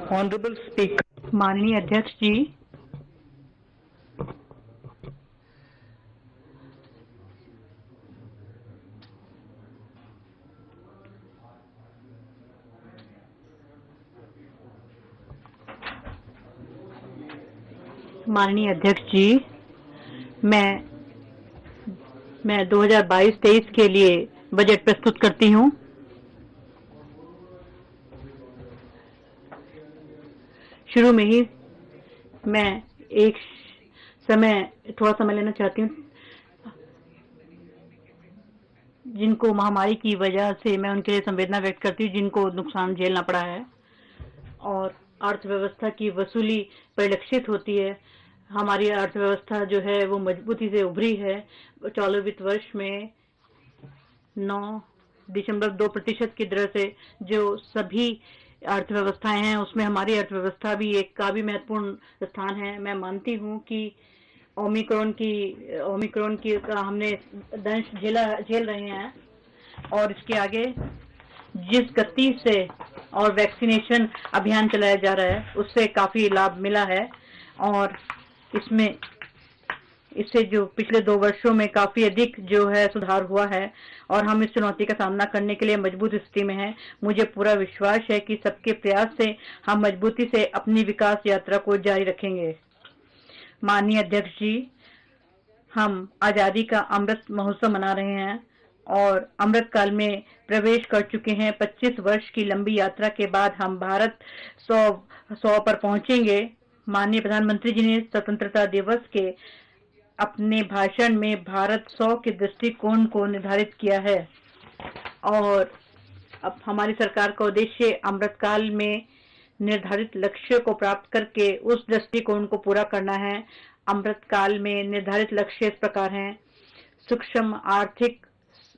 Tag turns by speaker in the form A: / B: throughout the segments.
A: Honorable Speaker,
B: माननीय अध्यक्ष जी, माननीय अध्यक्ष जी, मैं 2022-23 के लिए बजट प्रस्तुत करती हूँ। शुरू में ही मैं थोड़ा समय लेना चाहती हूँ। जिनको महामारी की वजह से मैं उनके लिए संवेदना व्यक्त करती हूँ, जिनको नुकसान झेलना पड़ा है और अर्थव्यवस्था की वसूली परिलक्षित होती है। हमारी अर्थव्यवस्था जो है वो मजबूती से उभरी है। चालू वित्त वर्ष में 9.2% की दर से जो सभी अर्थव्यवस्थाएं हैं उसमें हमारी अर्थव्यवस्था भी का भी महत्वपूर्ण स्थान है। मैं मानती हूँ कि ओमिक्रॉन की का हमने दंश झेल रहे हैं और इसके आगे जिस गति से और वैक्सीनेशन अभियान चलाया जा रहा है उससे काफी लाभ मिला है और इससे जो पिछले 2 वर्षों में काफी अधिक जो है सुधार हुआ है और हम इस चुनौती का सामना करने के लिए मजबूत स्थिति में हैं। मुझे पूरा विश्वास है कि सबके प्रयास से हम मजबूती से अपनी विकास यात्रा को जारी रखेंगे। माननीय अध्यक्ष जी, हम आजादी का अमृत महोत्सव मना रहे हैं और अमृत काल में प्रवेश कर चुके हैं। 25 वर्ष की लंबी यात्रा के बाद हम भारत 100 पर पहुंचेंगे। माननीय प्रधानमंत्री जी ने स्वतंत्रता दिवस के अपने भाषण में भारत 100 के दृष्टिकोण को निर्धारित किया है और अब हमारी सरकार का उद्देश्य अमृतकाल में निर्धारित लक्ष्य को प्राप्त करके उस दृष्टिकोण को पूरा करना है। अमृतकाल में निर्धारित लक्ष्य इस प्रकार हैं: सूक्ष्म आर्थिक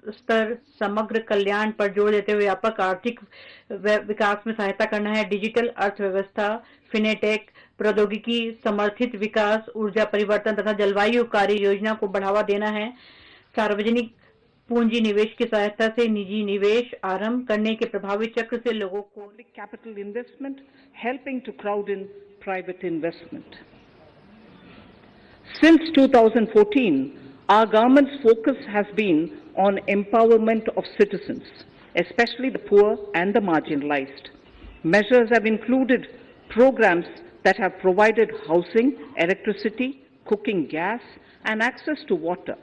B: स्तर, समग्र कल्याण पर जोर देते हुए व्यापक आर्थिक विकास में सहायता करना है, डिजिटल अर्थव्यवस्था, फिनेटेक, प्रौद्योगिकी समर्थित विकास, ऊर्जा परिवर्तन तथा जलवायु कार्य योजना को बढ़ावा देना है, सार्वजनिक पूंजी निवेश की सहायता से निजी निवेश आरंभ करने के प्रभावी चक्र से लोगों को
A: public capital investment, helping to crowd in private investment. Since 2014, our government's focus has been on empowerment of citizens, especially the poor and the marginalized. Measures have included programs that have provided housing, electricity, cooking gas, and access to water.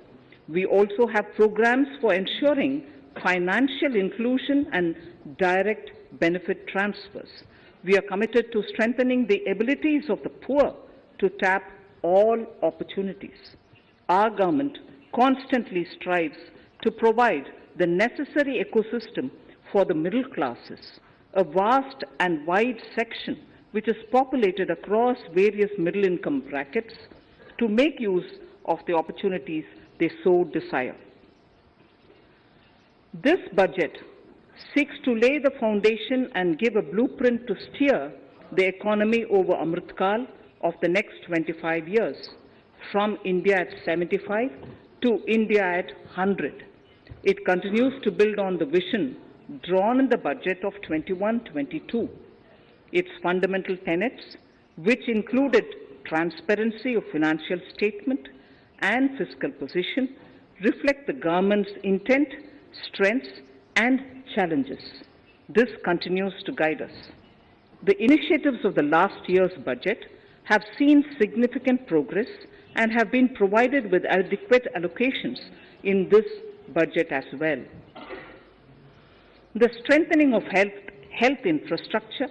A: We also have programs for ensuring financial inclusion and direct benefit transfers. We are committed to strengthening the abilities of the poor to tap all opportunities. Our government constantly strives to provide the necessary ecosystem for the middle classes, a vast and wide section which is populated across various middle income brackets, to make use of the opportunities they so desire. This budget seeks to lay the foundation and give a blueprint to steer the economy over Amritkal of the next 25 years, from India at 75 to India at 100. It continues to build on the vision drawn in the budget of 21-22. Its fundamental tenets, which included transparency of financial statement and fiscal position, reflect the government's intent, strengths, and challenges. This continues to guide us. The initiatives of the last year's budget have seen significant progress and have been provided with adequate allocations in this budget as well. The strengthening of health infrastructure,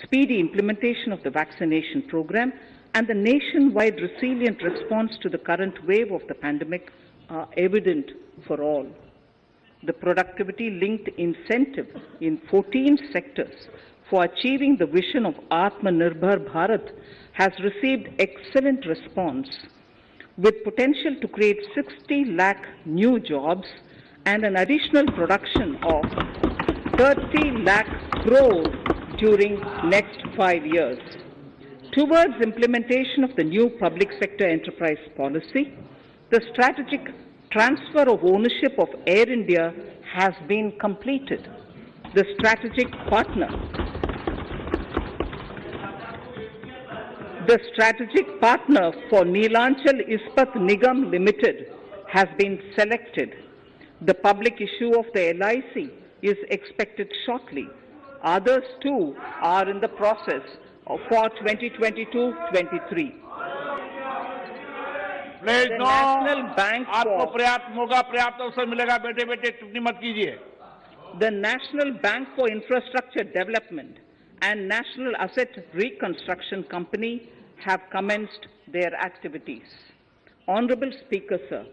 A: speedy implementation of the vaccination program, and the nationwide resilient response to the current wave of the pandemic are evident for all. The productivity-linked incentive in 14 sectors for achieving the vision of Atmanirbhar Bharat has received excellent response, with potential to create 60 lakh new jobs and an additional production of 30 lakh crore during next 5 years. Towards implementation of the new public sector enterprise policy, the strategic transfer of ownership of Air India has been completed. The strategic partner The strategic partner for Neelanchal Ispat Nigam Limited has been selected. The public issue of the LIC is expected shortly. Others too are in the process for 2022-23.
C: Please
A: The
C: no,
A: National Bank
C: आपको
A: for
C: पर्याप्त मौका, पर्याप्त अवसर मिलेगा। बेटे बेटे टिप्पणी मत कीजिए।
A: the National Bank for Infrastructure Development and National Asset Reconstruction Company have commenced their activities. Honorable Speaker, sir,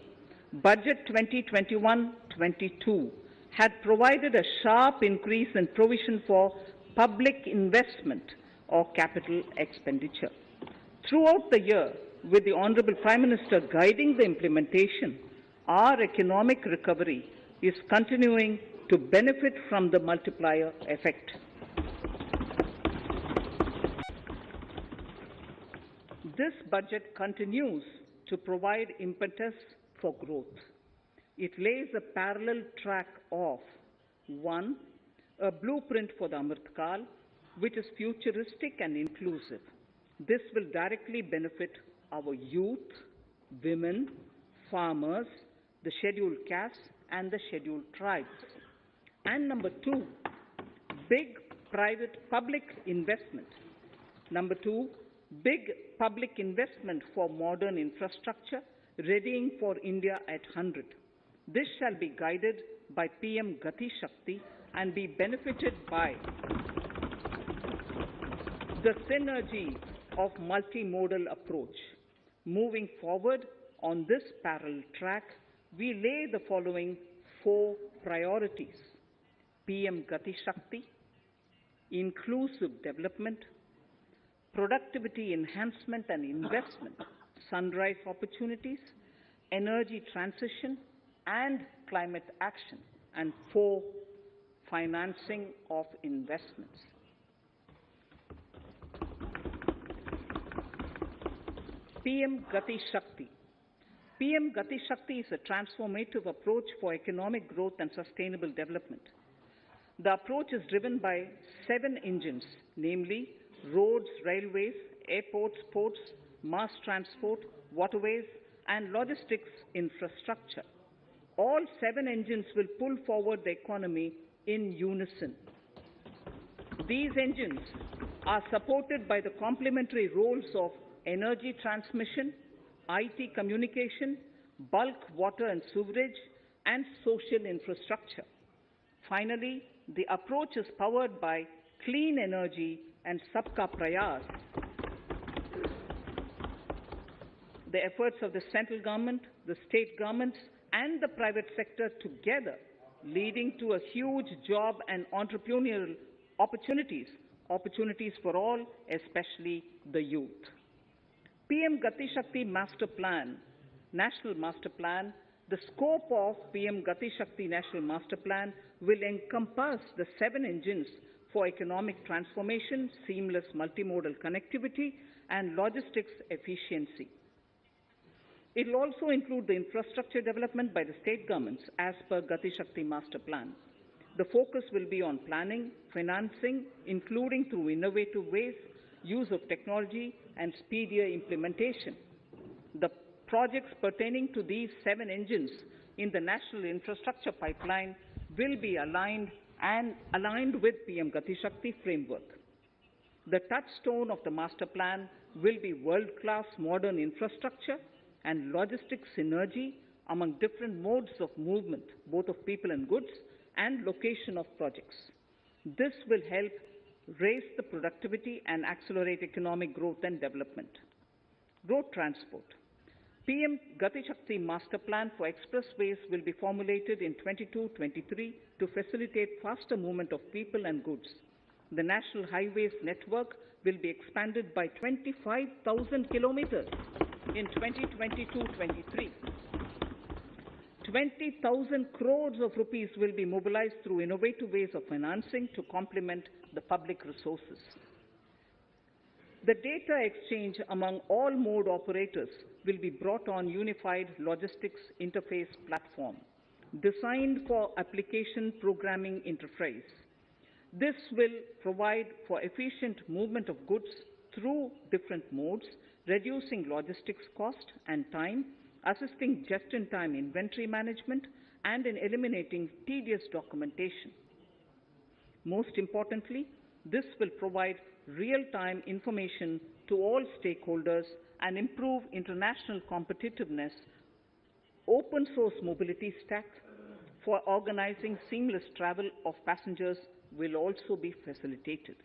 A: Budget 2021-22 had provided a sharp increase in provision for public investment or capital expenditure. Throughout the year, with the Honorable Prime Minister guiding the implementation, our economic recovery is continuing to benefit from the multiplier effect. This budget continues to provide impetus for growth. It lays a parallel track of 1. A blueprint for the Amrit Kal, which is futuristic and inclusive. This will directly benefit our youth, women, farmers, the scheduled castes, and the scheduled tribes. And number 2, big public investment. Number 2, big public investment for modern infrastructure, readying for India at 100. This shall be guided by PM Gati Shakti and be benefited by the synergy of multimodal approach. Moving forward on this parallel track, we lay the following 4 priorities: PM Gati Shakti, inclusive development, productivity enhancement and investment, sunrise opportunities, energy transition, and climate action, and 4, financing of investments. PM Gati Shakti. PM Gati Shakti is a transformative approach for economic growth and sustainable development. The approach is driven by 7 engines, namely roads, railways, airports, ports, mass transport, waterways, and logistics infrastructure. All 7 engines will pull forward the economy in unison. These engines are supported by the complementary roles of energy transmission, IT communication, bulk water and sewerage, and social infrastructure. Finally, the approach is powered by clean energy and Sabka Prayas. The efforts of the central government, the state governments, and the private sector together, leading to a huge job and entrepreneurial opportunities for all, especially the youth. PM Gati Shakti Master Plan, National Master Plan, the scope of PM Gati Shakti National Master Plan will encompass the 7 engines for economic transformation, seamless multimodal connectivity, and logistics efficiency. It will also include the infrastructure development by the state governments as per Gati Shakti Master Plan. The focus will be on planning, financing, including through innovative ways, use of technology, and speedier implementation. The projects pertaining to these 7 engines in the national infrastructure pipeline will be aligned with PM Gati Shakti framework. The touchstone of the master plan will be world-class modern infrastructure and logistics synergy among different modes of movement, both of people and goods, and location of projects. This will help raise the productivity and accelerate economic growth and development. Road transport. PM Gati Shakti Master Plan for expressways will be formulated in 22-23 to facilitate faster movement of people and goods. The national highways network will be expanded by 25,000 kilometers in 2022-23. 20,000 crores of rupees will be mobilized through innovative ways of financing to complement the public resources. The data exchange among all mode operators will be brought on unified logistics interface platform, designed for application programming interface. This will provide for efficient movement of goods through different modes, reducing logistics cost and time, assisting just-in-time inventory management, and in eliminating tedious documentation. Most importantly, this will provide real-time information to all stakeholders and improve international competitiveness. Open source mobility stack for organizing seamless travel of passengers will also be facilitated.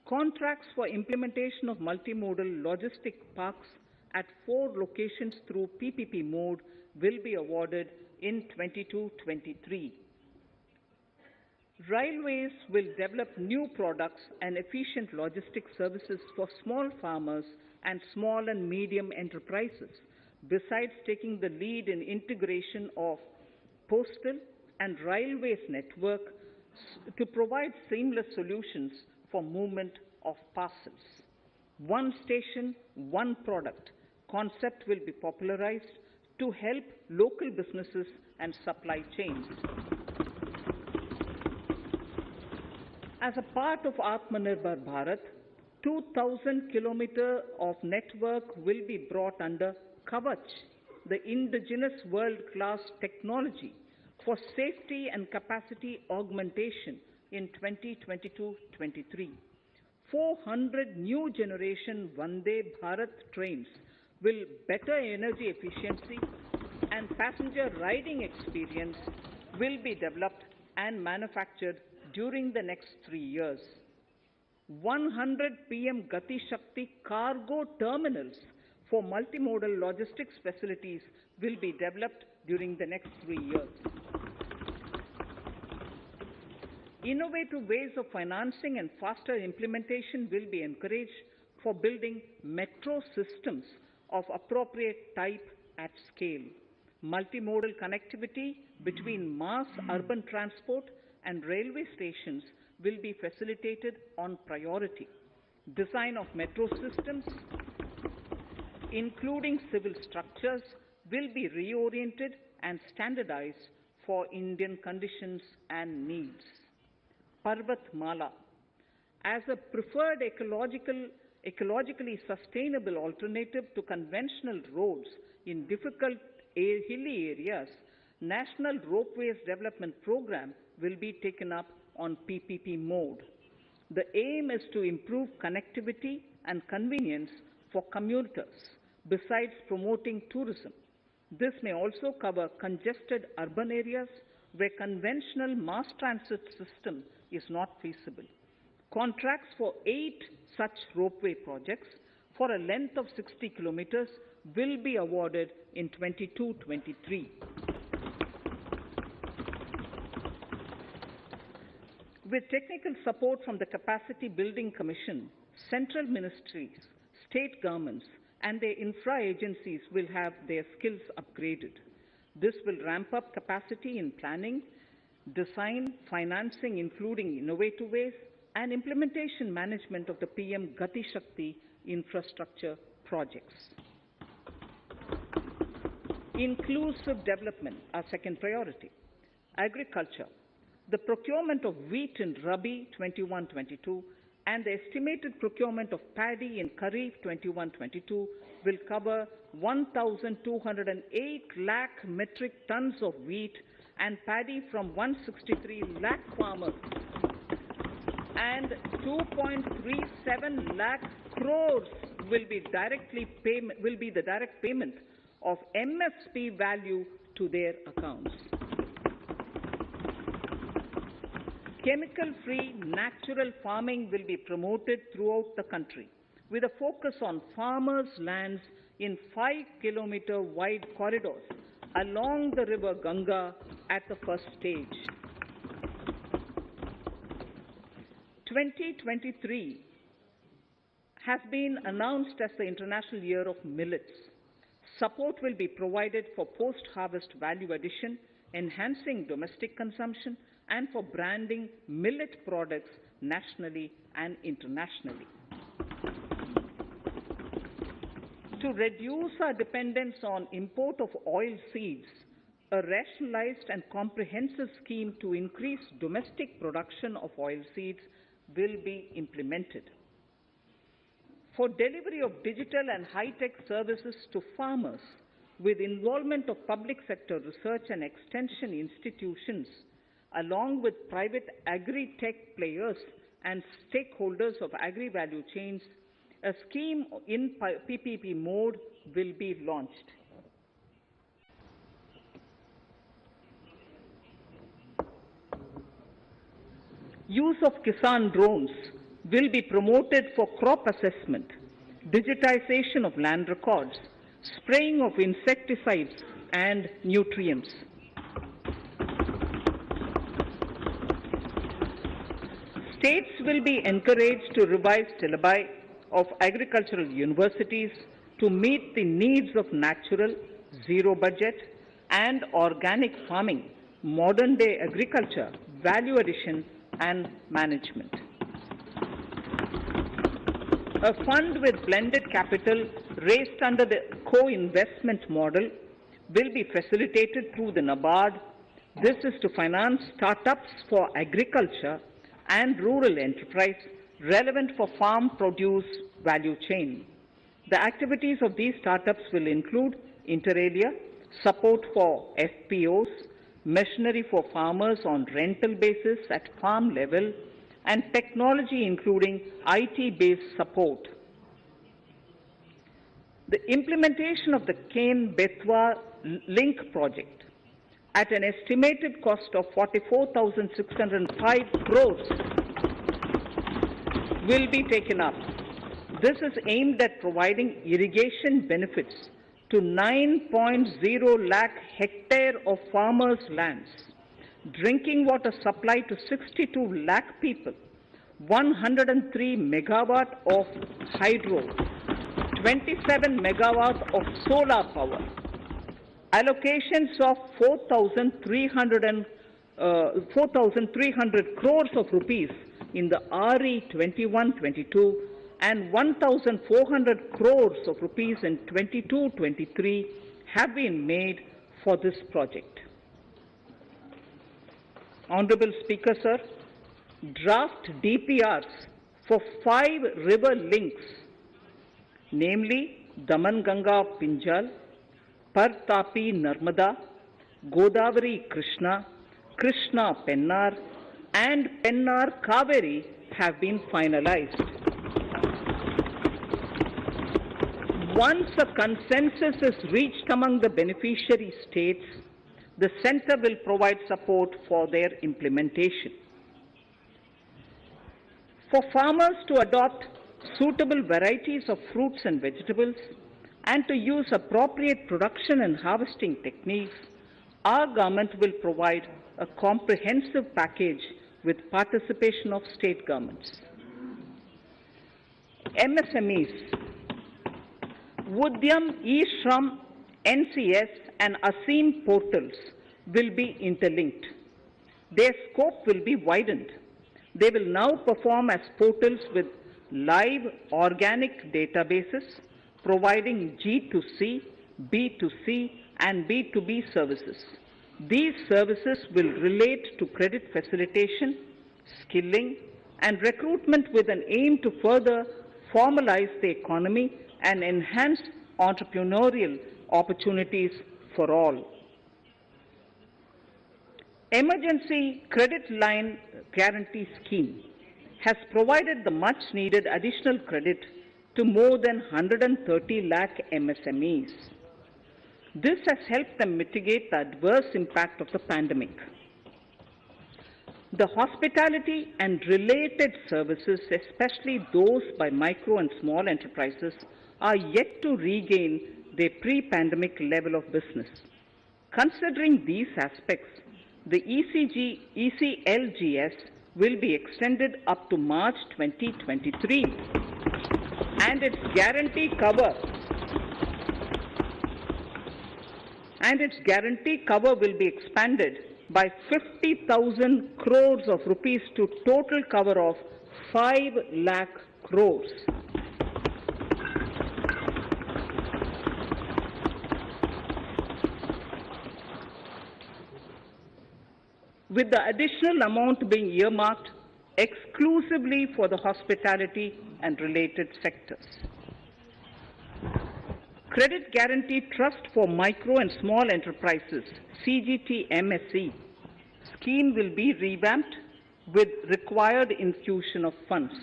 A: Contracts for implementation of multimodal logistic parks at 4 locations through PPP mode will be awarded in 22-23. Railways will develop new products and efficient logistic services for small farmers and small and medium enterprises, besides taking the lead in integration of postal and railways network to provide seamless solutions for movement of parcels. One station, one product concept will be popularized to help local businesses and supply chains. As a part of Atmanirbhar Bharat, 2,000 kilometers of network will be brought under Kavach, the indigenous world-class technology for safety and capacity augmentation in 2022-23. 400 new generation Vande Bharat trains will better energy efficiency and passenger riding experience will be developed and manufactured during the next 3 years. 100 PM Gati Shakti cargo terminals for multimodal logistics facilities will be developed during the next 3 years. Innovative ways of financing and faster implementation will be encouraged for building metro systems of appropriate type at scale. Multimodal connectivity between mass urban transport and railway stations will be facilitated on priority. Design of metro systems, including civil structures, will be reoriented and standardized for Indian conditions and needs. Parvat Mala, as a preferred ecologically sustainable alternative to conventional roads in difficult hilly areas, National Ropeways Development Program will be taken up on PPP mode. The aim is to improve connectivity and convenience for commuters, besides promoting tourism. This may also cover congested urban areas where conventional mass transit system is not feasible. Contracts for 8 such ropeway projects for a length of 60 kilometers will be awarded in 22-23. With technical support from the Capacity Building Commission, central ministries, state governments, and their infra agencies will have their skills upgraded. This will ramp up capacity in planning, design, financing, including innovative ways, and implementation management of the PM Gati Shakti infrastructure projects. Inclusive development, our second priority. Agriculture. The procurement of wheat in Rabi 21-22 and the estimated procurement of paddy in Kharif 21-22 will cover 1,208 lakh metric tons of wheat and paddy from 163 lakh farmers, and 2.37 lakh crores will be the direct payment of MSP value to their accounts. Chemical-free natural farming will be promoted throughout the country with a focus on farmers' lands in 5-kilometer wide corridors along the river Ganga at the first stage. 2023 has been announced as the International Year of Millets. Support will be provided for post-harvest value addition, enhancing domestic consumption, and for branding millet products nationally and internationally. To reduce our dependence on import of oil seeds, a rationalized and comprehensive scheme to increase domestic production of oil seeds will be implemented. for delivery of digital and high-tech services to farmers with involvement of public sector research and extension institutions, along with private agri-tech players and stakeholders of agri-value chains, a scheme in PPP mode will be launched. Use of Kisan drones will be promoted for crop assessment, digitization of land records, spraying of insecticides and nutrients. States will be encouraged to revise syllabi of agricultural universities to meet the needs of natural, zero budget and organic farming, modern day agriculture, value addition and management. A fund with blended capital raised under the co-investment model will be facilitated through the NABARD. This is to finance startups for agriculture and rural enterprise relevant for farm produce value chain. The activities of these startups will include inter alia, support for FPOs, machinery for farmers on rental basis at farm level, and technology including IT-based support. The implementation of the Ken-Betwa link project at an estimated cost of 44,605 crores will be taken up. This is aimed at providing irrigation benefits to 9.0 lakh hectare of farmers' lands, drinking water supply to 62 lakh people, 103 megawatt of hydro, 27 megawatt of solar power, allocations of 4,300 crores of rupees in the RE 21-22 and 1,400 crores of rupees in 22-23 have been made for this project. Honorable Speaker, sir, draft DPRs for 5 river links, namely Daman-Ganga Pinjal, Par-Tapi Narmada, Godavari Krishna, Krishna Pennar, and Pennar Kaveri have been finalized. Once a consensus is reached among the beneficiary states, the Centre will provide support for their implementation. For farmers to adopt suitable varieties of fruits and vegetables and to use appropriate production and harvesting techniques, our government will provide a comprehensive package with participation of state governments. MSMEs, Udyam, eShram, NCS and ASEEM portals will be interlinked. Their scope will be widened. They will now perform as portals with live organic databases, providing G2C, B2C and B2B services. These services will relate to credit facilitation, skilling and recruitment with an aim to further formalize the economy and enhance entrepreneurial opportunities for all. Emergency Credit Line Guarantee Scheme has provided the much needed additional credit to more than 130 lakh MSMEs. This has helped them mitigate the adverse impact of the pandemic. The hospitality and related services, especially those by micro and small enterprises, are yet to regain their pre-pandemic level of business. Considering these aspects, the ECLGS will be extended up to March 2023 and its guarantee cover will be expanded by 50,000 crores of rupees to total cover of 5 lakh crores. With the additional amount being earmarked exclusively for the hospitality and related sectors. Credit Guarantee Trust for Micro and Small Enterprises, CGT-MSE, scheme will be revamped with required infusion of funds.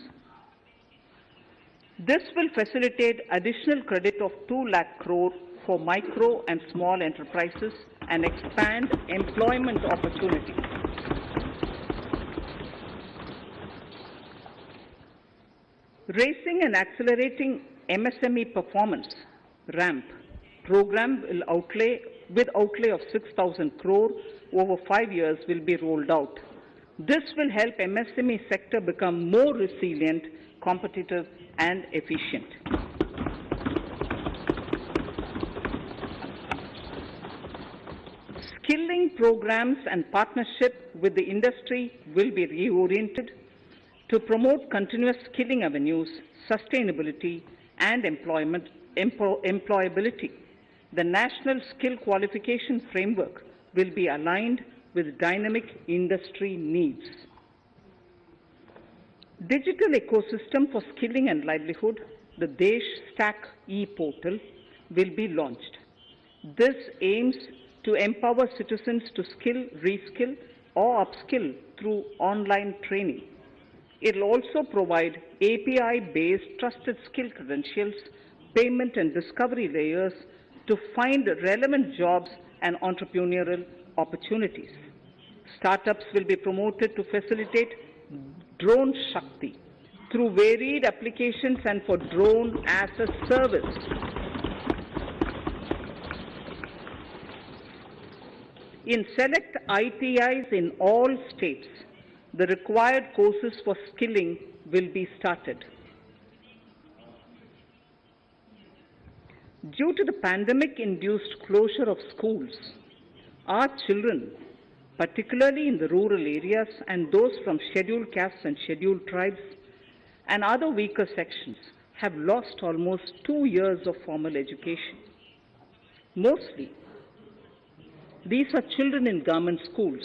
A: This will facilitate additional credit of 2 lakh crore for micro and small enterprises and expand employment opportunities. Raising and accelerating MSME performance, RAMP, program will outlay of 6,000 crore over 5 years will be rolled out. This will help MSME sector become more resilient, competitive and efficient. Skilling programs and partnership with the industry will be reoriented to promote continuous skilling avenues, sustainability and employability. The National Skill Qualification Framework will be aligned with dynamic industry needs. Digital ecosystem for skilling and livelihood, the Desh Stack e-portal, will be launched. This aims to empower citizens to skill, reskill or upskill through online training. It will also provide API-based trusted skill credentials, payment and discovery layers to find relevant jobs and entrepreneurial opportunities. Startups will be promoted to facilitate Drone Shakti through varied applications and for drone as a service. In select ITIs in all states, the required courses for skilling will be started. Due to the pandemic-induced closure of schools, our children, particularly in the rural areas and those from scheduled castes and scheduled tribes and other weaker sections, have lost almost 2 years of formal education. Mostly, these are children in government schools.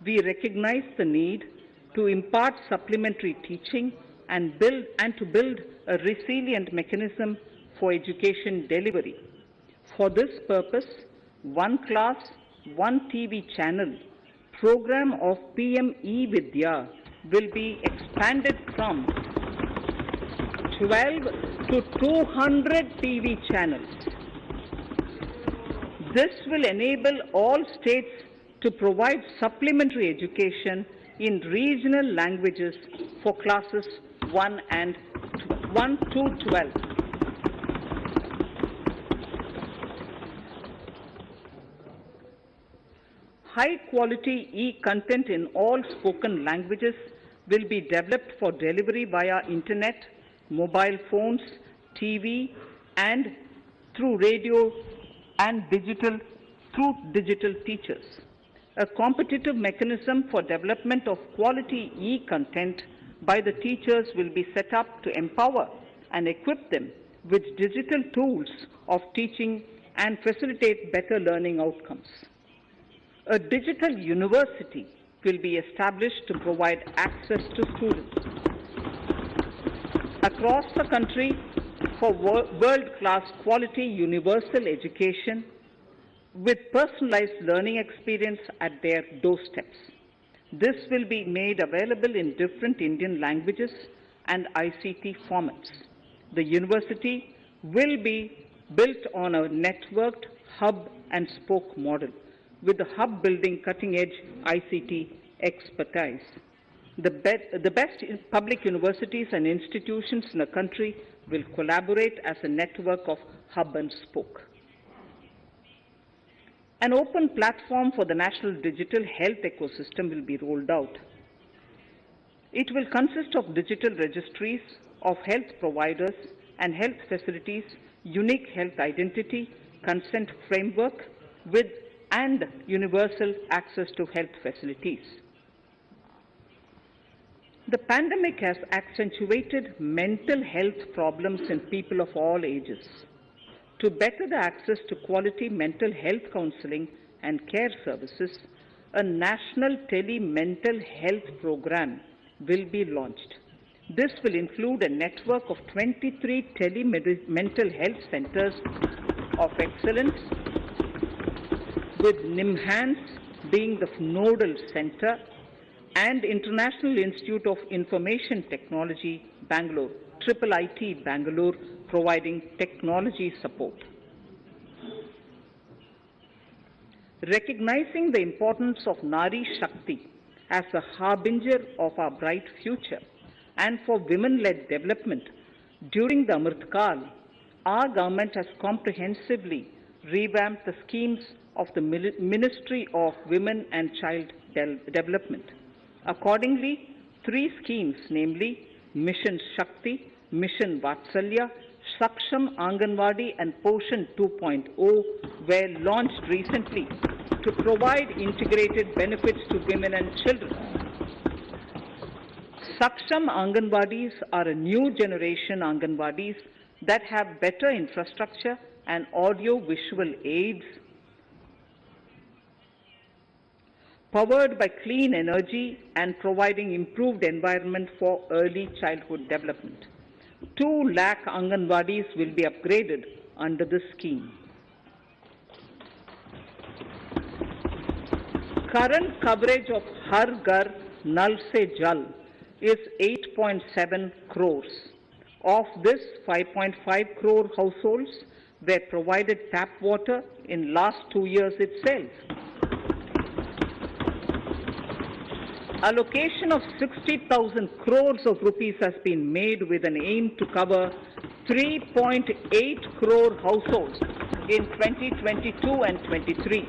A: We recognize the need to impart supplementary teaching and to build a resilient mechanism for education delivery. For this purpose, One Class, One TV channel program of PM E-Vidya will be expanded from 12 to 200 TV channels. This will enable all states to provide supplementary education in regional languages for classes 1 to 12. High-quality e-content in all spoken languages will be developed for delivery via internet, mobile phones, TV, and through radio and through digital teachers. A competitive mechanism for development of quality e-content by the teachers will be set up to empower and equip them with digital tools of teaching and facilitate better learning outcomes. A digital university will be established to provide access to students across the country for world-class quality universal education with personalized learning experience at their doorsteps. This will be made available in different Indian languages and ICT formats. The university will be built on a networked hub and spoke model, with the hub building cutting-edge ICT expertise. The best public universities and institutions in the country will collaborate as a network of hub and spoke. An open platform for the national digital health ecosystem will be rolled out. It will consist of digital registries of health providers and health facilities, unique health identity, consent framework, and universal access to health facilities. The pandemic has accentuated mental health problems in people of all ages. To better the access to quality mental health counseling and care services, a national tele-mental health program will be launched. This will include a network of 23 mental health centers of excellence, with NIMHANS being the nodal center, and International Institute of Information Technology, Bangalore, IIIT Bangalore, providing technology support. Recognizing the importance of Nari Shakti as a harbinger of our bright future and for women-led development, during the Amrit Kal, our government has comprehensively revamped the schemes of the Ministry of Women and Child Development. Accordingly, 3 schemes, namely Mission Shakti, Mission Vatsalya, Saksham Anganwadi and Poshan 2.0 were launched recently to provide integrated benefits to women and children. Saksham Anganwadis are a new generation Anganwadis that have better infrastructure and audio-visual aids, powered by clean energy and providing improved environment for early childhood development. 2 lakh Anganwadis will be upgraded under this scheme. Current coverage of Har Ghar Nal Se Jal is 8.7 crores. Of this, 5.5 crore households were provided tap water in last 2 years itself. Allocation of 60,000 crores of rupees has been made with an aim to cover 3.8 crore households in 2022 and 23.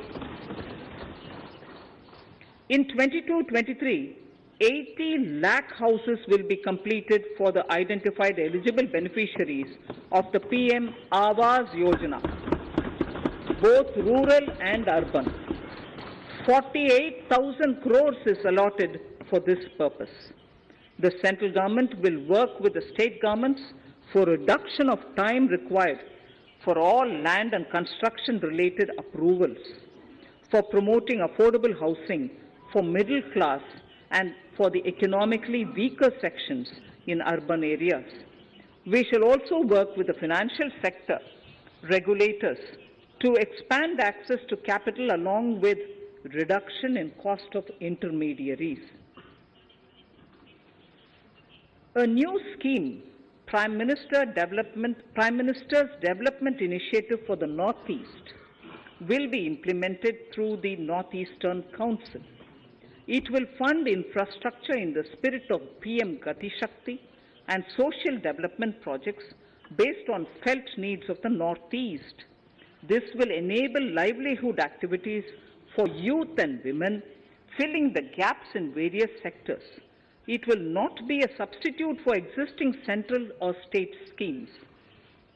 A: In 22-23, 80 lakh houses will be completed for the identified eligible beneficiaries of the PM Awas Yojana, both rural and urban. 48,000 crores is allotted for this purpose. The central government will work with the state governments for reduction of time required for all land and construction related approvals, for promoting affordable housing for middle class and for the economically weaker sections in urban areas. We shall also work with the financial sector, regulators, to expand access to capital along with reduction in cost of intermediaries. A new scheme, Prime Minister's Development Initiative for the Northeast, will be implemented through the Northeastern Council. It will fund infrastructure in the spirit of PM Gati Shakti and social development projects based on felt needs of the Northeast. This will enable livelihood activities for youth and women, filling the gaps in various sectors. It will not be a substitute for existing central or state schemes.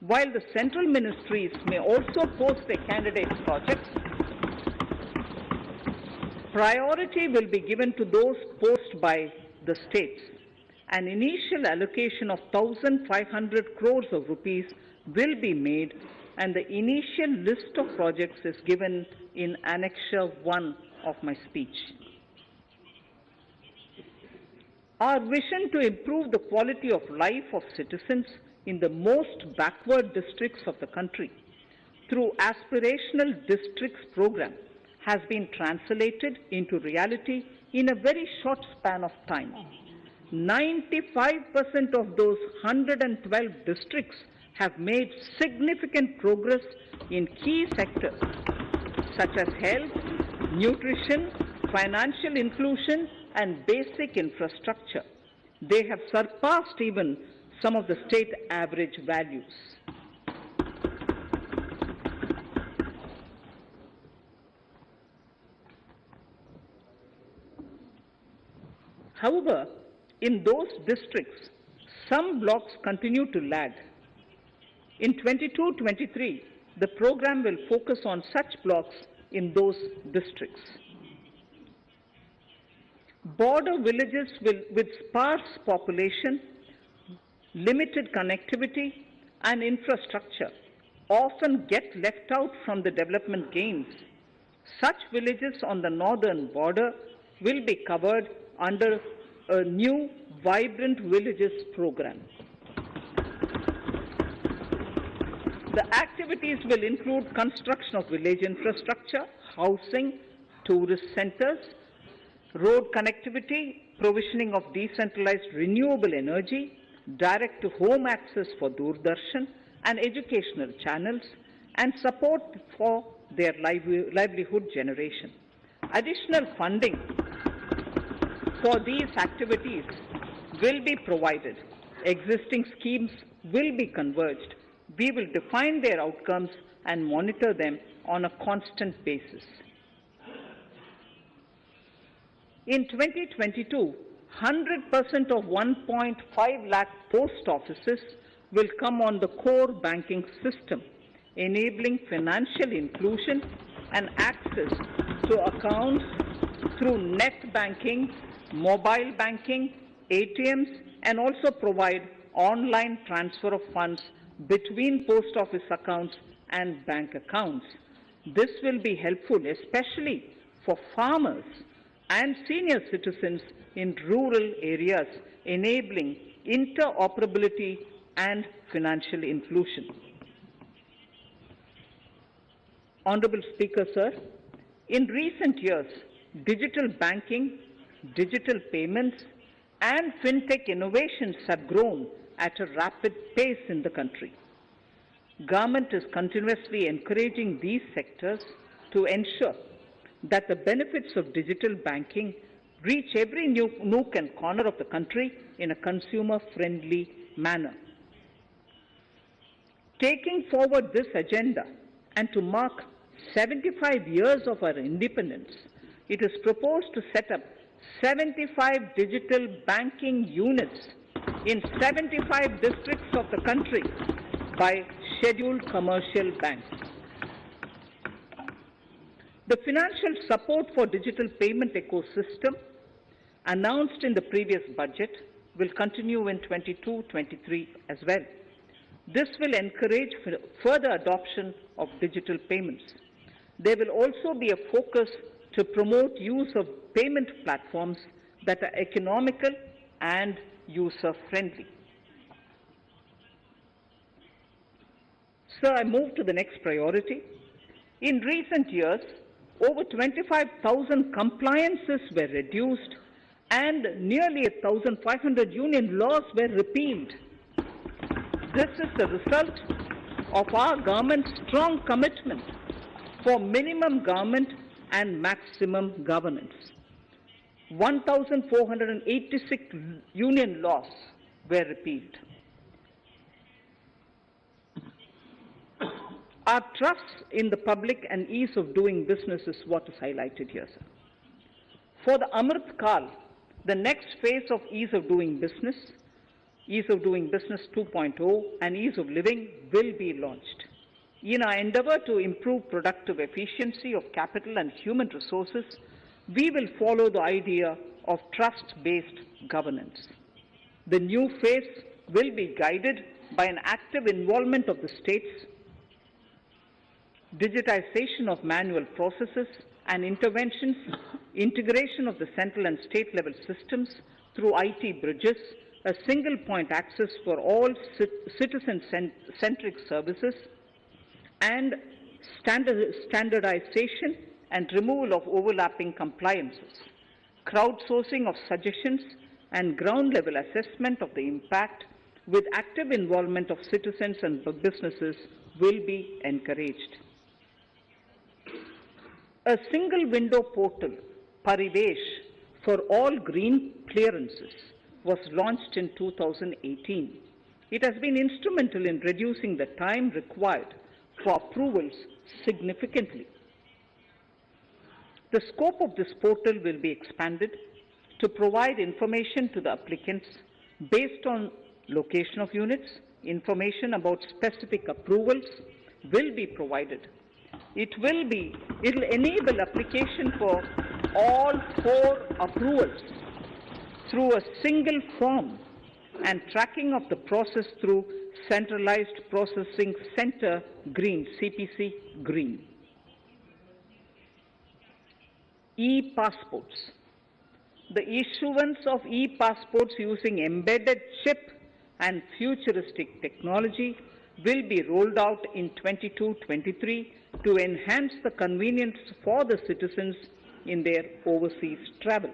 A: While the central ministries may also post their candidate projects, priority will be given to those posted by the states. An initial allocation of 1,500 crores of rupees will be made, and the initial list of projects is given in Annexure 1 of my speech. Our vision to improve the quality of life of citizens in the most backward districts of the country through Aspirational Districts program has been translated into reality in a very short span of time. 95% of those 112 districts have made significant progress in key sectors such as health, nutrition, financial inclusion, and basic infrastructure. They have surpassed even some of the state average values. However, in those districts, some blocks continue to lag. In 22-23, the program will focus on such blocks in those districts. Border villages with sparse population, limited connectivity, and infrastructure often get left out from the development gains. Such villages on the northern border will be covered under a new Vibrant Villages program. The activities will include construction of village infrastructure, housing, tourist centers, road connectivity, provisioning of decentralized renewable energy, direct-to-home access for Doordarshan and educational channels, and support for their livelihood generation. Additional funding for these activities will be provided. Existing schemes will be converged. We will define their outcomes and monitor them on a constant basis. In 2022, 100% of 1.5 lakh post offices will come on the core banking system, enabling financial inclusion and access to accounts through net banking, mobile banking, ATMs, and also provide online transfer of funds between post office accounts and bank accounts. This will be helpful especially for farmers and senior citizens in rural areas, enabling interoperability and financial inclusion. Honorable Speaker, sir, in recent years, digital banking, digital payments, and fintech innovations have grown at a rapid pace in the country. Government is continuously encouraging these sectors to ensure that the benefits of digital banking reach every nook and corner of the country in a consumer-friendly manner. Taking forward this agenda and to mark 75 years of our independence, it is proposed to set up 75 digital banking units in 75 districts of the country by scheduled commercial banks. The financial support for digital payment ecosystem announced in the previous budget will continue in 22-23 as well. This will encourage further adoption of digital payments. There will also be a focus to promote use of payment platforms that are economical and user-friendly. Sir, I move to the next priority. In recent years, over 25,000 compliances were reduced and nearly 1,500 union laws were repealed. This is the result of our government's strong commitment for minimum government and maximum governance. 1,486 union laws were repealed. Our trust in the public and ease of doing business is what is highlighted here, sir. For the Amrit Kal, the next phase of ease of doing business 2.0 and ease of living will be launched. In our endeavor to improve productive efficiency of capital and human resources, we will follow the idea of trust-based governance. The new phase will be guided by an active involvement of the states, digitization of manual processes and interventions, integration of the central and state level systems through IT bridges, a single point access for all citizen-centric services, and standardization and removal of overlapping compliances. Crowdsourcing of suggestions and ground-level assessment of the impact with active involvement of citizens and businesses will be encouraged. A single window portal, Parivesh, for all green clearances was launched in 2018. It has been instrumental in reducing the time required for approvals significantly. The scope of this portal will be expanded to provide information to the applicants based on location of units. Information about specific approvals will be provided. It will enable application for all 4 approvals through a single form and tracking of the process through Centralized Processing Center Green, CPC Green. E-passports. The issuance of e-passports using embedded chip and futuristic technology will be rolled out in 22-23 to enhance the convenience for the citizens in their overseas travel.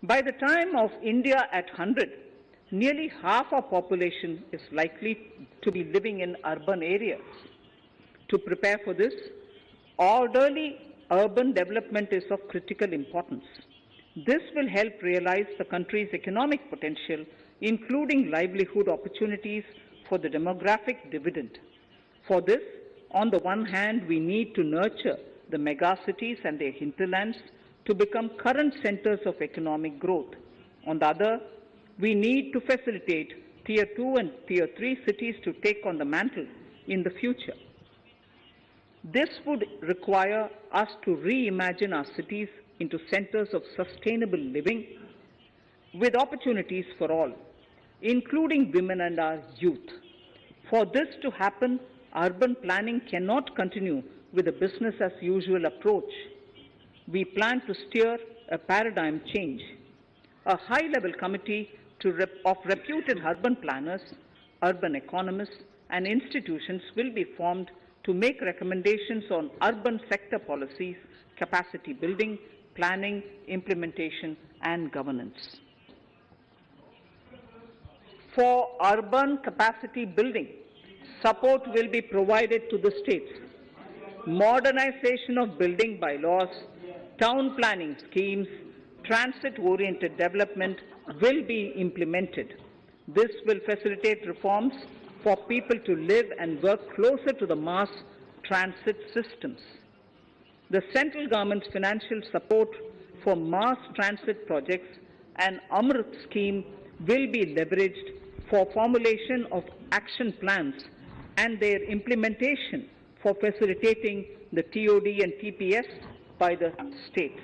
A: By the time of India at 100, nearly half our population is likely to be living in urban areas. To prepare for this, orderly urban development is of critical importance. This will help realize the country's economic potential, including livelihood opportunities for the demographic dividend. For this, on the one hand, we need to nurture the megacities and their hinterlands to become current centers of economic growth. On the other, we need to facilitate Tier 2 and Tier 3 cities to take on the mantle in the future. This would require us to reimagine our cities into centers of sustainable living with opportunities for all, including women and our youth. For this to happen, urban planning cannot continue with a business as usual approach. We plan to steer a paradigm change. A high-level committee of reputed urban planners, urban economists, and institutions will be formed to make recommendations on urban sector policies, capacity building, planning, implementation, and governance. For urban capacity building, support will be provided to the states. Modernization of building bylaws, town planning schemes, transit-oriented development will be implemented. This will facilitate reforms for people to live and work closer to the mass transit systems. The central government's financial support for mass transit projects and Amrit scheme will be leveraged for formulation of action plans and their implementation for facilitating the TOD and TPS by the states.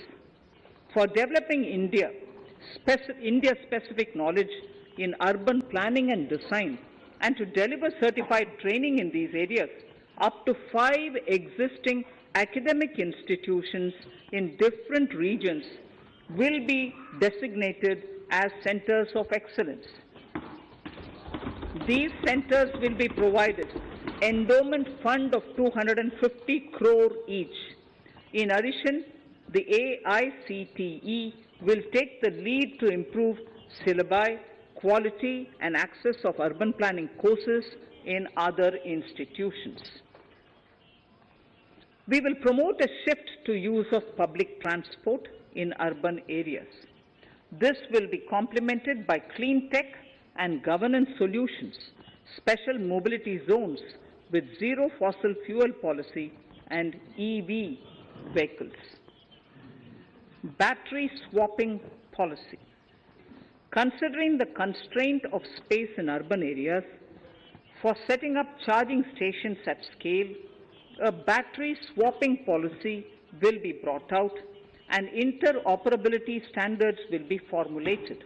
A: For developing India-specific knowledge in urban planning and design, and to deliver certified training in these areas, up to 5 existing academic institutions in different regions will be designated as centers of excellence. These centers will be provided endowment fund of 250 crore each. In addition, the AICTE will take the lead to improve syllabi, quality and access of urban planning courses in other institutions. We will promote a shift to use of public transport in urban areas. This will be complemented by clean tech and governance solutions, special mobility zones with zero fossil fuel policy and EV vehicles. Battery swapping policy. Considering the constraint of space in urban areas, for setting up charging stations at scale, a battery swapping policy will be brought out and interoperability standards will be formulated.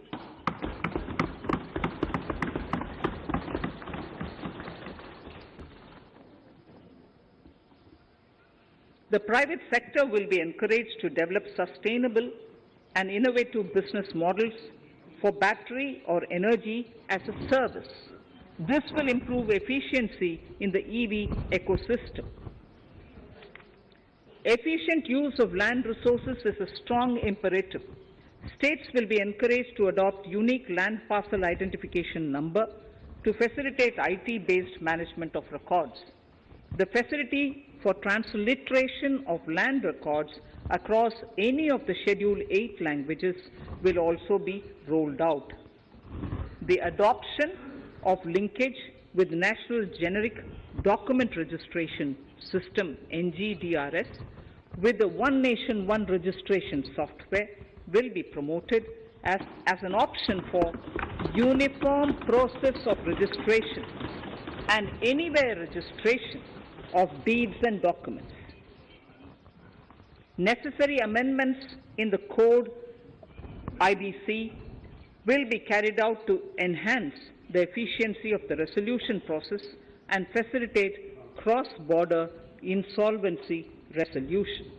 A: The private sector will be encouraged to develop sustainable and innovative business models for battery or energy as a service. This will improve efficiency in the EV ecosystem. Efficient use of land resources is a strong imperative. States will be encouraged to adopt unique land parcel identification number to facilitate IT-based management of records. The facility for transliteration of land records across any of the Schedule 8 languages will also be rolled out. The adoption of linkage with National Generic Document Registration System (NGDRS) with the One Nation, One Registration software will be promoted as an option for uniform process of registration and anywhere registration of deeds and documents. Necessary amendments in the code IBC will be carried out to enhance the efficiency of the resolution process and facilitate cross-border insolvency resolution.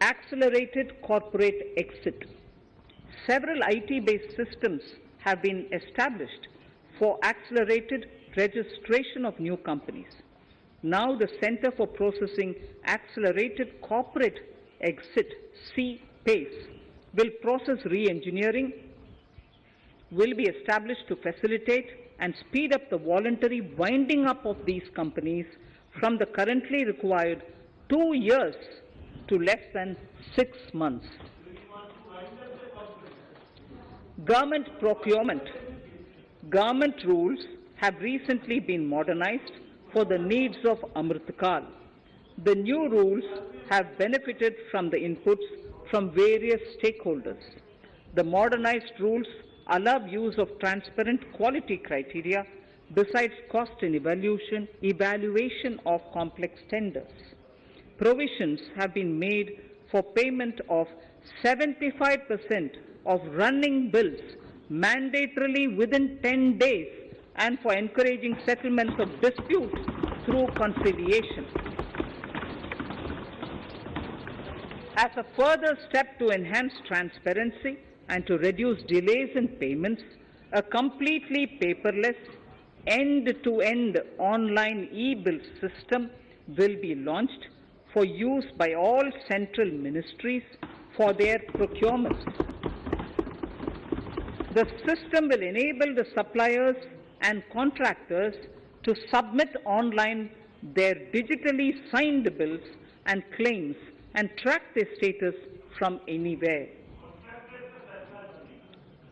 A: Accelerated corporate exit. Several IT-based systems have been established for accelerated registration of new companies. Now the Center for Processing Accelerated Corporate Exit, CPACE, will process re-engineering, will be established to facilitate and speed up the voluntary winding up of these companies from the currently required 2 years to less than 6 months. Government procurement. Government rules have recently been modernized for the needs of Amritkal. The new rules have benefited from the inputs from various stakeholders. The modernized rules allow use of transparent quality criteria besides cost and evaluation of complex tenders. Provisions have been made for payment of 75% of running bills mandatorily within 10 days and for encouraging settlements of disputes through conciliation. As a further step to enhance transparency and to reduce delays in payments, a completely paperless, end-to-end online e-bill system will be launched for use by all central ministries for their procurements. The system will enable the suppliers and contractors to submit online their digitally signed bills and claims and track their status from anywhere.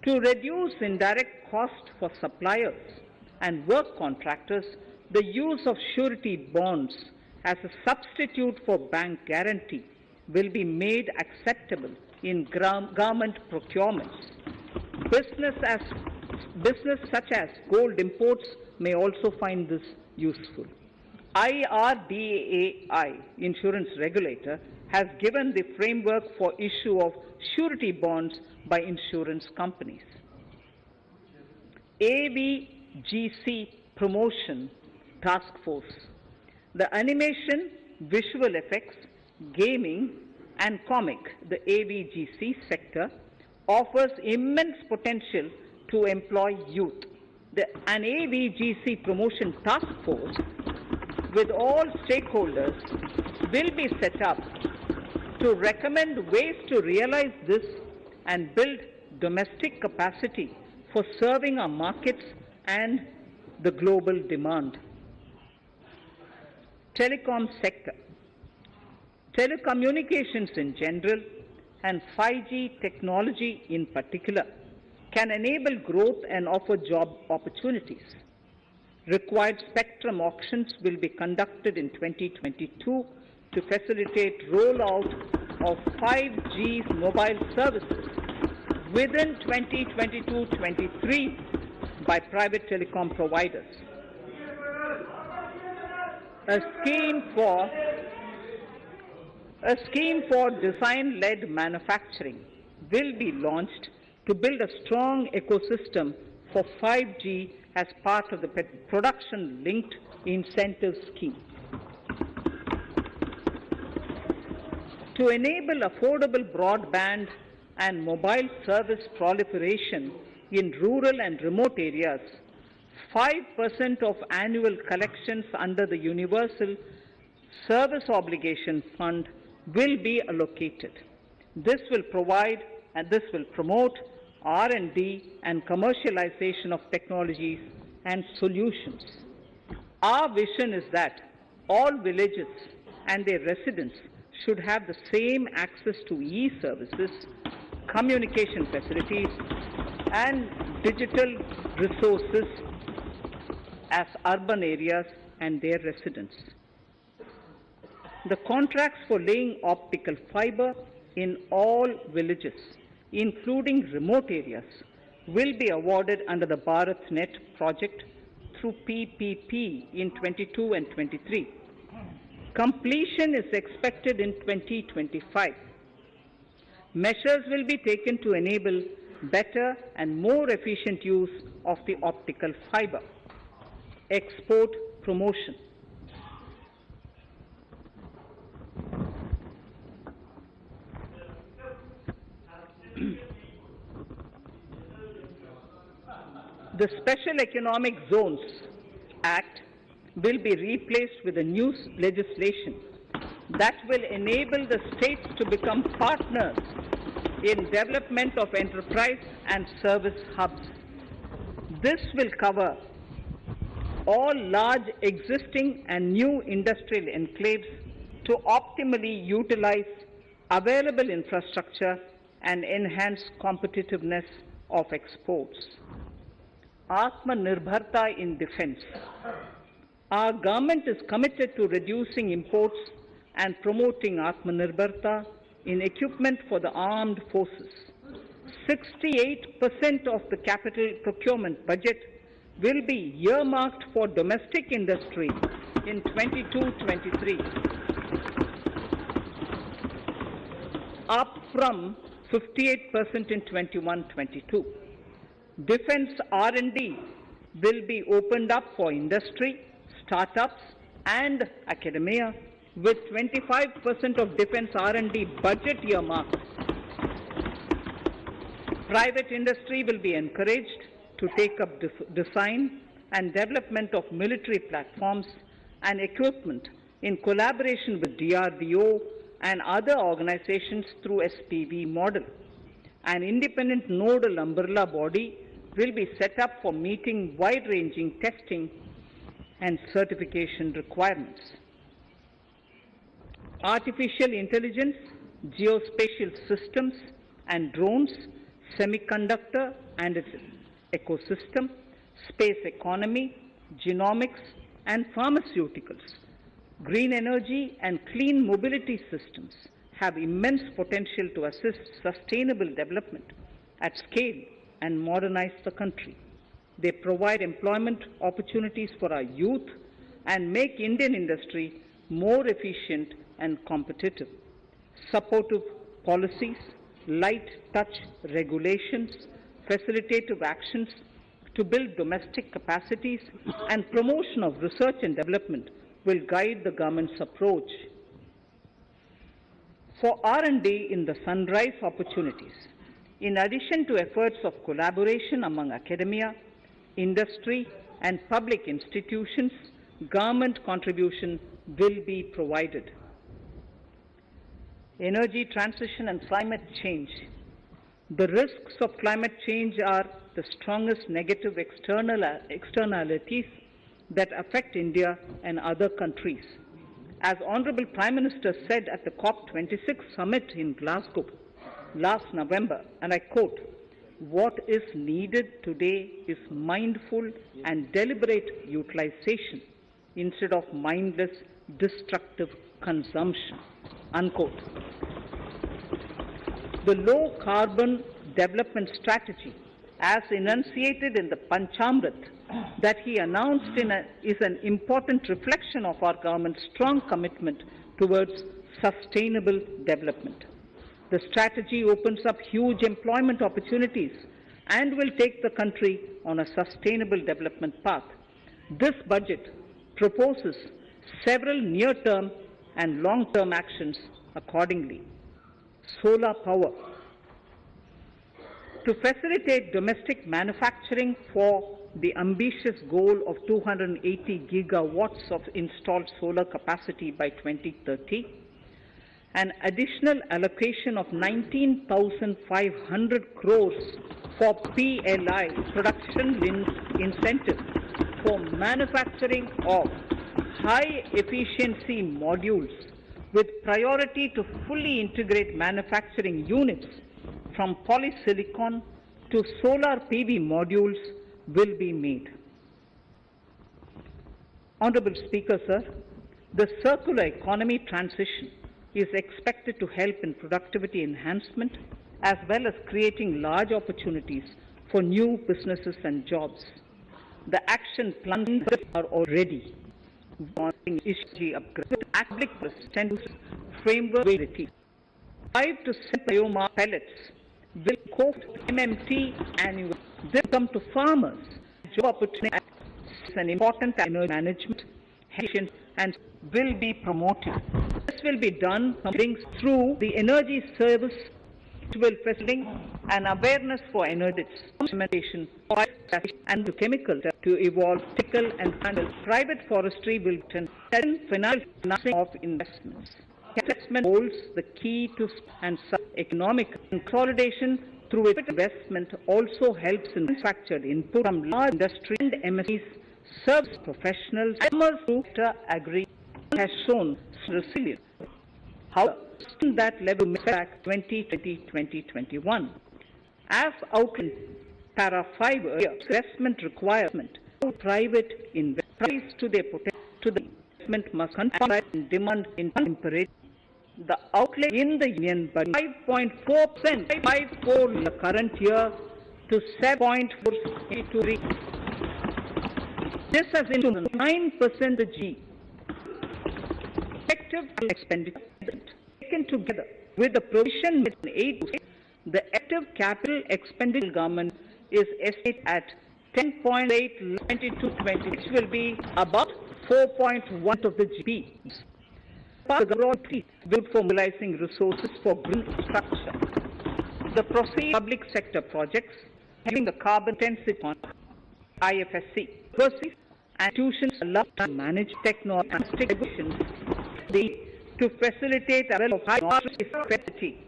A: To reduce indirect cost for suppliers and work contractors, the use of surety bonds as a substitute for bank guarantee will be made acceptable in government procurements. Business such as gold imports may also find this useful. IRDAI, insurance regulator, has given the framework for issue of surety bonds by insurance companies. AVGC Promotion Task Force. The animation, visual effects, gaming and comic, the AVGC sector, offers immense potential to employ youth. An AVGC Promotion Task Force with all stakeholders will be set up to recommend ways to realize this and build domestic capacity for serving our markets and the global demand. Telecom sector. Telecommunications in general and 5G technology in particular can enable growth and offer job opportunities. Required spectrum auctions will be conducted in 2022 to facilitate rollout of 5G mobile services within 2022-23 by private telecom providers. A scheme for design-led manufacturing will be launched to build a strong ecosystem for 5G as part of the production-linked incentive scheme. To enable affordable broadband and mobile service proliferation in rural and remote areas, 5% of annual collections under the Universal Service Obligation Fund will be allocated. This will provide and this will promote R&D and commercialization of technologies and solutions. Our vision is that all villages and their residents should have the same access to e-services, communication facilities, and digital resources as urban areas and their residents. The contracts for laying optical fiber in all villages, including remote areas, will be awarded under the BharatNet project through PPP in 22 and 23. Completion is expected in 2025. Measures will be taken to enable better and more efficient use of the optical fiber. Export promotion. The Special Economic Zones Act will be replaced with a new legislation that will enable the states to become partners in development of enterprise and service hubs. This will cover all large existing and new industrial enclaves to optimally utilize available infrastructure and enhance competitiveness of exports. Atmanirbharta in defense. Our government is committed to reducing imports and promoting Atmanirbharta in equipment for the armed forces. 68% of the capital procurement budget will be earmarked for domestic industry in 22-23, up from 58% in 21-22. Defense R&D will be opened up for industry, startups and academia, with 25% of defense R&D budget earmarked. Private industry will be encouraged to take up design and development of military platforms and equipment in collaboration with DRDO and other organizations through SPV model. An independent nodal umbrella body will be set up for meeting wide-ranging testing and certification requirements. Artificial intelligence, geospatial systems and drones, semiconductor and its ecosystem, space economy, genomics and pharmaceuticals, green energy and clean mobility systems have immense potential to assist sustainable development at scale and modernize the country. They provide employment opportunities for our youth and make Indian industry more efficient and competitive. Supportive policies, light touch regulations, facilitative actions to build domestic capacities and promotion of research and development will guide the government's approach. For R&D in the sunrise opportunities, in addition to efforts of collaboration among academia, industry and public institutions, government contribution will be provided. Energy transition and climate change. The risks of climate change are the strongest negative externalities that affect India and other countries. As Honorable Prime Minister said at the COP26 summit in Glasgow last November, and I quote, "What is needed today is mindful and deliberate utilization instead of mindless, destructive consumption," unquote. The low carbon development strategy, as enunciated in the Panchamrit that he announced is an important reflection of our government's strong commitment towards sustainable development. The strategy opens up huge employment opportunities and will take the country on a sustainable development path. This budget proposes several near-term and long-term actions accordingly. Solar power. To facilitate domestic manufacturing for the ambitious goal of 280 gigawatts of installed solar capacity by 2030, an additional allocation of 19,500 crores for PLI, production-linked incentive, for manufacturing of high-efficiency modules with priority to fully integrate manufacturing units from polysilicon to solar PV modules will be made. Honorable Speaker, sir, the circular economy transition is expected to help in productivity enhancement as well as creating large opportunities for new businesses and jobs. The action plans are already issue upgrade, public framework 5 to 7 biomass pellets will cost MMT annually. This come to farmers. Job opportunity is an important energy management and will be promoted. This will be done through the energy service will facilitate an awareness for energetics, implementation, and to chemicals to evolve technical and private forestry will financing of investments. Investment holds the key to and economic consolidation through its investment also helps in manufactured input from large industry and MSPs, service professionals, farmers through agri has shown resilience. However, that level back 2020-2021. As outlined para 5 earlier, investment requirement private investors to their potential to the investment must conform and demand in imperative. The outlay in the union budget 5.4% in the current year to 7.423. This has included 9% the G. Effective expenditure taken together with the provision in aid, the active capital expenditure government is estimated at 10.8 2220, which will be about 4.1 of the GDP. The government will for mobilizing resources for green infrastructure. The public sector projects having the carbon intensity on IFSC universities and institutions allow to manage technology to facilitate a level of high capacity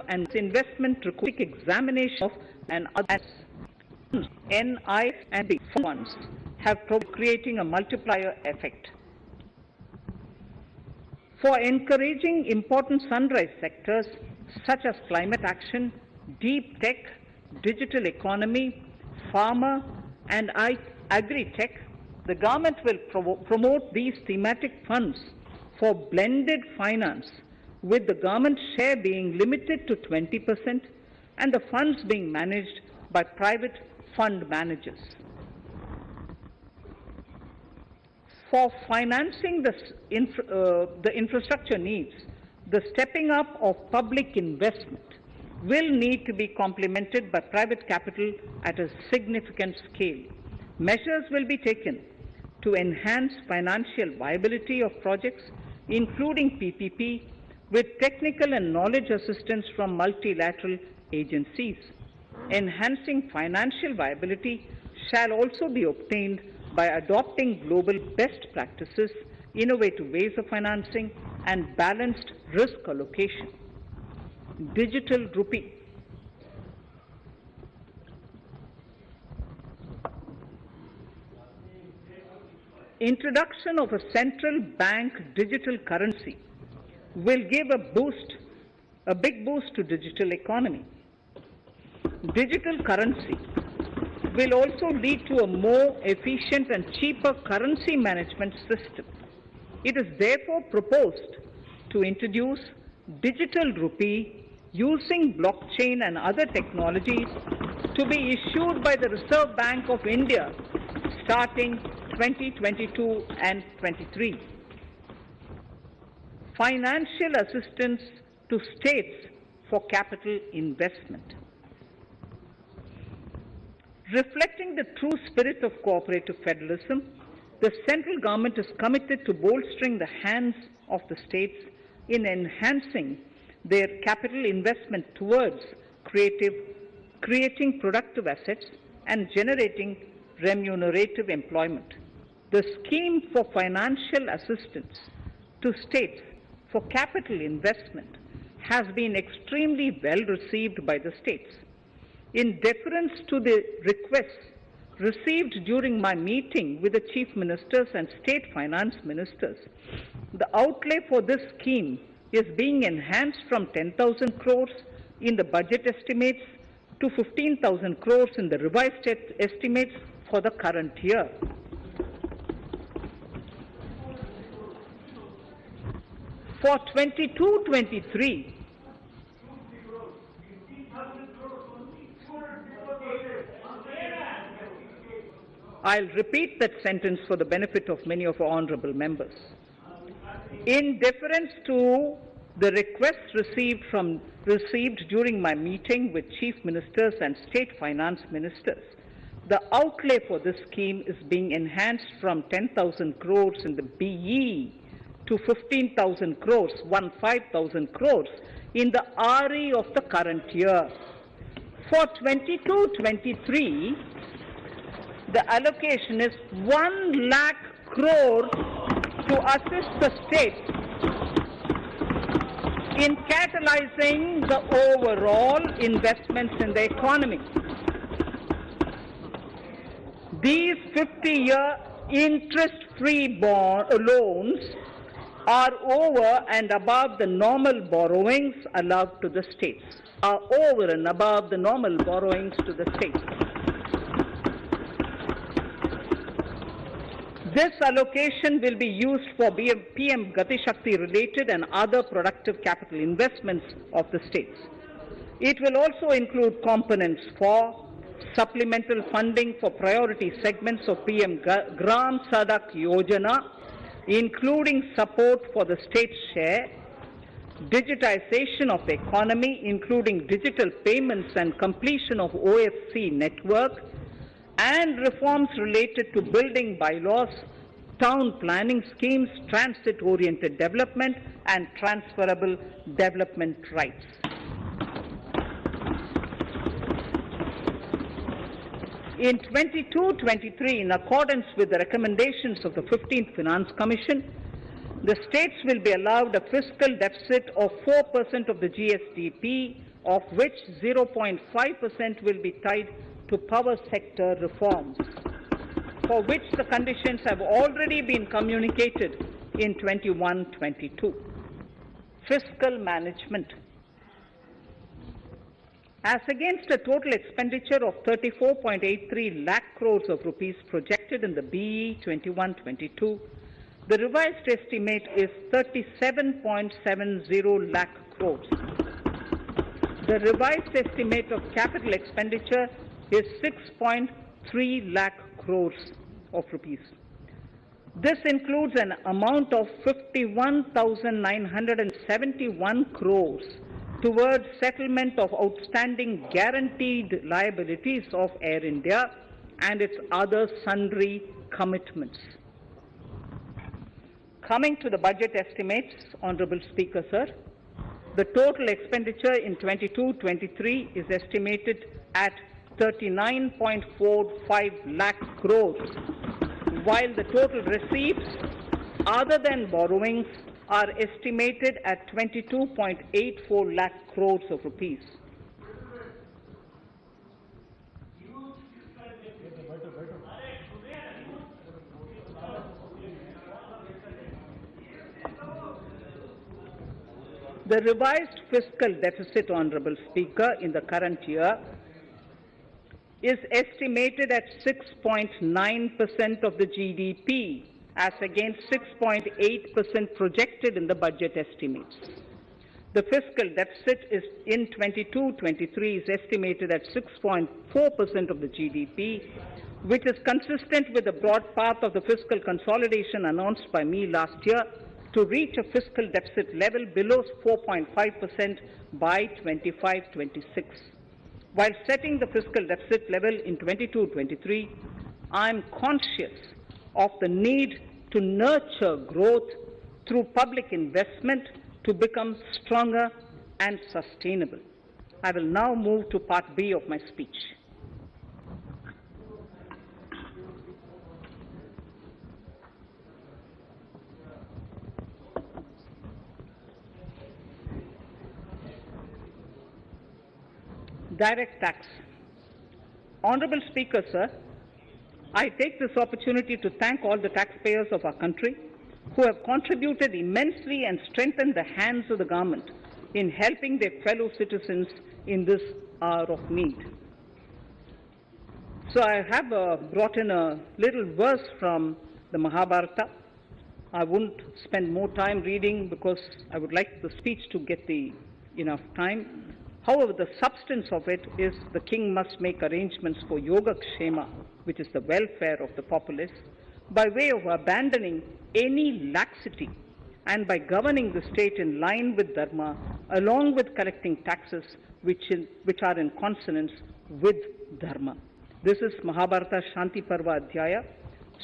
A: and investment requiring examination of and other NI and B funds have creating a multiplier effect. For encouraging important sunrise sectors such as climate action, deep tech, digital economy, pharma, and agri-tech, the government will promote these thematic funds for blended finance, with the government share being limited to 20% and the funds being managed by private fund managers. For financing the infrastructure needs, the stepping up of public investment will need to be complemented by private capital at a significant scale. Measures will be taken to enhance financial viability of projects, including PPP, with technical and knowledge assistance from multilateral agencies. Enhancing financial viability shall also be obtained by adopting global best practices, innovative ways of financing, and balanced risk allocation. Digital rupee. Introduction of a central bank digital currency will give a big boost to digital economy. Digital currency will also lead to a more efficient and cheaper currency management system. It is therefore proposed to introduce digital rupee using blockchain and other technologies to be issued by the Reserve Bank of India starting 2022 and 23. Financial assistance to states for capital investment. Reflecting the true spirit of cooperative federalism, the central government is committed to bolstering the hands of the states in enhancing their capital investment towards creating productive assets and generating remunerative employment. The scheme for financial assistance to states for capital investment has been extremely well received by the states. In deference to the requests received during my meeting with the chief ministers and state finance ministers, the outlay for this scheme is being enhanced from 10,000 crores in the budget estimates to 15,000 crores in the revised estimates for the current year. For 22-23, I'll repeat that sentence for the benefit of many of our honorable members. In deference to the requests received during my meeting with chief ministers and state finance ministers, the outlay for this scheme is being enhanced from 10,000 crores in the BE to 15,000 crores, 15,000 crores in the RE of the current year. For 22-23, the allocation is 1 lakh crore to assist the states in catalyzing the overall investments in the economy. These 50-year interest-free loans are over and above the normal borrowings allowed to the states, are over and above the normal borrowings to the states. This allocation will be used for PM Gati Shakti related and other productive capital investments of the states. It will also include components for supplemental funding for priority segments of PM Gram Sadak Yojana, including support for the state's share, digitization of the economy, including digital payments and completion of OFC network, and reforms related to building bylaws, town planning schemes, transit-oriented development, and transferable development rights. In 22-23, in accordance with the recommendations of the 15th Finance Commission, the states will be allowed a fiscal deficit of 4% of the GSDP, of which 0.5% will be tied to power sector reforms, for which the conditions have already been communicated in 21-22. Fiscal management. As against a total expenditure of 34.83 lakh crores of rupees projected in the BE 21-22, the revised estimate is 37.70 lakh crores. The revised estimate of capital expenditure is 6.3 lakh crores of rupees. This includes an amount of 51,971 crores towards settlement of outstanding guaranteed liabilities of Air India and its other sundry commitments. Coming to the budget estimates, Honorable Speaker, sir, the total expenditure in 22-23 is estimated at 39.45 lakh crores, while the total receipts other than borrowings are estimated at 22.84 lakh crores of rupees. The revised fiscal deficit, Honorable Speaker, in the current year is estimated at 6.9% of the GDP, as against 6.8% projected in the budget estimates. The fiscal deficit is in 22-23 is estimated at 6.4% of the GDP, which is consistent with the broad path of the fiscal consolidation announced by me last year to reach a fiscal deficit level below 4.5% by 25-26. While setting the fiscal deficit level in 22-23, I am conscious of the need to nurture growth through public investment to become stronger and sustainable. I will now move to Part B of my speech. Direct tax. Honorable Speaker, sir, I take this opportunity to thank all the taxpayers of our country who have contributed immensely and strengthened the hands of the government in helping their fellow citizens in this hour of need. So I have brought in a little verse from the Mahabharata. I won't spend more time reading because I would like the speech to get enough time. However, the substance of it is the king must make arrangements for Yoga Kshema, which is the welfare of the populace, by way of abandoning any laxity and by governing the state in line with Dharma, along with collecting taxes which are in consonance with Dharma. This is Mahabharata Shanti Parva Adhyaya,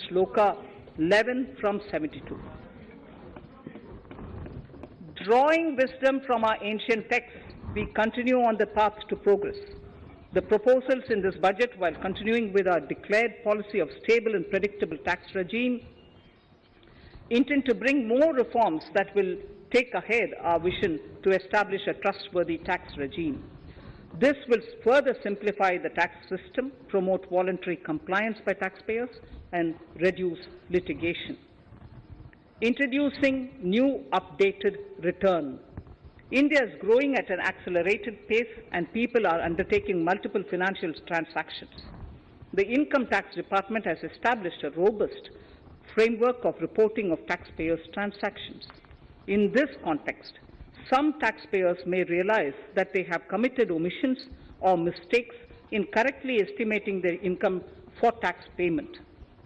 A: Shloka 11 from 72. Drawing wisdom from our ancient texts, we continue on the path to progress. The proposals in this budget, while continuing with our declared policy of stable and predictable tax regime, intend to bring more reforms that will take ahead our vision to establish a trustworthy tax regime. This will further simplify the tax system, promote voluntary compliance by taxpayers, and reduce litigation. Introducing new updated return. India is growing at an accelerated pace and people are undertaking multiple financial transactions. The Income Tax Department has established a robust framework of reporting of taxpayers' transactions. In this context, some taxpayers may realize that they have committed omissions or mistakes in correctly estimating their income for tax payment.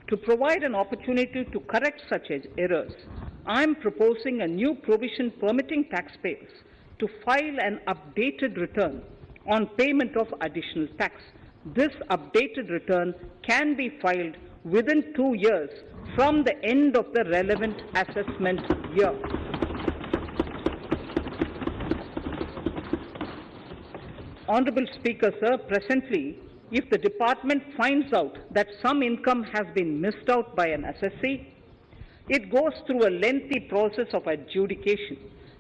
A: To provide an opportunity to correct such errors, I am proposing a new provision permitting taxpayers to file an updated return on payment of additional tax. This updated return can be filed within 2 years from the end of the relevant assessment year. Honorable Speaker, sir, presently, if the department finds out that some income has been missed out by an assessee, it goes through a lengthy process of adjudication.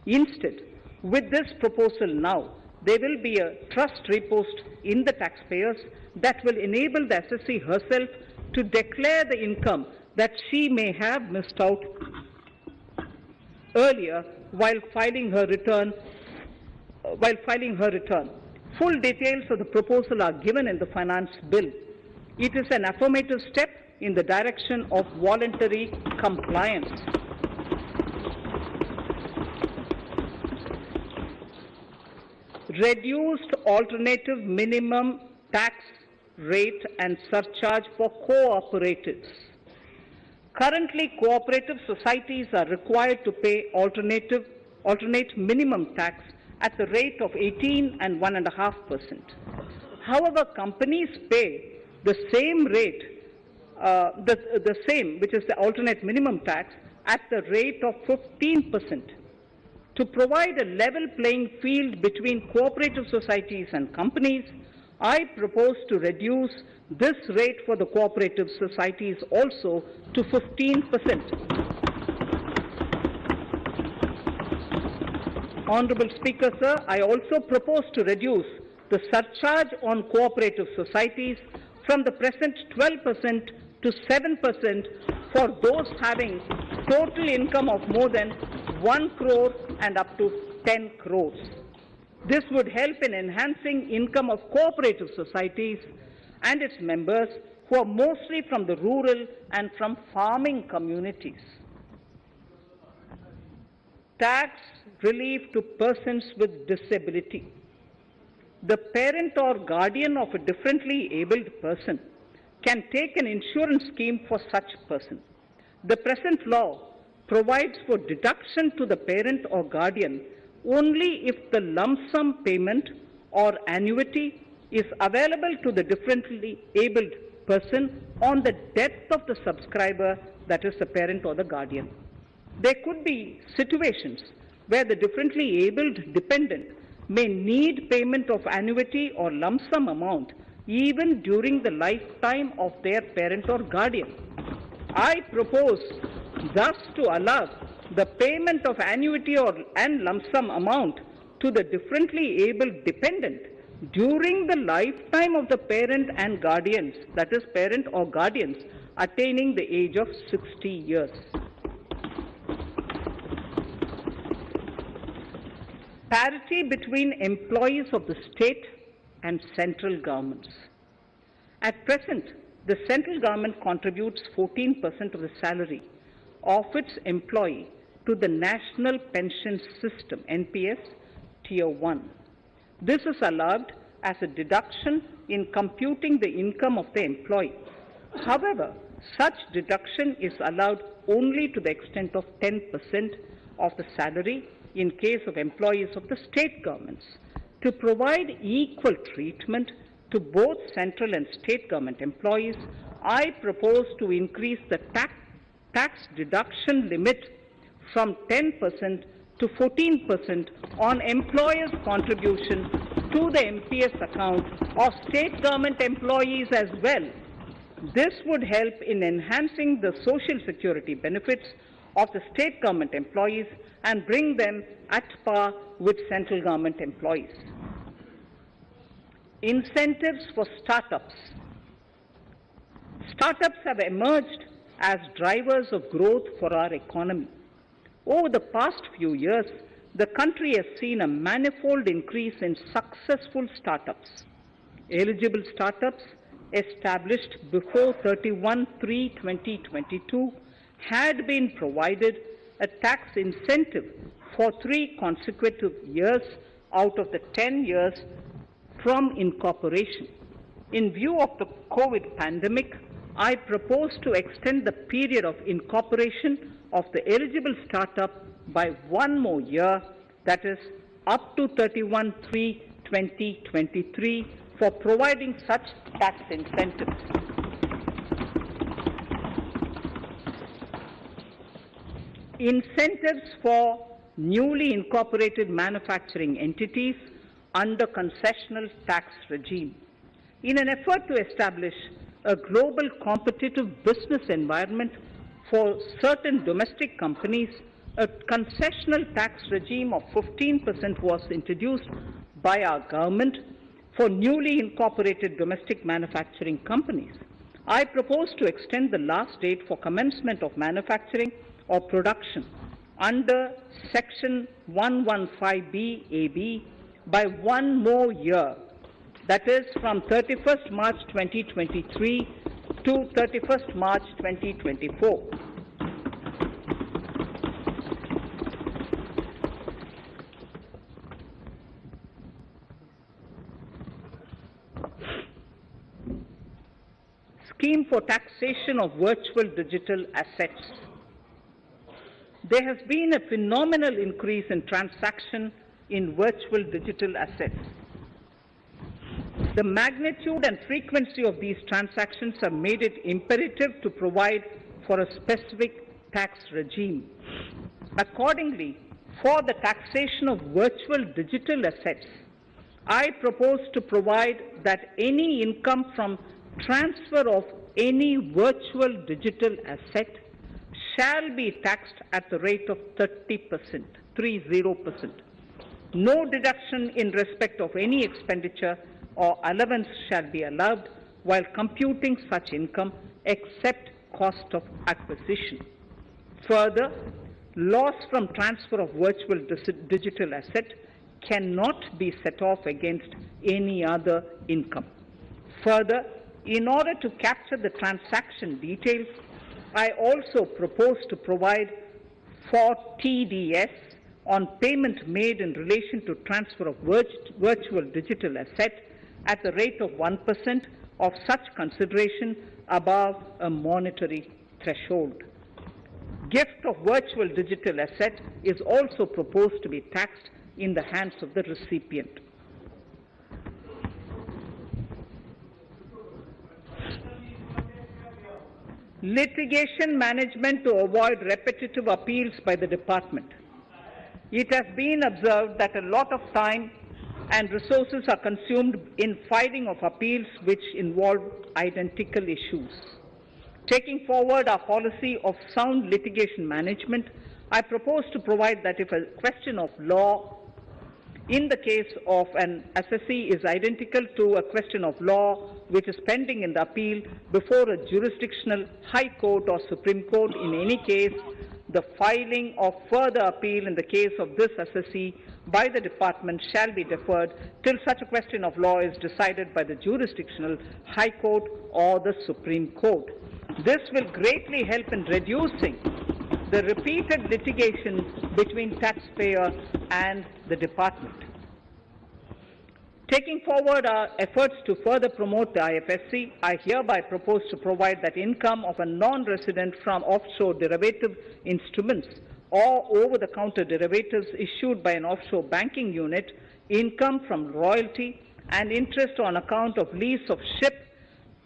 A: Instead, with this proposal now, there will be a trust repost in the taxpayers that will enable the assessee herself to declare the income that she may have missed out earlier while filing her return. Full details of the proposal are given in the finance bill. It is an affirmative step in the direction of voluntary compliance. Reduced alternative minimum tax rate and surcharge for cooperatives. Currently, cooperative societies are required to pay alternate minimum tax at the rate of 18 and 1.5%. However, companies pay the same rate, which is the alternate minimum tax, at the rate of 15%. To provide a level playing field between cooperative societies and companies, I propose to reduce this rate for the cooperative societies also to 15%. Honorable Speaker, sir, I also propose to reduce the surcharge on cooperative societies from the present 12% to 7% for those having total income of more than 1 crore and up to 10 crores. This would help in enhancing income of cooperative societies and its members who are mostly from the rural and from farming communities. Tax relief to persons with disability. The parent or guardian of a differently abled person can take an insurance scheme for such person. The present law provides for deduction to the parent or guardian only if the lump sum payment or annuity is available to the differently abled person on the death of the subscriber, that is the parent or the guardian. There could be situations where the differently abled dependent may need payment of annuity or lump sum amount even during the lifetime of their parent or guardian. I propose thus to allow the payment of annuity and lump sum amount to the differently abled dependent during the lifetime of the parent and guardians, that is parent or guardians, attaining the age of 60 years. Parity between employees of the state and central governments. At present, the central government contributes 14% of the salary of its employee to the National Pension System, NPS, Tier 1. This is allowed as a deduction in computing the income of the employee. However, such deduction is allowed only to the extent of 10% of the salary in case of employees of the state governments. To provide equal treatment to both central and state government employees, I propose to increase the tax deduction limit from 10% to 14% on employers' contribution to the MPS account of state government employees as well. This would help in enhancing the social security benefits of the state government employees and bring them at par with central government employees. Incentives for startups. Startups have emerged as drivers of growth for our economy. Over the past few years, the country has seen a manifold increase in successful startups. Eligible startups established before 31/3/2022 had been provided a tax incentive for 3 consecutive years out of the 10 years from incorporation. In view of the COVID pandemic, I propose to extend the period of incorporation of the eligible startup by 1 more year, that is up to 31/3/2023, for providing such tax incentives. Incentives for newly incorporated manufacturing entities under concessional tax regime. In an effort to establish a global competitive business environment for certain domestic companies, a concessional tax regime of 15% was introduced by our government for newly incorporated domestic manufacturing companies. I propose to extend the last date for commencement of manufacturing or production under Section 115B AB by 1 more year, that is from 31st March 2023 to 31st March 2024. Scheme for taxation of virtual digital assets. There has been a phenomenal increase in transaction in virtual digital assets. The magnitude and frequency of these transactions have made it imperative to provide for a specific tax regime. Accordingly, for the taxation of virtual digital assets, I propose to provide that any income from transfer of any virtual digital asset shall be taxed at the rate of 30%, 30%. No deduction in respect of any expenditure or allowance shall be allowed while computing such income except cost of acquisition. Further, loss from transfer of virtual digital asset cannot be set off against any other income. Further, in order to capture the transaction details, I also propose to provide for TDS on payment made in relation to transfer of virtual digital asset at the rate of 1% of such consideration above a monetary threshold. Gift of virtual digital asset is also proposed to be taxed in the hands of the recipient. Litigation management to avoid repetitive appeals by the department. It has been observed that a lot of time and resources are consumed in filing of appeals which involve identical issues. Taking forward our policy of sound litigation management, I propose to provide that if a question of law in the case of an assessee is identical to a question of law which is pending in the appeal before a jurisdictional high court or Supreme Court, in any case, the filing of further appeal in the case of this assessee by the department shall be deferred till such a question of law is decided by the jurisdictional high court or the Supreme Court. This will greatly help in reducing the repeated litigation between taxpayer and the department. Taking forward our efforts to further promote the IFSC, I hereby propose to provide that income of a non-resident from offshore derivative instruments or over-the-counter derivatives issued by an offshore banking unit, income from royalty and interest on account of lease of ship,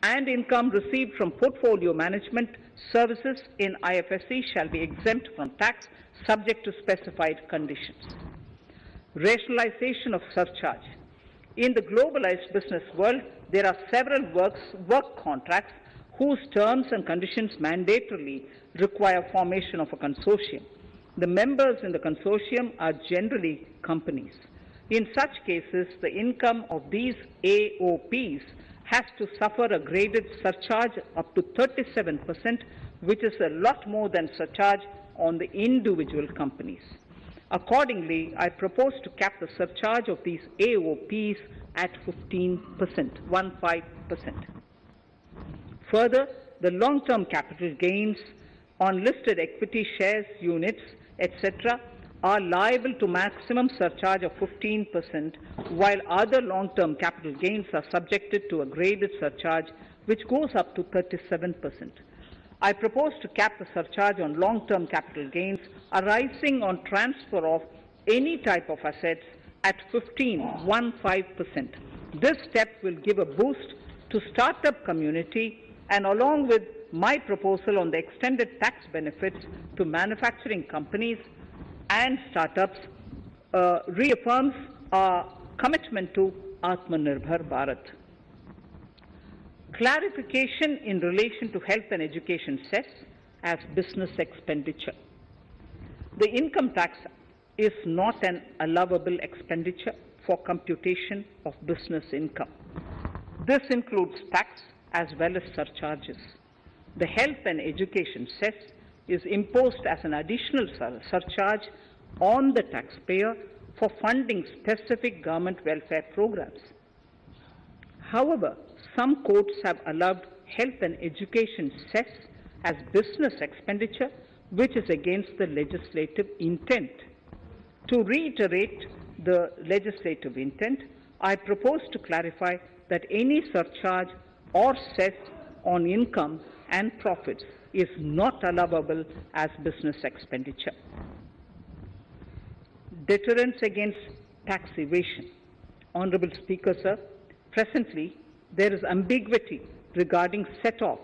A: and income received from portfolio management services in IFSC shall be exempt from tax subject to specified conditions. Rationalization of surcharge. In the globalized business world, there are several work contracts whose terms and conditions mandatorily require formation of a consortium. The members in the consortium are generally companies. In such cases, the income of these AOPs has to suffer a graded surcharge up to 37%, which is a lot more than surcharge on the individual companies. Accordingly, I propose to cap the surcharge of these AOPs at 15%, 15%. Further, the long-term capital gains on listed equity shares, units, etc., are liable to maximum surcharge of 15%, while other long-term capital gains are subjected to a graded surcharge which goes up to 37%. I propose to cap the surcharge on long-term capital gains arising on transfer of any type of assets at 15%. This step will give a boost to startup community, and along with my proposal on the extended tax benefits to manufacturing companies and startups, reaffirms our commitment to Atmanirbhar Bharat. Clarification in relation to health and education cess as business expenditure. The income tax is not an allowable expenditure for computation of business income. This includes tax as well as surcharges. The health and education cess is imposed as an additional surcharge on the taxpayer for funding specific government welfare programs. However, some courts have allowed health and education cess as business expenditure, which is against the legislative intent. To reiterate the legislative intent, I propose to clarify that any surcharge or cess on income and profits is not allowable as business expenditure. Deterrence against tax evasion. Honorable Speaker, sir, presently there is ambiguity regarding set-off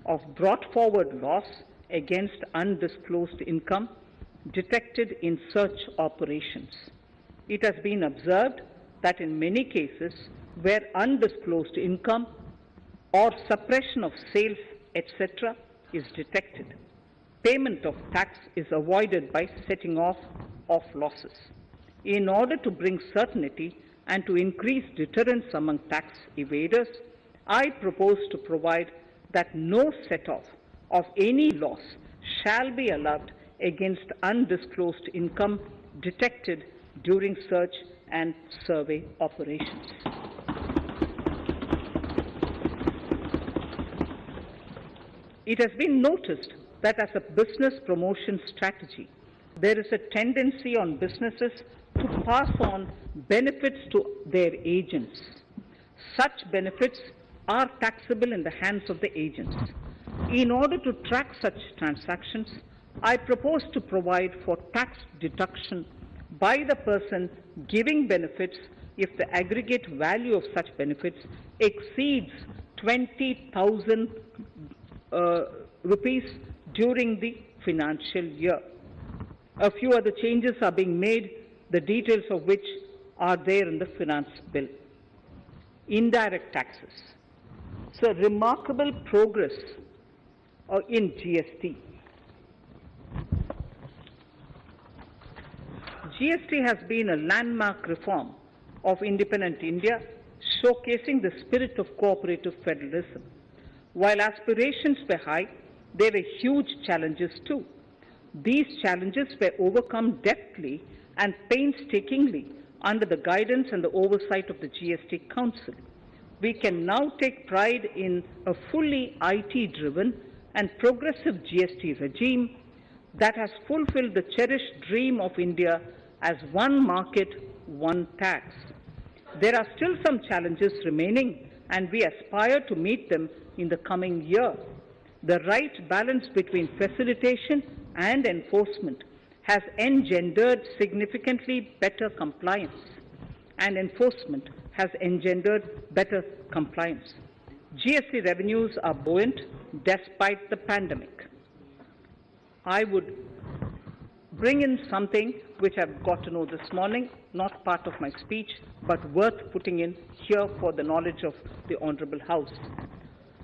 A: of brought forward loss against undisclosed income detected in search operations. It has been observed that in many cases where undisclosed income or suppression of sales, etc., is detected, payment of tax is avoided by setting off of losses. In order to bring certainty and to increase deterrence among tax evaders, I propose to provide that no set-off of any loss shall be allowed against undisclosed income detected during search and survey operations. It has been noticed that as a business promotion strategy, there is a tendency on businesses to pass on benefits to their agents. Such benefits are taxable in the hands of the agents. In order to track such transactions, I propose to provide for tax deduction by the person giving benefits if the aggregate value of such benefits exceeds 20,000 rupees during the financial year. A few other changes are being made, the details of which are there in the finance bill. Indirect taxes. So remarkable progress in GST. GST has been a landmark reform of independent India, showcasing the spirit of cooperative federalism. While aspirations were high, there were huge challenges too. These challenges were overcome deftly and painstakingly under the guidance and the oversight of the GST Council. We can now take pride in a fully IT-driven and progressive GST regime that has fulfilled the cherished dream of India as one market, one tax. There are still some challenges remaining, and we aspire to meet them in the coming year. The right balance between facilitation and enforcement has engendered significantly better compliance, and enforcement has engendered better compliance. GST revenues are buoyant despite the pandemic. I would bring in something which I've got to know this morning, not part of my speech, but worth putting in here for the knowledge of the Honorable House.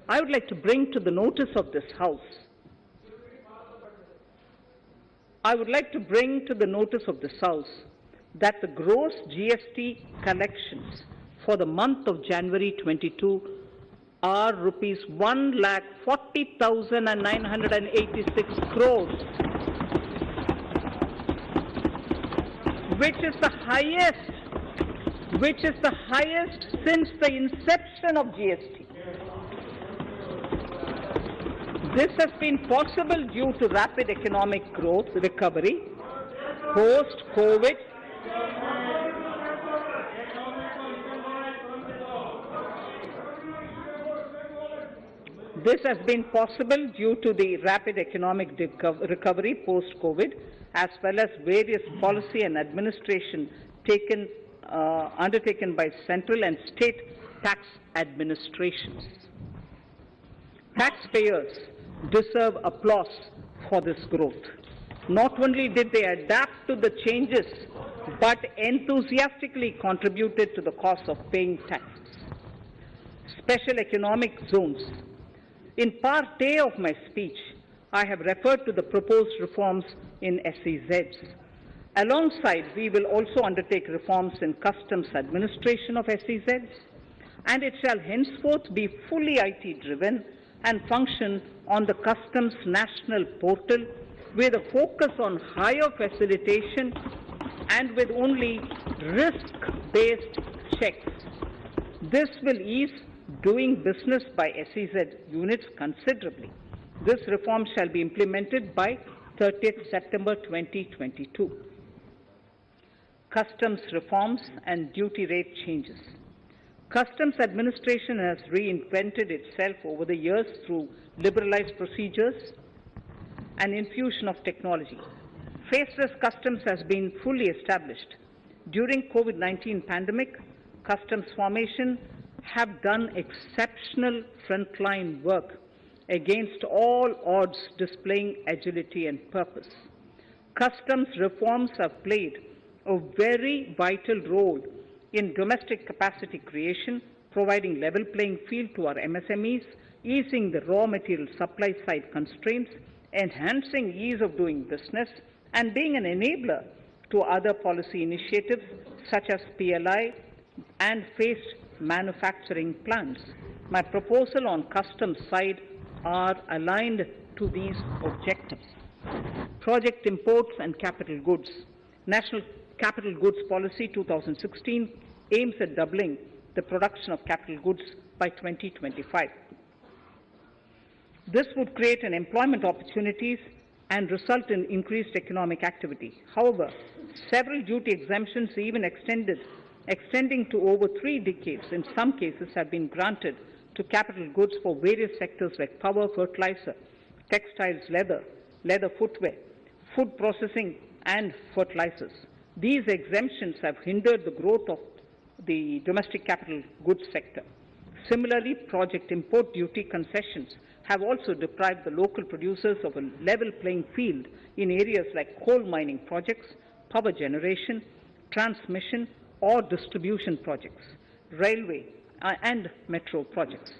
A: I would like to bring to the notice of this House that the gross GST collections for the month of January 22 are rupees 1,40,986 crores, which is the highest since the inception of GST. This has been possible due to rapid economic growth, recovery, post-COVID, This has been possible due to the rapid economic recovery post-COVID, as well as various policy and administration undertaken by central and state tax administrations. Taxpayers deserve applause for this growth. Not only did they adapt to the changes, but enthusiastically contributed to the cost of paying taxes. Special economic zones. In part A of my speech, I have referred to the proposed reforms in SEZs. Alongside, we will also undertake reforms in customs administration of SEZs, and it shall henceforth be fully IT-driven and function on the customs national portal with a focus on higher facilitation and with only risk-based checks. This will ease doing business by SEZ units considerably. This reform shall be implemented by 30th September 2022. Customs reforms and duty rate changes. Customs administration has reinvented itself over the years through liberalized procedures and infusion of technology. Faceless customs has been fully established. During COVID-19 pandemic, customs formation have done exceptional frontline work against all odds, displaying agility and purpose. Customs reforms have played a very vital role in domestic capacity creation, providing level playing field to our MSMEs, easing the raw material supply side constraints, enhancing ease of doing business, and being an enabler to other policy initiatives such as PLI and phased manufacturing plans. My proposal on customs side are aligned to these objectives. Project imports and capital goods. National Capital Goods Policy 2016 aims at doubling the production of capital goods by 2025. This would create an employment opportunities and result in increased economic activity. However, several duty exemptions, even extending to over 3 decades, in some cases have been granted to capital goods for various sectors like power, fertilizer, textiles, leather footwear, food processing, and fertilizers. These exemptions have hindered the growth of the domestic capital goods sector. Similarly, project import duty concessions have also deprived the local producers of a level playing field in areas like coal mining projects, power generation, transmission or distribution projects, railway and metro projects.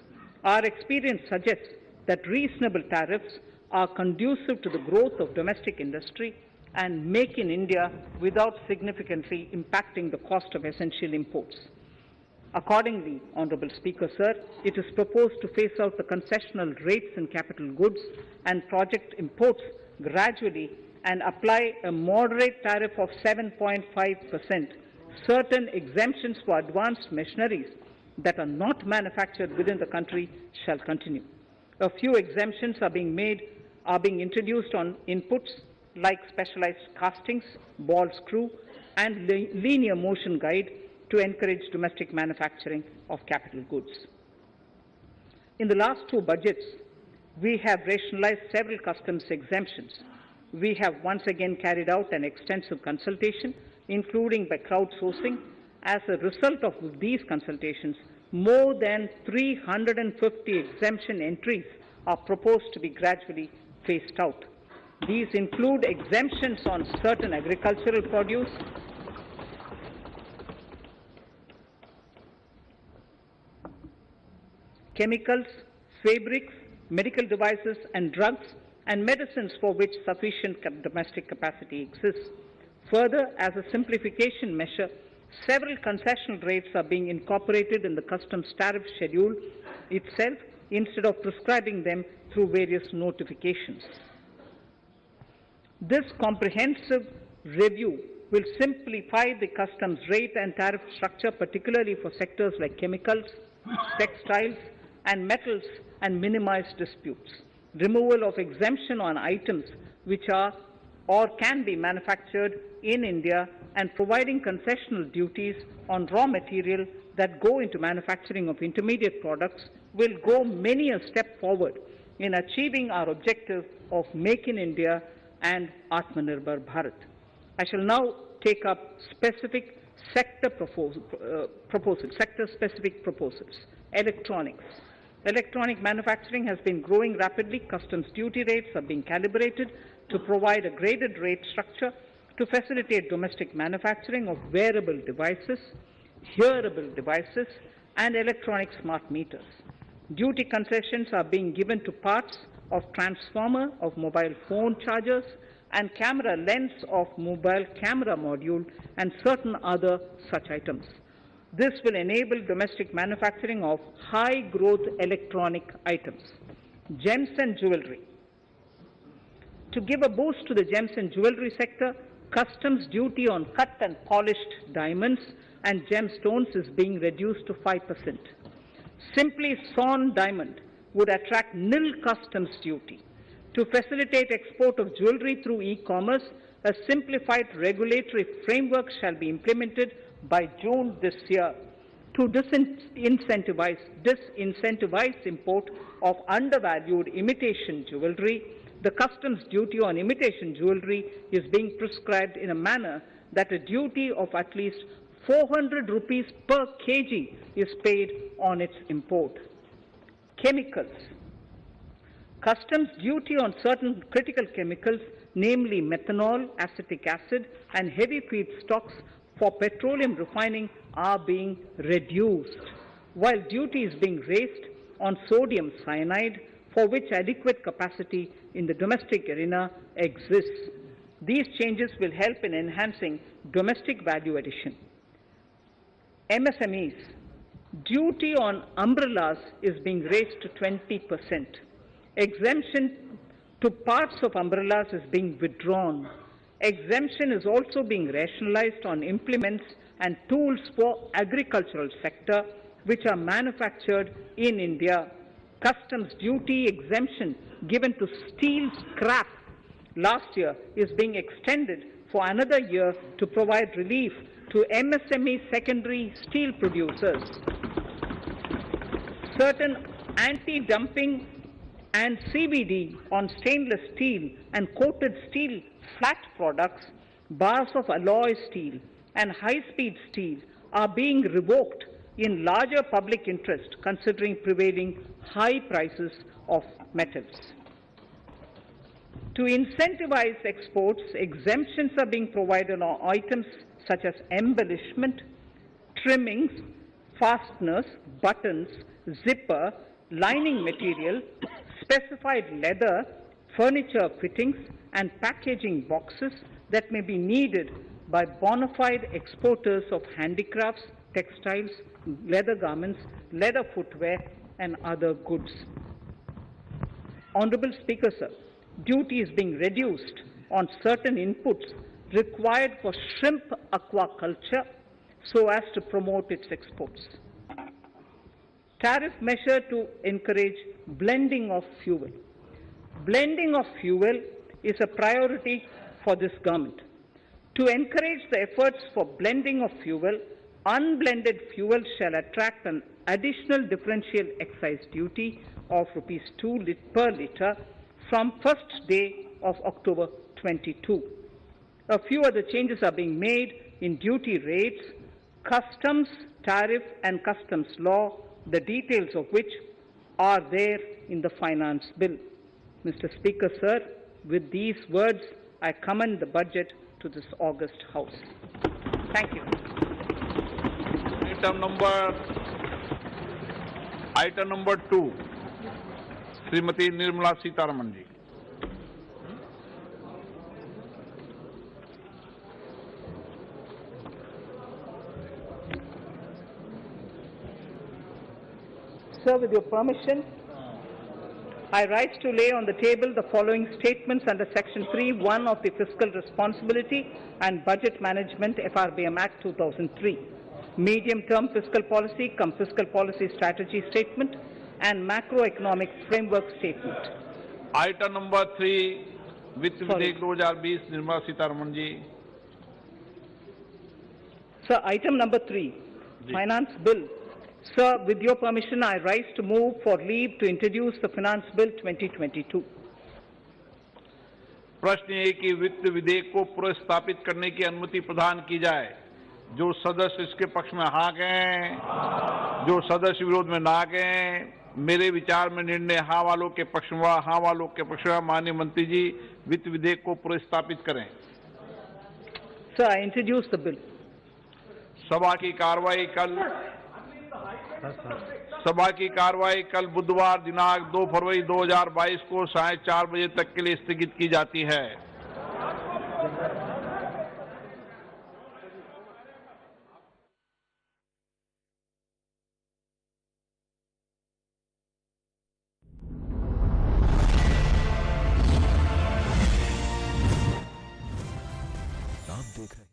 A: Our experience suggests that reasonable tariffs are conducive to the growth of domestic industry and make in India without significantly impacting the cost of essential imports. Accordingly, Honourable Speaker, Sir, it is proposed to phase out the concessional rates in capital goods and project imports gradually and apply a moderate tariff of 7.5%. Certain exemptions for advanced machineries that are not manufactured within the country shall continue. A few exemptions are being introduced on inputs like specialized castings, ball screw, and linear motion guide to encourage domestic manufacturing of capital goods. In the last 2 budgets, we have rationalized several customs exemptions. We have once again carried out an extensive consultation, including by crowdsourcing. As a result of these consultations, more than 350 exemption entries are proposed to be gradually phased out. These include exemptions on certain agricultural produce, chemicals, fabrics, medical devices and drugs, and medicines for which sufficient domestic capacity exists. Further, as a simplification measure, several concessional rates are being incorporated in the customs tariff schedule itself instead of prescribing them through various notifications. This comprehensive review will simplify the customs rate and tariff structure, particularly for sectors like chemicals, textiles, and metals, and minimize disputes. Removal of exemption on items which are or can be manufactured in India, and providing concessional duties on raw material that go into manufacturing of intermediate products will go many a step forward in achieving our objective of Make in India and Atmanirbhar Bharat. I shall now take up specific sector-specific proposals. Electronics. Electronic manufacturing has been growing rapidly. Customs duty rates are being calibrated to provide a graded rate structure to facilitate domestic manufacturing of wearable devices, hearable devices, and electronic smart meters. Duty concessions are being given to parts of transformer of mobile phone chargers and camera lens of mobile camera module and certain other such items. This will enable domestic manufacturing of high-growth electronic items. Gems and jewelry. To give a boost to the gems and jewelry sector, customs duty on cut and polished diamonds and gemstones is being reduced to 5%. Simply sawn diamond would attract nil customs duty. To facilitate export of jewelry through e-commerce, a simplified regulatory framework shall be implemented by June this year to disincentivize import of undervalued imitation jewelry. The customs duty on imitation jewelry is being prescribed in a manner that a duty of at least 400 rupees per kg is paid on its import. Chemicals. Customs duty on certain critical chemicals, namely methanol, acetic acid, and heavy feedstocks for petroleum refining are being reduced, while duty is being raised on sodium cyanide, for which adequate capacity in the domestic arena exists. These changes will help in enhancing domestic value addition. MSMEs. Duty on umbrellas is being raised to 20%. Exemption to parts of umbrellas is being withdrawn. Exemption is also being rationalized on implements and tools for agricultural sector which are manufactured in India. Customs duty exemption given to steel scrap last year is being extended for another year to provide relief to MSME secondary steel producers. Certain anti-dumping and CVD on stainless steel and coated steel flat products, bars of alloy steel and high-speed steel are being revoked in larger public interest considering prevailing high prices of metals. To incentivize exports, exemptions are being provided on items such as embellishment, trimmings, fasteners, buttons, zipper, lining material, specified leather, furniture fittings, and packaging boxes that may be needed by bona fide exporters of handicrafts, textiles, leather garments, leather footwear, and other goods. Honorable Speaker, sir, duty is being reduced on certain inputs required for shrimp aquaculture so as to promote its exports. Tariff measure to encourage blending of fuel. Blending of fuel is a priority for this government. To encourage the efforts for blending of fuel, unblended fuel shall attract an additional differential excise duty of rupees 2 per litre from first day of October 22. A few other changes are being made in duty rates, customs, tariff and customs law, the details of which are there in the finance bill. Mr. Speaker, sir, With these words, I commend the budget to this august House. Thank you.
C: Item number 2, Shrimati Nirmala Sitharaman ji.
A: Sir, with your permission, I rise to lay on the table the following statements under Section 3(1) of the Fiscal Responsibility and Budget Management FRBM Act 2003, Medium-Term Fiscal Policy cum Fiscal Policy Strategy Statement and Macroeconomic Framework Statement.
C: Item number 3, वित्त विधेयक 2020, Nirmala Sitharaman ji.
A: Sir, item number 3, Finance Bill. Sir, with your permission, I rise to move for leave to introduce the Finance Bill 2022.
C: प्रश्न ये कि वित्त विधेयक को पुनर्स्थापित करने की अनुमति प्रदान की जाए. जो सदस्य इसके पक्ष में हाँ कहें, जो सदस्य विरोध में ना कहें. मेरे विचार में निर्णय हाँ वालों के पक्ष में, हाँ वालों के पक्ष में. माननीय मंत्री जी, वित्त विधेयक को पुनर्स्थापित करें.
A: Sir, I introduce the bill.
C: सभा की कार्रवाई कल बुधवार दिनांक 2 फरवरी 2022 को 4:30 बजे तक के लिए स्थगित की जाती है.
D: आप देख रहे हैं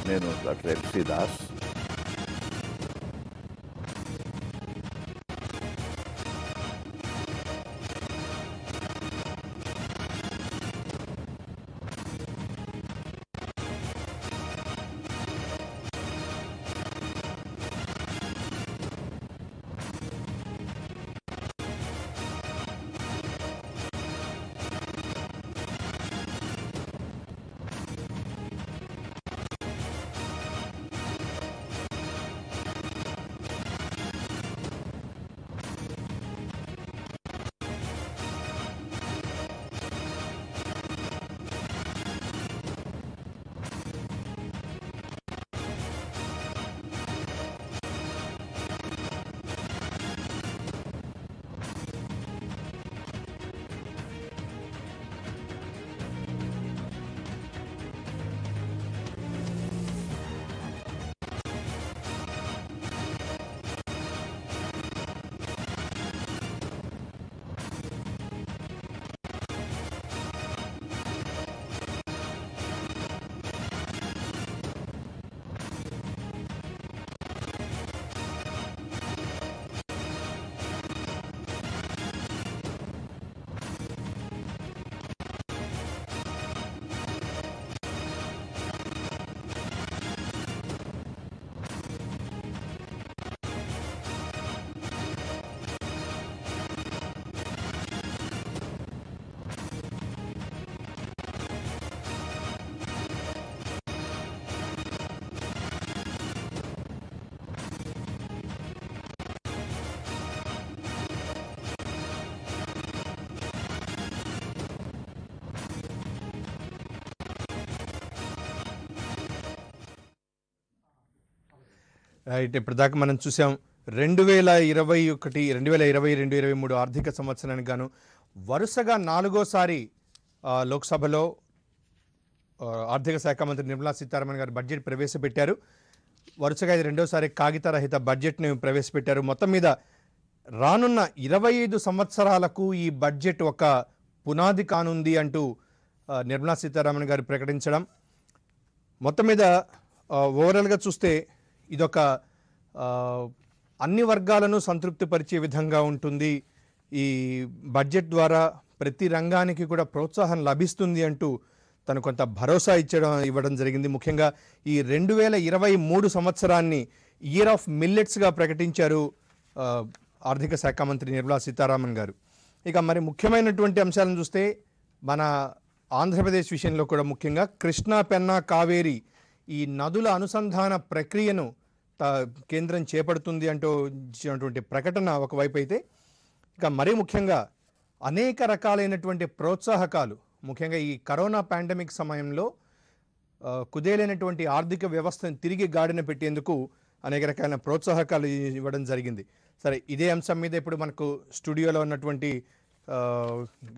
D: నేను డాక్టర్ ఎల్సి దాస్
E: రైట్. ఇప్పటిదాకా మనం చూసాం 2021 2022-23 ఆర్థిక సంవత్సరానికి గాను వరుసగా 4గోసారి లోక్సభలో ఆర్థిక శాఖ మంత్రి నిర్మలా సీతారామన్ గారు బడ్జెట్ ప్రవేశపెట్టారు. వరుసగా ఇది రెండోసారి కాగితరహిత బడ్జెట్ని ప్రవేశపెట్టారు. మొత్తం మీద రానున్న 25 సంవత్సరాలకు ఈ బడ్జెట్ ఒక పునాది కానుంది అంటూ నిర్మలా సీతారామన్ గారు ప్రకటించడం, మొత్తం మీద ఓవరాల్గా చూస్తే ఇదొక అన్ని వర్గాలను సంతృప్తిపరిచే విధంగా ఉంటుంది. ఈ బడ్జెట్ ద్వారా ప్రతి రంగానికి కూడా ప్రోత్సాహం లభిస్తుంది అంటూ తను కొంత భరోసా ఇవ్వడం జరిగింది. ముఖ్యంగా ఈ 2023 సంవత్సరాన్ని ఇయర్ ఆఫ్ మిల్లెట్స్గా ప్రకటించారు ఆర్థిక శాఖ మంత్రి నిర్మలా సీతారామన్ గారు. ఇక మరి ముఖ్యమైనటువంటి అంశాలను చూస్తే మన ఆంధ్రప్రదేశ్ విషయంలో కూడా ముఖ్యంగా కృష్ణా, పెన్నా, కావేరి ఈ నదుల అనుసంధాన ప్రక్రియను కేంద్రం చేపడుతుంది అంటూ ఇచ్చినటువంటి ప్రకటన ఒకవైపు అయితే, ఇక మరీ ముఖ్యంగా అనేక రకాలైనటువంటి ప్రోత్సాహకాలు, ముఖ్యంగా ఈ కరోనా పాండమిక్ సమయంలో కుదేలైనటువంటి ఆర్థిక వ్యవస్థను తిరిగి గాడిన పెట్టేందుకు అనేక రకాలైన ప్రోత్సాహకాలు ఇవ్వడం జరిగింది. సరే, ఇదే అంశం మీద ఇప్పుడు మనకు స్టూడియోలో ఉన్నటువంటి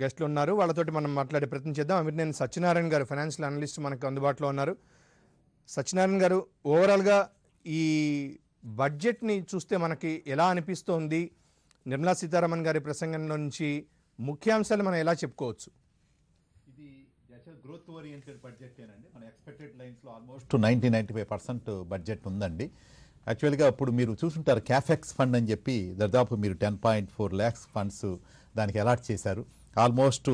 E: గెస్ట్లు ఉన్నారు, వాళ్ళతోటి మనం మాట్లాడే ప్రయత్నం చేద్దాం. అమిర్నేని సత్యనారాయణ గారు, ఫైనాన్షియల్ అనలిస్ట్ మనకు అందుబాటులో ఉన్నారు. సత్యనారాయణ గారు, ఓవరాల్గా ఈ బడ్జెట్ని చూస్తే మనకి ఎలా అనిపిస్తోంది? నిర్మలా సీతారామన్ గారి ప్రసంగంలో నుంచి ముఖ్యాంశాలు మనం ఎలా చెప్పుకోవచ్చు?
F: ఇది గ్రోత్ ఓరియంటెడ్ బడ్జెట్ ఏనండి. మన ఎక్స్పెక్టెడ్ లైన్స్లో ఆల్మోస్ట్ 90-95% బడ్జెట్ ఉందండి. యాక్చువల్గా ఇప్పుడు మీరు చూసుంటారు క్యాఫెక్స్ ఫండ్ అని చెప్పి దాదాపు మీరు 10.4 lakhs ఫండ్స్ దానికి అలాట్ చేశారు. ఆల్మోస్ట్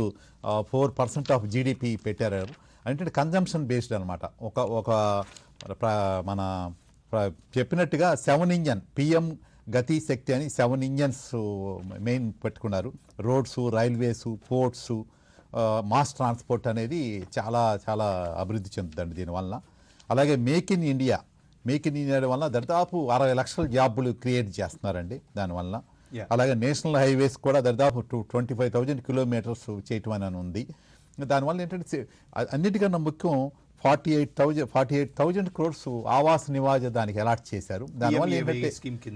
F: 4% ఆఫ్ జీడిపి పెట్టారు. అంటే కన్జంప్షన్ బేస్డ్ అనమాట. ఒక మన చెప్పినట్టుగా 7 ఇంజన్ పిఎం గతి శక్తి అని 7 ఇంజన్స్ మెయిన్ పెట్టుకున్నారు. Roads, railways, ports, mass transport అనేది చాలా చాలా అభివృద్ధి చెందుతుంది దీనివల్ల. అలాగే మేక్ ఇన్ ఇండియా వల్ల దాదాపు 60 లక్షల జాబులు క్రియేట్ చేస్తున్నారండి దానివల్ల. అలాగే నేషనల్ హైవేస్ కూడా దాదాపు 25,000 కిలోమీటర్స్ చేయటం అని ఉంది. దానివల్ల ఏంటంటే అన్నిటికన్నా ముఖ్యం 48,000 crores ఆవాస్ నివాజ దానికి అలాట్ చేశారు. దానివల్ల ఏంటంటే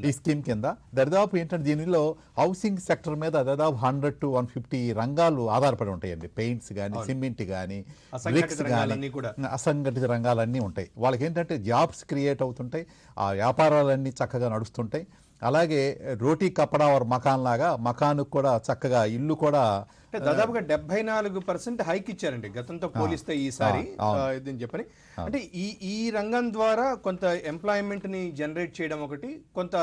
F: ఈ స్కీమ్ కింద దాదాపు ఏంటంటే దీనిలో హౌసింగ్ సెక్టర్ మీద దాదాపు 100 to 150 రంగాలు ఆధారపడి ఉంటాయండి. పెయింట్స్ కానీ, సిమెంట్ కానీ, బ్రిక్స్ కానీ, అసంఘటిత రంగాలన్నీ ఉంటాయి. వాళ్ళకి ఏంటంటే జాబ్స్ క్రియేట్ అవుతుంటాయి, ఆ వ్యాపారాలన్నీ చక్కగా నడుస్తుంటాయి. అలాగే రోటీ కపడా వారు మకాన్ లాగా మకాను కూడా చక్కగా ఇల్లు కూడా
E: దాదాపుగా 74% హైక్ ఇచ్చారండి గతంతో పోలిస్తే ఈసారి ఇదని చెప్పని. అంటే ఈ రంగం ద్వారా కొంత ఎంప్లాయ్మెంట్ ని జనరేట్ చేయడం ఒకటి, కొంత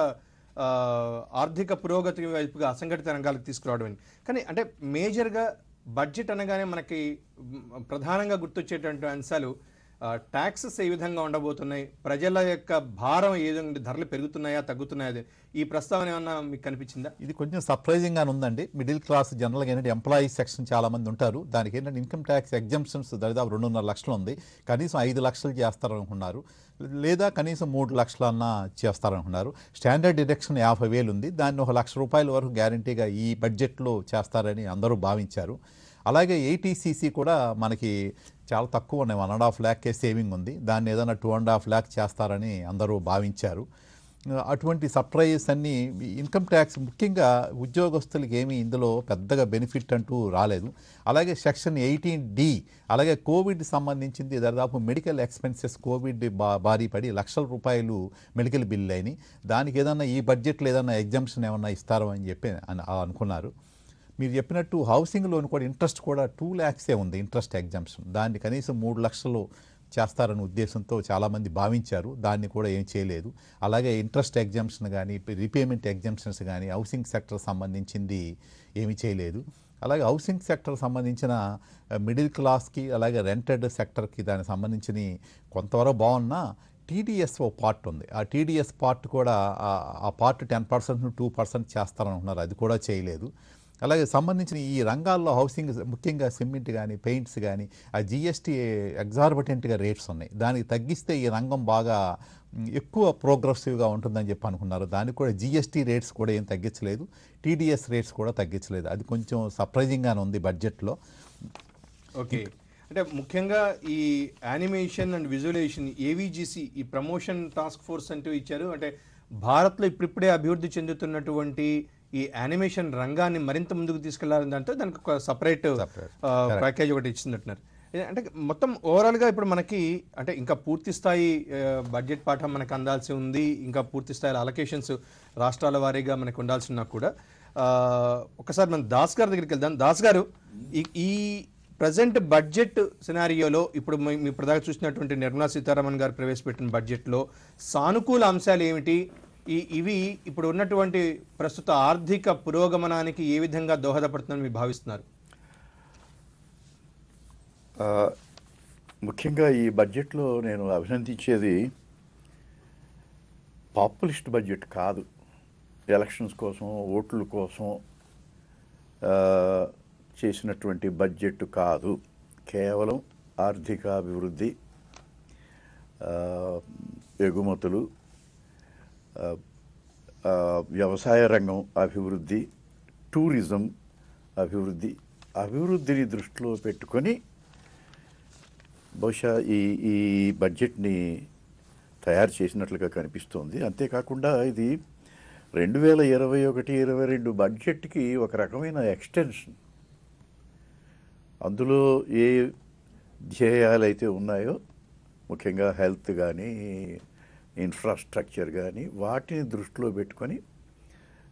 E: ఆర్థిక పురోగతి వైపుగా అసంఘటిత రంగాలకు తీసుకురావడం. కానీ అంటే మేజర్గా బడ్జెట్ అనగానే మనకి ప్రధానంగా గుర్తొచ్చేటువంటి అంశాలు ట్యాక్సెస్ ఏ విధంగా ఉండబోతున్నాయి, ప్రజల యొక్క భారం ఏ విధంగా, ధరలు పెరుగుతున్నాయా తగ్గుతున్నాయా, ఈ ప్రస్తావన ఏమన్నా మీకు కనిపించిందా?
F: ఇది కొంచెం సర్ప్రైజింగ్గా ఉందండి. మిడిల్ క్లాస్ జనరల్గా ఏంటంటే ఎంప్లాయీస్ సెక్షన్ చాలామంది ఉంటారు. దానికి ఏంటంటే ఇన్కమ్ ట్యాక్స్ ఎగ్జంప్షన్స్ దాదాపు 2.5 లక్షలు ఉంది. కనీసం 5 లక్షలు చేస్తారనుకున్నారు, లేదా కనీసం 3 లక్షలన్నా చేస్తారనుకున్నారు. స్టాండర్డ్ డిడక్షన్ 50,000 ఉంది. దాన్ని 1 లక్ష రూపాయల వరకు గ్యారంటీగా ఈ బడ్జెట్లో చేస్తారని అందరూ భావించారు. అలాగే ఏటీసీసీ కూడా మనకి చాలా తక్కువ ఉన్నాయి, 1.5 lakh సేవింగ్ ఉంది. దాన్ని ఏదైనా 2.5 lakh చేస్తారని అందరూ భావించారు. అటువంటి సర్ప్రైజెస్ అన్నీ ఇన్కమ్ ట్యాక్స్ ముఖ్యంగా ఉద్యోగస్తులకి ఏమీ ఇందులో పెద్దగా బెనిఫిట్ అంటూ రాలేదు. అలాగే సెక్షన్ 18D అలాగే కోవిడ్ సంబంధించింది దాదాపు మెడికల్ ఎక్స్పెన్సెస్ కోవిడ్ భారీ పడి లక్షల రూపాయలు మెడికల్ బిల్లు అయినాయి. దానికి ఏదన్నా ఈ బడ్జెట్లో ఏదన్నా ఎగ్జంప్షన్ ఏమన్నా ఇస్తారో అని చెప్పి అనుకున్నారు. మీరు చెప్పినట్టు హౌసింగ్ లోన్ కూడా ఇంట్రెస్ట్ కూడా 2 lakhs ఉంది ఇంట్రెస్ట్ ఎగ్జంప్షన్. దాన్ని కనీసం 3 లక్షలు చేస్తారనే ఉద్దేశంతో చాలామంది భావించారు. దాన్ని కూడా ఏం చేయలేదు. అలాగే ఇంట్రెస్ట్ ఎగ్జంప్షన్ కానీ, రీపేమెంట్ ఎగ్జంప్షన్స్ కానీ హౌసింగ్ సెక్టర్ సంబంధించింది ఏమీ చేయలేదు. అలాగే హౌసింగ్ సెక్టర్ సంబంధించిన మిడిల్ క్లాస్కి అలాగే రెంటెడ్ సెక్టర్కి దానికి సంబంధించిన కొంతవరకు బాగున్నా టీడీఎస్ ఓ పార్ట్ ఉంది. ఆ టీడీఎస్ పార్ట్ కూడా ఆ పార్ట్ 10% 2% చేస్తారనుకున్నారు, అది కూడా చేయలేదు. అలాగే సంబంధించిన ఈ రంగాల్లో హౌసింగ్ ముఖ్యంగా సిమెంట్ కానీ, పెయింట్స్ కానీ ఆ జిఎస్టీ ఎగ్జార్బిటెంట్గా రేట్స్ ఉన్నాయి. దానికి తగ్గిస్తే ఈ రంగం బాగా ఎక్కువ ప్రోగ్రెసివ్గా ఉంటుందని చెప్పి అనుకున్నారు. దానికి కూడా జిఎస్టీ రేట్స్ కూడా ఏం తగ్గించలేదు, టీడీఎస్ రేట్స్ కూడా తగ్గించలేదు. అది కొంచెం సర్ప్రైజింగ్గానే ఉంది బడ్జెట్లో.
E: ఓకే, అంటే ముఖ్యంగా ఈ యానిమేషన్ అండ్ విజువలైజేషన్ ఏవీజీసీ ఈ ప్రమోషన్ టాస్క్ ఫోర్స్ అంటూ ఇచ్చారు. అంటే భారత్లో ఇప్పుడిప్పుడే అభివృద్ధి చెందుతున్నటువంటి ఈ యానిమేషన్ రంగాన్ని మరింత ముందుకు తీసుకెళ్లాలని దాంతో దానికి ఒక సపరేట్ ప్యాకేజ్ ఒకటి ఇచ్చినట్టున్నారు. అంటే మొత్తం ఓవరాల్గా ఇప్పుడు మనకి అంటే ఇంకా పూర్తి స్థాయి బడ్జెట్ పాఠం మనకు అందాల్సి ఉంది, ఇంకా పూర్తి స్థాయిలో అలొకేషన్స్ రాష్ట్రాల వారీగా మనకు ఉండాల్సి ఉన్నా కూడా ఒకసారి మనం దాస్ గారి దగ్గరికి వెళ్దాం. దాస్ గారు, ఈ ప్రజెంట్ బడ్జెట్ సినారియోలో ఇప్పుడు మీ ప్రధాన చూసినటువంటి నిర్మలా సీతారామన్ గారు ప్రవేశపెట్టిన బడ్జెట్లో సానుకూల అంశాలు ఏమిటి, ఇవి ఇప్పుడు ఉన్నటువంటి ప్రస్తుత ఆర్థిక పురోగమనానికి ఏ విధంగా దోహదపడుతుందని మీరు భావిస్తున్నారు?
D: ముఖ్యంగా ఈ బడ్జెట్లో నేను అభినందించేది పాపులిస్ట్ బడ్జెట్ కాదు, ఎలక్షన్స్ కోసం ఓట్ల కోసం చేసినటువంటి బడ్జెట్ కాదు. కేవలం ఆర్థిక అభివృద్ధి, ఎగుమతులు, వ్యవసాయ రంగం అభివృద్ధి, టూరిజం అభివృద్ధిని దృష్టిలో పెట్టుకొని బహుశా ఈ బడ్జెట్ని తయారు చేసినట్లుగా కనిపిస్తోంది. అంతేకాకుండా ఇది 2021-22 బడ్జెట్కి ఒక రకమైన ఎక్స్టెన్షన్. అందులో ఏ ధ్యేయాలు అయితే ఉన్నాయో, ముఖ్యంగా హెల్త్ కానీ ఇన్ఫ్రాస్ట్రక్చర్ కానీ, వాటిని దృష్టిలో పెట్టుకొని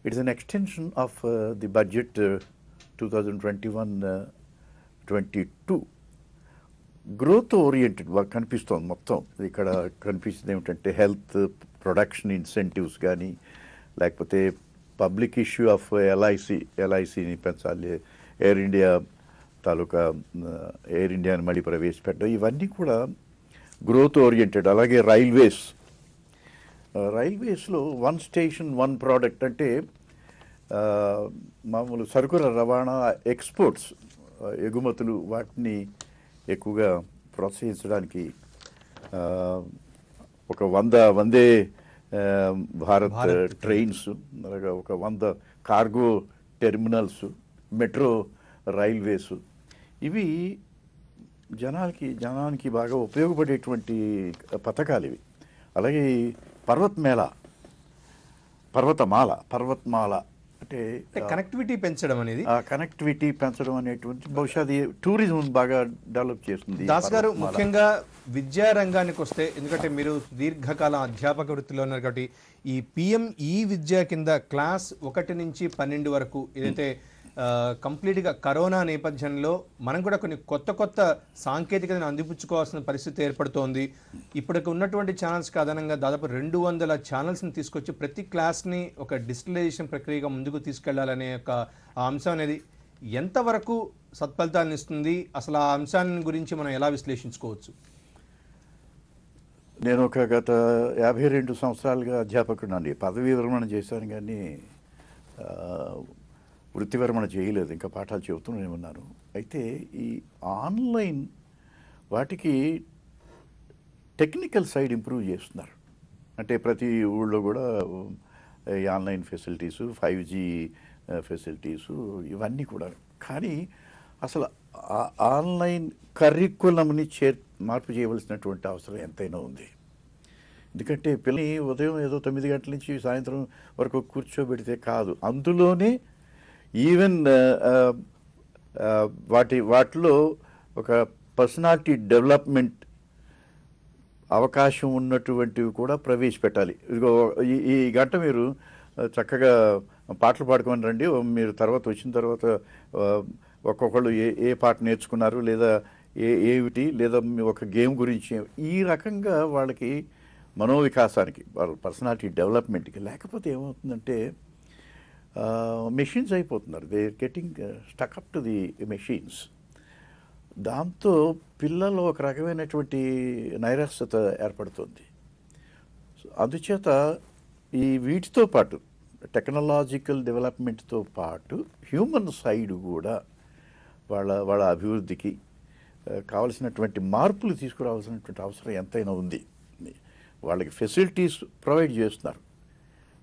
D: it's an extension of the budget 2021-22. Growth oriented కనిపిస్తోంది. మొత్తం ఇక్కడ కనిపిస్తుంది ఏమిటంటే హెల్త్, ప్రొడక్షన్ ఇన్సెంటివ్స్ కానీ, లేకపోతే పబ్లిక్ ఇష్యూ ఆఫ్ ఎల్ఐసిని పెంచాలి, ఎయిర్ ఇండియా తాలూకా ఎయిర్ ఇండియాని మళ్ళీ ప్రవేశపెట్టడం, ఇవన్నీ కూడా గ్రోత్ ఓరియంటెడ్. అలాగే రైల్వేస్లో వన్ స్టేషన్ వన్ ప్రోడక్ట్ అంటే మామూలు సరుకుల రవాణా, ఎక్స్పోర్ట్స్, ఎగుమతులు, వాటిని ఎక్కువగా ప్రోత్సహించడానికి ఒక 100 వందే భారత్ ట్రైన్స్, అలాగే ఒక 100 కార్గో టెర్మినల్స్, మెట్రో రైల్వేస్, ఇవి జనానికి బాగా ఉపయోగపడేటువంటి పథకాలు ఇవి. అలాగే పర్వతమాల అంటే
E: కనెక్టివిటీ పెంచడం అనేది,
D: కనెక్టివిటీ పెంచడం అనేటువంటి బహుశా అది టూరిజం బాగా డెవలప్ చేస్తుంది.
E: దాస్ గారు, ముఖ్యంగా విద్యా రంగానికి వస్తే, ఎందుకంటే మీరు దీర్ఘకాలం అధ్యాపక వృత్తిలో ఉన్నారు కాబట్టి, ఈ పిఎం ఈ విద్య కింద క్లాస్ 1 నుంచి 12 వరకు ఏదైతే కంప్లీట్గా కరోనా నేపథ్యంలో మనం కూడా కొన్ని కొత్త సాంకేతికతను అందిపుచ్చుకోవాల్సిన పరిస్థితి ఏర్పడుతోంది. ఇప్పటికి ఉన్నటువంటి ఛానల్స్కి అదనంగా దాదాపు 200 ఛానల్స్ని తీసుకొచ్చి ప్రతి క్లాస్ని ఒక డిజిటలైజేషన్ ప్రక్రియగా ముందుకు తీసుకెళ్లాలనే ఒక అంశం అనేది ఎంతవరకు సత్ఫలితాలను ఇస్తుంది? అసలు ఆ అంశాన్ని గురించి మనం ఎలా విశ్లేషించుకోవచ్చు?
D: నేను గత 52 సంవత్సరాలుగా అధ్యాపకుడినండి. పదవీ విరమణ చేశాను కానీ వృత్తి విరమణ చేయలేదు, ఇంకా పాఠాలు చెబుతూనే ఉన్నాను. అయితే ఈ ఆన్లైన్ వాటికి టెక్నికల్ సైడ్ ఇంప్రూవ్ చేస్తున్నారు. అంటే ప్రతి ఊళ్ళో కూడా ఈ ఆన్లైన్ ఫెసిలిటీసు, 5G ఫెసిలిటీసు, ఇవన్నీ కూడా. కానీ అసలు ఆన్లైన్ కరికులంని మార్పు చేయవలసినటువంటి అవసరం ఎంతైనా ఉంది. ఎందుకంటే పిల్లల్ని ఉదయం ఏదో 9 గంటల నుంచి సాయంత్రం వరకు కూర్చోబెడితే కాదు, అందులోనే ఈవెన్ వాటిలో ఒక పర్సనాలిటీ డెవలప్మెంట్ అవకాశం ఉన్నటువంటివి కూడా ప్రవేశపెట్టాలి. ఇదిగో ఈ గంట మీరు చక్కగా పాటలు పాడుకొని రండి, మీరు తర్వాత వచ్చిన తర్వాత ఒక్కొక్కళ్ళు ఏ పాట నేర్చుకున్నారు, లేదా ఏమిటి, లేదా ఒక గేమ్ గురించి, ఈ రకంగా వాళ్ళకి మనోవికాసానికి, వాళ్ళ పర్సనాలిటీ డెవలప్మెంట్కి. లేకపోతే ఏమవుతుందంటే మెషిన్స్ అయిపోతున్నారు, they getting stuck up to the machines. దాంతో పిల్లలు ఒక రకమైనటువంటి నైరాస్యత ఏర్పడుతుంది. అందుచేత వీటితో పాటు టెక్నాలజికల్ డెవలప్మెంట్తో పాటు హ్యూమన్ సైడ్ కూడా వాళ్ళ అభివృద్ధికి కావలసినటువంటి మార్పులు తీసుకురావాల్సినటువంటి అవసరం ఎంతైనా ఉంది. వాళ్ళకి ఫెసిలిటీస్ ప్రొవైడ్ చేస్తున్నారు.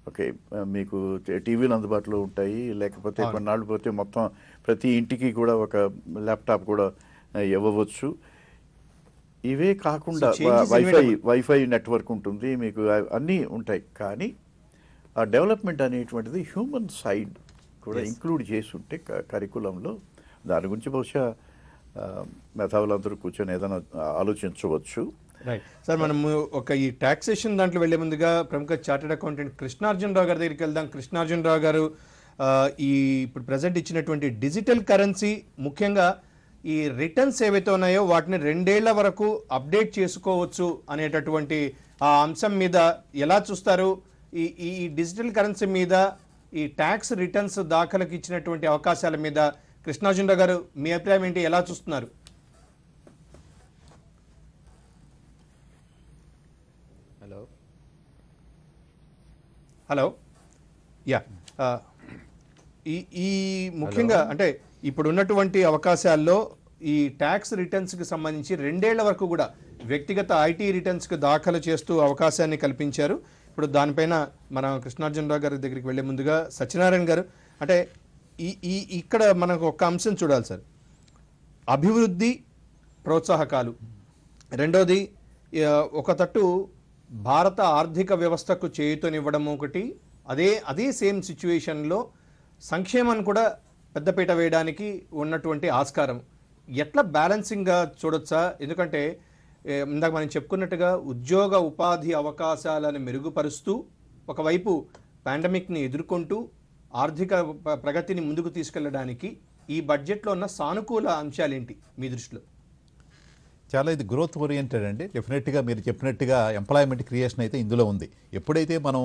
D: ఓకే, మీకు టీవీలు అందుబాటులో ఉంటాయి, లేకపోతే కొన్నాళ్ళు పోతే మొత్తం ప్రతి ఇంటికి కూడా ఒక ల్యాప్టాప్ కూడా ఇవ్వవచ్చు. ఇవే కాకుండా వైఫై నెట్వర్క్ ఉంటుంది, మీకు అన్నీ ఉంటాయి. కానీ ఆ డెవలప్మెంట్ అనేటువంటిది హ్యూమన్ సైడ్ కూడా ఇంక్లూడ్ చేసి ఉంటే కరికులంలో దాని గురించి బహుశా మేధావులందరూ కూర్చొని ఏదైనా ఆలోచించవచ్చు.
E: రైట్ సార్, మనము ఒక ఈ టాక్సేషన్ దాంట్లో వెళ్లే ముందుగా ప్రముఖ చార్టెడ్ అకౌంటెంట్ కృష్ణార్జునరావు గారి దగ్గరికి వెళ్దాం. కృష్ణార్జునరావు గారు, ఈ ఇప్పుడు ప్రజెంట్ ఇచ్చినటువంటి డిజిటల్ కరెన్సీ, ముఖ్యంగా ఈ రిటర్న్స్ ఏవైతే ఉన్నాయో వాటిని 2 ఏళ్ల వరకు అప్డేట్ చేసుకోవచ్చు అనేటటువంటి ఆ అంశం మీద ఎలా చూస్తారు? ఈ ఈ డిజిటల్ కరెన్సీ మీద, ఈ ట్యాక్స్ రిటర్న్స్ దాఖలకు ఇచ్చినటువంటి అవకాశాల మీద కృష్ణార్జునరావు గారు మీ అభిప్రాయం ఏంటి, ఎలా చూస్తున్నారు? హలో యా, ఈ ముఖ్యంగా అంటే ఇప్పుడు ఉన్నటువంటి అవకాశాల్లో ఈ ట్యాక్స్ రిటర్న్స్కి సంబంధించి 2 ఏళ్ల వరకు కూడా వ్యక్తిగత ఐటీ రిటర్న్స్కి దాఖలు చేస్తూ అవకాశాన్ని కల్పించారు. ఇప్పుడు దానిపైన మన కృష్ణార్జునరావు గారి దగ్గరికి వెళ్లే ముందుగా సత్యనారాయణ గారు, అంటే ఈ ఇక్కడ మనకు ఒక అంశం చూడాలి సార్. అభివృద్ధి ప్రోత్సాహకాలు, రెండోది ఒక తట్టు భారత ఆర్థిక వ్యవస్థకు చేయూతనివ్వడం ఒకటి, అదే సేమ్ సిచ్యువేషన్లో సంక్షేమాన్ని కూడా పెద్దపీట వేయడానికి ఉన్నటువంటి ఆస్కారం ఎట్లా బ్యాలెన్సింగ్గా చూడొచ్చా? ఎందుకంటే ఇందాక మనం చెప్పుకున్నట్టుగా ఉద్యోగ ఉపాధి అవకాశాలను మెరుగుపరుస్తూ ఒకవైపు పాండమిక్ని ఎదుర్కొంటూ ఆర్థిక ప్రగతిని ముందుకు తీసుకెళ్లడానికి ఈ బడ్జెట్లో ఉన్న సానుకూల అంశాలేంటి మీ దృష్టిలో?
F: చాలా ఇది గ్రోత్ ఓరియంటెడ్ అండి. డెఫినెట్గా మీరు చెప్పినట్టుగా ఎంప్లాయ్మెంట్ క్రియేషన్ అయితే ఇందులో ఉంది. ఎప్పుడైతే మనం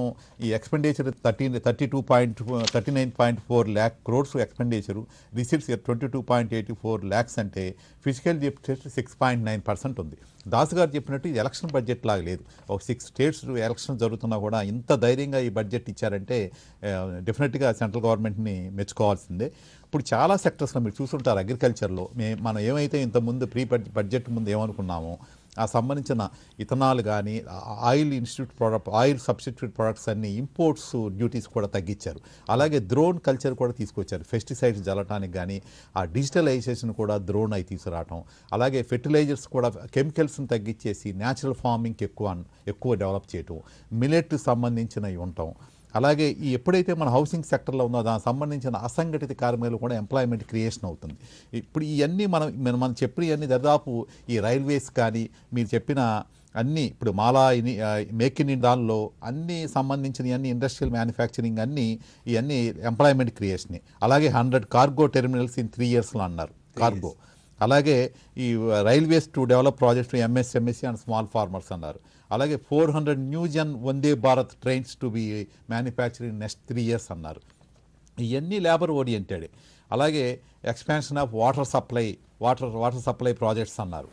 F: ఈ expenditure 39.4 lakh crores expenditure, receipts 22.84 lakhs అంటే ఫిజికల్ డెఫిసిట్ 6.9% ఉంది. దాస్ గారు చెప్పినట్టు ఇది ఎలక్షన్ బడ్జెట్ లాగా లేదు. ఒక 6 states ఎలక్షన్ జరుగుతున్నా కూడా ఇంత ధైర్యంగా ఈ బడ్జెట్ ఇచ్చారంటే డెఫినెట్గా సెంట్రల్ గవర్నమెంట్ని మెచ్చుకోవాల్సిందే. ఇప్పుడు చాలా సెక్టర్స్లో మీరు చూస్తుంటారు, అగ్రికల్చర్లో మనం ఏమైతే ఇంతకుముందు బడ్జెట్ ముందు ఏమనుకున్నామో ఆ సంబంధించిన ఇథనాల్ కానీ ఆయిల్ సబ్స్టిట్యూట్ ప్రొడక్ట్స్ అన్ని ఇంపోర్ట్స్ డ్యూటీస్ కూడా తగ్గించారు. అలాగే డ్రోన్ కల్చర్ కూడా తీసుకొచ్చారు. పెస్టిసైడ్స్ జల్లటానికి కానీ ఆ డిజిటలైజేషన్ కూడా డ్రోన్ అయి తీసుకురావటం, అలాగే ఫెర్టిలైజర్స్ కూడా కెమికల్స్ని తగ్గించేసి న్యాచురల్ ఫార్మింగ్కి ఎక్కువ డెవలప్ చేయటం, మిలెట్ సంబంధించినవి ఉండటం. అలాగే ఈ ఎప్పుడైతే మన హౌసింగ్ సెక్టర్లో ఉందో దానికి సంబంధించిన అసంఘటిత కార్మికులు కూడా ఎంప్లాయ్మెంట్ క్రియేషన్ అవుతుంది. ఇప్పుడు ఇవన్నీ మనం చెప్పిన ఇవన్నీ దాదాపు ఈ రైల్వేస్ కానీ మీరు చెప్పిన అన్నీ ఇప్పుడు మేక్ ఇన్ ఇండియా దానిలో అన్నీ సంబంధించిన అన్ని ఇండస్ట్రియల్ మ్యానుఫ్యాక్చరింగ్ ఇవన్నీ ఎంప్లాయ్మెంట్ క్రియేషన్. అలాగే 100 కార్గో టెర్మినల్స్ ఇన్ 3 yearsలో అన్నారు కార్గో. అలాగే ఈ railways to develop projects MSMEs and small farmers అన్నారు. అలాగే 400 new gen Vande Bharat trains to be manufacturing next 3 years అన్నారు. ఇవన్నీ లేబర్ ఓరియంటెడ్. అలాగే expansion of water supply projects అన్నారు.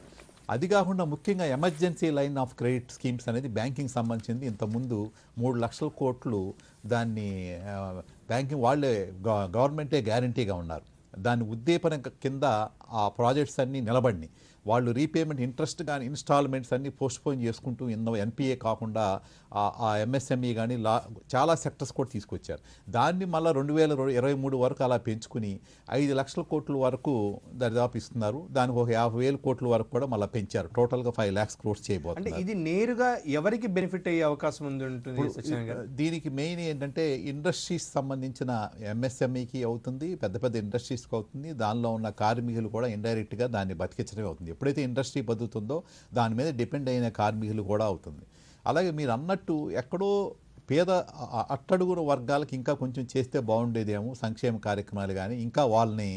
F: అది కాకుండా ముఖ్యంగా emergency line of credit schemes అనేది బ్యాంకింగ్ సంబంధించింది. ఇంతకుముందు 3 లక్షల కోట్లు దాన్ని బ్యాంకింగ్ వాళ్ళే గవర్నమెంటే గ్యారంటీగా ఉన్నారు. దాని ఉద్దీపన కింద ఆ ప్రాజెక్ట్స్ అన్నీ నిలబడినాయి. వాళ్ళు రీపేమెంట్ ఇంట్రెస్ట్ కానీ ఇన్స్టాల్మెంట్స్ అన్నీ పోస్ట్పోన్ చేసుకుంటూ ఎన్పిఏ కాకుండా ఆ ఎంఎస్ఎంఈ కానీ చాలా సెక్టర్స్ కూడా తీసుకొచ్చారు. దాన్ని మళ్ళీ 2023 వరకు అలా పెంచుకుని 5 లక్షల కోట్ల వరకు దరిదాపు ఇస్తున్నారు. దానికి ఒక 50,000 కోట్ల వరకు కూడా మళ్ళీ పెంచారు. టోటల్గా 5 lakhs crores చేయబోతున్నారు.
E: అంటే ఇది నేరుగా ఎవరికి బెనిఫిట్ అయ్యే అవకాశం ఉంటుంది?
F: దీనికి మెయిన్ ఏంటంటే ఇండస్ట్రీస్ సంబంధించిన ఎంఎస్ఎంఈకి అవుతుంది, పెద్ద పెద్ద ఇండస్ట్రీస్కి అవుతుంది. దానిలో ఉన్న కార్మికులు కూడా ఇండైరెక్ట్గా దాన్ని బతికించడమే అవుతుంది. ఎప్పుడైతే ఇండస్ట్రీ బతుకుతుందో దాని మీద డిపెండ్ అయిన కార్మికులు కూడా అవుతుంది. అలాగే మీరు అన్నట్టు ఎక్కడో పేద అట్టడుగున వర్గాలకు ఇంకా కొంచెం చేస్తే బాగుండేదేమో సంక్షేమ కార్యక్రమాలు కానీ, ఇంకా వాళ్ళని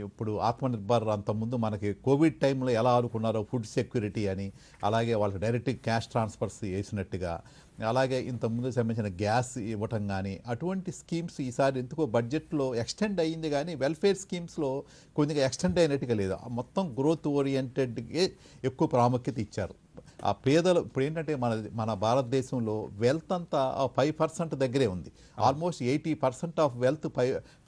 F: ఇప్పుడు ఆత్మనిర్భర్ అంతకుముందు మనకి కోవిడ్ టైంలో ఎలా ఆడుకున్నారో ఫుడ్ సెక్యూరిటీ అని, అలాగే వాళ్ళకి డైరెక్ట్ క్యాష్ ట్రాన్స్ఫర్స్ వేసినట్టుగా, అలాగే ఇంతకుముందు సంబంధించిన గ్యాస్ ఇవ్వటం కానీ అటువంటి స్కీమ్స్ ఈసారి ఎందుకో బడ్జెట్లో ఎక్స్టెండ్ అయ్యింది కానీ వెల్ఫేర్ స్కీమ్స్లో కొద్దిగా ఎక్స్టెండ్ అయినట్టుగా లేదు. మొత్తం గ్రోత్ ఓరియంటెడ్గా ఎక్కువ ప్రాముఖ్యత ఇచ్చారు. ఆ పేదలు ఇప్పుడు ఏంటంటే మన భారతదేశంలో వెల్త్ అంతా 5% దగ్గరే ఉంది. Almost 80% of wealth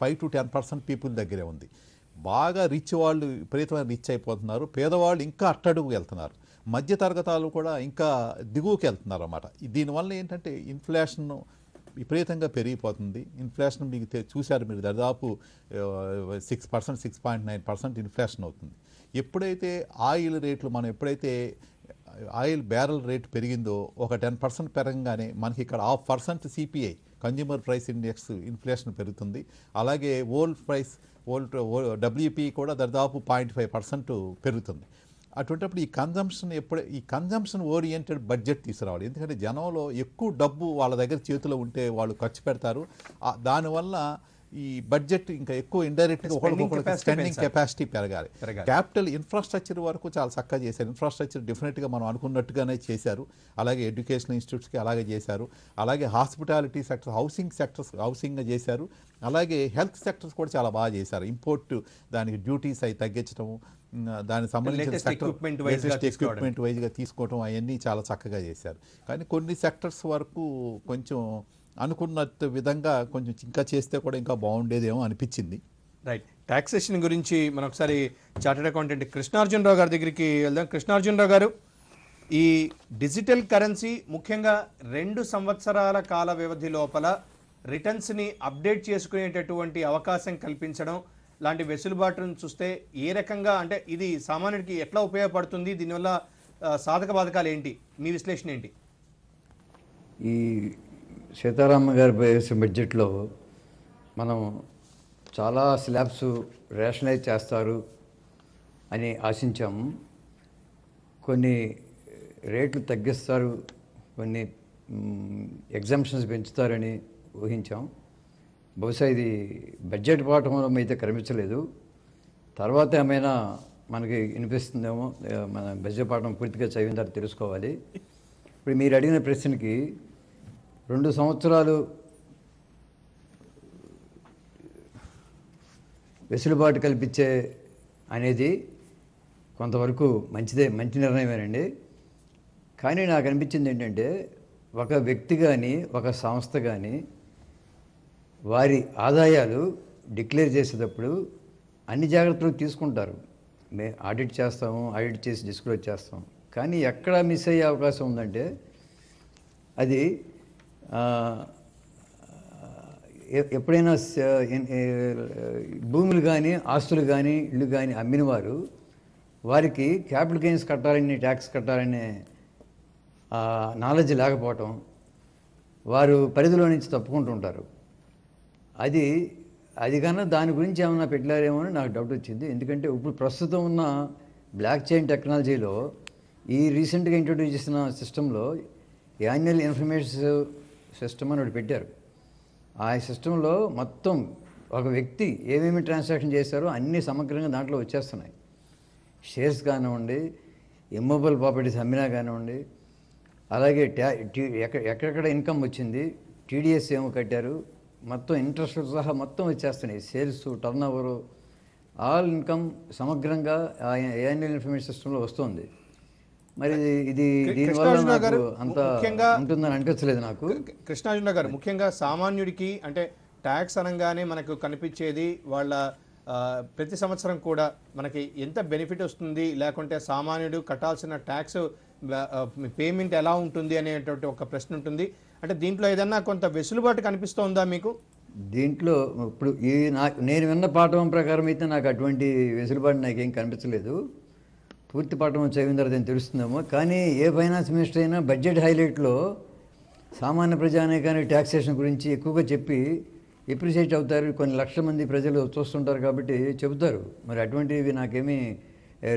F: 5 to 10% people దగ్గరే ఉంది. బాగా రిచ్ వాళ్ళు విపరీతమైన రిచ్ అయిపోతున్నారు, పేదవాళ్ళు ఇంకా అట్టడుగు వెళ్తున్నారు, మధ్య తరగతాలు కూడా ఇంకా దిగువకి వెళ్తున్నారు అన్నమాట. దీనివల్ల ఏంటంటే ఇన్ఫ్లేషన్ విపరీతంగా పెరిగిపోతుంది. ఇన్ఫ్లేషన్ మీకు చూశారు మీరు, దాదాపు 6%, 6.9% ఇన్ఫ్లేషన్ అవుతుంది. ఎప్పుడైతే ఆయిల్ రేట్లు ఆయిల్ బ్యారెల్ రేటు పెరిగిందో ఒక 10% పెరగంగానే మనకి ఇక్కడ 0.5% CPI consumer price index inflation పెరుగుతుంది. అలాగే డబ్ల్యూపీ కూడా దాదాపు 0.5% పెరుగుతుంది. అటువంటిప్పుడు ఈ కన్జంప్షన్ ఓరియంటెడ్ బడ్జెట్ తీసుకురావాలి. ఎందుకంటే జనంలో ఎక్కువ డబ్బు వాళ్ళ దగ్గర చేతిలో ఉంటే వాళ్ళు ఖర్చు పెడతారు. దానివల్ల ఈ బడ్జెట్ ఇంకా ఎక్కువ ఇండైరెక్ట్గా స్పెండింగ్ కెపాసిటీ పెరగాలి. క్యాపిటల్ ఇన్ఫ్రాస్ట్రక్చర్ వరకు చాలా చక్కగా చేశారు. ఇన్ఫ్రాస్ట్రక్చర్ డెఫినెట్గా మనం అనుకున్నట్టుగానే చేశారు. అలాగే ఎడ్యుకేషనల్ ఇన్స్టిట్యూట్స్కి అలాగే చేశారు. అలాగే హాస్పిటాలిటీ సెక్టర్స్ హౌసింగ్ చేశారు. అలాగే హెల్త్ సెక్టర్స్ కూడా చాలా బాగా చేశారు. ఇంపోర్ట్ దానికి డ్యూటీస్ అవి తగ్గించడం, దానికి సంబంధించిన ఎక్విప్మెంట్ వైజ్గా తీసుకోవడం అవన్నీ చాలా చక్కగా చేశారు. కానీ కొన్ని సెక్టర్స్ వరకు కొంచెం అనుకున్నట్టు విధంగా కొంచెం ఇంకా చేస్తే కూడా ఇంకా బాగుండేదేమో అనిపించింది.
E: రైట్. టాక్సేషన్ గురించి మనం ఒకసారి చార్టెడ్ అకౌంటెంట్ కృష్ణార్జునరావు గారి దగ్గరికి వెళ్దాం. కృష్ణార్జునరావు గారు, ఈ డిజిటల్ కరెన్సీ ముఖ్యంగా 2 సంవత్సరాల కాల వ్యవధి లోపల రిటర్న్స్ని అప్డేట్ చేసుకునేటటువంటి అవకాశం కల్పించడం లాంటి వెసులుబాటును చూస్తే ఏ రకంగా, అంటే ఇది సామాన్యుడికి ఎట్లా ఉపయోగపడుతుంది, దీనివల్ల సాధక బాధకాలు ఏంటి, మీ విశ్లేషణ ఏంటి?
G: ఈ సీతారామ గారి వేసే బడ్జెట్లో మనం చాలా స్లాబ్స్ రేషనలైజ్ చేస్తారు అని ఆశించాము. కొన్ని రేట్లు తగ్గిస్తారు, కొన్ని ఎగ్జామ్షన్స్ పెంచుతారని ఊహించాం. బహుశా ఇది బడ్జెట్ పోవటంలో అయితే కనిపించలేదు. తర్వాత ఏమైనా మనకి వినిపిస్తుందేమో, మన బడ్జెట్ పాఠం పూర్తిగా చదివిన తర్వాత తెలుసుకోవాలి. ఇప్పుడు మీరు అడిగిన ప్రశ్నకి 2 సంవత్సరాలు వెసులుబాటు కల్పించే అనేది కొంతవరకు మంచి నిర్ణయమేనండి. కానీ నాకు అనిపించింది ఏంటంటే, ఒక వ్యక్తి కానీ ఒక సంస్థ కానీ వారి ఆదాయాలు డిక్లేర్ చేసేటప్పుడు అన్ని జాగ్రత్తలు తీసుకుంటారు. ఆడిట్ చేసి డిస్క్లోజ్ చేస్తాం. కానీ ఎక్కడ మిస్ అయ్యే అవకాశం ఉందంటే, అది ఎప్పుడైనా భూములు కానీ ఆస్తులు కానీ ఇళ్ళు కానీ అమ్మిన వారికి క్యాపిటల్ గెయిన్స్ కట్టాలని, ట్యాక్స్ కట్టాలనే నాలెడ్జ్ లేకపోవటం, వారు పరిధిలో నుంచి తప్పుకుంటుంటారు. అది కన్నా దాని గురించి ఏమన్నా పెట్టారేమో అని నాకు డౌట్ వచ్చింది. ఎందుకంటే ఇప్పుడు ప్రస్తుతం ఉన్న బ్లాక్ చైన్ టెక్నాలజీలో ఈ రీసెంట్గా ఇంట్రొడ్యూస్ చేసిన సిస్టంలో యాన్యువల్ ఇన్ఫర్మేషన్ సిస్టమ్ అని ఒకటి పెట్టారు. ఆ సిస్టంలో మొత్తం ఒక వ్యక్తి ఏమేమి ట్రాన్సాక్షన్ చేశారో అన్నీ సమగ్రంగా దాంట్లో వచ్చేస్తున్నాయి. షేర్స్ కానివ్వండి, ఇమ్మొబైల్ ప్రాపర్టీస్ అమ్మినా కానివ్వండి, అలాగే ఎక్కడెక్కడ ఇన్కమ్ వచ్చింది, టీడీఎస్ ఏమో కట్టారు, మొత్తం ఇంట్రెస్ట్ సహా మొత్తం వచ్చేస్తున్నాయి. Sales, turn over, all income సమగ్రంగా యాన్యువల్ ఇన్ఫర్మేషన్ సిస్టంలో వస్తుంది. మరి ఇది దీనివల్ల నాకు అంత ఉంటుందని అనిపించలేదు నాకు.
E: కృష్ణార్జున గారు, ముఖ్యంగా సామాన్యుడికి అంటే ట్యాక్స్ అనగానే మనకు కనిపించేది వాళ్ళ ప్రతి సంవత్సరం కూడా మనకి ఎంత బెనిఫిట్ వస్తుంది, లేకుంటే సామాన్యుడు కట్టాల్సిన ట్యాక్స్ పేమెంట్ ఎలా ఉంటుంది అనేటువంటి ఒక ప్రశ్న ఉంటుంది. అంటే దీంట్లో ఏదన్నా కొంత వెసులుబాటు కనిపిస్తోందా మీకు?
G: దీంట్లో ఇప్పుడు నేను విన్న పాఠం ప్రకారం అయితే నాకు అటువంటి వెసులుబాటు నాకేం కనిపించలేదు. పూర్తి పాఠం చదివిన తర్వాత ఏం తెలుస్తుందేమో. కానీ ఏ ఫైనాన్స్ మినిస్టర్ అయినా బడ్జెట్ హైలైట్లో సామాన్య ప్రజానీకానికి ట్యాక్సేషన్ గురించి ఎక్కువగా చెప్పి ఎప్రిషియేట్ అవుతారు. కొన్ని లక్షల మంది ప్రజలు చూస్తుంటారు కాబట్టి చెబుతారు. మరి అటువంటివి నాకేమీ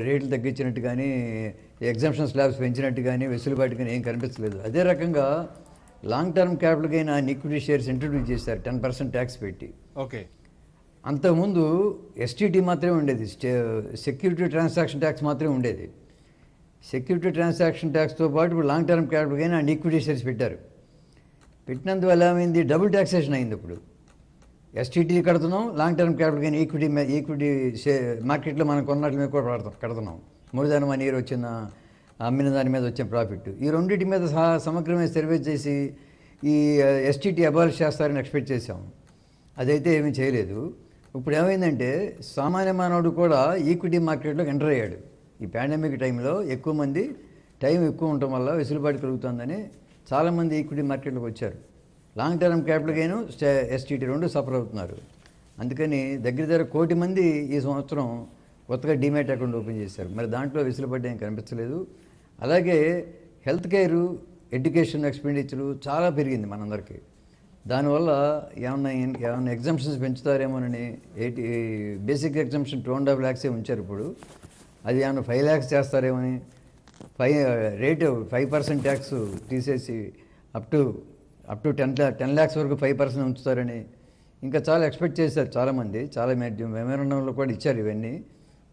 G: రేట్లు తగ్గించినట్టు కానీ, ఎగ్జామ్షన్ స్లాబ్స్ పెంచినట్టు కానీ, వెసులుబాటు కానీ ఏం కనిపించలేదు. అదే రకంగా long term capital gain equity shares introduce చేశారు 10% ట్యాక్స్ పెట్టి.
E: ఓకే.
G: అంతకుముందు ఎస్టీటీ మాత్రమే ఉండేది, సెక్యూరిటీ ట్రాన్సాక్షన్ ట్యాక్స్ మాత్రమే ఉండేది. సెక్యూరిటీ ట్రాన్సాక్షన్ ట్యాక్స్తో పాటు ఇప్పుడు long term capital gain and equity shares పెట్టారు. పెట్టినందువల్ల ఏమైంది, డబుల్ ట్యాక్సేషన్ అయింది. ఇప్పుడు ఎస్టీటీ కడుతున్నాం, long term capital gain equity మార్కెట్లో మనం కొన్నట్ల మీద కూడా కడుతున్నాం. మూలధనం 1 ఇయర్ వచ్చిన అమ్మిన దాని మీద వచ్చిన ప్రాఫిట్, ఈ రెండింటి మీద సమగ్రమైన సర్వే చేసి ఈ ఎస్టీటీ అబాలిష్ చేస్తారని ఎక్స్పెక్ట్ చేశాం. అదైతే ఏమీ చేయలేదు. ఇప్పుడు ఏమైందంటే సామాన్య మానవుడు కూడా ఈక్విటీ మార్కెట్లోకి ఎంటర్ అయ్యాడు. ఈ పాండమిక్ టైంలో ఎక్కువ మంది టైం ఎక్కువ ఉండటం వల్ల వెసులుబాటు కలుగుతుందని చాలామంది ఈక్విటీ మార్కెట్లోకి వచ్చారు. Long term capital gain, STT 2 suffer అవుతున్నారు. అందుకని దగ్గర 1 కోటి మంది ఈ సంవత్సరం కొత్తగా డీమ్యాట్ అకౌంట్ ఓపెన్ చేశారు. మరి దాంట్లో వెసులుబాటు ఏం కనిపించలేదు. అలాగే హెల్త్ కేరు, ఎడ్యుకేషన్ ఎక్స్పెండిచరు చాలా పెరిగింది మనందరికీ. దానివల్ల ఏమన్నా ఎగ్జామ్షన్స్ పెంచుతారేమోనని బేసిక్ ఎగ్జామ్షన్ 2.5 lakhs ఉంచారు ఇప్పుడు. అది ఏమన్నా 5 lakhs చేస్తారేమని రేటు 5% ట్యాక్స్ తీసేసి అప్ టు 10 lakhs వరకు 5% ఉంచుతారని ఇంకా చాలా ఎక్స్పెక్ట్ చేశారు చాలామంది. చాలా మెమోరండంలో కూడా ఇచ్చారు ఇవన్నీ.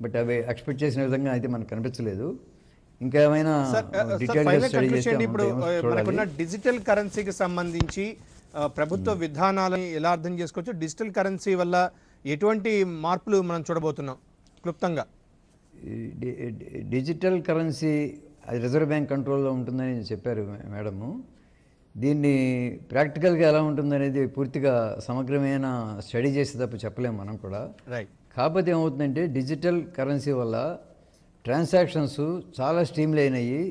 G: బట్ అవి ఎక్స్పెక్ట్ చేసిన విధంగా అయితే మనకు కనిపించలేదు. ఇంకా ఏమైనా డీటెయిల్గా స్టడీ చేస్తే
E: ఇప్పుడు మనకున్న డిజిటల్ కరెన్సీకి సంబంధించి ప్రభుత్వ విధానాలను ఎలా అర్థం చేసుకోవచ్చు? డిజిటల్ కరెన్సీ వల్ల ఎటువంటి మార్పులు మనం చూడబోతున్నాం క్లుప్తంగా?
G: డిజిటల్ కరెన్సీ అది రిజర్వ్ బ్యాంక్ కంట్రోల్లో ఉంటుందని చెప్పారు మేడము. దీన్ని ప్రాక్టికల్గా ఎలా ఉంటుందనేది పూర్తిగా సమగ్రమైన స్టడీ చేసి తప్ప చెప్పలేము మనం కూడా. కాకపోతే ఏమవుతుందంటే డిజిటల్ కరెన్సీ వల్ల ట్రాన్సాక్షన్స్ చాలా స్ట్రీమ్లైన్ అయ్యి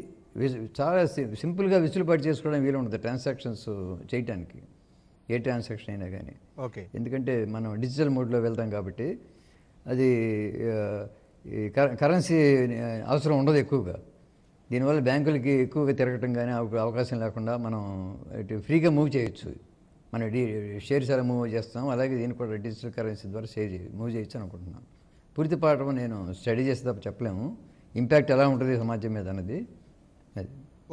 G: చాలా సింపుల్గా విసులుబాటు చేసుకోవడం వీలు ఉంటుంది ట్రాన్సాక్షన్స్ చేయటానికి, ఏ ట్రాన్సాక్షన్ అయినా కానీ. ఎందుకంటే మనం డిజిటల్ మోడ్లో వెళ్తాం కాబట్టి అది కరెన్సీ అవసరం ఉండదు ఎక్కువగా. దీనివల్ల బ్యాంకులకి ఎక్కువగా తిరగటం కానీ అవకాశం లేకుండా మనం ఫ్రీగా మూవ్ చేయొచ్చు. మనం షేర్స్ ఎలా మూవ్ చేస్తాం అలాగే దీన్ని కూడా డిజిటల్ కరెన్సీ ద్వారా మూవ్ చేయొచ్చు అనుకుంటున్నాను. పూర్తి పాఠం నేను స్టడీ చేస్తే తప్ప చెప్పలేము ఇంపాక్ట్ ఎలా ఉంటుంది సమాజం మీద అన్నది.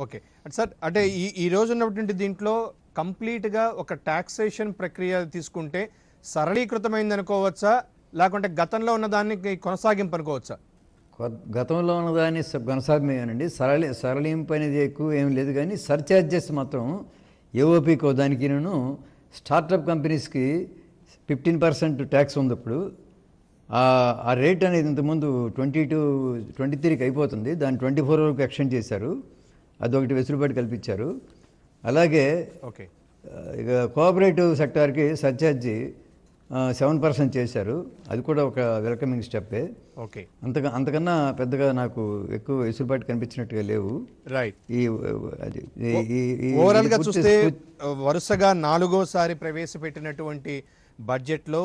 E: ఓకే సార్, అంటే ఈ రోజు ఉన్నటువంటి దీంట్లో కంప్లీట్గా ఒక టాక్సేషన్ ప్రక్రియ తీసుకుంటే సరళీకృతమైంది అనుకోవచ్చా, లేకుంటే గతంలో ఉన్న దాన్ని కొనసాగింపు అనుకోవచ్చా?
G: గతంలో ఉన్నదాన్ని కొనసాగమేనండి. సరళింపు అనేది ఎక్కువ ఏం లేదు, కానీ సర్చార్జెస్ మాత్రం ఏఓపీకో దానికి నేను స్టార్టప్ కంపెనీస్కి 15% ట్యాక్స్ ఉంది. ఇప్పుడు ఆ రేట్ అనేది ఇంతకుముందు 23కి అయిపోతుంది, దాన్ని 24 వరకు ఎక్స్టెండ్ చేశారు. అదొకటి వెసులుబాటు కల్పించారు. అలాగే ఇక కోఆపరేటివ్ సెక్టార్కి సర్చార్జి 7% చేశారు. అది కూడా ఒక వెల్కమింగ్ స్టెప్పే. అంతకన్నా పెద్దగా నాకు ఎక్కువ వెసులుబాటు కనిపించినట్టుగా లేవు.
E: ఓవరాల్ గా చూస్తే వరుసగా 4వసారి ప్రవేశపెట్టినటువంటి బడ్జెట్లో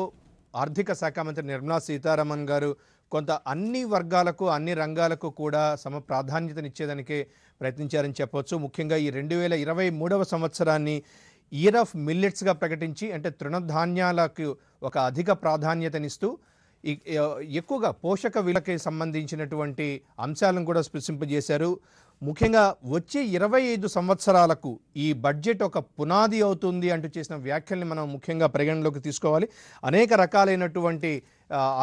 E: ఆర్థిక శాఖ మంత్రి నిర్మలా సీతారామన్ గారు కొంత అన్ని వర్గాలకు అన్ని రంగాలకు కూడా సమ ప్రాధాన్యతనిచ్చేదానికే ప్రయత్నించారని చెప్పవచ్చు. ముఖ్యంగా ఈ 2023వ సంవత్సరాన్ని ఇయర్ ఆఫ్ మిల్లెట్స్గా ప్రకటించి, అంటే తృణధాన్యాలకు ఒక అధిక ప్రాధాన్యతనిస్తూ ఎక్కువగా పోషక విలువకి సంబంధించినటువంటి అంశాలను కూడా స్పృశింపజేశారు. ముఖ్యంగా వచ్చే 25 సంవత్సరాలకు ఈ బడ్జెట్ ఒక పునాది అవుతుంది అంటూ చేసిన వ్యాఖ్యల్ని మనం ముఖ్యంగా పరిగణలోకి తీసుకోవాలి. అనేక రకాలైనటువంటి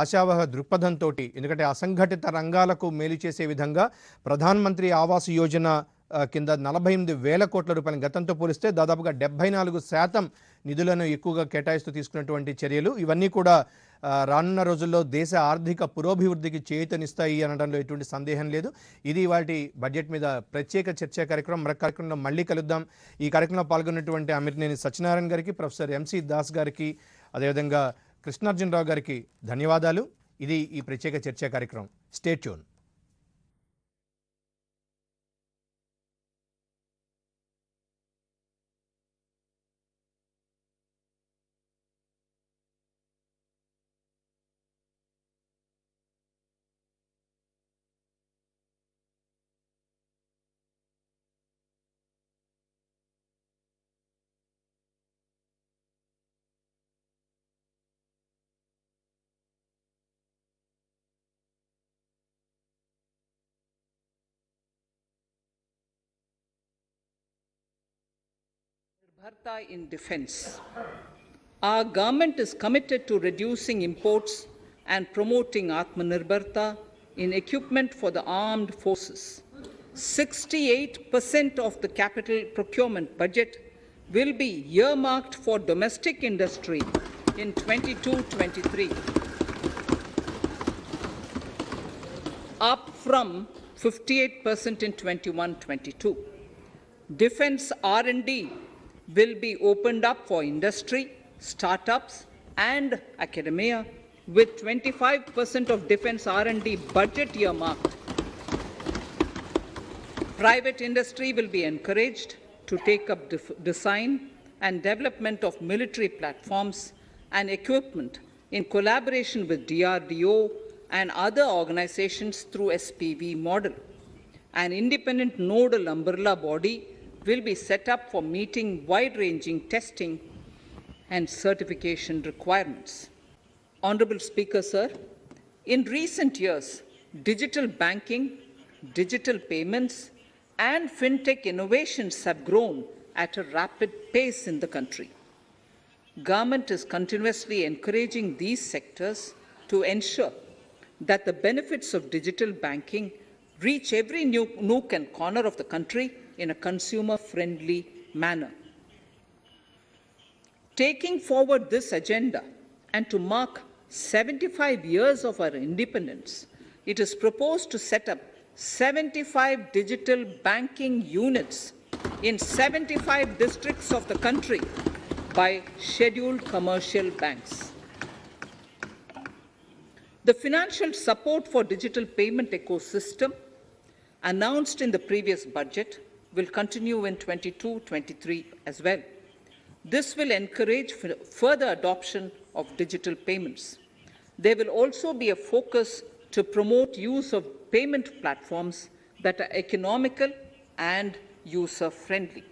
E: ఆశావహ దృక్పథంతో, ఎందుకంటే అసంఘటిత రంగాలకు మేలు చేసే విధంగా ప్రధానమంత్రి ఆవాస్ యోజన కింద 48,000 కోట్ల రూపాయలు గతంతో పోలిస్తే దాదాపుగా 74% నిధులను ఎక్కువగా కేటాయిస్తూ తీసుకున్నటువంటి చర్యలు ఇవన్నీ కూడా రానున్న రోజుల్లో దేశ ఆర్థిక పురోభివృద్ధికి చేయూతనిస్తాయి అనడంలో ఎటువంటి సందేహం లేదు. ఇది వాటి బడ్జెట్ మీద ప్రత్యేక చర్చా కార్యక్రమం. మరొక కార్యక్రమంలో మళ్ళీ కలుద్దాం. ఈ కార్యక్రమంలో పాల్గొన్నటువంటి అమిర్నేని సత్యనారాయణ గారికి, ప్రొఫెసర్ ఎంసి దాస్ గారికి, అదేవిధంగా కృష్ణార్జునరావు గారికి ధన్యవాదాలు. ఇది ఈ ప్రత్యేక చర్చా కార్యక్రమం. Stay tune.
A: Bharta in defense. Our government is committed to reducing imports and promoting Atmanirbharta in equipment for the armed forces. 68% of the capital procurement budget will be earmarked for domestic industry in 22-23, up from 58% in 21-22. Defense R&D will be opened up for industry, startups and academia, with 25% of defense R&D budget earmarked. Private industry will be encouraged to take up design and development of military platforms and equipment in collaboration with DRDO and other organizations through SPV model. An independent nodal umbrella body will be set up for meeting wide-ranging testing
H: and certification requirements. Honorable Speaker, sir, in recent years, digital banking, digital payments, and fintech innovations have grown at a rapid pace in the country. Government is continuously encouraging these sectors to ensure that the benefits of digital banking reach every nook and corner of the country in a consumer-friendly manner. Taking forward this agenda and to mark 75 years of our independence, it is proposed to set up 75 digital banking units in 75 districts of the country by scheduled commercial banks. The financial support for digital payment ecosystem announced in the previous budget will continue in 22-23 as well. This will encourage further adoption of digital payments. There will also be a focus to promote use of payment platforms that are economical and user-friendly.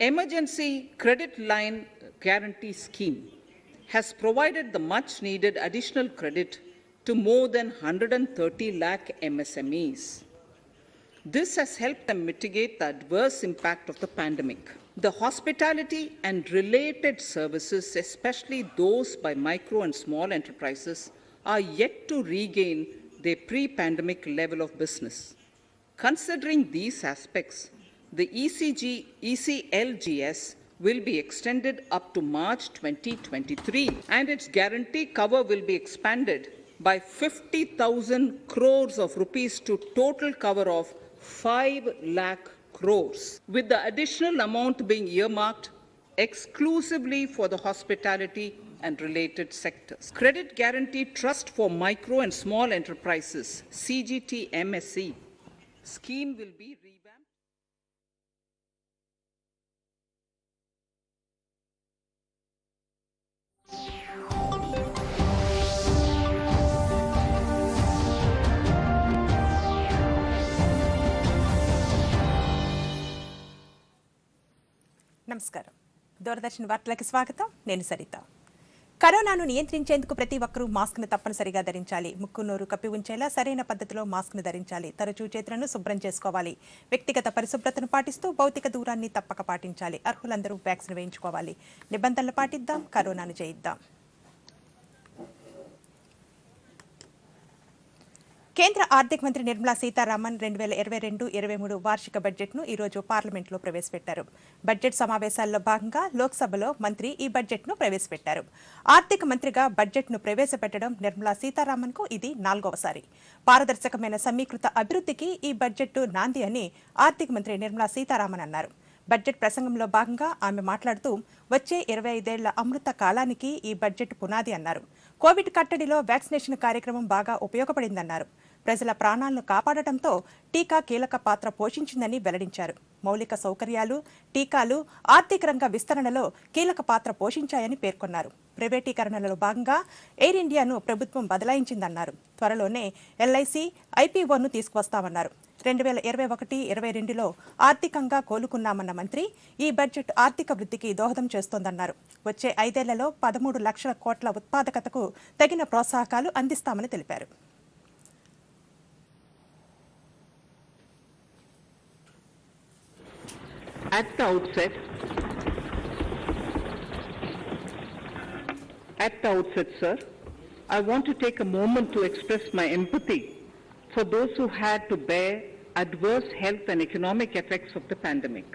H: Emergency Credit Line Guarantee Scheme has provided the much-needed additional credit to more than 130 lakh MSMEs. This has helped them mitigate the adverse impact of the pandemic. The hospitality and related services, especially those by micro and small enterprises, are yet to regain their pre-pandemic level of business. Considering these aspects, the ECLGS will be extended up to March 2023, and its guarantee cover will be expanded by 50,000 crores of rupees to total cover of 5 lakh crores, with the additional amount being earmarked exclusively for the hospitality and related sectors. Credit Guarantee Trust for Micro and Small Enterprises, CGTMSE, scheme will be revamped.
I: నమస్కారం. దూరదర్శన్ వార్తలకు స్వాగతం. నేను సరిత. కరోనాను నియంత్రించేందుకు ప్రతి ఒక్కరూ మాస్క్ను తప్పనిసరిగా ధరించాలి. ముక్కు నోరు కప్పి ఉంచేలా సరైన పద్ధతిలో మాస్క్ను ధరించాలి. తరచూ చేతులను శుభ్రం చేసుకోవాలి. వ్యక్తిగత పరిశుభ్రతను పాటిస్తూ భౌతిక దూరాన్ని తప్పక పాటించాలి. అర్హులందరూ వ్యాక్సిన్ వేయించుకోవాలి. నిబంధనలు పాటిద్దాం, కరోనాను జయిద్దాం. కేంద్ర ఆర్థిక మంత్రి నిర్మలా సీతారామన్ 2022-23 వార్షిక బడ్జెట్ను ఈరోజు పార్లమెంట్లో ప్రవేశపెట్టారు. బడ్జెట్ సమావేశాల్లో భాగంగా లోక్సభలో మంత్రి ఈ బడ్జెట్ను ప్రవేశపెట్టారు. ఆర్థిక మంత్రిగా బడ్జెట్ను ప్రవేశపెట్టడం నిర్మలా సీతారామన్కు ఇది 4వసారి. పారదర్శకమైన సమీకృత అభివృద్ధికి ఈ బడ్జెట్ నాంది అని ఆర్థిక మంత్రి నిర్మలా సీతారామన్ అన్నారు. బడ్జెట్ ప్రసంగంలో భాగంగా ఆమె మాట్లాడుతూ వచ్చే 25 ఏళ్ల అమృత కాలానికి ఈ బడ్జెట్ పునాది అన్నారు. కోవిడ్ కట్టడిలో వ్యాక్సినేషన్ కార్యక్రమం బాగా ఉపయోగపడిందన్నారు. ప్రజల ప్రాణాలను కాపాడటంతో టీకా కీలక పాత్ర పోషించిందని వెల్లడించారు. మౌలిక సౌకర్యాలు, టీకాలు ఆర్థిక రంగ విస్తరణలో కీలక పాత్ర పోషించాయని పేర్కొన్నారు. ప్రైవేటీకరణలో భాగంగా ఎయిర్ ఇండియాను ప్రభుత్వం బదలాయించిందన్నారు. త్వరలోనే ఎల్ఐసి, ఐపీఓను తీసుకువస్తామన్నారు. 2021-22లో ఆర్థికంగా కోలుకున్నామన్న మంత్రి ఈ బడ్జెట్ ఆర్థిక వృద్ధికి దోహదం చేస్తోందన్నారు. వచ్చే 5 ఏళ్లలో 13 లక్షల కోట్ల ఉత్పాదకతకు తగిన ప్రోత్సాహకాలు అందిస్తామని తెలిపారు.
A: At the outset, sir, I want to take a moment to express my empathy for those who had to bear adverse health and economic effects of the pandemic.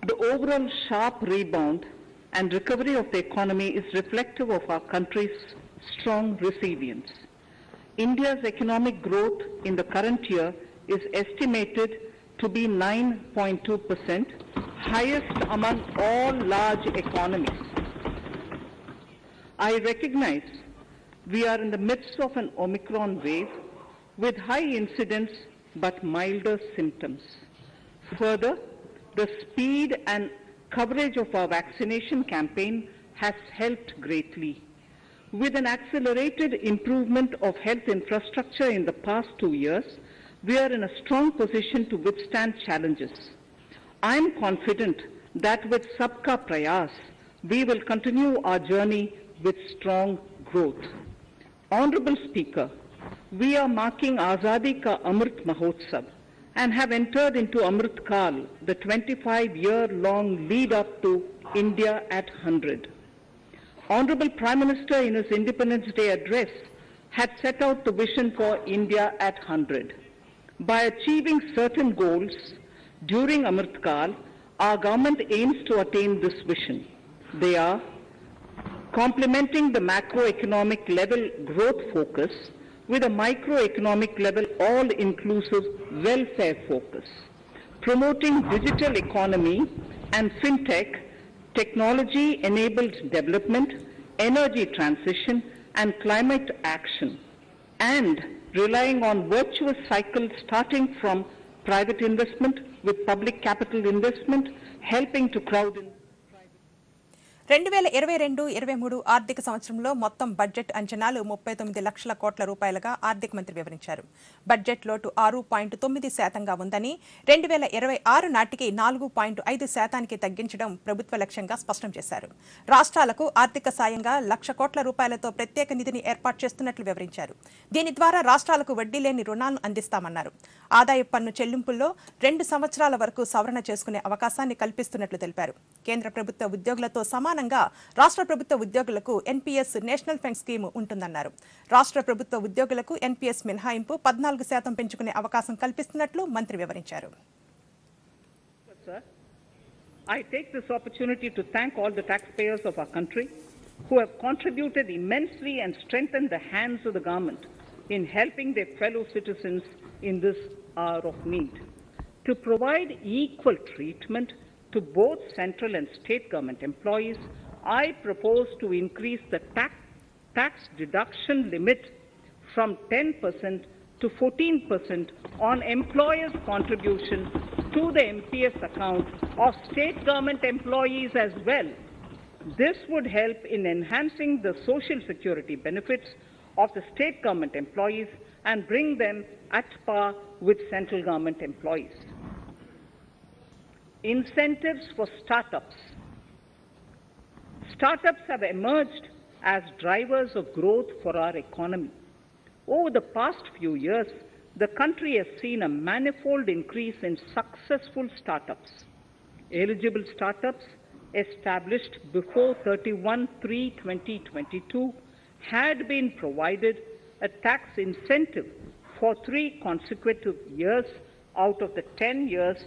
A: The overall sharp rebound and recovery of the economy is reflective of our country's strong resilience. India's economic growth in the current year is estimated to be 9.2%, highest among all large economies. I recognize we are in the midst of an Omicron wave with high incidence but milder symptoms. Further, the speed and coverage of our vaccination campaign has helped greatly. With an accelerated improvement of health infrastructure in the past 2 years, we are in a strong position to withstand challenges. I am confident that with Sabka Prayas, we will continue our journey with strong growth. Honorable Speaker, we are marking Azadi Ka Amrit Mahotsav and have entered into Amrit Kal, the 25-year-long lead up to India at 100. Honorable Prime Minister in his Independence Day address had set out the vision for India at 100. By achieving certain goals during Amrit Kal, our government aims to attain this vision. They are complementing the macroeconomic level growth focus with a microeconomic level all-inclusive welfare focus, promoting digital economy and fintech, technology-enabled development, energy transition, and climate action, and relying on virtuous cycle starting from private investment with public capital investment, helping to crowd in
I: 2022-23 ఆర్థిక సంవత్సరంలో మొత్తం budget అంచనాలు 39 లక్షల కోట్ల రూపాయలుగా ఆర్థిక మంత్రి వివరించారు. బడ్జెట్ లోటు 6.9%గా ఉందని 2026 నాటికి 4.5%కి తగ్గించడం ప్రభుత్వ లక్ష్యంగా స్పష్టం చేశారు. రాష్ట్రాలకు ఆర్థిక సాయంగా 1,00,000 కోట్ల రూపాయలతో ప్రత్యేక నిధిని ఏర్పాటు చేస్తున్నట్లు వివరించారు. దీని ద్వారా రాష్ట్రాలకు వడ్డీ లేని రుణాలను అందిస్తామన్నారు. ఆదాయ పన్ను చెల్లింపుల్లో 2 సంవత్సరాల వరకు సవరణ చేసుకునే అవకాశాన్ని కల్పిస్తున్నట్లు తెలిపారు. కేంద్ర ప్రభుత్వ ఉద్యోగులతో సమానంగా రాష్ట్ర ప్రభుత్వ ఉద్యోగులకు ఎన్పీఎస్ నేషనల్ ఫండ్ స్కీమ్ ఉంటుందన్నారు. రాష్ట్ర ప్రభుత్వ ఉద్యోగులకు ఎన్పీఎస్ మినహాయింపు 14% పెంచుకునే అవకాశం కల్పిస్తున్నట్లు మంత్రి వివరించారు.
A: I take this opportunity to thank all the taxpayers of our country who have contributed immensely and strengthened the hands of the government in helping their fellow citizens in this hour of need. To provide equal treatment to both central and state government employees, I propose to increase the tax deduction limit from 10% to 14% on employers' contribution to the MPS account of state government employees as well. This would help in enhancing the social security benefits of the state government employees and bring them at par with central government employees. Incentives for startups. Startups have emerged as drivers of growth for our economy. Over the past few years, the country has seen a manifold increase in successful startups. Eligible startups established before 31/3/2022 had been provided a tax incentive for 3 consecutive years out of the 10 years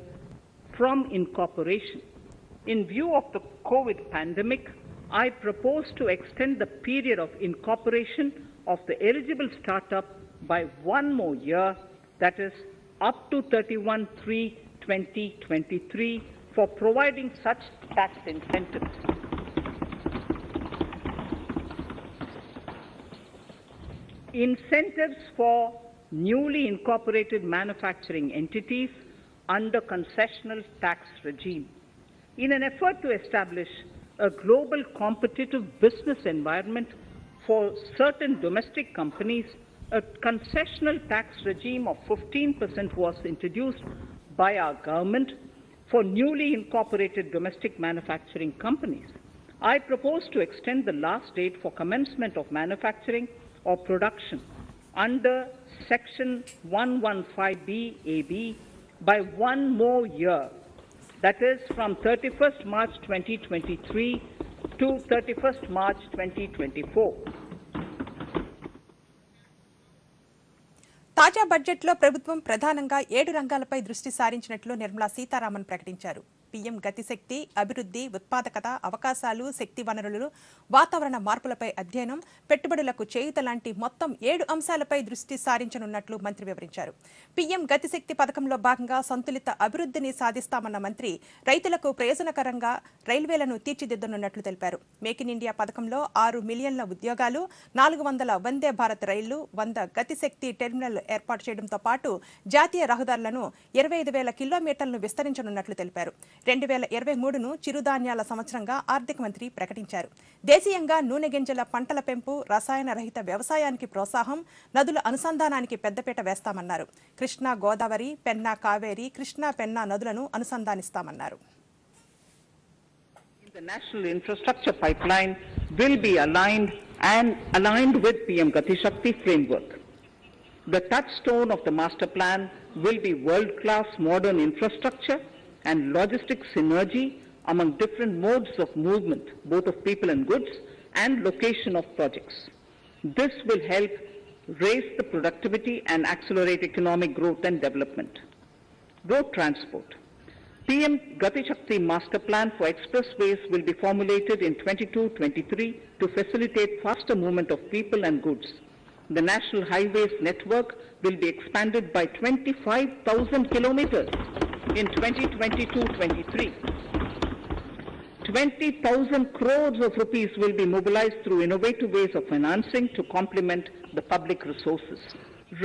A: from incorporation. In view of the COVID pandemic, I propose to extend the period of incorporation of the eligible startup by 1 more year, that is up to 31/3/2023, for providing such tax incentives. Incentives for newly incorporated manufacturing entities under concessional tax regime. In an effort to establish a global competitive business environment for certain domestic companies, a concessional tax regime of 15% was introduced by our government for newly incorporated domestic manufacturing companies. I propose to extend the last date for commencement of manufacturing or production under Section 115B(ab) by 1 more year, that is from 31st March 2023 to 31st March 2024.
I: తాజా బడ్జెట్లో ప్రభుత్వం ప్రధానంగా 7 రంగాలపై దృష్టి సారించినట్లు నిర్మలా సీతారామన్ ప్రకటించారు. PM గతిశక్తి, అభివృద్ధి, ఉత్పాదకత, అవకాశాలు, శక్తి వనరులు, వాతావరణ మార్పులపై అధ్యయనం, పెట్టుబడులకు చేయూత లాంటి మొత్తం 7 అంశాలపై దృష్టి సారించనున్నట్లు మంత్రి వివరించారు. పీఎం గతిశక్తి పథకంలో భాగంగా సంతులిత అభివృద్ధిని సాధిస్తామన్న మంత్రి రైతులకు ప్రయోజనకరంగా రైల్వేలను తీర్చిదిద్దనున్నట్లు తెలిపారు. మేక్ ఇన్ ఇండియా పథకంలో 6 మిలియన్ల ఉద్యోగాలు, 400 వందే భారత్ రైళ్లు, 100 గతిశక్తి టెర్మినల్ ఏర్పాటు చేయడంతో పాటు జాతీయ రహదారులను 25,000 కిలోమీటర్లను విస్తరించనున్నట్లు తెలిపారు. 2023ను చిరుధాన్యాల సంవత్సరంగా ఆర్థిక మంత్రి ప్రకటించారు. దేశీయంగా నూనె గింజల పంటల పెంపు, రసాయన రహిత వ్యవసాయానికి ప్రోత్సాహం, నదుల అనుసంధానానికి పెద్దపీట వేస్తామన్నారు. కృష్ణా గోదావరి, పెన్నా కావేరి, కృష్ణా పెన్నా నదులను అనుసంధానిస్తామన్నారు.
A: The national infrastructure pipeline will be aligned with PM Gati Shakti framework. The touchstone of the master plan will be world-class modern infrastructure and logistic synergy among different modes of movement, both of people and goods, and location of projects. This will help raise the productivity and accelerate economic growth and development. Road transport. PM Gati Shakti Master Plan for expressways will be formulated in 22-23 to facilitate faster movement of people and goods. The national highways network will be expanded by 25,000 kilometers in 2022-23. 20,000 crores of rupees will be mobilized through innovative ways of financing to complement the public resources.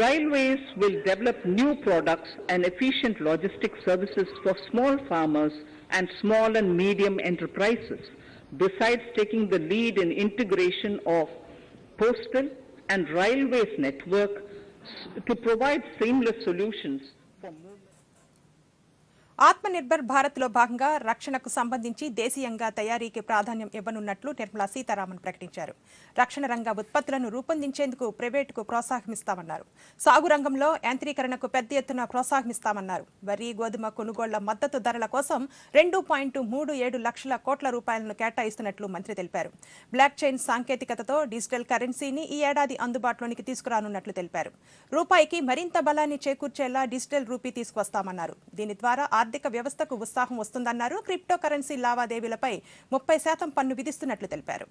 A: Railways will develop new products and efficient logistics services for small farmers and small and medium enterprises, besides taking the lead in integration of postal and railways network to provide seamless solutions for movement.
I: Atmanirbhar భారత్లో భాగంగా రక్షణకు సంబంధించి దేశీయంగా తయారీకి ప్రాధాన్యం ఇవ్వనున్నట్లు నిర్మలా సీతారామన్ ప్రకటించారు. రక్షణ రంగ ఉత్పత్తులను రూపొందించేందుకు ప్రైవేటుకు ప్రోత్సాహమిస్తామన్నారు. సాగు రంగంలో యాంత్రీకరణకు పెద్ద ఎత్తున ప్రోత్సాహమిస్తామన్నారు. వరి, గోధుమ కొనుగోళ్ల మద్దతు ధరల కోసం 2.37 లక్షల కోట్ల రూపాయలను కేటాయిస్తున్నట్లు మంత్రి తెలిపారు. బ్లాక్ చైన్ సాంకేతికతతో డిజిటల్ కరెన్సీని ఈ ఏడాది అందుబాటులోనికి తీసుకురానున్నట్లు తెలిపారు. రూపాయికి మరింత బలాన్ని చేకూర్చేలా డిజిటల్ రూపీ తీసుకువస్తామన్నారు. దీని ద్వారా ఆర్థిక వ్యవస్థకు ఉత్సాహం వస్తుందన్నారు. క్రిప్టో కరెన్సీ లావాదేవీలపై 30% పన్ను విధిస్తున్నట్లు తెలిపారు.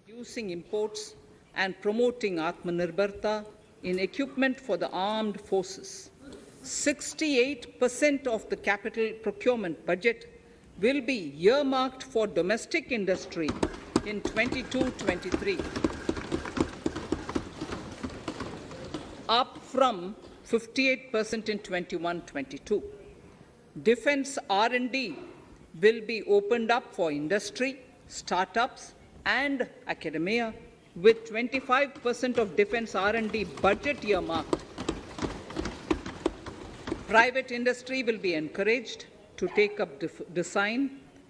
H: Reducing imports and promoting Atmanirbharta in equipment for the armed forces. 68% of the capital procurement budget will be earmarked for domestic industry in 22-23, up from 58% in 21-22. Defense R&D will be opened up for industry, startups and academia, with 25% of defense R&D budget earmarked. Private industry will be encouraged to take up design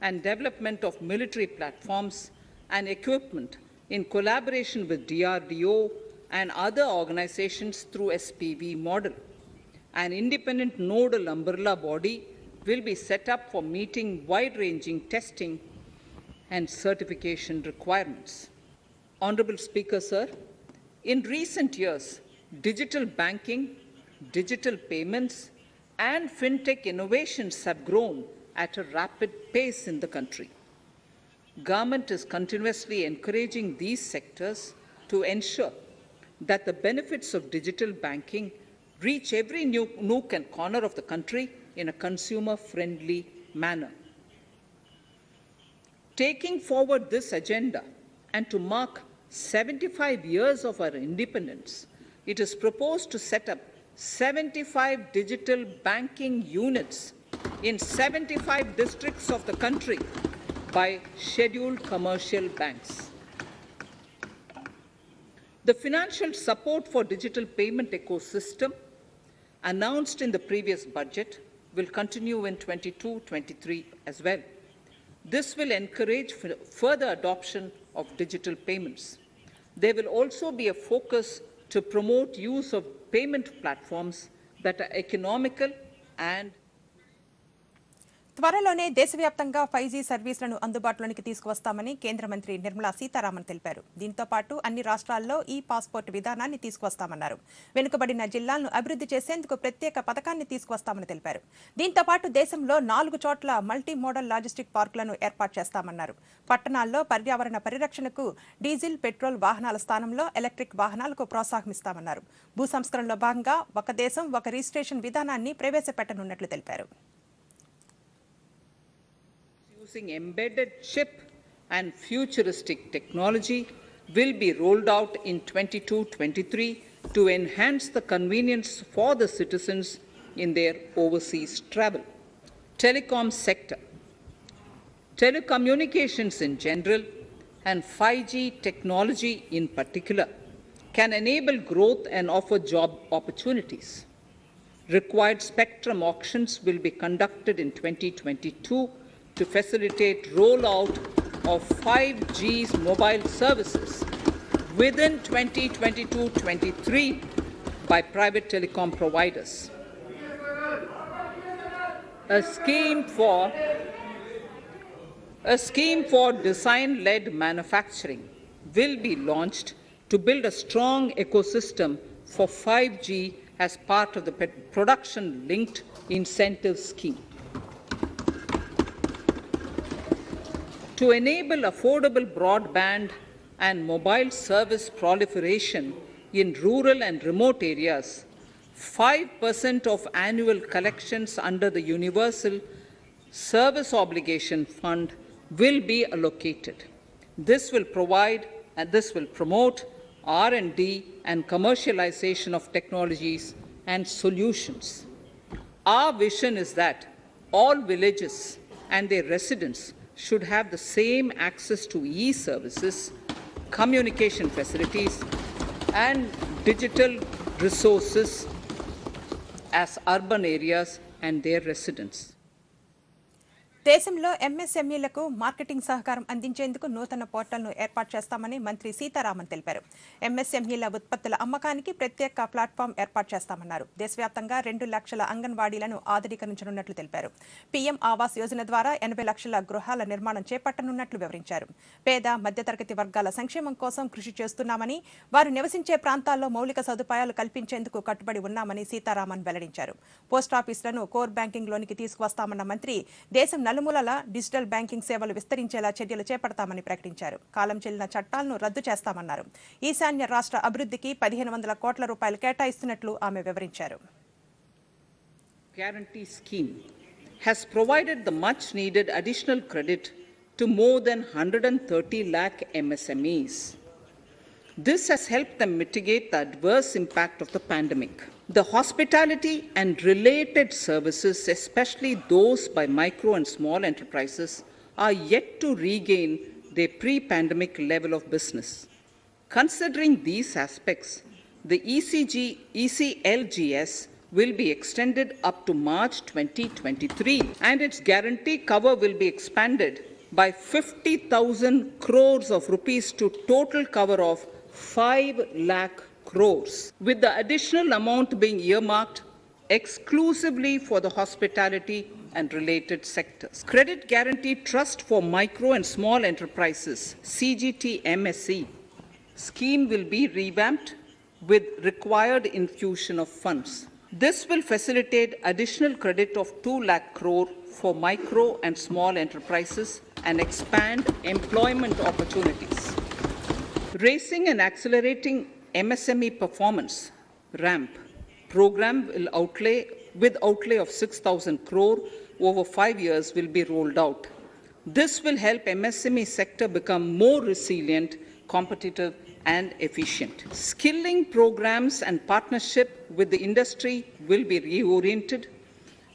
H: and development of military platforms and equipment in collaboration with DRDO and other organizations through SPV model. An independent nodal umbrella body will be set up for meeting wide-ranging testing and certification requirements. Honorable Speaker, sir, in recent years, digital banking, digital payments, and fintech innovations have grown at a rapid pace in the country. Government is continuously encouraging these sectors to ensure that the benefits of digital banking reach every nook and corner of the country in a consumer-friendly manner. Taking forward this agenda and to mark 75 years of our independence, it is proposed to set up 75 digital banking units in 75 districts of the country by scheduled commercial banks. The financial support for digital payment ecosystem announced in the previous budget will continue in 22-23 as well. This will encourage further adoption of digital payments. There will also be a focus to promote use of payment platforms that are economical and
I: త్వరలోనే దేశవ్యాప్తంగా 5G సర్వీసులను అందుబాటులోకి తీసుకువస్తామని కేంద్ర మంత్రి నిర్మలా సీతారామన్ తెలిపారు. దీంతో పాటు అన్ని రాష్ట్రాల్లో ఈ పాస్పోర్ట్ విధానాన్ని తీసుకువస్తామన్నారు. వెనుకబడిన జిల్లాలను అభివృద్ధి చేసేందుకు ప్రత్యేక పథకాన్ని తీసుకువస్తామని తెలిపారు. దీంతో పాటు దేశంలో 4 చోట్ల మల్టీ మోడల్ లాజిస్టిక్ పార్కులను ఏర్పాటు చేస్తామన్నారు. పట్టణాల్లో పర్యావరణ పరిరక్షణకు డీజిల్, పెట్రోల్ వాహనాల స్థానంలో ఎలక్ట్రిక్ వాహనాలకు ప్రోత్సాహమిస్తామన్నారు. భూ సంస్కరణలో భాగంగా ఒక దేశం ఒక రిజిస్ట్రేషన్ విధానాన్ని ప్రవేశపెట్టనున్నట్లు తెలిపారు.
H: Using embedded chip and futuristic technology will be rolled out in 22-23 to enhance the convenience for the citizens in their overseas travel. Telecom sector. Telecommunications in general and 5G technology in particular can enable growth and offer job opportunities. Required spectrum auctions will be conducted in 2022 to facilitate rollout of 5G's mobile services within 2022-23 by private telecom providers. A scheme for design-led manufacturing will be launched to build a strong ecosystem for 5G as part of the production-linked incentive scheme. To enable affordable broadband and mobile service proliferation in rural and remote areas, 5% of annual collections under the Universal Service Obligation Fund will be allocated. This will promote R&D and commercialization of technologies and solutions. Our vision is that all villages and their residents should have the same access to e-services, communication facilities, and digital resources as urban areas and their residents.
I: దేశంలో ఎంఎస్ఎంఈలకు marketing సహకారం అందించేందుకు నూతన పోర్టల్ను ఏర్పాటు చేస్తామని మంత్రి సీతారామన్ తెలిపారు. ఎంఎస్ఎంఈల ఉత్పత్తుల అమ్మకానికి ప్రత్యేక ప్లాట్ఫామ్ ఏర్పాటు చేస్తామన్నారు. దేశవ్యాప్తంగా 2 లక్షల అంగన్వాడీలను ఆధునీకరించనున్నట్లు తెలిపారు. పీఎం ఆవాస్ యోజన ద్వారా 80 లక్షల గృహాల నిర్మాణం చేపట్టనున్నట్లు వివరించారు. పేద మధ్యతరగతి వర్గాల సంక్షేమం కోసం కృషి చేస్తున్నామని, వారు నివసించే ప్రాంతాల్లో మౌలిక సదుపాయాలు కల్పించేందుకు కట్టుబడి ఉన్నామని సీతారామన్ వెల్లడించారు. పోస్టాఫీసులను కోర్ బ్యాంకింగ్లోనికి తీసుకువస్తామన్న మంత్రి దేశం నలుమూలల డిజిటల్ బ్యాంకింగ్ సేవలు విస్తరించేలా చర్యలు చేపడతామని ప్రకటించారు. కాలం చెల్లిన చట్టాలను రద్దు చేస్తామన్నారు. ఈశాన్య రాష్ట్ర అభివృద్ధికి 1500 కోట్ల రూపాయలు కేటాయిస్తున్నట్లు ఆమె వివరించారు.
H: Guarantee scheme has provided the much needed additional credit to more than 130 lakh MSMEs. This has helped them mitigate the adverse impact of the pandemic. The hospitality and related services, especially those by micro and small enterprises, are yet to regain their pre-pandemic level of business. Considering these aspects, the ECLGS will be extended up to March 2023, and its guarantee cover will be expanded by 50,000 crores of rupees to total cover of 5 lakh crores, with the additional amount being earmarked exclusively for the hospitality and related sectors. Credit Guarantee Trust for Micro and Small Enterprises, CGT-MSE, scheme will be revamped with required infusion of funds. This will facilitate additional credit of 2 lakh crore for micro and small enterprises and expand employment opportunities. Raising and accelerating MSME performance ramp program with outlay of 6,000 crore over 5 years will be rolled out. This will help MSME sector become more resilient, competitive and efficient. Skilling programs and partnership with the industry will be reoriented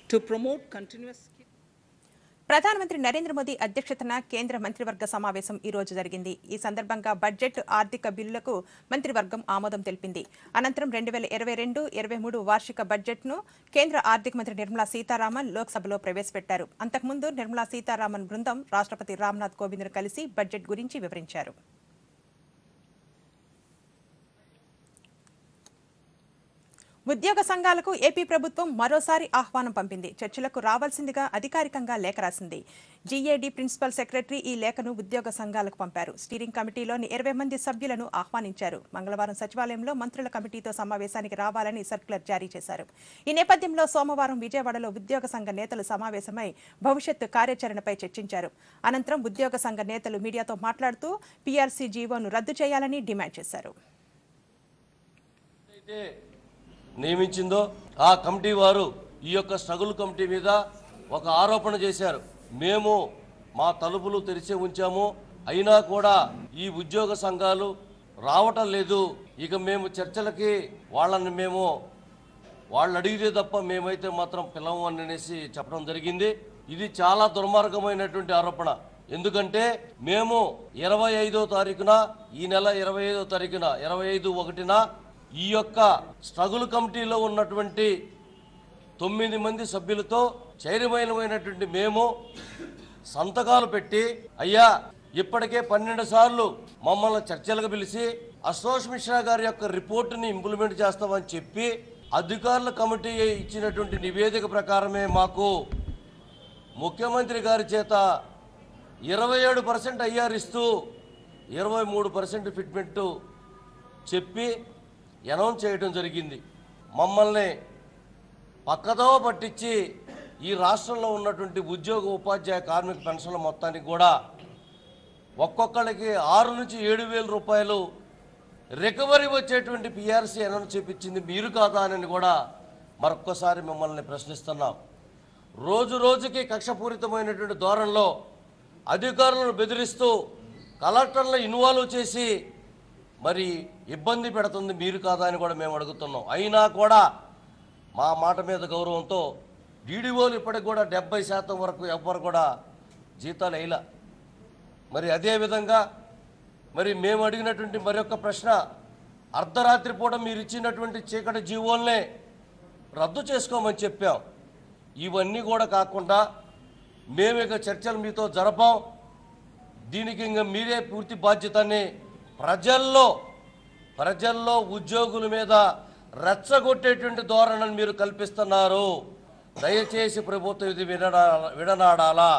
H: to promote continuous
I: ప్రధానమంత్రి నరేంద్ర మోదీ అధ్యక్షతన కేంద్ర మంత్రివర్గ సమావేశం ఈ రోజు జరిగింది. ఈ సందర్భంగా బడ్జెట్, ఆర్థిక బిల్లులకు మంత్రివర్గం ఆమోదం తెలిపింది. అనంతరం 2022-23 వార్షిక బడ్జెట్ను కేంద్ర ఆర్థిక మంత్రి నిర్మలా సీతారామన్ లోక్సభలో ప్రవేశపెట్టారు. అంతకుముందు నిర్మలా సీతారామన్ బృందం రాష్ట్రపతి రామ్నాథ్ కోవింద్ను కలిసి బడ్జెట్ గురించి వివరించారు. ఉద్యోగ సంఘాలకు ఏపీ ప్రభుత్వం మరోసారి ఆహ్వానం పంపింది. చర్చలకు రావాల్సిందిగా అధికారికంగా లేఖ రాసింది. జీఏడీ ప్రిన్సిపల్ సెక్రటరీ ఈ లేఖను ఉద్యోగ సంఘాలకు పంపారు. స్టీరింగ్ కమిటీలోని 20 మంది సభ్యులను ఆహ్వానించారు. మంగళవారం సచివాలయంలో మంత్రుల కమిటీతో సమావేశానికి రావాలని సర్క్యులర్ జారీ చేశారు. ఈ నేపథ్యంలో సోమవారం విజయవాడలో ఉద్యోగ సంఘ నేతలు సమావేశమై భవిష్యత్తు కార్యాచరణపై చర్చించారు. అనంతరం ఉద్యోగ సంఘ నేతలు మీడియాతో మాట్లాడుతూ పీఆర్సీ జీవోను రద్దు చేయాలని డిమాండ్ చేశారు.
J: నియమించిందో ఆ కమిటీ వారు ఈ యొక్క స్ట్రగుల్ కమిటీ మీద ఒక ఆరోపణ చేశారు. మేము మా తలుపులు తెరిచి ఉంచాము, అయినా కూడా ఈ ఉద్యోగ సంఘాలు రావటం లేదు. ఇక మేము చర్చలకి వాళ్ళు అడిగితే తప్ప మేమైతే మాత్రం పిలవము అనేసి చెప్పడం జరిగింది. ఇది చాలా దుర్మార్గమైనటువంటి ఆరోపణ. ఎందుకంటే మేము 25వ తారీఖున ఈ నెల 25వ తారీఖున 25/1న ఈ యొక్క స్ట్రగుల్ కమిటీలో ఉన్నటువంటి 9 మంది సభ్యులతో చైర్మన్మైనటువంటి మేము సంతకాలు పెట్టి అయ్యా ఇప్పటికే 12 సార్లు మమ్మల్ని చర్చలకు పిలిచి అశోక్ మిశ్రా గారి యొక్క రిపోర్టుని ఇంప్లిమెంట్ చేస్తామని చెప్పి అధికారుల కమిటీ ఇచ్చినటువంటి నివేదిక ప్రకారమే మాకు ముఖ్యమంత్రి గారి చేత 27% ఐఆర్ ఇస్తూ 23% ఫిట్మెంట్ చెప్పి అనౌన్స్ చేయడం జరిగింది. మమ్మల్ని పక్కదో పట్టించి ఈ రాష్ట్రంలో ఉన్నటువంటి ఉద్యోగ ఉపాధ్యాయ కార్మిక పెన్షన్ల మొత్తానికి కూడా ఒక్కొక్కరికి 6 నుంచి 7,000 రూపాయలు రికవరీ వచ్చేటువంటి పిఆర్సీ అనౌన్స్ చేపించింది మీరు కాదా అని కూడా మరొక్కసారి మిమ్మల్ని ప్రశ్నిస్తున్నాం. రోజు రోజుకి కక్షపూరితమైనటువంటి ధోరణిలో అధికారులను బెదిరిస్తూ కలెక్టర్లను ఇన్వాల్వ్ చేసి మరి ఇబ్బంది పెడుతుంది మీరు కాదా అని కూడా మేము అడుగుతున్నాం. అయినా కూడా మా మాట మీద గౌరవంతో డీడీఓలు ఇప్పటికి కూడా 70% వరకు ఎవ్వరు కూడా జీతాలు వేయలా. మరి అదేవిధంగా మరి మేము అడిగినటువంటి మరొక ప్రశ్న, అర్ధరాత్రి పూట మీరు ఇచ్చినటువంటి చీకటి జీవోల్నే రద్దు చేసుకోమని చెప్పాం. ఇవన్నీ కూడా కాకుండా మేము ఇక చర్చలు మీతో జరపం, దీనికి ఇంకా మీరే పూర్తి బాధ్యతని ప్రజల్లో ఉద్యోగుల మీద రెచ్చగొట్టేటువంటి ధోరణిని మీరు కల్పిస్తున్నారు. దయచేసి ప్రభుత్వం ఇది విడనాడాలా.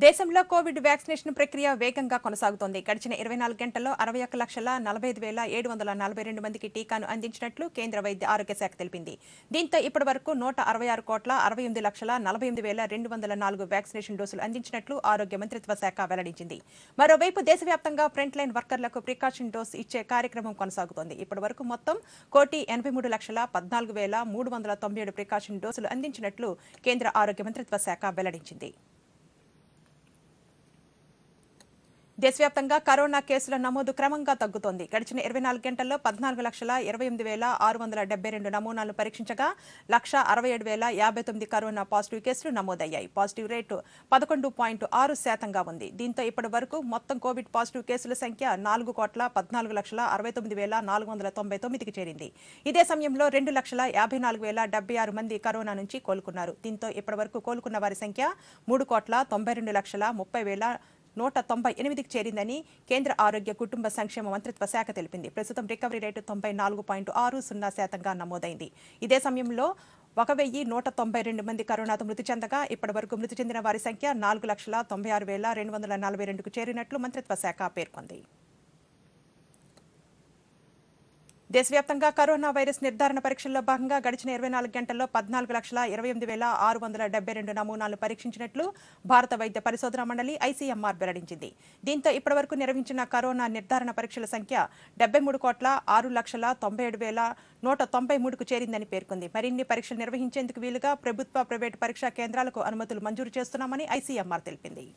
I: దేశంలో కోవిడ్ వ్యాక్సినేషన్ ప్రక్రియ వేగంగా కొనసాగుతోంది. గడిచిన 24 గంటల్లో 61,45,742 మందికి టీకాను అందించినట్లు కేంద్ర వైద్య ఆరోగ్య శాఖ తెలిపింది. దీంతో ఇప్పటి వరకు 166,68,48,204 వ్యాక్సినేషన్ డోసులు అందించినట్లు ఆరోగ్య మంత్రిత్వ శాఖ వెల్లడించింది. మరోవైపు దేశవ్యాప్తంగా ఫ్రంట్ లైన్ వర్కర్లకు ప్రికాషన్ డోస్ ఇచ్చే కార్యక్రమం కొనసాగుతోంది. ఇప్పటి వరకు మొత్తం 1,83,14,397 ప్రికాషన్ డోసులు అందించినట్లు కేంద్ర ఆరోగ్య మంత్రిత్వ శాఖ వెల్లడించింది. దేశవ్యాప్తంగా కరోనా కేసుల నమోదు క్రమంగా తగ్గుతోంది. గడిచిన 24 గంటల్లో 14,28,672 నమూనాలను పరీక్షించగా 1,67,059 కరోనా పాజిటివ్ కేసులు నమోదయ్యాయి. పాజిటివ్ రేటు 11.6% ఉంది. దీంతో ఇప్పటి వరకు మొత్తం కోవిడ్ పాజిటివ్ కేసుల సంఖ్య 4,14,69,499కి చేరింది. ఇదే సమయంలో 2,54,076 మంది కరోనా నుంచి కోలుకున్నారు. దీంతో ఇప్పటి వరకు కోలుకున్న వారి సంఖ్య 3,92,30,198కి చేరిందని కేంద్ర ఆరోగ్య కుటుంబ సంక్షేమ మంత్రిత్వ శాఖ తెలిపింది. ప్రస్తుతం రికవరీ రేటు 94.60% నమోదైంది. ఇదే సమయంలో 1,192 మంది కరోనాతో మృతి చెందగా ఇప్పటి వరకు మృతి చెందిన వారి సంఖ్య 4,96,242కు చేరినట్లు మంత్రిత్వ శాఖ పేర్కొంది. దేశవ్యాప్తంగా కరోనా వైరస్ నిర్ధారణ పరీక్షల్లో భాగంగా గడిచిన 24 గంటల్లో 14,28,672 నమూనాలను పరీక్షించినట్లు భారత వైద్య పరిశోధనా మండలి ఐసీఎంఆర్ వెల్లడించింది. దీంతో ఇప్పటివరకు నిర్వహించిన కరోనా నిర్ధారణ పరీక్షల సంఖ్య 73,06,97,193కు చేరిందని పేర్కొంది. మరిన్ని పరీక్షలు నిర్వహించేందుకు వీలుగా ప్రభుత్వ, ప్రైవేటు పరీక్షా కేంద్రాలకు అనుమతులు మంజూరు చేస్తున్నామని ఐసీఎంఆర్ తెలిపింది.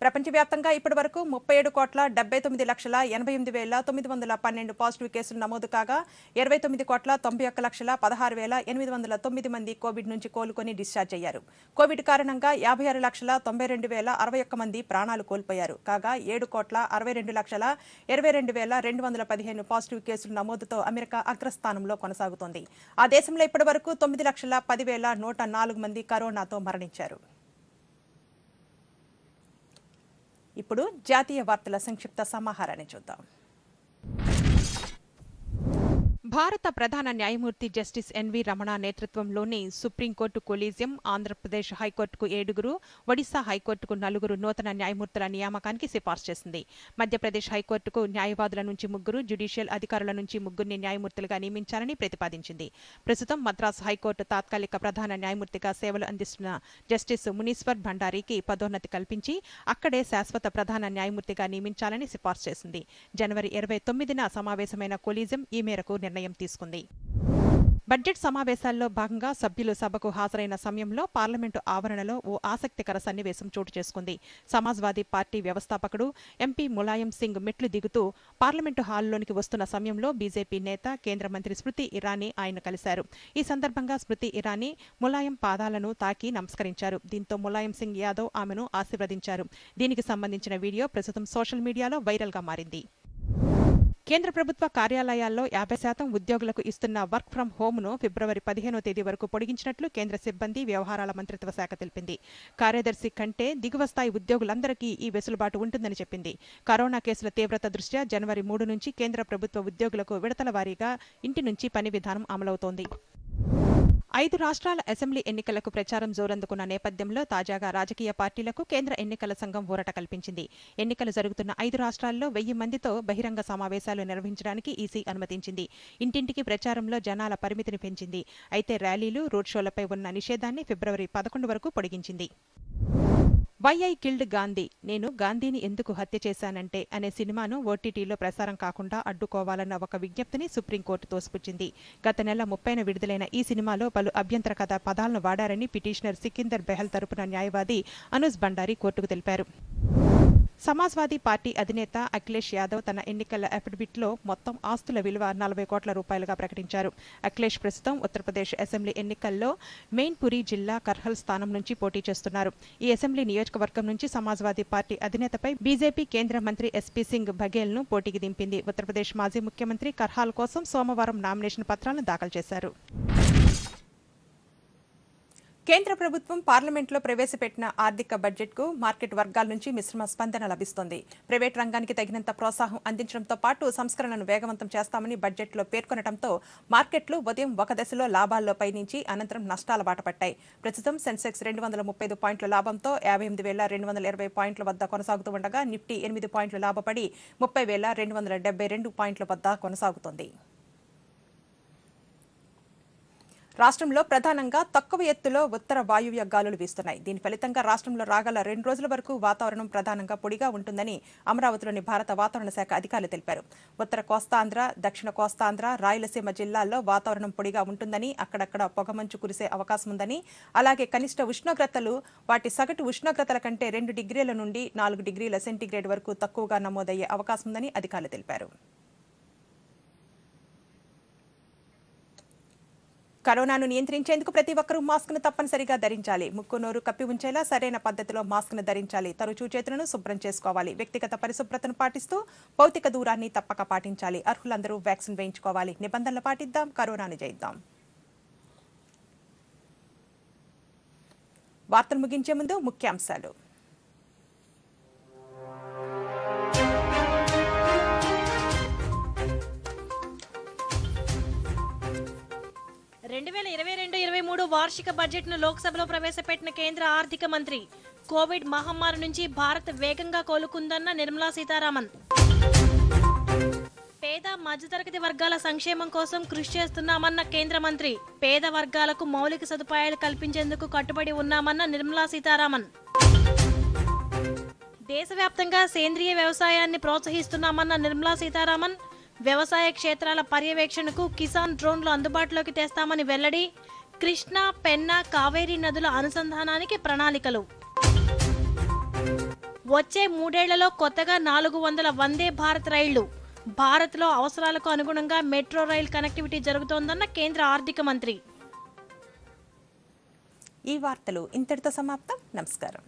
I: ప్రపంచవ్యాప్తంగా ఇప్పటి వరకు 37,79,88,912 పాజిటివ్ కేసులు నమోదు కాగా 29,91,16,809 మంది కోవిడ్ నుంచి కోలుకొని డిశ్చార్జ్ అయ్యారు. కోవిడ్ కారణంగా 56,92,061 మంది ప్రాణాలు కోల్పోయారు. కాగా 7,62,22,215 పాజిటివ్ కేసుల నమోదుతో అమెరికా అగ్రస్థానంలో కొనసాగుతోంది. ఆ దేశంలో ఇప్పటి వరకు 9,10,104 మంది కరోనాతో మరణించారు. ఇప్పుడు జాతీయ వార్తల సంక్షిప్త సమాహారాన్ని చూద్దాం. భారత ప్రధాన న్యాయమూర్తి జస్టిస్ ఎన్వి రమణ నేతృత్వంలోని సుప్రీంకోర్టు కొలీజియం ఆంధ్రప్రదేశ్ హైకోర్టుకు 7, ఒడిశా హైకోర్టుకు 4 నూతన న్యాయమూర్తుల నియామకానికి సిఫార్సు చేసింది. మధ్యప్రదేశ్ హైకోర్టుకు న్యాయవాదుల నుంచి 3, జ్యుడిషియల్ అధికారుల నుంచి 3 న్యాయమూర్తులుగా నియమించాలని ప్రతిపాదించింది. ప్రస్తుతం మద్రాసు హైకోర్టు తాత్కాలిక ప్రధాన న్యాయమూర్తిగా సేవలు అందిస్తున్న జస్టిస్ మునీశ్వర్ భండారీకి పదోన్నతి కల్పించి అక్కడే శాశ్వత ప్రధాన న్యాయమూర్తిగా నియమించాలని సిఫార్సు చేసింది. జనవరి 29న సమావేశమైన కొలీజియం ఈ మేరకు నిర్ణయం తీసుకుంది. బడ్జెట్ సమావేశాల్లో భాగంగా సభ్యులు సభకు హాజరైన సమయంలో పార్లమెంటు ఆవరణలో ఓ ఆసక్తికర సన్నివేశం చోటు చేసుకుంది. సమాజ్వాదీ పార్టీ వ్యవస్థాపకుడు ఎంపీ ములాయం సింగ్ మెట్లు దిగుతూ పార్లమెంటు హాల్లోనికి వస్తున్న సమయంలో బీజేపీ నేత కేంద్ర మంత్రి స్మృతి ఇరానీ ఆయన కలిశారు. ఈ సందర్భంగా స్మృతి ఇరానీ ములాయం పాదాలను తాకి నమస్కరించారు. దీంతో ములాయం సింగ్ యాదవ్ ఆమెను ఆశీర్వదించారు. దీనికి సంబంధించిన వీడియో ప్రస్తుతం సోషల్ మీడియాలో వైరల్గా మారింది. కేంద్ర ప్రభుత్వ కార్యాలయాల్లో 50% ఉద్యోగులకు ఇస్తున్న వర్క్ ఫ్రం హోమ్ను ఫిబ్రవరి 15వ తేదీ వరకు పొడిగించినట్లు కేంద్ర సిబ్బంది వ్యవహారాల మంత్రిత్వ శాఖ తెలిపింది. కార్యదర్శి కంటే దిగువ స్థాయి ఉద్యోగులందరికీ ఈ వెసులుబాటు ఉంటుందని చెప్పింది. కరోనా కేసుల తీవ్రత దృష్ట్యా జనవరి 3 నుంచి కేంద్ర ప్రభుత్వ ఉద్యోగులకు విడతల వారీగా ఇంటి నుంచి పని విధానం అమలవుతోంది. 5 రాష్ట్రాల అసెంబ్లీ ఎన్నికలకు ప్రచారం జోరందుకున్న నేపథ్యంలో తాజాగా రాజకీయ పార్టీలకు కేంద్ర ఎన్నికల సంఘం ఊరట కల్పించింది. ఎన్నికలు జరుగుతున్న 5 రాష్ట్రాల్లో 1000 మందితో బహిరంగ సమావేశాలు నిర్వహించడానికి ఈసీ అనుమతించింది. ఇంటింటికి ప్రచారంలో జనాల పరిమితిని పెంచింది. అయితే ర్యాలీలు, రోడ్ షోలపై ఉన్న నిషేధాన్ని ఫిబ్రవరి 11 వరకు పొడిగించింది. వై ఐ కిల్డ్ గాంధీ, నేను గాంధీని ఎందుకు హత్య చేశానంటే అనే సినిమాను ఓటీటీలో ప్రసారం కాకుండా అడ్డుకోవాలన్న ఒక విజ్ఞప్తిని సుప్రీంకోర్టు తోసిపుచ్చింది. గత నెల 30న విడుదలైన ఈ సినిమాలో పలు అభ్యంతరకర పదాలను వాడారని పిటిషనర్ సికిందర్ బెహల్ తరపున న్యాయవాది అనూస్ బండారి కోర్టుకు తెలిపారు. సమాజ్వాదీ పార్టీ అధినేత అఖిలేష్ యాదవ్ తన ఎన్నికల అఫిడవిట్లో మొత్తం ఆస్తుల విలువ 40 కోట్ల రూపాయలుగా ప్రకటించారు. అఖిలేష్ ప్రస్తుతం ఉత్తరప్రదేశ్ అసెంబ్లీ ఎన్నికల్లో మెయిన్పురి జిల్లా కర్హల్ స్థానం నుంచి పోటీ చేస్తున్నారు. ఈ అసెంబ్లీ నియోజకవర్గం నుంచి సమాజ్వాదీ పార్టీ అధినేతపై బీజేపీ కేంద్ర మంత్రి ఎస్పీ సింగ్ బఘేల్ను పోటీకి దింపింది. ఉత్తరప్రదేశ్ మాజీ ముఖ్యమంత్రి కర్హాల్ కోసం సోమవారం నామినేషన్ పత్రాలను దాఖలు చేశారు. కేంద్ర ప్రభుత్వం పార్లమెంట్లో ప్రవేశపెట్టిన ఆర్థిక బడ్జెట్కు మార్కెట్ వర్గాల నుంచి మిశ్రమ స్పందన లభిస్తోంది. ప్రైవేట్ రంగానికి తగినంత ప్రోత్సాహం అందించడంతో పాటు సంస్కరణను వేగవంతం చేస్తామని బడ్జెట్లో పేర్కొనడంతో మార్కెట్లు ఉదయం ఒక దశలో లాభాల్లో పయనించి అనంతరం నష్టాల బాట పట్టాయి. ప్రస్తుతం సెన్సెక్స్ 235 పాయింట్ల లాభంతో 58,220 పాయింట్ల వద్ద కొనసాగుతూ ఉండగా నిఫ్టీ 8 పాయింట్లు లాభపడి 30,272 పాయింట్ల వద్ద కొనసాగుతోంది. రాష్ట్రంలో ప్రధానంగా తక్కువ ఎత్తులో ఉత్తర వాయువ్య గాలులు వీస్తున్నాయి. దీని ఫలితంగా రాష్ట్రంలో రాగల 2 రోజుల వరకు వాతావరణం ప్రధానంగా పొడిగా ఉంటుందని అమరావతిలోని భారత వాతావరణ శాఖ అధికారులు తెలిపారు. ఉత్తర కోస్తాంధ్ర, దక్షిణ కోస్తాంధ్ర, రాయలసీమ జిల్లాల్లో వాతావరణం పొడిగా ఉంటుందని, అక్కడక్కడ పొగమంచు కురిసే అవకాశం ఉందని, అలాగే కనిష్ట ఉష్ణోగ్రతలు వాటి సగటు ఉష్ణోగ్రతల కంటే 2 డిగ్రీల నుండి 4 డిగ్రీల సెంటీగ్రేడ్ వరకు తక్కువగా నమోదయ్యే అవకాశం ఉందని అధికారులు తెలిపారు. కరోనాను నియంత్రించేందుకు ప్రతి ఒక్కరూ మాస్క్ను తప్పనిసరిగా ధరించాలి. ముక్కు, నోరు కప్పి ఉంచేలా సరైన పద్ధతిలో మాస్క్ను ధరించాలి. తరచూ చేతులను శుభ్రం చేసుకోవాలి. వ్యక్తిగత పరిశుభ్రతను పాటిస్తూ భౌతిక దూరాన్ని తప్పక పాటించాలి. అర్హులందరూ వ్యాక్సిన్ వేయించుకోవాలి. నిబంధనలు పాటిద్దాం, కరోనాను జయిద్దాం. వార్తలు ముగించే ముందు ముఖ్యాంశాలు.
K: 2022-23 వార్షిక బడ్జెట్ను లోక్సభలో ప్రవేశపెట్టిన కేంద్ర ఆర్థిక మంత్రి. కోవిడ్ మహమ్మారి నుంచి భారత్ వేగంగా కోలుకుందన్న నిర్మలా సీతారామన్. పేద మధ్యతరగతి వర్గాల సంక్షేమం కోసం కృషి చేస్తున్నామన్న కేంద్ర మంత్రి. పేద వర్గాలకు మౌలిక సదుపాయాలు కల్పించేందుకు కట్టుబడి ఉన్నామన్న నిర్మలా సీతారామన్. దేశవ్యాప్తంగా సేంద్రియ వ్యవసాయాన్ని ప్రోత్సహిస్తున్నామన్న నిర్మలా సీతారామన్. వ్యవసాయ క్షేత్రాల పర్యవేక్షణకు కిసాన్ డ్రోన్లు అందుబాటులోకి తెస్తామని వెల్లడి. కృష్ణా, పెన్నా, కావేరీ నదుల అనుసంధానానికి ప్రణాళికలు. వచ్చే 3 ఏళ్లలో కొత్తగా 400 వందే భారత్ రైళ్లు. భారత్లో అవసరాలకు అనుగుణంగా మెట్రో రైల్ కనెక్టివిటీ జరుగుతోందన్న కేంద్ర ఆర్థిక మంత్రి.
I: ఈ వార్తలు ఇంతటితో సమాప్తం. నమస్కారం.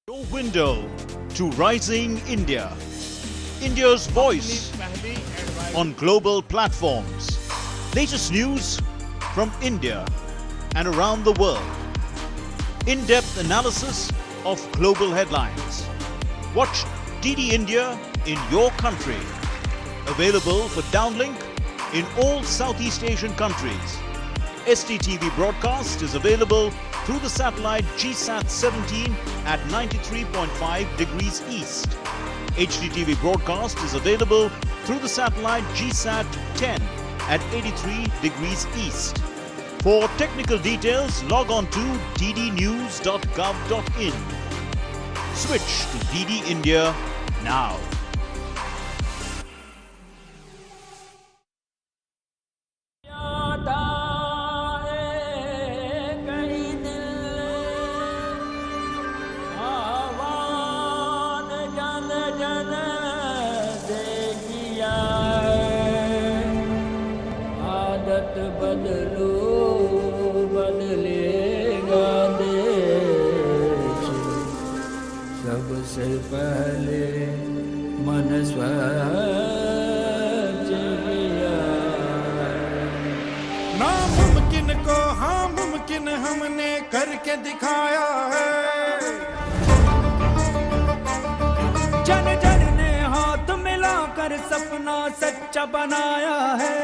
L: Your window to rising India. India's voice on global platforms. Latest news from India and around the world. In-depth analysis of global headlines. Watch DD India in your country. Available for downlink in all Southeast Asian countries. STTV broadcast is available through the satellite GSAT-17 at 93.5 degrees east. HDTV broadcast is available through the satellite GSAT-10 at 83 degrees east. For technical details, log on to ddnews.gov.in. Switch to DD India now.
M: सबसे पहले मन स्वच्छ किया। नामुमकिन को हाँ मुमकिन हमने करके दिखाया है। जन जन ने हाथ मिलाकर सपना सच्चा बनाया है।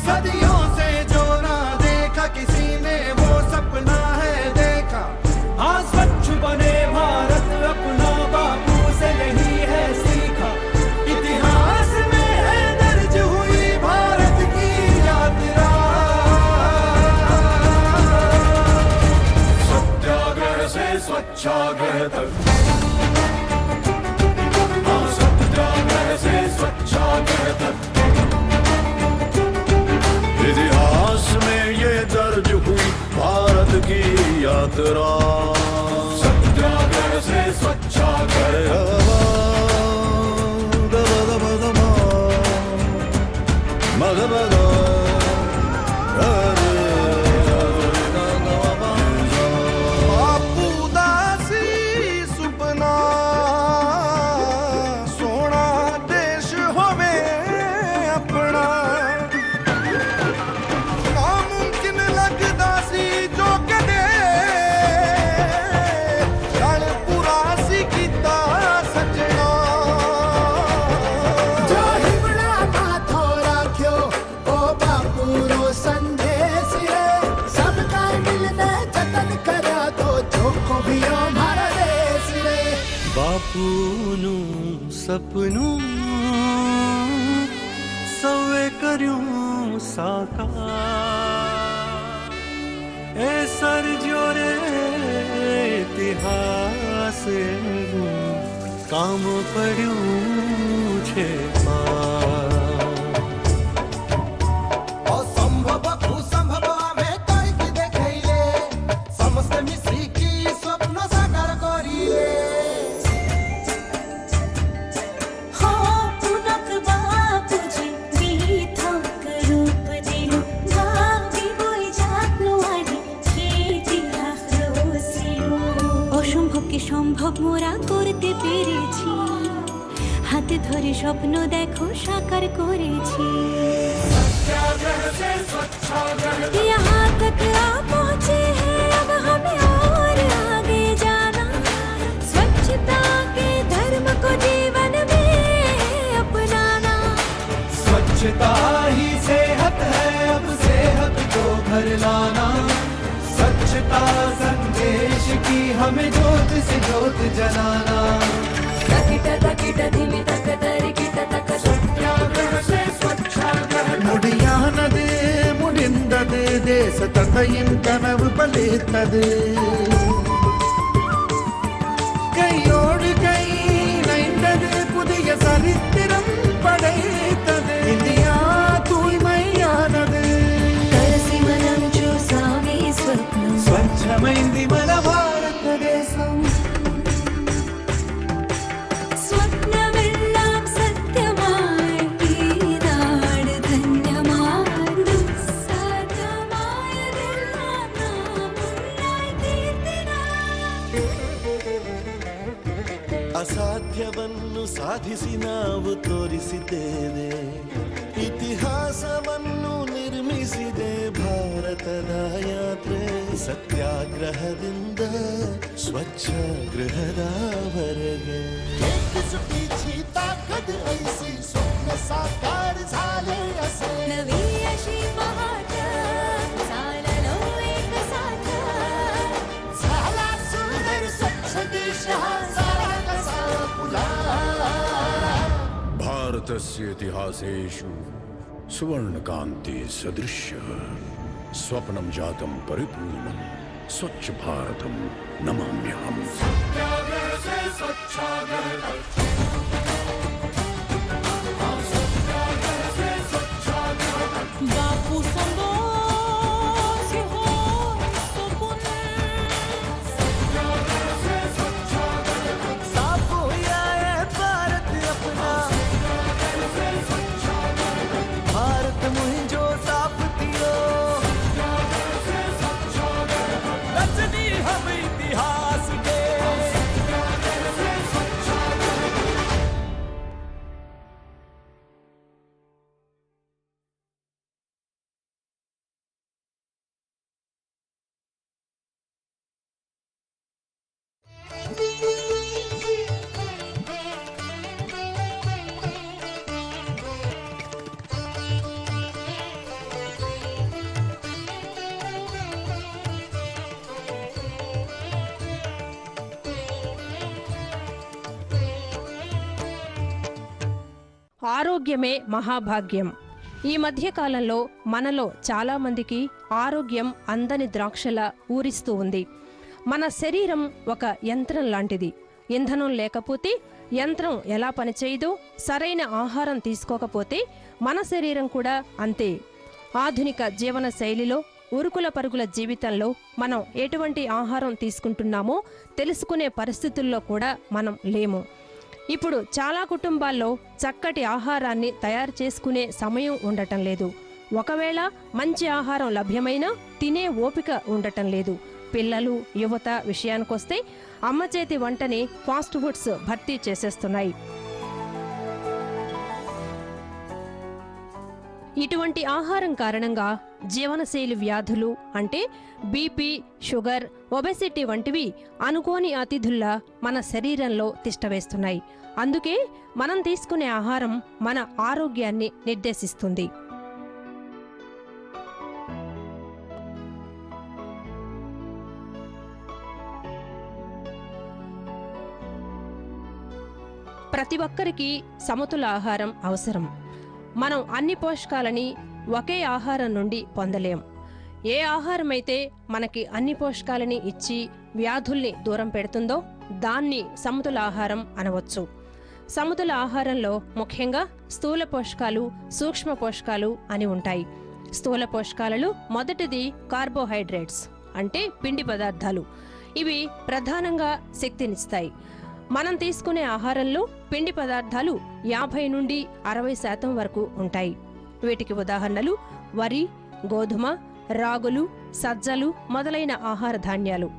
M: सदियों से जो ना देखा किसी ने वो सपना है देखा। हाँ स्वच्छ बने भारत अपना बापू से यही है सीखा। इतिहास में है दर्ज हुई भारत की यात्रा। सत्याग्रह से स्वच्छाग्रह तक। हाँ सत्याग्रह से स्वच्छाग्रह तक। इतिहास में ये दर्ज हुई भारत की यात्रा। सत्याग्रह से स्वच्छाग्रह। बापू दासी सुपना सोना देश होवे अपना। नामुमकिन लगदा सी जो कदे रण पूरा सी कीता सजना। जाहिबड़ा माथो राख्यो ओ बापू रो संदेश है। सबका मिलने जतन करा तो जो को भी हमारा देश है। बापू नु सपनू सवे करूं साकार। ए सर जोरे इतिहास काम पड्યું છે असंभव कुसंभव आमे करिक देखैले। समस्त मिसिकी स्वप्न साकार करिले।
N: অসম্ভবকে সম্ভব মোরা করতে পেরেছি। হাতে ধরে স্বপ্ন দেখো সাকার করেছি। यहाँ तक आ पहुँचे हैं अब हमें और आगे जाना। स्वच्छता के धर्म को जीवन में अपनाना।
M: स्वच्छता ही सेहत है अब सेहत को घर लाना। स्वच्छता संदेश की हमें ज्योत से ज्योत जलाना।
N: तकिटा तकिटा धिमी तक तरिकिटा तक
M: सत्याग्रह से स्वच्छाग्रह। मुडियानदे मुडिंददे देश तथयिन कनव बलितदे। कईयोड़ कई नैंददे पुदिय सरित्तिरं पडैतदे। इंडिया तूय्मय्यानदे।
N: कलसी మనం చూసామే స్వప్నం।
M: స్వచ్ఛమైంది మన భారతదేశం।
N: സ്വപ്നമെല്ലാം സത്യമായി ഈ നാട് ധന്യമായി. ദുസ്സാധ്യമായതെല്ലാം നാം മുന്നായി
O: ಅಸಾಧ್ಯವನ್ನು ಸಾಧಿಸಿ ನಾವು ತೋರಿಸಿದ್ದೇವೆ. ಇತಿಹಾಸವನ್ನು ನಿರ್ಮಿಸಿದೆ ಭಾರತದ ಯಾತ್ರೆ. ಸತ್ಯಾಗ್ರಹದಿಂದ ಸ್ವಚ್ಛಾಗ್ರಹದವರೆಗೆ ऐसी स्वप्न साकार झाले असे.
N: नवी अशी पहाट चाललो एक साथ.
O: झाला सुंदर स्वच्छ देश हा सारा कसा फुला.
P: भारतस्य इतिहासेषु सुवर्णकान्ति सदृश्य स्वप्नं जातं परिपूर्णं स्वच्छ भारतं नमाम्यहम्.
O: सत्याग्रह से स्वच्छाग्रह तक.
N: बापू संतोष हो सपन.
O: सत्याग्रह से स्वच्छाग्रह तक. साफ हुआ है भारत अपना. सत्याग्रह से स्वच्छाग्रह तक. भारत मुझो साफ थियो. सत्याग्रह से स्वच्छाग्रह तक. रचनी हम इतिहास के. सत्याग्रह से स्वच्छाग्रह तक.
Q: ఆరోగ్యమే మహాభాగ్యం. ఈ మధ్య కాలంలో మనలో చాలా మందికి ఆరోగ్యం అందని ద్రాక్షలా ఊరిస్తూ ఉంది. మన శరీరం ఒక యంత్రం లాంటిది. ఇంధనం లేకపోతే యంత్రం ఎలా పనిచేయదో, సరైన ఆహారం తీసుకోకపోతే మన శరీరం కూడా అంతే. ఆధునిక జీవన శైలిలో, ఉరుకుల పరుగుల జీవితంలో మనం ఎటువంటి ఆహారం తీసుకుంటున్నామో తెలుసుకునే పరిస్థితుల్లో కూడా మనం లేము. ఇప్పుడు చాలా కుటుంబాల్లో చక్కటి ఆహారాన్ని తయారు చేసుకునే సమయం ఉండటం లేదు. ఒకవేళ మంచి ఆహారం లభ్యమైనా తినే ఓపిక ఉండటం లేదు. పిల్లలు, యువత విషయానికొస్తే అమ్మ చేతి వంటని ఫాస్ట్ ఫుడ్స్ భర్తీ చేసేస్తున్నాయి. ఇటువంటి ఆహారం కారణంగా జీవనశైలి వ్యాధులు అంటే బీపీ, షుగర్, ఒబెసిటీ వంటివి అనుకోని అతిథుల్లా మన శరీరంలో తిష్టవేస్తున్నాయి. అందుకే మనం తీసుకునే ఆహారం మన ఆరోగ్యాన్ని నిర్దేశిస్తుంది. ప్రతి ఒక్కరికి సమతుల ఆహారం అవసరం. మనం అన్ని పోషకాలని ఒకే ఆహారం నుండి పొందలేం. ఏ ఆహారమైతే మనకి అన్ని పోషకాలని ఇచ్చి వ్యాధుల్ని దూరం పెడుతుందో దాన్ని సమతుల ఆహారం అనవచ్చు. సమతుల ఆహారంలో ముఖ్యంగా స్థూల పోషకాలు, సూక్ష్మ పోషకాలు అని ఉంటాయి. స్థూల పోషకాలలో మొదటిది కార్బోహైడ్రేట్స్ అంటే పిండి పదార్థాలు. ఇవి ప్రధానంగా శక్తినిస్తాయి. మనం తీసుకునే ఆహారంలో పిండి పదార్థాలు 50 నుండి 60% వరకు ఉంటాయి. వీటికి ఉదాహరణలు వరి, గోధుమ, రాగులు, సజ్జలు మొదలైన ఆహార ధాన్యాలు.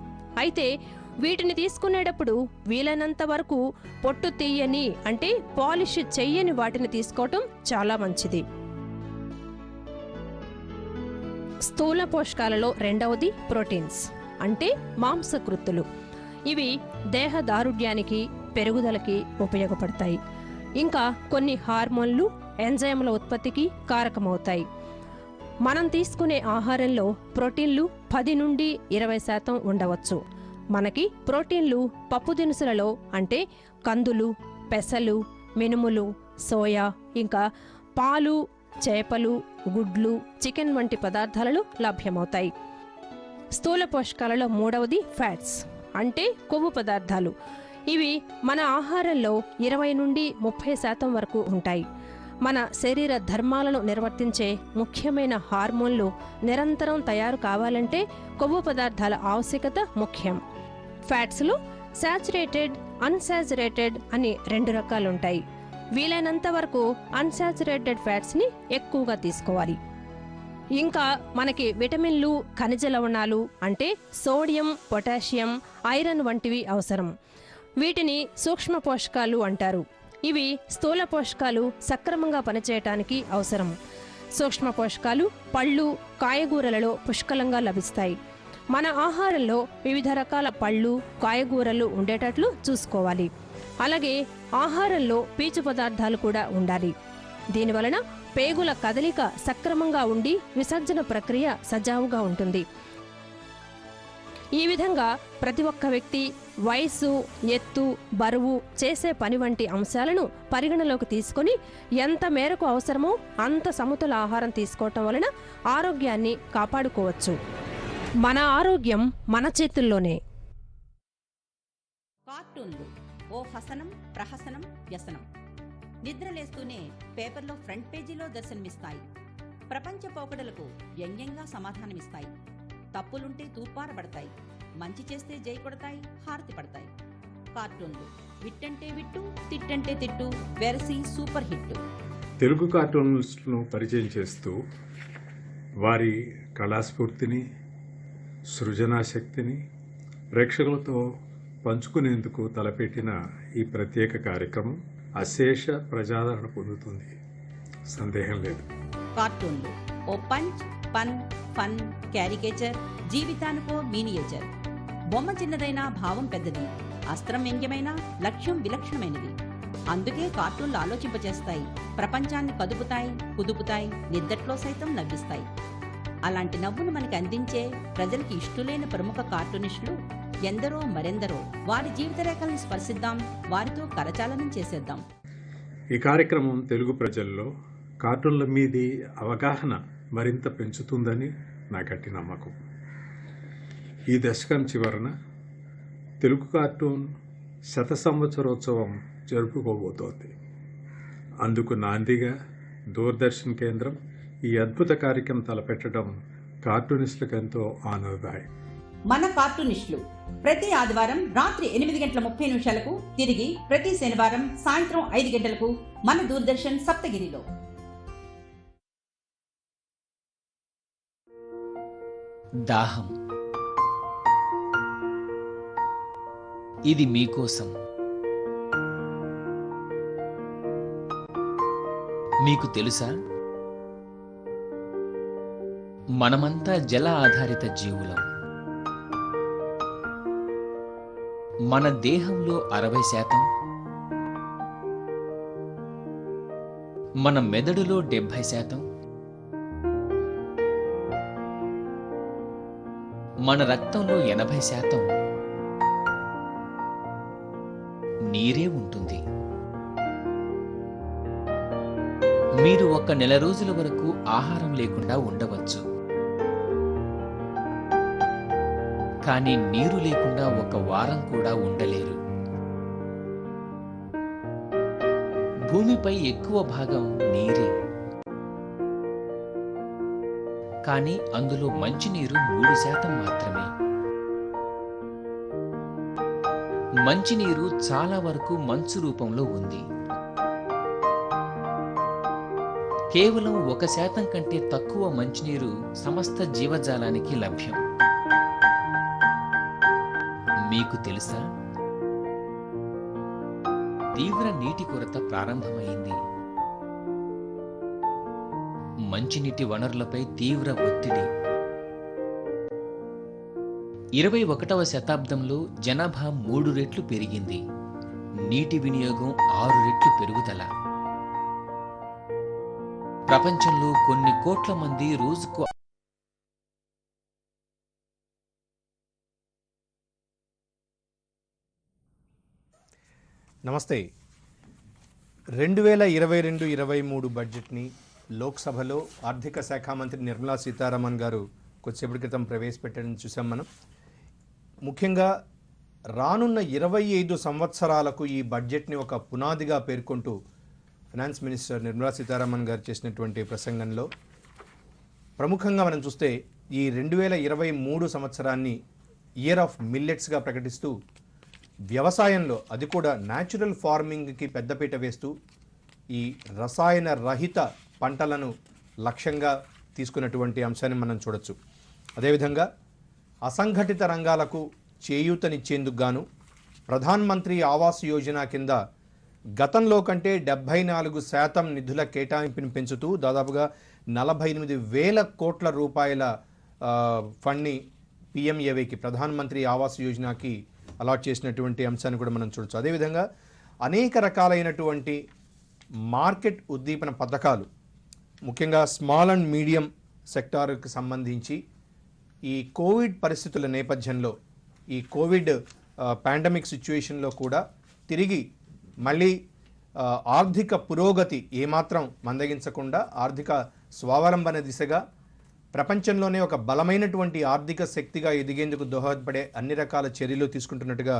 Q: అయితే వీటిని తీసుకునేటప్పుడు వీలైనంత వరకు పొట్టు తీయని అంటే పాలిష్ చెయ్యని వాటిని తీసుకోవటం చాలా మంచిది. స్థూల పోషకాలలో రెండవది ప్రోటీన్స్ అంటే మాంసకృత్తులు. ఇవి దేహ దారుఢ్యానికి, పెరుగుదలకి ఉపయోగపడతాయి. ఇంకా కొన్ని హార్మోన్లు, ఎంజైముల ఉత్పత్తికి కారకమవుతాయి. మనం తీసుకునే ఆహారంలో ప్రోటీన్లు 10 నుండి 20% ఉండవచ్చు. మనకి ప్రోటీన్లు పప్పు దినుసులలో అంటే కందులు, పెసలు, మినుములు, సోయా, ఇంకా పాలు, చేపలు, గుడ్లు, చికెన్ వంటి పదార్థాలలో లభ్యమవుతాయి. స్థూల పోషకాలలో మూడవది ఫ్యాట్స్ అంటే కొవ్వు పదార్థాలు. ఇవి మన ఆహారంలో 20 నుండి 30% వరకు ఉంటాయి. మన శరీర ధర్మాలను నిర్వర్తించే ముఖ్యమైన హార్మోన్లు నిరంతరం తయారు కావాలంటే కొవ్వు పదార్థాల ఆవశ్యకత ముఖ్యం. ఫ్యాట్స్లో శాచురేటెడ్, అన్సాచురేటెడ్ అని 2 రకాలుంటాయి. వీలైనంత వరకు అన్సాచురేటెడ్ ఫ్యాట్స్ని ఎక్కువగా తీసుకోవాలి. ఇంకా మనకి విటమిన్లు, ఖనిజ లవణాలు అంటే సోడియం, పొటాషియం, ఐరన్ వంటివి అవసరం. వీటిని సూక్ష్మ పోషకాలు అంటారు. ఇవి స్థూల పోషకాలు సక్రమంగా పనిచేయటానికి అవసరం. సూక్ష్మ పోషకాలు పళ్ళు, కాయగూరలలో పుష్కలంగా లభిస్తాయి. మన ఆహారంలో వివిధ రకాల పళ్ళు, కాయగూరలు ఉండేటట్లు చూసుకోవాలి. అలాగే ఆహారంలో పీచు పదార్థాలు కూడా ఉండాలి. దీనివలన పేగుల కదలిక సక్రమంగా ఉండి విసర్జన ప్రక్రియ సజావుగా ఉంటుంది. ఈ విధంగా ప్రతి ఒక్క వ్యక్తి వయస్సు, ఎత్తు, బరువు, చేసే పని వంటి అంశాలను పరిగణలోకి తీసుకొని ఎంత మేరకు అవసరమో అంత సమతుల ఆహారం తీసుకోవటం వలన ఆరోగ్యాన్ని కాపాడుకోవచ్చు. మన ఆరోగ్యం మన చేతుల్లోనే.
R: కార్టూన్లు ఓ హసనం, ప్రహసనం, వ్యసనం. నిద్రలేస్తూనే పేపర్లో ఫ్రంట్ పేజీలో దర్శనమిస్తాయి. ప్రపంచ పోకడలకు వ్యంగ్యంగా సమాధానమిస్తాయి. తప్పులుంటే తూర్పారబడతాయి, మంచి చేస్తే జై కొడతాయి, హారతి పడతాయి. కార్టూన్లు విట్టంటే విట్టు, తిట్టంటే తిట్టు, వెరసి సూపర్ హిట్.
S: తెలుగు కార్టూనిస్టులను పరిచయం చేస్తూ వారి కళాస్ఫూర్తిని, సృజనాశక్తిని ప్రేక్షకులతో పంచుకునేందుకు తలపెట్టిన ఈ ప్రత్యేక కార్యక్రమం అశేష ప్రజాదరణ పొందుతుంది, సందేహం లేదు.
R: కార్టూన్లు ఓ పంచ్, పన్, ఫన్, క్యారికేచర్, జీవితానికో మినియేచర్. బొమ్మ చిన్నదైనా భావం పెద్దది, అస్త్రం వ్యంగ్యమైన, లక్ష్యం విలక్షణమైనది. అందుకే కార్టూన్లు ఆలోచింపచేస్తాయి, ప్రపంచాన్ని కదుపుతాయి, కుదుపుతాయి, నిద్దట్లో సైతం నవ్విస్తాయి. అలాంటి నవ్వును మనకి అందించే ప్రజలకి ఇష్టలైన ప్రముఖ కార్టూనిస్టులు ఎందరో మరెందరో. వారి జీవిత రేఖలను స్పర్శిద్దాం, వారితో కరచాలనం చేసేద్దాం.
S: ఈ కార్యక్రమం తెలుగు ప్రజల్లో కార్టూన్ల మీది అవగాహన మరింత పెంచుతుందని నా గట్టి నమ్మకం. ఈ దశకం చివరన తెలుగు కార్టూన్ 100 సంవత్సరోత్సవం జరుపుకోబోతోంది. అందుకు నాందిగా దూరదర్శన్ కేంద్రం ఈ అద్భుత కార్యక్రమం తలపెట్టడం కార్టూనిస్టులకు ఎంతో ఆనందదాయం.
R: మన కార్టూనిస్టులు ప్రతి ఆదివారం రాత్రి 8:30 తిరిగి ప్రతి శనివారం సాయంత్రం 5 గంటలకు మన దూరదర్శన్ సప్తగిరిలో.
T: దాహం, ఇది మీకోసం. మీకు తెలుసా, మనమంతా జల ఆధారిత జీవులం. మన దేహంలో 60%, మన మెదడులో 70%, మన రక్తంలో 80% నీరే ఉంటుంది. మీరు 1 నెల రోజుల వరకు ఆహారం లేకుండా ఉండవచ్చు, కానీ నీరు లేకుండా 1 వారం కూడా ఉండలేరు. భూమిపై ఎక్కువ భాగం నీరే, కానీ అందులో మంచినీరు 3% మాత్రమే. మంచినీరు చాలా వరకు మంచు రూపంలో ఉంది. కేవలం 1% కంటే తక్కువ మంచినీరు సమస్త జీవజాలానికి లభ్యం. మీకు తెలుసా, తీవ్ర నీటి కొరత ప్రారంభమైంది. మంచినీటి వనరులపై తీవ్ర ఒత్తిడి. 21వ శతాబ్దంలో జనాభా 3 రెట్లు పెరిగింది. నీటి వినియోగం 6 రెట్లు పెరుగుదల. ప్రపంచంలో కొన్ని కోట్ల మంది రోజుకు
E: నమస్తే. 2022-23 బడ్జెట్ని లోక్సభలో ఆర్థిక శాఖ మంత్రి నిర్మలా సీతారామన్ గారు కొద్దిసేపటి క్రితం ప్రవేశపెట్టడం చూసాం మనం. ముఖ్యంగా రానున్న 25 సంవత్సరాలకు ఈ బడ్జెట్ని ఒక పునాదిగా పేర్కొంటూ ఫైనాన్స్ మినిస్టర్ నిర్మలా సీతారామన్ గారు చేసినటువంటి ప్రసంగంలో ప్రముఖంగా మనం చూస్తే ఈ 2023 సంవత్సరాన్ని ఇయర్ ఆఫ్ మిల్లెట్స్గా ప్రకటిస్తూ వ్యవసాయంలో, అది కూడా న్యాచురల్ ఫార్మింగ్కి పెద్దపీట వేస్తూ ఈ రసాయన రహిత పంటలను లక్ష్యంగా తీసుకున్నటువంటి అంశాన్ని మనం చూడొచ్చు. అదేవిధంగా అసంఘటిత రంగాలకు చేయూతనిచ్చేందుకు గాను ప్రధాన్ మంత్రి ఆవాస్ యోజన కింద గతంలో కంటే 74% నిధుల కేటాయింపుని పెంచుతూ దాదాపుగా 48,000 కోట్ల రూపాయల ఫండ్ని పిఎంఏవైకి ప్రధాన్ మంత్రి ఆవాస్ యోజనకి అలాట్ చేసినటువంటి అంశాన్ని కూడా మనం చూడొచ్చు. అదేవిధంగా అనేక రకాలైనటువంటి మార్కెట్ ఉద్దీపన పథకాలు ముఖ్యంగా స్మాల్ అండ్ మీడియం సెక్టార్కి సంబంధించి ఈ కోవిడ్ పరిస్థితుల నేపథ్యంలో ఈ కోవిడ్ పాండమిక్ సిచ్యువేషన్లో కూడా తిరిగి మళ్ళీ ఆర్థిక పురోగతి ఏమాత్రం మందగించకుండా ఆర్థిక స్వావలంబన దిశగా ప్రపంచంలోనే ఒక బలమైనటువంటి ఆర్థిక శక్తిగా ఎదిగేందుకు దోహదపడే అన్ని రకాల చర్యలు తీసుకుంటున్నట్టుగా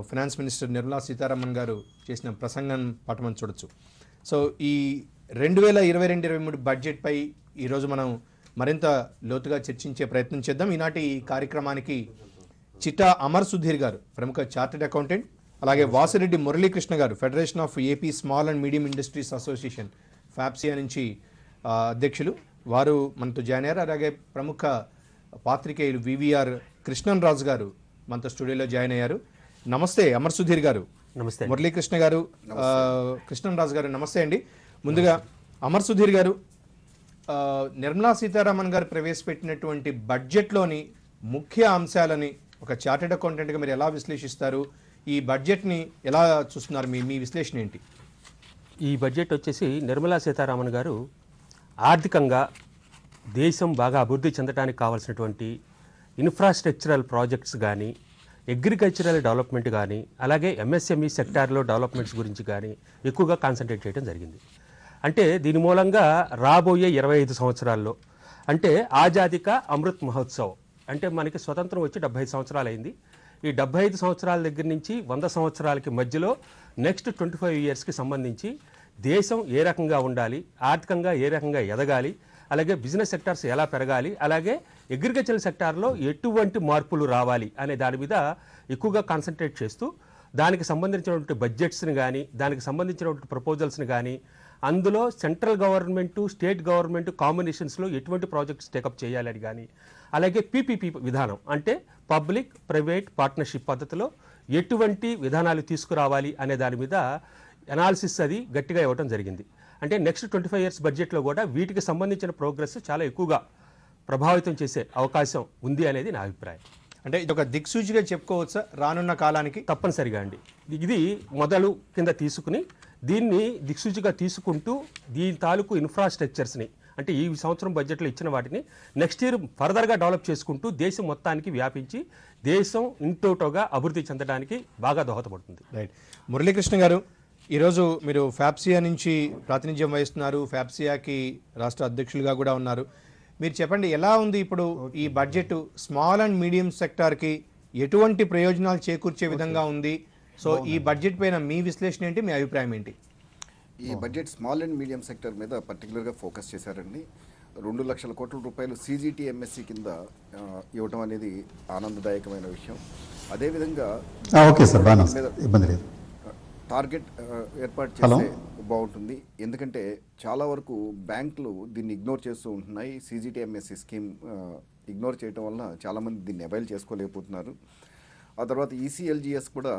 E: ఫైనాన్స్ మినిస్టర్ నిర్మలా సీతారామన్ గారు చేసిన ప్రసంగం పట్టమని చూడొచ్చు. సో ఈ 2022-23 బడ్జెట్పై ఈరోజు మనం మరింత లోతుగా చర్చించే ప్రయత్నం చేద్దాం. ఈనాటి ఈ కార్యక్రమానికి చిట్టా అమర్ సుధీర్ గారు ప్రముఖ చార్టెడ్ అకౌంటెంట్, అలాగే Vasireddy Muralikrishna garu federation of AP small and medium industries association FAPSIA నుంచి అధ్యక్షులు, వారు మనతో జాయిన్ అయ్యారు. అలాగే ప్రముఖ పాత్రికేయులు వివిఆర్ కృష్ణన్ రాజు గారు మనతో స్టూడియోలో జాయిన్ అయ్యారు. నమస్తే అమర్ సుధీర్ గారు.
U: నమస్తే.
E: మురళీకృష్ణ గారు, కృష్ణన్ రాజు గారు నమస్తే అండి. ముందుగా అమర్ సుధీర్ గారు, నిర్మలా సీతారామన్ గారు ప్రవేశపెట్టినటువంటి బడ్జెట్లోని ముఖ్య అంశాలని ఒక చార్టెడ్ అకౌంటెంట్గా మీరు ఎలా విశ్లేషిస్తారు? ఈ బడ్జెట్ని ఎలా చూస్తున్నారు? మీ విశ్లేషణ ఏంటి?
U: ఈ బడ్జెట్ వచ్చేసి నిర్మలా సీతారామన్ గారు ఆర్థికంగా దేశం బాగా అభివృద్ధి చెందడానికి కావాల్సినటువంటి ఇన్ఫ్రాస్ట్రక్చరల్ ప్రాజెక్ట్స్ కానీ, అగ్రికల్చరల్ డెవలప్మెంట్ కానీ, అలాగే ఎంఎస్ఎంఈ సెక్టార్లో డెవలప్మెంట్స్ గురించి కానీ ఎక్కువగా కాన్సన్ట్రేట్ చేయడం జరిగింది. అంటే దీని మూలంగా రాబోయే 25 సంవత్సరాల్లో, అంటే ఆజాదీ కా అమృత్ మహోత్సవ్, అంటే మనకి స్వతంత్రం వచ్చి 75 సంవత్సరాలు అయింది. ఈ 75 సంవత్సరాల దగ్గర నుంచి 100 సంవత్సరాలకి మధ్యలో నెక్స్ట్ 25 ఇయర్స్కి సంబంధించి దేశం ఏ రకంగా ఉండాలి, ఆర్థికంగా ఏ రకంగా ఎదగాలి, అలాగే బిజినెస్ సెక్టార్స్ ఎలా పెరగాలి, అలాగే అగ్రికల్చర్ సెక్టార్లో ఎటువంటి మార్పులు రావాలి అనే దాని మీద ఎక్కువగా కాన్సన్ట్రేట్ చేస్తూ దానికి సంబంధించినటువంటి బడ్జెట్స్ని కానీ, దానికి సంబంధించినటువంటి ప్రపోజల్స్ని కానీ, అందులో సెంట్రల్ గవర్నమెంటు స్టేట్ గవర్నమెంట్ కాంబినేషన్స్లో ఎటువంటి ప్రాజెక్ట్స్ టేకప్ చేయాలని కానీ, అలాగే పీపీపీ విధానం అంటే పబ్లిక్ ప్రైవేట్ పార్ట్నర్షిప్ పద్ధతిలో ఎటువంటి విధానాలు తీసుకురావాలి అనే దాని మీద అనాలిసిస్ అది గట్టిగా ఇవ్వడం జరిగింది. అంటే నెక్స్ట్ 25 ఇయర్స్ బడ్జెట్లో కూడా వీటికి సంబంధించిన ప్రోగ్రెస్ చాలా ఎక్కువగా ప్రభావితం చేసే అవకాశం ఉంది అనేది నా అభిప్రాయం.
E: అంటే ఇది ఒక దిక్సూచిగా చెప్పుకోవచ్చా రానున్న కాలానికి?
U: తప్పనిసరిగా అండి. ఇది మొదలు కింద తీసుకుని దీన్ని దిక్సూచిగా తీసుకుంటూ దీని తాలూకు ఇన్ఫ్రాస్ట్రక్చర్స్ని, అంటే ఈ సంవత్సరం బడ్జెట్లో ఇచ్చిన వాటిని నెక్స్ట్ ఇయర్ ఫర్దర్గా డెవలప్ చేసుకుంటూ దేశం మొత్తానికి వ్యాపించి దేశం ఇంటోటోగా అభివృద్ధి చెందడానికి బాగా దోహదపడుతుంది.
E: రైట్. మురళీకృష్ణ గారు, ఈరోజు మీరు ఫ్యాప్సియా నుంచి ప్రాతినిధ్యం వహిస్తున్నారు, ఫ్యాప్సియాకి రాష్ట్ర అధ్యక్షులుగా కూడా ఉన్నారు. మీరు చెప్పండి, ఎలా ఉంది ఇప్పుడు ఈ బడ్జెట్ స్మాల్ అండ్ మీడియం సెక్టార్కి ఎటువంటి ప్రయోజనాలు చేకూర్చే విధంగా ఉంది? సో ఈ బడ్జెట్ పైన మీ విశ్లేషణ ఏంటి, మీ అభిప్రాయం ఏంటి?
V: ఈ budget small and medium sector మీద పర్టికులర్గా ఫోకస్ చేశారండి. 2 లక్షల కోట్ల రూపాయలు సిజిటిఎంఎస్సి కింద ఇవ్వటం అనేది ఆనందదాయకమైన విషయం. అదేవిధంగా టార్గెట్ ఏర్పాటు చేస్తే బాగుంటుంది. ఎందుకంటే చాలా వరకు బ్యాంకులు దీన్ని ఇగ్నోర్ చేస్తూ ఉంటున్నాయి. సిజిటిఎంఎస్సి స్కీమ్ ఇగ్నోర్ చేయడం వల్ల చాలామంది దీన్ని అవైల్ చేసుకోలేకపోతున్నారు. ఆ తర్వాత ఈసీఎల్జిఎస్ కూడా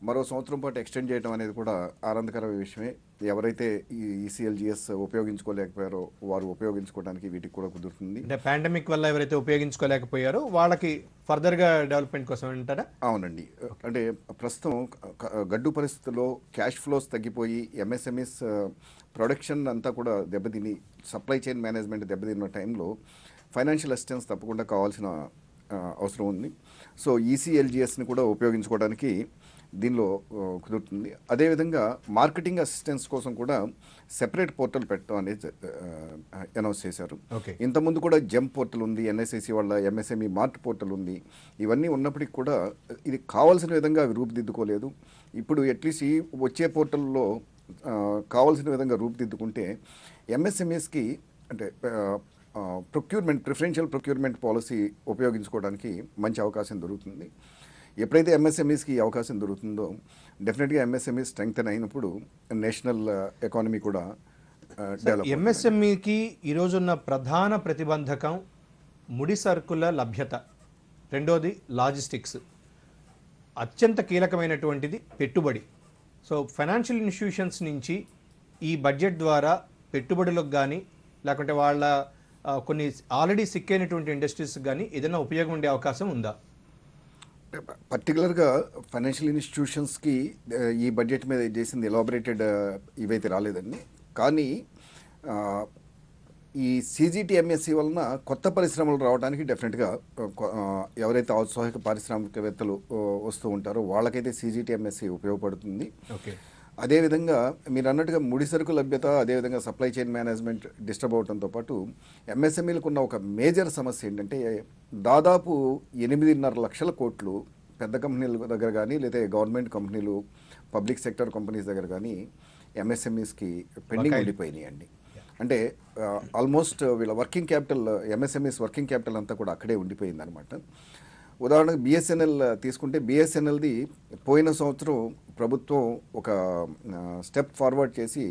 V: మరో సంవత్సరం పాటు ఎక్స్టెండ్ చేయడం అనేది కూడా ఆనందకరమైన విషయమే. ఎవరైతే ఈ ఈసీఎల్జిఎస్ ఉపయోగించుకోలేకపోయారో వారు ఉపయోగించుకోవడానికి వీటికి కూడా కుదురుతుంది.
E: అంటే పాండమిక్ వల్ల ఎవరైతే ఉపయోగించుకోలేకపోయారో వాళ్ళకి ఫర్దర్గా డెవలప్మెంట్ కోసం అంటారా?
V: అవునండి. అంటే ప్రస్తుతం గడ్డు పరిస్థితుల్లో క్యాష్ ఫ్లోస్ తగ్గిపోయి ఎంఎస్ఎంఈస్ ప్రొడక్షన్ అంతా కూడా దెబ్బతిని సప్లై చైన్ మేనేజ్మెంట్ దెబ్బతిన్న టైంలో ఫైనాన్షియల్ అసిస్టెన్స్ తప్పకుండా కావాల్సిన అవసరం ఉంది. సో ఈసీఎల్జిఎస్ని కూడా ఉపయోగించుకోవడానికి దీనిలో కుదురుతుంది. అదేవిధంగా మార్కెటింగ్ అసిస్టెన్స్ కోసం కూడా సెపరేట్ పోర్టల్ పెట్టడం అనేది అనౌన్స్ చేశారు. ఇంతకుముందు కూడా జంప్ పోర్టల్ ఉంది, ఎన్ఎస్ఐసి వాళ్ళ ఎంఎస్ఎంఈ మార్ట్ పోర్టల్ ఉంది. ఇవన్నీ ఉన్నప్పటికీ కూడా ఇది కావాల్సిన విధంగా అవి రూపుదిద్దుకోలేదు. ఇప్పుడు అట్లీస్ట్ ఈ వచ్చే పోర్టల్లో కావాల్సిన విధంగా రూపుదిద్దుకుంటే ఎంఎస్ఎంఈస్కి అంటే ప్రొక్యూర్మెంట్ ప్రిఫరెన్షియల్ ప్రొక్యూర్మెంట్ పాలసీ ఉపయోగించుకోవడానికి మంచి అవకాశం దొరుకుతుంది. ఎప్పుడైతే ఎంఎస్ఎంఈస్కి అవకాశం దొరుకుతుందో డెఫినెట్గా ఎంఎస్ఎంఈ స్ట్రెంగ్తన్ అయినప్పుడు నేషనల్ ఎకానమీ కూడా డెవలప్.
E: ఎంఎస్ఎంఈకి ఈరోజున్న ప్రధాన ప్రతిబంధకం ముడి సరుకుల లభ్యత, రెండోది లాజిస్టిక్స్. అత్యంత కీలకమైనటువంటిది పెట్టుబడి. సో ఫైనాన్షియల్ ఇన్స్టిట్యూషన్స్ నుంచి ఈ బడ్జెట్ ద్వారా పెట్టుబడులకు కానీ లేకుంటే వాళ్ళ కొన్ని ఆల్రెడీ సిక్కైనటువంటి ఇండస్ట్రీస్ కానీ ఏదైనా ఉపయోగం ఉండే అవకాశం ఉందా?
V: పర్టికులర్గా ఫైనాన్షియల్ ఇన్స్టిట్యూషన్స్కి ఈ బడ్జెట్ మీద చేసింది ఎలాబరేటెడ్ ఇవైతే రాలేదండి. కానీ ఈ CGTMSE వలన కొత్త పరిశ్రమలు రావడానికి డెఫినెట్గా ఎవరైతే ఔత్సాహిక పారిశ్రామికవేత్తలు వస్తూ ఉంటారో వాళ్ళకైతే CGTMSE ఉపయోగపడుతుంది.
E: ఓకే.
V: అదేవిధంగా మీరు అన్నట్టుగా ముడి సరుకు లభ్యత, అదేవిధంగా సప్లై చైన్ మేనేజ్మెంట్ డిస్టర్బ్ అవడంతో పాటు MSMEలకు ఉన్న ఒక మేజర్ సమస్య ఏంటంటే దాదాపు 8.5 లక్షల కోట్లు పెద్ద కంపెనీల దగ్గర కానీ లేదా గవర్నమెంట్ కంపెనీలు, పబ్లిక్ సెక్టర్ కంపెనీస్ దగ్గర కానీ MSMEస్కి పెండింగ్ ఉండిపోయినాయి అండి. అంటే ఆల్మోస్ట్ వీళ్ళ వర్కింగ్ క్యాపిటల్, MSMEస్ వర్కింగ్ క్యాపిటల్ అంతా కూడా అక్కడే ఉండిపోయింది అనమాట. ఉదాహరణకు BSNL తీసుకుంటే BSNLది పోయిన సంవత్సరం ప్రభుత్వం ఒక స్టెప్ ఫార్వర్డ్ చేసి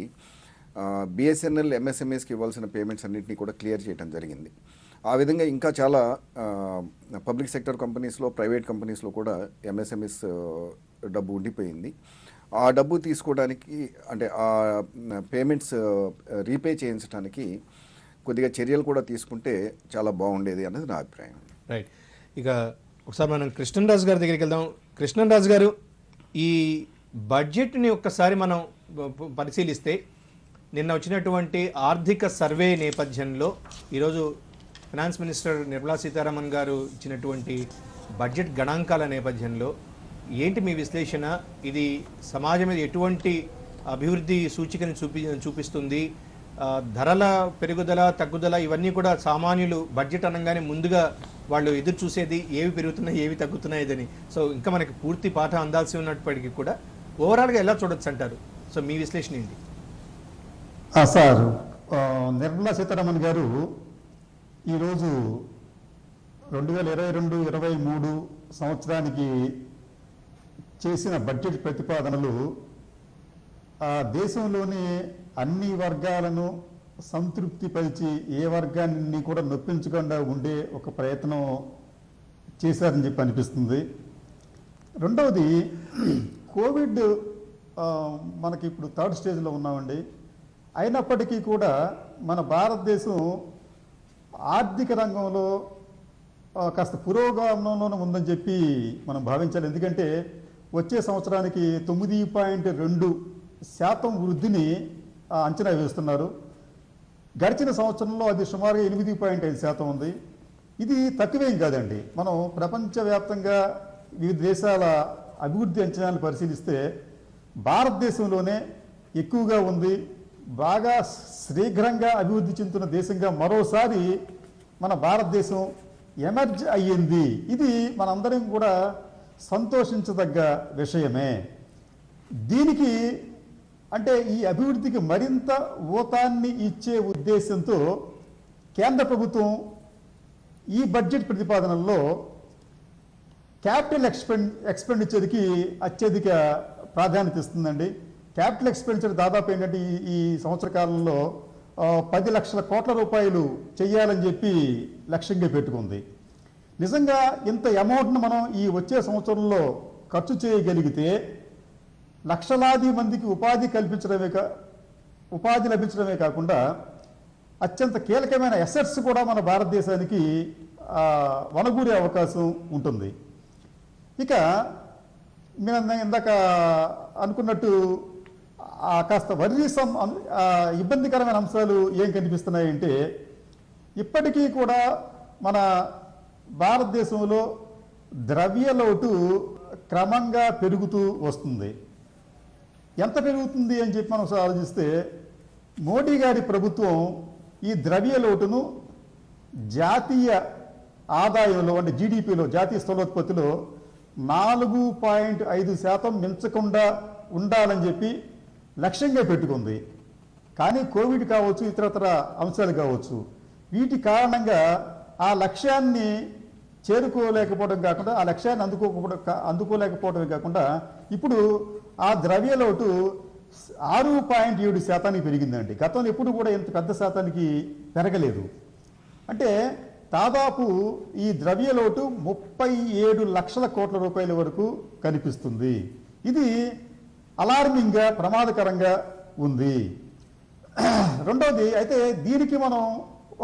V: BSNL MSMEస్కి ఇవ్వాల్సిన పేమెంట్స్ అన్నింటినీ కూడా క్లియర్ చేయడం జరిగింది. ఆ విధంగా ఇంకా చాలా పబ్లిక్ సెక్టర్ కంపెనీస్లో, ప్రైవేట్ కంపెనీస్లో కూడా MSMEస్ డబ్బు ఉండిపోయింది. ఆ డబ్బు తీసుకోవడానికి అంటే ఆ పేమెంట్స్ రీపే చేయించడానికి కొద్దిగా చర్యలు కూడా తీసుకుంటే చాలా బాగుండేది అన్నది నా అభిప్రాయం.
E: రైట్. ఇక ఒకసారి మనం కృష్ణరాజు గారి దగ్గరికి వెళ్దాం. కృష్ణరాజు గారు, ఈ బడ్జెట్ని ఒక్కసారి మనం పరిశీలిస్తే నిన్న వచ్చినటువంటి ఆర్థిక సర్వే నేపథ్యంలో ఈరోజు ఫైనాన్స్ మినిస్టర్ నిర్మలా సీతారామన్ గారు ఇచ్చినటువంటి బడ్జెట్ గణాంకాల నేపథ్యంలో ఏంటి మీ విశ్లేషణ? ఇది సమాజం మీద ఎటువంటి అభివృద్ధి సూచికను చూపిస్తుంది? ధరల పెరుగుదల, తగ్గుదల ఇవన్నీ కూడా సామాన్యులు బడ్జెట్ అనగానే ముందుగా వాళ్ళు ఎదురు చూసేది ఏవి పెరుగుతున్నాయి, ఏవి తగ్గుతున్నాయిదని. సో ఇంకా మనకి పూర్తి పాఠం అందాల్సి ఉన్నప్పటికీ కూడా ఓవరాల్గా ఎలా చూడొచ్చు అంటారు? సో మీ విశ్లేషణ ఏంటి?
B: సార్, నిర్మలా సీతారామన్ గారు ఈరోజు 2022-23 సంవత్సరానికి చేసిన బడ్జెట్ ప్రతిపాదనలు దేశంలోని అన్ని వర్గాలను సంతృప్తిపరిచి ఏ వర్గాన్ని కూడా నొప్పించకుండా ఉండే ఒక ప్రయత్నం చేశారని చెప్పి అనిపిస్తుంది. రెండవది, కోవిడ్ మనకి ఇప్పుడు 3rd స్టేజ్లో ఉన్నామండి. అయినప్పటికీ కూడా మన భారతదేశం ఆర్థిక రంగంలో కాస్త పురోగమనంలోనే ఉందని చెప్పి మనం భావించాలి. ఎందుకంటే వచ్చే సంవత్సరానికి 9.2% వృద్ధిని అంచనా వేస్తున్నారు. గడిచిన సంవత్సరంలో అది సుమారుగా 8.5% ఉంది. ఇది తక్కువేం కాదండి. మనం ప్రపంచవ్యాప్తంగా వివిధ దేశాల అభివృద్ధి అంచనాలు పరిశీలిస్తే భారతదేశంలోనే ఎక్కువగా ఉంది. బాగా శీఘ్రంగా అభివృద్ధి చెందుతున్న దేశంగా మరోసారి మన భారతదేశం ఎమర్జ్ అయ్యింది. ఇది మనందరం కూడా సంతోషించదగ్గ విషయమే. దీనికి అంటే ఈ అభివృద్ధికి మరింత ఊతాన్ని ఇచ్చే ఉద్దేశంతో కేంద్ర ప్రభుత్వం ఈ బడ్జెట్ ప్రతిపాదనల్లో క్యాపిటల్ ఎక్స్పెండిచర్కి అత్యధిక ప్రాధాన్యత ఇస్తుందండి. క్యాపిటల్ ఎక్స్పెండిచర్ దాదాపు ఏంటంటే ఈ సంవత్సర కాలంలో 10 లక్షల కోట్ల రూపాయలు చేయాలని చెప్పి లక్ష్యంగా పెట్టుకుంది. నిజంగా ఇంత అమౌంట్ను మనం ఈ వచ్చే సంవత్సరంలో ఖర్చు చేయగలిగితే లక్షలాది మందికి ఉపాధి లభించడమే కాకుండా అత్యంత కీలకమైన అసెట్స్ కూడా మన భారతదేశానికి వనగూరే అవకాశం ఉంటుంది. ఇక మేము ఇందాక అనుకున్నట్టు కాస్త వర్రీసం ఇబ్బందికరమైన అంశాలు ఏం కనిపిస్తున్నాయంటే, ఇప్పటికీ కూడా మన భారతదేశంలో ద్రవ్యలోటు క్రమంగా పెరుగుతూ వస్తుంది. ఎంత పెరుగుతుంది అని చెప్పి మనం ఆలోచిస్తే మోడీ గారి ప్రభుత్వం ఈ ద్రవ్యలోటును జాతీయ ఆదాయంలో అంటే జీడిపిలో, జాతీయ స్థూలోత్పత్తిలో 4.5% మించకుండా ఉండాలని చెప్పి లక్ష్యంగా పెట్టుకుంది. కానీ కోవిడ్ కావచ్చు, ఇతరతర అంశాలు కావచ్చు, వీటి కారణంగా ఆ లక్ష్యాన్ని చేరుకోలేకపోవడం కాకుండా, ఆ లక్ష్యాన్ని అందుకోలేకపోవడమే కాకుండా ఇప్పుడు ఆ ద్రవ్యలోటు 6.7% పెరిగిందండి. గతంలో ఎప్పుడు కూడా ఇంత పెద్ద శాతానికి పెరగలేదు. అంటే దాదాపు ఈ ద్రవ్య లోటు 37 లక్షల కోట్ల రూపాయల వరకు కనిపిస్తుంది. ఇది అలార్మింగ్గా, ప్రమాదకరంగా ఉంది. రెండవది అయితే దీనికి మనం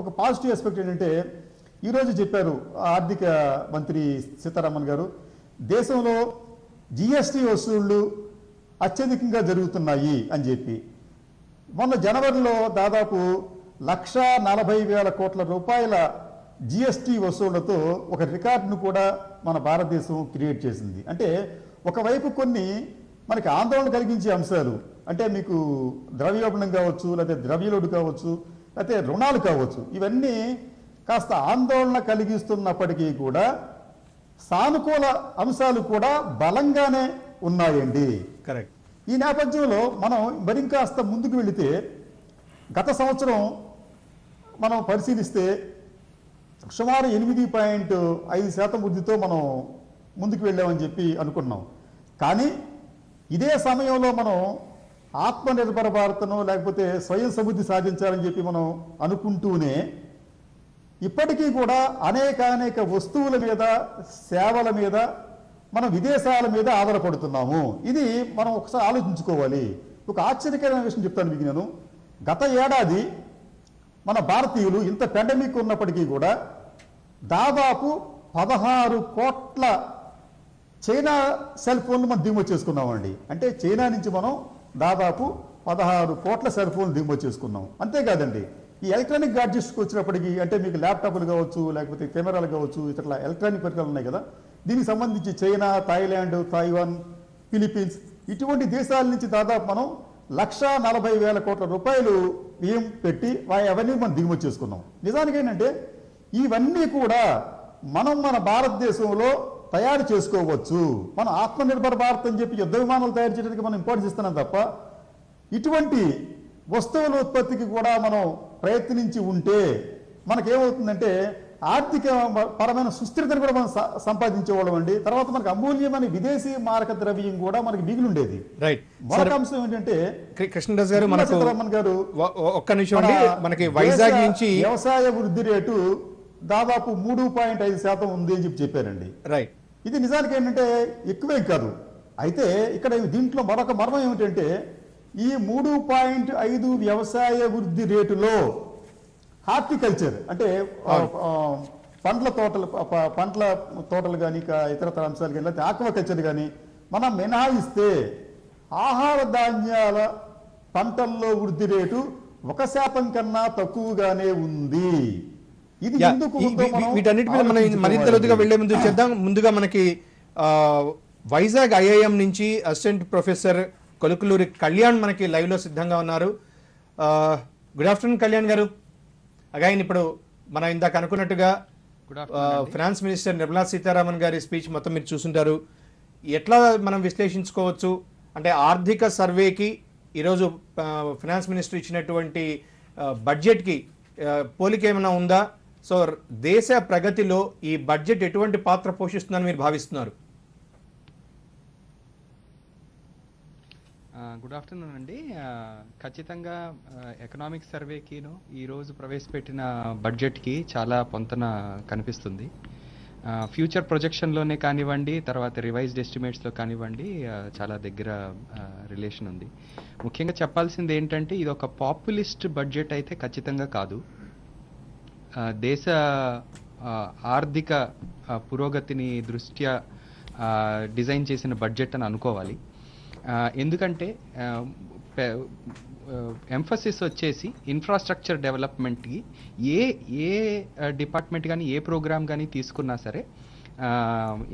B: ఒక పాజిటివ్ ఆస్పెక్ట్ ఏంటంటే ఈరోజు చెప్పారు ఆర్థిక మంత్రి సీతారామన్ గారు, దేశంలో జిఎస్టీ వసూళ్లు అత్యధికంగా జరుగుతున్నాయి అని చెప్పి. మొన్న జనవరిలో దాదాపు 1,40,000 కోట్ల రూపాయల జిఎస్టీ వసూళ్లతో ఒక రికార్డును కూడా మన భారతదేశం క్రియేట్ చేసింది. అంటే ఒకవైపు కొన్ని మనకి ఆందోళన కలిగించే అంశాలు, అంటే మీకు ద్రవ్యోల్బణం కావచ్చు, లేకపోతే ద్రవ్యలోటు కావచ్చు, లేకపోతే రుణాలు కావచ్చు, ఇవన్నీ కాస్త ఆందోళన కలిగిస్తున్నప్పటికీ కూడా సానుకూల అంశాలు కూడా బలంగానే ఉన్నాయండి.
E: కరెక్ట్.
B: ఈ నేపథ్యంలో మనం మరింకాస్త ముందుకు వెళితే గత సంవత్సరం మనం పరిశీలిస్తే సుమారు 8.5% వృద్ధితో మనం ముందుకు వెళ్ళామని చెప్పి అనుకున్నాం. కానీ ఇదే సమయంలో మనం ఆత్మనిర్భర భారత్ను లేకపోతే స్వయం సమృద్ధి సాధించాలని చెప్పి మనం అనుకుంటూనే ఇప్పటికీ కూడా అనేక వస్తువుల మీద, సేవల మీద, మనం విదేశాల మీద ఆధారపడుతున్నాము. ఇది మనం ఒకసారి ఆలోచించుకోవాలి. ఒక ఆశ్చర్యకరమైన విషయం చెప్తాను మీకు నేను. గత ఏడాది మన భారతీయులు ఇంత పాండమిక్ ఉన్నప్పటికీ కూడా దాదాపు 16 కోట్ల చైనా సెల్ ఫోన్లు మనం దిగుమతి చేసుకున్నామండి. అంటే చైనా నుంచి మనం దాదాపు 16 కోట్ల సెల్ ఫోన్లు దిగుమతి చేసుకున్నాం. అంతేకాదండి, ఈ ఎలక్ట్రానిక్ గ్యాడ్జెట్స్కి వచ్చినప్పటికీ, అంటే మీకు ల్యాప్టాప్లు కావచ్చు, లేకపోతే కెమెరాలు కావచ్చు, ఇట్లా ఎలక్ట్రానిక్ పరికరాలు ఉన్నాయి కదా, దీనికి సంబంధించి చైనా, థాయిలాండ్, తైవాన్, ఫిలిప్పీన్స్ ఇటువంటి దేశాల నుంచి దాదాపు మనం 1,40,000 కోట్ల రూపాయలు వ్యయం పెట్టి అవన్నీ మనం దిగుమతి చేసుకున్నాం. నిజానికి ఏంటంటే ఇవన్నీ కూడా మనం మన భారతదేశంలో తయారు చేసుకోవచ్చు. మనం ఆత్మనిర్భర భారత్ అని చెప్పి యుద్ధ విమానాలు తయారు చేయడానికి మనం ఇంపార్టెన్స్ ఇస్తున్నాం తప్ప ఇటువంటి వస్తువుల ఉత్పత్తికి కూడా మనం ప్రయత్నించి ఉంటే మనకేమవుతుందంటే ఆర్థిక పరమైన సుస్థిరతను కూడా మనం సంపాదించేవాళ్ళం అండి. తర్వాత మనకు అమూల్యమైన విదేశీ మారక ద్రవ్యం కూడా మనకి మిగిలి ఉండేది.
E: రైట్.
B: మరొక అంశం ఏంటంటే
E: కృష్ణదాస్ గారు,
B: సీతారామన్ గారు
E: ఒక్క నిమిషం అండి, మనకి వైజాగ్ నుంచి
B: వ్యవసాయ వృద్ధి రేటు దాదాపు 3.5% ఉంది అని చెప్పారండి.
E: రైట్.
B: ఇది నిజానికి ఏంటంటే ఎక్కువేం కాదు. అయితే ఇక్కడ దీంట్లో మరొక మర్మం ఏమిటంటే ఈ 3.5 వ్యవసాయ వృద్ధి రేటులో హార్టికల్చర్ అంటే పండ్ల తోటలు కానీ ఇతరతర అంశాలు కానీ లేకపోతే ఆక్వాకల్చర్ కానీ మనం మినహాయిస్తే ఆహార ధాన్యాల పంటల్లో వృద్ధి రేటు 1% కన్నా తక్కువగానే ఉంది. ఇది ఎందుకు
E: వీటన్నిటి మీద మనం మరింత లోతుగా వెళ్లే ముందు చేద్దాం. ముందుగా మనకి వైజాగ్ ఐఐఎం నుంచి అసిస్టెంట్ ప్రొఫెసర్ కొలుకులూరి కళ్యాణ్ మనకి లైవ్ లో సిద్ధంగా ఉన్నారు. గుడ్ ఆఫ్టర్నూన్ కళ్యాణ్ గారు. అగైన్ ఇప్పుడు మనం ఇందాక అనుకున్నట్టుగా ఫైనాన్స్ మినిస్టర్ నిర్మలా సీతారామన్ గారి స్పీచ్ మొత్తం మీరు చూసుంటారు. ఎట్లా మనం విశ్లేషించుకోవచ్చు అంటే ఆర్థిక సర్వేకి ఈరోజు ఫైనాన్స్ మినిస్టర్ ఇచ్చినటువంటి బడ్జెట్కి పోలిక ఏమైనా ఉందా? సో దేశ ప్రగతిలో ఈ బడ్జెట్ ఎటువంటి పాత్ర పోషిస్తుందని మీరు భావిస్తున్నారు?
C: గుడ్ ఆఫ్టర్నూన్ అండి. ఖచ్చితంగా ఎకనామిక్ సర్వేకిను ఈరోజు ప్రవేశపెట్టిన బడ్జెట్కి చాలా పొంతన కనిపిస్తుంది. ఫ్యూచర్ ప్రొజెక్షన్లోనే కానివ్వండి, తర్వాత రివైజ్డ్ ఎస్టిమేట్స్లో కానివ్వండి, చాలా దగ్గర రిలేషన్ ఉంది. ముఖ్యంగా చెప్పాల్సింది ఏంటంటే ఇది ఒక పాపులిస్ట్ బడ్జెట్ అయితే ఖచ్చితంగా కాదు. దేశ ఆర్థిక పురోగతిని దృష్ట్యా డిజైన్ చేసిన బడ్జెట్ అని అనుకోవాలి. ఎందుకంటే ఎంఫసిస్ వచ్చేసి ఇన్ఫ్రాస్ట్రక్చర్ డెవలప్మెంట్కి ఏ డిపార్ట్మెంట్ కానీ ఏ ప్రోగ్రామ్ కానీ తీసుకున్నా సరే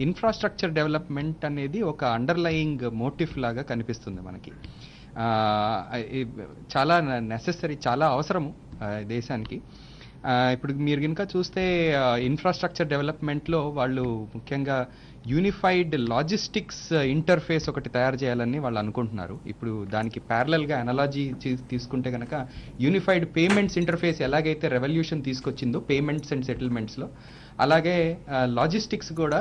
C: ఇన్ఫ్రాస్ట్రక్చర్ డెవలప్మెంట్ అనేది ఒక అండర్లయింగ్ మోటివ్ లాగా కనిపిస్తుంది మనకి. చాలా నెసెసరీ, చాలా అవసరము దేశానికి. ఇప్పుడు మీరు కనుక చూస్తే ఇన్ఫ్రాస్ట్రక్చర్ డెవలప్మెంట్లో వాళ్ళు ముఖ్యంగా యూనిఫైడ్ లాజిస్టిక్స్ ఇంటర్ఫేస్ ఒకటి తయారు చేయాలని వాళ్ళు అనుకుంటున్నారు. ఇప్పుడు దానికి ప్యారలల్గా అనాలజీ తీసుకుంటే కనుక యూనిఫైడ్ పేమెంట్స్ ఇంటర్ఫేస్ ఎలాగైతే రెవల్యూషన్ తీసుకొచ్చిందో పేమెంట్స్ అండ్ సెటిల్మెంట్స్లో, అలాగే లాజిస్టిక్స్ కూడా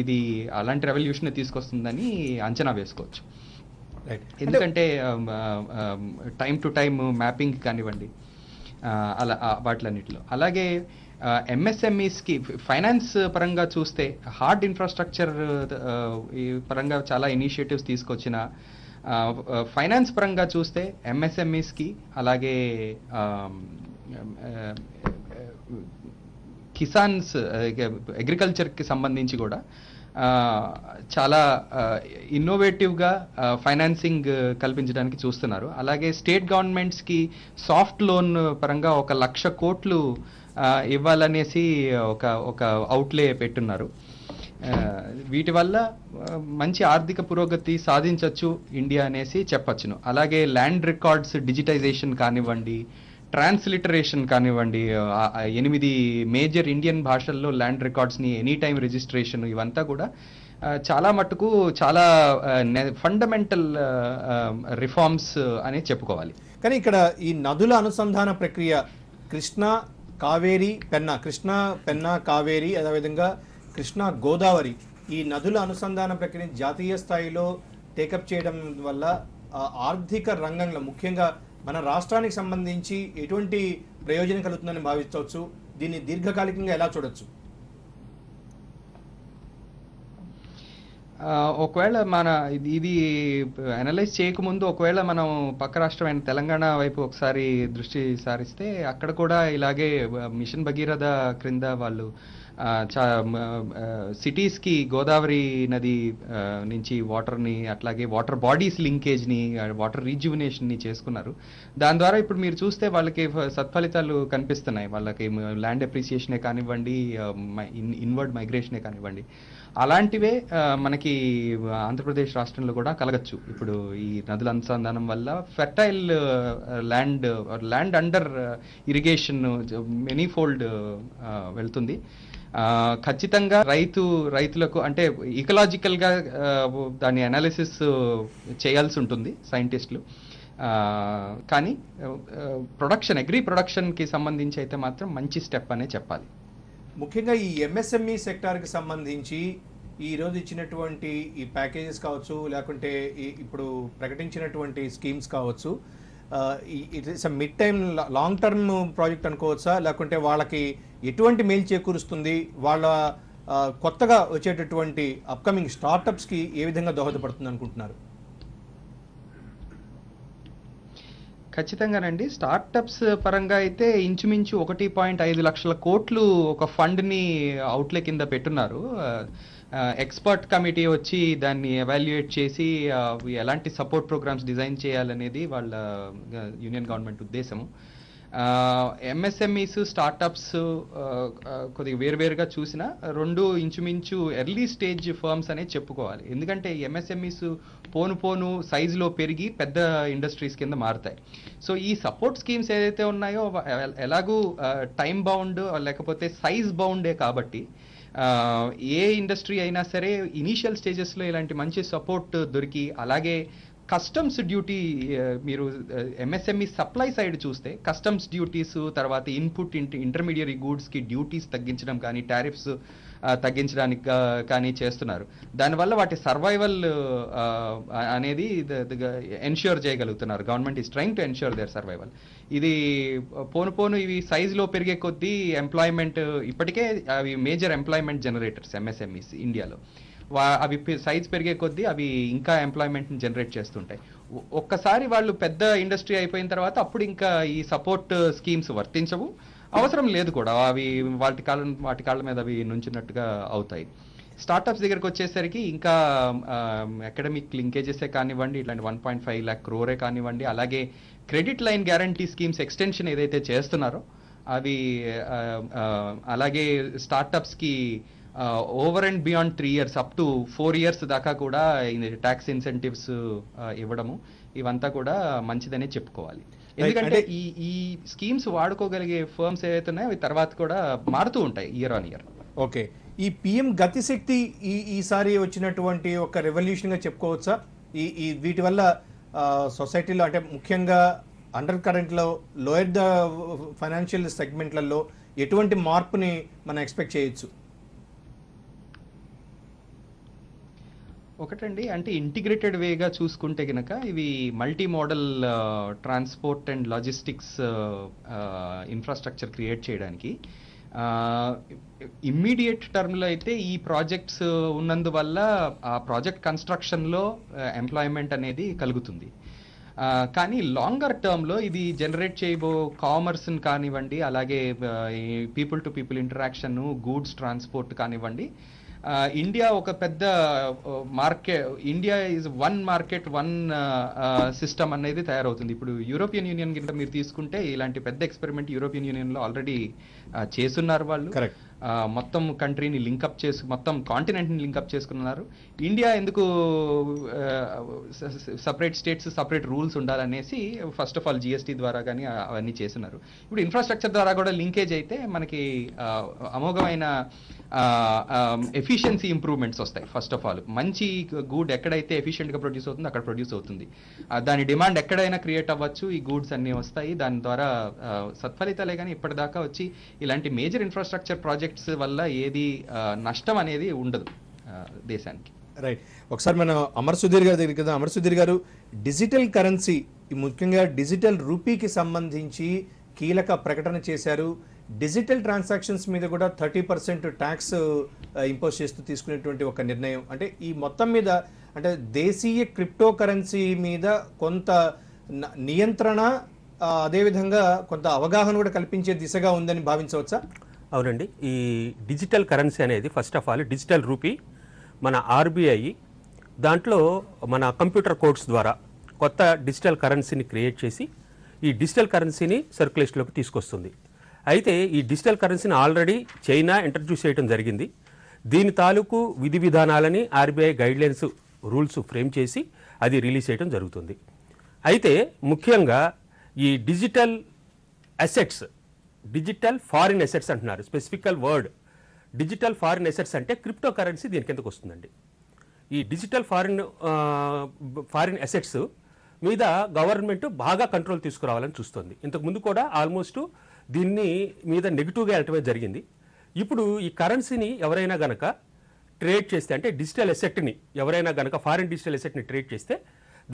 C: ఇది అలాంటి రెవల్యూషన్ తీసుకొస్తుందని అంచనా వేసుకోవచ్చు. ఎందుకంటే టైం టు టైం మ్యాపింగ్ కానివ్వండి, అలా వాటిలన్నిటిలో. అలాగే ఎంఎస్ఎంఈస్కి ఫైనాన్స్ పరంగా చూస్తే హార్డ్ ఇన్ఫ్రాస్ట్రక్చర్ ఈ పరంగా చాలా ఇనిషియేటివ్స్ తీసుకొచ్చిన ఫైనాన్స్ పరంగా చూస్తే ఎంఎస్ఎంఈస్కి అలాగే కిసాన్స్ అగ్రికల్చర్కి సంబంధించి కూడా చాలా ఇన్నోవేటివ్గా ఫైనాన్సింగ్ కల్పించడానికి చూస్తున్నారు. అలాగే స్టేట్ గవర్నమెంట్స్కి సాఫ్ట్ లోన్ పరంగా 1,00,000 కోట్లు ఇవ్వాలనేసి ఒక అవుట్లే పెట్టున్నారు. వీటి వల్ల మంచి ఆర్థిక పురోగతి సాధించవచ్చు ఇండియా అనేసి చెప్పచ్చును. అలాగే ల్యాండ్ రికార్డ్స్ డిజిటైజేషన్ కానివ్వండి, ట్రాన్స్లిటరేషన్ కానివ్వండి, 8 మేజర్ ఇండియన్ భాషల్లో ల్యాండ్ రికార్డ్స్ని ఎనీ టైం రిజిస్ట్రేషన్, ఇవంతా కూడా చాలా మట్టుకు చాలా ఫండమెంటల్ రిఫార్మ్స్ అని చెప్పుకోవాలి.
E: కానీ ఇక్కడ ఈ నదుల అనుసంధాన ప్రక్రియ కృష్ణా, కావేరి, పెన్నా, కృష్ణా, పెన్నా, కావేరి, అదేవిధంగా కృష్ణా, గోదావరి, ఈ నదుల అనుసంధాన ప్రక్రియని జాతీయ స్థాయిలో టేకప్ చేయడం వల్ల ఆర్థిక రంగంలో ముఖ్యంగా మన రాష్ట్రానికి సంబంధించి ఎటువంటి ప్రయోజనం కలుగుతుందని భావించవచ్చు? దీన్ని దీర్ఘకాలికంగా ఎలా చూడొచ్చు?
C: ఒకవేళ మన ఇది అనలైజ్ చేయకముందు ఒకవేళ మనం పక్క రాష్ట్రమైన తెలంగాణ వైపు ఒకసారి దృష్టి సారిస్తే అక్కడ కూడా ఇలాగే మిషన్ భగీరథ క్రింద వాళ్ళు సిటీస్కి గోదావరి నది నుంచి వాటర్ని, అట్లాగే వాటర్ బాడీస్ లింకేజ్ని, వాటర్ రీజ్యువినేషన్ని చేసుకున్నారు. దాని ద్వారా ఇప్పుడు మీరు చూస్తే వాళ్ళకి సత్ఫలితాలు కనిపిస్తున్నాయి. వాళ్ళకి ల్యాండ్ అప్రిసియేషనే కానివ్వండి, ఇన్వర్డ్ మైగ్రేషనే కానివ్వండి, అలాంటివే మనకి ఆంధ్రప్రదేశ్ రాష్ట్రంలో కూడా కలగచ్చు. ఇప్పుడు ఈ నదుల అనుసంధానం వల్ల ఫెర్టైల్ ల్యాండ్ అండర్ ఇరిగేషన్ మెనీఫోల్డ్ వెళ్తుంది. ఖచ్చితంగా రైతులకు అంటే ఇకలాజికల్గా దాని అనాలిసిస్ చేయాల్సి ఉంటుంది సైంటిస్టులు. కానీ అగ్రి ప్రొడక్షన్కి సంబంధించి అయితే మాత్రం మంచి స్టెప్ అనే చెప్పాలి.
E: ముఖ్యంగా ఈ ఎంఎస్ఎంఈ సెక్టార్కి సంబంధించి ఈరోజు ఇచ్చినటువంటి ఈ ప్యాకేజెస్ కావచ్చు, లేకుంటే ఇప్పుడు ప్రకటించినటువంటి స్కీమ్స్ కావచ్చు, it is a mid time long term project అనుకోవచ్చా? లేకుంటే వాళ్ళకి ఎటువంటి మేలు చేకూరుస్తుంది? వాళ్ళ కొత్తగా వచ్చేటటువంటి అప్కమింగ్ స్టార్టప్స్కి ఏ విధంగా దోహదపడుతుంది అనుకుంటున్నారు?
C: ఖచ్చితంగానండి. స్టార్టప్స్ పరంగా అయితే ఇంచుమించు 1.5 లక్షల కోట్లు ఒక ఫండ్ని అవుట్లే కింద పెట్టున్నారు. ఎక్స్పర్ట్ కమిటీ వచ్చి దాన్ని ఎవాల్యుయేట్ చేసి ఎలాంటి సపోర్ట్ ప్రోగ్రామ్స్ డిజైన్ చేయాలనేది వాళ్ళ యూనియన్ గవర్నమెంట్ ఉద్దేశము. ఎంఎస్ఎంఈస్, స్టార్టప్స్ కొద్దిగా వేరువేరుగా చూసినా రెండు ఇంచుమించు ఎర్లీ స్టేజ్ ఫర్మ్స్ అనే చెప్పుకోవాలి. ఎందుకంటే ఎంఎస్ఎంఈస్ పోను సైజులో పెరిగి పెద్ద ఇండస్ట్రీస్ కింద మారుతాయి. సో ఈ సపోర్ట్ స్కీమ్స్ ఏదైతే ఉన్నాయో ఎలాగూ టైం బౌండ్ లేకపోతే సైజ్ బౌండే కాబట్టి ఏ ఇండస్ట్రీ అయినా సరే ఇనీషియల్ స్టేజెస్లో ఇలాంటి మంచి సపోర్ట్ దొరికి, అలాగే కస్టమ్స్ డ్యూటీ మీరు ఎంఎస్ఎంఈ సప్లై సైడ్ చూస్తే కస్టమ్స్ డ్యూటీస్, తర్వాత ఇన్పుట్ ఇంటర్మీడియరీ గూడ్స్కి డ్యూటీస్ తగ్గించడం కానీ, టారిఫ్స్ తగ్గించడానికి కానీ చేస్తున్నారు. దానివల్ల వాటి సర్వైవల్ అనేది ఎన్ష్యూర్ చేయగలుగుతున్నారు. Government is trying to ensure there survival. ఇది పోను ఇవి సైజులో పెరిగే కొద్దీ ఎంప్లాయ్మెంట్, ఇప్పటికే అవి మేజర్ ఎంప్లాయ్మెంట్ జనరేటర్స్ ఎంఎస్ఎంఈస్ ఇండియాలో. అవి సైజ్ పెరిగే కొద్దీ అవి ఇంకా ఎంప్లాయ్మెంట్ని జనరేట్ చేస్తుంటాయి. ఒక్కసారి వాళ్ళు పెద్ద ఇండస్ట్రీ అయిపోయిన తర్వాత అప్పుడు ఇంకా ఈ సపోర్ట్ స్కీమ్స్ వర్తించవు, అవసరం లేదు కూడా. అవి వాటి కాళ్ళ మీద అవి నుంచినట్టుగా అవుతాయి. స్టార్టప్స్ దగ్గరకు వచ్చేసరికి ఇంకా అకాడమిక్ లింకేజెసే కానివ్వండి, ఇట్లాంటి 1.5 lakh crore కానివ్వండి, అలాగే credit line guarantee schemes extension ఏదైతే చేస్తున్నారో అవి, అలాగే స్టార్టప్స్కి over and beyond 3 years up to 4 years దాకా కూడా ట్యాక్స్ ఇన్సెంటివ్స్ ఇవ్వడము, ఇవంతా కూడా మంచిదనే చెప్పుకోవాలి. ఎందుకంటే ఈ స్కీమ్స్ వాడుకోగలిగే ఫర్మ్స్ ఏవైతే ఉన్నాయో అవి తర్వాత కూడా మారుతూ ఉంటాయి ఇయర్ ఆన్ ఇయర్.
E: ఓకే, ఈ పిఎం గతిశక్తి ఈసారి వచ్చినటువంటి ఒక రెవల్యూషన్గా చెప్పుకోవచ్చా? ఈ వీటి వల్ల సొసైటీలో అంటే ముఖ్యంగా అండర్ కరెంట్లో లోయర్ ద ఫైనాన్షియల్ సెగ్మెంట్లలో ఎటువంటి మార్పుని మనం ఎక్స్పెక్ట్ చేయొచ్చు?
C: ఒకటండి, అంటే ఇంటిగ్రేటెడ్ వేగా చూసుకుంటే కనుక ఇవి multi modal transport and logistics infrastructure create చేయడానికి ఇమ్మీడియట్ టర్మ్లో అయితే ఈ ప్రాజెక్ట్స్ ఉన్నందువల్ల ఆ ప్రాజెక్ట్ కన్స్ట్రక్షన్లో ఎంప్లాయ్మెంట్ అనేది కలుగుతుంది. కానీ లాంగర్ టర్మ్లో ఇది జనరేట్ చేయబో కామర్స్ని కానివ్వండి, అలాగే people to people interaction, goods transport కానివ్వండి, ఇండియా ఒక పెద్ద market, India is one market one system అనేది తయారవుతుంది. ఇప్పుడు యూరోపియన్ యూనియన్ కింద మీరు తీసుకుంటే ఇలాంటి పెద్ద ఎక్స్పెరిమెంట్ యూరోపియన్ యూనియన్లో ఆల్రెడీ చేస్తున్నారు వాళ్ళు. మొత్తం కంట్రీని లింకప్ చేసు, మొత్తం కాంటినెంట్ని లింకప్ చేసుకున్నారు. ఇండియా ఎందుకు సపరేట్ స్టేట్స్ సపరేట్ రూల్స్ ఉండాలనేసి ఫస్ట్ ఆఫ్ ఆల్ జిఎస్టీ ద్వారా కానీ అవన్నీ చేస్తున్నారు. ఇప్పుడు ఇన్ఫ్రాస్ట్రక్చర్ ద్వారా కూడా లింకేజ్ అయితే మనకి అమోఘమైన ఎఫిషియన్సీ ఇంప్రూవ్మెంట్స్ వస్తాయి. ఫస్ట్ ఆఫ్ ఆల్ మంచి గూడ్ ఎక్కడైతే ఎఫిషియెంట్గా ప్రొడ్యూస్ అవుతుందో అక్కడ ప్రొడ్యూస్ అవుతుంది. దాని డిమాండ్ ఎక్కడైనా క్రియేట్ అవ్వచ్చు, ఈ గూడ్స్ అన్నీ వస్తాయి. దాని ద్వారా సత్ఫలితాలే కానీ ఇప్పటిదాకా వచ్చి ఇలాంటి మేజర్ ఇన్ఫ్రాస్ట్రక్చర్ ప్రాజెక్ట్స్ వల్ల ఏది నష్టం అనేది ఉండదు దేశానికి.
E: రైట్, ఒకసారి మనం అమర్ సుధీర్ గారి దగ్గరికి కదా. అమర్ సుధీర్ గారు, డిజిటల్ కరెన్సీ, ముఖ్యంగా డిజిటల్ రూపీకి సంబంధించి కీలక ప్రకటన చేశారు. డిజిటల్ ట్రాన్సాక్షన్స్ మీద కూడా 30% ట్యాక్స్ ఇంపోజ్ చేస్తూ తీసుకునేటువంటి ఒక నిర్ణయం. అంటే ఈ మొత్తం మీద అంటే దేశీయ క్రిప్టో కరెన్సీ మీద కొంత నియంత్రణ, అదేవిధంగా కొంత అవగాహన కూడా కల్పించే దిశగా ఉందని భావించవచ్చా?
U: అవునండి, ఈ డిజిటల్ కరెన్సీ అనేది first of all digital rupee మన ఆర్బీఐ దాంట్లో మన కంప్యూటర్ కోడ్స్ ద్వారా కొత్త డిజిటల్ కరెన్సీని క్రియేట్ చేసి ఈ డిజిటల్ కరెన్సీని సర్క్యులేషన్లోకి తీసుకొస్తుంది. అయితే ఈ డిజిటల్ కరెన్సీని ఆల్రెడీ చైనా ఇంట్రడ్యూస్ చేయడం జరిగింది. దీని తాలూకు విధి విధానాలని ఆర్బీఐ గైడ్లైన్స్ రూల్స్ ఫ్రేమ్ చేసి అది రిలీజ్ చేయడం జరుగుతుంది. అయితే ముఖ్యంగా ఈ digital assets, digital foreign assets అంటున్నారు, specific word digital foreign assets అంటే క్రిప్టో కరెన్సీ దీని కిందకు వస్తుందండి. ఈ డిజిటల్ ఫారిన్ అసెట్స్ మీద గవర్నమెంట్ బాగా కంట్రోల్ తీసుకురావాలని చూస్తుంది. ఇంతకుముందు కూడా ఆల్మోస్ట్ దీన్ని మీద నెగిటివ్గా వెళ్ళటమే జరిగింది. ఇప్పుడు ఈ కరెన్సీని ఎవరైనా గనక ట్రేడ్ చేస్తే, అంటే డిజిటల్ అసెట్ని ఎవరైనా గనక ఫారిన్ డిజిటల్ అసెట్ని ట్రేడ్ చేస్తే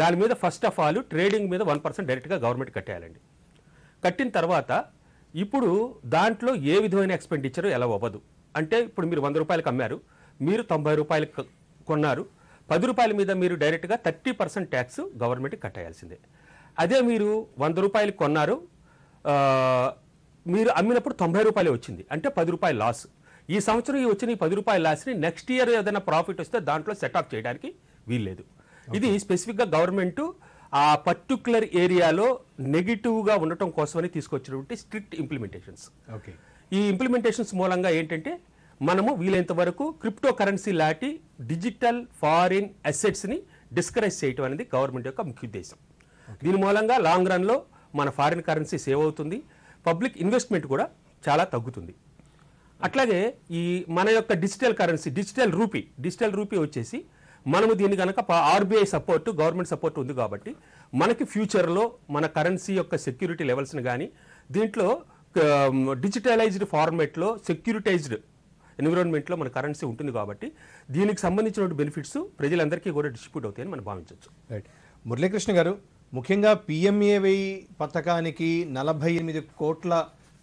U: దాని మీద ఫస్ట్ ఆఫ్ ఆల్ ట్రేడింగ్ మీద 1% డైరెక్ట్గా గవర్నమెంట్ కట్టేయాలండి. కట్టిన తర్వాత ఇప్పుడు దాంట్లో ఏ విధమైన ఎక్స్పెండిచర్ ఎలా అవ్వదు. అంటే ఇప్పుడు మీరు 100 రూపాయలకు అమ్మారు, మీరు 90 రూపాయలకు కొన్నారు, 10 రూపాయల మీద మీరు డైరెక్ట్గా 30% ట్యాక్స్ గవర్నమెంట్కి కట్టేయాల్సిందే. అదే మీరు 100 రూపాయలకు కొన్నారు, మీరు అమ్మినప్పుడు 90 రూపాయలే వచ్చింది, అంటే 10 రూపాయలు లాస్. ఈ సంవత్సరం ఈ వచ్చిన ఈ 10 రూపాయల లాస్ని నెక్స్ట్ ఇయర్ ఏదైనా ప్రాఫిట్ వస్తే దాంట్లో సెట్ ఆఫ్ చేయడానికి వీల్లేదు. ఇది స్పెసిఫిక్గా గవర్నమెంట్ ఆ పర్టికులర్ ఏరియాలో నెగిటివ్గా ఉండటం కోసమని తీసుకొచ్చినటువంటి స్ట్రిక్ట్ ఇంప్లిమెంటేషన్స్.
E: ఓకే,
U: ఈ ఇంప్లిమెంటేషన్స్ మూలంగా ఏంటంటే మనము వీలైనంత వరకు క్రిప్టో కరెన్సీ లాంటి డిజిటల్ ఫారిన్ అసెట్స్ని డిస్కరేజ్ చేయటం అనేది గవర్నమెంట్ యొక్క ముఖ్య ఉద్దేశం. దీని మూలంగా లాంగ్ రన్లో మన ఫారిన్ కరెన్సీ సేవ్ అవుతుంది, పబ్లిక్ ఇన్వెస్ట్మెంట్ కూడా చాలా తగ్గుతుంది. అట్లాగే ఈ మన యొక్క డిజిటల్ కరెన్సీ డిజిటల్ రూపీ వచ్చేసి మనము దీన్ని కనుక ఆర్బీఐ సపోర్ట్, గవర్నమెంట్ సపోర్ట్ ఉంది కాబట్టి మనకి ఫ్యూచర్లో మన కరెన్సీ యొక్క సెక్యూరిటీ లెవెల్స్ని కానీ దీంట్లో డిజిటలైజ్డ్ ఫార్మేట్లో సెక్యూరిటైజ్డ్ ఎన్విరాన్మెంట్లో మన కరెన్సీ ఉంటుంది కాబట్టి దీనికి సంబంధించిన బెనిఫిట్స్ ప్రజలందరికీ కూడా డిస్ట్రిబ్యూట్ అవుతాయని మనం భావించవచ్చు.
E: రైట్, మురళీకృష్ణ గారు, ముఖ్యంగా పిఎంఏవై పథకానికి 48 కోట్ల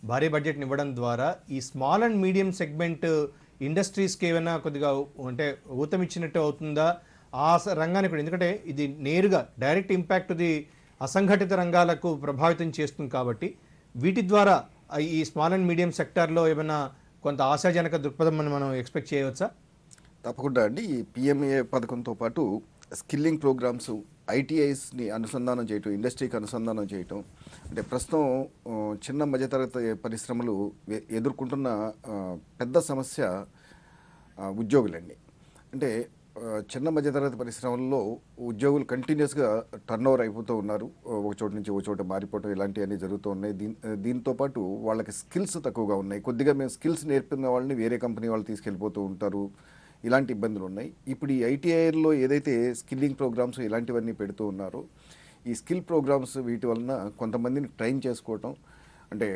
E: భారీ బడ్జెట్ని ఇవ్వడం ద్వారా ఈ స్మాల్ అండ్ మీడియం సెగ్మెంట్ ఇండస్ట్రీస్కి ఏమైనా కొద్దిగా అంటే ఊతమిచ్చినట్టు అవుతుందా ఆ రంగానికి కూడా? ఎందుకంటే ఇది నేరుగా డైరెక్ట్ ఇంపాక్ట్ ఇది అసంఘటిత రంగాలకు ప్రభావితం చేస్తుంది కాబట్టి వీటి ద్వారా ఈ స్మాల్ అండ్ మీడియం సెక్టార్లో ఏమైనా కొంత ఆశాజనక దృక్పథం మనం ఎక్స్పెక్ట్ చేయవచ్చా?
V: తప్పకుండా అండి. ఈ పిఎంఏ పథకంతో పాటు స్కిల్లింగ్ ప్రోగ్రామ్స్, ఐటీఐస్ని అనుసంధానం చేయటం, ఇండస్ట్రీకి అనుసంధానం చేయటం. అంటే ప్రస్తుతం చిన్న మధ్యతరగతి పరిశ్రమలు ఎదుర్కొంటున్న పెద్ద సమస్య ఉద్యోగులండి. అంటే చిన్న మధ్యతరగతి పరిశ్రమల్లో ఉద్యోగులు కంటిన్యూస్గా టర్న్ ఓవర్ అయిపోతూ ఉన్నారు, ఒక చోటు నుంచి ఒక చోట మారిపోవటం ఇలాంటివన్నీ జరుగుతూ ఉన్నాయి. దీంతో పాటు వాళ్ళకి స్కిల్స్ తక్కువగా ఉన్నాయి. కొద్దిగా మేము స్కిల్స్ నేర్పిన వాళ్ళని వేరే కంపెనీ వాళ్ళు తీసుకెళ్ళిపోతూ ఉంటారు. ఇలాంటి ఇబ్బందులు ఉన్నాయి. ఇప్పుడు ఈ ఐటీఐలో ఏదైతే స్కిల్లింగ్ ప్రోగ్రామ్స్ ఇలాంటివన్నీ పెడుతూ ఉన్నారో ఈ స్కిల్ ప్రోగ్రామ్స్ వీటి వలన కొంతమందిని ట్రైన్ చేసుకోవటం, అంటే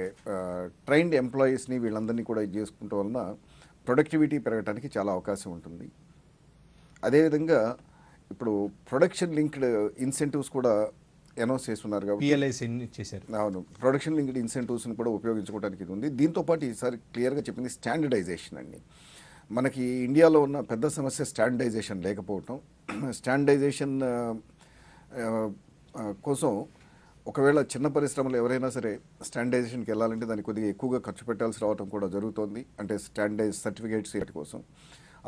V: ట్రైన్డ్ ఎంప్లాయీస్ని వీళ్ళందరినీ కూడా ఇది చేసుకోవటం వలన ప్రొడక్టివిటీ పెరగడానికి చాలా అవకాశం ఉంటుంది. అదేవిధంగా ఇప్పుడు ప్రొడక్షన్ లింక్డ్ ఇన్సెంటివ్స్ కూడా అనౌన్స్ చేస్తున్నారు కాబట్టి
E: PLIs చేశారు.
V: అవును, ప్రొడక్షన్ లింక్డ్ ఇన్సెంటివ్స్ని కూడా ఉపయోగించుకోవడానికి ఇది ఉంది. దీంతోపాటు ఈసారి క్లియర్గా చెప్పింది స్టాండర్డైజేషన్ అండి. మనకి ఇండియాలో ఉన్న పెద్ద సమస్య స్టాండర్డైజేషన్ లేకపోవటం. స్టాండర్డైజేషన్ కోసం ఒకవేళ చిన్న పరిశ్రమలు ఎవరైనా సరే స్టాండర్డైజేషన్కి వెళ్ళాలంటే దానికి కొద్దిగా ఎక్కువగా ఖర్చు పెట్టాల్సి రావడం కూడా జరుగుతోంది, అంటే స్టాండర్డైజ్ సర్టిఫికేట్స్ వీటి కోసం.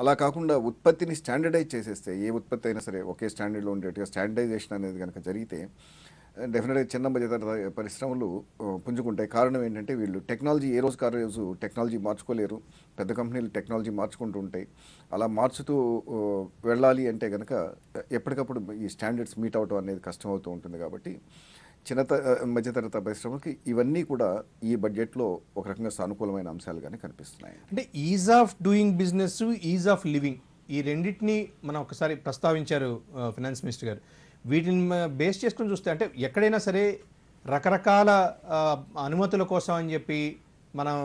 V: అలా కాకుండా ఉత్పత్తిని స్టాండర్డైజ్ చేసేస్తే ఏ ఉత్పత్తి అయినా సరే ఒకే స్టాండర్డ్లో ఉండేట్టుగా స్టాండర్డైజేషన్ అనేది కనుక జరిగితే డెఫినెట్గా చిన్న మధ్యతర పరిశ్రమలు పుంజుకుంటాయి. కారణం ఏంటంటే వీళ్ళు టెక్నాలజీ ఏ రోజు కారు రోజు టెక్నాలజీ మార్చుకోలేరు. పెద్ద కంపెనీలు టెక్నాలజీ మార్చుకుంటూ ఉంటాయి. అలా మార్చుతూ వెళ్ళాలి అంటే కనుక ఎప్పటికప్పుడు ఈ స్టాండర్డ్స్ మీట్ అవటం అనేది కష్టం అవుతూ ఉంటుంది. కాబట్టి చిన్న మధ్యతరగతి పరిశ్రమలకి ఇవన్నీ కూడా ఈ బడ్జెట్లో ఒక రకంగా సానుకూలమైన అంశాలుగానే కనిపిస్తున్నాయి.
E: అంటే is of doing business, ease of living, ఈ రెండింటిని మనం ఒకసారి ప్రస్తావించారు ఫైనాన్స్ మినిస్టర్ గారు. వీటిని బేస్ చేసుకుని చూస్తే అంటే ఎక్కడైనా సరే రకరకాల అనుమతుల కోసం అని చెప్పి మనం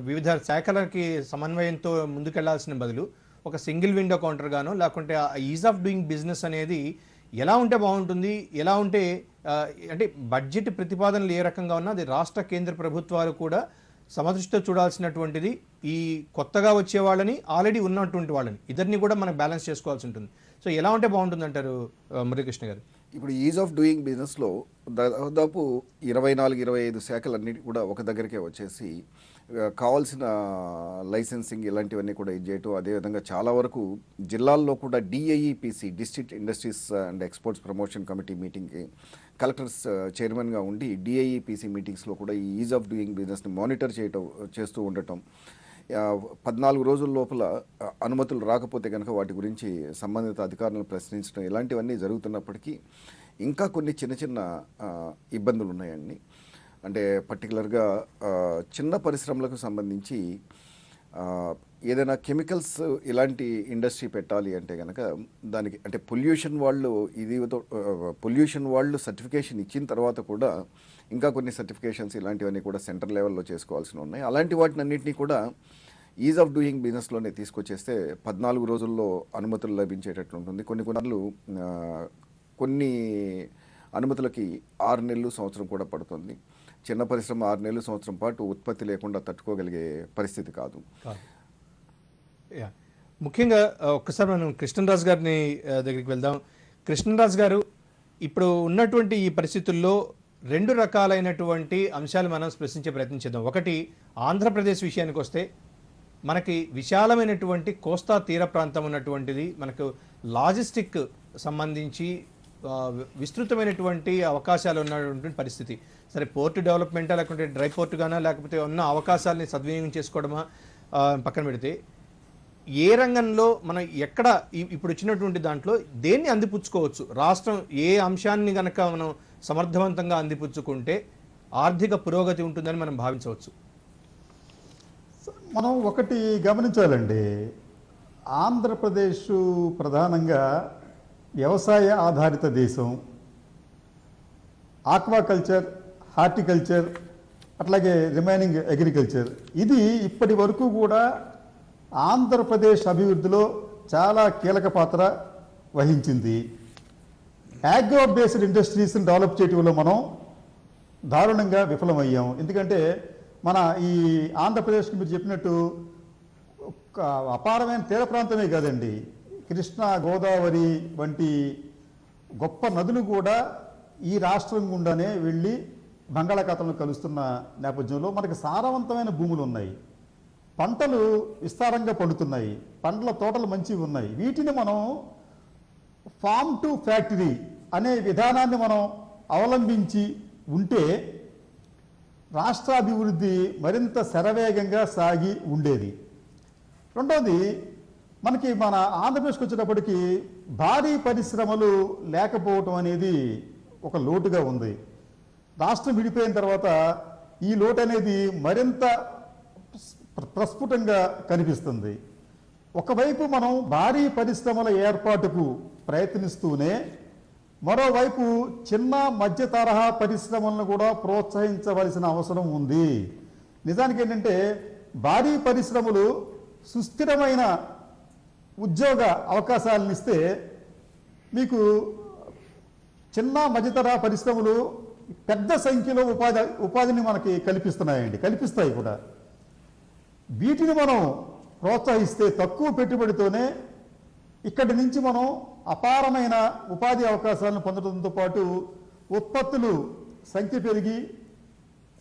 E: వివిధ శాఖలకి సమన్వయంతో ముందుకెళ్లాల్సిన బదులు ఒక సింగిల్ విండో కౌంటర్ గానో లేకుంటే ఈజ్ ఆఫ్ డూయింగ్ బిజినెస్ అనేది ఎలా ఉంటే బాగుంటుంది, ఎలా ఉంటే అంటే బడ్జెట్ ప్రతిపాదనలు ఏ రకంగా ఉన్నా అది రాష్ట్ర కేంద్ర ప్రభుత్వాలు కూడా సమదృష్టితో చూడాల్సినటువంటిది. ఈ కొత్తగా వచ్చే వాళ్ళని, ఆల్రెడీ ఉన్నటువంటి వాళ్ళని ఇద్దరిని కూడా మనకు బ్యాలెన్స్ చేసుకోవాల్సి ఉంటుంది. సో ఎలా ఉంటే బాగుంటుంది అంటారు మురళీకృష్ణ గారు?
V: ఇప్పుడు ఈజ్ ఆఫ్ డూయింగ్ బిజినెస్లో దాదాపు 24-25 శాఖలన్నిటి కూడా ఒక దగ్గరికే వచ్చేసి కావాల్సిన లైసెన్సింగ్ ఇలాంటివన్నీ కూడా ఇది చేయటం. అదేవిధంగా చాలా వరకు జిల్లాల్లో కూడా DIEPC district industries and exports promotion committee మీటింగ్కి కలెక్టర్స్ చైర్మన్గా ఉండి DIEPC మీటింగ్స్లో కూడా ఈ ఈజ్ ఆఫ్ డూయింగ్ బిజినెస్ని మానిటర్ చేస్తూ ఉండటం. 14 రోజుల లోపల అనుమతులు రాకపోతే కనుక వాటి గురించి సంబంధిత అధికారులను ప్రశ్నించడం ఇలాంటివన్నీ జరుగుతున్నప్పటికీ ఇంకా కొన్ని చిన్న చిన్న ఇబ్బందులు ఉన్నాయండి. అంటే పర్టికులర్గా చిన్న పరిశ్రమలకు సంబంధించి ఏదైనా కెమికల్స్ ఇలాంటి ఇండస్ట్రీ పెట్టాలి అంటే కనుక దానికి అంటే పొల్యూషన్ వాళ్ళు సర్టిఫికేషన్ ఇచ్చిన తర్వాత కూడా ఇంకా కొన్ని సర్టిఫికేషన్స్ ఇలాంటివన్నీ కూడా సెంటర్ లెవెల్లో చేసుకోవాల్సి ఉన్నాయి. అలాంటి వాటిని అన్నింటినీ కూడా ఈజ్ ఆఫ్ డూయింగ్ బిజినెస్లోనే తీసుకొచ్చేస్తే 14 రోజుల్లో అనుమతులు లభించేటట్లు ఉంటుంది. కొన్ని అనుమతులకి 6 నెలలు సంవత్సరం కూడా పడుతుంది. చిన్న పరిశ్రమ 6 నెలలు సంవత్సరం పాటు ఉత్పత్తి లేకుండా తట్టుకోగలిగే పరిస్థితి కాదు.
E: ముఖ్యంగా ఒక్కసారి మనం కృష్ణరాజు గారిని దగ్గరికి వెళ్దాం. కృష్ణరాజు గారు, ఇప్పుడు ఉన్నటువంటి ఈ పరిస్థితుల్లో 2 రకాలైనటువంటి అంశాలు మనం స్పృశించే ప్రయత్నం చేద్దాం. ఒకటి, ఆంధ్రప్రదేశ్ విషయానికి వస్తే మనకి విశాలమైనటువంటి కోస్తా తీర ప్రాంతం ఉన్నటువంటిది, మనకు లాజిస్టిక్ సంబంధించి విస్తృతమైనటువంటి అవకాశాలు ఉన్నటువంటి పరిస్థితి. సరే, పోర్ట్ డెవలప్మెంటా లేకుంటే డ్రై పోర్ట్ గానా లేకపోతే ఉన్న అవకాశాలని సద్వినియోగం చేసుకోవడమా పక్కన పెడితే, ఏ రంగంలో మనం ఎక్కడ ఇప్పుడు వచ్చినటువంటి దాంట్లో దేన్ని అందిపుచ్చుకోవచ్చు? రాష్ట్రం ఏ అంశాన్ని కనుక మనం సమర్థవంతంగా అందిపుచ్చుకుంటే ఆర్థిక పురోగతి ఉంటుందని మనం భావించవచ్చు?
B: మనం ఒకటి గమనించాలండి, ఆంధ్రప్రదేశ్ ప్రధానంగా వ్యవసాయ ఆధారిత దేశం. ఆక్వాకల్చర్, హార్టికల్చర్, అట్లాగే రిమైనింగ్ అగ్రికల్చర్. ఇది ఇప్పటి వరకు కూడా ఆంధ్రప్రదేశ్ అభివృద్ధిలో చాలా కీలక పాత్ర వహించింది. అగ్రో బేస్డ్ ఇండస్ట్రీస్ని డెవలప్ చేయడంలో మనం దారుణంగా విఫలమయ్యాం. ఎందుకంటే మన ఈ ఆంధ్రప్రదేశ్కి మీరు చెప్పినట్టు అపారమైన తీర ప్రాంతమే కాదండి, కృష్ణా, గోదావరి వంటి గొప్ప నదులు కూడా ఈ రాష్ట్రం గుండానే వెళ్ళి బంగాళాఖాతంలో కలుస్తున్న నేపథ్యంలో మనకి సారవంతమైన భూములు ఉన్నాయి, పంటలు విస్తారంగా పండుతున్నాయి, పండ్ల తోటలు మంచివి ఉన్నాయి. వీటిని మనం ఫార్మ్ టు ఫ్యాక్టరీ అనే విధానాన్ని మనం అవలంబించి ఉంటే రాష్ట్రాభివృద్ధి మరింత శరవేగంగా సాగి ఉండేది. రెండవది, మనకి మన ఆంధ్రప్రదేశ్కి వచ్చేటప్పటికి భారీ పరిశ్రమలు లేకపోవటం అనేది ఒక లోటుగా ఉంది. రాష్ట్రం విడిపోయిన తర్వాత ఈ లోటు అనేది మరింత ప్రస్ఫుటంగా కనిపిస్తుంది. ఒకవైపు మనం భారీ పరిశ్రమల ఏర్పాటుకు ప్రయత్నిస్తూనే మరోవైపు చిన్న మధ్య తరహా పరిశ్రమలను కూడా ప్రోత్సహించవలసిన అవసరం ఉంది. నిజానికి ఏంటంటే భారీ పరిశ్రమలు సుస్థిరమైన ఉద్యోగ అవకాశాలను ఇస్తే మీకు చిన్న మధ్యతర పరిశ్రమలు పెద్ద సంఖ్యలో ఉపాధిని మనకి కల్పిస్తాయి కూడా. వీటిని మనం ప్రోత్సహిస్తే తక్కువ పెట్టుబడితోనే ఇక్కడి నుంచి మనం అపారమైన ఉపాధి అవకాశాలను పొందడంతో పాటు ఉత్పత్తులు సంఖ్య పెరిగి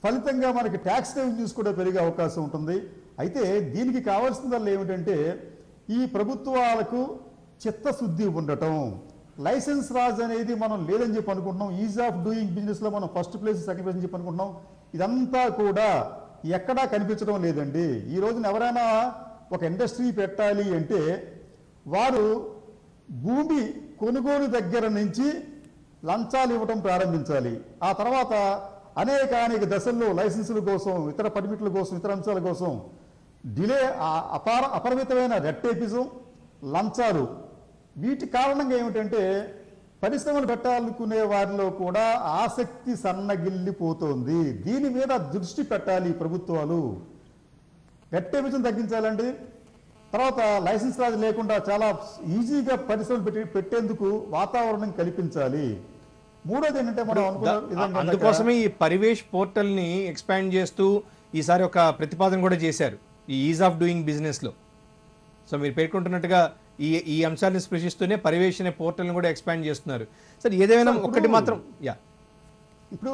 B: ఫలితంగా మనకి ట్యాక్స్ రెవెన్యూస్ కూడా పెరిగే అవకాశం ఉంటుంది. అయితే దీనికి కావాల్సిందల్లా ఏమిటంటే ఈ ప్రభుత్వాలకు చిత్తశుద్ధి ఉండటం. లైసెన్స్ రాజ్ అనేది మనం లేదని చెప్పి అనుకుంటున్నాం. ఈజ్ ఆఫ్ డూయింగ్ బిజినెస్లో మనం ఫస్ట్ ప్లేస్ సెకండ్ ప్లేస్ అని చెప్పి అనుకుంటున్నాం. ఇదంతా కూడా ఎక్కడా కనిపించడం లేదండి. ఈ రోజున ఎవరైనా ఒక ఇండస్ట్రీ పెట్టాలి అంటే వారు భూమి కొనుగోలు దగ్గర నుంచి లంచాలు ఇవ్వటం ప్రారంభించాలి. ఆ తర్వాత అనేక దశల్లో లైసెన్సుల కోసం, ఇతర పర్మిట్ల కోసం, ఇతర అంశాల కోసం డిలే, అపరిమితమైన రెడ్ టేపిజం, లంచాలు. వీటి కారణంగా ఏమిటంటే పరిశ్రమలు పెట్టాలనుకునే వారిలో కూడా ఆసక్తి సన్నగిల్లిపోతుంది. దీని మీద దృష్టి పెట్టాలి ప్రభుత్వాలు. రెడ్ టేపిజం తగ్గించాలండి. తర్వాత లైసెన్స్ రాజు లేకుండా చాలా ఈజీగా పరిశ్రమలు పెట్టేందుకు వాతావరణం కల్పించాలి. మూడోది ఏంటంటే మనం
E: అందుకోసమే ఈ పరివేష్ పోర్టల్ ని ఎక్స్పాండ్ చేస్తూ ఈసారి ఒక ప్రతిపాదన కూడా చేశారు ఈ ఈజ్ ఆఫ్ డూయింగ్ బిజినెస్ లో. సో మీరు పేర్కొంటున్నట్టుగా ఈ అంశాన్ని స్పృశిస్తూనే పరివేష్ అనే పోర్టల్ని కూడా ఎక్స్పాండ్ చేస్తున్నారు. సరే ఏదేమైనా ఒకటి మాత్రం
B: ఇప్పుడు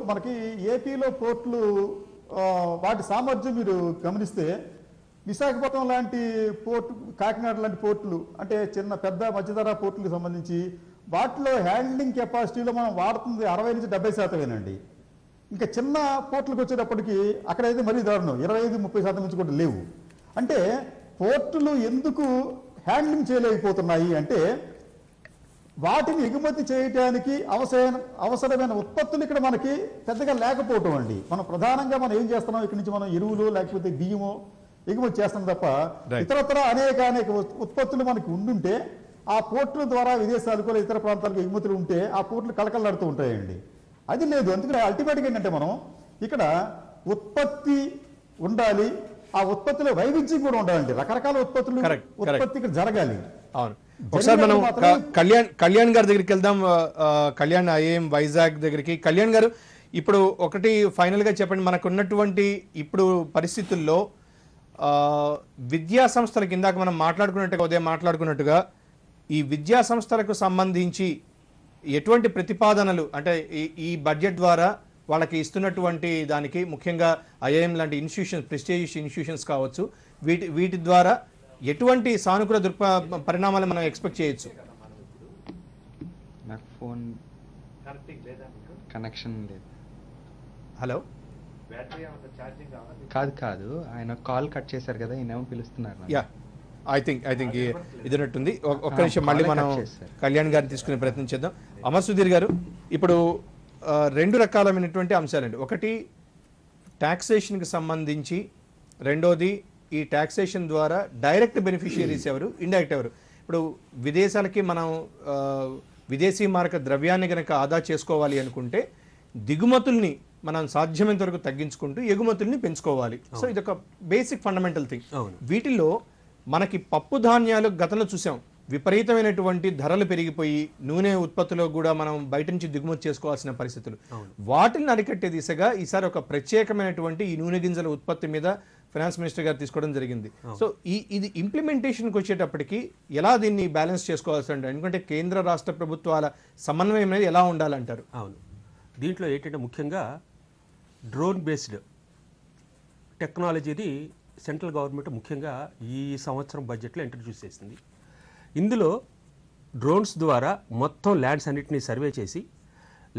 B: మనకి ఏపీలో పోర్టులు వాటి సామర్థ్యం మీరు గమనిస్తే విశాఖపట్నం లాంటి పోర్టు, కాకినాడ లాంటి పోర్టులు అంటే చిన్న పెద్ద మధ్యధరా పోర్టులకు సంబంధించి వాటిలో హ్యాండ్లింగ్ కెపాసిటీలో మనం వాడుతుంది 60 నుంచి 70%. ఇంకా చిన్న పోర్టులకు వచ్చేటప్పటికి అక్కడైతే మరీ దారుణం 25-30% నుంచి కూడా లేవు. అంటే పోర్టులు ఎందుకు హ్యాండ్లింగ్ చేయలేకపోతున్నాయి అంటే వాటిని ఎగుమతి చేయడానికి అవసరమైన ఉత్పత్తులు ఇక్కడ మనకి పెద్దగా లేకపోవటం అండి. మనం ప్రధానంగా ఏం చేస్తున్నాం, ఇక్కడి నుంచి మనం ఎరువులు లేకపోతే బియ్యము ఎగుమతి చేస్తాం తప్ప ఇతరత్ర అనేక ఉత్పత్తులు మనకి ఉండుంటే ఆ పోర్టుల ద్వారా విదేశాలకు ఇతర ప్రాంతాలకు ఎగుమతులు ఉంటే ఆ పోర్టులు కళకళలాడుతూ ఉంటాయండి. అది లేదు. అందుకని అల్టిమేట్గా ఏంటంటే మనం ఇక్కడ ఉత్పత్తి ఉండాలి, ఆ ఉత్పత్తిలో వైవిధ్యం కూడా ఉండాలండి. రకరకాల ఉత్పత్తులు ఉత్పత్తి జరగాలి.
E: అవును. ఒకసారి మనం కళ్యాణ్ గారి దగ్గరికి వెళ్దాం. కళ్యాణ్ ఐఏఎం వైజాగ్ దగ్గరికి. కళ్యాణ్ గారు, ఇప్పుడు ఒకటి ఫైనల్ గా చెప్పండి, మనకు ఉన్నటువంటి ఇప్పుడు పరిస్థితుల్లో విద్యా సంస్థలకు ఇందాక మనం మాట్లాడుకున్నట్టుగా ఈ విద్యా సంస్థలకు సంబంధించి ఎటువంటి ప్రతిపాదనలు అంటే ఈ బడ్జెట్ ద్వారా వాళ్ళకి ఇస్తున్నటువంటి దానికి ముఖ్యంగా ఐఐఎం లాంటి ఇన్స్టిట్యూషన్స్, ప్రెస్టీజియస్ ఇన్స్టిట్యూషన్స్ కావచ్చు, వీటి ద్వారా ఎటువంటి సానుకూల పరిణామాలు మనం ఎక్స్పెక్ట్ చేయొచ్చు?
C: నాకు ఫోన్ కనెక్షన్ లేదు.
E: హలో,
C: కాదు ఆయన కాల్ కట్ చేశారు కదా, ఈయనేమో పిలుస్తున్నారు.
E: ఐ థింక్ ఇదినట్టుంది. ఒక్క నిమిషం మళ్ళీ మనం కళ్యాణ్ గారిని తీసుకునే ప్రయత్నం చేద్దాం. అమర్ సుధీర్ గారు, ఇప్పుడు 2 రకాలైనటువంటి అంశాలండి. ఒకటి ట్యాక్సేషన్కి సంబంధించి, రెండోది ఈ ట్యాక్సేషన్ ద్వారా డైరెక్ట్ బెనిఫిషియరీస్ ఎవరు, ఇండైరెక్ట్ ఎవరు. ఇప్పుడు విదేశాలకి మనం విదేశీ మారక ద్రవ్యాన్ని కనుక ఆదా చేసుకోవాలి అనుకుంటే దిగుమతుల్ని మనం సాధ్యమైనంత వరకు తగ్గించుకుంటూ ఎగుమతుల్ని పెంచుకోవాలి. సో ఇదొక బేసిక్ ఫండమెంటల్ థింగ్. వీటిలో మనకి పప్పు ధాన్యాలు గతంలో చూసాం, విపరీతమైనటువంటి ధరలు పెరిగిపోయి నూనె ఉత్పత్తిలో కూడా మనం బయట నుంచి దిగుమతి చేసుకోవాల్సిన పరిస్థితులు. వాటిని అరికట్టే దిశగా ఈసారి ఒక ప్రత్యేకమైనటువంటి ఈ నూనె గింజల ఉత్పత్తి మీద ఫైనాన్స్ మినిస్టర్ గారు తీసుకోవడం జరిగింది. సో ఇది ఇంప్లిమెంటేషన్కి వచ్చేటప్పటికి ఎలా దీన్ని బ్యాలెన్స్ చేసుకోవాల్సి ఉంటుంది? ఎందుకంటే కేంద్ర రాష్ట్ర ప్రభుత్వాల సమన్వయం అనేది ఎలా ఉండాలంటారు?
U: అవును, దీంట్లో ఏంటంటే ముఖ్యంగా డ్రోన్ బేస్డ్ టెక్నాలజీని సెంట్రల్ గవర్నమెంట్ ముఖ్యంగా ఈ సంవత్సరం బడ్జెట్లో ఇంట్రడ్యూస్ చేసింది. ఇందులో డ్రోన్స్ ద్వారా మొత్తం ల్యాండ్స్ అన్నిటినీ సర్వే చేసి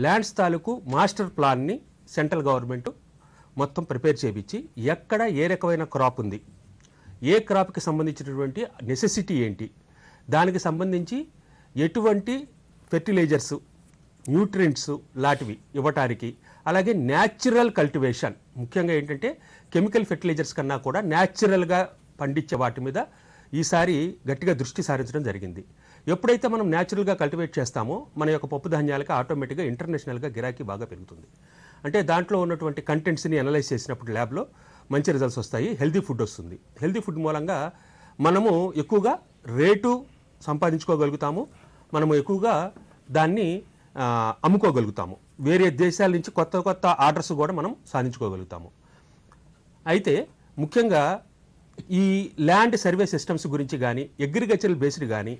U: ల్యాండ్స్ తాలూకు మాస్టర్ ప్లాన్ని సెంట్రల్ గవర్నమెంట్ మొత్తం ప్రిపేర్ చేయించి ఎక్కడ ఏ రకమైన క్రాప్ ఉంది, ఏ క్రాప్కి సంబంధించినటువంటి నెసెసిటీ ఏంటి, దానికి సంబంధించి ఎటువంటి ఫెర్టిలైజర్స్, న్యూట్రియంట్స్ లాంటివి ఇవ్వటానికి, అలాగే న్యాచురల్ కల్టివేషన్, ముఖ్యంగా ఏంటంటే కెమికల్ ఫెర్టిలైజర్స్ కన్నా కూడా న్యాచురల్గా పండించే వాటి మీద ఈసారి గట్టిగా దృష్టి సారించడం జరిగింది. ఎప్పుడైతే మనం న్యాచురల్గా కల్టివేట్ చేస్తామో మన యొక్క పప్పు ధాన్యాలకు ఆటోమేటిక్గా ఇంటర్నేషనల్గా గిరాకీ బాగా పెరుగుతుంది. అంటే దాంట్లో ఉన్నటువంటి కంటెంట్స్ని అనలైజ్ చేసినప్పుడు ల్యాబ్లో మంచి రిజల్ట్స్ వస్తాయి, హెల్తీ ఫుడ్ వస్తుంది. హెల్తీ ఫుడ్ మూలంగా మనము ఎక్కువగా రేటు సంపాదించుకోగలుగుతాము, మనము ఎక్కువగా దాన్ని అమ్ముకోగలుగుతాము. వేరే దేశాల నుంచి కొత్త కొత్త ఆర్డర్స్ కూడా మనం సాధించుకోగలుగుతాము. అయితే ముఖ్యంగా ఈ ల్యాండ్ సర్వే సిస్టమ్స్ గురించి కానీ అగ్రికల్చరల్ బేస్డ్ కానీ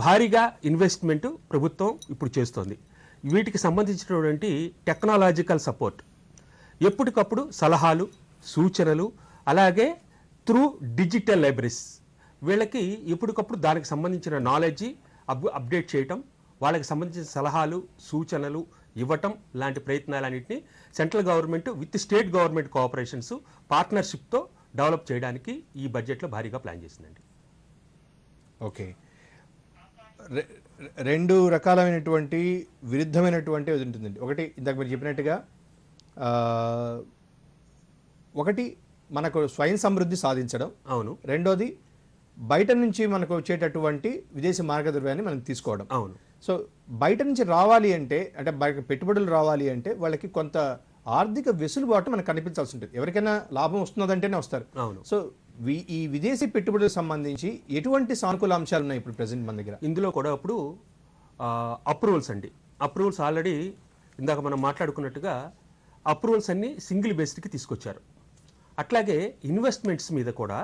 U: భారీగా ఇన్వెస్ట్మెంట్ ప్రభుత్వం ఇప్పుడు చేస్తోంది. వీటికి సంబంధించినటువంటి టెక్నాలజికల్ సపోర్ట్, ఎప్పటికప్పుడు సలహాలు, సూచనలు, అలాగే త్రూ డిజిటల్ లైబ్రరీస్ వీళ్ళకి ఎప్పటికప్పుడు దానికి సంబంధించిన నాలెడ్జి అప్డేట్ చేయటం, వాళ్ళకి సంబంధించిన సలహాలు, సూచనలు ఇవ్వటం లాంటి ప్రయత్నాలన్నింటినీ central government with state government cooperations పార్ట్నర్షిప్తో డెవలప్ చేయడానికి ఈ బడ్జెట్లో భారీగా ప్లాన్ చేసిందండి.
E: ఓకే, రెండు రకాలైనటువంటి విరుద్ధమైనటువంటి అది ఉంటుందండి. ఒకటి ఇందాక మీరు చెప్పినట్టుగా ఒకటి మనకు స్వయం సమృద్ధి సాధించడం,
U: అవును.
E: రెండోది బయట నుంచి మనకు వచ్చేటటువంటి విదేశీ మార్గద్రవ్యాన్ని మనం తీసుకోవడం.
U: అవును.
E: సో బయట నుంచి రావాలి అంటే బయట పెట్టుబడులు రావాలి అంటే వాళ్ళకి కొంత ఆర్థిక వెసులుబాటు మనకు కనిపించాల్సి ఉంటుంది. ఎవరికైనా లాభం వస్తున్నదంటేనే వస్తారు.
U: అవును.
E: సో ఈ విదేశీ పెట్టుబడులకు సంబంధించి ఎటువంటి సానుకూల అంశాలు ఉన్నాయి ఇప్పుడు ప్రెసెంట్ మన దగ్గర?
U: ఇందులో కూడా ఇప్పుడు అప్రూవల్స్ అండి. అప్రూవల్స్ ఆల్రెడీ ఇందాక మనం మాట్లాడుకున్నట్టుగా అప్రూవల్స్ అన్ని సింగిల్ బేస్డ్కి తీసుకొచ్చారు. అట్లాగే ఇన్వెస్ట్మెంట్స్ మీద కూడా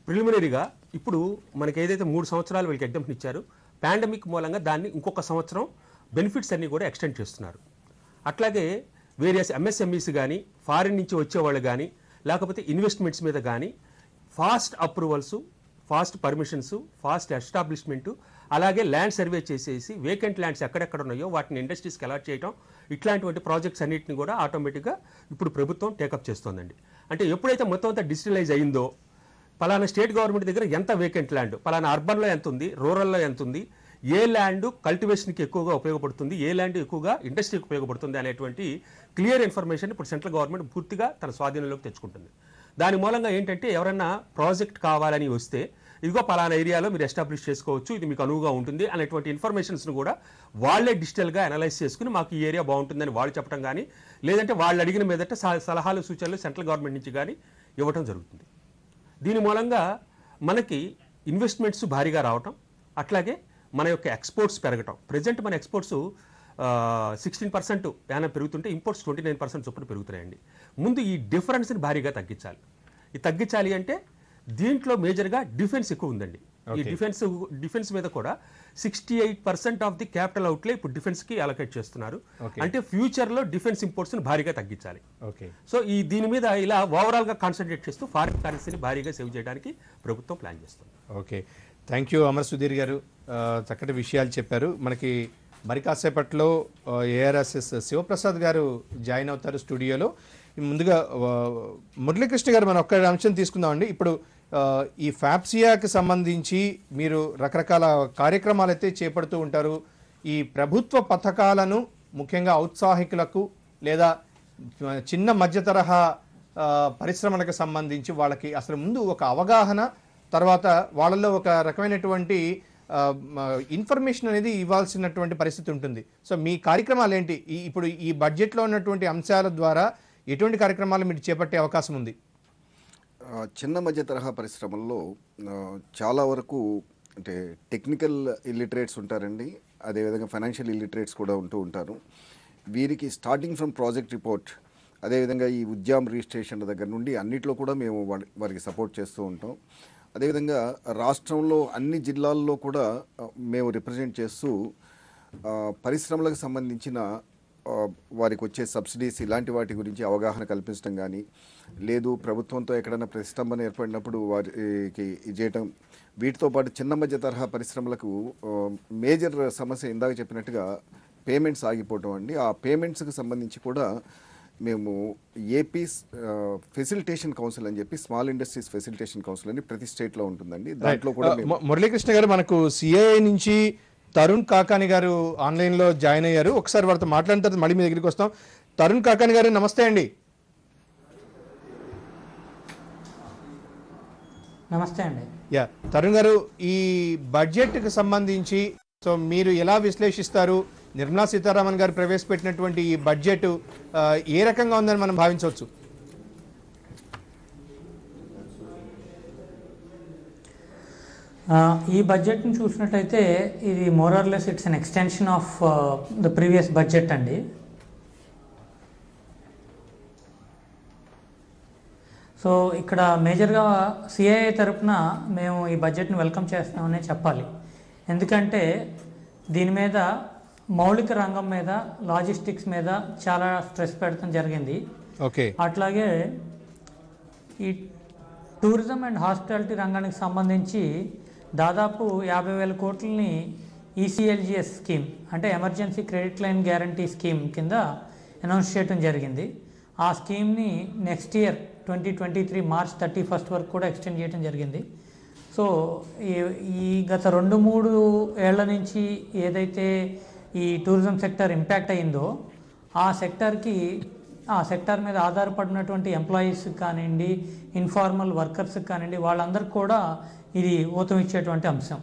U: ప్రిలిమినరీగా ఇప్పుడు మనకి ఏదైతే 3 సంవత్సరాలు వీళ్ళకి ఎగ్జామ్షన్ ఇచ్చారు, పాండమిక్ మూలంగా దాన్ని ఇంకొక సంవత్సరం బెనిఫిట్స్ అన్నీ కూడా ఎక్స్టెండ్ చేస్తున్నారు. అట్లాగే వేరియస్ ఎంఎస్ఎంఈస్ కానీ ఫారిన్ నుంచి వచ్చేవాళ్ళు కానీ లేకపోతే ఇన్వెస్ట్మెంట్స్ మీద కానీ fast approvals, fast permissions, fast establishment, అలాగే ల్యాండ్ సర్వే చేసేసి వేకెంట్ ల్యాండ్స్ ఎక్కడెక్కడ ఉన్నాయో వాటిని ఇండస్ట్రీస్కి అలాట్ చేయడం, ఇట్లాంటివంటి ప్రాజెక్ట్స్ అన్నింటిని కూడా ఆటోమేటిక్గా ఇప్పుడు ప్రభుత్వం టేకప్ చేస్తోందండి. అంటే ఎప్పుడైతే మొత్తం అంతా డిజిటలైజ్ అయిందో పలానా స్టేట్ గవర్నమెంట్ దగ్గర ఎంత వేకెంట్ ల్యాండ్, పలానా అర్బన్లో ఎంత ఉంది, రూరల్లో ఎంత ఉంది, ఏ ల్యాండ్ కల్టివేషన్కి ఎక్కువగా ఉపయోగపడుతుంది, ఏ ల్యాండ్ ఎక్కువగా ఇండస్ట్రీకి ఉపయోగపడుతుంది అనేటువంటి క్లియర్ ఇన్ఫర్మేషన్ ఇప్పుడు సెంట్రల్ గవర్నమెంట్ పూర్తిగా తన స్వాధీనంలోకి తెచ్చుకుంటుంది. దాని మూలంగా ఏంటంటే ఎవరైనా ప్రాజెక్ట్ కావాలని వస్తే ఇదిగో పలానా ఏరియాలో మీరు ఎస్టాబ్లిష్ చేసుకోవచ్చు, ఇది మీకు అనువుగా ఉంటుంది అనేటువంటి ఇన్ఫర్మేషన్స్ను కూడా వాళ్ళే డిజిటల్గా అనలైజ్ చేసుకుని మాకు ఈ ఏరియా బాగుంటుందని వాళ్ళు చెప్పడం కానీ, లేదంటే వాళ్ళు అడిగిన మీదట సలహాలు సూచనలు సెంట్రల్ గవర్నమెంట్ నుంచి కానీ ఇవ్వటం జరుగుతుంది. దీని మూలంగా మనకి ఇన్వెస్ట్మెంట్స్ భారీగా రావటం, అట్లాగే మన యొక్క ఎక్స్పోర్ట్స్ పెరగటం. ప్రజెంట్ మన ఎక్స్పోర్ట్స్ 16% యానం పెరుగుతుంటే ఇంపోర్ట్స్ 29% చొప్పున పెరుగుతున్నాయండి. ముందు ఈ డిఫరెన్స్ని భారీగా తగ్గించాలి. ఈ తగ్గించాలి అంటే దీంట్లో మేజర్గా డిఫెన్స్ ఎక్కువ ఉందండి. ఈ డిఫెన్స్ మీద కూడా 68% ఆఫ్ ది క్యాపిటల్ అవుట్లే ఇప్పుడు డిఫెన్స్కి అలొకేట్ చేస్తున్నారు. అంటే ఫ్యూచర్లో డిఫెన్స్ ఇంపోర్ట్స్ని భారీగా తగ్గించాలి. సో దీని మీద ఇలా ఓవరాల్గా కాన్సన్ట్రేట్ చేస్తూ ఫారిన్ కరెన్సీని భారీగా సేవ్ చేయడానికి ప్రభుత్వం ప్లాన్ చేస్తుంది.
E: Okay, thank you Amar Sudheer గారు, చక్కటి విషయాలు చెప్పారు. మనకి మరి కాసేపట్లో ఏఆర్ఎస్ఎస్ శివప్రసాద్ గారు జాయిన్ అవుతారు స్టూడియోలో. ముందుగా మురళీకృష్ణ గారు మనం ఒక్క అంశం తీసుకుందామండి. ఇప్పుడు ఈ ఫ్యాప్సియాకి సంబంధించి మీరు రకరకాల కార్యక్రమాలు అయితే చేపడుతూ ఉంటారు. ఈ ప్రభుత్వ పథకాలను ముఖ్యంగా ఔత్సాహికులకు లేదా చిన్న మధ్య తరహా పరిశ్రమలకు సంబంధించి వాళ్ళకి అసలు ముందు ఒక అవగాహన, తర్వాత వాళ్ళలో ఒక రకమైనటువంటి ఇన్ఫర్మేషన్ అనేది ఇవ్వాల్సినటువంటి పరిస్థితి ఉంటుంది. సో మీ కార్యక్రమాలు ఏంటి? ఇప్పుడు ఈ బడ్జెట్లో ఉన్నటువంటి అంశాల ద్వారా ఎటువంటి కార్యక్రమాలు మీరు చేపట్టే అవకాశం ఉంది?
V: చిన్న మధ్య తరహా పరిశ్రమల్లో చాలా వరకు అంటే టెక్నికల్ ఇల్లిటరేట్స్ ఉంటారండి, అదేవిధంగా ఫైనాన్షియల్ ఇల్లిటరేట్స్ కూడా ఉంటారు. వీరికి స్టార్టింగ్ ఫ్రమ్ ప్రాజెక్ట్ రిపోర్ట్, అదేవిధంగా ఈ ఉద్యమ రిజిస్ట్రేషన్ దగ్గర నుండి అన్నిట్లో కూడా మేము వారికి సపోర్ట్ చేస్తూ ఉంటాం. అదేవిధంగా రాష్ట్రంలో అన్ని జిల్లాల్లో కూడా మేము రిప్రజెంట్ చేస్తూ పరిశ్రమలకు సంబంధించిన వారికి వచ్చే సబ్సిడీస్ ఇలాంటి వాటి గురించి అవగాహన కల్పించడం కానీ, లేదు ప్రభుత్వంతో ఎక్కడైనా ప్రతిష్టంభన ఏర్పడినప్పుడు వారికి చేయటం, వీటితో పాటు చిన్న మధ్య తరహా పరిశ్రమలకు మేజర్ సమస్య ఇందాక చెప్పినట్టుగా పేమెంట్స్ ఆగిపోవటం అండి. ఆ పేమెంట్స్కి సంబంధించి కూడా మేము ఏపీ ఫెసిలిటేషన్ కౌన్సిల్ అని చెప్పి స్మాల్ ఇండస్ట్రీస్ ఫెసిలిటేషన్ కౌన్సిల్ అని ప్రతి స్టేట్లో ఉంటుందండి. దాంట్లో కూడా
E: మురళీకృష్ణ గారు, మనకు సిఐఐ నుంచి తరుణ్ కాకాని గారు ఆన్లైన్లో జాయిన్ అయ్యారు. ఒకసారి వారితో మాట్లాడిన తర్వాత మళ్ళీ మీ దగ్గరికి వస్తాం. తరుణ్ కాకాని గారు నమస్తే అండి.
D: నమస్తే అండి.
E: యా తరుణ్ గారు, ఈ బడ్జెట్కి సంబంధించి సో మీరు ఎలా విశ్లేషిస్తారు? నిర్మలా సీతారామన్ గారు ప్రవేశపెట్టినటువంటి ఈ బడ్జెట్ ఏ రకంగా ఉందని మనం భావించవచ్చు?
D: ఈ ఈ బడ్జెట్ని చూసినట్టయితే ఇది more or less it's an extension of the previous budget అండి. సో ఇక్కడ మేజర్గా సిఐఏ తరపున మేము ఈ బడ్జెట్ని వెల్కమ్ చేస్తామనే చెప్పాలి. ఎందుకంటే దీని మీద మౌలిక రంగం మీద, లాజిస్టిక్స్ మీద చాలా స్ట్రెస్ పెడతాం జరిగింది.
E: ఓకే.
D: అట్లాగే ఈ టూరిజం అండ్ హాస్పిటాలిటీ రంగానికి సంబంధించి దాదాపు 50,000 కోట్లని ఈసీఎల్జిఎస్ స్కీమ్ అంటే emergency credit line guarantee scheme కింద అనౌన్స్ చేయడం జరిగింది. ఆ స్కీమ్ని నెక్స్ట్ ఇయర్ 2023 మార్చ్ 31 వరకు కూడా ఎక్స్టెండ్ చేయడం జరిగింది. సో ఈ గత 2-3 ఏళ్ల నుంచి ఏదైతే ఈ టూరిజం సెక్టర్ ఇంపాక్ట్ అయిందో ఆ సెక్టర్ మీద ఆధారపడినటువంటి ఎంప్లాయీస్కి కానివ్వండి, ఇన్ఫార్మల్ వర్కర్స్కి కానివ్వండి, వాళ్ళందరికీ కూడా ఇది ఊతం ఇచ్చేటువంటి అంశం.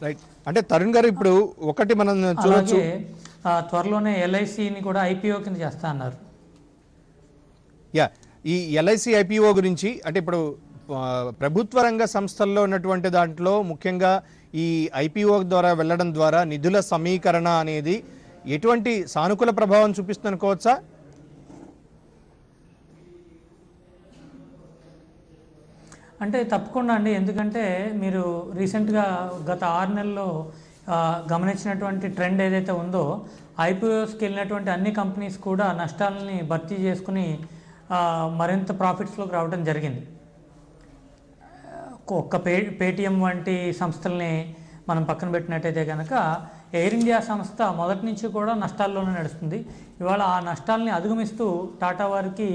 E: రైట్. అంటే తరుణ్ గారు ఇప్పుడు ఒకటి మనం చూడొచ్చు,
D: త్వరలోనే ఎల్ఐసిని కూడా ఐపీఓ కింద చేస్తా అన్నారు.
E: ఈ ఎల్ఐసి ఐపీఓ గురించి అంటే ఇప్పుడు ప్రభుత్వ రంగ సంస్థల్లో ఉన్నటువంటి దాంట్లో ముఖ్యంగా ఈ ఐపీఓ ద్వారా వెళ్ళడం ద్వారా నిధుల సమీకరణ అనేది ఎటువంటి సానుకూల ప్రభావం చూపిస్తుంది అనుకోవచ్చా?
D: అంటే తప్పకుండా అండి. ఎందుకంటే మీరు రీసెంట్గా గత 6 నెలల్లో గమనించినటువంటి ట్రెండ్ ఏదైతే ఉందో, ఐపీఓస్కి వెళ్ళినటువంటి అన్ని కంపెనీస్ కూడా నష్టాలని భర్తీ చేసుకుని మరింత ప్రాఫిట్స్లోకి రావడం జరిగింది. ఒక్క పేటిఎం వంటి సంస్థల్ని మనం పక్కన పెట్టినట్టయితే కనుక ఎయిర్ ఇండియా సంస్థ మొదటి నుంచి కూడా నష్టాల్లోనే నడుస్తుంది. ఇవాళ ఆ నష్టాలని అధిగమిస్తూ టాటా వారికి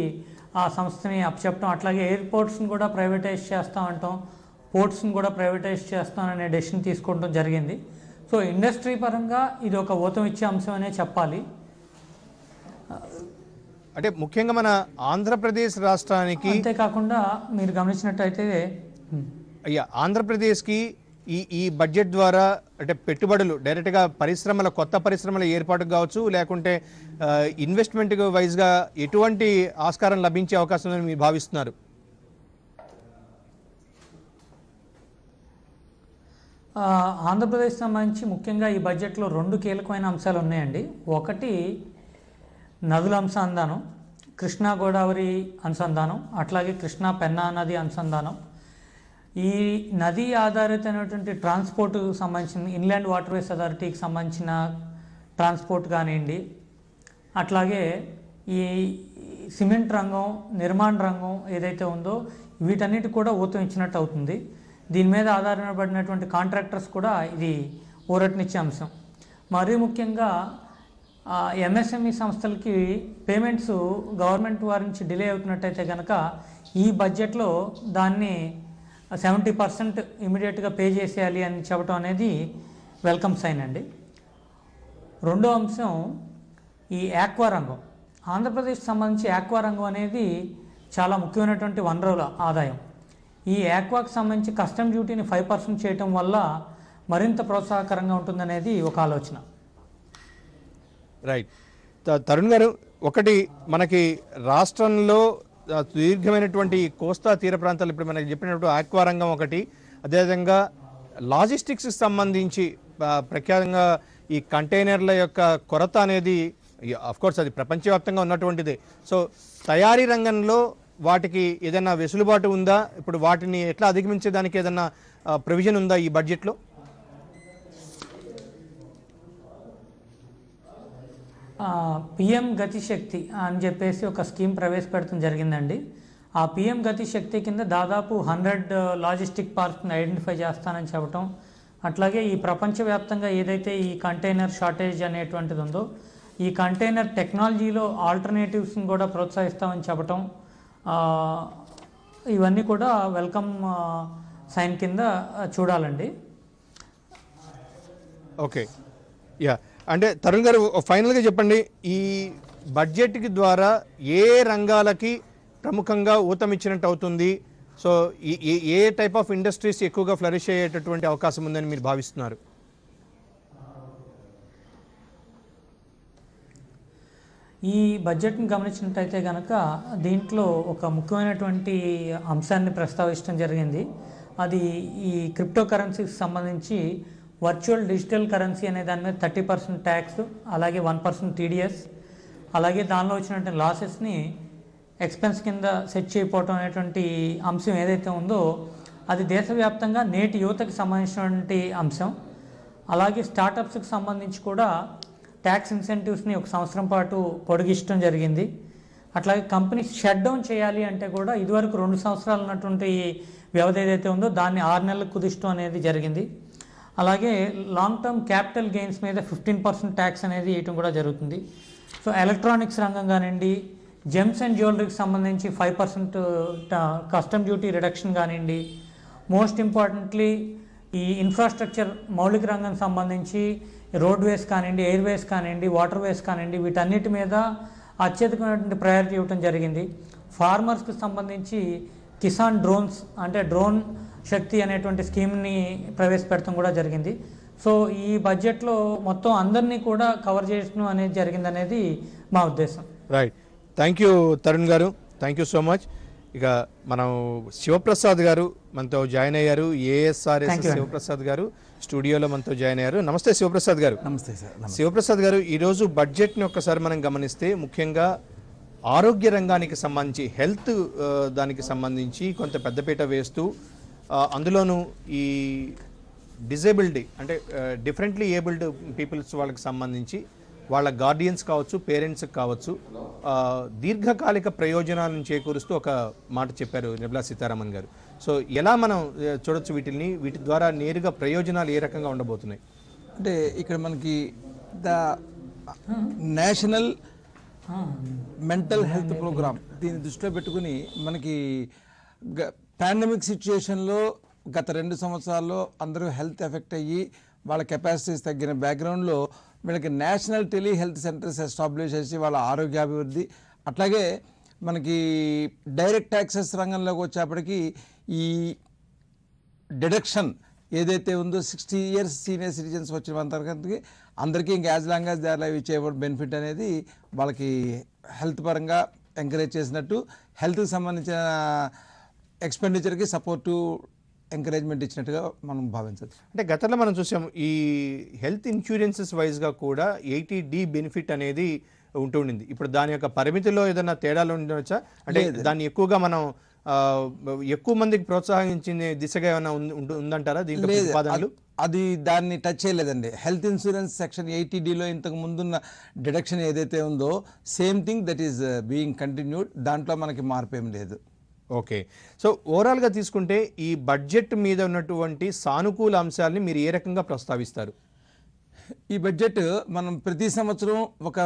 D: ఆ సంస్థని అప్పచెప్పడం, అట్లాగే ఎయిర్పోర్ట్స్ని కూడా ప్రైవేటైజ్ చేస్తామంటాం, పోర్ట్స్ని కూడా ప్రైవేటైజ్ చేస్తామనే డెసిషన్ తీసుకోవడం జరిగింది. సో ఇండస్ట్రీ పరంగా ఇది ఒక ఊతం ఇచ్చే అంశం అనే చెప్పాలి.
E: అంటే ముఖ్యంగా మన ఆంధ్రప్రదేశ్ రాష్ట్రానికి,
D: అంతేకాకుండా మీరు గమనించినట్టయితే
E: ఆంధ్రప్రదేశ్కి ఈ బడ్జెట్ ద్వారా అంటే పెట్టుబడులు డైరెక్ట్గా కొత్త పరిశ్రమల ఏర్పాటు కావచ్చు, లేకుంటే ఇన్వెస్ట్మెంట్ వైజ్గా ఎటువంటి ఆస్కారం లభించే అవకాశం ఉందని మీరు భావిస్తున్నారు?
D: ఆంధ్రప్రదేశ్ సంబంధించి ముఖ్యంగా ఈ బడ్జెట్లో 2 కీలకమైన అంశాలు ఉన్నాయండి. ఒకటి నదుల అనుసంధానం, కృష్ణా గోదావరి అనుసంధానం, అట్లాగే కృష్ణా పెన్నా నది అనుసంధానం. ఈ నదీ ఆధారితమైనటువంటి ట్రాన్స్పోర్ట్ సంబంధించిన ఇన్లాండ్ వాటర్వేస్ అథారిటీకి సంబంధించిన ట్రాన్స్పోర్ట్ కానివ్వండి, అట్లాగే ఈ సిమెంట్ రంగం, నిర్మాణ రంగం ఏదైతే ఉందో వీటన్నిటి కూడా ఊతం ఇచ్చినట్టు అవుతుంది. దీని మీద ఆధారపడినటువంటి కాంట్రాక్టర్స్ కూడా ఇది ఊరటనిచ్చే అంశం. మరీ ముఖ్యంగా ఎంఎస్ఎంఈ సంస్థలకి పేమెంట్స్ గవర్నమెంట్ వారి నుంచి డిలే అవుతున్నట్టయితే కనుక ఈ బడ్జెట్లో దాన్ని 70% ఇమీడియట్గా పే చేసేయాలి అని చెప్పడం అనేది వెల్కమ్ సైన్ అండి. రెండో అంశం ఈ ఆక్వా రంగం. ఆంధ్రప్రదేశ్ సంబంధించి ఆక్వా రంగం అనేది చాలా ముఖ్యమైనటువంటి వనరుల ఆదాయం. ఈ ఆక్వాకి సంబంధించి కస్టమ్ డ్యూటీని 5% చేయటం వల్ల మరింత ప్రోత్సాహకరంగా ఉంటుందనేది ఒక ఆలోచన.
E: రైట్. తరుణ్ గారు, ఒకటి మనకి రాష్ట్రంలో దీర్ఘమైనటువంటి కోస్తా తీర ప్రాంతాలు ఇప్పుడు మనకి చెప్పినట్టు ఆక్వా రంగం ఒకటి, అదేవిధంగా లాజిస్టిక్స్కి సంబంధించి ప్రఖ్యాతంగా ఈ కంటైనర్ల యొక్క కొరత అనేది అఫ్కోర్స్ అది ప్రపంచవ్యాప్తంగా ఉన్నటువంటిదే. సో తయారీ రంగంలో వాటికి ఏదైనా వెసులుబాటు ఉందా? ఇప్పుడు వాటిని ఎట్లా అధిగమించేదానికి ఏదైనా ప్రొవిజన్ ఉందా ఈ బడ్జెట్లో?
D: పిఎం గతిశక్తి అని చెప్పేసి ఒక స్కీమ్ ప్రవేశపెడతం జరిగిందండి. ఆ పిఎం గతిశక్తి కింద దాదాపు 100 లాజిస్టిక్ పార్క్ని ఐడెంటిఫై చేస్తానని చెప్పటం, అట్లాగే ఈ ప్రపంచవ్యాప్తంగా ఏదైతే ఈ కంటైనర్ షార్టేజ్ అనేటువంటిది ఉందో ఈ కంటైనర్ టెక్నాలజీలో ఆల్టర్నేటివ్స్ని కూడా ప్రోత్సహిస్తామని చెప్పటం, ఇవన్నీ కూడా వెల్కమ్ సైన్ కింద చూడాలండి.
E: ఓకే. అంటే తరుణ్ గారు ఫైనల్గా చెప్పండి, ఈ బడ్జెట్కి ద్వారా ఏ రంగాలకి ప్రముఖంగా ఊతం ఇచ్చినట్టు అవుతుంది? So A type of industries ఎక్కువగా ఫ్లరిష్ అయ్యేటటువంటి అవకాశం ఉందని మీరు భావిస్తున్నారు?
D: ఈ బడ్జెట్ని గమనించినట్టయితే కనుక దీంట్లో ఒక ముఖ్యమైనటువంటి అంశాన్ని ప్రస్తావించడం జరిగింది. అది ఈ క్రిప్టో కరెన్సీకి సంబంధించి వర్చువల్ డిజిటల్ కరెన్సీ అనే దాని మీద 30% ట్యాక్స్, అలాగే 1% టీడీఎస్, అలాగే దానిలో వచ్చినటువంటి లాసెస్ని ఎక్స్పెన్స్ కింద సెట్ చేయకపోవటం అనేటువంటి అంశం ఏదైతే ఉందో అది దేశవ్యాప్తంగా నేటి యువతకి సంబంధించినటువంటి అంశం. అలాగే స్టార్టప్స్కి సంబంధించి కూడా ట్యాక్స్ ఇన్సెంటివ్స్ని 1 సంవత్సరం పాటు పొడిగించడం జరిగింది. అట్లాగే కంపెనీ షట్ డౌన్ చేయాలి అంటే కూడా ఇదివరకు 2 సంవత్సరాలు ఉన్నటువంటి వ్యవధి ఏదైతే ఉందో దాన్ని 6 నెలలకు కుదించడం అనేది జరిగింది. అలాగే లాంగ్ టర్మ్ క్యాపిటల్ గెయిన్స్ మీద 15% ట్యాక్స్ అనేది వేయటం కూడా జరుగుతుంది. సో ఎలక్ట్రానిక్స్ రంగం కానివ్వండి, జెమ్స్ అండ్ జ్యువెలరీకి సంబంధించి 5% కస్టమ్ డ్యూటీ రిడక్షన్ కానివ్వండి, మోస్ట్ ఇంపార్టెంట్లీ ఈ ఇన్ఫ్రాస్ట్రక్చర్ మౌలిక రంగం సంబంధించి రోడ్వేస్ కానివ్వండి, ఎయిర్వేస్ కానివ్వండి, వాటర్వేస్ కానివ్వండి, వీటన్నిటి మీద అత్యధికమైనటువంటి ప్రయారిటీ ఇవ్వడం జరిగింది. ఫార్మర్స్కి సంబంధించి కిసాన్ డ్రోన్స్ అంటే డ్రోన్ శక్తి అనేటువంటి స్కీమ్ని ప్రవేశపెట్టడం కూడా జరిగింది. సో ఈ బడ్జెట్లో మొత్తం అందరినీ కూడా కవర్ చేయడం అనేది జరిగింది అనేది మా ఉద్దేశం.
E: రైట్, థ్యాంక్ యూ తరుణ్ గారు, థ్యాంక్ యూ సో మచ్. ఇక మనం శివప్రసాద్ గారు మనతో జాయిన్ అయ్యారు. ఏఎస్ఆర్ఎస్ శివప్రసాద్ గారు స్టూడియోలో మనతో జాయిన్ అయ్యారు. నమస్తే శివప్రసాద్ గారు.
F: నమస్తే సార్.
E: శివప్రసాద్ గారు, ఈరోజు బడ్జెట్ని ఒక్కసారి మనం గమనిస్తే ముఖ్యంగా ఆరోగ్య రంగానికి సంబంధించి హెల్త్ దానికి సంబంధించి కొంత పెద్దపీట వేస్తూ అందులోనూ ఈ డిజేబిలిటీ అంటే డిఫరెంట్లీ ఏబుల్డ్ పీపుల్స్ వాళ్ళకి సంబంధించి వాళ్ళ గార్డియన్స్ కావచ్చు, పేరెంట్స్కి కావచ్చు, దీర్ఘకాలిక ప్రయోజనాలను చేకూరుస్తూ ఒక మాట చెప్పారు నిర్మలా సీతారామన్ గారు. సో ఎలా మనం చూడొచ్చు వీటి ద్వారా నేరుగా ప్రయోజనాలు ఏ రకంగా ఉండబోతున్నాయి?
F: అంటే ఇక్కడ మనకి the national mental health programme దీన్ని దృష్టిలో పెట్టుకుని మనకి పాండమిక్ సిచ్యుయేషన్లో గత 2 సంవత్సరాల్లో అందరూ హెల్త్ ఎఫెక్ట్ అయ్యి వాళ్ళ కెపాసిటీస్ తగ్గిన బ్యాక్గ్రౌండ్లో వీళ్ళకి national tele health centres establish చేసి వాళ్ళ ఆరోగ్యాభివృద్ధి, అట్లాగే మనకి డైరెక్ట్ ట్యాక్సెస్ రంగంలోకి వచ్చేప్పటికి ఈ డిడక్షన్ ఏదైతే ఉందో 60 years సీనియర్ సిటిజన్స్ వచ్చినంతకి అందరికీ ఇంకా as long as they are live ఇచ్చే బెనిఫిట్ అనేది వాళ్ళకి హెల్త్ పరంగా ఎంకరేజ్ చేసినట్టు, హెల్త్కి సంబంధించిన ఎక్స్పెండిచర్కి సపోర్టు ఎంకరేజ్మెంట్ ఇచ్చినట్టుగా మనం భావించవచ్చు.
E: అంటే గతంలో మనం చూసాం ఈ హెల్త్ ఇన్సూరెన్సెస్ వైజ్గా కూడా 80D బెనిఫిట్ అనేది ఉంటుండింది. ఇప్పుడు దాని యొక్క పరిమితిలో ఏదైనా తేడాలు ఉండవచ్చా? అంటే దాన్ని ఎక్కువగా మనం ఎక్కువ మందికి ప్రోత్సహించిన దిశగా ఏమైనా ఉందంటారా దీంట్లో ప్రతిపాదనలు?
F: అది దాన్ని టచ్ చేయలేదండి. హెల్త్ ఇన్సూరెన్స్ సెక్షన్ 80Dలో ఇంతకు ముందున్న డిడక్షన్ ఏదైతే ఉందో same thing that is being continued. దాంట్లో మనకి మార్పు ఏం లేదు.
E: ఓకే, సో ఓవరాల్గా తీసుకుంటే ఈ బడ్జెట్ మీద ఉన్నటువంటి సానుకూల అంశాలని మీరు ఏ రకంగా ప్రస్తావిస్తారు?
F: ఈ బడ్జెట్ మనం ప్రతి సంవత్సరం ఒక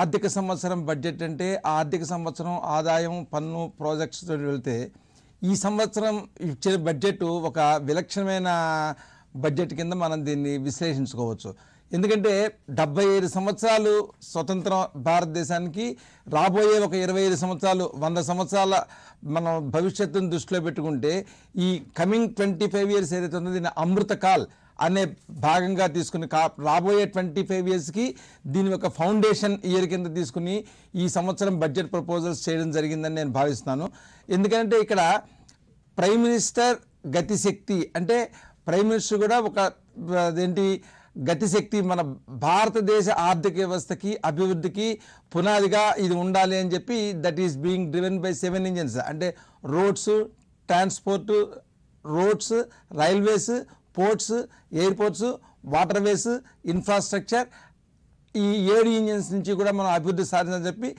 F: ఆర్థిక సంవత్సరం బడ్జెట్ అంటే ఆర్థిక సంవత్సరం ఆదాయం పన్ను ప్రాజెక్ట్స్ వెళ్తే ఈ సంవత్సరం ఇచ్చే బడ్జెట్ ఒక విలక్షణమైన బడ్జెట్ కింద మనం దీన్ని విశ్లేషించుకోవచ్చు. ఎందుకంటే 75 సంవత్సరాలు స్వతంత్ర భారతదేశానికి రాబోయే ఒక 25 సంవత్సరాలు 100 సంవత్సరాల మనం భవిష్యత్తును దృష్టిలో పెట్టుకుంటే ఈ కమింగ్ 25 years ఏదైతే ఉందో దీన్ని అమృతకాల్ అనే భాగంగా తీసుకుని రాబోయే 25 yearsకి దీని యొక్క ఫౌండేషన్ ఇయర్ కింద తీసుకుని ఈ సంవత్సరం బడ్జెట్ ప్రపోజల్స్ చేయడం జరిగిందని నేను భావిస్తున్నాను. ఎందుకంటే ఇక్కడ ప్రైమ్ మినిస్టర్ గతిశక్తి అంటే ప్రైమ్ మినిస్టర్ కూడా ఒక అదేంటి గతిశక్తి మన భారతదేశ ఆర్థిక వ్యవస్థకి అభివృద్ధికి పునాదిగా ఇది ఉండాలి అని చెప్పి that is being driven by 7 engines అంటే roads, transport, roads, railways, ports, airports, waterways, infrastructure, ఈ 7 engines నుంచి కూడా మనం అభివృద్ధి సాధించాలని చెప్పి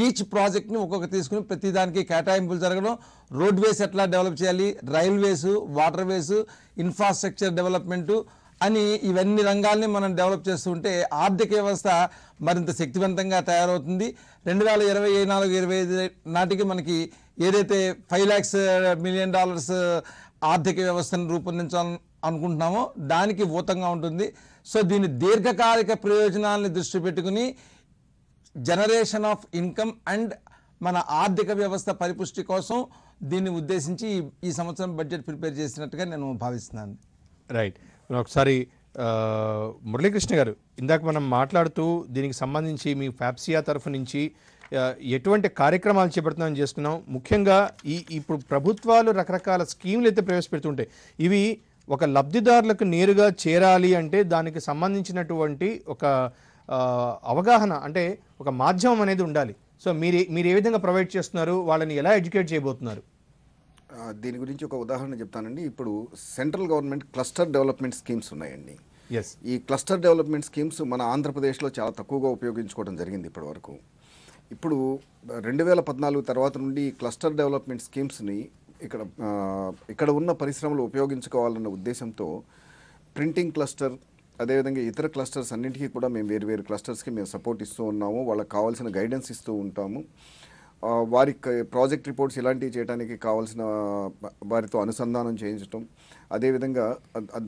F: ఈచ్ ప్రాజెక్ట్ని ఒక్కొక్క తీసుకుని ప్రతిదానికి కేటాయింపులు జరగడం, రోడ్వేస్ ఎట్లా డెవలప్ చేయాలి, రైల్వేస్, వాటర్వేస్, ఇన్ఫ్రాస్ట్రక్చర్ డెవలప్మెంటు అని ఇవన్నీ రంగాల్ని మనం డెవలప్ చేస్తుంటే ఆర్థిక వ్యవస్థ మరింత శక్తివంతంగా తయారవుతుంది. 2024-25 నాటికి మనకి ఏదైతే $5 million ఆర్థిక వ్యవస్థను రూపొందించాలని అనుకుంటున్నామో దానికి ఊతంగా ఉంటుంది. సో దీని దీర్ఘకాలిక ప్రయోజనాలని దృష్టి పెట్టుకుని జనరేషన్ ఆఫ్ ఇన్కమ్ అండ్ మన ఆర్థిక వ్యవస్థ పరిపుష్టి కోసం దీన్ని ఉద్దేశించి ఈ సంవత్సరం బడ్జెట్ ప్రిపేర్ చేసినట్టుగా నేను భావిస్తున్నాను.
E: రైట్, ఒకసారి మురళీకృష్ణ గారు, ఇందాక మనం మాట్లాడుతూ దీనికి సంబంధించి మీ ఫ్యాప్సియా తరఫు నుంచి ఎటువంటి కార్యక్రమాలు చేపడుతున్నామని చేసుకున్నాం. ముఖ్యంగా ఇప్పుడు ప్రభుత్వాలు రకరకాల స్కీములు అయితే ప్రవేశపెడుతుంటాయి. ఇవి ఒక లబ్ధిదారులకు నేరుగా చేరాలి అంటే దానికి సంబంధించినటువంటి ఒక అవగాహన, అంటే ఒక మాధ్యమం అనేది ఉండాలి. సో మీరు ఏ విధంగా ప్రొవైడ్ చేస్తున్నారు, వాళ్ళని ఎలా ఎడ్యుకేట్ చేయబోతున్నారు?
V: దీని గురించి ఒక ఉదాహరణ చెప్తానండి. ఇప్పుడు central government cluster development schemes ఉన్నాయండి. ఈ క్లస్టర్ డెవలప్మెంట్ స్కీమ్స్ మన ఆంధ్రప్రదేశ్లో చాలా తక్కువగా ఉపయోగించుకోవడం జరిగింది ఇప్పటి వరకు. ఇప్పుడు 2014 తర్వాత నుండి క్లస్టర్ డెవలప్మెంట్ స్కీమ్స్ని ఇక్కడ ఉన్న పరిశ్రమలు ఉపయోగించుకోవాలన్న ఉద్దేశంతో ప్రింటింగ్ క్లస్టర్, అదేవిధంగా ఇతర క్లస్టర్స్ అన్నింటికీ కూడా మేము వేరు క్లస్టర్స్కి మేము సపోర్ట్ ఇస్తూ ఉన్నాము. వాళ్ళకి కావాల్సిన గైడెన్స్ ఇస్తూ ఉంటాము. వారికి ప్రాజెక్ట్ రిపోర్ట్స్ ఇలాంటివి చేయడానికి కావాల్సిన వారితో అనుసంధానం చేయించడం, అదేవిధంగా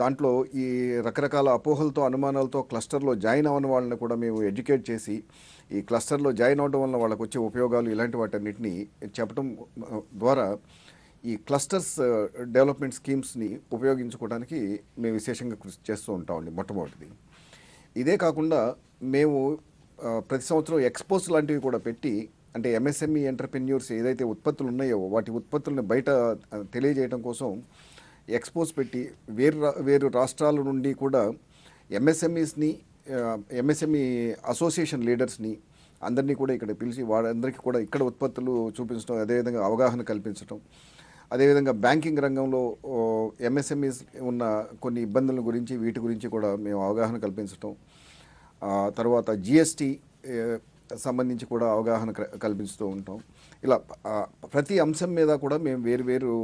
V: దాంట్లో ఈ రకరకాల అపోహలతో అనుమానాలతో క్లస్టర్లో జాయిన్ అవ్వని వాళ్ళని కూడా మేము ఎడ్యుకేట్ చేసి ఈ క్లస్టర్లో జాయిన్ అవడం వల్ల వాళ్ళకు వచ్చే ఉపయోగాలు ఇలాంటి వాటన్నిటిని చెప్పడం ద్వారా ఈ క్లస్టర్స్ డెవలప్మెంట్ స్కీమ్స్ని ఉపయోగించుకోవడానికి మేము విశేషంగా కృషి చేస్తూ ఉంటామండి. మొట్టమొదటిది ఇదే కాకుండా మేము ప్రతి సంవత్సరం ఎక్స్పోస్ లాంటివి కూడా పెట్టి, అంటే ఎంఎస్ఎంఈ ఎంటర్ప్రెన్యూర్స్ ఏదైతే ఉత్పత్తులు ఉన్నాయో వాటి ఉత్పత్తులను బయట తెలియజేయడం కోసం ఎక్స్పోజ్ పెట్టి వేరు రాష్ట్రాల నుండి కూడా ఎంఎస్ఎంఈ అసోసియేషన్ లీడర్స్ని అందరినీ కూడా ఇక్కడ పిలిచి వాళ్ళందరికీ కూడా ఇక్కడ ఉత్పత్తులు చూపించడం, అదేవిధంగా అవగాహన కల్పించడం, అదేవిధంగా బ్యాంకింగ్ రంగంలో ఎంఎస్ఎంఈస్ ఉన్న కొన్ని ఇబ్బందుల గురించి వీటి గురించి కూడా మేము అవగాహన కల్పించడం, తర్వాత జిఎస్టీ సంబంధించి కూడా అవగాహన కల్పిస్తూ ఉంటాం. ఇలా ప్రతి అంశం మీద కూడా మేము వేరు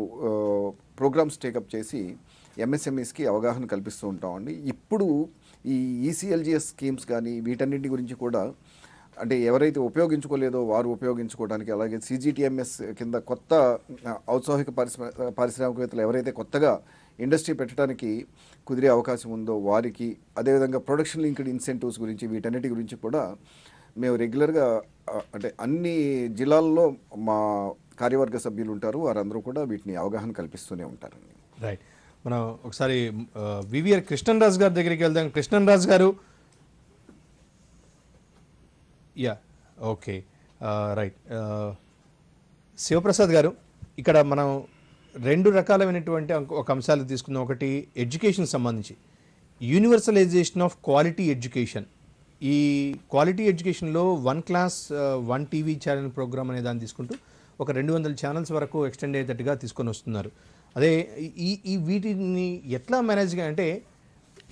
V: ప్రోగ్రామ్స్ టేకప్ చేసి ఎంఎస్ఎంఈస్కి అవగాహన కల్పిస్తూ ఉంటామండి. ఇప్పుడు ఈ ఈసీఎల్జిఎస్ స్కీమ్స్ కానీ వీటన్నింటి గురించి కూడా, అంటే ఎవరైతే ఉపయోగించుకోలేదో వారు ఉపయోగించుకోవడానికి, అలాగే సిజిటిఎంఎస్ కింద కొత్త ఔత్సాహిక పారిశ్రామికవేత్తలు ఎవరైతే కొత్తగా ఇండస్ట్రీ పెట్టడానికి కుదిరే అవకాశం ఉందో వారికి, అదేవిధంగా ప్రొడక్షన్ లింక్డ్ ఇన్సెంటివ్స్ గురించి వీటన్నిటి గురించి కూడా మేము రెగ్యులర్గా, అంటే అన్ని జిల్లాల్లో మా కార్యవర్గ సభ్యులు ఉంటారు, వారందరూ కూడా వీటిని అవగాహన కల్పిస్తూనే ఉంటారండి.
E: రైట్. మనం ఒకసారి వివిఆర్ కృష్ణరాజు గారి దగ్గరికి వెళ్దాం. కృష్ణరాజు గారు, ఓకే, రైట్. శివప్రసాద్ గారు, ఇక్కడ మనం 2 రకాలైనటువంటి ఒక అంశాలు తీసుకుందాం. ఒకటి ఎడ్యుకేషన్ సంబంధించి యూనివర్సలైజేషన్ ఆఫ్ క్వాలిటీ ఎడ్యుకేషన్. ఈ క్వాలిటీ ఎడ్యుకేషన్లో 1 క్లాస్ 1 టీవీ ఛానల్ ప్రోగ్రామ్ అనే దాన్ని తీసుకుంటూ ఒక 200 ఛానల్స్ వరకు ఎక్స్టెండ్ అయ్యేటట్టుగా తీసుకొని వస్తున్నారు. అదే ఈ వీటిని ఎట్లా మేనేజ్గా, అంటే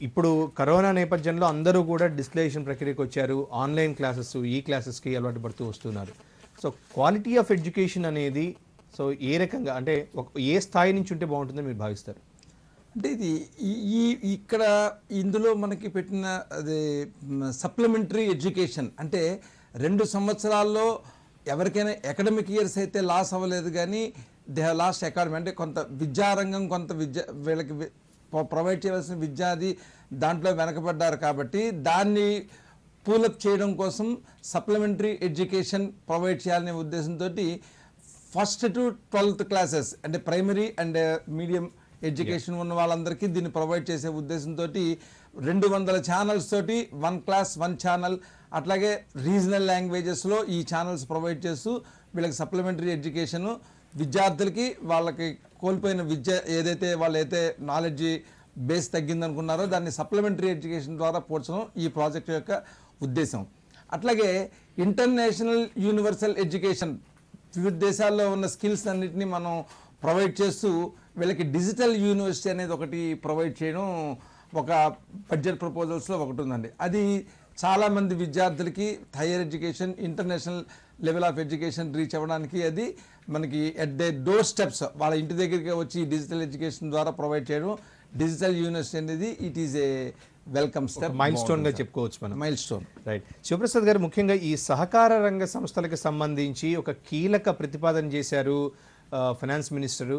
E: ఇప్పుడు కరోనా నేపథ్యంలో అందరూ కూడా డిస్ప్లేషన్ ప్రక్రియకు వచ్చారు, ఆన్లైన్ క్లాసెస్ ఈ క్లాసెస్కి అలవాటు పడుతూ వస్తున్నారు. సో క్వాలిటీ ఆఫ్ ఎడ్యుకేషన్ అనేది సో ఏ రకంగా, అంటే ఏ స్థాయి నుంచి ఉంటే బాగుంటుందని మీరు భావిస్తారు?
F: అంటే ఇది ఇక్కడ ఇందులో మనకి పెట్టిన అదే సప్లిమెంటరీ ఎడ్యుకేషన్ అంటే 2 సంవత్సరాల్లో ఎవరికైనా అకాడమిక్ ఇయర్స్ అయితే లాస్ అవ్వలేదు, కానీ దే హ్యావ్ లాస్ట్ అకాడమీ, అంటే కొంత విద్యారంగం కొంత వీళ్ళకి ప్రొవైడ్ చేయవలసిన విద్యాది దాంట్లో వెనకబడ్డారు కాబట్టి దాన్ని పూలప్ చేయడం కోసం సప్లిమెంటరీ ఎడ్యుకేషన్ ప్రొవైడ్ చేయాలనే ఉద్దేశంతో 1st to 12th క్లాసెస్ అంటే ప్రైమరీ అండ్ మీడియం ఎడ్యుకేషన్ ఉన్న వాళ్ళందరికీ దీన్ని ప్రొవైడ్ చేసే ఉద్దేశంతో 200 ఛానల్స్ తోటి 1 క్లాస్ 1 ఛానల్, అట్లాగే రీజనల్ లాంగ్వేజెస్లో ఈ ఛానల్స్ ప్రొవైడ్ చేస్తూ వీళ్ళకి సప్లిమెంటరీ ఎడ్యుకేషను విద్యార్థులకి వాళ్ళకి కోల్పోయిన విద్య ఏదైతే వాళ్ళైతే నాలెడ్జ్ బేస్ తగ్గిందనుకున్నారో దాన్ని సప్లిమెంటరీ ఎడ్యుకేషన్ ద్వారా పోర్చడం ఈ ప్రాజెక్ట్ యొక్క ఉద్దేశం. అట్లాగే ఇంటర్నేషనల్ యూనివర్సల్ ఎడ్యుకేషన్, వివిధ దేశాల్లో ఉన్న స్కిల్స్ అన్నిటినీ మనం ప్రొవైడ్ చేస్తూ వీళ్ళకి డిజిటల్ యూనివర్సిటీ అనేది ఒకటి ప్రొవైడ్ చేయడం ఒక బడ్జెట్ ప్రపోజల్స్లో ఒకటి ఉందండి. అది చాలామంది విద్యార్థులకి higher education international level of education reach అవ్వడానికి అది మనకి ఎట్ ద డోర్ స్టెప్స్ వాళ్ళ ఇంటి దగ్గరికి వచ్చి డిజిటల్ ఎడ్యుకేషన్ ద్వారా ప్రొవైడ్ చేయడం, డిజిటల్ యూనివర్సిటీ అనేది it is a welcome step,
E: mile stone గా చెప్పుకోవచ్చు మనం.
F: Mile stone.
E: రైట్. శివప్రసాద్ గారు, ముఖ్యంగా ఈ సహకార రంగ సంస్థలకు సంబంధించి ఒక కీలక ప్రతిపాదన చేశారు ఫైనాన్స్ మినిస్టరు.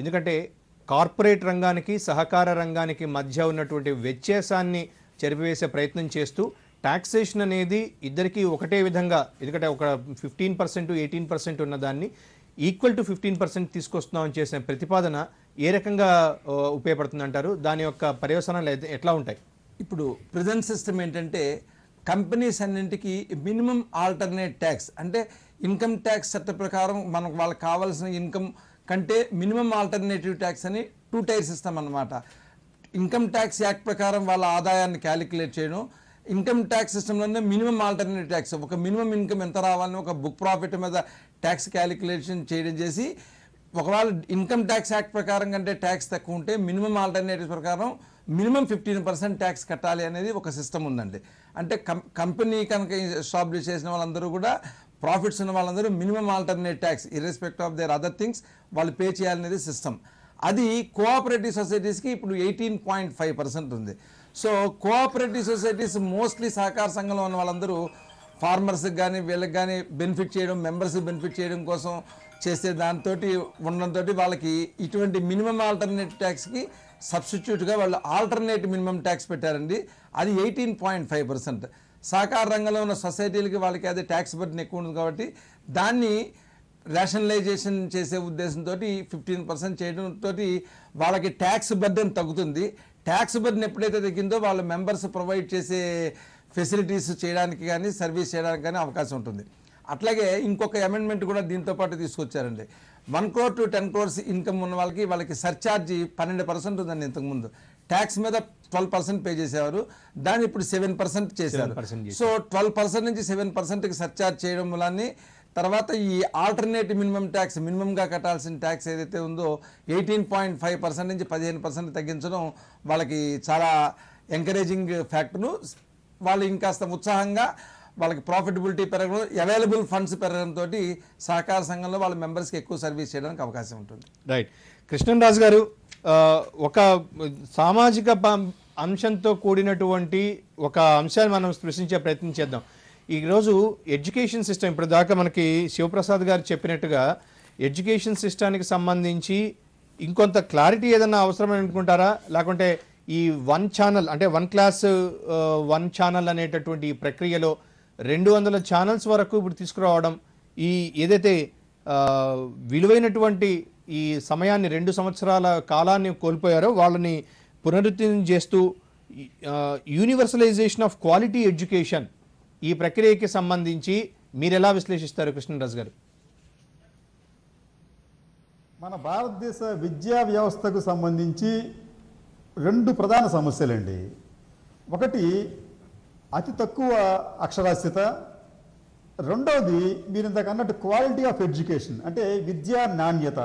E: ఎందుకంటే కార్పొరేట్ రంగానికి సహకార రంగానికి మధ్య ఉన్నటువంటి వ్యత్యాసాన్ని చెరిపివేసే ప్రయత్నం చేస్తూ టాక్సేషన్ అనేది ఇద్దరికీ ఒకటే విధంగా, ఎందుకంటే ఒక 15% 18% ఉన్నదాన్ని ఈక్వల్ టు 15% తీసుకొస్తున్నామని చేసిన ప్రతిపాదన ఏ రకంగా ఉపయోగపడుతుంది అంటారు? దాని యొక్క పర్యవసానాలు ఎట్లా ఉంటాయి?
F: ఇప్పుడు ప్రెజెంట్ సిస్టమ్ ఏంటంటే కంపెనీస్ అన్నింటికి మినిమం ఆల్టర్నేట్ ట్యాక్స్ అంటే ఇన్కమ్ ట్యాక్స్ చట్ట ప్రకారం మనకు వాళ్ళకి కావాల్సిన ఇన్కమ్ కంటే మినిమం ఆల్టర్నేటివ్ ట్యాక్స్ అని 2 టైర్స్ ఇస్తామన్నమాట. ఇన్కమ్ ట్యాక్స్ యాక్ట్ ప్రకారం వాళ్ళ ఆదాయాన్ని క్యాలిక్యులేట్ చేయడం, ఇన్కమ్ ట్యాక్స్ సిస్టంలోనే మినిమం ఆల్టర్నేటివ్ ట్యాక్స్ ఒక మినిమం ఇన్కమ్ ఎంత రావాలని ఒక బుక్ ప్రాఫిట్ మీద ట్యాక్స్ క్యాలిక్యులేషన్ చేయడం చేసి ఒకవేళ ఇన్కమ్ ట్యాక్స్ యాక్ట్ ప్రకారం కంటే ట్యాక్స్ తక్కువ ఉంటే మినిమం ఆల్టర్నేటివ్ ప్రకారం మినిమం 15% ట్యాక్స్ కట్టాలి అనేది ఒక సిస్టమ్ ఉందండి. అంటే కంపెనీ కనుక ఎస్టాబ్లిష్ చేసిన వాళ్ళందరూ కూడా ప్రాఫిట్స్ ఉన్న వాళ్ళందరూ minimum alternate tax irrespective of their other things వాళ్ళు పే చేయాలనేది సిస్టమ్. అది కోఆపరేటివ్ సొసైటీస్కి ఇప్పుడు 18.5% ఉంది. సో కోఆపరేటివ్ సొసైటీస్ మోస్ట్లీ సహకార సంఘంలో ఉన్న వాళ్ళందరూ ఫార్మర్స్కి కానీ వీళ్ళకి కానీ బెనిఫిట్ చేయడం, మెంబర్స్కి బెనిఫిట్ చేయడం కోసం చేసే దాంతో ఉండడంతో వాళ్ళకి ఇటువంటి మినిమం ఆల్టర్నేట్ ట్యాక్స్కి సబ్స్టిట్యూట్గా వాళ్ళు ఆల్టర్నేట్ మినిమం ట్యాక్స్ పెట్టారండి. అది 18.5%. సహకార రంగంలో ఉన్న సొసైటీలకి వాళ్ళకి అదే ట్యాక్స్ బర్డెన్ ఎక్కువ ఉంది కాబట్టి దాన్ని రేషనలైజేషన్ చేసే ఉద్దేశంతో 15% చేయడంతో వాళ్ళకి ట్యాక్స్ బర్డెన్ తగ్గుతుంది. ట్యాక్స్ బర్డెన్ ఎప్పుడైతే తగ్గిందో వాళ్ళ మెంబర్స్ ప్రొవైడ్ చేసే ఫెసిలిటీస్ చేయడానికి కానీ సర్వీస్ చేయడానికి కానీ అవకాశం ఉంటుంది. అట్లాగే ఇంకొక అమెండ్మెంట్ కూడా దీంతో పాటు తీసుకొచ్చారండి. 1 crore to 10 crores ఇన్కమ్ ఉన్న వాళ్ళకి సర్ఛార్జీ 12% ఉందండి. ఇంతకుముందు ట్యాక్స్ మీద 12% పే చేసేవారు, దాన్ని ఇప్పుడు 7% చేశారు. సో 12% నుంచి 7%కి సర్ఛార్జ్ చేయడం వల్ల తర్వాత ఈ ఆల్టర్నేటివ్ మినిమం ట్యాక్స్ మినిమంగా కట్టాల్సిన ట్యాక్స్ ఏదైతే ఉందో 18.5% నుంచి 15% తగ్గించడం వాళ్ళకి చాలా ఎంకరేజింగ్ ఫ్యాక్టర్ను. వాళ్ళు ఇంకాస్త ఉత్సాహంగా వాళ్ళకి ప్రాఫిటబిలిటీ పెరగడం, అవైలబుల్ ఫండ్స్ పెరగడంతో సహకార సంఘంలో వాళ్ళ మెంబర్స్కి ఎక్కువ సర్వీస్ చేయడానికి అవకాశం ఉంటుంది.
E: రైట్. కృష్ణరాజు గారు, ఒక సామాజిక అంశంతో కూడినటువంటి ఒక అంశాన్ని మనం స్పృశించే ప్రయత్నం చేద్దాం. ఈరోజు ఎడ్యుకేషన్ సిస్టమ్ ఇప్పుడు దాకా మనకి శివప్రసాద్ గారు చెప్పినట్టుగా ఎడ్యుకేషన్ సిస్టానికి సంబంధించి ఇంకొంత క్లారిటీ ఏదన్నా అవసరమని అనుకుంటారా, లేకుంటే ఈ 1 ఛానల్ అంటే 1 క్లాస్ 1 ఛానల్ అనేటటువంటి ఈ ప్రక్రియలో 200 ఛానల్స్ వరకు ఇప్పుడు తీసుకురావడం, ఈ ఏదైతే విలువైనటువంటి ఈ సమయాన్ని 2 సంవత్సరాల కాలాన్ని కోల్పోయారో వాళ్ళని పునరుద్ధరణ చేస్తూ యూనివర్సలైజేషన్ ఆఫ్ క్వాలిటీ ఎడ్యుకేషన్ ఈ ప్రక్రియకి సంబంధించి మీరు ఎలా విశ్లేషిస్తారు కృష్ణరాజు గారు?
B: మన భారతదేశ విద్యా వ్యవస్థకు సంబంధించి 2 ప్రధాన సమస్యలండి. ఒకటి అతి తక్కువ అక్షరాస్యత, రెండవది మీరు ఇందాక అన్నట్టు క్వాలిటీ ఆఫ్ ఎడ్యుకేషన్ అంటే విద్యా నాణ్యత.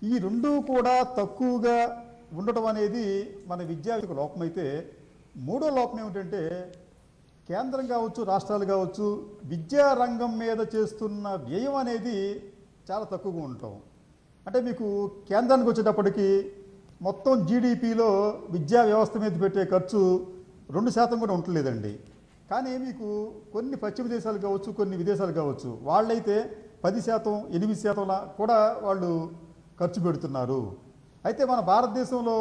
B: ఈ 2 కూడా తక్కువగా ఉండటం అనేది మన విద్యా లోపమైతే, మూడో లోపం ఏమిటంటే కేంద్రం కావచ్చు రాష్ట్రాలు కావచ్చు విద్యా రంగం మీద చేస్తున్న వ్యయం అనేది చాలా తక్కువగా ఉండటం. అంటే మీకు కేంద్రానికి వచ్చేటప్పటికి మొత్తం జీడిపిలో విద్యా వ్యవస్థ మీద పెట్టే ఖర్చు 2% కూడా ఉండలేదండి. కానీ మీకు కొన్ని పశ్చిమ దేశాలు కావచ్చు కొన్ని విదేశాలు కావచ్చు వాళ్ళైతే 10%, 8% కూడా వాళ్ళు ఖర్చు పెడుతున్నారు. అయితే మన భారతదేశంలో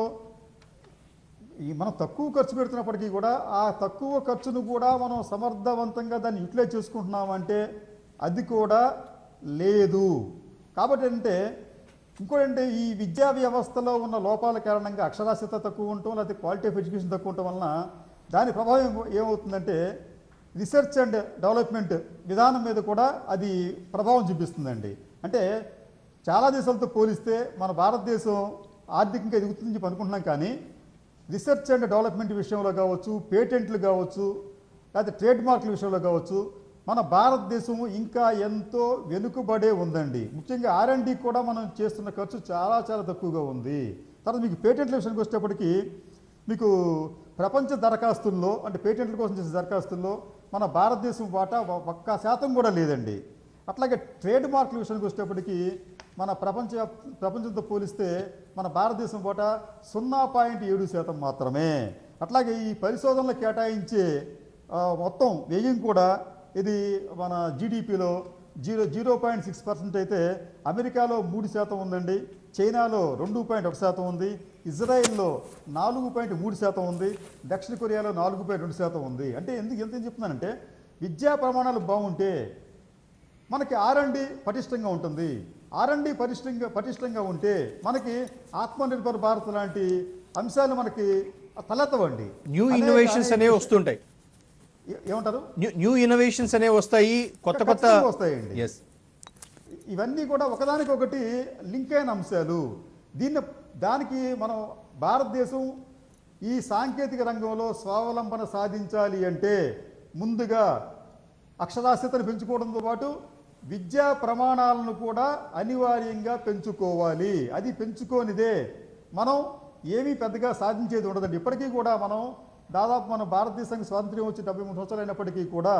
B: మనం తక్కువ ఖర్చు పెడుతున్నప్పటికీ కూడా ఆ తక్కువ ఖర్చును కూడా మనం సమర్థవంతంగా దాన్ని యూటిలైజ్ చేసుకుంటున్నామంటే అది కూడా లేదు. కాబట్టి అంటే ఇంకోటంటే ఈ విద్యా వ్యవస్థలో ఉన్న లోపాల కారణంగా అక్షరాస్యత తక్కువ ఉండటం లేకపోతే క్వాలిటీ ఆఫ్ ఎడ్యుకేషన్ తక్కువ ఉండటం వలన దాని ప్రభావం ఏమవుతుందంటే రీసెర్చ్ అండ్ డెవలప్మెంట్ విధానం మీద కూడా అది ప్రభావం చూపిస్తుందండి. అంటే చాలా దేశాలతో పోలిస్తే మన భారతదేశం ఆర్థికంగా ఎదుగుతుందని చెప్పి అనుకుంటున్నాం, కానీ రీసెర్చ్ అండ్ డెవలప్మెంట్ విషయంలో కావచ్చు, పేటెంట్లు కావచ్చు, లేకపోతే ట్రేడ్ మార్కుల విషయంలో కావచ్చు మన భారతదేశం ఇంకా ఎంతో వెనుకబడే ఉందండి. ముఖ్యంగా R&D కూడా మనం చేస్తున్న ఖర్చు చాలా చాలా తక్కువగా ఉంది. తర్వాత మీకు పేటెంట్ల విషయానికి వచ్చేటప్పటికి మీకు ప్రపంచ దరఖాస్తుల్లో అంటే పేటెంట్ల కోసం చేసే దరఖాస్తుల్లో మన భారతదేశం వాటా 1% కూడా లేదండి. అట్లాగే ట్రేడ్ మార్కుల విషయానికి వచ్చేటప్పటికి మన ప్రపంచంతో పోలిస్తే మన భారతదేశం వాటా 0.7% మాత్రమే. అట్లాగే ఈ పరిశోధనలు కేటాయించే మొత్తం వ్యయం కూడా ఇది మన జీడిపిలో 0.6% అయితే అమెరికాలో 3% ఉందండి, చైనాలో 2.1% ఉంది, ఇజ్రాయెల్లో 4.3% ఉంది, దక్షిణ కొరియాలో 4.2% ఉంది. అంటే ఎంత చెప్తున్నానంటే విద్యా ప్రమాణాలు బాగుంటే మనకి R&D పటిష్టంగా ఉంటుంది. R&D పటిష్టంగా ఉంటే మనకి ఆత్మనిర్భర్ భారత్ లాంటి అంశాలు మనకి తలెత్తవండి.
E: న్యూ ఇన్నోవేషన్స్ అనేవి వస్తుంటాయి.
B: ఏమంటారు
E: న్యూ ఇన్నోవేషన్స్ అనేవి వస్తాయి, కొత్త
B: ఖచ్చితంగా వస్తాయండి.
E: ఎస్,
B: ఇవన్నీ కూడా ఒకదానికొకటి లింక్ అయిన అంశాలు. దానికి మనం భారతదేశం ఈ సాంకేతిక రంగంలో స్వావలంబన సాధించాలి అంటే ముందుగా అక్షరాస్యతను పెంచుకోవడంతో పాటు విద్యా ప్రమాణాలను కూడా అనివార్యంగా పెంచుకోవాలి. అది పెంచుకోనిదే మనం ఏమీ పెద్దగా సాధించేది ఉండదండి. ఇప్పటికీ కూడా దాదాపు మన భారతదేశానికి స్వాతంత్ర్యం వచ్చి 73 సంవత్సరాలు అయినప్పటికీ కూడా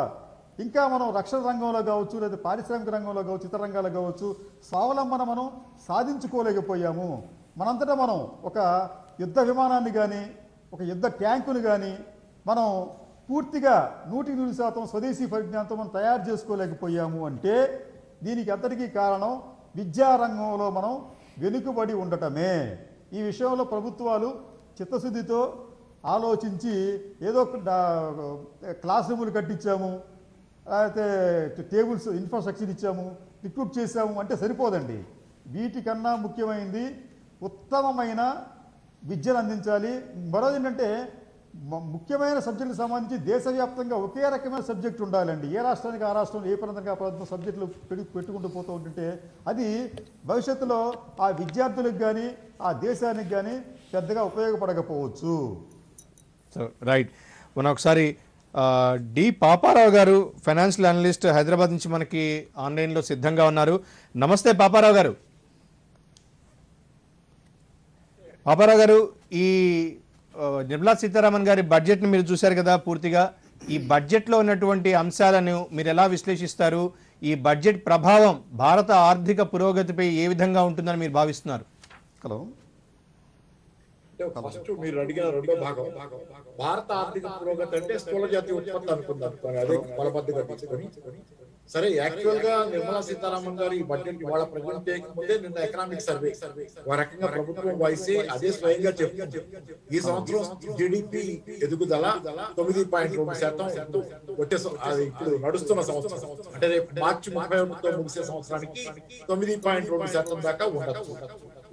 B: ఇంకా మనం రక్షణ రంగంలో కావచ్చు, లేదా పారిశ్రామిక రంగంలో కావచ్చు, ఇతర రంగాల్లో కావచ్చు స్వావలంబన మనం సాధించుకోలేకపోయాము. మనంతటా మనం ఒక యుద్ధ విమానాన్ని కానీ, ఒక యుద్ధ ట్యాంకును కానీ మనం పూర్తిగా 100% స్వదేశీ పరిజ్ఞానంతో మనం తయారు చేసుకోలేకపోయాము అంటే దీనికి అంతటికీ కారణం విద్యారంగంలో మనం వెనుకబడి ఉండటమే. ఈ విషయంలో ప్రభుత్వాలు చిత్తశుద్ధితో ఆలోచించి ఏదో క్లాస్ రూములు కట్టించాము, అయితే టేబుల్స్ ఇన్ఫ్రాస్ట్రక్చర్ ఇచ్చాము, రిక్రూట్ చేసాము అంటే సరిపోదండి. వీటికన్నా ముఖ్యమైనది ఉత్తమమైన విద్యను అందించాలి. మరోది ఏంటంటే ముఖ్యమైన సబ్జెక్టులకు సంబంధించి దేశవ్యాప్తంగా ఒకే రకమైన సబ్జెక్ట్ ఉండాలండి. ఏ రాష్ట్రానికి ఆ రాష్ట్రంలో, ఏ ప్రాంతానికి ఆ ప్రాంతం సబ్జెక్టులు పెట్టుకుంటూ పోతూ ఉంటుంటే అది భవిష్యత్తులో ఆ విద్యార్థులకు కానీ ఆ దేశానికి కానీ పెద్దగా ఉపయోగపడకపోవచ్చు.
E: సో రైట్, మనం ఒకసారి డి పాపారావు గారు ఫైనాన్షియల్ అనలిస్ట్ హైదరాబాద్ నుంచి మనకి ఆన్లైన్లో సిద్ధంగా ఉన్నారు. నమస్తే పాపారావు గారు. పాపారావు గారు, ఈ నిర్మలా సీతారామన్ గారి బడ్జెట్ని మీరు చూశారు కదా పూర్తిగా. ఈ బడ్జెట్లో ఉన్నటువంటి అంశాలను మీరు ఎలా విశ్లేషిస్తారు? ఈ బడ్జెట్ ప్రభావం భారత ఆర్థిక పురోగతిపై ఏ విధంగా ఉంటుందని మీరు భావిస్తున్నారు?
B: హలో,
A: ఫస్ట్ మీరు అడిగిన రెండో భాగం, భారత ఆర్థిక పురోగతి అంటే స్థూల జాతీయ ఉత్పత్తి అనుకుందాం, అదే బలబద్దగా తీసుకొని. సరే, యాక్చువల్ గా నిర్మలా సీతారామన్ గారు ఈ బడ్జెట్ ఇవాళ ప్రజెంట్ చేయకముందే నిన్న ఎకనామిక్ సర్వే ఒక రకంగా ప్రభుత్వం వాయిసే అదే స్వయంగా చెప్తుంది. ఈ సంవత్సరం జీడిపి ఎదుగుదల 9.2% వచ్చే, అది ఇప్పుడు నడుస్తున్న సంవత్సరం అంటే రేపు మార్చి 31తో ముగిసే సంవత్సరానికి 9.2% దాకా ఉండొచ్చు.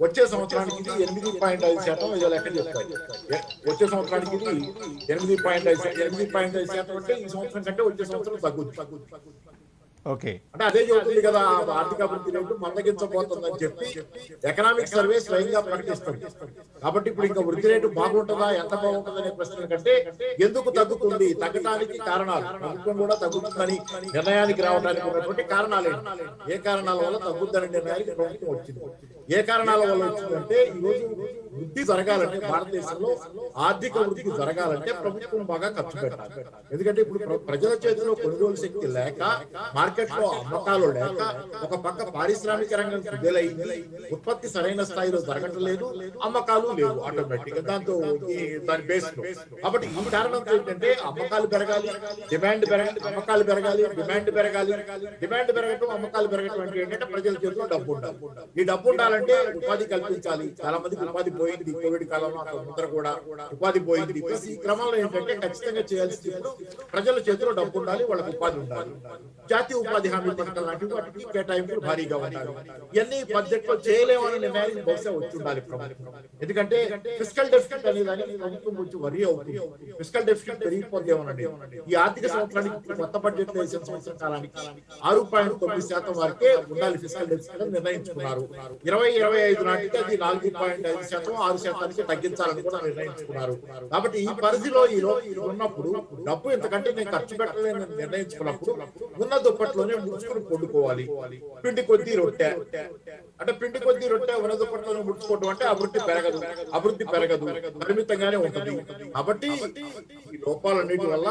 A: వచ్చే సంవత్సరానికి ఇది 8.5% ఏదో లెక్క చెప్తారు. వచ్చే సంవత్సరానికి ఇది 8.5% అంటే ఈ సంవత్సరం కంటే వచ్చే సంవత్సరం తగ్గుతుంది.
E: ఓకే,
A: అంటే అదే చెబుతుంది కదా, ఆర్థిక అభివృద్ధి రేటు మందగించబోతుందని చెప్పి ఎకనామిక్ సర్వే స్వయంగా ప్రకటిస్తుంది. కాబట్టి ఇప్పుడు ఇంకా వృద్ధి రేటు బాగుంటుందా, ఎంత బాగుంటుందనే ప్రశ్న కంటే ఎందుకు తగ్గుతుంది, తగ్గడానికి కారణాలు, ప్రభుత్వం కూడా తగ్గుతుందని నిర్ణయానికి రావడానికి ఉన్నటువంటి కారణాలు ఏ కారణాల వల్ల తగ్గుతుందనే నిర్ణయానికి ప్రభుత్వం వచ్చింది. ఏ కారణాల వల్ల వచ్చిందంటే ఈరోజు వృద్ధి జరగాలంటే, భారతదేశంలో ఆర్థిక వృద్ధి జరగాలంటే ప్రభుత్వం బాగా ఖర్చు పెట్టాలి. ఎందుకంటే ఇప్పుడు ప్రజల చేతిలో కొనుగోలు శక్తి లేక, మార్కెట్ లో అమ్మకాలు లేక, ఒక పక్క పారిశ్రామిక రంగం కుదేలైంది, ఉత్పత్తి సరైన స్థాయిలో జరగటం లేదు, అమ్మకాలు లేవు ఆటోమేటిక్ గా దాని బేస్ లో. కాబట్టి ఈ కారణంతో ఏంటంటే అమ్మకాలు పెరగాలి, డిమాండ్ పెరగాలి, అమ్మకాలు పెరగాలి, డిమాండ్ పెరగాలి. డిమాండ్ పెరగటం, అమ్మకాలు పెరగటం అంటే ఏంటంటే ప్రజల చేతిలో డబ్బు ఉండాలి. ఈ డబ్బు ఉండాలంటే ఉపాధి కల్పించాలి. చాలా మందికి ఉపాధి పోయింది కోవిడ్ కాలంలో, ముందర కూడా ఉపాధి పోయింది. ఈ క్రమంలో ఏంటంటే ఖచ్చితంగా చేయాల్సింది ప్రజల చేతిలో డబ్బు ఉండాలి, వాళ్ళకి ఉపాధి ఉండాలి. జాతీయ ఉపాధి హామీ పథకాలు లాంటివి వాటికి కేటాయింపులు భారీగా ఉండాలి. ఇవన్నీ బడ్జెట్ లో చేయలేమని నిర్ణయానికి బహుశా వచ్చి ఉండాలి ప్రభుత్వం. ఎందుకంటే ఫిస్కల్ డెఫిసిట్ అనే దానికి ప్రభుత్వం వచ్చి వరీ అవుతుంది. ఫిస్కల్ డెఫిసిట్ పెరిగిపోతేమోనండి. ఈ ఆర్థిక సంవత్సరానికి కొత్త బడ్జెట్ లో వేసిన సంవత్సరం కాలానికి 6.9% వరకే ఉండాలి ఫిస్కల్ డెఫిసిట్ అని నిర్ణయించుకున్నారు. 2025 నాటికి అది 4.5%, 6% తగ్గించాలని కూడా నిర్ణయించుకున్నారు. కాబట్టి ఈ పరిధిలో ఉన్నప్పుడు డబ్బు ఎంతకంటే నేను ఖర్చు పెట్టలేని నిర్ణయించుకున్నప్పుడు ఉన్న దుప్పట్లోనే ముడుచుకుని పండుకోవాలి. పిండి కొద్దీ రొట్టె అంటే పిండి కొద్దీ రొట్టె ఉన్న దుప్పట్లోనే ముడుచుకోవడం అంటే అభివృద్ధి పెరగదు, పరిమితంగానే ఉంటుంది. కాబట్టి ఈ లోపాలన్నిటి వల్ల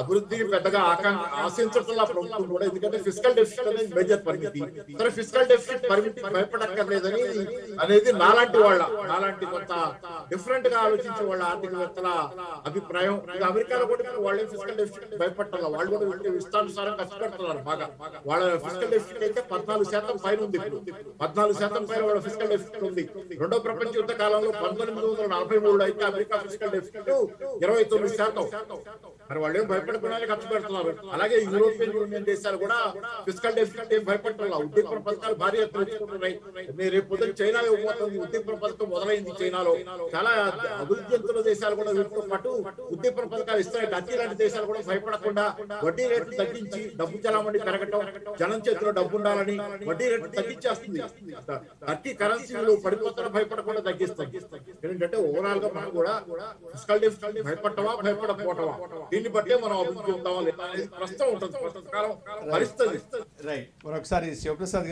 A: అభివృద్ధి పెద్దగా ఆశించట్ల ప్రభుత్వం కూడా. ఎందుకంటే ఫిస్కల్ డెఫిసిట్ అనేది మేజర్ పరిమితి. సరే, ఫిస్కల్ డెఫిసిట్ పరిమితి భయపడక్కర్లేదని అనేది నాలాంటి కొంత డిఫరెంట్ గా ఆలోచించే వాళ్ళ ఆర్థికవేత్తల అభిప్రాయం. అమెరికాలో కూడా వాళ్ళే ఫిస్కల్ డెఫిసిట్ భయపడాలి, వాళ్ళు కూడా ఇష్టానుసారం ఖర్చు పెడుతున్నారు బాగా. వాళ్ళ ఫిస్కల్ డెఫిసిట్ అయితే 14% పైన ఉంది. 14% పైన వాళ్ళ ఫిస్కల్ డెఫిసిట్ ఉంది. రెండో ప్రపంచ యుద్ధ కాలంలో 1943 అయితే అమెరికా ఫిస్కల్ డెఫిసిట్ 29%. మరి వాళ్ళు ఏం భయపడకుండానే ఖర్చు పెడుతున్నారు. అలాగే యూరోపియన్ యూనియన్ దేశాలు కూడా ఫిస్కల్ డెఫిసిట్ ఏం భయపడుతున్నారు. ఉద్దీపన పథకాలు భారీ ఎత్తున తెచ్చుకుంటున్నాయి. నేను రేపు పొద్దున చైనా ఇవ్వబోతుంది. ఉద్దీపన పథకం మొదలైంది చైనాలో. చాలా అభివృద్ధి చెందుతున్న దేశాలు కూడా వీటితో పాటు ఉద్దీపన పథకాలు ఇస్తాయి. టర్కీ లాంటి దేశాలు కూడా భయపడకుండా వడ్డీ రేట్లు తగ్గించి డబ్బు చలామణి పెరగటం, జనం చేతిలో డబ్బు ఉండాలని వడ్డీ రేట్లు తగ్గించేస్తుంది. టర్కీ కరెన్సీ విలువ పడిపోతున్నా భయపడకుండా తగ్గిస్తుంది. ఏంటంటే ఓవరాల్ గా మనం కూడా ఫిస్కల్ డెఫిసిట్ భయపడటమా భయపడకపోవటమా దీన్ని బట్టే మనం అభివృద్ధి ఉందామా లేదా అనేది ప్రస్తుతం ఉంటుంది. ప్రస్తుతకాలం పరిస్థితి.
E: రైట్. మరొకసారి శివప్రసాద్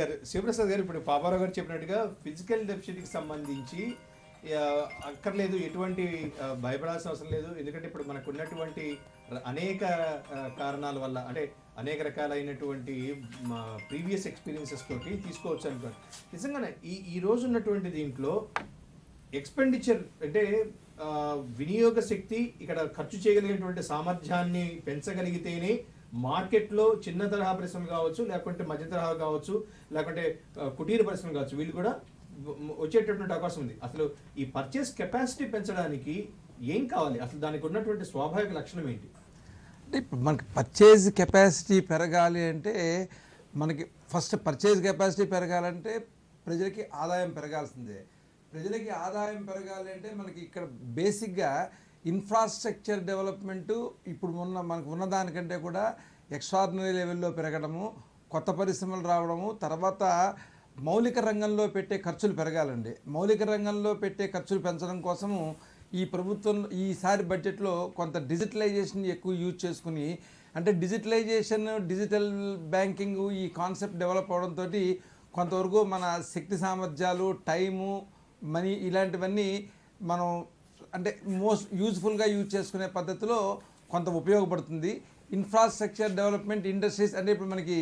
E: గారు ఇప్పుడు పాపారావు గారు చెప్పినట్టుగా ఫిజికల్ డెఫిసిట్కి సంబంధించి అక్కర్లేదు, ఎటువంటి భయపడాల్సిన అవసరం లేదు. ఎందుకంటే ఇప్పుడు మనకు ఉన్నటువంటి అనేక కారణాల వల్ల, అంటే అనేక రకాలైనటువంటి ప్రీవియస్ ఎక్స్పీరియన్సెస్ తోటి తీసుకోవచ్చు అనుకోండి. నిజంగానే ఈ రోజు ఉన్నటువంటి దీంట్లో ఎక్స్పెండిచర్ అంటే వినియోగ శక్తి, ఇక్కడ ఖర్చు చేయగలిగినటువంటి సామర్థ్యాన్ని పెంచగలిగితేనే మార్కెట్లో చిన్న తరహా పరిశ్రమలు కావచ్చు, లేకుంటే మధ్య తరహా కావచ్చు, లేకుంటే కుటీర పరిశ్రమలు కావచ్చు, వీళ్ళు కూడా వచ్చేటటువంటి అవకాశం ఉంది. అసలు ఈ పర్చేస్ కెపాసిటీ పెంచడానికి ఏం కావాలి, అసలు దానికి ఉన్నటువంటి స్వాభావిక లక్షణం ఏంటి?
F: అంటే ఇప్పుడు మనకి పర్చేజ్ కెపాసిటీ పెరగాలి అంటే, మనకి ఫస్ట్ పర్చేజ్ కెపాసిటీ పెరగాలంటే ప్రజలకి ఆదాయం పెరగాల్సిందే. ప్రజలకి ఆదాయం పెరగాలి అంటే మనకి ఇక్కడ బేసిక్గా ఇన్ఫ్రాస్ట్రక్చర్ డెవలప్మెంటు ఇప్పుడు మనకు ఉన్నదానికంటే కూడా ఎక్స్ట్రాడినరీ లెవెల్లో పెరగడము, కొత్త పరిశ్రమలు రావడము, తర్వాత మౌలిక రంగంలో పెట్టే ఖర్చులు పెరగాలండి. మౌలిక రంగంలో పెట్టే ఖర్చులు పెంచడం కోసము ఈ ప్రభుత్వం ఈసారి బడ్జెట్లో కొంత డిజిటలైజేషన్ ఎక్కువ యూజ్ చేసుకుని, అంటే డిజిటలైజేషన్, డిజిటల్ బ్యాంకింగ్ ఈ కాన్సెప్ట్ డెవలప్ అవడంతో కొంతవరకు మన శక్తి సామర్థ్యాలు, టైము, మనీ ఇలాంటివన్నీ మనం అంటే మోస్ట్ యూజ్ఫుల్గా యూజ్ చేసుకునే పద్ధతిలో కొంత ఉపయోగపడుతుంది. ఇన్ఫ్రాస్ట్రక్చర్ డెవలప్మెంట్, ఇండస్ట్రీస్ అంటే ఇప్పుడు మనకి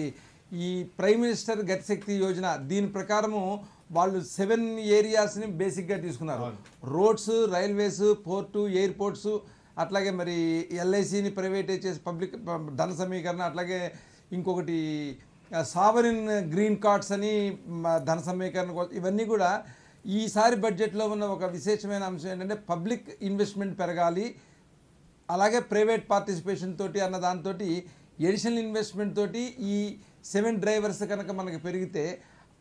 F: ఈ ప్రైమ్ మినిస్టర్ గతిశక్తి యోజన దీని ప్రకారము వాళ్ళు 7 ఏరియాస్ని బేసిక్గా తీసుకున్నారు. రోడ్స్, రైల్వేస్, పోర్టు, ఎయిర్పోర్ట్స్, అట్లాగే మరి ఎల్ఐసిని ప్రైవేటైజ్ చేసి పబ్లిక్ ధన సమీకరణ, అట్లాగే ఇంకొకటి సావరిన్ గ్రీన్ కార్డ్స్ అని ధన సమీకరణ, ఇవన్నీ కూడా ఈసారి బడ్జెట్లో ఉన్న ఒక విశేషమైన అంశం ఏంటంటే పబ్లిక్ ఇన్వెస్ట్మెంట్ పెరగాలి, అలాగే ప్రైవేట్ పార్టిసిపేషన్ తోటి అన్న దాంతో ఎడిషనల్ ఇన్వెస్ట్మెంట్ తోటి ఈ 7 డ్రైవర్స్ కనుక మనకి పెరిగితే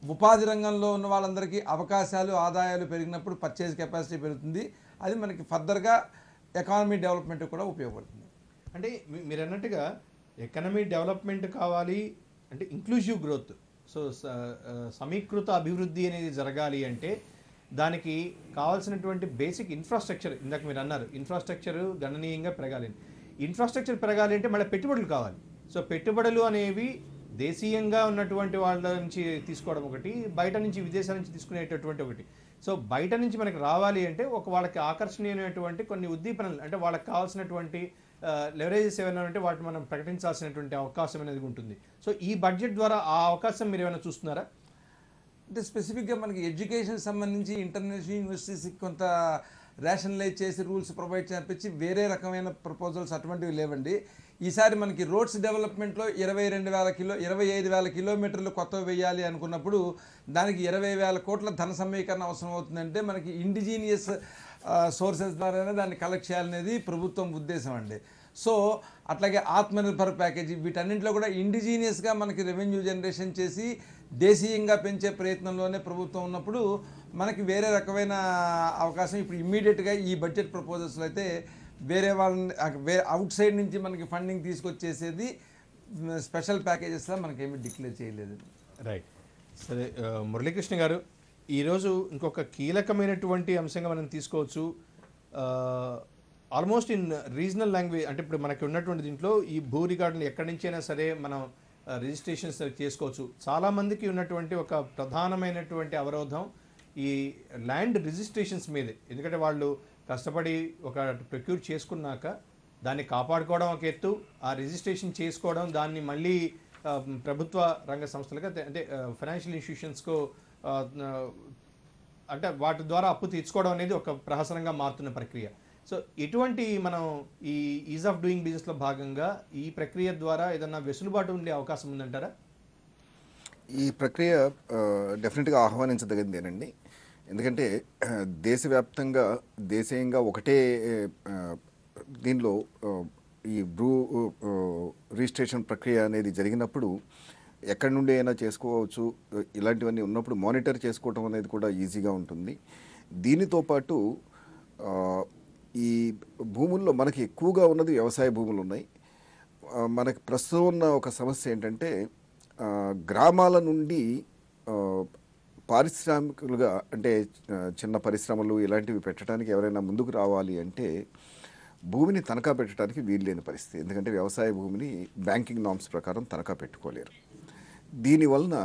F: ఉపాధి రంగంలో ఉన్న వాళ్ళందరికీ అవకాశాలు, ఆదాయాలు పెరిగినప్పుడు పర్చేజ్ కెపాసిటీ పెరుగుతుంది. అది మనకి ఫర్దర్గా ఎకానమీ డెవలప్మెంట్ కూడా ఉపయోగపడుతుంది.
E: అంటే మీరు అన్నట్టుగా ఎకనమీ డెవలప్మెంట్ కావాలి అంటే ఇంక్లూజివ్ గ్రోత్, సో సమీకృత అభివృద్ధి అనేది జరగాలి అంటే దానికి కావాల్సినటువంటి బేసిక్ ఇన్ఫ్రాస్ట్రక్చర్, ఇందాక మీరు అన్నారు ఇన్ఫ్రాస్ట్రక్చర్ గణనీయంగా పెరగాలి. ఇన్ఫ్రాస్ట్రక్చర్ పెరగాలి అంటే మళ్ళీ పెట్టుబడులు కావాలి. సో పెట్టుబడులు అనేవి దేశీయంగా ఉన్నటువంటి వాళ్ళ నుంచి తీసుకోవడం ఒకటి, బయట నుంచి విదేశాల నుంచి తీసుకునేటటువంటి ఒకటి. సో బయట నుంచి మనకి రావాలి అంటే వాళ్ళకి ఆకర్షణీయమైనటువంటి కొన్ని ఉద్దీపనలు, అంటే వాళ్ళకి కావాల్సినటువంటి లెవరేజెస్ ఏమైనా ఉంటే వాటిని మనం ప్రకటించాల్సినటువంటి అవకాశం అనేది ఉంటుంది. సో ఈ బడ్జెట్ ద్వారా ఆ అవకాశం మీరు ఏమైనా చూస్తున్నారా?
F: అంటే స్పెసిఫిక్గా మనకి ఎడ్యుకేషన్ సంబంధించి ఇంటర్నేషనల్ యూనివర్సిటీస్కి కొంత రేషనలైజ్ చేసి రూల్స్ ప్రొవైడ్ చేయించి వేరే రకమైన ప్రపోజల్స్ అటువంటివి లేవండి. ఈసారి మనకి రోడ్స్ డెవలప్మెంట్లో 25,000 కిలోమీటర్లు కొత్తవి వేయాలి అనుకున్నప్పుడు దానికి 20,000 కోట్ల ధన సమీకరణ అవసరం అవుతుందంటే మనకి ఇండిజీనియస్ సోర్సెస్ ద్వారానే దాన్ని కలెక్ట్ చేయాలనేది ప్రభుత్వం ఉద్దేశం అండి. సో అట్లాగే ఆత్మనిర్భర్ ప్యాకేజీ, వీటన్నింటిలో కూడా ఇండిజీనియస్గా మనకి రెవెన్యూ జనరేషన్ చేసి దేశీయంగా పెంచే ప్రయత్నంలోనే ప్రభుత్వం ఉన్నప్పుడు మనకి వేరే రకమైన అవకాశం ఇప్పుడు ఇమ్మీడియట్గా ఈ బడ్జెట్ ప్రపోజల్స్లో అయితే వేరే వాళ్ళని అవుట్ సైడ్ నుంచి మనకి ఫండింగ్ తీసుకొచ్చేసేది స్పెషల్ ప్యాకేజెస్లో మనకేమీ డిక్లేర్ చేయలేదు.
E: రైట్. సరే మురళీకృష్ణ గారు, ఈరోజు ఇంకొక కీలకమైనటువంటి అంశంగా మనం తీసుకోవచ్చు. ఆల్మోస్ట్ ఇన్ రీజనల్ లాంగ్వేజ్, అంటే ఇప్పుడు మనకి ఉన్నటువంటి దీంట్లో ఈ భూ రికార్డులు ఎక్కడి నుంచైనా సరే మనం రిజిస్ట్రేషన్స్ చేసుకోవచ్చు. చాలామందికి ఉన్నటువంటి ఒక ప్రధానమైనటువంటి అవరోధం ఈ ల్యాండ్ రిజిస్ట్రేషన్స్ మీదే. ఎందుకంటే వాళ్ళు కష్టపడి ఒక ప్రొక్యూర్ చేసుకున్నాక దాన్ని కాపాడుకోవడం ఒక ఎత్తు, ఆ రిజిస్ట్రేషన్ చేసుకోవడం, దాన్ని మళ్ళీ ప్రభుత్వ రంగ సంస్థలుగా అంటే ఫైనాన్షియల్ ఇన్స్టిట్యూషన్స్కు అంటే వాటి ద్వారా అప్పు తీర్చుకోవడం అనేది ఒక ప్రహసనంగా మారుతున్న ప్రక్రియ. సో ఇటువంటి మనం ఈ ఈజ్ ఆఫ్ డూయింగ్ బిజినెస్లో భాగంగా ఈ ప్రక్రియ ద్వారా ఏదన్నా వెసులుబాటు ఉండే అవకాశం ఉందంటారా?
V: ఈ ప్రక్రియ డెఫినెట్గా ఆహ్వానించదగిందేనండి. ఎందుకంటే దేశీయంగా ఒకటే దీనిలో ఈ భూ రిజిస్ట్రేషన్ ప్రక్రియ అనేది జరిగినప్పుడు ఎక్కడి నుండి అయినా చేసుకోవచ్చు. ఇలాంటివన్నీ ఉన్నప్పుడు మానిటర్ చేసుకోవటం అనేది కూడా ఈజీగా ఉంటుంది. దీనితో పాటు ఈ భూముల్లో మనకి ఎక్కువగా ఉన్నది వ్యవసాయ భూములు ఉన్నాయి. మనకి ప్రస్తుతం ఉన్న ఒక సమస్య ఏంటంటే గ్రామాల నుండి పారిశ్రామికులుగా అంటే చిన్న పరిశ్రమలు ఇలాంటివి పెట్టడానికి ఎవరైనా ముందుకు రావాలి అంటే భూమిని తనఖా పెట్టడానికి వీలు లేని పరిస్థితి. ఎందుకంటే వ్యవసాయ భూమిని బ్యాంకింగ్ నామ్స్ ప్రకారం తనఖా పెట్టుకోలేరు. దీనివలన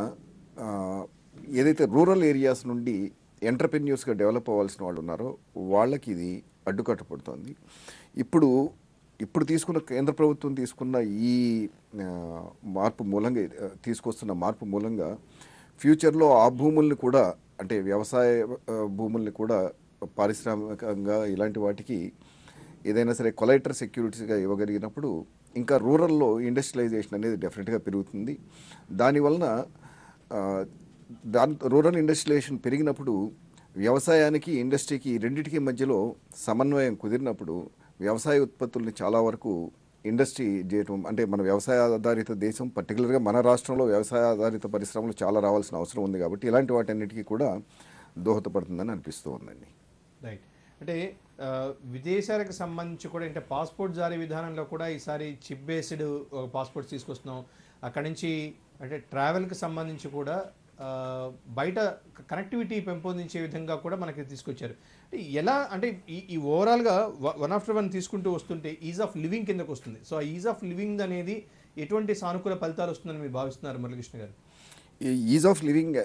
V: ఏదైతే రూరల్ ఏరియాస్ నుండి ఎంటర్ప్రెన్యూర్స్గా డెవలప్ అవ్వాల్సిన వాళ్ళు ఉన్నారో వాళ్ళకి ఇది అడ్డుకట్ట పడుతుంది. ఇప్పుడు తీసుకున్న కేంద్ర ప్రభుత్వం తీసుకున్న ఈ మార్పు మూలంగా తీసుకొస్తున్న మార్పు మూలంగా ఫ్యూచర్లో ఆ భూముల్ని కూడా అంటే వ్యవసాయ భూముల్ని కూడా పారిశ్రామికంగా ఇలాంటి వాటికి ఏదైనా సరే కొలైటర్ సెక్యూరిటీస్గా ఇవ్వగలిగినప్పుడు ఇంకా రూరల్లో ఇండస్ట్రియలైజేషన్ అనేది డెఫినెట్గా పెరుగుతుంది. దానివలన రూరల్ ఇండస్ట్రియలైజేషన్ పెరిగినప్పుడు వ్యవసాయానికి ఇండస్ట్రీకి రెండింటికి మధ్యలో సమన్వయం కుదిరినప్పుడు వ్యవసాయ ఉత్పత్తుల్ని చాలా వరకు ఇండస్ట్రీ చేయటం అంటే మన వ్యవసాయ ఆధారిత దేశం, పర్టికులర్గా మన రాష్ట్రంలో వ్యవసాయ ఆధారిత పరిశ్రమలు చాలా రావాల్సిన అవసరం ఉంది. కాబట్టి ఇలాంటి వాటన్నిటికీ కూడా దోహదపడుతుందని అనిపిస్తూ ఉందండి.
E: రైట్. అంటే విదేశాలకు సంబంధించి కూడా అంటే పాస్పోర్ట్ జారీ విధానంలో కూడా ఈసారి చిప్ బేస్డ్ పాస్పోర్ట్స్ తీసుకొస్తున్నాం. అక్కడి నుంచి అంటే ట్రావెల్కి సంబంధించి కూడా బయట కనెక్టివిటీ పెంపొందించే విధంగా కూడా మనకి తీసుకొచ్చారు. అంటే ఎలా అంటే ఈ ఓవరాల్గా వన్ ఆఫ్టర్ వన్ తీసుకుంటూ వస్తుంటే ఈజ్ ఆఫ్ లివింగ్ కిందకు వస్తుంది. సో ఆ ఈజ్ ఆఫ్ లివింగ్ అనేది ఎటువంటి సానుకూల ఫలితాలు వస్తుందని మీరు భావిస్తున్నారు మురళీకృష్ణ గారు?
V: ఈ ఈజ్ ఆఫ్ లివింగ్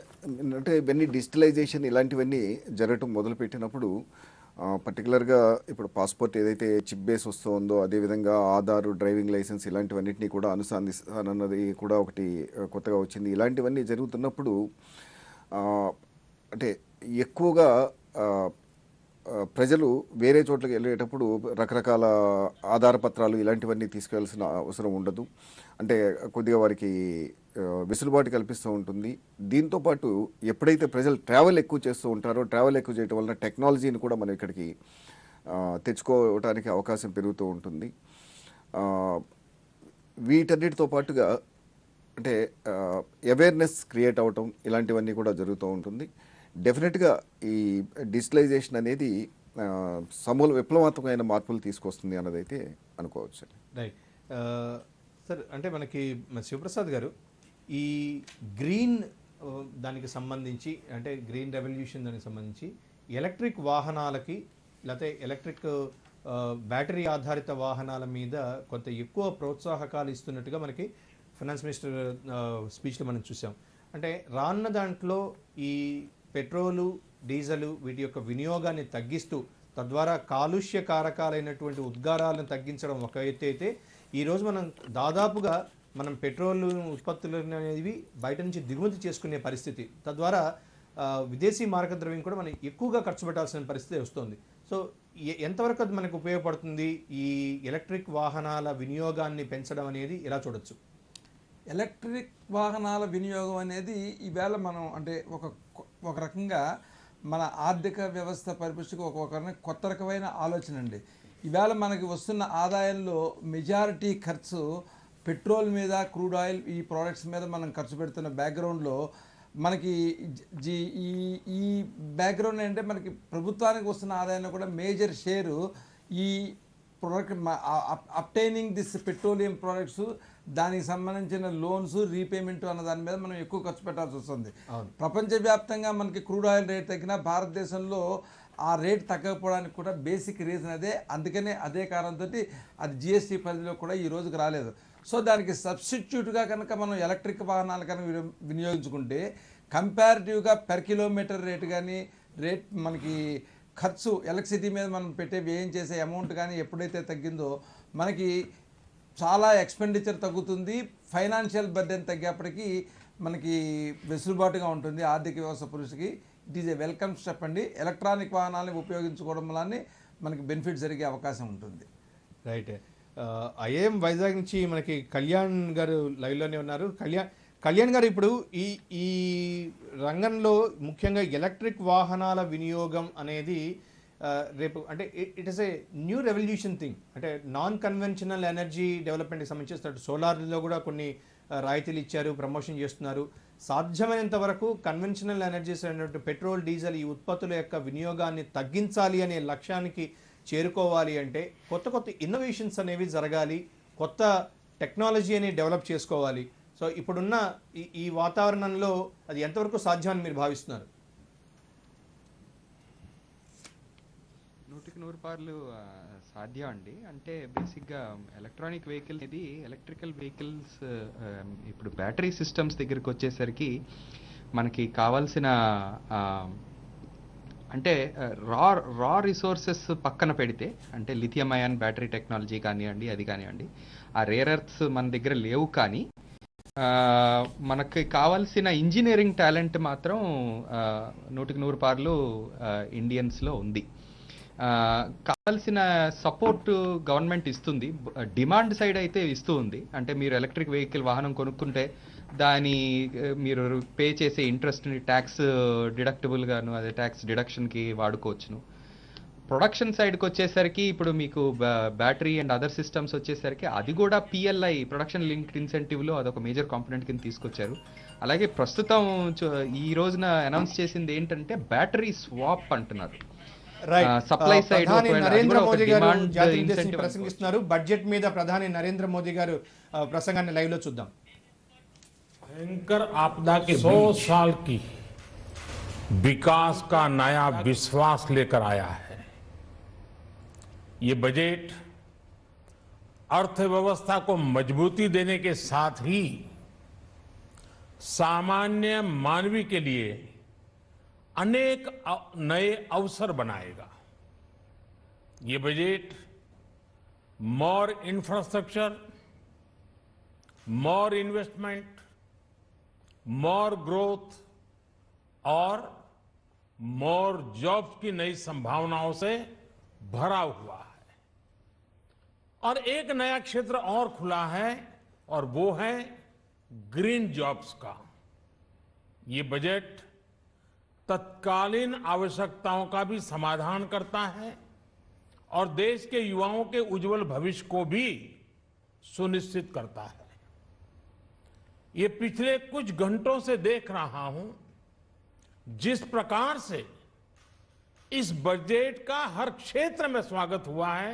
V: అంటే ఇవన్నీ డిజిటలైజేషన్ ఇలాంటివన్నీ జరగటం మొదలుపెట్టినప్పుడు పర్టికులర్గా ఇప్పుడు పాస్పోర్ట్ ఏదైతే చిప్ బేస్ వస్తుందో అదేవిధంగా ఆధార్, డ్రైవింగ్ లైసెన్స్ ఇలాంటివన్నింటినీ కూడా అనుసంధిస్తానన్నది కూడా ఒకటి కొత్తగా వచ్చింది. ఇలాంటివన్నీ జరుగుతున్నప్పుడు అంటే ఎక్కువగా ప్రజలు వేరే చోట్లకి వెళ్ళేటప్పుడు రకరకాల ఆధార పత్రాలు ఇలాంటివన్నీ తీసుకెళ్లాల్సిన అవసరం ఉండదు. అంటే కొద్దిగా వారికి వెసులుబాటు కల్పిస్తూ ఉంటుంది. దీంతోపాటు ఎప్పుడైతే ప్రజలు ట్రావెల్ ఎక్కువ చేస్తూ ఉంటారో ట్రావెల్ ఎక్కువ చేయడం వలన టెక్నాలజీని కూడా మనం ఇక్కడికి తెచ్చుకోవడానికి అవకాశం పెరుగుతూ ఉంటుంది. వీటన్నిటితో పాటుగా అంటే అవేర్నెస్ క్రియేట్ అవ్వటం ఇలాంటివన్నీ కూడా జరుగుతూ ఉంటుంది. డెఫినెట్గా ఈ డిజిటలైజేషన్ అనేది సమూల విప్లవాత్మకమైన మార్పులు తీసుకొస్తుంది అన్నదైతే అనుకోవచ్చు.
E: Right sir. అంటే మనకి శివప్రసాద్ గారు ఈ గ్రీన్ దానికి సంబంధించి అంటే గ్రీన్ రెవల్యూషన్ దానికి సంబంధించి ఎలక్ట్రిక్ వాహనాలకి లేకపోతే ఎలక్ట్రిక్ బ్యాటరీ ఆధారిత వాహనాల మీద కొంత ఎక్కువ ప్రోత్సాహకాలు ఇస్తున్నట్టుగా మనకి ఫైనాన్స్ మినిస్టర్ స్పీచ్లో మనం చూసాం. అంటే రానున్న దాంట్లో ఈ పెట్రోలు, డీజిల్ వీటి యొక్క వినియోగాన్ని తగ్గిస్తూ తద్వారా కాలుష్య కారకాలైనటువంటి ఉద్గారాలను తగ్గించడం ఒక ఎత్తు అయితే ఈరోజు మనం దాదాపుగా మనం పెట్రోల్ ఉత్పత్తులు అనేవి బయట నుంచి దిగుమతి చేసుకునే పరిస్థితి, తద్వారా విదేశీ మారక ద్రవ్యం కూడా మనం ఎక్కువగా ఖర్చు పెట్టాల్సిన పరిస్థితి వస్తుంది. సో ఎంతవరకు అది మనకు ఉపయోగపడుతుంది? ఈ ఎలక్ట్రిక్ వాహనాల వినియోగాన్ని పెంచడం అనేది ఎలా చూడొచ్చు?
F: ఎలక్ట్రిక్ వాహనాల వినియోగం అనేది ఈవేళ మనం అంటే ఒక రకంగా మన ఆర్థిక వ్యవస్థ పరిపుష్టికి ఒక కొత్త రకమైన ఆలోచన అండి. ఈవేళ మనకి వస్తున్న ఆదాయంలో మెజారిటీ ఖర్చు పెట్రోల్ మీద, క్రూడ్ ఆయిల్ ఈ ప్రోడక్ట్స్ మీద మనం ఖర్చు పెడుతున్న బ్యాక్గ్రౌండ్లో మనకి ఈ బ్యాక్గ్రౌండ్ అంటే మనకి ప్రభుత్వానికి వస్తున్న ఆదాయంలో కూడా మేజర్ షేరు ఈ product obtaining this petroleum products, దానికి సంబంధించిన లోన్స్, రీపేమెంట్ అన్న దాని మీద మనం ఎక్కువ ఖర్చు పెట్టాల్సి వస్తుంది. ప్రపంచవ్యాప్తంగా మనకి క్రూడ్ ఆయిల్ రేట్ తగ్గినా భారతదేశంలో ఆ రేట్ తగ్గకపోవడానికి కూడా బేసిక్ రీజన్ అదే. అందుకనే అదే కారణంతో అది జిఎస్టీ పరిధిలో కూడా ఈ రోజుకి రాలేదు. సో దానికి సబ్స్టిట్యూట్గా కనుక మనం ఎలక్ట్రిక్ వాహనాలు కనుక వినియోగించుకుంటే కంపారిటివ్గా పెర్ కిలోమీటర్ రేట్ కానీ మనకి ఖర్చు ఎలక్ట్రిసిటీ మీద మనం పెట్టే వ్యయం చేసే అమౌంట్ కానీ ఎప్పుడైతే తగ్గిందో మనకి చాలా ఎక్స్పెండిచర్ తగ్గుతుంది. ఫైనాన్షియల్ బర్డెన్ తగ్గేప్పటికీ మనకి వెసులుబాటుగా ఉంటుంది ఆర్థిక వ్యవస్థ పురుషుకి. It is a welcome step అండి. ఎలక్ట్రానిక్ వాహనాలను ఉపయోగించుకోవడం వల్ల మనకి బెనిఫిట్ జరిగే అవకాశం ఉంటుంది.
E: రైట్. ఐఏఎం వైజాగ్ నుంచి మనకి కళ్యాణ్ గారు లైవ్లోనే ఉన్నారు. కళ్యాణ్ గారు, ఇప్పుడు ఈ రంగంలో ముఖ్యంగా ఎలక్ట్రిక్ వాహనాల వినియోగం అనేది రేపు అంటే it is a new revolution thing. అంటే నాన్ కన్వెన్షనల్ ఎనర్జీ డెవలప్మెంట్కి సంబంధించి సోలార్లో కూడా కొన్ని రాయితీలు ఇచ్చారు, ప్రమోషన్ చేస్తున్నారు. సాధ్యమైనంత వరకు కన్వెన్షనల్ ఎనర్జీస్ అయినటువంటి పెట్రోల్, డీజిల్ ఈ ఉత్పత్తుల యొక్క వినియోగాన్ని తగ్గించాలి అనే లక్ష్యానికి చేరుకోవాలి అంటే కొత్త కొత్త ఇన్నోవేషన్స్ అనేవి జరగాలి, కొత్త టెక్నాలజీ అని డెవలప్ చేసుకోవాలి. సో ఇప్పుడున్న ఈ వాతావరణంలో అది ఎంతవరకు సాధ్యమని మీరు భావిస్తున్నారు?
C: 100% సాధ్యం అండి. అంటే బేసిక్గా ఎలక్ట్రానిక్ వెహికల్ అనేది ఎలక్ట్రికల్ వెహికల్స్ ఇప్పుడు బ్యాటరీ సిస్టమ్స్ దగ్గరికి వచ్చేసరికి మనకి కావాల్సిన అంటే రా రిసోర్సెస్ పక్కన పెడితే, అంటే లిథియం అయాన్ బ్యాటరీ టెక్నాలజీ కానివ్వండి, అది కానివ్వండి, ఆ రేర్ ఎర్త్స్ మన దగ్గర లేవు. కానీ మనకి కావాల్సిన ఇంజనీరింగ్ టాలెంట్ మాత్రం 100% ఇండియన్స్లో ఉంది. కావాల్సిన సపోర్ట్ గవర్నమెంట్ ఇస్తుంది, డిమాండ్ సైడ్ అయితే ఇస్తూ ఉంది. అంటే మీరు ఎలక్ట్రిక్ వెహికల్ వాహనం కొనుక్కుంటే దాని మీరు పే చేసే ఇంట్రెస్ట్ని ట్యాక్స్ డిడక్టబుల్గాను, అదే ట్యాక్స్ డిడక్షన్కి వాడుకోవచ్చును. ప్రొడక్షన్ సైడ్కి వచ్చేసరికి ఇప్పుడు మీకు బ్యాటరీ అండ్ అదర్ సిస్టమ్స్ వచ్చేసరికి అది కూడా పిఎల్ఐ, ప్రొడక్షన్ లింక్డ్ ఇన్సెంటివ్లో అదొక మేజర్ కాంపోనెంట్ కింద తీసుకొచ్చారు. అలాగే ప్రస్తుతం ఈ రోజున అనౌన్స్ చేసింది ఏంటంటే బ్యాటరీ స్వాప్ అంటున్నారు. సప్లై సైడ్
E: నరేంద్ర మోదీ గారు జాతిని ఉద్దేశించి ప్రసంగిస్తున్నారు. బడ్జెట్ మీద ప్రధాని నరేంద్ర మోదీ గారు ప్రసంగాన్ని లైవ్ లో చూద్దాం.
G: भयंकर आपदा के 100 साल की विकास का नया विश्वास लेकर आया है। ये बजट अर्थव्यवस्था को मजबूती देने के साथ ही सामान्य मानवी के लिए अनेक नए अवसर बनाएगा। ये बजट मोर इंफ्रास्ट्रक्चर, मोर इन्वेस्टमेंट, मोर ग्रोथ और मोर जॉब्स की नई संभावनाओं से भरा हुआ है। और एक नया क्षेत्र और खुला है और वो है ग्रीन जॉब्स का। ये बजट तत्कालीन आवश्यकताओं का भी समाधान करता है और देश के युवाओं के उज्जवल भविष्य को भी सुनिश्चित करता है। ये पिछले कुछ घंटों से देख रहा हूं जिस प्रकार से इस बजट का हर क्षेत्र में स्वागत हुआ है।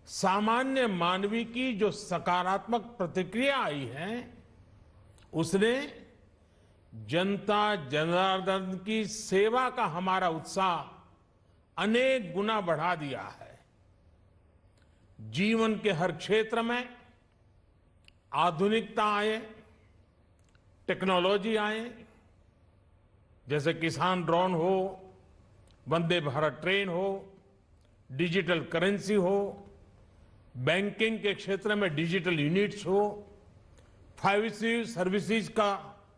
G: सामान्य मानवी की जो सकारात्मक प्रतिक्रिया आई है उसने जनता जनार्दन की सेवा का हमारा उत्साह अनेक गुना बढ़ा दिया है। जीवन के हर क्षेत्र में आधुनिकता आए, टेक्नोलॉजी आए, जैसे किसान ड्रोन हो, वंदे भारत ट्रेन हो, डिजिटल करेंसी हो, बैंकिंग के क्षेत्र में डिजिटल यूनिट्स हो, 5G सर्विसेज का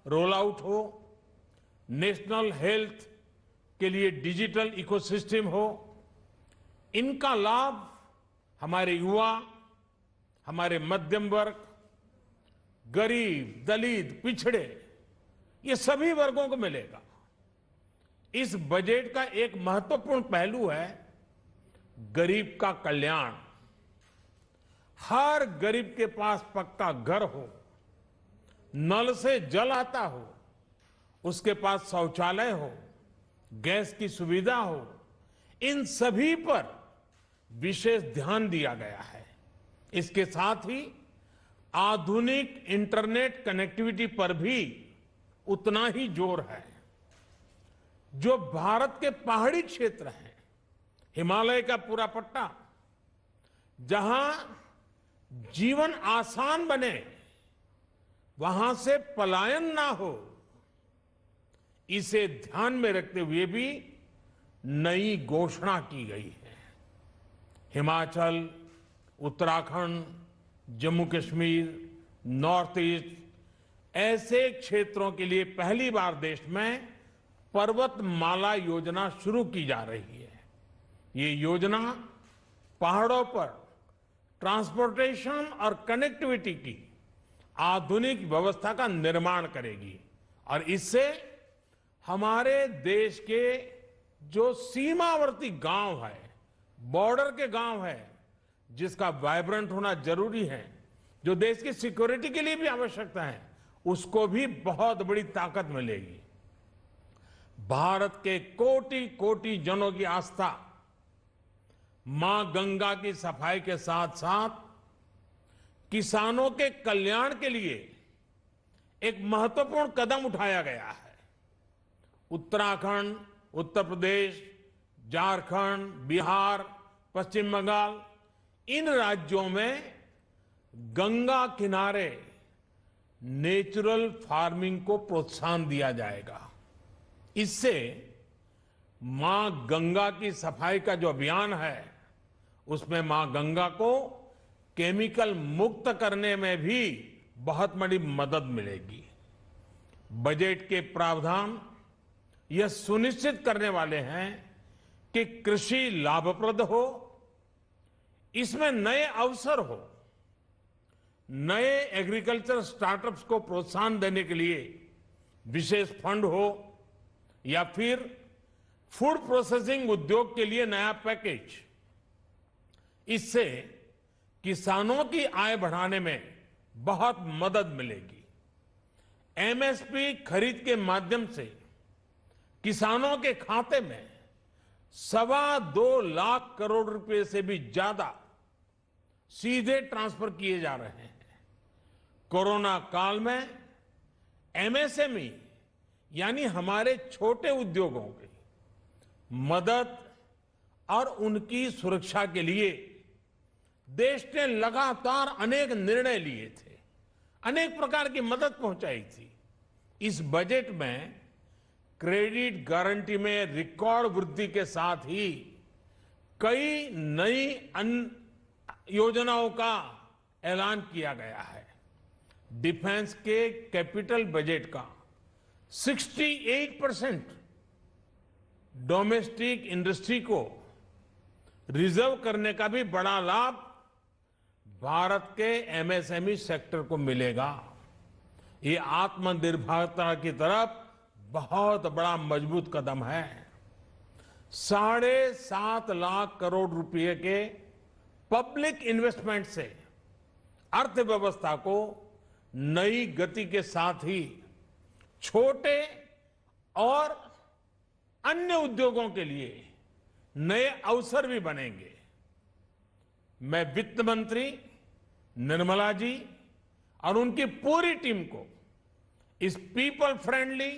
G: रोल आउट हो, नेशनल हेल्थ के लिए डिजिटल इकोसिस्टम हो। इनका लाभ हमारे युवा, हमारे मध्यम वर्ग, गरीब, दलित, पिछड़े, ये सभी वर्गों को मिलेगा। इस बजट का एक महत्वपूर्ण पहलू है गरीब का कल्याण। हर गरीब के पास पक्का घर हो, नल से जल आता हो, उसके पास शौचालय हो, गैस की सुविधा हो, इन सभी पर विशेष ध्यान दिया गया है। इसके साथ ही आधुनिक इंटरनेट कनेक्टिविटी पर भी उतना ही जोर है। जो भारत के पहाड़ी क्षेत्र हैं, हिमालय का पूरा पट्टा, जहां जीवन आसान बने, वहां से पलायन ना हो, इसे ध्यान में रखते हुए भी नई घोषणा की गई है। हिमाचल, उत्तराखंड, जम्मू कश्मीर, नॉर्थ ईस्ट ऐसे क्षेत्रों के लिए पहली बार देश में पर्वतमाला योजना शुरू की जा रही है। ये योजना पहाड़ों पर ट्रांसपोर्टेशन और कनेक्टिविटी की आधुनिक व्यवस्था का निर्माण करेगी और इससे हमारे देश के जो सीमावर्ती गांव है, बॉर्डर के गांव है, जिसका वाइब्रेंट होना जरूरी है, जो देश की सिक्योरिटी के लिए भी आवश्यकता है, उसको भी बहुत बड़ी ताकत मिलेगी। भारत के कोटि कोटि जनों की आस्था मां गंगा की सफाई के साथ साथ किसानों के कल्याण के लिए एक महत्वपूर्ण कदम उठाया गया है। उत्तराखंड, उत्तर प्रदेश, झारखंड, बिहार, पश्चिम बंगाल, इन राज्यों में गंगा किनारे नेचुरल फार्मिंग को प्रोत्साहन दिया जाएगा। इससे मां गंगा की सफाई का जो अभियान है, उसमें मां गंगा को केमिकल मुक्त करने में भी बहुत बड़ी मदद मिलेगी। बजट के प्रावधान यह सुनिश्चित करने वाले हैं कि कृषि लाभप्रद हो, इसमें नए अवसर हो, नए एग्रीकल्चर स्टार्टअप्स को प्रोत्साहन देने के लिए विशेष फंड हो, या फिर फूड प्रोसेसिंग उद्योग के लिए नया पैकेज। इससे किसानों की आय बढ़ाने में बहुत मदद मिलेगी। एमएसपी खरीद के माध्यम से किसानों के खाते में 2.25 लाख करोड़ रुपए से भी ज्यादा सीधे ट्रांसफर किए जा रहे हैं। कोरोना काल में एमएसएमई यानी हमारे छोटे उद्योगों की मदद और उनकी सुरक्षा के लिए देश ने लगातार अनेक निर्णय लिए थे, अनेक प्रकार की मदद पहुंचाई थी। इस बजट में क्रेडिट गारंटी में रिकॉर्ड वृद्धि के साथ ही कई नई योजनाओं का ऐलान किया गया है। डिफेंस के कैपिटल बजट का 68% डोमेस्टिक इंडस्ट्री को रिजर्व करने का भी बड़ा लाभ भारत के एमएसएमई सेक्टर को मिलेगा। ये आत्मनिर्भरता की तरफ बहुत बड़ा मजबूत कदम है। 7.5 लाख करोड़ रुपए के पब्लिक इन्वेस्टमेंट से अर्थव्यवस्था को नई गति के साथ ही छोटे और अन्य उद्योगों के लिए नए अवसर भी बनेंगे। मैं वित्त मंत्री निर्मला जी और उनकी पूरी टीम को इस पीपल फ्रेंडली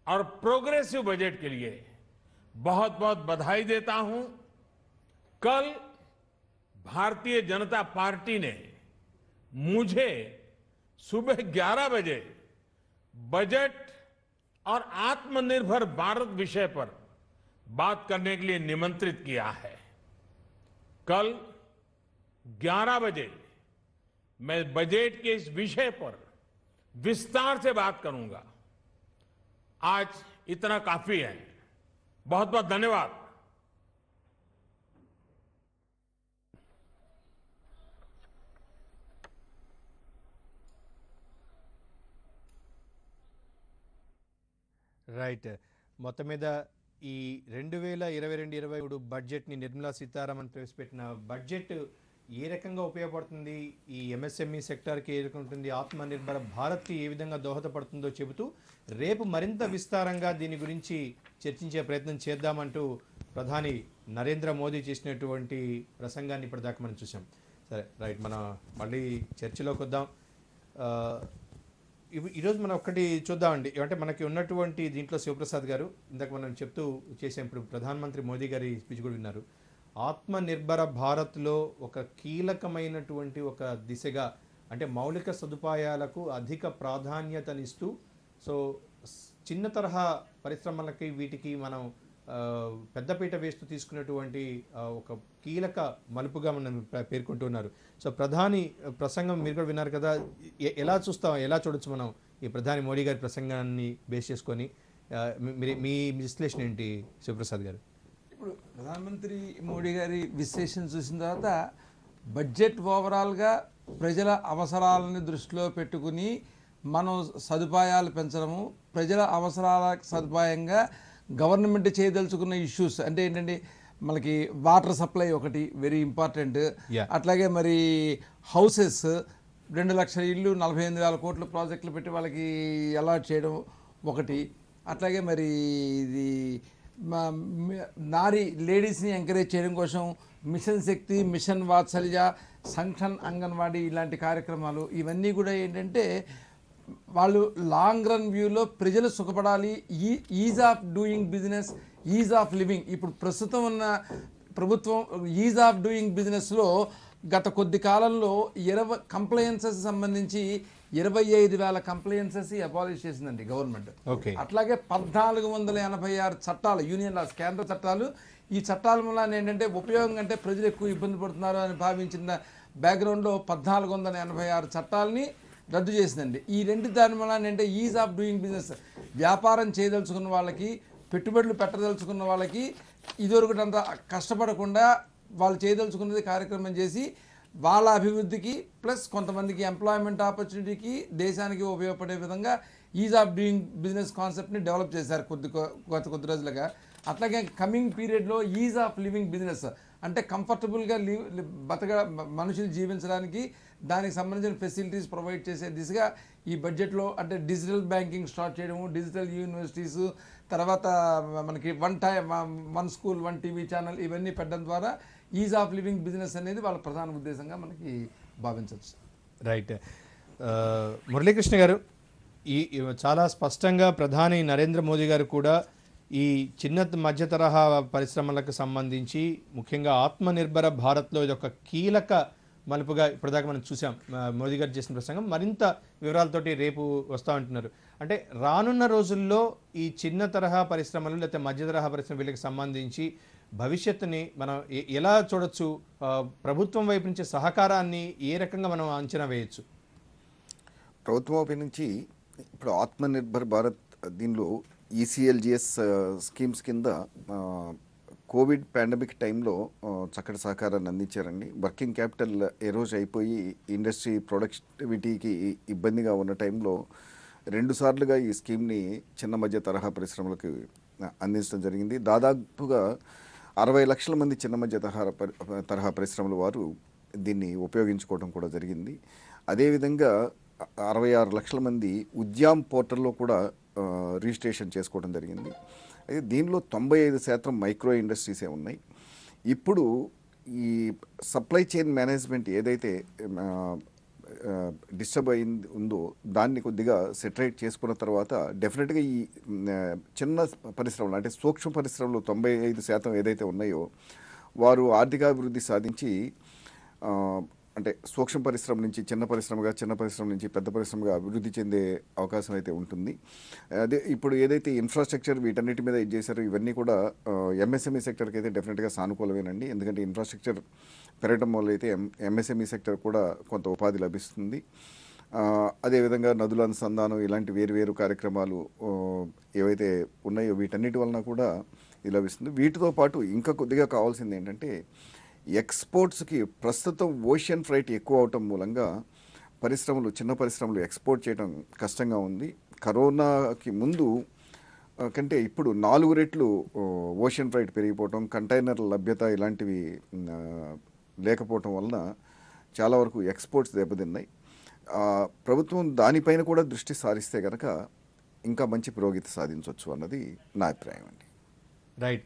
G: और प्रोग्रेसिव बजट के लिए बहुत बहुत बधाई देता हूं। कल भारतीय जनता पार्टी ने मुझे सुबह 11 बजे बजट और आत्मनिर्भर भारत विषय पर बात करने के लिए निमंत्रित किया है। कल 11 बजे मैं बजट के इस विषय पर विस्तार से बात करूंगा। आज इतना काफी है। बहुत बहुत धन्यवाद।
E: రైట్. మొత్తం మీద ఈ 2022-23 బడ్జెట్ని నిర్మలా సీతారామన్ ప్రవేశపెట్టిన బడ్జెట్ ఏ రకంగా ఉపయోగపడుతుంది, ఈ ఎంఎస్ఎంఈ సెక్టార్కి ఏ రకంగా ఉంటుంది, ఆత్మనిర్భర భారత్కి ఏ విధంగా దోహదపడుతుందో చెబుతూ రేపు మరింత విస్తారంగా దీని గురించి చర్చించే ప్రయత్నం చేద్దామంటూ ప్రధాని నరేంద్ర మోదీ చేసినటువంటి ప్రసంగాన్ని ఇప్పటిదాకా మనం చూసాం. సరే రైట్, మనం మళ్ళీ చర్చలోకి వద్దాం. ఈరోజు మనం ఒక్కటి చూద్దామండి. అంటే మనకి ఉన్నటువంటి దీంట్లో శివప్రసాద్ గారు ఇందాక మనం చెప్తూ చేసాం, ఇప్పుడు ప్రధానమంత్రి మోదీ గారి స్పీచ్ కూడా విన్నారు. ఆత్మనిర్భర భారత్లో ఒక కీలకమైనటువంటి ఒక దిశగా అంటే మౌలిక సదుపాయాలకు అధిక ప్రాధాన్యతనిస్తూ, సో చిన్న తరహా పరిశ్రమలకి వీటికి మనం పెద్దపీట వేస్తూ తీసుకున్నటువంటి ఒక కీలక మలుపుగా మనం పేర్కొంటున్నారు. సో ప్రధాని ప్రసంగం మీరు కూడా విన్నారు కదా, ఎలా చూడొచ్చు మనం ఈ ప్రధాని మోడీ గారి ప్రసంగాన్ని బేస్ చేసుకొని? మీ విశ్లేషణ ఏంటి శివప్రసాద్ గారు?
F: ఇప్పుడు ప్రధానమంత్రి మోడీ గారి విశ్లేషణ చూసిన తర్వాత బడ్జెట్ ఓవరాల్గా ప్రజల అవసరాలని దృష్టిలో పెట్టుకుని మనం సదుపాయాలు పెంచడము, ప్రజల అవసరాలకు సదుపాయంగా గవర్నమెంట్ చేయదలుచుకున్న ఇష్యూస్ అంటే ఏంటంటే మనకి వాటర్ సప్లై ఒకటి వెరీ ఇంపార్టెంట్, అట్లాగే మరి హౌసెస్, 2 లక్షల ఇల్లు 48,000 కోట్ల ప్రాజెక్టులు పెట్టి వాళ్ళకి అలాట్ చేయడం ఒకటి. అట్లాగే మరి ఇది నారీ లేడీస్ని ఎంకరేజ్ చేయడం కోసం మిషన్ శక్తి, మిషన్ వాత్సల్య, సంక్షన్ అంగన్వాడీ ఇలాంటి కార్యక్రమాలు ఇవన్నీ కూడా ఏంటంటే వాళ్ళు లాంగ్ రన్ వ్యూలో ప్రజలు సుఖపడాలి, ease of doing business, ease of living. ఇప్పుడు ప్రస్తుతం ఉన్న ప్రభుత్వం ఈజ్ ఆఫ్ డూయింగ్ బిజినెస్లో గత కొద్ది కాలంలో 20 కంప్లయన్సెస్ సంబంధించి 25,000 కంప్లయన్సెస్ అబాలిష్ చేసిందండి గవర్నమెంట్. అట్లాగే 1486 చట్టాలు, యూనియన్ లాస్, కేంద్ర చట్టాలు. ఈ చట్టాల వల్ల ఏంటంటే ఉపయోగం అంటే ప్రజలు ఎక్కువ ఇబ్బంది పడుతున్నారు అని భావించిన బ్యాక్గ్రౌండ్లో 1486 చట్టాలని రద్దు చేసిందండి. ఈ రెండు దాని వల్ల ఏంటంటే ఈజ్ ఆఫ్ డూయింగ్ బిజినెస్, వ్యాపారం చేయదలుచుకున్న వాళ్ళకి, పెట్టుబడులు పెట్టదలుచుకున్న వాళ్ళకి ఇదివరకంత కష్టపడకుండా వాళ్ళు చేయదలుచుకున్నది కార్యక్రమం చేసి వాళ్ళ అభివృద్ధికి ప్లస్ కొంతమందికి ఎంప్లాయ్మెంట్ ఆపర్చునిటీకి దేశానికి ఉపయోగపడే విధంగా ఈజ్ ఆఫ్ డూయింగ్ బిజినెస్ కాన్సెప్ట్ని డెవలప్ చేశారు కొద్ది రోజులుగా. అట్లాగే కమింగ్ పీరియడ్లో ఈజ్ ఆఫ్ లివింగ్ బిజినెస్ అంటే కంఫర్టబుల్గా మనుషులు జీవించడానికి దానికి సంబంధించిన ఫెసిలిటీస్ ప్రొవైడ్ చేసే దిశగా ఈ బడ్జెట్లో అంటే డిజిటల్ బ్యాంకింగ్ స్టార్ట్ చేయడము, డిజిటల్ యూనివర్సిటీస్, తర్వాత మనకి వన్ స్కూల్ 1 టీవీ ఛానల్ ఇవన్నీ పెట్టడం ద్వారా ఈజ్ ఆఫ్ లివింగ్ బిజినెస్ అనేది వాళ్ళ ప్రధాన ఉద్దేశంగా మనకి భావించవచ్చు.
E: రైట్. మురళీకృష్ణ గారు, ఈ చాలా స్పష్టంగా ప్రధాని నరేంద్ర మోదీ గారు కూడా ఈ చిన్న మధ్య తరహా పరిశ్రమలకు సంబంధించి ముఖ్యంగా ఆత్మనిర్భర భారత్లో ఇది ఒక కీలక మలుపుగా ఇప్పటిదాకా మనం చూసాం. మోదీ గారు చేసిన ప్రసంగం మరింత వివరాలతోటి రేపు వస్తూ ఉంటున్నారు. అంటే రానున్న రోజుల్లో ఈ చిన్న తరహా పరిశ్రమలు లేకపోతే మధ్య తరహా పరిశ్రమ వీళ్ళకి సంబంధించి భవిష్యత్తుని మనం ఎలా చూడొచ్చు? ప్రభుత్వం వైపు నుంచి సహకారాన్ని ఏ రకంగా మనం అంచనా వేయచ్చు?
V: ప్రభుత్వం వైపు నుంచి ఇప్పుడు ఆత్మనిర్భర్ భారత్ దీనిలో ఈసీఎల్జిఎస్ స్కీమ్స్ కింద కోవిడ్ పాండమిక్ టైంలో చక్కటి సహకారాన్ని అందించారండి. వర్కింగ్ క్యాపిటల్ ఎరోజ్ అయిపోయి ఇండస్ట్రీ ప్రొడక్టివిటీకి ఇబ్బందిగా ఉన్న టైంలో 2 సార్లుగా ఈ స్కీమ్ని చిన్న మధ్య తరహా పరిశ్రమలకు అందించడం జరిగింది. దాదాపుగా 60 లక్షల మంది చిన్న మధ్య తరహా పరిశ్రమల వారు దీన్ని ఉపయోగించుకోవడం కూడా జరిగింది. అదేవిధంగా 66 లక్షల మంది ఉద్యామ్ పోర్టల్లో కూడా రిజిస్ట్రేషన్ చేసుకోవడం జరిగింది. అయితే దీనిలో 95% మైక్రో ఇండస్ట్రీసే ఉన్నాయి. ఇప్పుడు ఈ సప్లై చైన్ మేనేజ్మెంట్ ఏదైతే డిస్టర్బ్ అయింది ఉందో దాన్ని కొద్దిగా సెటరేట్ చేసుకున్న తర్వాత డెఫినెట్గా ఈ చిన్న పరిశ్రమలు అంటే సూక్ష్మ పరిశ్రమలు 95% ఏదైతే ఉన్నాయో వారు ఆర్థికాభివృద్ధి సాధించి అంటే సూక్ష్మ పరిశ్రమ నుంచి చిన్న పరిశ్రమ నుంచి పెద్ద పరిశ్రమగా అభివృద్ధి చెందే అవకాశం అయితే ఉంటుంది. అదే ఇప్పుడు ఏదైతే ఇన్ఫ్రాస్ట్రక్చర్ వీటన్నిటి మీద ఇది చేశారో ఇవన్నీ కూడా ఎంఎస్ఎంఈ సెక్టర్కి అయితే డెఫినెట్గా సానుకూలమేనండి. ఎందుకంటే ఇన్ఫ్రాస్ట్రక్చర్ పెరగడం వల్ల అయితే ఎంఎస్ఎంఈ సెక్టర్ కూడా కొంత ఉపాధి లభిస్తుంది. అదేవిధంగా నదుల అనుసంధానం ఇలాంటి వేరు కార్యక్రమాలు ఏవైతే ఉన్నాయో వీటన్నిటి వలన కూడా ఇది లభిస్తుంది. వీటితో పాటు ఇంకా కొద్దిగా కావాల్సింది ఏంటంటే ఎక్స్పోర్ట్స్కి ప్రస్తుతం ఓషియన్ ఫ్రైట్ ఎక్కువ అవటం మూలంగా చిన్న పరిశ్రమలు ఎక్స్పోర్ట్ చేయడం కష్టంగా ఉంది. కరోనాకి ముందు కంటే ఇప్పుడు 4 రెట్లు ఓషియన్ ఫ్రైట్ పెరిగిపోవటం, కంటైనర్ల లభ్యత ఇలాంటివి లేకపోవటం వలన చాలా వరకు ఎక్స్పోర్ట్స్ దెబ్బతిన్నాయి. ప్రభుత్వం దానిపైన కూడా దృష్టి సారిస్తే కనుక ఇంకా మంచి పురోగతి సాధించవచ్చు అన్నది నా అభిప్రాయం అండి.
E: రైట్.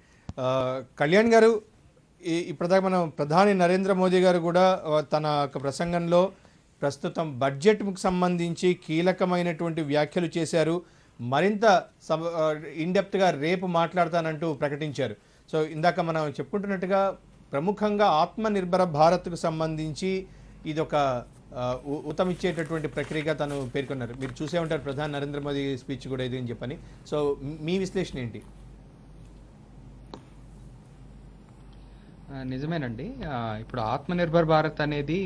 E: కళ్యాణ్ గారు, ఇప్పటిదాకా మనం ప్రధాని నరేంద్ర మోదీ గారు కూడా తన ప్రసంగంలో ప్రస్తుతం బడ్జెట్కు సంబంధించి కీలకమైనటువంటి వ్యాఖ్యలు చేశారు. మరింత ఇన్డెప్త్గా రేపు మాట్లాడతానంటూ ప్రకటించారు. సో ఇందాక మనం చెప్పుకుంటున్నట్టుగా ప్రముఖంగా ఆత్మనిర్భర భారత్కు సంబంధించి ఇది ఒక ఊతమిచ్చేటటువంటి ప్రక్రియగా తను పేర్కొన్నారు. మీరు చూసే ఉంటారు ప్రధాని నరేంద్ర మోదీ స్పీచ్ కూడా ఇది అని చెప్పని. సో మీ విశ్లేషణ ఏంటి?
C: నిజమేనండి. ఇప్పుడు ఆత్మనిర్భర్ భారత్ అనేది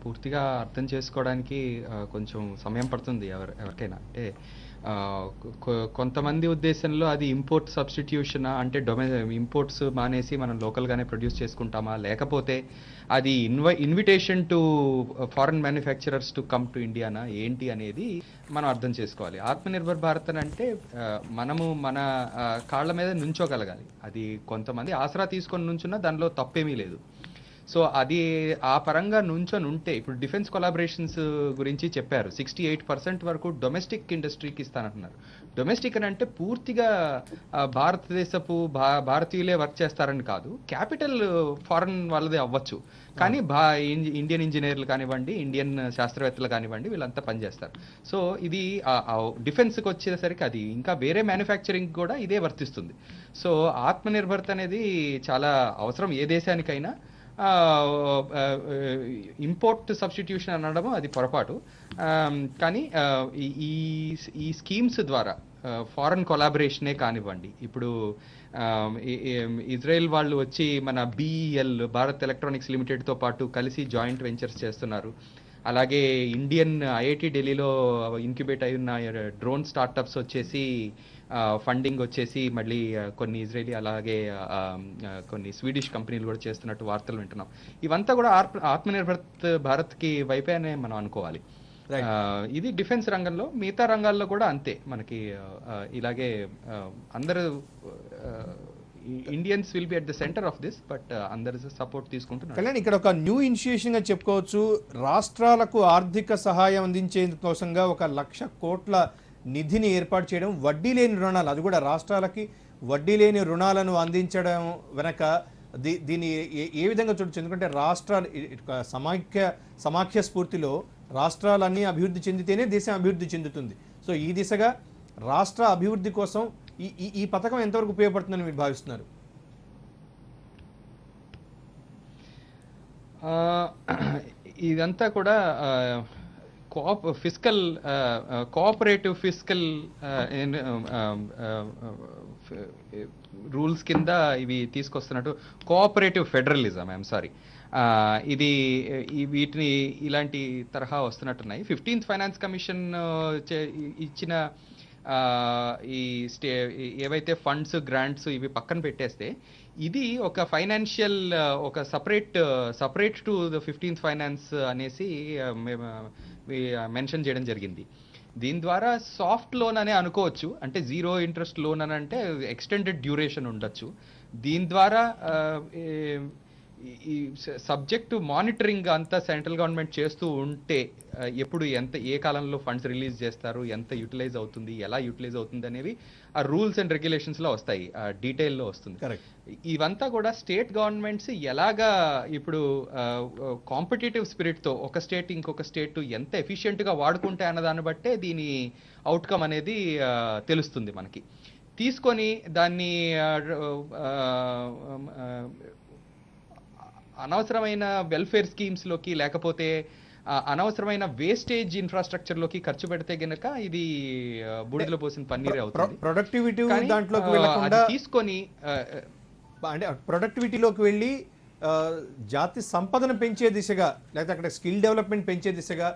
C: పూర్తిగా అర్థం చేసుకోవడానికి కొంచెం సమయం పడుతుంది ఎవరికైనా. అంటే కొంతమంది ఉద్దేశంలో అది ఇంపోర్ట్ సబ్స్టిట్యూషన్ అంటే ఇంపోర్ట్స్ మానేసి మనం లోకల్గానే ప్రొడ్యూస్ చేసుకుంటామా, లేకపోతే అది invitation to foreign manufacturers to come to Indiana ఏంటి అనేది మనం అర్థం చేసుకోవాలి. ఆత్మనిర్భర్ భారత్ అంటే మనము మన కాళ్ళ మీద నుంచోగలగాలి. అది కొంతమంది ఆసరా తీసుకొని నుంచున్నా దానిలో తప్పేమీ లేదు. సో అది ఆ పరంగా నుంచొని ఉంటే ఇప్పుడు డిఫెన్స్ కొలాబరేషన్స్ గురించి చెప్పారు. 68% వరకు డొమెస్టిక్ ఇండస్ట్రీకి ఇస్తానంటున్నారు. డొమెస్టిక్ అని అంటే పూర్తిగా భారతదేశపు భారతీయులే వర్క్ చేస్తారని కాదు, క్యాపిటల్ ఫారెన్ వాళ్ళదే అవ్వచ్చు, కానీ ఇండియన్ ఇంజనీర్లు కానివ్వండి, ఇండియన్ శాస్త్రవేత్తలు కానివ్వండి, వీళ్ళంతా పనిచేస్తారు. సో ఇది డిఫెన్స్కి వచ్చేసరికి అది ఇంకా వేరే మ్యానుఫ్యాక్చరింగ్ కూడా ఇదే వర్తిస్తుంది. సో ఆత్మనిర్భరత అనేది చాలా అవసరం ఏ దేశానికైనా. ఇంపోర్ట్ సబ్స్టిట్యూషన్ అనడం అది పొరపాటు. కానీ ఈ ఈ స్కీమ్స్ ద్వారా ఫారెన్ కొలాబరేషనే కానివ్వండి, ఇప్పుడు ఇజ్రాయెల్ వాళ్ళు వచ్చి మన BEL భారత్ ఎలక్ట్రానిక్స్ లిమిటెడ్తో పాటు కలిసి జాయింట్ వెంచర్స్ చేస్తున్నారు. అలాగే ఇండియన్ IIT ఢిల్లీలో ఇంక్యుబేట్ అయి ఉన్న డ్రోన్ స్టార్టప్స్ వచ్చేసి ఫండింగ్ వచ్చేసి మళ్ళీ కొన్ని ఇజ్రాయలీ అలాగే కొన్ని స్వీడిష్ కంపెనీలు కూడా చేస్తున్నట్టు వార్తలు వింటున్నాం. ఇవంతా కూడా ఆత్మనిర్భర్ భారత్కి వైపే అనే మనం అనుకోవాలి. ఇది డిఫెన్స్ రంగంలో. మిగతా రంగాల్లో కూడా అంతే. మనకి ఇలాగే అందరూ Indians will be at the centre of this, but అందరి సపోర్ట్ తీసుకుంటున్నారు.
E: కళ్యాణ్, ఇక్కడ ఒక న్యూ ఇనిషియేషన్గా చెప్పుకోవచ్చు. రాష్ట్రాలకు ఆర్థిక సహాయం అందించేందుకోసంగా 1,00,000 కోట్ల నిధిని ఏర్పాటు చేయడం, వడ్డీ లేని రుణాలు, అది కూడా రాష్ట్రాలకి వడ్డీ లేని రుణాలను అందించడం వెనక దీన్ని ఏ విధంగా చూడొచ్చు? ఎందుకంటే రాష్ట్రాలు సమాఖ్య స్ఫూర్తిలో రాష్ట్రాలన్నీ అభివృద్ధి చెందితేనే దేశం అభివృద్ధి చెందుతుంది. సో ఈ దిశగా రాష్ట్ర అభివృద్ధి కోసం ఈ పథకం ఎంతవరకు ఉపయోగపడుతుందని మీరు భావిస్తున్నారు?
C: ఇదంతా కూడా కోఆపరేటివ్ ఫిస్కల్ రూల్స్ కింద ఇవి తీసుకొస్తున్నట్టు. కోఆపరేటివ్ ఫెడరలిజం, ఐఎమ్ సారీ, ఇది వీటిని ఇలాంటి తరహా వస్తున్నట్టున్నాయి. 15th ఫైనాన్స్ కమిషన్ ఇచ్చిన ఈ ఏవైతే ఫండ్స్, గ్రాంట్స్ ఇవి పక్కన పెట్టేస్తే ఇది ఒక ఫైనాన్షియల్ ఒక separate to the 15th finance అనేసి మెన్షన్ చేయడం జరిగింది. దీని ద్వారా సాఫ్ట్ లోన్ అనే అనుకోవచ్చు, అంటే 0 ఇంట్రెస్ట్ లోన్ అని అంటే ఎక్స్టెండెడ్ డ్యూరేషన్ ఉండొచ్చు. దీని ద్వారా ఈ సబ్జెక్టు మానిటరింగ్ అంతా సెంట్రల్ గవర్నమెంట్ చేస్తూ ఉంటే ఎప్పుడు ఏ కాలంలో ఫండ్స్ రిలీజ్ చేస్తారు, ఎంత యూటిలైజ్ అవుతుంది, ఎలా యూటిలైజ్ అవుతుంది అనేవి ఆ రూల్స్ అండ్ రెగ్యులేషన్స్లో వస్తాయి, డీటెయిల్లో వస్తుంది. ఇవంతా కూడా స్టేట్ గవర్నమెంట్స్ ఎలాగా ఇప్పుడు కాంపిటేటివ్ స్పిరిట్తో ఒక స్టేట్ ఇంకొక స్టేట్ ఎంత ఎఫిషియెంట్గా వాడుకుంటే అన్నదాన్ని బట్టే దీని అవుట్కమ్ అనేది తెలుస్తుంది మనకి. తీసుకొని దాన్ని అనవసరమైన వెల్ఫేర్ స్కీమ్స్లోకి లేకపోతే అనవసరమైన వేస్టేజ్ ఇన్ఫ్రాస్ట్రక్చర్లోకి ఖర్చు పెడితే గనక ఇది బూడిదలో పోసిన పన్నీరే అవుతుంది.
E: ప్రొడక్టివిటీ దాంట్లోకి వెళ్ళకుండా
C: తీసుకొని
E: అంటే ప్రొడక్టివిటీలోకి వెళ్ళి జాతి సంపదను పెంచే దిశగా, లేకపోతే అక్కడ స్కిల్ డెవలప్మెంట్ పెంచే దిశగా,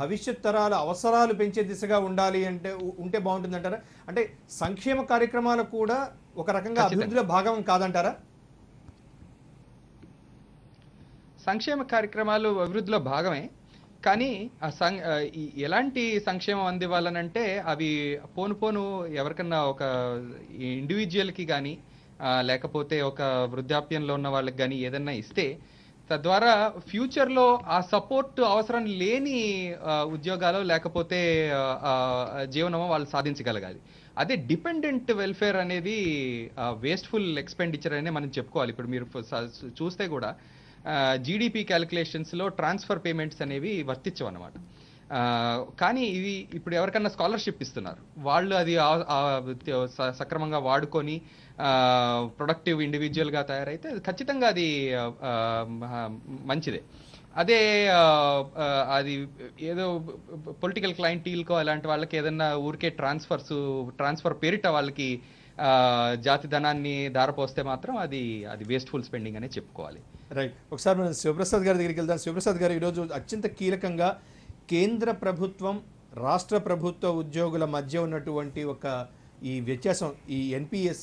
E: భవిష్యత్ తరాల అవసరాలు పెంచే దిశగా ఉండాలి అంటే ఉంటే బాగుంటుంది అంటారా? అంటే సంక్షేమ కార్యక్రమాలు కూడా ఒక రకంగా అభివృద్ధిలో భాగం కాదంటారా?
C: సంక్షేమ కార్యక్రమాలు అభివృద్ధిలో భాగమే, కానీ ఎలాంటి సంక్షేమం అందివ్వాలనంటే అవి పోను ఎవరికన్నా ఒక ఇండివిజువల్కి కానీ లేకపోతే ఒక వృద్ధాప్యంలో ఉన్న వాళ్ళకి కానీ ఏదన్నా ఇస్తే తద్వారా ఫ్యూచర్లో ఆ సపోర్ట్ అవసరం లేని ఉద్యోగాలు లేకపోతే జీవనమో వాళ్ళు సాధించగలగాలి. అదే డిపెండెంట్ వెల్ఫేర్ అనేది వేస్ట్ఫుల్ ఎక్స్పెండిచర్ అనే మనం చెప్పుకోవాలి. ఇప్పుడు మీరు చూస్తే కూడా GDP క్యాలిక్యులేషన్స్లో ట్రాన్స్ఫర్ పేమెంట్స్ అనేవి వర్తించవు అన్నమాట. కానీ ఇవి ఇప్పుడు ఎవరికన్నా స్కాలర్షిప్ ఇస్తున్నారు, వాళ్ళు అది సక్రమంగా వాడుకొని ప్రొడక్టివ్ ఇండివిజువల్గా తయారైతే ఖచ్చితంగా అది మంచిదే. అదే అది ఏదో పొలిటికల్ క్లయింటీల్కో అలాంటి వాళ్ళకి ఏదన్నా ఊరికే ట్రాన్స్ఫర్ పేరిట వాళ్ళకి జాతి ధనాన్ని దారపోస్తే మాత్రం అది వేస్ట్ఫుల్ స్పెండింగ్ అనే చెప్పుకోవాలి.
E: రైట్. ఒకసారి మనం శివప్రసాద్ గారి దగ్గరికి వెళ్దాం. శివప్రసాద్ గారు, ఈరోజు అత్యంత కీలకంగా కేంద్ర ప్రభుత్వం రాష్ట్ర ప్రభుత్వ ఉద్యోగుల మధ్య ఉన్నటువంటి ఒక ఈ వ్యత్యాసం, ఈ NPS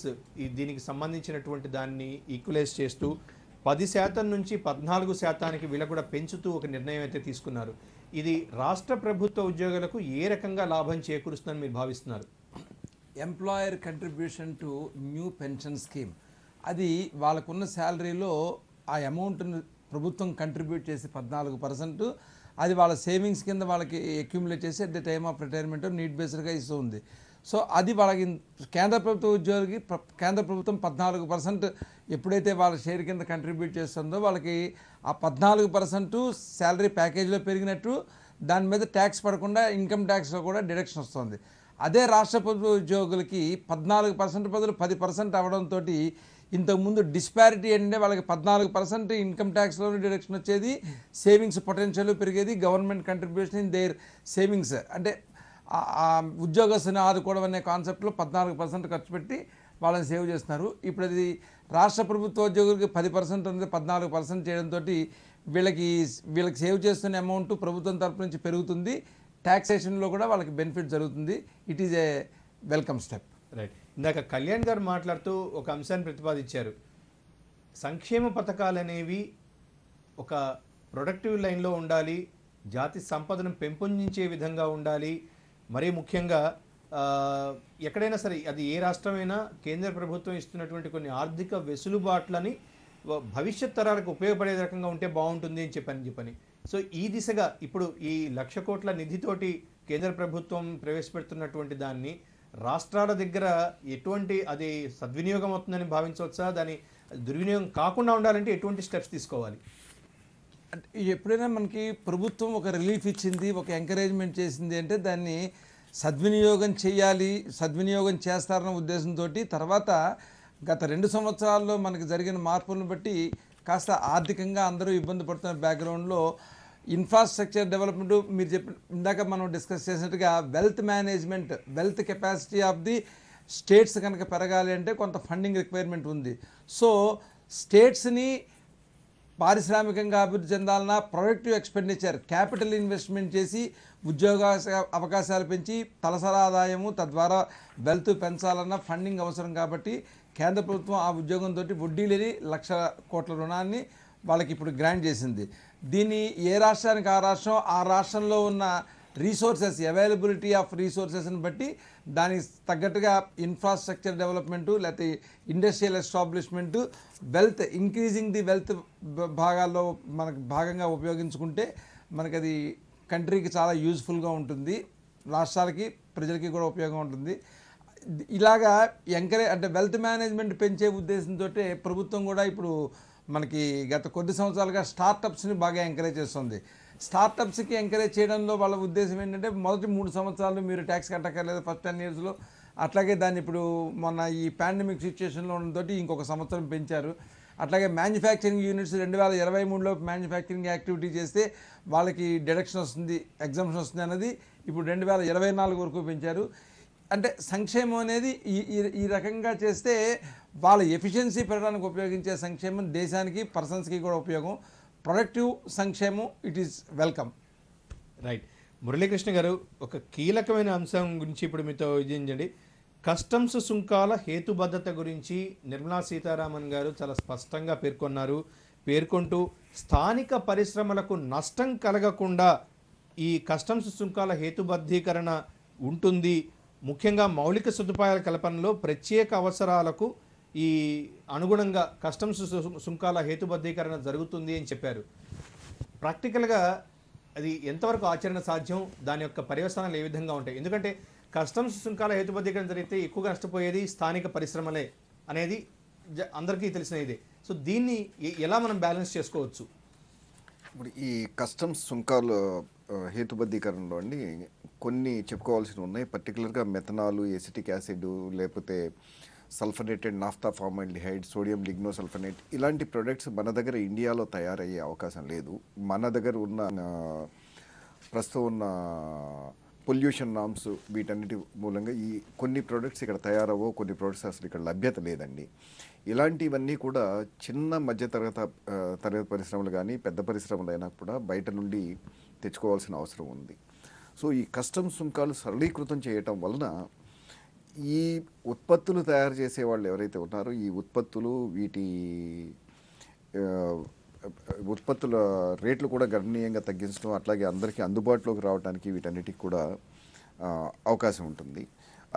E: దీనికి సంబంధించినటువంటి దాన్ని ఈక్వలైజ్ చేస్తూ 10% నుంచి 14% వీళ్ళకు కూడా పెంచుతూ ఒక నిర్ణయం అయితే తీసుకున్నారు. ఇది రాష్ట్ర ప్రభుత్వ ఉద్యోగులకు ఏ రకంగా లాభం చేకూరుస్తుందని మీరు భావిస్తున్నారు?
F: Employer contribution to new pension scheme, అది వాళ్ళకున్న శాలరీలో ఆ అమౌంట్ను ప్రభుత్వం కంట్రిబ్యూట్ చేసి 14%, అది వాళ్ళ సేవింగ్స్ కింద వాళ్ళకి అక్యుములేట్ చేసి at the time of retirement need బేస్డ్గా ఇస్తూ ఉంది. సో అది వాళ్ళకి కేంద్ర ప్రభుత్వ ఉద్యోగికి కేంద్ర ప్రభుత్వం 14% ఎప్పుడైతే వాళ్ళ షేర్ కింద కంట్రిబ్యూట్ చేస్తుందో వాళ్ళకి ఆ 14% శాలరీ ప్యాకేజ్లో పెరిగినట్టు, దాని మీద ట్యాక్స్ పడకుండా ఇన్కమ్ ట్యాక్స్లో కూడా డిడక్షన్ వస్తుంది. అదే రాష్ట్ర ప్రభుత్వ ఉద్యోగులకి 14% బదులు 10% అవ్వడంతో ఇంతకుముందు డిస్పారిటీ అంటే వాళ్ళకి 14% ఇన్కమ్ ట్యాక్స్లోనే డిడక్షన్ వచ్చేది, సేవింగ్స్ పొటెన్షియల్ పెరిగేది, government contribution in there savings, అంటే ఉద్యోగస్తుని ఆదుకోవడం అనే కాన్సెప్ట్లో 14% ఖర్చు పెట్టి వాళ్ళని సేవ్ చేస్తున్నారు. ఇప్పుడు అది రాష్ట్ర ప్రభుత్వ ఉద్యోగులకి 10% అనేది 14% చేయడంతో వీళ్ళకి సేవ్ చేస్తున్న అమౌంట్ ప్రభుత్వం తరపు నుంచి పెరుగుతుంది, ట్యాక్సేషన్లో కూడా వాళ్ళకి బెనిఫిట్ జరుగుతుంది. It is a welcome step.
E: Right. ఇందాక కళ్యాణ్ గారు మాట్లాడుతూ ఒక అంశాన్ని ప్రతిపాదించారు. సంక్షేమ పథకాలు అనేవి ఒక ప్రొడక్టివ్ లైన్లో ఉండాలి, జాతి సంపదను పెంపొందించే విధంగా ఉండాలి. మరీ ముఖ్యంగా ఎక్కడైనా సరే అది ఏ రాష్ట్రమైనా కేంద్ర ప్రభుత్వం ఇస్తున్నటువంటి కొన్ని ఆర్థిక వెసులుబాట్లని భవిష్యత్ తరాలకు ఉపయోగపడే రకంగా ఉంటే బాగుంటుంది అని చెప్పని. సో ఈ దిశగా ఇప్పుడు ఈ 1,00,000 కోట్ల నిధితోటి కేంద్ర ప్రభుత్వం ప్రవేశపెడుతున్నటువంటి దాన్ని రాష్ట్రాల దగ్గర ఎటువంటి అది సద్వినియోగం అవుతుందని భావించవచ్చా? దాని దుర్వినియోగం కాకుండా ఉండాలంటే ఎటువంటి స్టెప్స్ తీసుకోవాలి?
F: అంటే ఎప్పుడైనా మనకి ప్రభుత్వం ఒక రిలీఫ్ ఇచ్చింది, ఒక ఎంకరేజ్మెంట్ చేసింది అంటే దాన్ని సద్వినియోగం చేయాలి, సద్వినియోగం చేస్తారన్న ఉద్దేశంతో తర్వాత గత 2 సంవత్సరాల్లో మనకి జరిగిన మార్పులను బట్టి కాస్త ఆర్థికంగా అందరూ ఇబ్బంది పడుతున్న బ్యాక్గ్రౌండ్లో ఇన్ఫ్రాస్ట్రక్చర్ డెవలప్మెంట్, మీరు ఇందాక మనం డిస్కస్ చేసినట్టుగా wealth management, wealth capacity of the states కనుక పెరగాలి అంటే కొంత ఫండింగ్ రిక్వైర్మెంట్ ఉంది. సో స్టేట్స్ని పారిశ్రామికంగా అభివృద్ధి చెందాలన్నా ప్రొడక్టివ్ ఎక్స్పెండిచర్, క్యాపిటల్ ఇన్వెస్ట్మెంట్ చేసి ఉద్యోగ అవకాశాలు పెంచి తలసరి ఆదాయము తద్వారా వెల్త్ పెంచాలన్న ఫండింగ్ అవసరం. కాబట్టి కేంద్ర ప్రభుత్వం ఆ ఉద్యోగంతో వడ్డీ లేని 1,00,000 కోట్ల రుణాన్ని వాళ్ళకి ఇప్పుడు గ్రాంట్ చేసింది. దీన్ని ఏ రాష్ట్రానికి ఆ రాష్ట్రంలో ఉన్న రీసోర్సెస్, అవైలబిలిటీ ఆఫ్ రీసోర్సెస్ని బట్టి దానికి తగ్గట్టుగా ఇన్ఫ్రాస్ట్రక్చర్ డెవలప్మెంటు, లేకపోతే industrial establishment, wealth increasing the wealth భాగాల్లో మనకు భాగంగా ఉపయోగించుకుంటే మనకు అది కంట్రీకి చాలా యూజ్ఫుల్గా ఉంటుంది, రాష్ట్రాలకి ప్రజలకి కూడా ఉపయోగం ఉంటుంది. ఇలాగా అంటే వెల్త్ మేనేజ్మెంట్ పెంచే ఉద్దేశంతో ప్రభుత్వం కూడా ఇప్పుడు మనకి గత కొద్ది సంవత్సరాలుగా స్టార్టప్స్ని బాగా ఎంకరేజ్ చేస్తుంది. స్టార్టప్స్కి ఎంకరేజ్ చేయడంలో వాళ్ళ ఉద్దేశం ఏంటంటే మొదటి 3 సంవత్సరాలు మీరు ట్యాక్స్ కట్టక్కర్లేదు ఫస్ట్ 10 yearsలో. అట్లాగే దాన్ని ఇప్పుడు మొన్న ఈ పాండమిక్ సిచ్యువేషన్లో ఉండడంతో ఇంకొక సంవత్సరం పెంచారు. అట్లాగే మ్యానుఫ్యాక్చరింగ్ యూనిట్స్ 2023లో మ్యానుఫ్యాక్చరింగ్ యాక్టివిటీ చేస్తే వాళ్ళకి డిడక్షన్ వస్తుంది, ఎగ్జంప్షన్ వస్తుంది అన్నది ఇప్పుడు 2024 వరకు పెంచారు. అంటే సంక్షేమం అనేది ఈ రకంగా చేస్తే వాళ్ళ ఎఫిషియన్సీ పెరగడానికి ఉపయోగించే సంక్షేమం దేశానికి, పర్సన్స్కి కూడా ఉపయోగం. ప్రొడక్టివ్ సంక్షేమం it is welcome.
E: Right. Muralikrishna గారు, ఒక కీలకమైన అంశం గురించి ఇప్పుడు మీతో ఇదించండి. కస్టమ్స్ సుంకాల హేతుబద్ధత గురించి నిర్మలా సీతారామన్ గారు చాలా స్పష్టంగా పేర్కొంటూ స్థానిక పరిశ్రమలకు నష్టం కలగకుండా ఈ కస్టమ్స్ సుంకాల హేతుబద్ధీకరణ ఉంటుంది, ముఖ్యంగా మౌలిక సదుపాయాల కల్పనలో ప్రత్యేక అవసరాలకు ఈ అనుగుణంగా కస్టమ్స్ సుంకాల హేతుబద్ధీకరణ జరుగుతుంది అని చెప్పారు. ప్రాక్టికల్గా అది ఎంతవరకు ఆచరణ సాధ్యం, దాని యొక్క పర్యవసానాలు ఏ విధంగా ఉంటాయి? ఎందుకంటే కస్టమ్స్ సుంకాల హేతుబద్ధీకరణ జరిగితే ఎక్కువగా నష్టపోయేది స్థానిక పరిశ్రమలే అనేది అందరికీ తెలిసిన ఇదే. సో దీన్ని ఎలా మనం బ్యాలెన్స్ చేసుకోవచ్చు?
V: ఇప్పుడు ఈ కస్టమ్స్ సుంకాలు హేతుబద్ధీకరణలో అండి కొన్ని చెప్పుకోవాల్సినవి ఉన్నాయి. పర్టికులర్గా మెథనాలు, ఎసిటిక్ యాసిడ్, లేకపోతే సల్ఫనేటెడ్ నాఫ్తా ఫార్మాల్డిహైడ్, సోడియం లిగ్నోసల్ఫనేట్ ఇలాంటి ప్రొడక్ట్స్ మన దగ్గర ఇండియాలో తయారయ్యే అవకాశం లేదు. మన దగ్గర ఉన్న ప్రస్తుతం ఉన్న పొల్యూషన్ నామ్స్ వీటన్నిటి మూలంగా ఈ కొన్ని ప్రొడక్ట్స్ ఇక్కడ తయారవో, కొన్ని ప్రొడక్ట్స్ అసలు ఇక్కడ లభ్యత లేదండి. ఇలాంటివన్నీ కూడా చిన్న తరగతి పరిశ్రమలు కానీ పెద్ద పరిశ్రమలు అయినా కూడా బయట నుండి తెచ్చుకోవాల్సిన అవసరం ఉంది. సో ఈ కస్టమ్స్ సుంకాలు సరళీకృతం చేయటం వలన ఈ ఉత్పత్తులు తయారు చేసే వాళ్ళు ఎవరైతే ఉన్నారో ఈ వీటి ఉత్పత్తుల రేట్లు కూడా గణనీయంగా తగ్గించడం, అట్లాగే అందరికీ అందుబాటులోకి రావడానికి వీటన్నిటికి కూడా అవకాశం ఉంటుంది.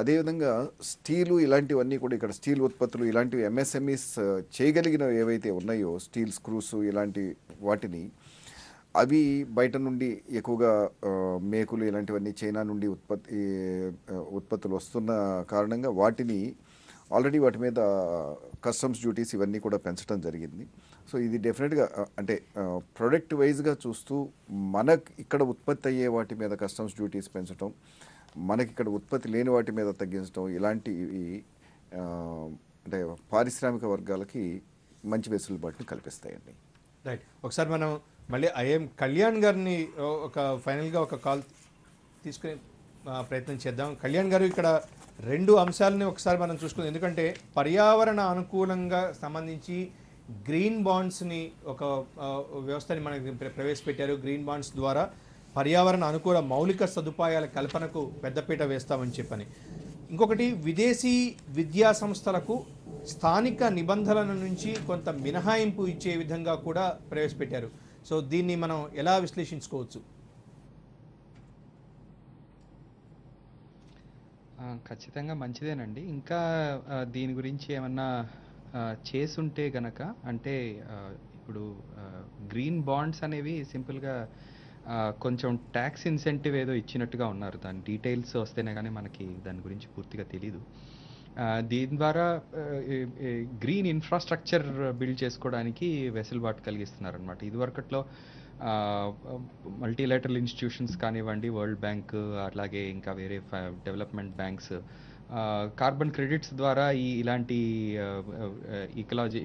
V: అదేవిధంగా స్టీలు ఇలాంటివన్నీ కూడా ఇక్కడ స్టీల్ ఉత్పత్తులు ఇలాంటివి ఎంఎస్ఎంఈస్ చేయగలిగినవి ఏవైతే ఉన్నాయో స్టీల్ స్క్రూస్ ఇలాంటి వాటిని అవి బయట నుండి ఎక్కువగా మేకులు ఇలాంటివన్నీ చైనా నుండి ఉత్పత్తులు వస్తున్న కారణంగా వాటిని ఆల్రెడీ వాటి మీద కస్టమ్స్ డ్యూటీస్ ఇవన్నీ కూడా పెంచడం జరిగింది. సో ఇది డెఫినెట్గా అంటే ప్రొడక్ట్ వైజ్గా చూస్తూ మనకు ఇక్కడ ఉత్పత్తి అయ్యే వాటి మీద కస్టమ్స్ డ్యూటీస్ పెంచడం, మనకి ఇక్కడ ఉత్పత్తి లేని వాటి మీద తగ్గించడం ఇలాంటివి అంటే పారిశ్రామిక వర్గాలకి మంచి వెసులుబాటుని కల్పిస్తాయండి.
E: రైట్. ఒకసారి మనం మళ్ళీ ఐఎం కళ్యాణ్ గారిని ఒక ఫైనల్గా ఒక కాల్ తీసుకునే ప్రయత్నం చేద్దాం. కళ్యాణ్ గారు, ఇక్కడ 2 అంశాలని ఒకసారి మనం చూసుకుందాం. ఎందుకంటే పర్యావరణ అనుకూలంగా సంబంధించి గ్రీన్ బాండ్స్ని ఒక వ్యవస్థని మనకి ప్రవేశపెట్టారు. గ్రీన్ బాండ్స్ ద్వారా పర్యావరణ అనుకూల మౌలిక సదుపాయాల కల్పనకు పెద్దపీట వేస్తామని చెప్పని. ఇంకొకటి, విదేశీ విద్యా సంస్థలకు స్థానిక నిబంధనల నుంచి కొంత మినహాయింపు ఇచ్చే విధంగా కూడా ప్రవేశపెట్టారు. సో దీన్ని మనం ఎలా విశ్లేషించుకోవచ్చు?
C: ఖచ్చితంగా మంచిదేనండి. ఇంకా దీని గురించి ఏమన్నా చేసుంటే గనక, అంటే ఇప్పుడు గ్రీన్ బాండ్స్ అనేవి సింపుల్గా కొంచెం ట్యాక్స్ ఇన్సెంటివ్ ఏదో ఇచ్చినట్టుగా ఉన్నారు. దాని డీటెయిల్స్ వస్తేనే కానీ మనకి దాని గురించి పూర్తిగా తెలీదు. దీని ద్వారా గ్రీన్ ఇన్ఫ్రాస్ట్రక్చర్ బిల్డ్ చేసుకోవడానికి వెసులుబాటు కలిగిస్తున్నారు అనమాట. ఇదివరకట్లో మల్టీలేటరల్ ఇన్స్టిట్యూషన్స్ కానివ్వండి, వరల్డ్ బ్యాంక్, అలాగే ఇంకా వేరే డెవలప్మెంట్ బ్యాంక్స్ కార్బన్ క్రెడిట్స్ ద్వారా ఇలాంటి ఇకలాజీ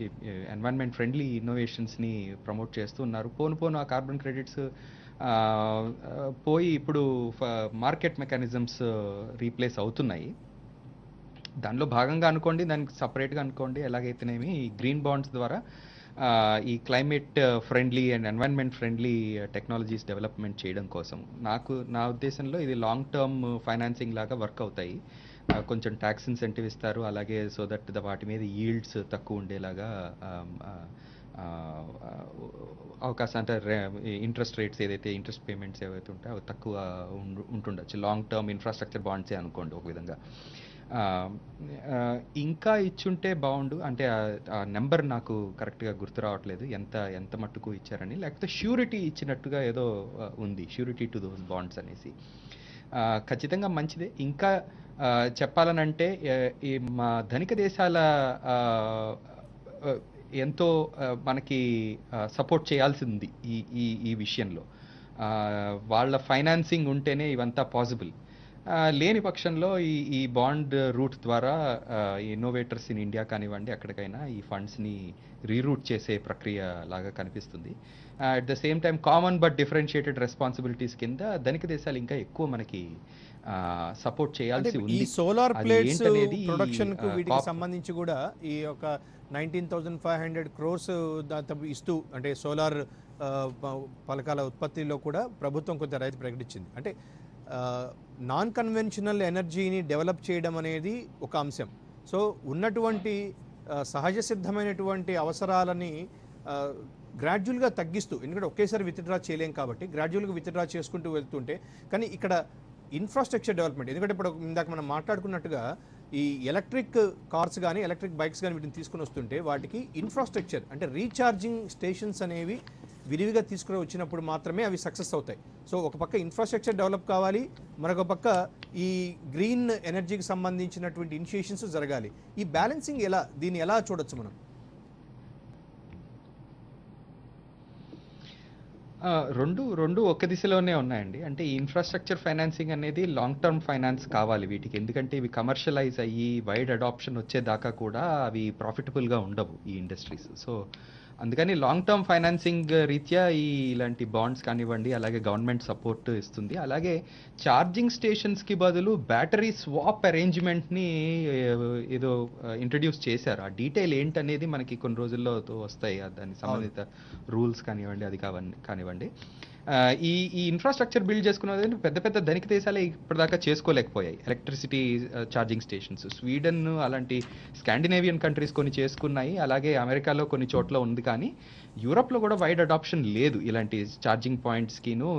C: ఎన్వైరన్మెంట్ ఫ్రెండ్లీ ఇన్నోవేషన్స్ని ప్రమోట్ చేస్తూ ఉన్నారు. పోను ఆ కార్బన్ క్రెడిట్స్ పోయి ఇప్పుడు మార్కెట్ మెకానిజమ్స్ రీప్లేస్ అవుతున్నాయి. దానిలో భాగంగా అనుకోండి, దానికి సపరేట్గా అనుకోండి, ఎలాగైతేనేమి ఈ గ్రీన్ బాండ్స్ ద్వారా ఈ climate friendly and environment friendly technologies development చేయడం కోసం నా ఉద్దేశంలో ఇది లాంగ్ టర్మ్ ఫైనాన్సింగ్ లాగా వర్క్ అవుతాయి. కొంచెం ట్యాక్స్ ఇన్సెంటివ్ ఇస్తారు, అలాగే సో దట్ వాటి మీద ఈల్డ్స్ తక్కువ ఉండేలాగా అవకాశం, అంటే ఇంట్రెస్ట్ రేట్స్ ఏదైతే ఇంట్రెస్ట్ పేమెంట్స్ ఏవైతే ఉంటాయో అవి తక్కువ ఉంటుండొచ్చు. లాంగ్ టర్మ్ ఇన్ఫ్రాస్ట్రక్చర్ బాండ్సే అనుకోండి ఒక విధంగా. ఇంకా ఇచ్చుంటే బాగుండు, అంటే ఆ నెంబర్ నాకు కరెక్ట్గా గుర్తు రావట్లేదు ఎంత మట్టుకు ఇచ్చారని. లేకపోతే ష్యూరిటీ ఇచ్చినట్టుగా ఏదో ఉంది, ష్యూరిటీ టు దోస్ బాండ్స్ అనేసి. ఖచ్చితంగా మంచిదే. ఇంకా చెప్పాలనంటే ఈ మా ధనిక దేశాల ఎంతో మనకి సపోర్ట్ చేయాల్సి ఉంది ఈ విషయంలో. వాళ్ళ ఫైనాన్సింగ్ ఉంటేనే ఇవంతా పాసిబుల్. లేని పక్షంలో ఈ బాండ్ రూట్ ద్వారా ఇన్నోవేటర్స్ ఇన్ ఇండియా కానివ్వండి, ఎక్కడికైనా ఈ ఫండ్స్ని రీరూట్ చేసే ప్రక్రియ లాగా కనిపిస్తుంది. At the same time common but differentiated responsibilities కింద ధనిక దేశాలు ఇంకా ఎక్కువ మనకి సపోర్ట్ చేయాల్సి ఉంది.
E: ఈ సోలార్ ప్లేట్స్ ప్రొడక్షన్ కు వీటికి సంబంధించి కూడా ఈ ఒక 19,500 crores ఇస్తూ, అంటే సోలార్ పలకాల ఉత్పత్తిలో కూడా ప్రభుత్వం కొంత రైతు ప్రకటించింది. అంటే నాన్ కన్వెన్షనల్ ఎనర్జీని డెవలప్ చేయడం అనేది ఒక అంశం. సో ఉన్నటువంటి సహజ సిద్ధమైనటువంటి అవసరాలని గ్రాడ్యువల్గా తగ్గిస్తూ, ఎందుకంటే ఒకేసారి విత్డ్రా చేయలేం కాబట్టి గ్రాడ్యువల్గా విత్డ్రా చేసుకుంటూ వెళ్తుంటే, కానీ ఇక్కడ ఇన్ఫ్రాస్ట్రక్చర్ డెవలప్మెంట్, ఎందుకంటే ఇప్పుడు ఇందాక మనం మాట్లాడుకున్నట్టుగా ఈ ఎలక్ట్రిక్ కార్స్ కానీ ఎలక్ట్రిక్ బైక్స్ కానీ వీటిని తీసుకుని వస్తుంటే వాటికి ఇన్ఫ్రాస్ట్రక్చర్, అంటే రీఛార్జింగ్ స్టేషన్స్ అనేవి విరివిగా తీసుకుని వచ్చినప్పుడు మాత్రమే అవి సక్సెస్ అవుతాయి. సో ఒక పక్క ఇన్ఫ్రాస్ట్రక్చర్ డెవలప్ కావాలి, మరొక పక్క ఈ గ్రీన్ ఎనర్జీకి సంబంధించినటువంటి ఇనిషియేషన్స్ జరగాలి. ఈ బ్యాలెన్సింగ్ దీన్ని ఎలా చూడొచ్చు మనం?
C: రెండు ఒక దిశలోనే ఉన్నాయండి. అంటే ఈ ఇన్ఫ్రాస్ట్రక్చర్ ఫైనాన్సింగ్ అనేది లాంగ్ టర్మ్ ఫైనాన్స్ కావాలి వీటికి. ఎందుకంటే ఇవి కమర్షియలైజ్ అయ్యి వైడ్ అడాప్షన్ వచ్చేదాకా కూడా అవి ప్రాఫిటబుల్గా ఉండవు ఈ ఇండస్ట్రీస్. సో అందుకని లాంగ్ టర్మ్ ఫైనాన్సింగ్ రీత్యా ఇలాంటి బాండ్స్ కానివ్వండి, అలాగే గవర్నమెంట్ సపోర్ట్ ఇస్తుంది. అలాగే ఛార్జింగ్ స్టేషన్స్కి బదులు బ్యాటరీ స్వాప్ అరేంజ్మెంట్ని ఏదో ఇంట్రడ్యూస్ చేశారు. ఆ డీటెయిల్ ఏంటనేది మనకి కొన్ని రోజుల్లో వస్తాయి, దానికి సంబంధిత రూల్స్ కానివ్వండి, అది కానివ్వండి. ఈ ఈ ఇన్ఫ్రాస్ట్రక్చర్ బిల్డ్ చేసుకున్నది పెద్ద పెద్ద ధనిక దేశాలే ఇప్పటిదాకా చేసుకోలేకపోయాయి. ఎలక్ట్రిసిటీ ఛార్జింగ్ స్టేషన్స్ స్వీడన్ అలాంటి స్కాండినేవియన్ కంట్రీస్ కొన్ని చేసుకున్నాయి, అలాగే అమెరికాలో కొన్ని చోట్ల ఉంది. కానీ యూరప్లో కూడా వైడ్ అడాప్షన్ లేదు ఇలాంటి ఛార్జింగ్ పాయింట్స్కిను.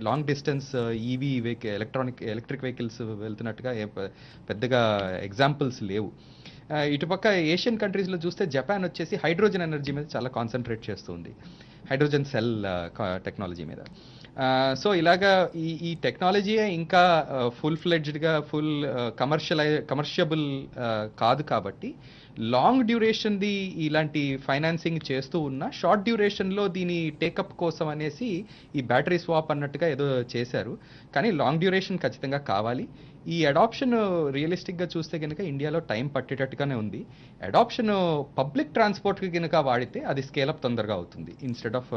C: Long distance EV electric vehicles వెళ్తున్నట్టుగా పెద్దగా ఎగ్జాంపుల్స్ లేవు. ఇటుపక్క ఏషియన్ కంట్రీస్లో చూస్తే జపాన్ వచ్చేసి హైడ్రోజన్ ఎనర్జీ మీద చాలా కాన్సన్ట్రేట్ చేస్తుంది, హైడ్రోజన్ సెల్ టెక్నాలజీ మీద. సో ఇలాగా ఈ టెక్నాలజీయే ఇంకా ఫుల్ కమర్షియబుల్ కాదు. కాబట్టి లాంగ్ డ్యూరేషన్ది ఇలాంటి ఫైనాన్సింగ్ చేస్తూ ఉన్న షార్ట్ డ్యూరేషన్లో దీని టేకప్ కోసం అనేసి ఈ బ్యాటరీ స్వాప్ అన్నట్టుగా ఏదో చేశారు. కానీ లాంగ్ డ్యూరేషన్ ఖచ్చితంగా కావాలి. ఈ అడాప్షన్ రియలిస్టిక్గా చూస్తే కనుక ఇండియాలో టైం పట్టేటట్టుగానే ఉంది. అడాప్షన్ పబ్లిక్ ట్రాన్స్పోర్ట్కి కనుక వాడితే అది స్కేలప్ తొందరగా అవుతుంది ఇన్స్టెడ్ ఆఫ్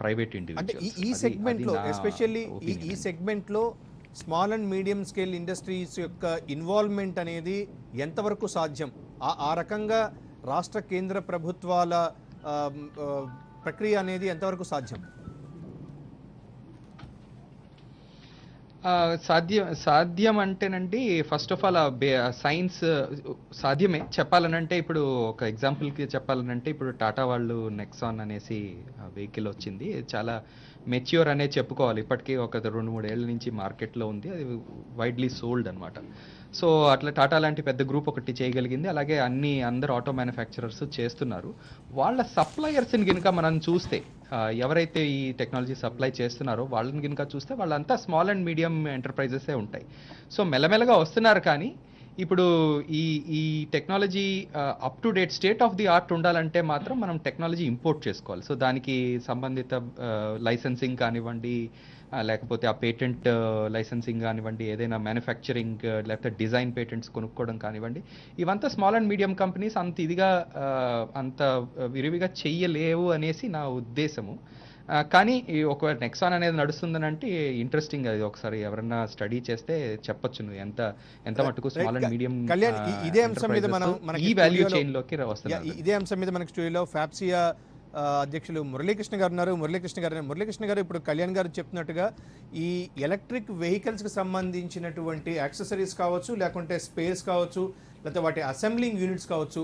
C: ప్రైవేట్
E: అంటే
C: ఇండివిజువల్స్.
E: ఈ సెగ్మెంట్లో ఎస్పెషల్లీ ఈ సెగ్మెంట్లో small and medium scale industries యొక్క ఇన్వాల్వ్మెంట్ అనేది ఎంతవరకు సాధ్యం? ఆ రకంగా రాష్ట్ర కేంద్ర ప్రభుత్వాల ప్రక్రియ అనేది ఎంతవరకు సాధ్యం?
C: సాధ్యం అంటేనండి, ఫస్ట్ ఆఫ్ ఆల్ సైన్స్ సాధ్యమే చెప్పాలనంటే. ఇప్పుడు ఒక ఎగ్జాంపుల్కి చెప్పాలనంటే, ఇప్పుడు టాటా వాళ్ళు నెక్సాన్ అనేసి వెహికల్ వచ్చింది, చాలా మెచ్యూర్ అనే చెప్పుకోవాలి. ఇప్పటికీ ఒక 2-3 ఏళ్ల నుంచి మార్కెట్లో ఉంది, అది వైడ్లీ సోల్డ్ అనమాట. సో అట్లా టాటా లాంటి పెద్ద గ్రూప్ ఒకటి చేయగలిగింది, అలాగే అందరు ఆటో మ్యానుఫ్యాక్చరర్స్ చేస్తున్నారు. వాళ్ళ సప్లయర్స్ని కనుక మనం చూస్తే, ఎవరైతే ఈ టెక్నాలజీ సప్లై చేస్తున్నారో వాళ్ళని కనుక చూస్తే వాళ్ళంతా స్మాల్ అండ్ మీడియం ఎంటర్ప్రైజెసే ఉంటాయి. సో మెల్లమెల్లగా వస్తున్నారు. కానీ ఇప్పుడు ఈ technology up to date state of the art ఉండాలంటే మాత్రం మనం టెక్నాలజీ ఇంపోర్ట్ చేసుకోవాలి. సో దానికి సంబంధిత లైసెన్సింగ్ కానివ్వండి, లేకపోతే ఆ పేటెంట్ లైసెన్సింగ్ కానివ్వండి, ఏదైనా మ్యానుఫ్యాక్చరింగ్ లేకపోతే డిజైన్ పేటెంట్స్ కొనుక్కోవడం కానివ్వండి, ఇవంతా స్మాల్ అండ్ మీడియం కంపెనీస్ అంత విరివిగా చెయ్యలేవు అనేసి నా ఉద్దేశము. కానీ ఒక నెక్సాన్ అనేది నడుస్తుందని అంటే ఇంట్రెస్టింగ్. అది ఒకసారి ఎవరన్నా స్టడీ చేస్తే చెప్పొచ్చు నువ్వు ఎంత మటుకు స్మాల్ అండ్ మీడియం
E: కళ్యాణ్, ఇదే అంశం మీద
C: ఈ వాల్యూ చైన్ లోకి వస్తున్నారు.
E: ఇదే అంశం మీద మనకి స్టూడియోలో ఫ్యాప్సియా అధ్యక్షులు మురళీకృష్ణ గారు ఉన్నారు. మురళీకృష్ణ గారు, ఇప్పుడు కళ్యాణ్ గారు చెప్తున్నట్టుగా ఈ ఎలక్ట్రిక్ వెహికల్స్కి సంబంధించినటువంటి యాక్సెసరీస్ కావచ్చు, లేకుంటే స్పేస్ కావచ్చు, లేకపోతే వాటి అసెంబ్లింగ్ యూనిట్స్ కావచ్చు,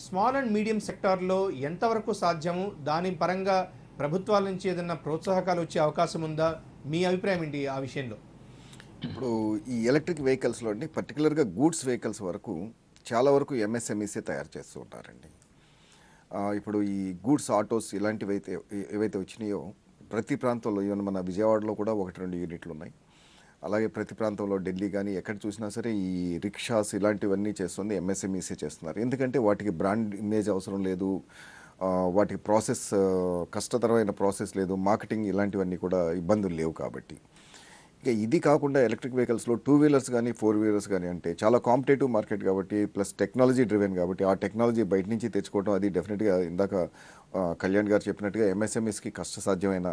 E: స్మాల్ అండ్ మీడియం సెక్టార్లో ఎంతవరకు సాధ్యము? దాని పరంగా ప్రభుత్వాల నుంచి ఏదైనా ప్రోత్సాహకాలు వచ్చే అవకాశం ఉందా? మీ అభిప్రాయం ఏంటి ఆ విషయంలో?
V: ఇప్పుడు ఈ ఎలక్ట్రిక్ వెహికల్స్లో అండి, పర్టికులర్గా గూడ్స్ వెహికల్స్ వరకు చాలా వరకు ఎంఎస్ఎంఈసే తయారు చేస్తూ ఉంటారండి. ఇప్పుడు ఈ గూడ్స్ ఆటోస్ ఇలాంటివి ఏవైతే వచ్చినాయో ప్రతి ప్రాంతంలో, ఈవెన్ మన విజయవాడలో కూడా 1-2 యూనిట్లు ఉన్నాయి. అలాగే ప్రతి ప్రాంతంలో ఢిల్లీ కానీ ఎక్కడ చూసినా సరే ఈ రిక్షాస్ ఇలాంటివన్నీ చేస్తుంది ఎంఎస్ఎంఈసీ చేస్తున్నారు. ఎందుకంటే వాటికి బ్రాండ్ ఇమేజ్ అవసరం లేదు, వాటికి ప్రాసెస్ కష్టతరమైన ప్రాసెస్ లేదు, మార్కెటింగ్ ఇలాంటివన్నీ కూడా ఇబ్బందులు లేవు. కాబట్టి ఇక ఇది కాకుండా ఎలక్ట్రిక్ వెహికల్స్లో 2 వీలర్స్ కానీ 4 వీలర్స్ కానీ అంటే చాలా కాంపిటేటివ్ మార్కెట్ కాబట్టి, ప్లస్ టెక్నాలజీ డ్రివెన్ కాబట్టి, ఆ టెక్నాలజీ బయట నుంచి తెచ్చుకోవడం అది డెఫినెట్గా ఇందాక కళ్యాణ్ గారు చెప్పినట్టుగా ఎంఎస్ఎంఈస్కి కష్టసాధ్యమైన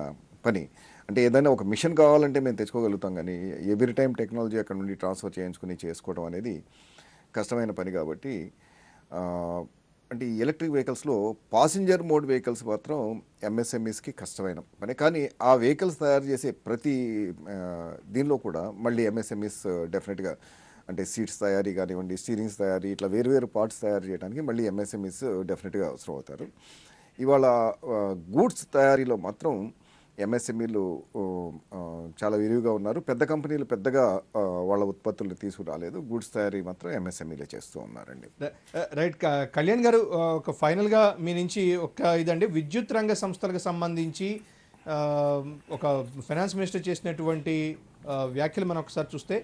V: పని. అంటే ఏదైనా ఒక మిషన్ కావాలంటే మేము తెచ్చుకోగలుగుతాం, కానీ ఎవ్రీ టైం టెక్నాలజీ అక్కడ నుండి ట్రాన్స్ఫర్ చేసుకోవడం అనేది కష్టమైన పని. కాబట్టి అంటే ఈ ఎలక్ట్రిక్ వెహికల్స్లో పాసింజర్ మోడ్ వెహికల్స్ మాత్రం ఎంఎస్ఎంఈస్కి కష్టమైన పని. కానీ ఆ వెహికల్స్ తయారు చేసే ప్రతి దీనిలో కూడా మళ్ళీ ఎంఎస్ఎంఈస్ డెఫినెట్గా, అంటే సీట్స్ తయారీ కానివ్వండి, స్టీరింగ్స్ తయారీ, ఇట్లా వేరు పార్ట్స్ తయారు చేయడానికి మళ్ళీ ఎంఎస్ఎంఈస్ డెఫినెట్గా అవసరం అవుతారు. ఇవాళ గూడ్స్ తయారీలో మాత్రం ఎంఎస్ఎంఈలు చాలా విరివిగా ఉన్నారు. పెద్ద కంపెనీలు పెద్దగా వాళ్ళ ఉత్పత్తులను తీసుకురాలేదు, గూడ్స్ తయారీ మాత్రం ఎంఎస్ఎంఈలే చేస్తూ ఉన్నారండి.
E: రైట్. కళ్యాణ్ గారు, ఒక ఫైనల్గా మీ నుంచి ఇదండి, విద్యుత్ రంగ సంస్థలకు సంబంధించి ఒక ఫైనాన్స్ మినిస్టర్ చేసినటువంటి వ్యాఖ్యలు మనం ఒకసారి చూస్తే,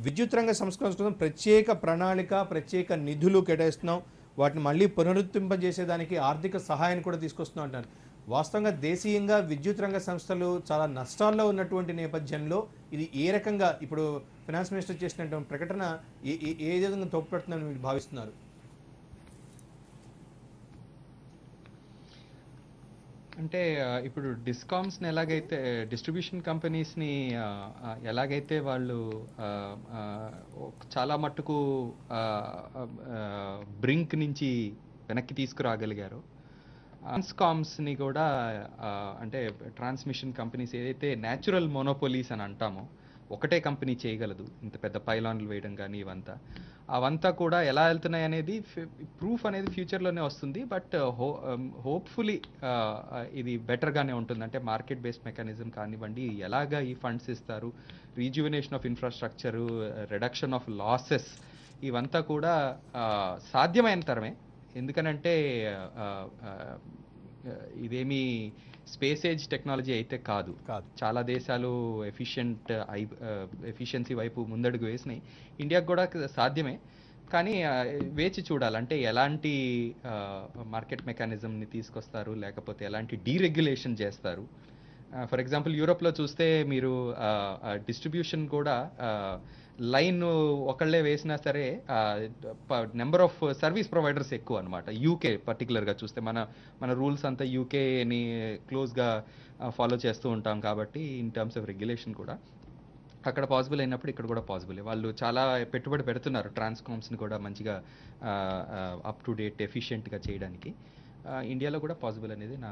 E: విద్యుత్ రంగ సంస్థల కోసం ప్రత్యేక ప్రణాళిక, ప్రత్యేక నిధులు కేటాయిస్తున్నాం, వాటిని మళ్ళీ పునరుద్ధరింపజేసేదానికి ఆర్థిక సహాయాన్ని కూడా తీసుకొస్తున్నాం అంటారు. వాస్తవంగా దేశీయంగా విద్యుత్ రంగ సంస్థలు చాలా నష్టాల్లో ఉన్నటువంటి నేపథ్యంలో ఇది ఏ రకంగా ఇప్పుడు ఫైనాన్స్ మినిస్టర్ చేసినటువంటి ప్రకటన ఏ విధంగా తోడ్పడుతుందని మీరు భావిస్తున్నారు?
C: అంటే ఇప్పుడు డిస్కామ్స్ని ఎలాగైతే, డిస్ట్రిబ్యూషన్ కంపెనీస్ని ఎలాగైతే వాళ్ళు చాలా మట్టుకు బ్రింక్ నుంచి వెనక్కి తీసుకురాగలిగారు, ట్రాన్స్కామ్స్ని కూడా అంటే ట్రాన్స్మిషన్ కంపెనీస్ ఏదైతే న్యాచురల్ మోనోపోలీస్ అని అంటామో, ఒకటే కంపెనీ చేయగలదు ఇంత పెద్ద పైలాన్లు వేయడం కానీ అవంతా కూడా ఎలా వెళ్తున్నాయి అనేది ప్రూఫ్ అనేది ఫ్యూచర్లోనే వస్తుంది. బట్ హోప్ఫుల్లీ ఇది బెటర్గానే ఉంటుంది. అంటే మార్కెట్ బేస్డ్ మెకానిజం కానివ్వండి, ఎలాగా ఈ ఫండ్స్ ఇస్తారు, rejuvenation of infrastructure, reduction of losses, ఇవంతా కూడా సాధ్యమైన తరమే. ఎందుకనంటే ఇదేమీ స్పేస్ ఏజ్ టెక్నాలజీ అయితే కాదు. చాలా దేశాలు ఎఫిషియన్సీ వైపు ముందడుగు వేసినాయి. ఇండియాకు కూడా సాధ్యమే, కానీ వేచి చూడాలి. అంటే ఎలాంటి మార్కెట్ మెకానిజంని తీసుకొస్తారు, లేకపోతే ఎలాంటి డీరెగ్యులేషన్ చేస్తారు. ఫర్ ఎగ్జాంపుల్ యూరోప్లో చూస్తే మీరు డిస్ట్రిబ్యూషన్ కూడా లైన్ ఒకళ్ళే వేసినా సరే నెంబర్ ఆఫ్ సర్వీస్ ప్రొవైడర్స్ ఎక్కువ అనమాట. యూకే పర్టికులర్గా చూస్తే మన రూల్స్ అంతా యూకేని క్లోజ్గా ఫాలో చేస్తూ ఉంటాం కాబట్టి ఇన్ టర్మ్స్ ఆఫ్ రెగ్యులేషన్ కూడా అక్కడ పాసిబుల్ అయినప్పుడు ఇక్కడ కూడా పాసిబుల్. వాళ్ళు చాలా పెట్టుబడి పెడుతున్నారు ట్రాన్స్కామ్స్ని కూడా మంచిగా అప్ టు డేట్ ఎఫిషియెంట్గా చేయడానికి. ఇండియాలో కూడా పాసిబుల్ అనేది నా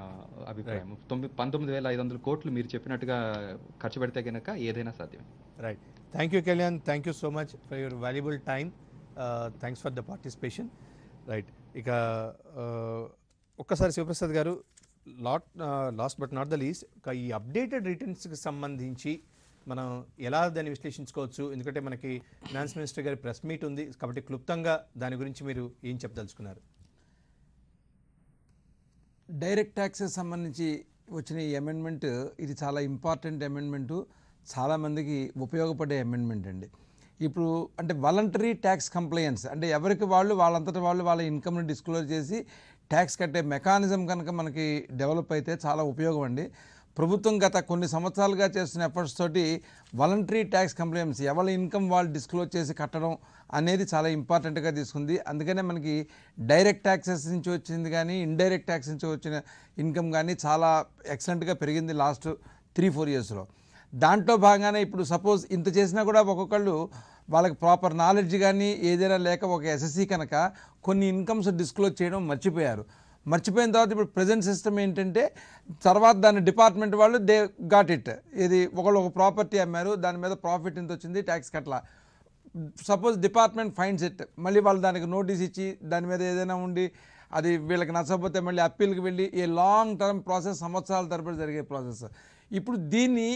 C: అభిప్రాయం. 19,500 కోట్లు మీరు చెప్పినట్టుగా ఖర్చు పెడితే కనుక ఏదైనా సాధ్యమే.
E: Right. Thank you Kalyan, thank you so much for your valuable time. Thanks for the participation. Right. ఇక ఒక్కసారి శివప్రసాద్ గారు, last but not the least, ఈ అప్డేటెడ్ రిటర్న్స్కి సంబంధించి మనం ఎలా దాన్ని విశ్లేషించుకోవచ్చు? ఎందుకంటే మనకి ఫినాన్స్ మినిస్టర్ గారి ప్రెస్ మీట్ ఉంది కాబట్టి క్లుప్తంగా దాని గురించి మీరు ఏం చెప్పదలుచుకున్నారు?
F: డైరెక్ట్ ట్యాక్సెస్ సంబంధించి వచ్చిన ఈ అమెండ్మెంట్ ఇది చాలా ఇంపార్టెంట్ అమెండ్మెంటు, చాలామందికి ఉపయోగపడే అమెండ్మెంట్ అండి. ఇప్పుడు అంటే వాలంటరీ ట్యాక్స్ కంప్లయన్స్ అంటే ఎవరికి వాళ్ళు వాళ్ళంతటా వాళ్ళు వాళ్ళ ఇన్కమ్ని డిస్క్లోజ్ చేసి ట్యాక్స్ కట్టే మెకానిజం కనుక మనకి డెవలప్ అయితే చాలా ఉపయోగం అండి. ప్రభుత్వం గత కొన్ని సంవత్సరాలుగా చేస్తున్న ఎఫర్ట్స్ తోటి వాలంటరీ ట్యాక్స్ కంప్లైంట్స్ ఎవరి ఇన్కమ్ వాళ్ళు డిస్క్లోజ్ చేసి కట్టడం అనేది చాలా ఇంపార్టెంట్గా తీసుకుంది. అందుకనే మనకి డైరెక్ట్ ట్యాక్సెస్ నుంచి వచ్చింది కానీ ఇండైరెక్ట్ ట్యాక్స్ నుంచి వచ్చిన ఇన్కమ్ కానీ చాలా ఎక్సలెంట్గా పెరిగింది లాస్ట్ 3-4 ఇయర్స్లో. దాంట్లో భాగంగానే ఇప్పుడు సపోజ్ ఇంత చేసినా కూడా ఒక్కొక్కళ్ళు వాళ్ళకి ప్రాపర్ నాలెడ్జ్ కానీ ఏదైనా లేక ఒక ఎస్ఎస్సి కనుక కొన్ని ఇన్కమ్స్ డిస్క్లోజ్ చేయడం మర్చిపోయిన తర్వాత ఇప్పుడు ప్రజెంట్ సిస్టమ్ ఏంటంటే తర్వాత దాని డిపార్ట్మెంట్ వాళ్ళు దే గాట్ ఇట్. ఇది ఒకళ్ళు ఒక ప్రాపర్టీ అమ్మారు, దాని మీద ప్రాఫిట్ ఇంత వచ్చింది, ట్యాక్స్ కట్లా. సపోజ్ డిపార్ట్మెంట్ ఫైండ్స్ ఇట్, మళ్ళీ వాళ్ళు దానికి నోటీస్ ఇచ్చి దాని మీద ఏదైనా ఉండి అది వీళ్ళకి నచ్చకపోతే మళ్ళీ అప్పీల్కి వెళ్ళి ఏ లాంగ్ టర్మ్ ప్రాసెస్, సంవత్సరాల తరబడి జరిగే ప్రాసెస్. ఇప్పుడు దీన్ని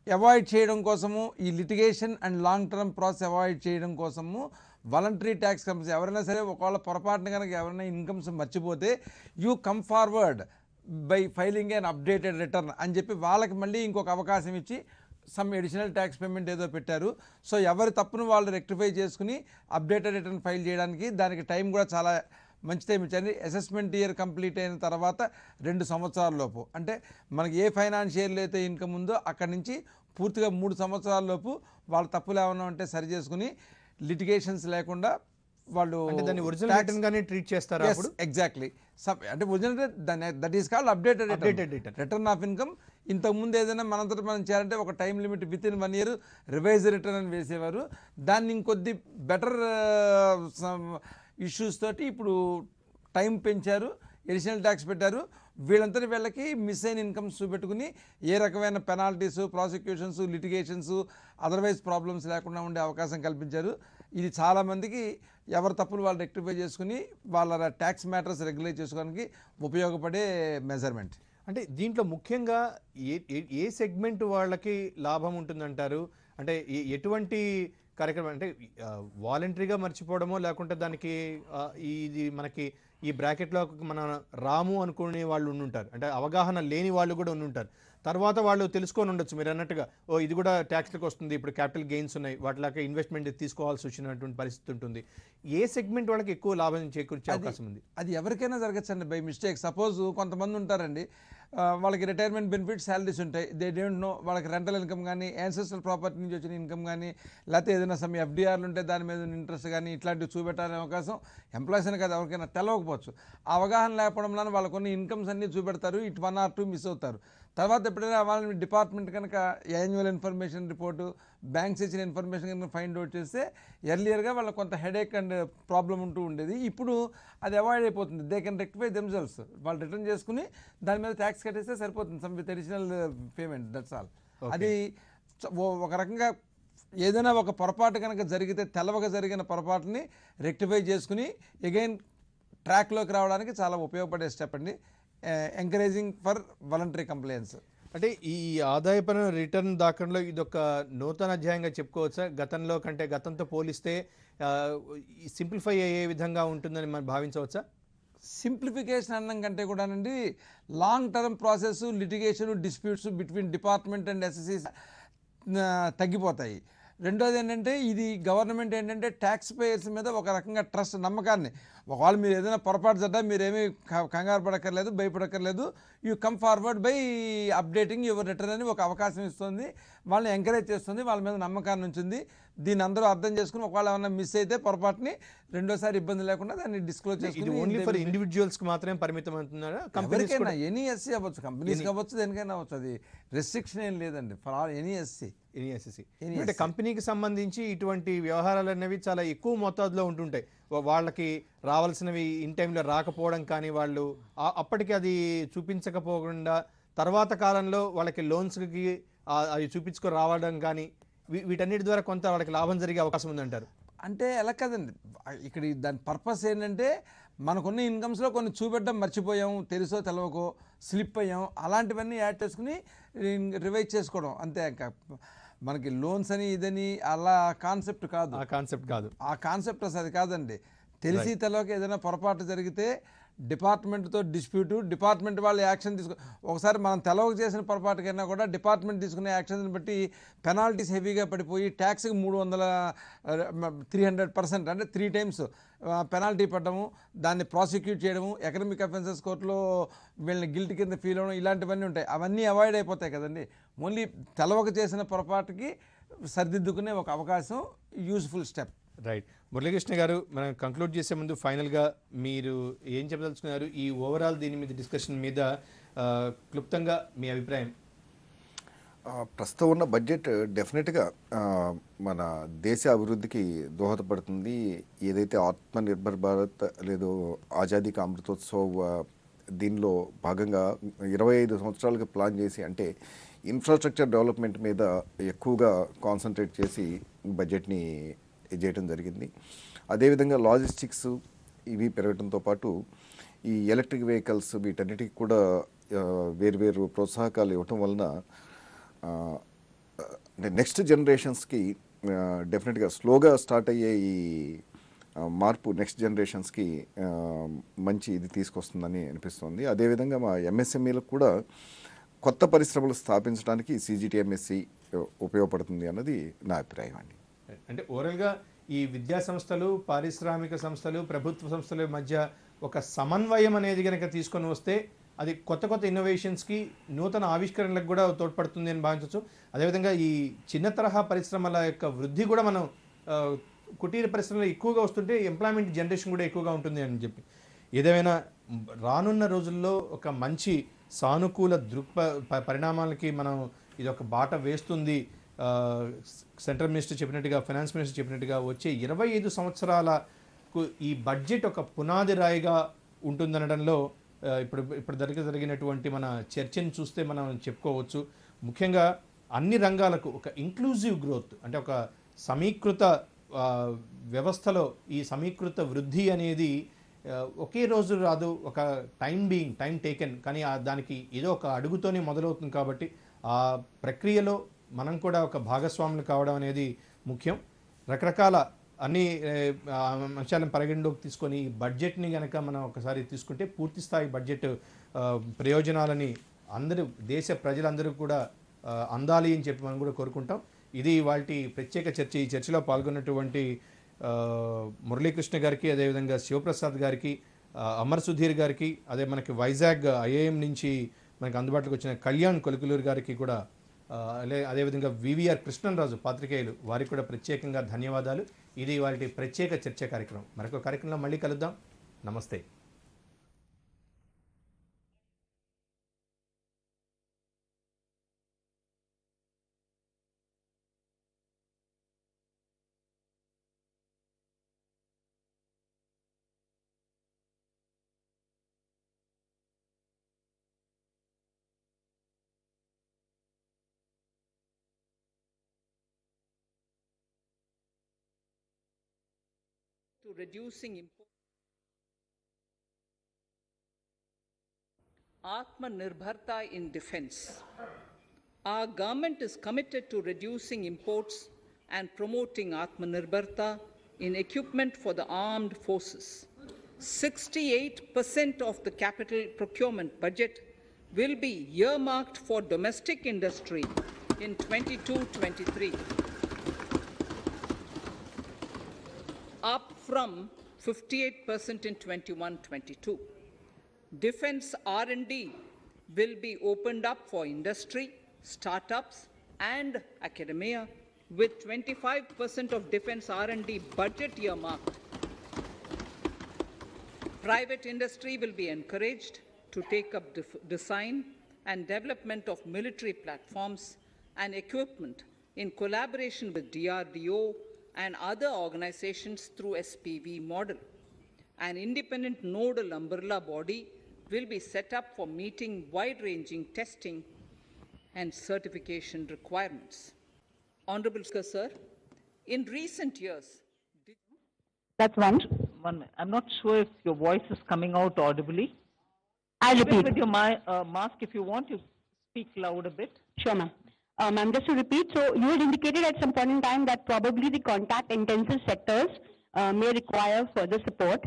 F: అవాయిడ్ చేయడం కోసము, ఈ litigation and long term process avoid చేయడం కోసము వాలంటరీ ట్యాక్స్ కంపెనీస్ ఎవరైనా సరే ఒకవేళ పొరపాటున కనుక ఎవరైనా ఇన్కమ్స్ మర్చిపోతే you come forward by filing an updated return అని చెప్పి వాళ్ళకి మళ్ళీ ఇంకొక అవకాశం ఇచ్చి సమ్ అడిషనల్ ట్యాక్స్ పేమెంట్ ఏదో పెట్టారు. సో ఎవరి తప్పును వాళ్ళు రెక్టిఫై చేసుకుని అప్డేటెడ్ రిటర్న్ ఫైల్ చేయడానికి దానికి టైం కూడా చాలా మంచి టైం ఇచ్చారు. అసెస్మెంట్ ఇయర్ కంప్లీట్ అయిన తర్వాత 2 సంవత్సరాల లోపు, అంటే మనకి ఏ ఫైనాన్షియల్ అయితే ఇన్కమ్ ఉందో అక్కడి నుంచి పూర్తిగా 3 సంవత్సరాల లోపు వాళ్ళ తప్పులు ఏమైనా ఉంటే సరి చేసుకుని లిటిగేషన్స్ లేకుండా వాళ్ళు
E: దాన్ని ఒరిజినల్ రిటర్న్ గానే ట్రీట్ చేస్తారు. అప్పుడు
F: ఎగ్జాక్ట్లీ అంటే original that is called updated return of income. ఇంతకుముందు ఏదైనా మనంతట మనం చేయాలంటే ఒక time limit with in 1 year revise return అని వేసేవారు. దాన్ని ఇంకొద్ది బెటర్ ఇష్యూస్ తోటి ఇప్పుడు టైం పెంచారు, ఎడిషనల్ ట్యాక్స్ పెట్టారు. వీళ్ళంతటి వీళ్ళకి మిస్ అయిన ఇన్కమ్స్ చూపెట్టుకుని ఏ రకమైన penalties, prosecutions, litigations, otherwise problems లేకుండా ఉండే అవకాశం కల్పించారు. ఇది చాలామందికి ఎవరి తప్పులు వాళ్ళు రెక్టిఫై చేసుకుని వాళ్ళ ట్యాక్స్ మ్యాటర్స్ రెగ్యులేట్ చేసుకోవడానికి ఉపయోగపడే మెజర్మెంట్.
E: అంటే దీంట్లో ముఖ్యంగా ఏ సెగ్మెంట్ వాళ్ళకి లాభం ఉంటుందంటారు? అంటే ఎటువంటి కార్యక్రమం, అంటే వాలంటరీగా మర్చిపోవడమో లేకుంటే దానికి ఇది మనకి ఈ బ్రాకెట్లో మన రాము అనుకునే వాళ్ళు ఉండుంటారు, అంటే అవగాహన లేని వాళ్ళు కూడా ఉండుంటారు. తర్వాత వాళ్ళు తెలుసుకొని ఉండొచ్చు మీరు అన్నట్టుగా, ఇది కూడా ట్యాక్స్లకు వస్తుంది, ఇప్పుడు క్యాపిటల్ గెయిన్స్ ఉన్నాయి, వాటిలాగా ఇన్వెస్ట్మెంట్ తీసుకోవాల్సి వచ్చినటువంటి పరిస్థితి ఉంటుంది. ఏ సెగ్మెంట్ వాళ్ళకి ఎక్కువ లాభం చేకూర్చే అవకాశం ఉంది?
F: అది ఎవరికైనా జరగచ్చండి బై మిస్టేక్. సపోజ్ కొంతమంది ఉంటారండి, వాళ్ళకి రిటైర్మెంట్ బెనిఫిట్ శాలరీస్ ఉంటాయి, దే డోంట్ నో వాళ్ళకి రెంటల్ ఇన్కమ్ కానీ, యాన్సెస్ట్రల్ ప్రాపర్టీ నుంచి వచ్చిన ఇన్కమ్ కానీ, లేకపోతే ఏదైనా సమ్ ఎఫ్డిఆర్లు ఉంటే దాని మీద ఇంట్రెస్ట్ కానీ ఇట్లాంటివి చూపెట్టాలనే అవకాశం ఎంప్లాయీస్ అని కాదు ఎవరికైనా తెలవకపోవచ్చు. ఆ అవగాహన లేకపోవడం వల్ల వాళ్ళ కొన్ని ఇన్కమ్స్ అన్నీ చూపెడతారు, ఇటు 1 or 2 మిస్ అవుతారు. తర్వాత ఎప్పుడైనా వాళ్ళని డిపార్ట్మెంట్ కనుక యాన్యువల్ ఇన్ఫర్మేషన్ రిపోర్టు, బ్యాంక్స్ ఇచ్చిన ఇన్ఫర్మేషన్ కనుక ఫైండ్ అవుట్ చేస్తే ఎర్లియర్గా వాళ్ళకి కొంత హెడేక్ అండ్ ప్రాబ్లం ఉంటూ ఉండేది. ఇప్పుడు అది అవాయిడ్ అయిపోతుంది. They can rectify themselves. వాళ్ళు రిటర్న్ చేసుకుని దాని మీద ట్యాక్స్ కట్టేస్తే సరిపోతుంది, some with additional payment, that's all. అది ఒక రకంగా ఏదైనా ఒక పొరపాటు కనుక జరిగితే తెలవక జరిగిన పొరపాటుని రెక్టిఫై చేసుకుని అగైన్ ట్రాక్లోకి రావడానికి చాలా ఉపయోగపడే స్టెప్ అండి. Encouraging for voluntary complaints.
E: అంటే ఈ ఆదాయ పన్ను రిటర్న్ దాఖల్లో ఇదొక నూతన అధ్యాయంగా చెప్పుకోవచ్చా? గతంలో కంటే గతంతో పోలిస్తే సింప్లిఫై అయ్యే విధంగా ఉంటుందని మనం భావించవచ్చా?
F: సింప్లిఫికేషన్ అన్నం కంటే కూడానండి long term process, litigation, disputes between department and assessees తగ్గిపోతాయి. రెండోది ఏంటంటే ఇది గవర్నమెంట్ ఏంటంటే ట్యాక్స్ పేయర్స్ మీద ఒక రకంగా ట్రస్ట్, నమ్మకాన్ని, ఒకవేళ మీరు ఏదైనా పొరపాటు జడ్డా మీరేమీ కంగారు పడక్కర్లేదు, భయపడక్కర్లేదు, you come forward by updating your return అని ఒక అవకాశం ఇస్తుంది, వాళ్ళని ఎంకరేజ్ చేస్తుంది, వాళ్ళ మీద నమ్మకాన్ని ఉంచింది. దీన్ని అందరూ అర్థం చేసుకుని ఒకవేళ ఏమన్నా మిస్ అయితే పొరపాటుని రెండోసారి ఇబ్బంది లేకుండా దాన్ని డిస్క్లోజ్ చేసుకుని
E: ఓన్లీ ఫర్ ఇండివిజువల్స్కి మాత్రమే పరిమితం అవుతున్నారా?
F: ఎవరికైనా ఎనీ ఎస్సీ అవ్వచ్చు, కంపెనీస్కి అవ్వచ్చు, దేనికైనా అవ్వచ్చు. అది రెస్ట్రిక్షన్ ఏం లేదండి ఫర్ ఆల్ ఎనీ ఎస్సీ.
E: అంటే కంపెనీకి సంబంధించి ఇటువంటి వ్యవహారాలు అనేవి చాలా ఎక్కువ మోతాదులో ఉంటుంటాయి. వాళ్ళకి రావాల్సినవి ఇన్ టైంలో రాకపోవడం కానీ, వాళ్ళు అప్పటికి అది చూపించకపోకుండా తర్వాత కాలంలో వాళ్ళకి లోన్స్కి అవి చూపించుకొని రావడం కానీ, వీటన్నిటి ద్వారా కొంత వాళ్ళకి లాభం జరిగే అవకాశం ఉందంటారు.
F: అంటే ఎలా కదండి, ఇక్కడ దాని పర్పస్ ఏంటంటే మనకున్న ఇన్కమ్స్లో కొన్ని చూపెట్టడం మర్చిపోయాం, తెలుసో తెలవకో స్లిప్ అయ్యాం, అలాంటివన్నీ యాడ్ చేసుకుని రివైజ్ చేసుకోవడం అంతే. ఇంకా మనకి లోన్స్ అని ఇదని అలా కాన్సెప్ట్ కాదు. ఆ కాన్సెప్ట్ అసలు అది కాదండి. తెలిసి తెలవక ఏదైనా పొరపాటు జరిగితే డిపార్ట్మెంట్తో డిస్ప్యూటు, డిపార్ట్మెంట్ వాళ్ళు యాక్షన్ ఒకసారి మనం తెలవక చేసిన పొరపాటుకైనా కూడా డిపార్ట్మెంట్ తీసుకునే యాక్షన్ని బట్టి పెనాల్టీస్ హెవీగా పడిపోయి ట్యాక్స్కి 300% అంటే 3 times పెనాల్టీ పడ్డము, దాన్ని ప్రాసిక్యూట్ చేయడము, ఎకనామిక్ అఫెన్సెస్ కోర్టులో వీళ్ళని గిల్ట్ కింద ఫీల్ అవ్వడం, ఇలాంటివన్నీ ఉంటాయి. అవన్నీ అవాయిడ్ అయిపోతాయి కదండి. ఓన్లీ తెలవక చేసిన పొరపాటుకి సరిదిద్దుకునే ఒక అవకాశం, యూజ్ఫుల్ స్టెప్.
E: రైట్. మురళీకృష్ణ గారు, మనం కంక్లూడ్ చేసే ముందు ఫైనల్గా మీరు ఏం చెప్పదలుచుకున్నారు ఈ ఓవరాల్ దీని మీద డిస్కషన్ మీద? క్లుప్తంగా మీ అభిప్రాయం.
V: ప్రస్తుతం ఉన్న బడ్జెట్ డెఫినెట్గా మన దేశ అభివృద్ధికి దోహదపడుతుంది. ఏదైతే ఆత్మనిర్భర్ భారత్ లేదో ఆజాదీ కా అమృతోత్సవ్ దీనిలో భాగంగా 25 సంవత్సరాలుగా ప్లాన్ చేసి, అంటే ఇన్ఫ్రాస్ట్రక్చర్ డెవలప్మెంట్ మీద ఎక్కువగా కాన్సన్ట్రేట్ చేసి బడ్జెట్ని చేయడం జరిగింది. అదేవిధంగా లాజిస్టిక్స్ ఇవి పెరగడంతో పాటు ఈ ఎలక్ట్రిక్ వెహికల్స్ వీటన్నిటికి కూడా వేరువేరు ప్రోత్సాహకాలు ఇవ్వటం వలన నెక్స్ట్ జనరేషన్స్కి డెఫినెట్గా స్లోగా స్టార్ట్ అయ్యే ఈ మార్పు నెక్స్ట్ జనరేషన్స్కి మంచి ఇది తీసుకొస్తుందని అనిపిస్తుంది. అదేవిధంగా మా ఎంఎస్ఎంఈలకు కూడా కొత్త పరిశ్రమలు స్థాపించడానికి సిజిటిఎంఎస్సి ఉపయోగపడుతుంది అన్నది నా అభిప్రాయం అండి.
E: అంటే ఓవరాల్గా ఈ విద్యా సంస్థలు, పారిశ్రామిక సంస్థలు, ప్రభుత్వ సంస్థల మధ్య ఒక సమన్వయం అనేది కనుక తీసుకొని వస్తే అది కొత్త కొత్త ఇన్నోవేషన్స్కి, నూతన ఆవిష్కరణలకు కూడా తోడ్పడుతుంది అని భావించవచ్చు. అదేవిధంగా ఈ చిన్న తరహా పరిశ్రమల యొక్క వృద్ధి కూడా మనం కుటీర పరిశ్రమలు ఎక్కువగా వస్తుంటే ఎంప్లాయ్మెంట్ జనరేషన్ కూడా ఎక్కువగా ఉంటుంది అని చెప్పి, ఏదేమైనా రానున్న రోజుల్లో ఒక మంచి సానుకూల పరిణామాలకి మనం ఇది ఒక బాట వేస్తుంది. సెంట్రల్ మినిస్టర్ చెప్పినట్టుగా, ఫైనాన్స్ మినిస్టర్ చెప్పినట్టుగా వచ్చే 25 సంవత్సరాలకు ఈ బడ్జెట్ ఒక పునాది రాయిగా ఉంటుందనడంలో ఇప్పుడు జరిగినటువంటి మన చర్చను చూస్తే మనం చెప్పుకోవచ్చు. ముఖ్యంగా అన్ని రంగాలకు ఒక ఇంక్లూజివ్ గ్రోత్, అంటే ఒక సమీకృత వ్యవస్థలో ఈ సమీకృత వృద్ధి అనేది ఒకే రోజు రాదు, ఒక టైం టేకెన్, కానీ దానికి ఏదో ఒక అడుగుతోనే మొదలవుతుంది. కాబట్టి ఆ ప్రక్రియలో మనం కూడా ఒక భాగస్వాములు కావడం అనేది ముఖ్యం. రకరకాల అన్ని అంశాలను పరిగణలోకి తీసుకొని ఈ బడ్జెట్ని కనుక మనం ఒకసారి తీసుకుంటే పూర్తి స్థాయి బడ్జెట్ ప్రయోజనాలని దేశ ప్రజలందరూ కూడా అందాలి అని చెప్పి మనం కూడా కోరుకుంటాం. ఇది వాటి ప్రత్యేక చర్చ. ఈ చర్చలో పాల్గొన్నటువంటి మురళీకృష్ణ గారికి, అదేవిధంగా శివప్రసాద్ గారికి, అమర్ సుధీర్ గారికి, అదే మనకి వైజాగ్ ఐఐఎం నుంచి మనకి అందుబాటులోకి వచ్చిన కళ్యాణ్ కొలుకులూరు గారికి కూడా, అదేవిధంగా వివిఆర్ కృష్ణరాజు పాత్రికేయులు వారికి కూడా ప్రత్యేకంగా ధన్యవాదాలు. ఇది వాటి ప్రత్యేక చర్చ కార్యక్రమం. మరొక కార్యక్రమంలో మళ్ళీ కలుద్దాం. నమస్తే.
H: to reducing imports. Atmanirbharta in defense. Our government is committed to reducing imports and promoting Atmanirbharta in equipment for the armed forces. 68% of the capital procurement budget will be earmarked for domestic industry in 22-23, up from 58% in 21-22. Defense R&D will be opened up for industry, startups, and academia, with 25% of defense R&D budget earmarked. Private industry will be encouraged to take up design and development of military platforms and equipment in collaboration with DRDO and other organizations through SPV model. An independent nodal umbrella body will be set up for meeting wide-ranging testing and certification requirements. Honorable Speaker, sir, in recent years...
J: That's one.
H: I'm not sure if your voice is coming out audibly.
J: I'll repeat.
H: With your mask, if you want, you speak loud a bit.
J: Sure, ma'am. Ma'am, just to repeat, so you had indicated at some point in time that probably the contact-intensive sectors may require further support.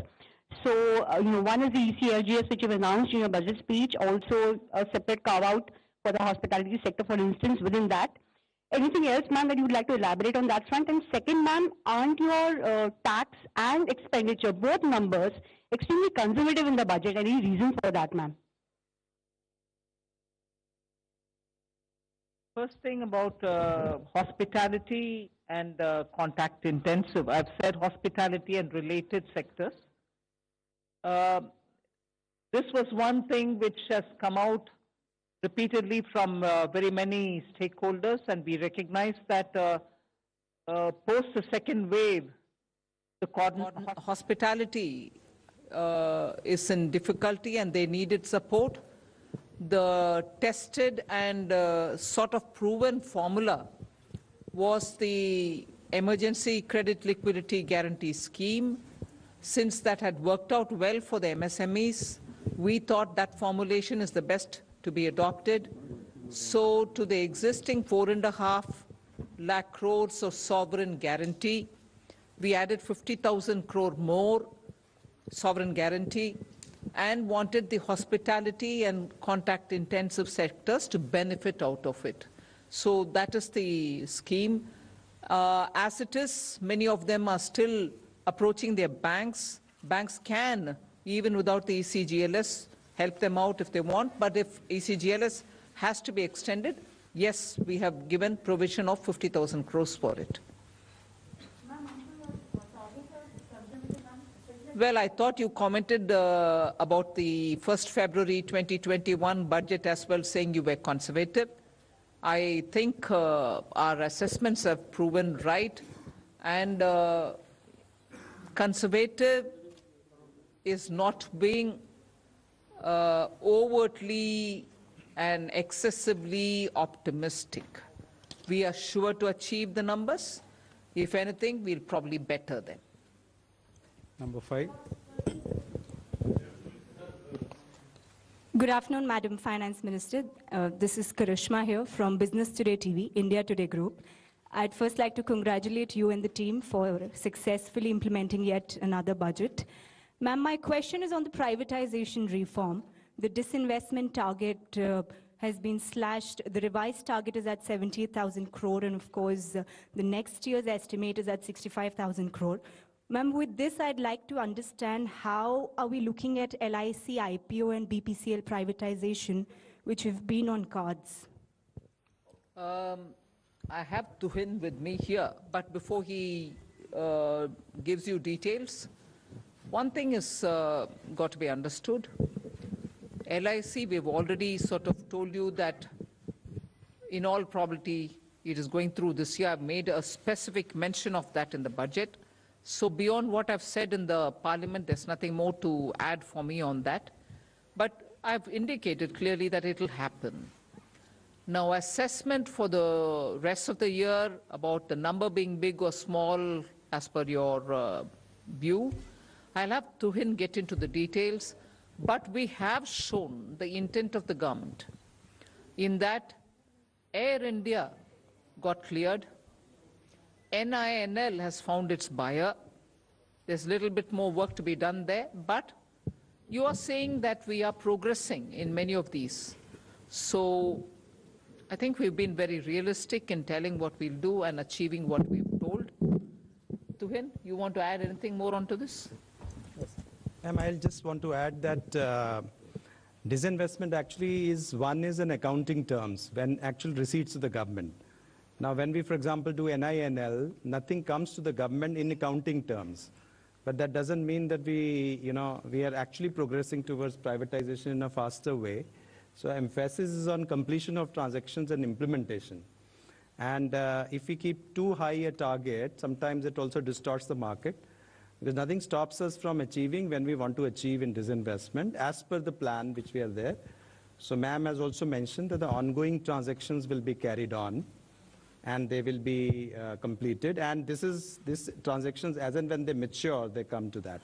J: So, one is the ECLGS, which you've announced in your budget speech, also a separate carve-out for the hospitality sector, for instance, within that. Anything else, ma'am, that you would like to elaborate on that front? And second, ma'am, aren't your tax and expenditure, both numbers, extremely conservative in the budget? Any reason for that, ma'am?
H: First thing about hospitality and contact intensive. I've said hospitality and related sectors. This was one thing which has come out repeatedly from very many stakeholders, and we recognize that post the second wave, the hospitality is in difficulty and they needed support. The tested and sort of proven formula was the Emergency Credit Liquidity Guarantee Scheme. Since that had worked out well for the MSMEs, we thought that formulation is the best to be adopted. So to the existing 4.5 lakh crores of sovereign guarantee, we added 50,000 crore more sovereign guarantee and wanted the hospitality and contact intensive sectors to benefit out of it. So that is the scheme. As it is, many of them are still approaching their banks. Banks can, even without the ECGLS, help them out if they want, but if ECGLS has to be extended, yes, we have given provision of 50,000 crores for it. Well, I thought you commented about the 1st February 2021 budget as well, saying you were conservative. I think our assessments have proven right, and conservative is not being overtly and excessively optimistic. We are sure to achieve the numbers. If anything, we'll probably better them.
W: Number 5.
X: Good afternoon, Madam Finance Minister. This is Karishma here from Business Today TV, India Today Group. I'd first like to congratulate you and the team for successfully implementing yet another budget. Ma'am, my question is on the privatization reform. The disinvestment target has been slashed. The revised target is at 70,000 crore, and of course, the next year's estimate is at 65,000 crore. Ma'am, with this, I'd like to understand how are we looking at LIC, IPO, and BPCL privatization, which have been on cards?
H: I have Tuhin with me here, but before he gives you details, one thing is got to be understood. LIC, we've already sort of told you that in all probability it is going through this year. I've made a specific mention of that in the budget. So beyond what I've said in the parliament, there's nothing more to add for me on that. But I've indicated clearly that it will happen. Now, assessment for the rest of the year about the number being big or small as per your
I: view. I'll have Tuhin get into the details, but we have shown the intent of the government in that Air India got cleared, NINL has found its buyer. There's a little bit more work to be done there, but you are saying that we are progressing in many of these. So I think we've been very realistic in telling what we'll do and achieving what we've told. Tuhin, you want to add anything more onto this?
K: Ma'am, I'll just want to add that disinvestment actually is in accounting terms, when actual receipts to the government. Now, when we, for example, do NINL, nothing comes to the government in accounting terms. But that doesn't mean that we are actually progressing towards privatization in a faster way. So emphasis is on completion of transactions and implementation. And if we keep too high a target, sometimes it also distorts the market, because nothing stops us from achieving when we want to achieve in disinvestment as per the plan which we are there. So ma'am has also mentioned that the ongoing transactions will be carried on and they will be completed. And these transactions, as and when they mature, they come to that.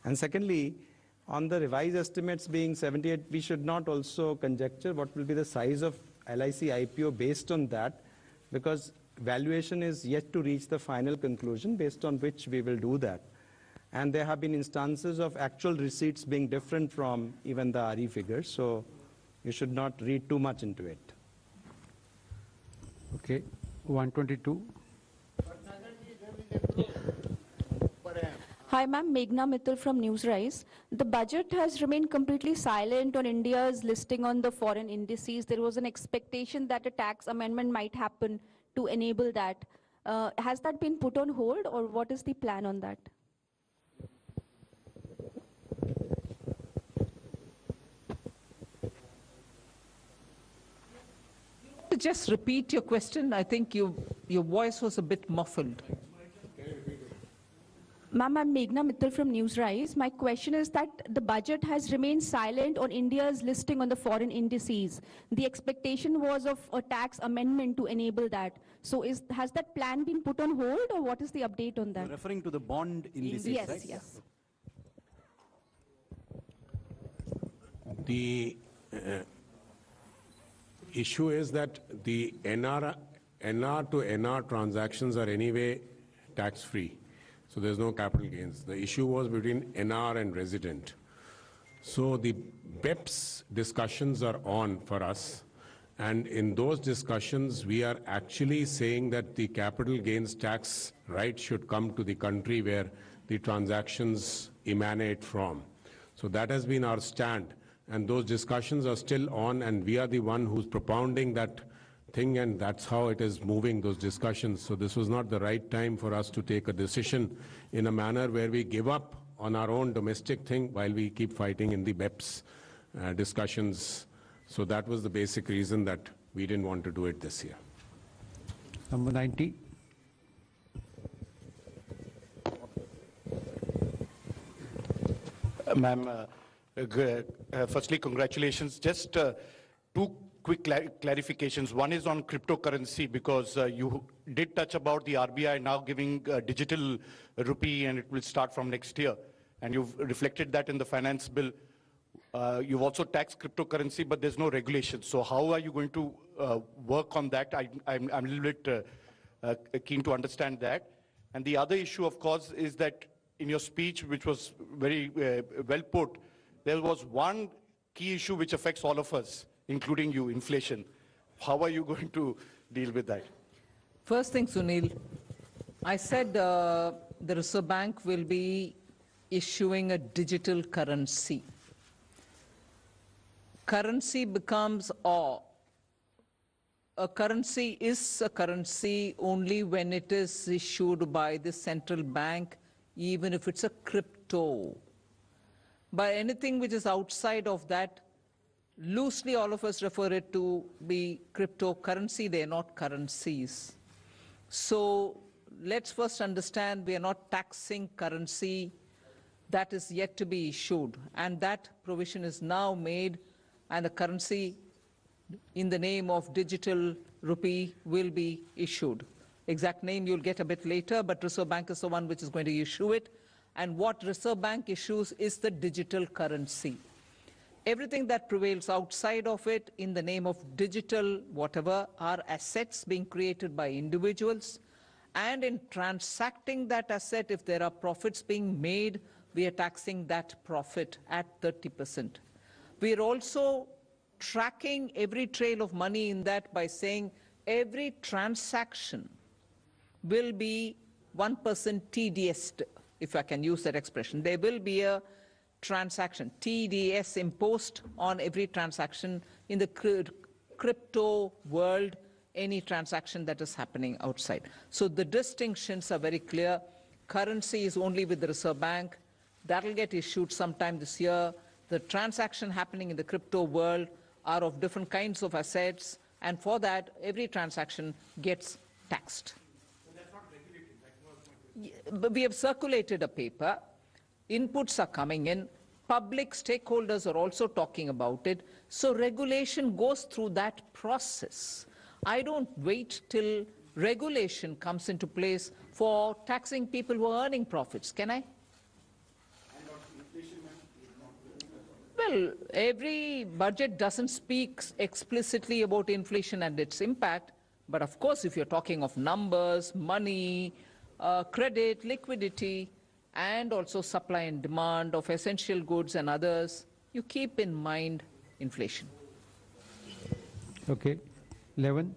K: And secondly, on the revised estimates being 78, we should not also conjecture what will be the size of LIC IPO based on that, because valuation is yet to reach the final conclusion based on which we will do that. And there have been instances of actual receipts being different from even the RE figures, so you should not read too much into it.
W: Okay, 122.
L: Hi, ma'am. Meghna Mittal from Newsrise. The budget has remained completely silent on India's listing on the foreign indices. There was an expectation that a tax amendment might happen to enable that. Has that been put on hold, or what is the plan on that?
I: Just repeat your question. I think your voice was a bit muffled.
L: Ma'am, I'm Meghna Mittal from Newsrise. My question is that the budget has remained silent on India's listing on the foreign indices. The expectation was of a tax amendment to enable that. So has that plan been put on hold, or what is the update on that?
M: You're referring to the bond indices,
L: yes,
M: right?
L: Yes.
Y: The issue is that the NR to NR transactions are anyway tax-free. So there's no capital gains. The issue was between NR and resident. So the BEPS discussions are on for us. And in those discussions, we are actually saying that the capital gains tax right should come to the country where the transactions emanate from. So that has been our stand. And those discussions are still on, and we are the one who's propounding that thing, and that's how it is moving, those discussions. So this was not the right time for us to take a decision in a manner where we give up on our own domestic thing while we keep fighting in the BEPS discussions. So that was the basic reason that we didn't want to do it this year.
W: Number 90.
Z: Ma'am, firstly, congratulations. Just two quick clarifications. One is on cryptocurrency, because you did touch about the RBI now giving digital rupee, and it will start from next year. And you've reflected that in the finance bill. You've also taxed cryptocurrency, but there's no regulation. So how are you going to work on that? I'm a little bit keen to understand that. And the other issue, of course, is that in your speech, which was very well put, there was one key issue which affects all of us, including you, inflation. How are you going to deal with that?
I: First thing, Sunil, I said the Reserve Bank will be issuing a digital currency. Currency becomes a currency is a currency only when it is issued by the central bank, even if it's a crypto. By anything which is outside of that, loosely all of us refer it to be cryptocurrency. They are not currencies. So let's first understand we are not taxing currency that is yet to be issued. And that provision is now made, and the currency in the name of digital rupee will be issued. Exact name you'll get a bit later, but Reserve Bank is the one which is going to issue it. And what Reserve Bank issues is the digital currency. Everything that prevails outside of it in the name of digital whatever are assets being created by individuals. And in transacting that asset, if there are profits being made, we are taxing that profit at 30%. We are also tracking every trail of money in that by saying every transaction will be 1% TDS, if I can use that expression. There will be a transaction, TDS imposed on every transaction in the crypto world, any transaction that is happening outside. So the distinctions are very clear. Currency is only with the Reserve Bank. That'll get issued sometime this year. The transaction happening in the crypto world are of different kinds of assets, and for that, every transaction gets taxed. But we have circulated a paper. Inputs are coming in. Public stakeholders are also talking about it. So regulation goes through that process. I don't wait till regulation comes into place for taxing people who are earning profits, can I? Well, every budget doesn't speak explicitly about inflation and its impact, but of course, if you're talking of numbers, money, credit, liquidity, and also supply and demand of essential goods and others, you keep in mind inflation.
W: Okay. 11.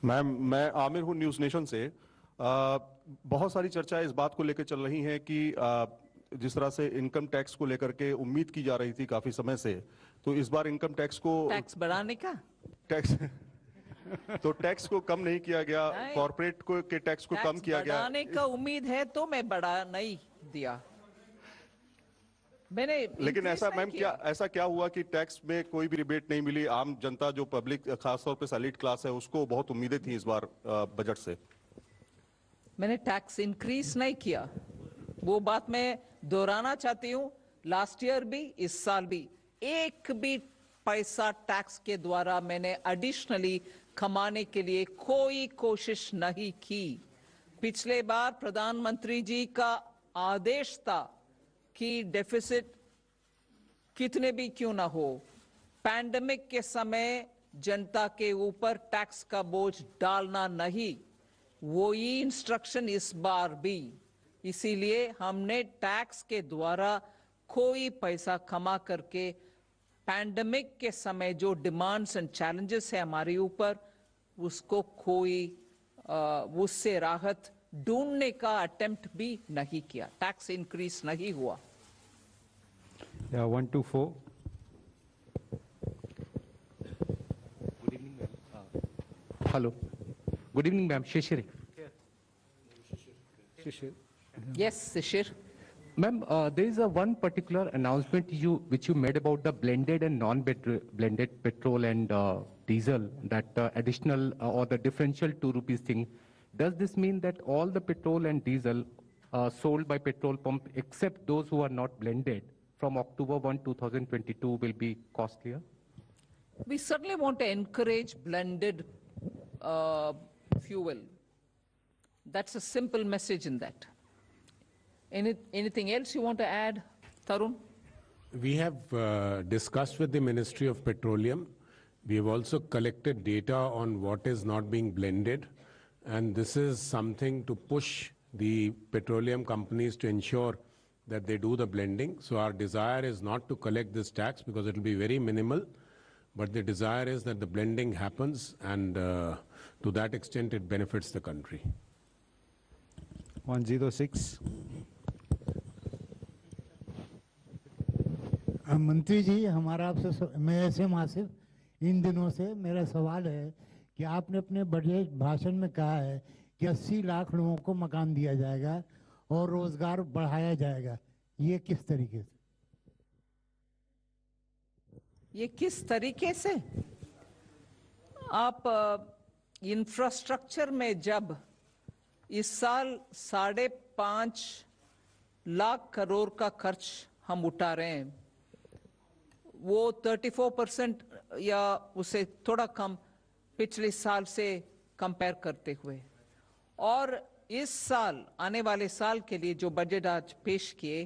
N: Ma'am, मैं आमिर हूँ news nation से। बहुत सारी चर्चा इस बात को लेकर चल रही हैं कि जिस तरह से इनकम टैक्स को लेकर के उम्मीद की जा रही थी काफी समय से, तो इस बार इनकम टैक्स को
I: बढ़ाने का
N: तो टैक्स को कम नहीं किया गया, कॉर्पोरेट को के टैक्स को कम किया गया।
I: बढ़ाने का उम्मीद है तो मैं बढ़ा नहीं दिया मैंने।
N: लेकिन ऐसा मैम ऐसा क्या हुआ कि टैक्स में कोई भी रिबेट नहीं मिली? आम जनता जो पब्लिक खासतौर पे सैलरीड क्लास है उसको बहुत उम्मीदें थी इस बार बजट से।
I: मैंने टैक्स इंक्रीज नहीं किया, वो बात मैं दोहराना चाहती हूँ। लास्ट ईयर भी, इस साल भी एक भी पैसा टैक्स के द्वारा मैंने एडिशनली कमाने के लिए कोई कोशिश नहीं की। पिछले बार प्रधानमंत्री जी का आदेश था कि डेफिसिट कितने भी क्यों ना हो, पैंडेमिक के समय जनता के ऊपर टैक्स का बोझ डालना नहीं, वो ही इंस्ट्रक्शन इस बार भी। इसीलिए हमने टैक्स के द्वारा कोई पैसा कमा करके पैंडेमिक के समय जो डिमांड्स एंड चैलेंजेस है हमारे ऊपर, उसको कोई उससे राहत ढूंढने का अटेम्प्ट भी नहीं किया। टैक्स इंक्रीज नहीं हुआ।
W: 1 to 4.
O: Good evening, ma'am. Hello. Good evening, ma'am. Shishir.
W: Shishir.
I: Yes, Shishir.
O: Ma'am, there is a one particular announcement which you made about the blended and non-blended petrol and diesel, that additional or the differential 2 rupees thing. Does this mean that all the petrol and diesel sold by petrol pump, except those who are not blended, from October 1, 2022 will be costlier?
I: We certainly want to encourage blended fuel. That's a simple message in that. Anything else you want to add, Tarun?
Y: We have discussed with the Ministry of Petroleum. We have also collected data on what is not being blended, and this is something to push the petroleum companies to ensure that they do the blending. So our desire is not to collect this tax because it will be very minimal, but the desire is that the blending happens, and to that extent it benefits the country.
W: 106.
P: मंत्री जी, हमारा आपसे मैं ऐसे मासिफ इन दिनों से मेरा सवाल है कि आपने अपने बजट भाषण में कहा है कि 80 लाख लोगों को मकान दिया जाएगा और रोजगार बढ़ाया जाएगा। ये किस तरीके से?
I: ये किस तरीके से? आप इंफ्रास्ट्रक्चर में जब इस साल 5.5 लाख करोड़ का खर्च हम उठा रहे हैं, वो 34% या उससे थोड़ा कम पिछले साल से कंपेयर करते हुए, और इस साल आने वाले साल के लिए जो बजट आज पेश किए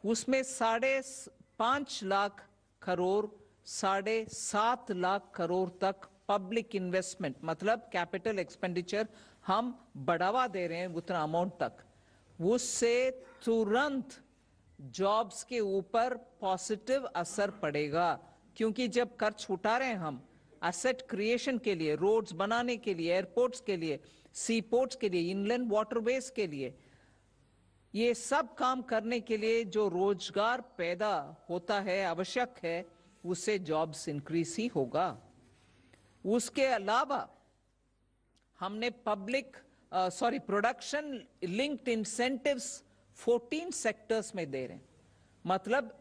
I: उसमें 5.5 लाख करोड़ 7.5 लाख करोड़ तक पब्लिक इन्वेस्टमेंट मतलब कैपिटल एक्सपेंडिचर हम बढ़ावा दे रहे हैं उतना अमाउंट तक। उससे तुरंत जॉब्स के ऊपर पॉजिटिव असर पड़ेगा, क्योंकि जब खर्च उठा रहे हैं हम एसेट क्रिएशन के लिए, रोड्स बनाने के लिए, एयरपोर्ट्स के लिए, सी पोर्ट्स के लिए, इनलैंड वाटरवेज के लिए, ये सब काम करने के लिए जो रोजगार पैदा होता है आवश्यक है, उससे जॉब्स इंक्रीज ही होगा। उसके अलावा हमने प्रोडक्शन लिंक्ड इंसेंटिव्स 14 सेक्टर्स में दे रहे हैं। मतलब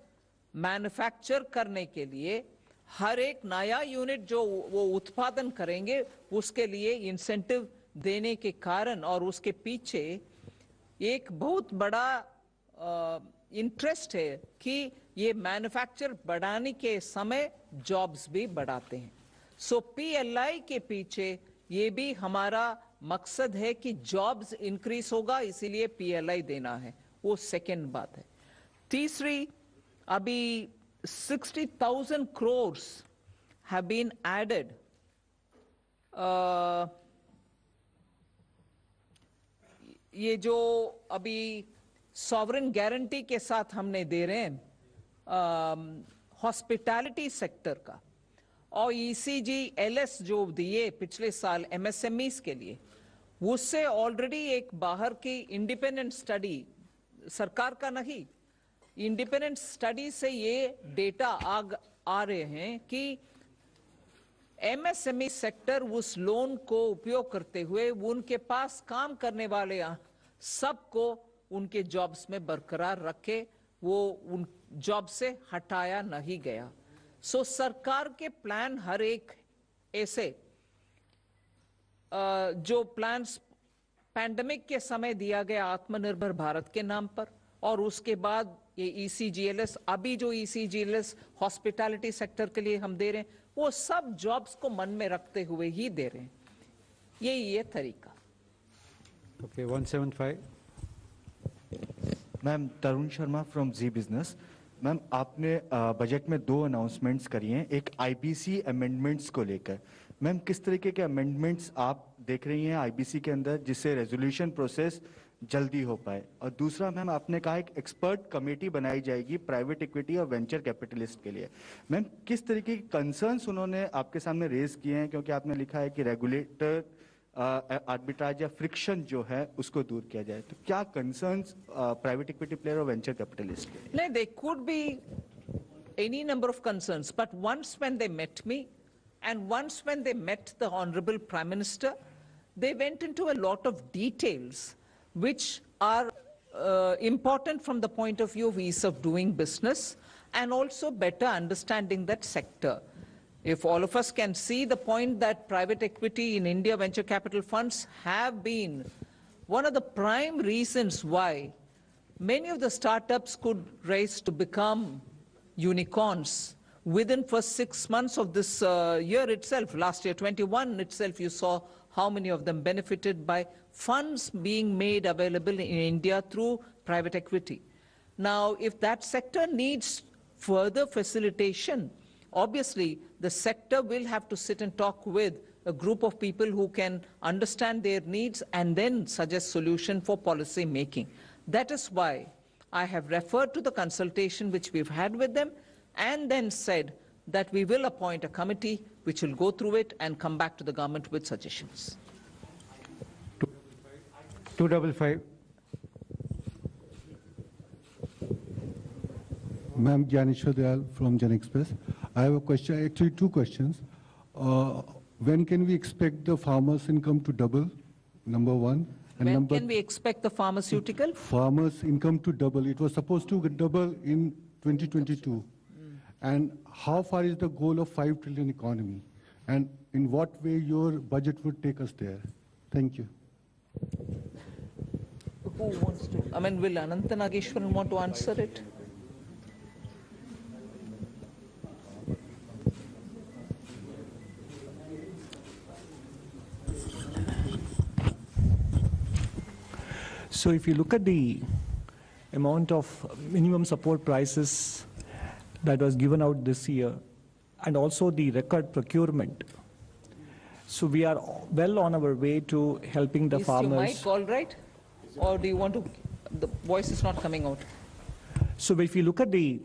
I: मैन्युफैक्चर करने के लिए हर एक नया यूनिट जो वो उत्पादन करेंगे उसके लिए इंसेंटिव देने के कारण और उसके पीछे एक बहुत बड़ा इंटरेस्ट है कि ये मैन्युफैक्चर बढ़ाने के समय जॉब्स भी बढ़ाते हैं। सो पीएलआई के पीछे ये भी हमारा मकसद है कि जॉब्स इंक्रीज होगा, इसीलिए पीएलआई देना है। वो सेकेंड बात है। तीसरी, अभी 60,000 crores have been added ये जो अभी सॉवरेन गारंटी के साथ हमने दे रहे हैं हॉस्पिटैलिटी सेक्टर का, और ECGLS जो दिए पिछले साल MSMEs के लिए, उससे ऑलरेडी एक बाहर की इंडिपेंडेंट स्टडी, सरकार का नहीं, इंडिपेंडेंट स्टडी से ये डेटा आ रहे हैं कि MSME सेक्टर उस लोन को उपयोग करते हुए उनके पास काम करने वाले सबको उनके जॉब्स में बरकरार रखे, वो उन जॉब से हटाया नहीं गया। सो सरकार के प्लान हर एक ऐसे जो प्लान्स पैंडेमिक के समय दिया गया आत्मनिर्भर भारत के नाम पर, और उसके बाद ये ECGLS, अभी जो ECGLS हॉस्पिटैलिटी सेक्टर के लिए हम दे रहे हैं, वो सब जॉब्स को मन में रखते हुए ही दे रहे हैं। ये तरीका।
W: Okay, 175.
D: Ma'am, Tarun Sharma from Zee business. Ma'am, आपने बजट में 2 अनाउंसमेंट्स करी हैं, एक IBC अमेंडमेंट्स को लेकर। मैम, किस तरीके के अमेंडमेंट्स आप देख रही हैं IBC के अंदर जिससे रेजोल्यूशन प्रोसेस जल्दी हो पाए? और दूसरा मैम, आपने कहा एक एक्सपर्ट कमेटी बनाई जाएगी प्राइवेट इक्विटी और वेंचर कैपिटलिस्ट के लिए। मैम, किस तरीके के कंसर्न्स उन्होंने आपके सामने रेज किए हैं? क्योंकि आपने लिखा है कि रेगुलेटर आर्बिट्राज या फ्रिक्शन जो है उसको दूर किया जाए, तो क्या कंसर्न्स प्राइवेट इक्विटी प्लेयर और वेंचर कैपिटलिस्ट के लिए?
I: नहीं, they could be any number of concerns, but once when they met me and once when they met the Honorable Prime Minister, they went into a lot of details which are important from the point of view of ease of doing business and also better understanding that sector. If all of us can see the point that private equity in India venture capital funds have been one of the prime reasons why many of the startups could rise to become unicorns within first 6 months of this year itself. Last year, 21 itself, you saw how many of them benefited by funds being made available in India through private equity. Now, if that sector needs further facilitation, obviously the sector will have to sit and talk with a group of people who can understand their needs and then suggest solution for policy making. That is why I have referred to the consultation which we've had with them and then said that we will appoint a committee which will go through it and come back to the government with suggestions.
W: 255. Ma'am, Gyaneshwar Dayal from Jan Express. I have a question, actually 2 questions. When can we expect the farmers' income to double? Number 1. And
I: When can we expect the pharmaceutical?
W: Farmers' income to double. It was supposed to double in 2022. And how far is the goal of 5 trillion economy? And in what way your budget would take us there? Thank you.
I: Who wants to? I mean, will Ananta Nageshwaran want to answer it?
B: So if you look at the amount of minimum support prices that was given out this year, and also the record procurement, so we are well on our way to helping the
I: Is your
B: farmers.
I: mic all right? Or do you want to, the voice is not coming out.
B: So if you look at the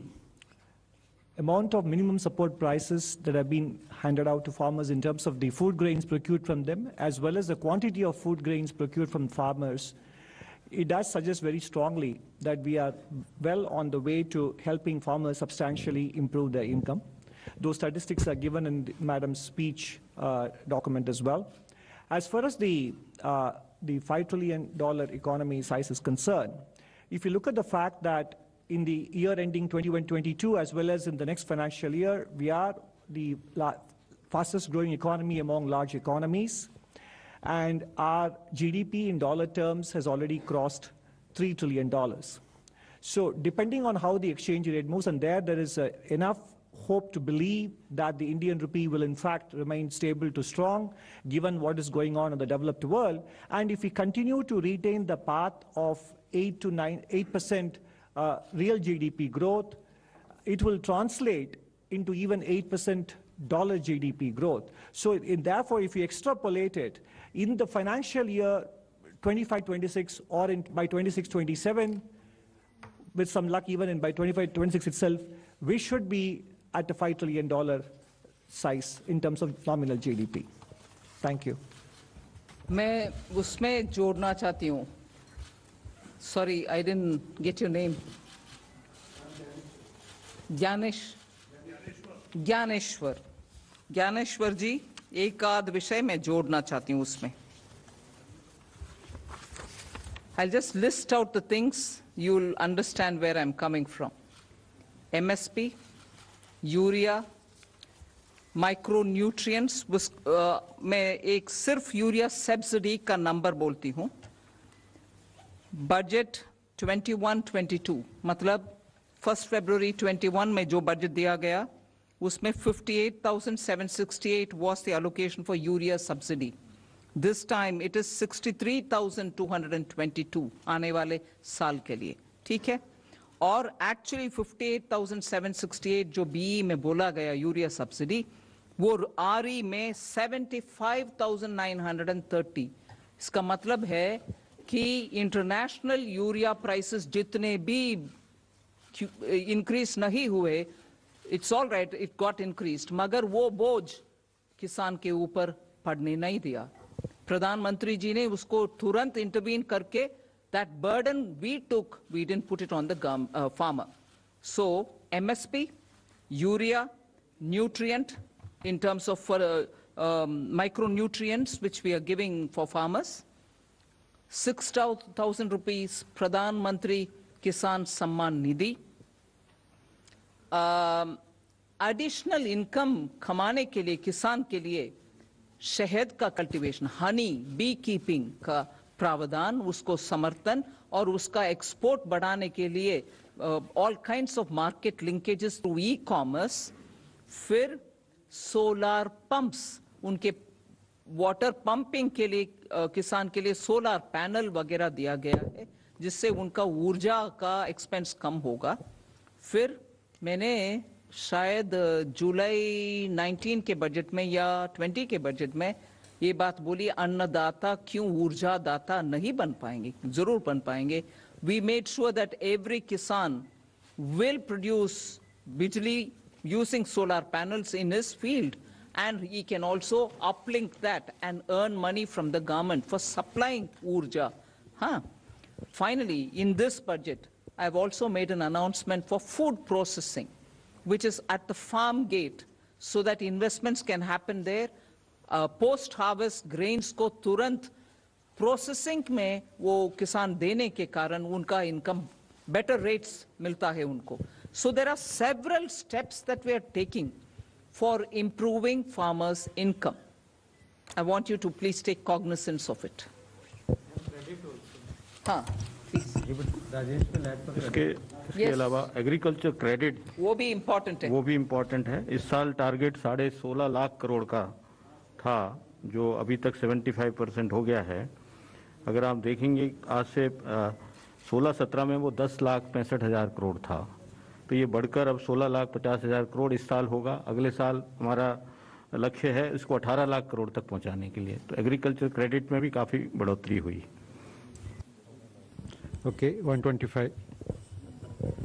B: amount of minimum support prices that have been handed out to farmers in terms of the food grains procured from them, as well as the quantity of food grains procured from farmers, it does suggest very strongly that we are well on the way to helping farmers substantially improve their income. Those statistics are given in Madam's speech document as well. As far as the $5 trillion economy size is concerned, if you look at the fact that in the year ending 2022, as well as in the next financial year, we are the fastest growing economy among large economies, and our GDP in dollar terms has already crossed $3 trillion. So depending on how the exchange rate moves, and there is enough hope to believe that the Indian rupee will in fact remain stable to strong, given what is going on in the developed world. And if we continue to retain the path of 8% real GDP growth, it will translate into even 8% dollar GDP growth. So therefore, if you extrapolate it, in the financial year 25-26 or by 26-27, with some luck even by 25-26 itself, we should be at the $5 trillion size in terms of nominal GDP. Thank you.
I: मैं उसमें जोड़ना चाहती हूँ. Sorry, I didn't get your name. Dnyaneshwar जी, एक आध विषय मैं जोड़ना चाहती हूँ उसमें. I'll just list out the things, you'll understand where I'm coming from. MSP, urea, micronutrients, मैं एक सिर्फ यूरिया सब्सिडी का नंबर बोलती हूँ. बजट 21-22, मतलब 1 फरवरी 21 में जो बजट दिया गया, उसमें 58,768 was the allocation for urea subsidy. This time it is 63,222 आने वाले साल के लिए. ठीक है? और एक्चुअली 58,768 जो बीई में बोला गया यूरिया सब्सिडी, वो आरई में 75,930. इसका मतलब है कि इंटरनेशनल यूरिया प्राइसेस जितने भी इंक्रीज नहीं हुए, it's all right, it got increased, मगर वो बोझ किसान के ऊपर पड़ने नहीं दिया. प्रधानमंत्री जी ने उसको तुरंत इंटरवीन करके that burden we took, we didn't put it on the farmer. So MSP, urea, nutrient in terms of micronutrients which we are giving for farmers, 6,000 rupees Pradhan Mantri Kisan Samman Nidhi, additional income कमाने के लिए किसान के लिए शहद का cultivation, Honey, B keeping का प्रावधान, उसको समर्थन और उसका एक्सपोर्ट बढ़ाने के लिए all kinds of market linkages through e commerce. फिर सोलार पंप्स, उनके वाटर पंपिंग के लिए किसान के लिए सोलार पैनल वगैरह दिया गया है, जिससे उनका ऊर्जा का एक्सपेंस कम होगा. फिर मैंने शायद जुलाई 19 के बजट में या 20 के बजट में ये बात बोली, अन्नदाता क्यों ऊर्जा दाता नहीं बन पाएंगे? जरूर बन पाएंगे. We made sure that every kisan will produce bijli using solar panels in his field, and he can also uplink that and earn money from the government for supplying urja. Finally, in this budget, I've also made an announcement for food processing, which is at the farm gate, so that investments can happen there. Post-harvest grains को तुरंत processing में वो किसान देने के कारण उनका income better rates मिलता है उनको. So there are several steps that we are taking for improving farmers' income. I want you to please take cognizance of it.
Q: इसके अलावा एग्रीकल्चर क्रेडिट
I: वो भी इम्पोर्टेंट
Q: है. इस साल टारगेट 16.5 लाख करोड़ का था, जो अभी तक 75% हो गया है. अगर आप देखेंगे आज से 16-17 में वो 10,65,000 करोड़ था, तो ये बढ़कर अब 16,50,000 करोड़ इस साल होगा। अगले साल हमारा लक्ष्य है इसको 18 लाख करोड़ तक पहुंचाने के लिए। तो एग्रीकल्चर क्रेडिट में भी काफ़ी बढ़ोतरी हुई।
A: Okay, 125.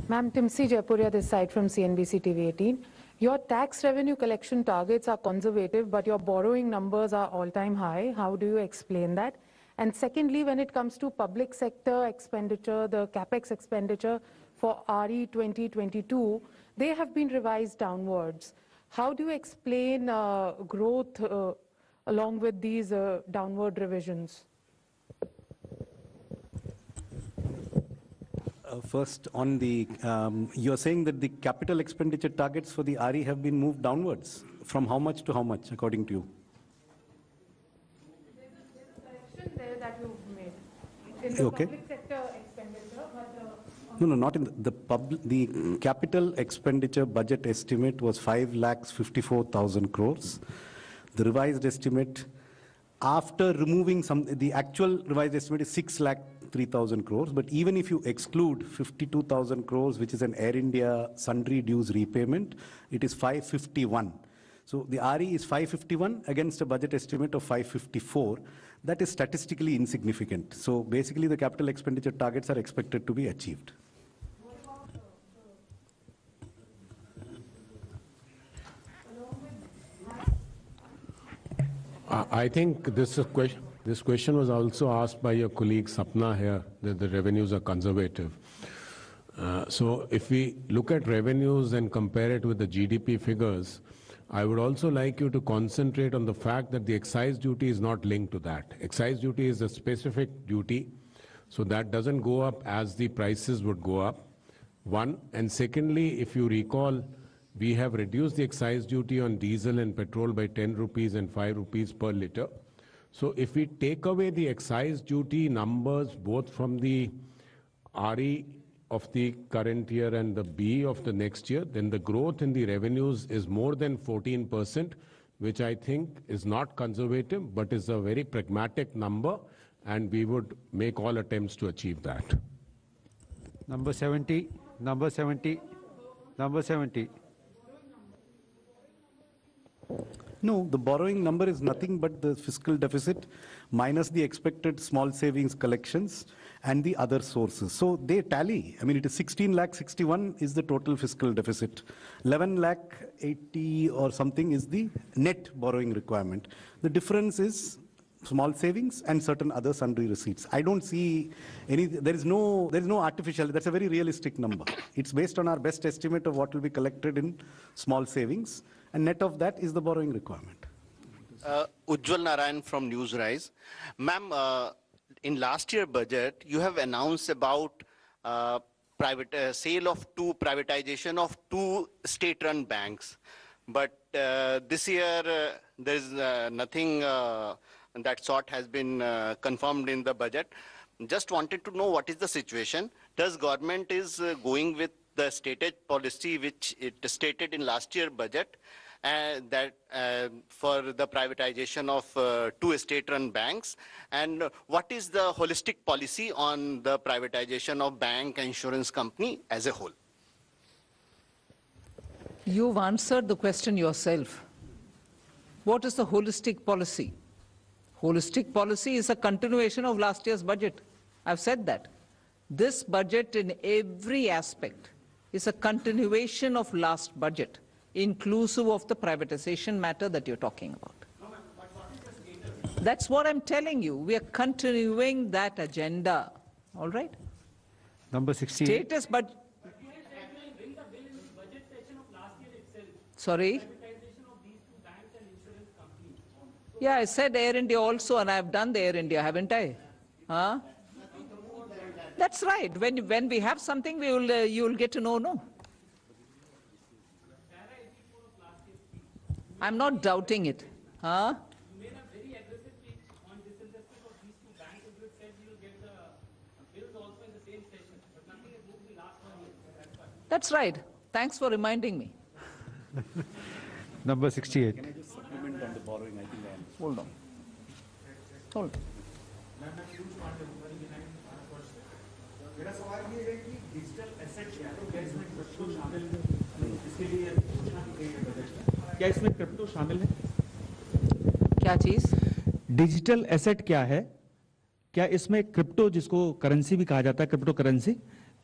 G: Ma'am, Timsi Jaipuria this side from CNBC TV 18. Your tax revenue collection targets are conservative, but your borrowing numbers are all-time high. How do you explain that? And secondly, when it comes to public sector expenditure, the capex expenditure for RE 2022, they have been revised downwards. How do you explain growth along with these downward revisions?
M: First, on the, you're saying that the capital expenditure targets for the RE have been moved downwards. From how much to how much, according to you?
G: There's a correction there that you've made in the public sector expenditure, but
M: No, not in the capital expenditure budget estimate was 5,54,000 crores. The revised estimate, after removing the actual revised estimate is 6,03,000 crores. But even if you exclude 52,000 crores, which is an Air India sundry dues repayment, it is 551. So the RE is 551 against a budget estimate of 554. That is statistically insignificant. So basically the capital expenditure targets are expected to be achieved.
Y: I think this question was also asked by your colleague Sapna here, that the revenues are conservative. So if we look at revenues and compare it with the GDP figures, I would also like you to concentrate on the fact that the excise duty is not linked to that. Excise duty is a specific duty, so that doesn't go up as the prices would go up. One, and secondly, if you recall, we have reduced the excise duty on diesel and petrol by 10 rupees and 5 rupees per litre. So if we take away the excise duty numbers both from the RE of the current year and the B of the next year, then the growth in the revenues is more than 14%, which I think is not conservative, but is a very pragmatic number, and we would make all attempts to achieve that.
A: Number 70, number 70, number 70.
M: No, the borrowing number is nothing but the fiscal deficit minus the expected small savings collections and the other sources. So they tally. I mean, it is 16,61,000 is the total fiscal deficit. 11,80,000 or something is the net borrowing requirement. The difference is small savings and certain other sundry receipts. I don't see any, there is no artificial, that's a very realistic number. It's based on our best estimate of what will be collected in small savings, and net of that is the borrowing requirement.
R: Ujjwal Narayan from Newsrise. Ma'am, in last year budget, you have announced about sale of privatization of two state-run banks. But this year, there is nothing that sort has been confirmed in the budget. Just wanted to know what is the situation. Does government is going with the stated policy which it stated in last year budget, that for the privatization of two state-run banks, and what is the holistic policy on the privatization of bank and insurance company as a whole?
I: You've answered the question yourself. What is the holistic policy? Holistic policy is a continuation of last year's budget. I've said that. This budget in every aspect is a continuation of last budget, inclusive of the privatization matter that you're talking about. That's what I'm telling you. We are continuing that agenda. All right?
A: Number 68.
I: Status budget. Sorry? Yeah, I said Air India also, and I've done the Air India, haven't I? Huh? That's right. When we have something, you'll get to know, no? I'm not doubting it. Huh? That's right. Thanks for reminding me.
A: Number 68.
M: Can I just supplement on the borrowing? I think I am.
I: Hold on. Hold on.
C: मेरा सवाल ये है कि digital asset क्या इसमें crypto शामिल है? इसके लिए घोषणा की गई है बजट में, क्या इसमें क्रिप्टो शामिल है?
I: क्या चीज?
C: डिजिटल एसेट क्या है? क्या इसमें क्रिप्टो, जिसको करेंसी भी कहा जाता है, क्रिप्टो करेंसी,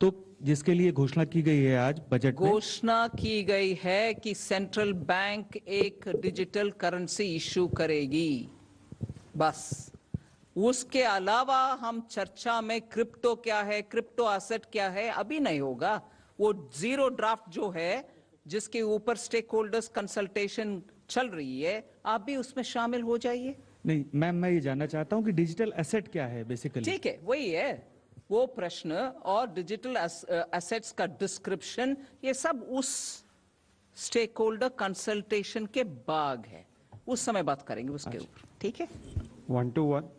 C: तो जिसके लिए घोषणा की गई है आज बजट में?
I: घोषणा की गई है कि सेंट्रल बैंक एक डिजिटल करेंसी इश्यू करेगी, बस। उसके अलावा हम चर्चा में क्रिप्टो क्या है, क्रिप्टो एसेट क्या है, अभी नहीं होगा। वो जीरो ड्राफ्ट जो है, जिसके ऊपर स्टेक होल्डर्स कंसल्टेशन चल रही है, आप भी उसमें शामिल हो जाइए।
C: नहीं मैम, मैं ये जानना चाहता हूं कि डिजिटल एसेट क्या है बेसिकली।
I: ठीक है, वही है वो प्रश्न, और डिजिटल एसेट्स का डिस्क्रिप्शन, ये सब उस स्टेक होल्डर कंसल्टेशन के बाद है, उस समय बात करेंगे उसके ऊपर। ठीक है,
A: 1 to 1.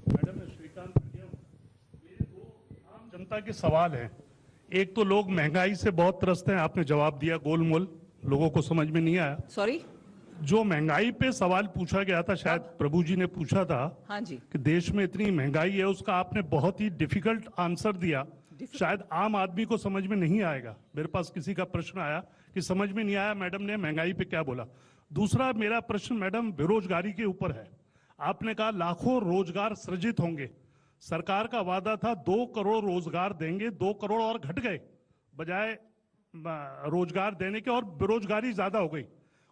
F: मैडम श्रीकांत, मेरे दो आम जनता के सवाल हैं। एक तो लोग महंगाई से बहुत त्रस्त हैं, आपने जवाब दिया गोलमोल, लोगों को समझ में नहीं आया।
I: सॉरी,
F: जो महंगाई पे सवाल पूछा गया था, शायद प्रभु जी ने पूछा था
I: हाँ जी,
F: कि देश में इतनी महंगाई है, उसका आपने बहुत ही डिफिकल्ट आंसर दिया। शायद आम आदमी को समझ में नहीं आएगा। मेरे पास किसी का प्रश्न आया कि समझ में नहीं आया मैडम ने महंगाई पे क्या बोला। दूसरा मेरा प्रश्न मैडम बेरोजगारी के ऊपर है। आपने कहा लाखों रोजगार सृजित होंगे। सरकार का वादा था 2 करोड़ रोजगार देंगे, 2 करोड़ और घट गए बजाय रोजगार देने के, और बेरोजगारी ज्यादा हो गई।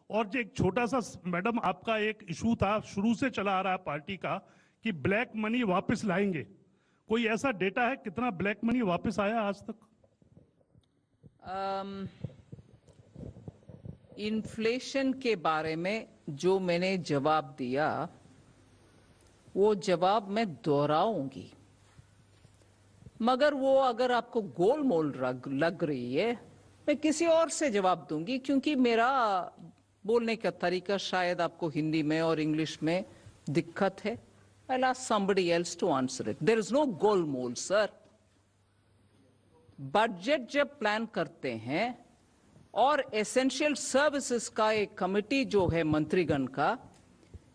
F: और जो एक छोटा सा मैडम आपका एक इशू था, शुरू से चला आ रहा है पार्टी का, कि ब्लैक मनी वापस लाएंगे। कोई ऐसा डेटा है कितना ब्लैक मनी वापस आया आज तक?
I: इन्फ्लेशन के बारे में जो मैंने जवाब दिया, वो जवाब मैं दोहराऊंगी, मगर वो अगर आपको गोलमोल लग रही है, मैं किसी और से जवाब दूंगी, क्योंकि मेरा बोलने का तरीका शायद आपको हिंदी में और इंग्लिश में दिक्कत है। I'll ask somebody else to answer it. There is no गोलमोल सर। बजट जब प्लान करते हैं और एसेंशियल सर्विसेज का एक कमिटी जो है मंत्रीगण का,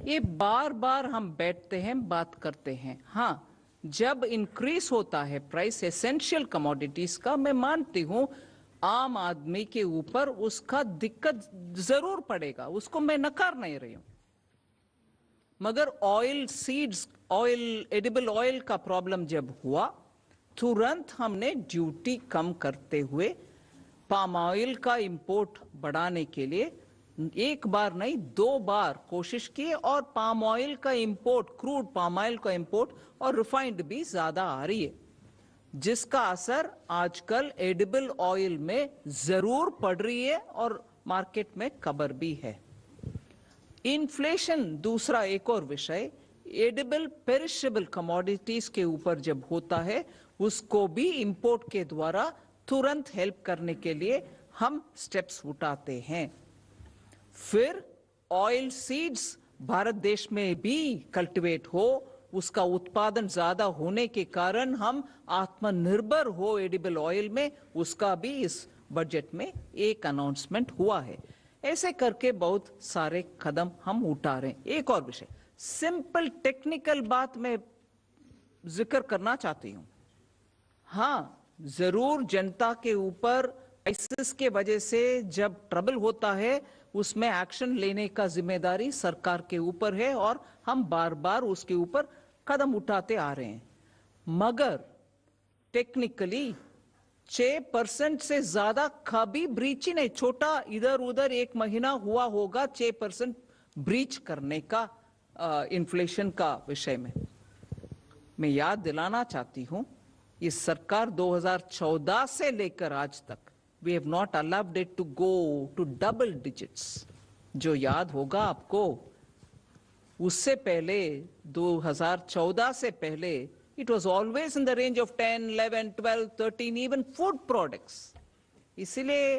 I: ये बार बार हम बैठते हैं, बात करते हैं। हाँ, जब इंक्रीज होता है प्राइस एसेंशियल कमोडिटीज का, मैं मानती हूं आम आदमी के ऊपर उसका दिक्कत जरूर पड़ेगा, उसको मैं नकार नहीं रही हूं। मगर oil seeds, oil, edible oil का प्रॉब्लम जब हुआ, तुरंत हमने ड्यूटी कम करते हुए पाम ऑयल का इंपोर्ट बढ़ाने के लिए एक बार नहीं 2 बार कोशिश की, और पाम ऑयल का इंपोर्ट, क्रूड पाम ऑयल का इंपोर्ट और रिफाइंड भी ज्यादा आ रही है, जिसका असर आजकल एडिबल ऑयल में जरूर पड़ रही है और मार्केट में कबर भी है। इन्फ्लेशन दूसरा एक और विषय, एडिबल पेरिशेबल कमोडिटीज के ऊपर जब होता है, उसको भी इंपोर्ट के द्वारा तुरंत हेल्प करने के लिए हम स्टेप्स उठाते हैं। फिर ऑयल सीड्स भारत देश में भी कल्टीवेट हो, उसका उत्पादन ज्यादा होने के कारण हम आत्मनिर्भर हो एडिबल ऑयल में, उसका भी इस बजट में एक अनाउंसमेंट हुआ है। ऐसे करके बहुत सारे कदम हम उठा रहे हैं। एक और विषय, सिंपल टेक्निकल बात मैं जिक्र करना चाहती हूं। हाँ, जरूर जनता के ऊपर क्राइसिस के वजह से जब ट्रबल होता है, उसमें एक्शन लेने का जिम्मेदारी सरकार के ऊपर है, और हम बार बार उसके ऊपर कदम उठाते आ रहे हैं। मगर टेक्निकली 6% से ज्यादा कभी ब्रीच ही नहीं, छोटा इधर उधर एक महीना हुआ होगा 6% ब्रीच करने का इन्फ्लेशन का विषय में। मैं याद दिलाना चाहती हूं, इस सरकार 2014 से लेकर आज तक we have not allowed it to go to double digits. जो याद होगा आपको, उससे पहले 2014 से पहले it was always in the range of 10, 11, 12, 13, even food products. इसलिए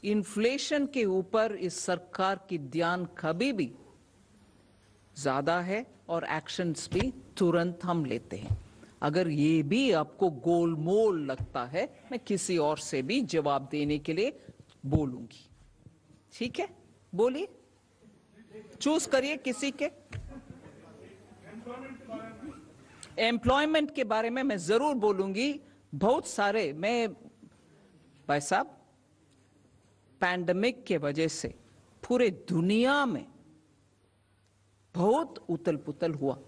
I: इन्फ्लेशन के ऊपर इस सरकार की ध्यान कभी भी ज्यादा है और एक्शंस भी तुरंत हम लेते हैं। अगर ये भी आपको गोलमोल लगता है, मैं किसी और से भी जवाब देने के लिए बोलूंगी। ठीक है, बोलिए, चूज करिए किसी के। एम्प्लॉयमेंट के बारे में मैं जरूर बोलूंगी। बहुत सारे, मैं भाई साहब, पैंडेमिक के वजह से पूरे दुनिया में बहुत उतल पुतल हुआ,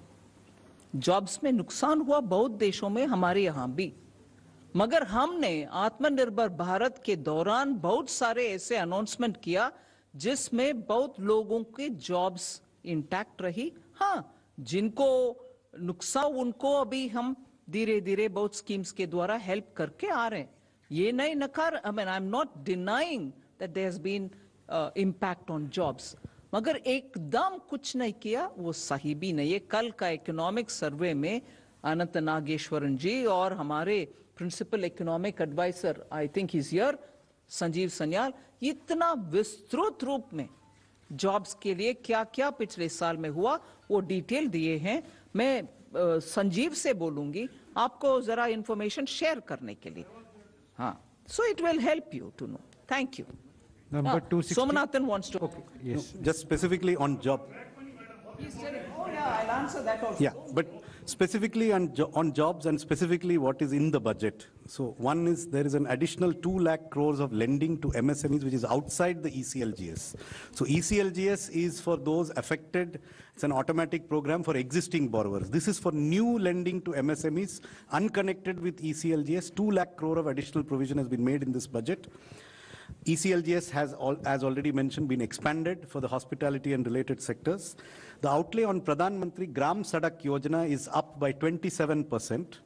I: जॉब्स में नुकसान हुआ बहुत देशों में, हमारे यहां भी। मगर हमने आत्मनिर्भर भारत के दौरान बहुत सारे ऐसे अनाउंसमेंट किया जिसमें बहुत लोगों के जॉब्स इंटैक्ट रही। हाँ, जिनको नुकसान, उनको अभी हम धीरे धीरे बहुत स्कीम्स के द्वारा हेल्प करके आ रहे हैं। ये नहीं नकार, I mean, I am not denying that there has been impact on jobs, मगर एकदम कुछ नहीं किया वो सही भी नहीं है। कल का इकोनॉमिक सर्वे में अनंत नागेश्वरन जी और हमारे principal economic adviser, I think is here, Sanjeev Sanyal, इतना विस्तृत रूप में जॉब्स के लिए क्या क्या पिछले साल में हुआ वो डिटेल दिए हैं। मैं संजीव से बोलूंगी आपको जरा इंफॉर्मेशन शेयर करने के लिए। हाँ, so it will help you to know. Thank you.
A: Number 260.
I: Somanathan wants to.
A: Okay. Yes.
M: No, just specifically on job.
I: He's telling, oh yeah, I'll answer that also.
M: Yeah, but specifically on jobs and specifically what is in the budget. So one is there is an additional 2 lakh crores of lending to MSMEs which is outside the ECLGS. So ECLGS is for those affected. It's an automatic program for existing borrowers. This is for new lending to MSMEs unconnected with ECLGS. 2 lakh crore of additional provision has been made in this budget. ECLGS has, as already mentioned, been expanded for the hospitality and related sectors. The outlay on Pradhan Mantri Gram Sadak Yojana is up by 27%.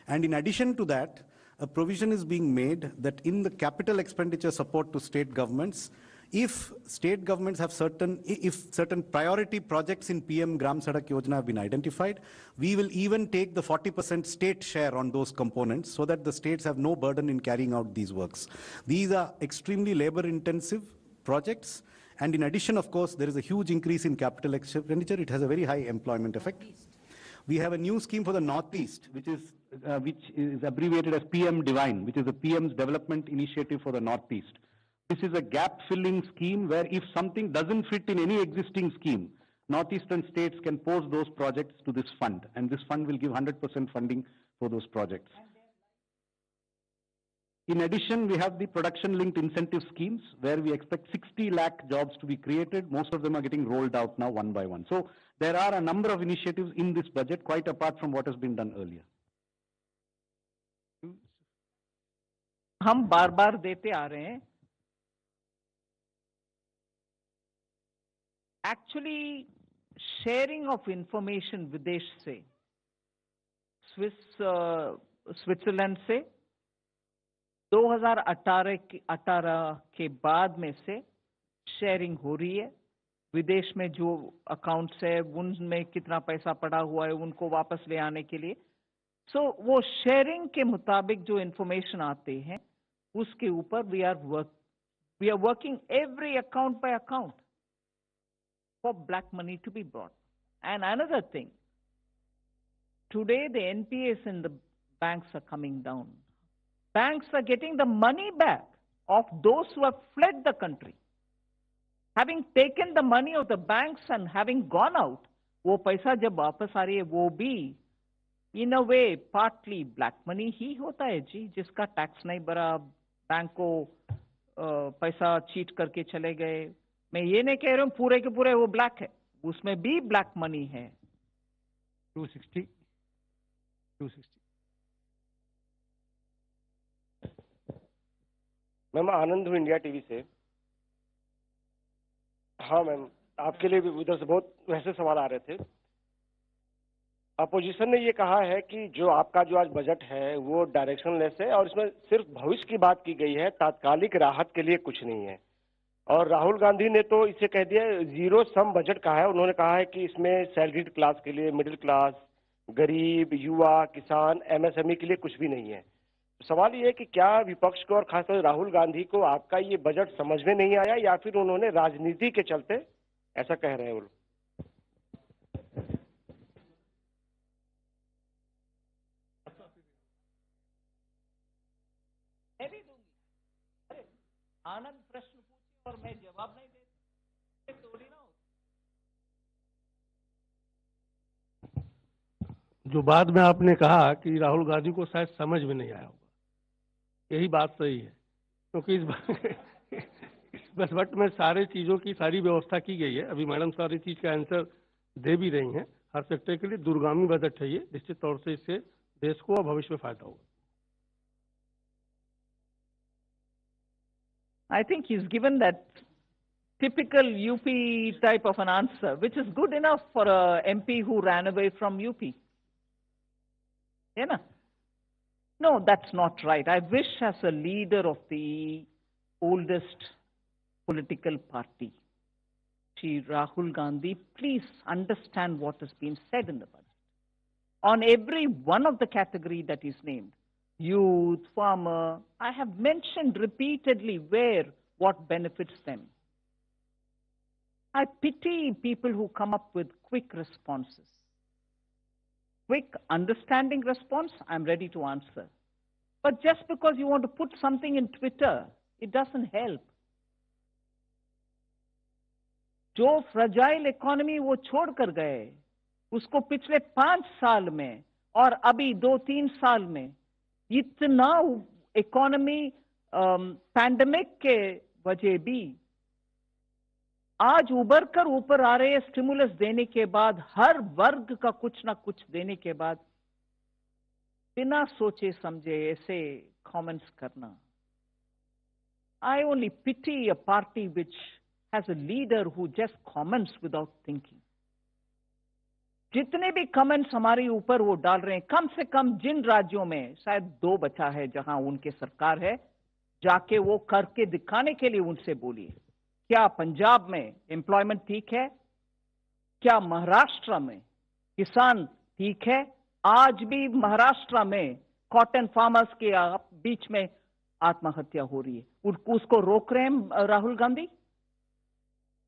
M: And in addition to that, a provision is being made that in the capital expenditure support to state governments, if state governments have certain priority projects in PM Gram Sadak Yojana have been identified, we will even take the 40% state share on those components so that the states have no burden in carrying out these works. These are extremely labor-intensive projects. And in addition, of course, there is a huge increase in capital expenditure. It has a very high employment effect. We have a new scheme for the Northeast, which is abbreviated as PM Divine, which is the PM's development initiative for the Northeast. This is a gap-filling scheme where if something doesn't fit in any existing scheme, Northeastern states can post those projects to this fund, and this fund will give 100% funding for those projects. In addition, we have the production-linked incentive schemes where we expect 60 lakh jobs to be created. Most of them are getting rolled out now one by one. So there are a number of initiatives in this budget, quite apart from what has been done earlier.
H: हम बार बार देते आ रहे हैं। Actually, sharing of information विदेश से, Switzerland से 2018 के बाद में से शेयरिंग हो रही है। विदेश में जो अकाउंट्स है उनमें कितना पैसा पड़ा हुआ है उनको वापस ले आने के लिए। सो वो शेयरिंग के मुताबिक जो इंफॉर्मेशन आते हैं उसके ऊपर we are working every account by account for black money to be brought. And another thing, today the NPAs in the banks are coming down. Banks are getting the money back of those who have fled the country. Having taken the money of the banks and having gone out, वो पैसा जब वापस आ रही है वो भी in a way partly black money ही होता है जी, जिसका टैक्स नहीं भरा, बैंक को पैसा चीट करके चले गए। मैं ये नहीं कह रहा हूं पूरे के पूरे वो ब्लैक है, उसमें भी ब्लैक मनी है।
A: 260
E: मैम आनंद हूँ इंडिया टीवी से। हाँ मैम, आपके लिए भी उधर से बहुत वैसे सवाल आ रहे थे। अपोजिशन ने ये कहा है कि जो आपका जो आज बजट है वो डायरेक्शनलेस है और इसमें सिर्फ भविष्य की बात की गई है, तात्कालिक राहत के लिए कुछ नहीं है। और राहुल गांधी ने तो इसे कह दिया जीरो सम बजट कहा है। उन्होंने कहा है कि इसमें सैलरीड क्लास के लिए, मिडिल क्लास, गरीब, युवा, किसान, एमएसएमई के लिए कुछ भी नहीं है। सवाल ये है कि क्या विपक्ष को और खासतौर राहुल गांधी को आपका ये बजट समझ में नहीं आया या फिर उन्होंने राजनीति के चलते ऐसा कह रहे हैं वो?
H: आनंद प्रश्न पूछे और मैं जवाब नहीं दे थोड़ी ना हो।
F: जो बाद में आपने कहा कि राहुल गांधी को शायद समझ में नहीं आया होगा, यही बात सही है, क्योंकि इस बजट में सारे चीजों की सारी व्यवस्था की गई है। अभी मैडम सारी चीज का आंसर दे भी रही हैं। हर सेक्टर के लिए दूरगामी बजट है ये, निश्चित तौर से इससे देश को और भविष्य में फायदा होगा।
H: I think he's given that typical UP type of an answer, which is good enough for a MP who ran away from UP. Yeah, na? No, that's not right. I wish as a leader of the oldest political party, Shri Rahul Gandhi, please understand what has been said in the budget. On every one of the category that is named, youth, farmer, I have mentioned repeatedly where, what benefits them. I pity people who come up with quick responses. Quick, understanding response, I'm ready to answer. But just because you want to put something in Twitter, it doesn't help. जो fragile economy वो छोड़ कर गए, उसको पिछले 5 साल में और अभी 2-3 साल में इतना इकोनॉमी पैंडेमिक के वजह भी आज उबर कर ऊपर आ रहे स्टिमुलस देने के बाद, हर वर्ग का कुछ ना कुछ देने के बाद बिना सोचे समझे ऐसे कमेंट्स करना, I only pity a party which has a leader who just comments without thinking. जितने भी कमेंट्स हमारे ऊपर वो डाल रहे हैं, कम से कम जिन राज्यों में शायद 2 बचा है जहां उनके सरकार है, जाके वो करके दिखाने के लिए उनसे बोलिए। क्या पंजाब में एम्प्लॉयमेंट ठीक है? क्या महाराष्ट्र में किसान ठीक है? आज भी महाराष्ट्र में कॉटन फार्मर्स के बीच में आत्महत्या हो रही है, उसको रोक रहे हैं राहुल गांधी।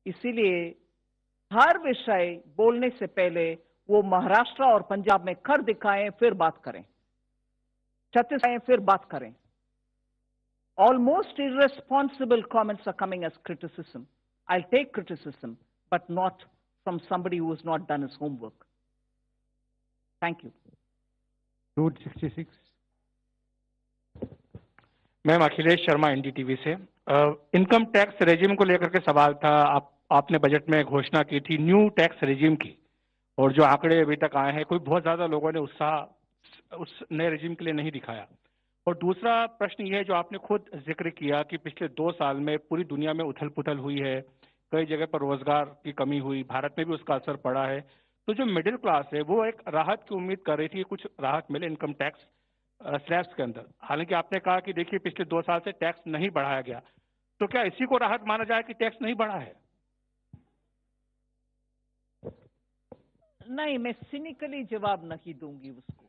H: इसीलिए हर विषय बोलने से पहले वो महाराष्ट्र और पंजाब में कर दिखाएं, फिर बात करें, छत्तीसगढ़ फिर बात करें। Almost irresponsible comments are coming as criticism. I'll take criticism, but not from somebody who has not done his homework. Thank you.
A: 266.
J: Ma'am Akhilesh Sharma NDTV से। इनकम टैक्स रेजिम को लेकर के सवाल था। आपने बजट में घोषणा की थी न्यू टैक्स रेजिम की, और जो आंकड़े अभी तक आए हैं, कोई बहुत ज्यादा लोगों ने उत्साह उस नए रेजिम के लिए नहीं दिखाया। और दूसरा प्रश्न यह है, जो आपने खुद जिक्र किया कि पिछले 2 साल में पूरी दुनिया में उथल पुथल हुई है, कई जगह पर रोजगार की कमी हुई, भारत में भी उसका असर पड़ा है, तो जो मिडिल क्लास है वो एक राहत की उम्मीद कर रही थी, कुछ राहत मिले इनकम टैक्स स्लैब्स के अंदर। हालांकि आपने कहा कि देखिए पिछले 2 साल से टैक्स नहीं बढ़ाया गया, तो क्या इसी को राहत माना जाए कि टैक्स नहीं बढ़ा है?
H: नहीं, मैं सिनिकली जवाब नहीं दूंगी उसको।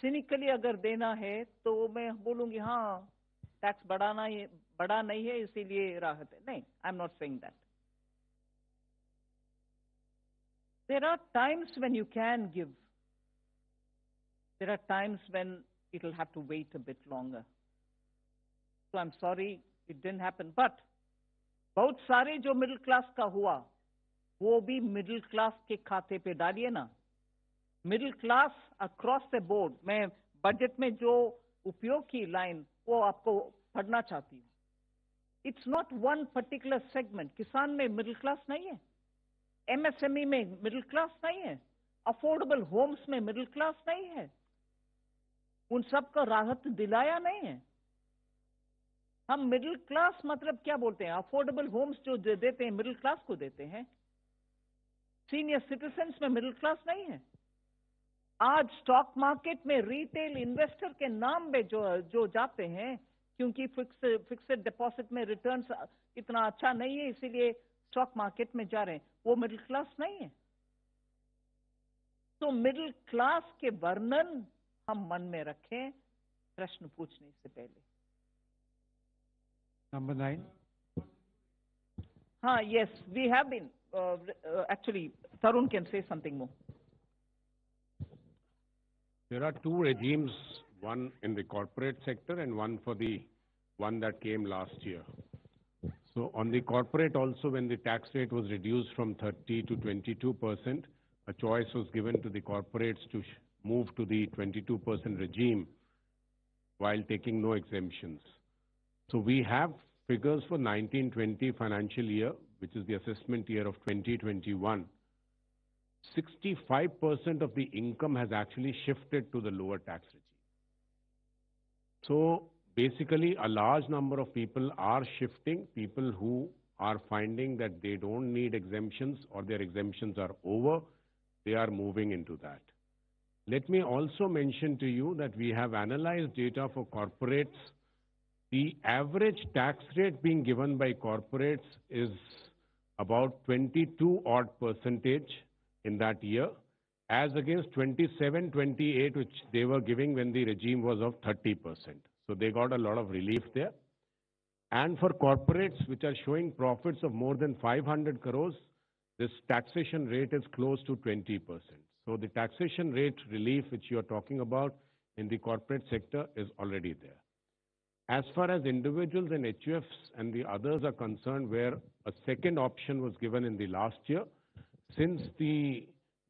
H: सिनिकली अगर देना है तो मैं बोलूंगी हाँ टैक्स बढ़ा नहीं है इसीलिए राहत है। नहीं, I am not saying that. There are times when you can give, there are times when it will have to wait a bit longer. So I am sorry it didn't happen, but बहुत सारे जो middle class का हुआ वो भी middle class के खाते पे डालिए ना। Middle class across the board, मैं बजट में जो उपयोग की लाइन वो आपको पढ़ना चाहती हूँ। It's not one particular segment. किसान में मिडिल क्लास नहीं है, एमएसएमई में मिडिल क्लास नहीं है, अफोर्डेबल होम्स में मिडिल क्लास नहीं है, उन सबको राहत दिलाया नहीं है। हम मिडिल क्लास मतलब क्या बोलते हैं? अफोर्डेबल होम्स जो देते हैं मिडिल क्लास को देते हैं। सीनियर सिटीजन्स में मिडिल क्लास नहीं है। आज स्टॉक मार्केट में रिटेल इन्वेस्टर के नाम पे जो जाते हैं, क्योंकि फिक्स्ड डिपॉजिट में रिटर्न्स इतना अच्छा नहीं है इसीलिए स्टॉक मार्केट में जा रहे हैं, वो मिडिल क्लास नहीं है। तो मिडिल क्लास के वर्णन हम मन में रखें प्रश्न पूछने से पहले।
A: Number 9.
H: हाँ, yes, we have been actually Tarun can say something more.
Y: There are 2 regimes, one in the corporate sector and one for the one that came last year. So on the corporate also, when the tax rate was reduced from 30 to 22%, a choice was given to the corporates to move to the 22% regime while taking no exemptions. So we have figures for 1920 financial year, which is the assessment year of 2021. 65% of the income has actually shifted to the lower tax regime. So basically, a large number of people are shifting, people who are finding that they don't need exemptions or their exemptions are over, they are moving into that. Let me also mention to you that we have analyzed data for corporates. The average tax rate being given by corporates is about 22 odd percentage in that year, as against 27, 28, which they were giving when the regime was of 30%. So they got a lot of relief there. And for corporates which are showing profits of more than 500 crores, this taxation rate is close to 20%. So the taxation rate relief which you are talking about in the corporate sector is already there. As far as individuals and HUFs and the others are concerned, where a second option was given in the last year, since the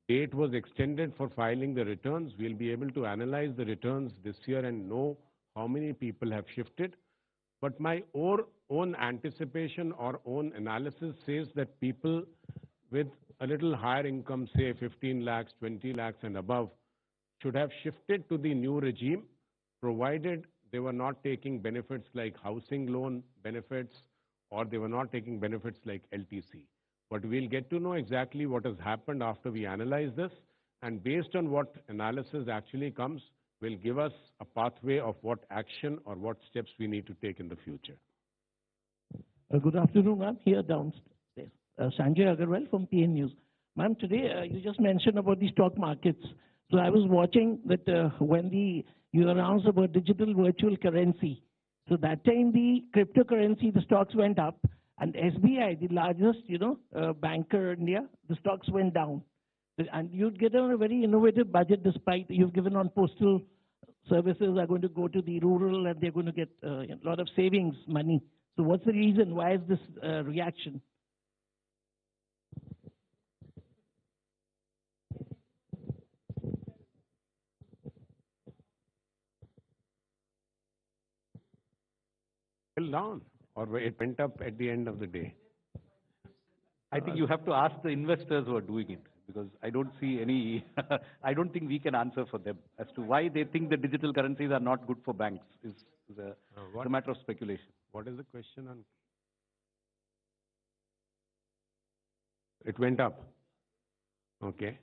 Y: date was extended for filing the returns, we'll be able to analyze the returns this year and know how many people have shifted. But my own anticipation or own analysis says that people with a little higher income, say 15 lakhs, 20 lakhs and above, should have shifted to the new regime, provided they were not taking benefits like housing loan benefits or they were not taking benefits like LTC. But we'll get to know exactly what has happened after we analyze this, and based on what analysis actually comes, will give us a pathway of what action or what steps we need to take in the future.
K: Good afternoon, ma'am. Here downstairs. Sanjay Agarwal from PN News. Ma'am, today you just mentioned about the stock markets. So I was watching that when you announced about digital virtual currency. So that time the cryptocurrency, the stocks went up, and SBI, the largest, banker in India, the stocks went down. And you'd get on a very innovative budget despite you've given on postal services are going to go to the rural and they're going to get a lot of savings money. So what's the reason? Why is this reaction?
Y: Fell down, or it went up at the end of the day?
S: I think you have to ask the investors who are doing it, because I don't see any, I don't think we can answer for them as to why they think the digital currencies are not good for banks. It's a matter of speculation.
Y: What is the question on? It went up. Okay.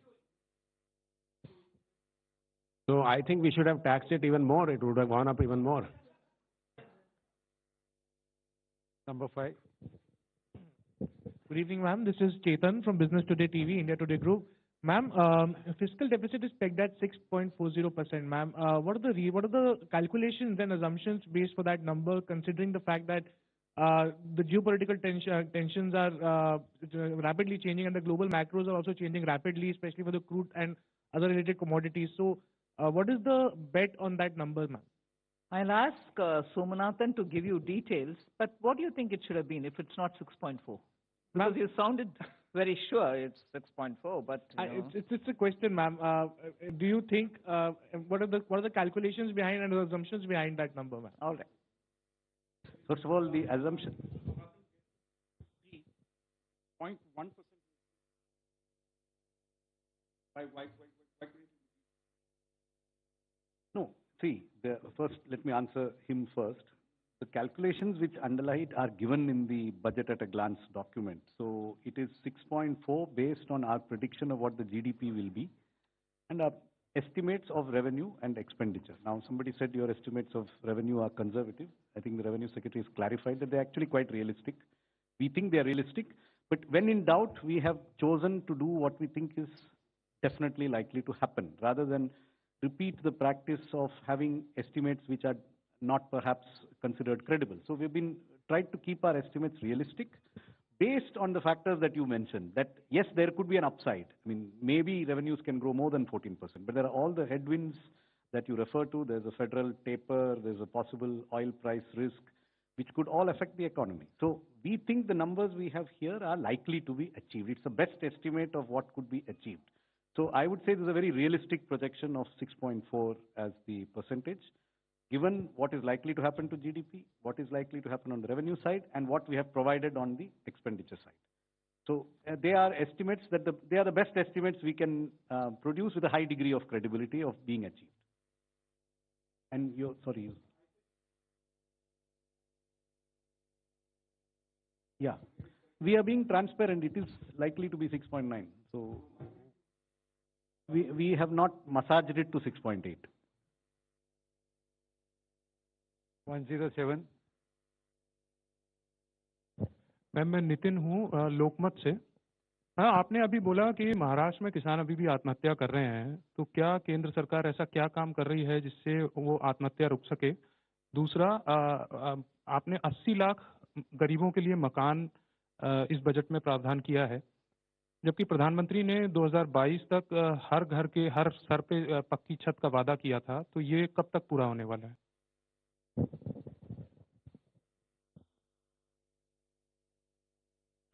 Y: So I think we should have taxed it even more. It would have gone up even more.
T: Number 5. Good evening, ma'am. This is Chetan from Business Today TV, India Today Group. Ma'am, fiscal deficit is pegged at 6.40%. Ma'am, what are the calculations and assumptions based for that number, considering the fact that the geopolitical tensions are rapidly changing and the global macros are also changing rapidly, especially for the crude and other related commodities. So, what is the bet on that number, ma'am?
H: I'll ask Somanathan to give you details, but what do you think it should have been if it's not 6.4? Because you sounded very sure it's 6.4, but
T: it's a question, ma'am. Do you think what are the calculations behind and the assumptions behind that number, ma'am?
H: All right.
S: First of all, the assumption.
T: 0.1%.
S: No, see, first let me answer him first. The calculations which underlie it are given in the budget at a glance document. So it is 6.4 based on our prediction of what the GDP will be and our estimates of revenue and expenditure. Now, somebody said your estimates of revenue are conservative. I think the Revenue Secretary has clarified that they're actually quite realistic. We think they're realistic, but when in doubt, we have chosen to do what we think is definitely likely to happen, rather than repeat the practice of having estimates which are not perhaps considered credible. So we've been tried to keep our estimates realistic based on the factors that you mentioned, that yes, there could be an upside. I mean, maybe revenues can grow more than 14%, but there are all the headwinds that you refer to. There's a federal taper, there's a possible oil price risk, which could all affect the economy. So we think the numbers we have here are likely to be achieved. It's the best estimate of what could be achieved. So I would say there's a very realistic projection of 6.4 as the percentage, given what is likely to happen to GDP, what is likely to happen on the revenue side, and what we have provided on the expenditure side. So they are estimates that they are the best estimates we can produce with a high degree of credibility of being achieved. And yeah, we are being transparent. It is likely to be 6.9. So we have not massaged it to 6.8.
A: 107.
T: Ma'am मैं नितिन हूँ लोकमत से। हाँ, आपने अभी बोला कि महाराष्ट्र में किसान अभी भी आत्महत्या कर रहे हैं, तो क्या केंद्र सरकार ऐसा क्या काम कर रही है जिससे वो आत्महत्या रुक सके? दूसरा, आपने 80 लाख गरीबों के लिए मकान इस बजट में प्रावधान किया है, जबकि प्रधानमंत्री ने 2022 तक हर घर के हर सर पे पक्की छत का वादा किया था, तो ये कब तक पूरा होने वाला है?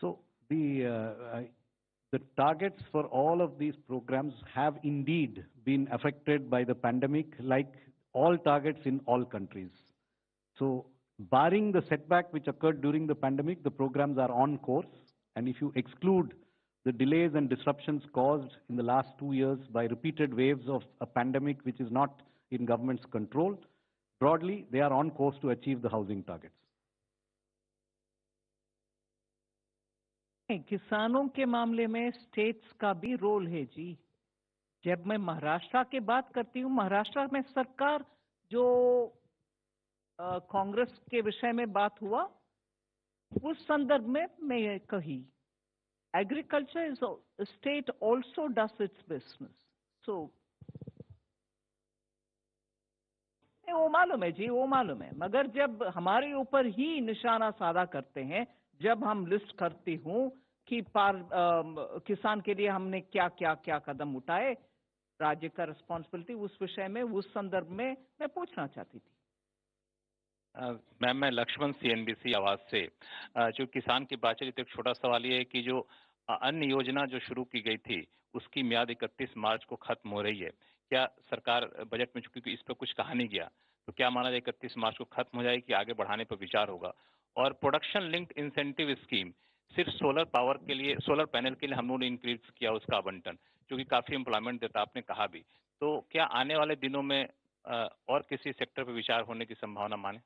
S: So the targets for all of these programs have indeed been affected by the pandemic, like all targets in all countries. So barring the setback which occurred during the pandemic, the programs are on course. And if you exclude the delays and disruptions caused in the last 2 years by repeated waves of a pandemic which is not in government's control, broadly, they are on course to achieve the housing targets.
H: किसानों के मामले में states का भी role है जी। जब मैं महाराष्ट्र की बात करती हूँ, महाराष्ट्र में सरकार जो कांग्रेस के विषय में बात हुआ, उस संदर्भ में मैं कही, agriculture is state also does its business. So वो मालूम है जी, वो मालूम है, मगर जब हमारे ऊपर ही निशाना साधा करते हैं, जब हम लिस्ट करती हूँ कि किसान के लिए हमने क्या क्या क्या कदम उठाए, राज्य का रिस्पॉन्सिबिलिटी उस विषय में, उस संदर्भ में मैं पूछना चाहती थी।
L: मैम मैं लक्ष्मण CNBC आवाज से, जो किसान की बात चली, तो एक छोटा सवाल ये है कि जो अन्य योजना जो शुरू की गई थी उसकी म्याद 31 मार्च को खत्म हो रही है। क्या सरकार बजट में, चूंकि इस पर कुछ कहा नहीं गया, तो क्या माना जाए 31 मार्च को खत्म हो जाएगी, आगे बढ़ाने पर विचार होगा? और प्रोडक्शन लिंक्ड इंसेंटिव स्कीम सिर्फ सोलर पावर के लिए, सोलर पैनल के लिए हम लोगों ने इंक्रीज किया उसका आवंटन, जो कि काफी एम्प्लॉयमेंट देता, आपने कहा भी, तो क्या आने वाले दिनों में और किसी सेक्टर पर विचार होने की संभावना माने?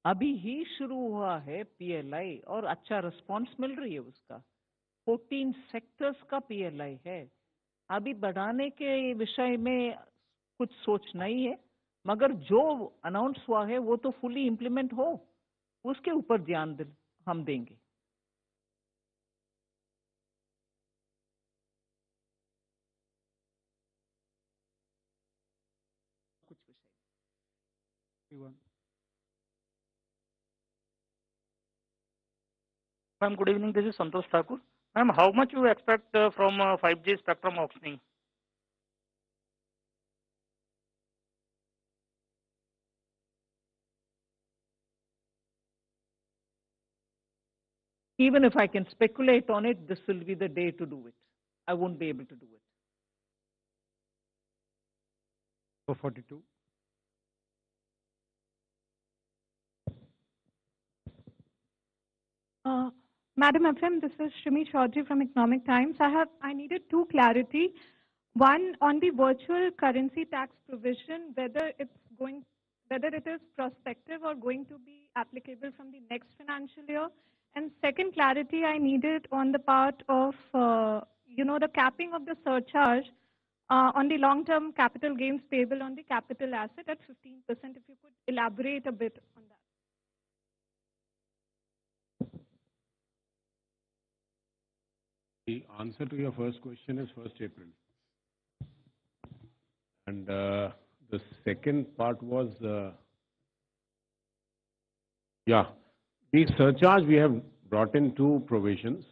H: अभी ही शुरू हुआ है PLI और अच्छा रिस्पांस मिल रही है उसका। 14 सेक्टर्स का PLI है। अभी बढ़ाने के विषय में कुछ सोच नहीं है, मगर जो अनाउंस हुआ है वो तो फुली इम्प्लीमेंट हो, उसके ऊपर ध्यान हम देंगे। कुछ विषय
J: Ma'am, good evening. This is Santosh Thakur. Ma'am, how much you expect from 5G spectrum auctioning?
H: Even if I can speculate on it, this will be the day to do it. I won't be able to do it.
A: 442.
N: Madam FM, this is Shimi Chaudhary from Economic Times. I needed two clarity. One, on the virtual currency tax provision, whether it is prospective or going to be applicable from the next financial year. And second clarity I needed on the part of, the capping of the surcharge on the long-term capital gains payable on the capital asset at 15%. If you could elaborate a bit on that.
Y: The answer to your first question is 1st April. And the second part was, the surcharge, we have brought in two provisions.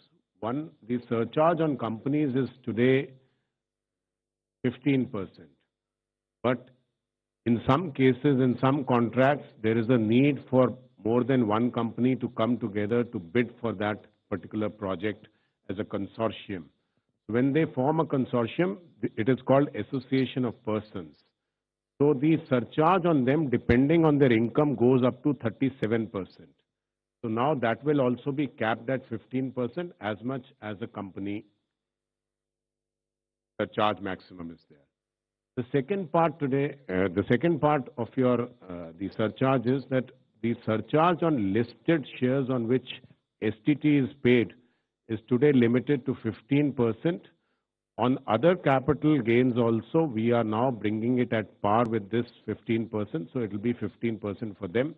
Y: One, the surcharge on companies is today 15%. But in some cases, in some contracts, there is a need for more than one company to come together to bid for that particular project as a consortium. When they form a consortium, it is called association of persons. So the surcharge on them, depending on their income, goes up to 37%. So now that will also be capped at 15% as much as a company surcharge maximum is there. The second part today, the second part of your the surcharge is that the surcharge on listed shares on which STT is paid is today limited to 15%. On other capital gains also, we are now bringing it at par with this 15%, so it will be 15% for them.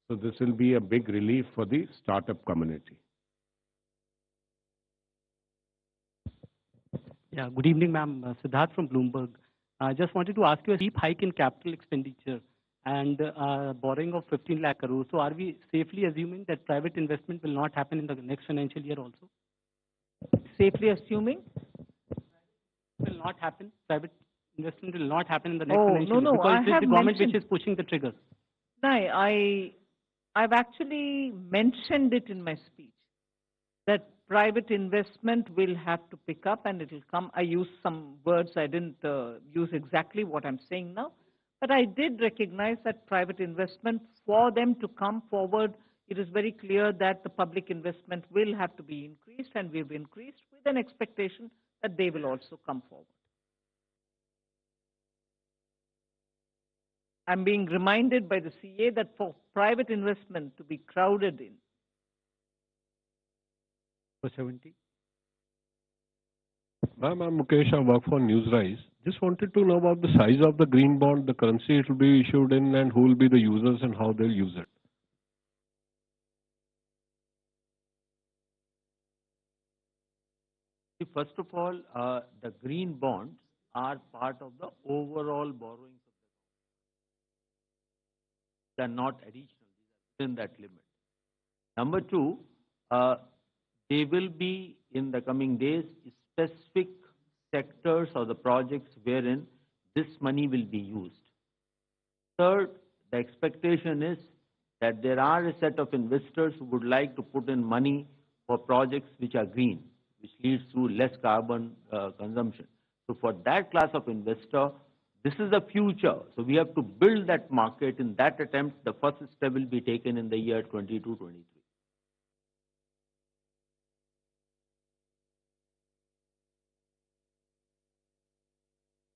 Y: So this will be a big relief for the startup community.
O: Yeah, good evening, ma'am. Siddharth from Bloomberg. I just wanted to ask you a steep hike in capital expenditure and borrowing of 15 lakh crores. So are we safely assuming that private investment will not happen in the next financial year also?
H: Safely assuming?
O: Will not happen. Private investment will not happen in the next
H: Oh,
O: financial
H: no,
O: year
H: no,
O: because
H: I
O: it is
H: have
O: the government
H: mentioned-
O: which is pushing the trigger.
H: No, I've actually mentioned it in my speech that private investment will have to pick up and it will come. I used some words, I didn't use exactly what I'm saying now, but I did recognize that private investment, for them to come forward, it is very clear that the public investment will have to be increased, and we've increased with an expectation that they will also come forward. I'm being reminded by the CA that for private investment to be crowded in,
A: For 70.
P: Ma'am, I'm Mukesh. I work for Newsrise. Just wanted to know about the size of the green bond, the currency it will be issued in, and who will be the users and how they'll use it.
U: See, first of all, the green bonds are part of the overall borrowings of the government. They are not additional, these are within that limit. Number two, they will be in the coming days specific sectors or the projects wherein this money will be used. Third, the expectation is that there are a set of investors who would like to put in money for projects which are green, which leads to less carbon consumption. So for that class of investor, this is the future. So we have to build that market. In that attempt, the first step will be taken in the year 22-23.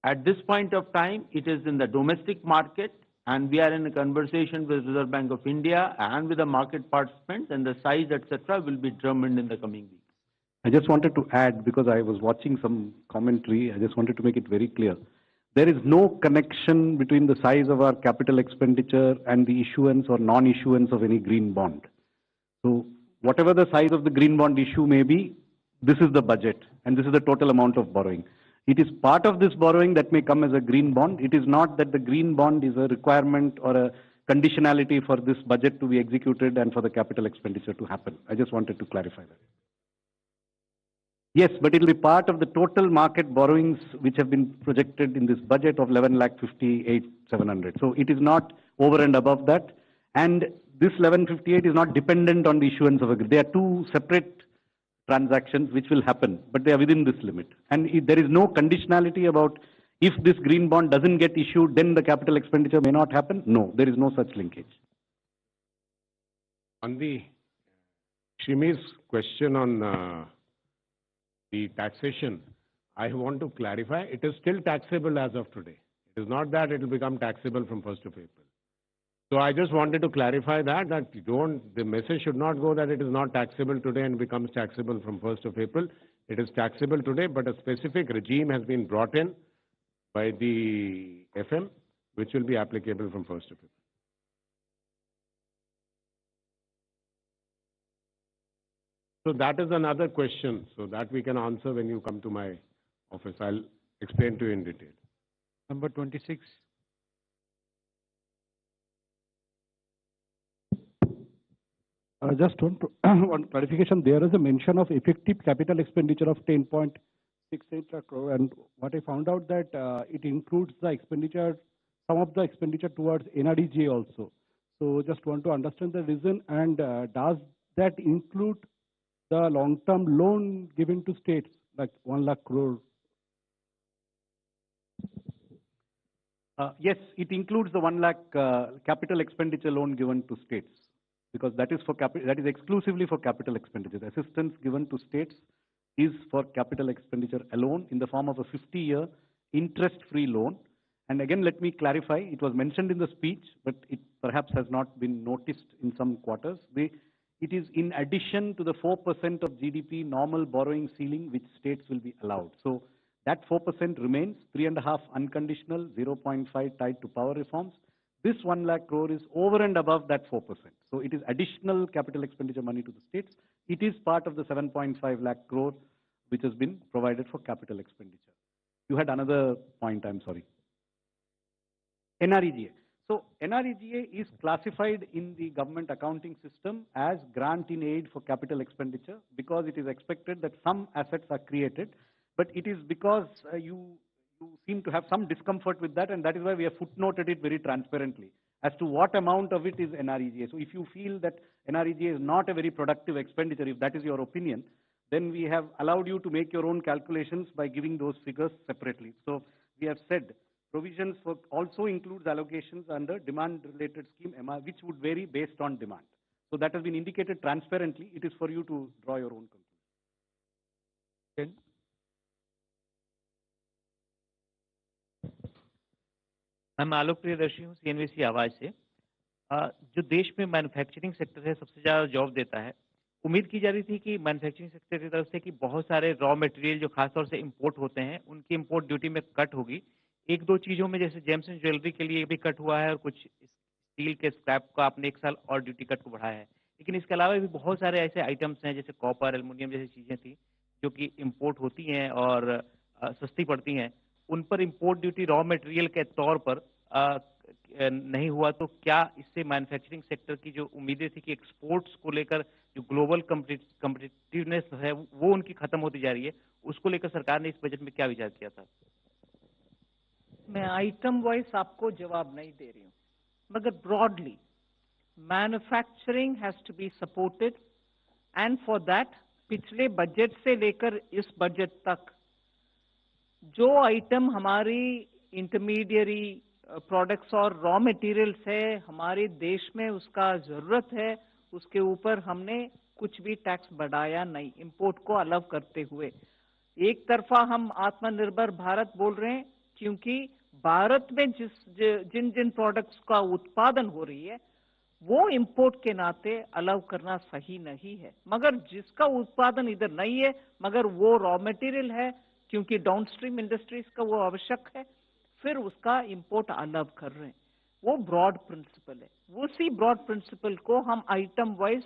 U: At this point of time, it is in the domestic market, and we are in a conversation with Reserve Bank of India and with the market participants, and the size, etc., will be determined in the coming weeks.
V: I just wanted to add, because I was watching some commentary, I just wanted to make it very clear. There is no connection between the size of our capital expenditure and the issuance or non-issuance of any green bond. So whatever the size of the green bond issue may be, this is the budget, and this is the total amount of borrowing. It is part of this borrowing that may come as a green bond. It is not that the green bond is a requirement or a conditionality for this budget to be executed and for the capital expenditure to happen. I just wanted to clarify that. Yes, but it will be part of the total market borrowings which have been projected in this budget of 11,58,700. So it is not over and above that. And this 1158 is not dependent on the issuance of a green. They are two separate transactions which will happen, but they are within this limit. And there is no conditionality about if this green bond doesn't get issued, then the capital expenditure may not happen. No, there is no such linkage.
Y: On the Shimi's question on the taxation, I want to clarify, it is still taxable as of today. It is not that it will become taxable from 1st of April. So I just wanted to clarify that you don't, the message should not go that it is not taxable today and becomes taxable from 1st of April. It is taxable today, but a specific regime has been brought in by the FM, which will be applicable from 1st of April. So that is another question, so that we can answer when you come to my office. I'll explain to you in detail.
A: Number 26.
X: Just one clarification. There is a mention of effective capital expenditure of 10.68 crore, and what I found out that it includes the expenditure some of the expenditure towards NREGA also. So just want to understand the reason, and does that include the long-term loan given to states, like 1 lakh crore?
S: Yes, it includes the 1 lakh capital expenditure loan given to states, because that is exclusively for capital expenditure. The assistance given to states is for capital expenditure alone in the form of a 50-year interest-free loan. And again, let me clarify, it was mentioned in the speech, but it perhaps has not been noticed in some quarters. It is in addition to the 4% of GDP normal borrowing ceiling which states will be allowed. So that 4% remains, 3.5 unconditional, 0.5 tied to power reforms. This 1 lakh crore is over and above that 4%. So it is additional capital expenditure money to the states. It is part of the 7.5 lakh crore which has been provided for capital expenditure. You had another point, I'm sorry. NREGA. So NREGA is classified in the government accounting system as grant in aid for capital expenditure because it is expected that some assets are created, but it is because you seem to have some discomfort with that, and that is why we have footnoted it very transparently as to what amount of it is NREGA. So if you feel that NREGA is not a very productive expenditure, if that is your opinion, then we have allowed you to make your own calculations by giving those figures separately. So we have said provisions for also includes allocations under demand-related scheme, which would vary based on demand. So that has been indicated transparently. It is for you to draw your own conclusion.
B: मैं आलोक प्रियदर्शी हूँ CNBC आवाज से। जो देश में manufacturing sector है सबसे ज़्यादा जॉब देता है, उम्मीद की जा रही थी कि मैन्युफैक्चरिंग सेक्टर की तरफ से कि बहुत सारे रॉ मटेरियल जो खासतौर से इंपोर्ट होते हैं उनकी इंपोर्ट ड्यूटी में कट होगी। एक दो चीज़ों में जैसे जेम्स एंड ज्वेलरी के लिए भी कट हुआ है और कुछ स्टील के स्क्रैप का आपने 1 साल और ड्यूटी कट को बढ़ाया है, लेकिन इसके अलावा भी बहुत सारे ऐसे आइटम्स हैं जैसे कॉपर, एल्युमिनियम जैसी चीज़ें थी जो कि इम्पोर्ट होती हैं और सस्ती पड़ती हैं, उन पर इम्पोर्ट ड्यूटी रॉ मटेरियल के तौर पर नहीं हुआ। तो क्या इससे मैन्युफैक्चरिंग सेक्टर की जो उम्मीदें थी कि एक्सपोर्ट्स को लेकर जो ग्लोबल कम्पिटिटिवनेस है वो उनकी खत्म होती जा रही है, उसको लेकर सरकार ने इस बजट में क्या विचार किया था?
H: मैं आइटम वाइज आपको जवाब नहीं दे रही हूँ, मगर broadly manufacturing has to be supported, and for that पिछले बजट से लेकर इस बजट तक जो आइटम हमारी इंटरमीडियरी प्रोडक्ट्स और रॉ मटेरियल्स है हमारे देश में उसका जरूरत है, उसके ऊपर हमने कुछ भी टैक्स बढ़ाया नहीं, इंपोर्ट को अलग करते हुए। एक तरफा हम आत्मनिर्भर भारत बोल रहे हैं क्योंकि भारत में जिन जिन प्रोडक्ट्स का उत्पादन हो रही है वो इंपोर्ट के नाते अलग करना सही नहीं है, मगर जिसका उत्पादन इधर नहीं है मगर वो रॉ मटेरियल है क्योंकि डाउनस्ट्रीम इंडस्ट्रीज का वो आवश्यक है, फिर उसका इंपोर्ट अलग कर रहे हैं। वो ब्रॉड प्रिंसिपल है। उसी ब्रॉड प्रिंसिपल को हम आइटम वाइज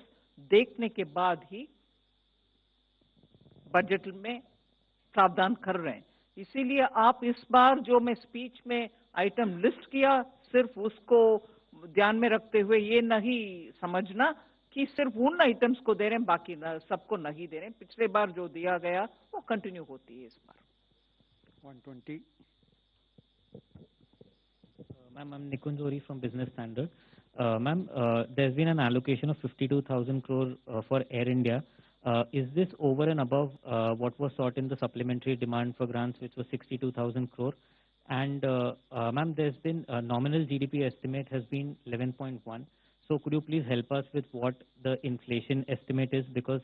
H: देखने के बाद ही बजट में प्रावधान कर रहे हैं। इसीलिए आप इस बार जो मैं स्पीच में आइटम लिस्ट किया, सिर्फ उसको ध्यान में रखते हुए ये नहीं समझना कि सिर्फ उन आइटम्स को दे रहे हैं, बाकी सबको नहीं दे रहे हैं। पिछले बार जो दिया गया वो कंटिन्यू होती है इस बार।
A: 120.
D: Ma'am, I'm Nikunj Ori from Business Standard. Ma'am, there's been an allocation of 52,000 crore for Air India. Is this over and above what was sought in the supplementary demand for grants, which was 62,000 crore? And ma'am, there's been a nominal GDP estimate has been 11.1. So could you please help us with what the inflation estimate is, because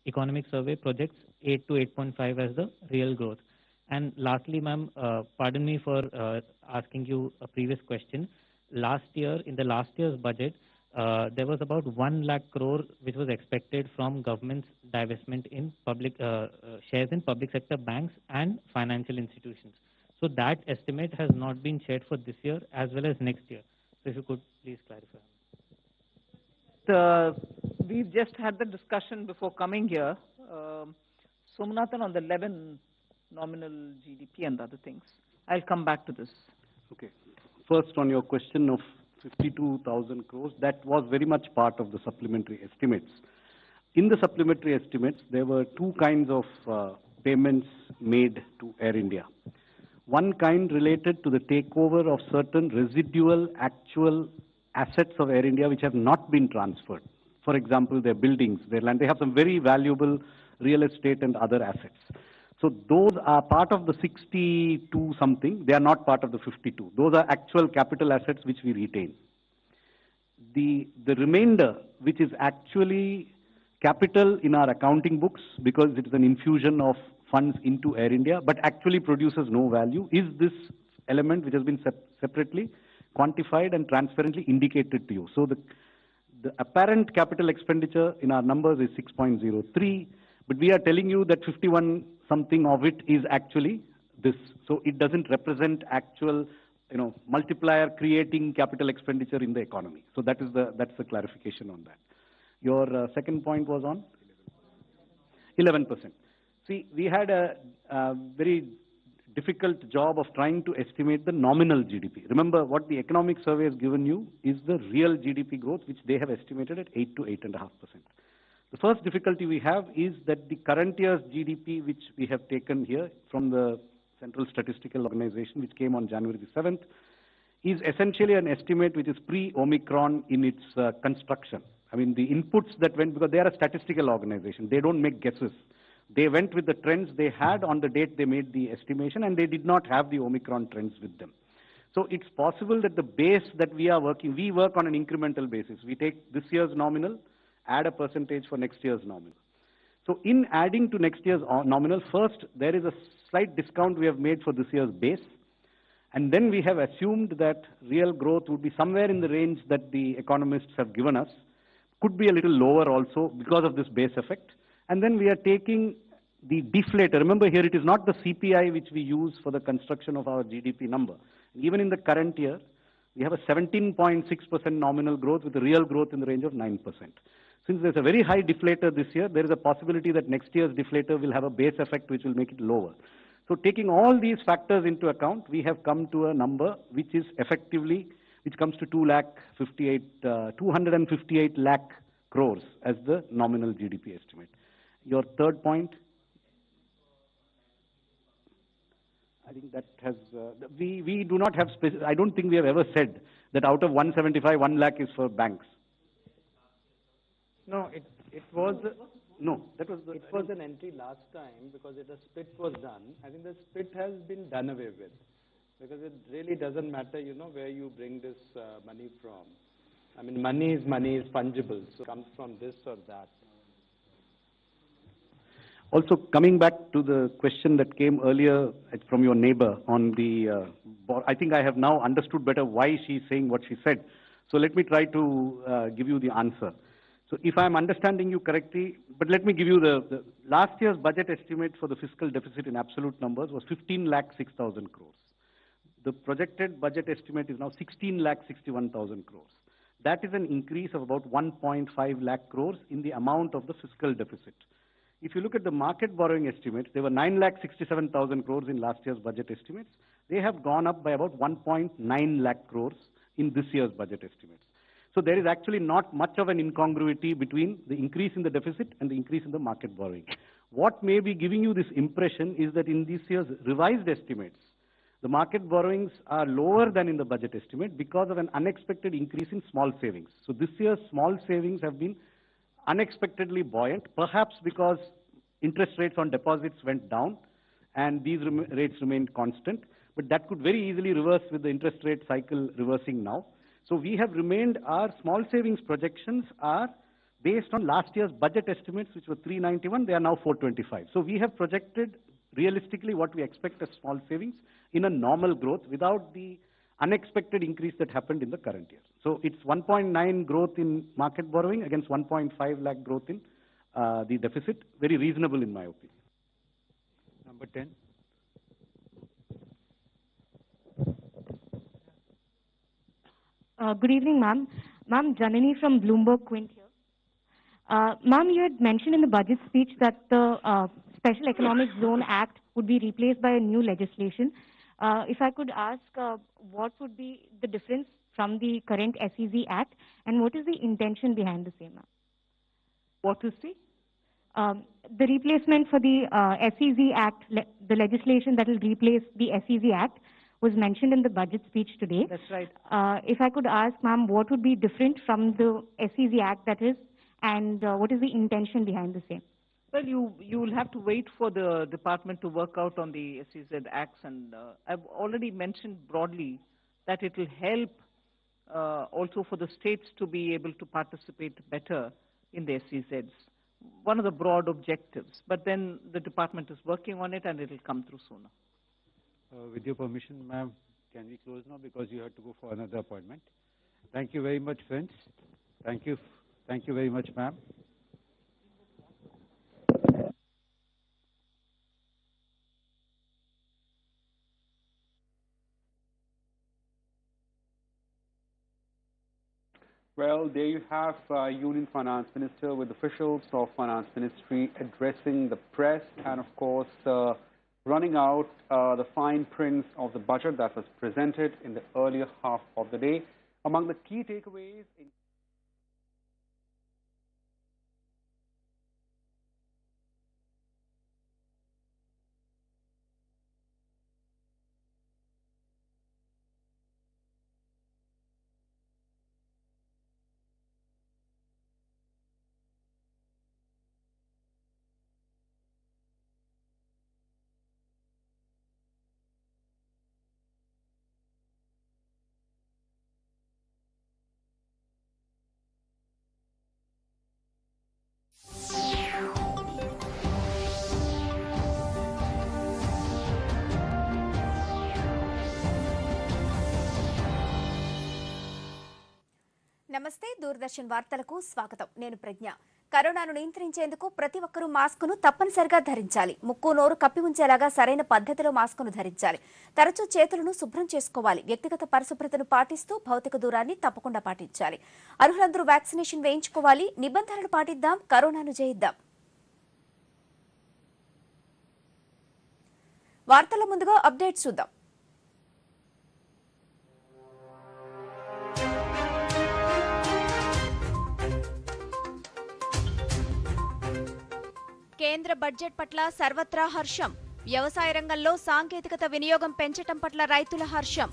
D: economic survey projects 8 to 8.5 as the real growth. And lastly, ma'am, pardon me for asking you a previous question. Last year, in the last year's budget, there was about 1 lakh crore which was expected from government's divestment in public shares in public sector banks and financial institutions. So that estimate has not been shared for this year as well as next year. So if you could please clarify.
H: We've just had the discussion before coming here. Somnathan, on the 11 nominal GDP and other things. I'll come back to this.
S: Okay. First, on your question of 52,000 crores, that was very much part of the supplementary estimates. In the supplementary estimates, there were two kinds of payments made to Air India.
V: One kind related to the takeover of certain residual actual assets of Air India which have not been transferred. For example, their buildings, their land. They have some very valuable real estate and other assets. So those are part of the 62 something. They are not part of the 52. Those are actual capital assets which we retain. The remainder, which is actually capital in our accounting books because it is an infusion of funds into Air India, but actually produces no value, is this element which has been separately quantified and transparently indicated to you. So the apparent capital expenditure in our numbers is 6.03, but we are telling you that 51 something of it is actually this. So it doesn't represent actual, multiplier creating capital expenditure in the economy. So that's the clarification on that. Your second point was on 11%. See, we had a very difficult job of trying to estimate the nominal GDP. Remember, what the economic survey has given you is the real GDP growth, which they have estimated at 8 to 8.5%. The first difficulty we have is that the current year's GDP, which we have taken here from the Central Statistical Organization, which came on January the 7th, is essentially an estimate which is pre-Omicron in its construction. I mean, the inputs that went, because they are a statistical organization, they don't make guesses. They went with the trends they had on the date they made the estimation, and they did not have the Omicron trends with them. So it's possible that the base that we are working, we work on an incremental basis. We take this year's nominal, add a percentage for next year's nominal. So in adding to next year's nominal, first, there is a slight discount we have made for this year's base. And then we have assumed that real growth would be somewhere in the range that the economists have given us. Could be a little lower also because of this base effect. And then we are taking the deflator. Remember here, it is not the CPI which we use for the construction of our GDP number. Even in the current year, we have a 17.6% nominal growth with a real growth in the range of 9%. Since there's a very high deflator this year, there is a possibility that next year's deflator will have a base effect which will make it lower. So taking all these factors into account, we have come to a number which is effectively, which comes to 258 lakh crores as the nominal GDP estimate. Your third point? I think that has, we do not have, I don't think we have ever said that out of 175, 1 lakh is for banks.
C: No, it was,
V: no, that was
C: it was an entry last time because a split was done. I think the split has been done away with because it really doesn't matter, where you bring this money from. I mean, money is fungible, so it comes from this or that.
V: Also, coming back to the question that came earlier from your neighbor on the, I think I have now understood better why she's saying what she said. So let me try to give you the answer. So if I'm understanding you correctly, but let me give you the last year's budget estimate for the fiscal deficit in absolute numbers was 15,06,000 crores. The projected budget estimate is now 16,61,000 crores. That is an increase of about 1.5 lakh crores in the amount of the fiscal deficit. If you look at the market borrowing estimates, they were 9,67,000 crores in last year's budget estimates. They have gone up by about 1.9 lakh crores in this year's budget estimates. So there is actually not much of an incongruity between the increase in the deficit and the increase in the market borrowing. What may be giving you this impression is that in this year's revised estimates, the market borrowings are lower than in the budget estimate because of an unexpected increase in small savings. So this year's small savings have been unexpectedly buoyant, perhaps because interest rates on deposits went down and these rates remained constant. But that could very easily reverse with the interest rate cycle reversing now. So we have remained, our small savings projections are based on last year's budget estimates, which were 391, they are now 425. So we have projected realistically what we expect as small savings in a normal growth without the unexpected increase that happened in the current year. So it's 1.9 growth in market borrowing against 1.5 lakh growth in the deficit. Very reasonable in my opinion.
A: Number 10.
G: Good evening, ma'am. Ma'am, Janani from Bloomberg Quint here. Ma'am, you had mentioned in the budget speech that the Special Economic Zone Act would be replaced by a new legislation. If I could ask, what would be the difference from the current SEZ Act, and what is the intention behind the same, ma'am?
H: What is the?
G: The replacement for the SEZ Act, the legislation that will replace the SEZ Act, was mentioned in the budget speech today.
H: That's right.
G: If I could ask, ma'am, what would be different from the SEZ Act, that is, and what is the intention behind the same?
H: Well, you will have to wait for the department to work out on the SEZ acts, and I've already mentioned broadly that it will help also for the states to be able to participate better in the SEZs. One of the broad objectives, but then the department is working on it and it will come through sooner.
S: With your permission, ma'am, can we close now because you have to go for another appointment? Thank you very much, friends. Thank you very much, ma'am. Well, there you have Union Finance Minister with officials of Finance Ministry addressing the press and, of course, running out the fine prints of the budget that was presented in the earlier half of the day. Among the key takeaways,
I: నమస్తే దూరదర్శన్ వార్తలకు స్వాగతం. నేను ప్రజ్ఞ. కరోనాను నియంత్రించేందుకు ప్రతి ఒక్కరూ మాస్కును తప్పనిసరిగా ధరించాలి. ముక్కు నోరు కప్పి ఉంచేలాగా సరైన పద్ధతిలో మాస్కును ధరించాలి. తరచూ చేతులను శుభ్రం చేసుకోవాలి. వ్యక్తిగత పరిశుభ్రతను పాటిస్తూ భౌతిక దూరాన్ని తప్పకుండా పాటించాలి. అర్హులందరూ వ్యాక్సినేషన్ వేయించుకోవాలి. నిబంధనలు పాటిద్దాం, కరోనాను జయిద్దాం. వార్తల ముందుగా అప్డేట్ చూద్దాం. కేంద్ర బడ్జెట్ పట్ల సర్వత్రా హర్షం. వ్యవసాయ రంగంలో సాంకేతికత వినియోగం పెంచటం పట్ల రైతుల హర్షం.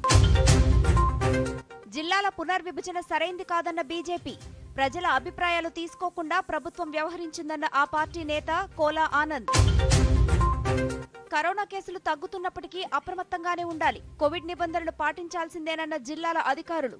I: జిల్లాల పునర్విభజన సరైంది కాదన్న బీజేపీ. ప్రజల అభిప్రాయాలు తీసుకోకుండా ప్రభుత్వం వ్యవహరించిందన్న ఆ పార్టీ నేత కోలా ఆనంద్. కరోనా కేసులు తగ్గుతున్నప్పటికీ అప్రమత్తంగానే ఉండాలి. కోవిడ్ నిబంధనలు పాటించాల్సిందేనన్న జిల్లాల అధికారులు.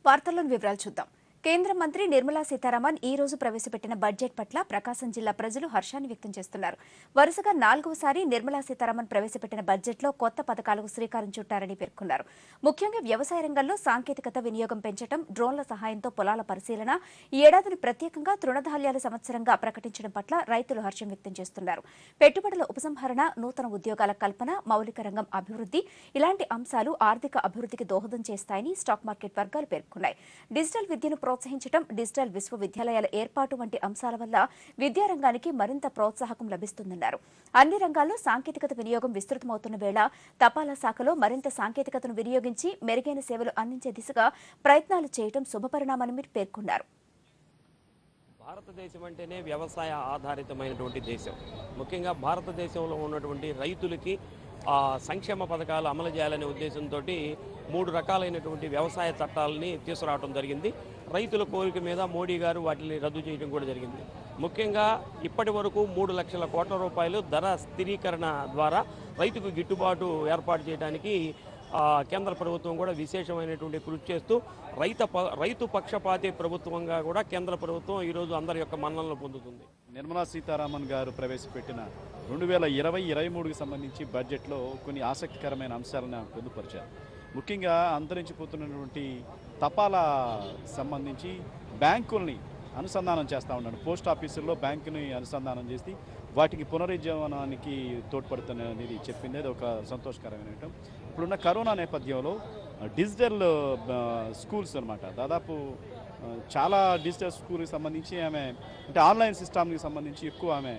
I: వార్తల్లోని వివరాలు చూద్దాం. కేంద్ర మంత్రి నిర్మలా సీతారామన్ ఈ రోజు ప్రవేశపెట్టిన బడ్జెట్ పట్ల ప్రకాశం జిల్లా ప్రజలు హర్షాన్ని వ్యక్తం చేస్తున్నారు. వరుసగా 4వసారి నిర్మలా సీతారామన్ ప్రవేశపెట్టిన బడ్జెట్లో కొత్త పథకాలకు శ్రీకారం చుట్టారని పేర్కొన్నారు. ముఖ్యంగా వ్యవసాయ రంగంలో సాంకేతికత వినియోగం పెంచడం, డ్రోన్ల సహాయంతో పొలాల పరిశీలన, ఈ ఏడాదిని ప్రత్యేకంగా తృణధాన్యాల సంవత్సరంగా ప్రకటించడం పట్ల రైతులు హర్షం వ్యక్తం చేస్తున్నారు. పెట్టుబడుల ఉపసంహరణ, నూతన ఉద్యోగాల కల్పన, మౌలిక రంగం అభివృద్ధి ఇలాంటి అంశాలు ఆర్థిక అభివృద్ధికి దోహదం చేస్తాయని స్టాక్ మార్కెట్ వర్గాలు పేర్కొన్నాయి. డిజిటల్ విద్యను ప్రోత్సహించడం, డిజిటల్ విశ్వవిద్యాలయాల ఏర్పాటు వంటి అంశాల వల్ల విద్యారంగానికి మరింత ప్రోత్సాహకం లభిస్తుందన్నారు. అన్ని రంగాల్లో సాంకేతికత వినియోగం విస్తృతమవుతున్న వేళ తపాలా శాఖలో మరింత సాంకేతికతను వినియోగించి మెరుగైన సేవలు అందించే దిశగా ప్రయత్నాలు చేయడం శుభపరిణామని పేర్కొన్నారు.
M: భారతదేశం అంటేనే వ్యవసాయ ఆధారితమైనటువంటి దేశం. ముఖ్యంగా భారతదేశంలో ఉన్నటువంటి రైతులకి సంక్షేమ పథకాలు అమలు చేయాలనే ఉద్దేశంతో 3 రకాలైనటువంటి వ్యవసాయ చట్టాలని తీసుకురావడం జరిగింది. రైతుల కోరిక మీద మోడీ గారు వాటిని రద్దు చేయడం కూడా జరిగింది. ముఖ్యంగా ఇప్పటి వరకు 3 లక్షల కోట్ల రూపాయలు ధర స్థిరీకరణ ద్వారా రైతుకు గిట్టుబాటు ఏర్పాటు చేయడానికి కేంద్ర ప్రభుత్వం కూడా విశేషమైనటువంటి కృషి చేస్తూ రైతు పక్షపాతి ప్రభుత్వంగా కూడా కేంద్ర ప్రభుత్వం ఈరోజు అందరి యొక్క మన్ననలు పొందుతుంది.
Q: నిర్మలా సీతారామన్ గారు ప్రవేశపెట్టిన 2020-23కి సంబంధించి బడ్జెట్లో కొన్ని ఆసక్తికరమైన అంశాలను పొందుపరిచారు. ముఖ్యంగా అంతరించిపోతున్నటువంటి తపాలా సంబంధించి బ్యాంకుల్ని అనుసంధానం చేస్తూ ఉన్నాడు. పోస్ట్ ఆఫీసుల్లో బ్యాంకుని అనుసంధానం చేసి వాటికి పునరుజ్జీవనానికి తోడ్పడుతున్నది చెప్పింది. అది ఒక సంతోషకరమైన విషయం. ఇప్పుడున్న కరోనా నేపథ్యంలో డిజిటల్ స్కూల్స్ అనమాట, దాదాపు చాలా డిజిటల్ స్కూల్కి సంబంధించి ఆమె అంటే ఆన్లైన్ సిస్టమ్కి సంబంధించి ఎక్కువ ఆమె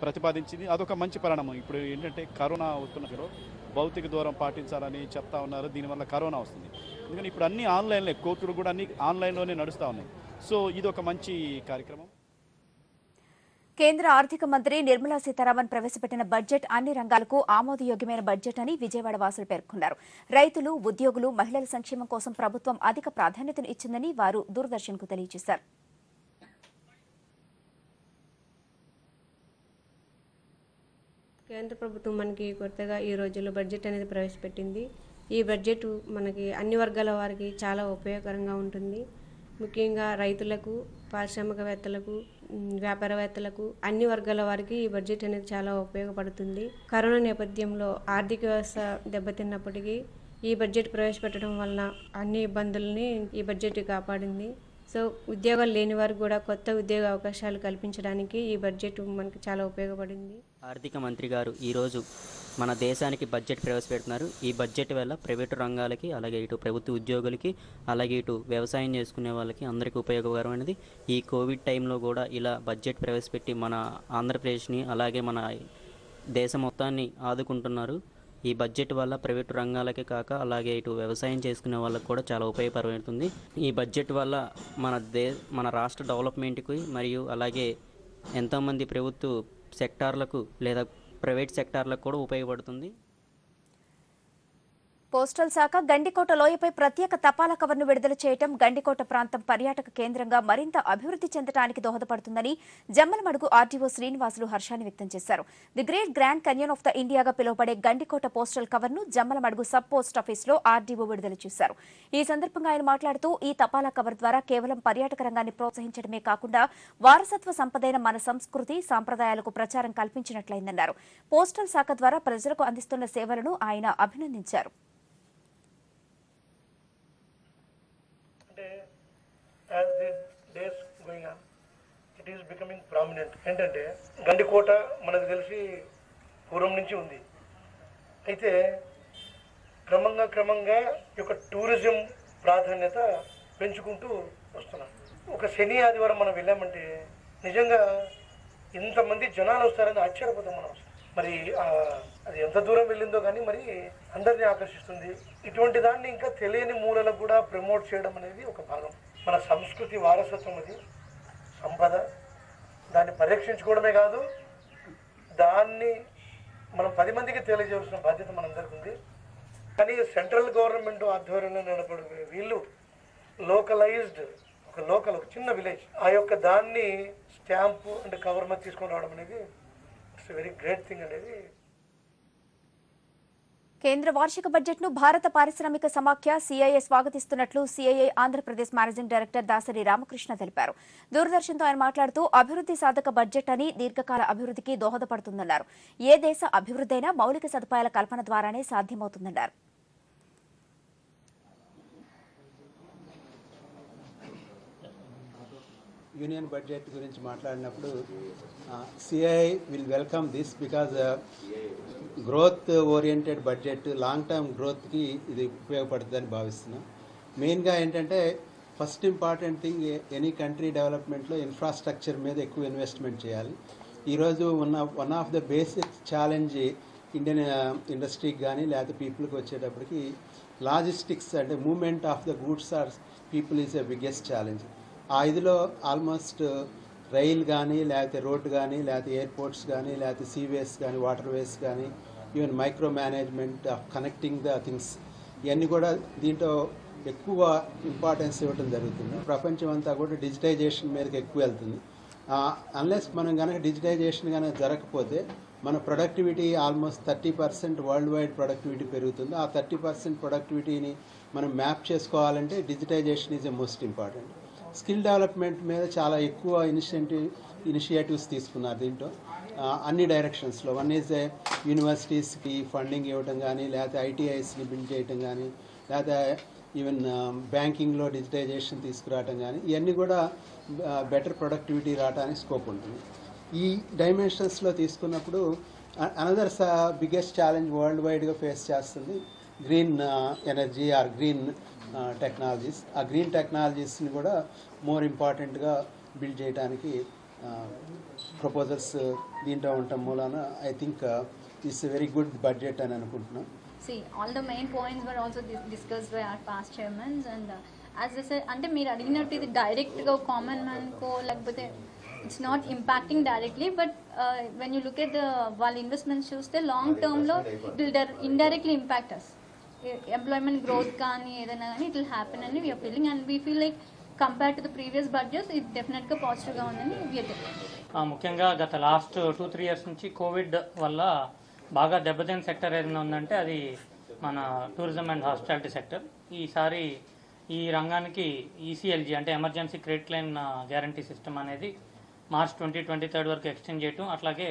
Q: ప్రతిపాదించింది. అదొక మంచి పరిణామం. ఇప్పుడు ఏంటంటే కరోనా వస్తున్నప్పుడు భౌతిక దూరం పాటించాలని చెప్తా ఉన్నారు. దీనివల్ల కరోనా వస్తుంది. ఎందుకంటే ఇప్పుడు అన్ని ఆన్లైన్లే, కోర్టులు కూడా అన్ని ఆన్లైన్లోనే నడుస్తూ ఉన్నాయి. సో ఇది ఒక మంచి కార్యక్రమం.
I: కేంద్ర ఆర్థిక మంత్రి నిర్మలా సీతారామన్ ప్రవేశపెట్టిన బడ్జెట్ అన్ని రంగాలకు ఆమోదయోగ్యమైన బడ్జెట్ అని విజయవాడ వాసులు పేర్కొన్నారు. రైతులు, ఉద్యోగులు, మహిళల సంక్షేమం కోసం ప్రభుత్వం అధిక ప్రాధాన్యతను ఇచ్చిందని వారు దూరదర్శన్కు తెలియజేశారు.
E: కేంద్ర ప్రభుత్వం మనకి కొత్తగా ఈ రోజుల్లో బడ్జెట్ అనేది ప్రవేశపెట్టింది. ఈ బడ్జెట్ మనకి అన్ని వర్గాల వారికి చాలా ఉపయోగకరంగా ఉంటుంది. ముఖ్యంగా రైతులకు, పారిశ్రామికవేత్తలకు, వ్యాపారవేత్తలకు, అన్ని వర్గాల వారికి ఈ బడ్జెట్ అనేది చాలా ఉపయోగపడుతుంది. కరోనా నేపథ్యంలో ఆర్థిక వ్యవస్థ దెబ్బతిన్నప్పటికీ ఈ బడ్జెట్ ప్రవేశపెట్టడం వలన అన్ని ఇబ్బందుల్ని ఈ బడ్జెట్ కాపాడింది. సో ఉద్యోగాలు లేని వారికి కూడా కొత్త ఉద్యోగ అవకాశాలు కల్పించడానికి ఈ బడ్జెట్ మనకి చాలా ఉపయోగపడింది.
F: ఆర్థిక మంత్రి గారు ఈరోజు మన దేశానికి బడ్జెట్ ప్రవేశపెడుతున్నారు. ఈ బడ్జెట్ వల్ల ప్రైవేటు రంగాలకి, అలాగే ఇటు ప్రభుత్వ ఉద్యోగులకి, అలాగే ఇటు వ్యవసాయం చేసుకునే వాళ్ళకి అందరికీ ఉపయోగకరమైనది. ఈ కోవిడ్ టైంలో కూడా ఇలా బడ్జెట్ ప్రవేశపెట్టి మన ఆంధ్రప్రదేశ్ని, అలాగే మన దేశం మొత్తాన్ని ఆదుకుంటున్నారు. ఈ బడ్జెట్ వల్ల ప్రైవేటు రంగాలకే కాక అలాగే ఇటు వ్యవసాయం చేసుకునే వాళ్ళకి కూడా చాలా ఉపయోగపడుతుంది. ఈ బడ్జెట్ వల్ల మన రాష్ట్ర డెవలప్మెంట్కి మరియు అలాగే ఎంతోమంది ప్రభుత్వ సెక్టార్లకు లేదా ప్రైవేట్ సెక్టార్లకు కూడా ఉపయోగపడుతుంది.
I: పోస్టల్ శాఖ గండికోట లోయపై ప్రత్యేక తపాలా కవర్ను విడుదల చేయడం గండికోట ప్రాంతం పర్యాటక కేంద్రంగా మరింత అభివృద్ధి చెందడానికి దోహదపడుతుందని జమ్మలమడుగు ఆర్డీఓ శ్రీనివాసులు హర్షాన్ని వ్యక్తం చేశారు. The great grand canyon of the ఇండియాగా పిలువబడే గండికోట పోస్టల్ కవర్ను జమ్మలమడుగు సబ్ పోస్ట్ ఆఫీసులో ఆర్డీఓ విడుదల చేశారు. ఈ సందర్భంగా ఆయన మాట్లాడుతూ ఈ తపాలా కవర్ ద్వారా కేవలం పర్యాటక రంగాన్ని ప్రోత్సహించడమే కాకుండా వారసత్వ సంపదైన మన సంస్కృతి, సాంప్రదాయాలకు ప్రచారం కల్పించినట్లయిందన్నారు. పోస్టల్ శాఖ ద్వారా ప్రజలకు అందిస్తున్న సేవలను ఆయన అభినందించారు.
K: As the days going on, it is becoming prominent. ఏంటంటే గండికోట మనకు తెలిసి పూర్వం నుంచి ఉంది. అయితే క్రమంగా ఈ యొక్క టూరిజం ప్రాధాన్యత పెంచుకుంటూ వస్తున్నాం. ఒక శని ఆదివారం మనం వెళ్ళామంటే నిజంగా ఇంతమంది జనాలు వస్తారని ఆశ్చర్యపోతాం మనం. మరి అది ఎంత దూరం వెళ్ళిందో కానీ మరి అందరినీ ఆకర్షిస్తుంది. ఇటువంటి దాన్ని ఇంకా తెలియని మూలలకు కూడా ప్రమోట్ చేయడం అనేది ఒక భాగం. మన సంస్కృతి వారసత్వం, అది సంపద. దాన్ని పరిరక్షించుకోవడమే కాదు, దాన్ని మనం 10 మందికి తెలియజేయాల్సిన బాధ్యత మనందరికీ ఉంది. కానీ సెంట్రల్ గవర్నమెంట్ ఆధ్వర్యంలో నడపడే వీళ్ళు లోకలైజ్డ్ ఒక చిన్న విలేజ్ ఆ యొక్క దాన్ని స్టాంపు అంటే కవర్ మీద తీసుకొని రావడం అనేది ఇట్స్ వెరీ గ్రేట్ థింగ్ అనేది.
I: కేంద్ర వార్షిక బడ్జెట్ను భారత పారిశ్రామిక సమాఖ్య సిఐఏ స్వాగతిస్తున్నట్లు CII Andhra Pradesh managing director Dasari Ramakrishna తెలిపారు. దూరదర్శన్తో ఆయన మాట్లాడుతూ అభివృద్ధి సాధక బడ్జెట్ అని దీర్ఘకాల అభివృద్ధికి దోహదపడుతుందన్నారు. ఏ దేశ అభివృద్ధి అయినా మౌలిక సదుపాయాల కల్పన ద్వారానే సాధ్యమవుతుందన్నారు.
R: యూనియన్ బడ్జెట్ గురించి మాట్లాడినప్పుడు CII will welcome this because growth oriented budget long term గ్రోత్కి ఇది ఉపయోగపడుతుందని భావిస్తున్నాం. మెయిన్గా ఏంటంటే first important thing any country డెవలప్మెంట్లో ఇన్ఫ్రాస్ట్రక్చర్ మీద ఎక్కువ ఇన్వెస్ట్మెంట్ చేయాలి. ఈరోజు one of the basic challenge Indian ఇండస్ట్రీకి కానీ లేకపోతే పీపుల్కి వచ్చేటప్పటికి లాజిస్టిక్స్ అంటే movement of the goods or people is a biggest challenge. ఆ ఇదిలో ఆల్మోస్ట్ రైల్ కానీ లేకపోతే రోడ్ కానీ లేకపోతే ఎయిర్పోర్ట్స్ కానీ లేకపోతే సీవేస్ కానీ వాటర్ వేస్ కానీ even micro management of connecting the things ఇవన్నీ కూడా దీంట్లో ఎక్కువ ఇంపార్టెన్స్ ఇవ్వడం జరుగుతుంది. ప్రపంచం అంతా కూడా డిజిటైజేషన్ మీదకి ఎక్కువ వెళ్తుంది. అన్లెస్ మనం కనుక డిజిటైజేషన్ కనుక జరగకపోతే మన productivity almost 30% world wide productivity పెరుగుతుంది. ఆ 30% ప్రొడక్టివిటీని మనం మ్యాప్ చేసుకోవాలంటే digitisation is a most important. Skill development మీద చాలా ఎక్కువ ఇనిషియేటివ్స్ తీసుకున్నారు దీంట్లో అన్ని డైరెక్షన్స్లో. వన్ ఈజ్ యూనివర్సిటీస్కి ఫండింగ్ ఇవ్వటం కానీ లేకపోతే ఐటీఐస్ని బిల్డ్ చేయటం కానీ లేకపోతే ఈవెన్ బ్యాంకింగ్లో డిజిటైజేషన్ తీసుకురావటం కానీ ఇవన్నీ కూడా బెటర్ ప్రొడక్టివిటీ రావడానికి స్కోప్ ఉంటుంది. ఈ డైమెన్షన్స్లో తీసుకున్నప్పుడు అనదర్ బిగ్గెస్ట్ ఛాలెంజ్ వరల్డ్ వైడ్గా ఫేస్ చేస్తుంది green energy or green technologies. ఆ గ్రీన్ టెక్నాలజీస్ని కూడా మోర్ ఇంపార్టెంట్గా బిల్డ్ చేయడానికి ప్రపోజల్స్ దీంట్లో ఉండటం మూలాన I think it's a very good budget అని అనుకుంటున్నాను.
W: See, all the main points were also discussed by our past chairmen and as I said, అంటే మీరు అడిగినట్టు ఇది డైరెక్ట్గా కామన్ మ్యాన్కో లేకపోతే it's not impacting directly, but when you look at the while investments చూస్తే long term లో it will indirectly impact us. Employment growth కానీ ఏదైనా కానీ it will happen అని we are feeling, and we feel like compared to the previous budgets it definitely positive గా ఉందని we are telling.
J: ముఖ్యంగా గత లాస్ట్ 2-3 ఇయర్స్ నుంచి కోవిడ్ వల్ల బాగా దెబ్బతిన్న సెక్టర్ ఏదైనా ఉందంటే అది మన టూరిజం అండ్ హాస్పిటాలిటీ సెక్టర్. ఈసారి ఈ రంగానికి ఈసీఎల్జీ అంటే emergency credit line guarantee system అనేది మార్చ్ 2023 వరకు ఎక్స్టెండ్ చేయటం, అట్లాగే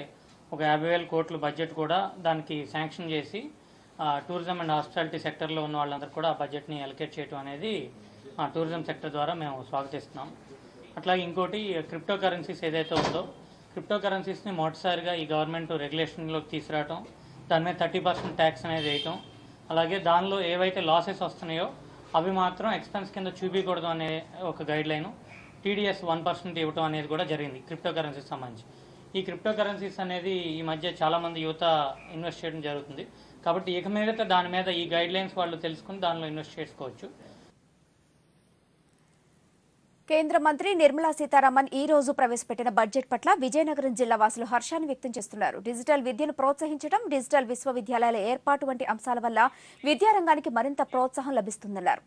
J: ఒక 50,000 కోట్ల బడ్జెట్ కూడా దానికి శాంక్షన్ చేసి టూరిజం అండ్ హాస్పిటాలిటీ సెక్టర్లో ఉన్న వాళ్ళందరూ కూడా ఆ బడ్జెట్ని అలొకేట్ చేయడం అనేది టూరిజం సెక్టర్ ద్వారా మేము స్వాగతిస్తున్నాం. అట్లాగే ఇంకోటి క్రిప్టో కరెన్సీస్ ఏదైతే ఉందో, క్రిప్టో కరెన్సీస్ని మొదటిసారిగా ఈ గవర్నమెంట్ రెగ్యులేషన్లోకి తీసుకురావటం, దాని మీద 30% ట్యాక్స్ అనేది వేయటం, అలాగే దానిలో ఏవైతే లాసెస్ వస్తున్నాయో అవి మాత్రం ఎక్స్పెన్స్ కింద చూపించకూడదు అనే ఒక గైడ్ లైను, టీడీఎస్ 1% ఇవ్వటం అనేది కూడా జరిగింది క్రిప్టో కరెన్సీస్ సంబంధించి. ఈ క్రిప్టో కరెన్సీస్ అనేది ఈ మధ్య చాలామంది యువత ఇన్వెస్ట్ చేయడం జరుగుతుంది. కాబట్టి ఇక మీదట దాని మీద ఈ గైడ్ లైన్స్ వాళ్ళు తెలుసుకుని దానిలో ఇన్వెస్ట్ చేసుకోవచ్చు.
I: కేంద్ర మంత్రి నిర్మలా సీతారామన్ ఈ రోజు ప్రవేశపెట్టిన బడ్జెట్ పట్ల విజయనగరం జిల్లా వాసులు హర్షాన్ని వ్యక్తం చేస్తున్నారు. డిజిటల్ విద్యను ప్రోత్సహించడం, డిజిటల్ విశ్వవిద్యాలయాల ఏర్పాటు వంటి అంశాల వల్ల విద్యారంగానికి మరింత ప్రోత్సాహం లభిస్తుందన్నారు.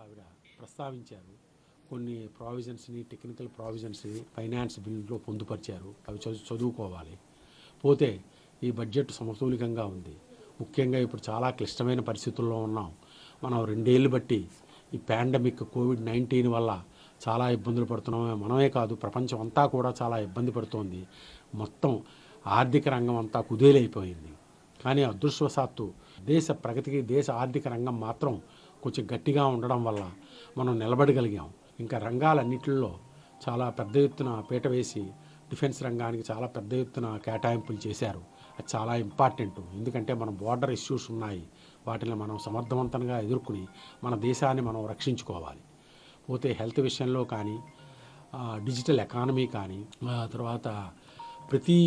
L: ఆవిడ ప్రస్తావించారు. కొన్ని ప్రావిజన్స్ని, టెక్నికల్ ప్రావిజన్స్ని ఫైనాన్స్ బిల్లులో పొందుపరిచారు. అవి చదువుకోవాలి. పోతే ఈ బడ్జెట్ సమతూలికంగా ఉంది. ముఖ్యంగా ఇప్పుడు చాలా క్లిష్టమైన పరిస్థితుల్లో ఉన్నాం. మనం 2 ఏళ్ళు బట్టి ఈ పాండమిక్ కోవిడ్-19 వల్ల చాలా ఇబ్బందులు పడుతున్నామే. మనమే కాదు, ప్రపంచం అంతా కూడా చాలా ఇబ్బంది పడుతోంది. మొత్తం ఆర్థిక రంగం అంతా కుదేలైపోయింది. కానీ అదృష్టవశాత్తు దేశ ప్రగతికి, దేశ ఆర్థిక రంగం మాత్రం కొంచెం గట్టిగా ఉండడం వల్ల మనం నిలబడగలిగాం. ఇంకా రంగాలన్నింటిలో చాలా పెద్ద ఎత్తున పీట వేసి డిఫెన్స్ రంగానికి చాలా పెద్ద ఎత్తున కేటాయింపులు చేశారు. అది చాలా ఇంపార్టెంట్. ఎందుకంటే మన బోర్డర్ ఇష్యూస్ ఉన్నాయి. వాటిని మనం సమర్థవంతంగా ఎదుర్కొని మన దేశాన్ని మనం రక్షించుకోవాలి. పోతే హెల్త్ విషయంలో కానీ, డిజిటల్ ఎకానమీ కానీ, తర్వాత ప్రతి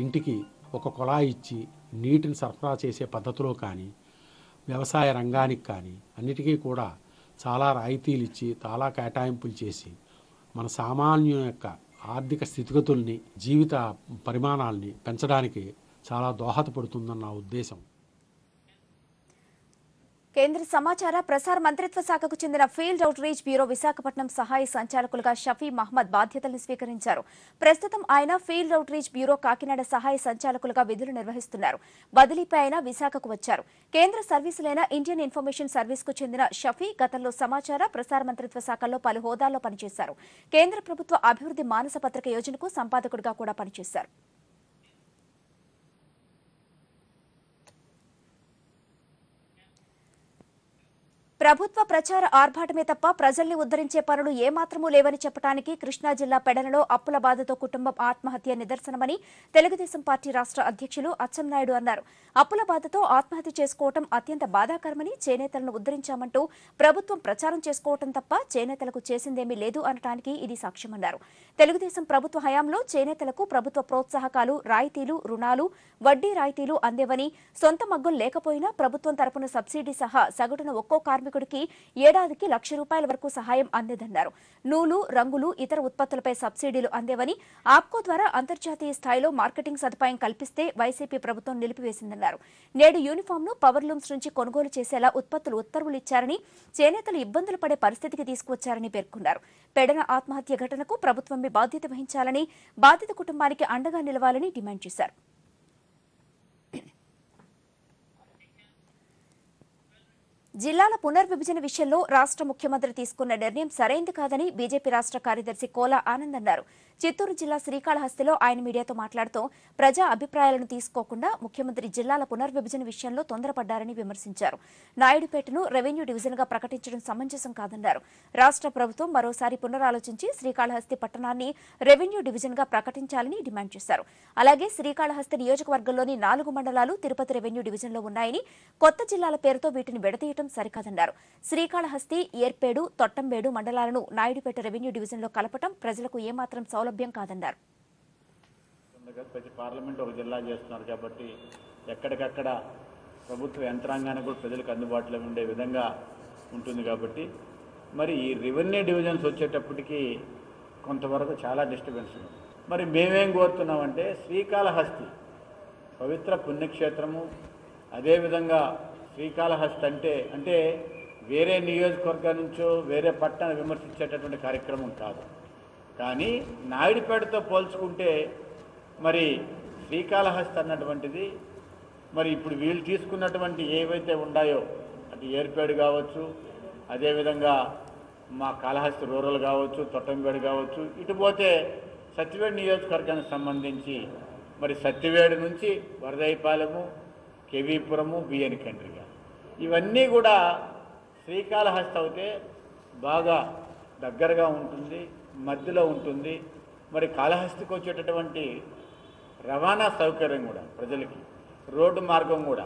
L: ఇంటికి ఒక కుళాయి ఇచ్చి నీటిని సరఫరా చేసే పద్ధతిలో కానీ, వ్యవసాయ రంగానికి కానీ అన్నిటికీ కూడా చాలా రాయితీలు ఇచ్చి, చాలా కేటాయింపులు చేసి మన సామాన్యుల యొక్క ఆర్థిక స్థితిగతుల్ని, జీవిత పరిమాణాలని పెంచడానికి చాలా దోహదపడుతుందన్న నా ఉద్దేశం.
I: కేంద్ర సమాచార ప్రసార మంత్రిత్వ శాఖకు చెందిన field out reach bureau Visakhapatnam సహాయ సంచాలకులుగా షఫీ మహ్మద్ బాధ్యతలను స్వీకరించారు. ప్రస్తుతం ఆయన field out reach bureau Kakinada సహాయ సంచాలకులుగా విధులు నిర్వహిస్తున్నారు. బదిలీపై ఆయన విశాఖకు వచ్చారు. కేంద్ర సర్వీసులైన ఇండియన్ ఇన్ఫర్మేషన్ సర్వీస్ కు చెందిన షఫీ గతంలో సమాచార ప్రసార మంత్రిత్వ శాఖలో పలు హోదాల్లో పనిచేశారు. కేంద్ర ప్రభుత్వ అభివృద్ధి మానస పత్రిక యోజనకు సంపాదకుడిగా కూడా పనిచేశారు. ప్రభుత్వ ప్రచార ఆర్భాటమే తప్ప ప్రజల్ని ఉద్ధరించే పనులు ఏమాత్రమూ లేవని చెప్పడానికి కృష్ణా జిల్లా పెడనలో అప్పుల బాధతో కుటుంబం ఆత్మహత్య నిదర్శనమని తెలుగుదేశం పార్టీ రాష్ట్ర అధ్యక్షులు అచ్చెన్నాయుడు అన్నారు. అప్పుల బాధతో ఆత్మహత్య చేసుకోవడం అత్యంత బాధాకరమని, చేనేతలను ఉద్ధరించామంటూ ప్రభుత్వం ప్రచారం చేసుకోవడం తప్ప చేనేతలకు చేసిందేమీ లేదు అనటానికి ఇది సాక్ష్యమన్నారు. తెలుగుదేశం ప్రభుత్వ హయాంలో చేనేతలకు ప్రభుత్వ ప్రోత్సాహకాలు, రాయితీలు, రుణాలు, వడ్డీ రాయితీలు అందేవని, సొంత మగ్గం లేకపోయినా ప్రభుత్వం తరపున సబ్సిడీ సహా సగటున ఒక్కో కార్మికుడికి ఏడాదికి ₹1,00,000 వరకు సహాయం అందేదన్నారు. నూలు, రంగులు, ఇతర ఉత్పత్తులపై సబ్సిడీలు అందేవని, ఆప్కో ద్వారా అంతర్జాతీయ స్థాయిలో మార్కెటింగ్ సదుపాయం కల్పిస్తే వైసీపీ ప్రభుత్వం నిలిపివేసిందన్నారు. నేడు యూనిఫామ్ను పవర్ లూమ్స్ నుంచి కొనుగోలు చేసేలా ఉత్తర్వులు ఇచ్చారని, చేనేతలు ఇబ్బందులు పడే పరిస్థితికి తీసుకువచ్చారని పేర్కొన్నారు. పెడన ఆత్మహత్య ఘటనకు ప్రభుత్వమే బాధ్యత వహించాలని, బాధిత కుటుంబానికి అండగా నిలవాలని డిమాండ్ చేశారు. జిల్లాల పునర్విభజన విషయంలో రాష్ట్ర ముఖ్యమంత్రి తీసుకున్న నిర్ణయం సరైంది కాదని బీజేపీ రాష్ట్ర కార్యదర్శి కోలా ఆనంద్ అన్నారు. చిత్తూరు జిల్లా శ్రీకాళహస్తిలో ఆయన మీడియాతో మాట్లాడుతూ ప్రజా అభిప్రాయాలను తీసుకోకుండా ముఖ్యమంత్రి జిల్లాల పునర్విభజన విషయంలో తొందరపడ్డారని విమర్శించారు. నాయుడుపేటను రెవెన్యూ డివిజన్గా ప్రకటించడం సమంజసం కాదన్నారు. రాష్ట్ర ప్రభుత్వం మరోసారి పునరాలోచించి శ్రీకాళహస్తి పట్టణాన్ని రెవెన్యూ డివిజన్గా ప్రకటించాలని డిమాండ్ చేశారు. అలాగే శ్రీకాళహస్తి నియోజకవర్గంలోని 4 మండలాలు తిరుపతి రెవెన్యూ డివిజన్లో ఉన్నాయని, కొత్త జిల్లాల పేరుతో వీటిని విడదీయటం సరికాదన్నారు. శ్రీకాళహస్తి, ఏర్పేడు, తొట్టంబేడు మండలాలను నాయుడుపేట రెవెన్యూ డివిజన్లో కలపటం ప్రజలకు ఏమాత్రం సౌలభ్యం కాదన్నారు.
Q: అందుకని ప్రతి పార్లమెంట్ ఒక జిల్లా చేస్తున్నారు కాబట్టి ఎక్కడికక్కడ ప్రభుత్వ యంత్రాంగానికి కూడా ప్రజలకు అందుబాటులో ఉండే విధంగా ఉంటుంది కాబట్టి మరి ఈ రెవెన్యూ డివిజన్స్ వచ్చేటప్పటికి కొంతవరకు చాలా డిస్టర్బెన్స్ ఉంది. మరి మేమేం కోరుతున్నామంటే శ్రీకాళహస్తి పవిత్ర పుణ్యక్షేత్రము, అదేవిధంగా శ్రీకాళహస్తి అంటే వేరే నియోజకవర్గం నుంచో వేరే పట్టణాన్ని విమర్శించేటటువంటి కార్యక్రమం కాదు. కానీ నాయుడుపేటతో పోల్చుకుంటే మరి శ్రీకాళహస్తి అన్నటువంటిది మరి ఇప్పుడు వీళ్ళు తీసుకున్నటువంటి ఏవైతే ఉన్నాయో అటు ఏర్పేడు కావచ్చు, అదేవిధంగా మా కాళహస్తి రూరల్ కావచ్చు, తొట్టంపేడు కావచ్చు, ఇటు పోతే సత్యవేడు నియోజకవర్గానికి సంబంధించి మరి సత్యవేడు నుంచి వరదైపాలెము, కేవీపురము, బియ్యని కండ్రిగా ఇవన్నీ కూడా శ్రీకాళహస్తి అయితే బాగా దగ్గరగా ఉంటుంది, మధ్యలో ఉంటుంది. మరి కాళహస్తికి వచ్చేటటువంటి రవాణా సౌకర్యం కూడా ప్రజలకి, రోడ్డు మార్గం కూడా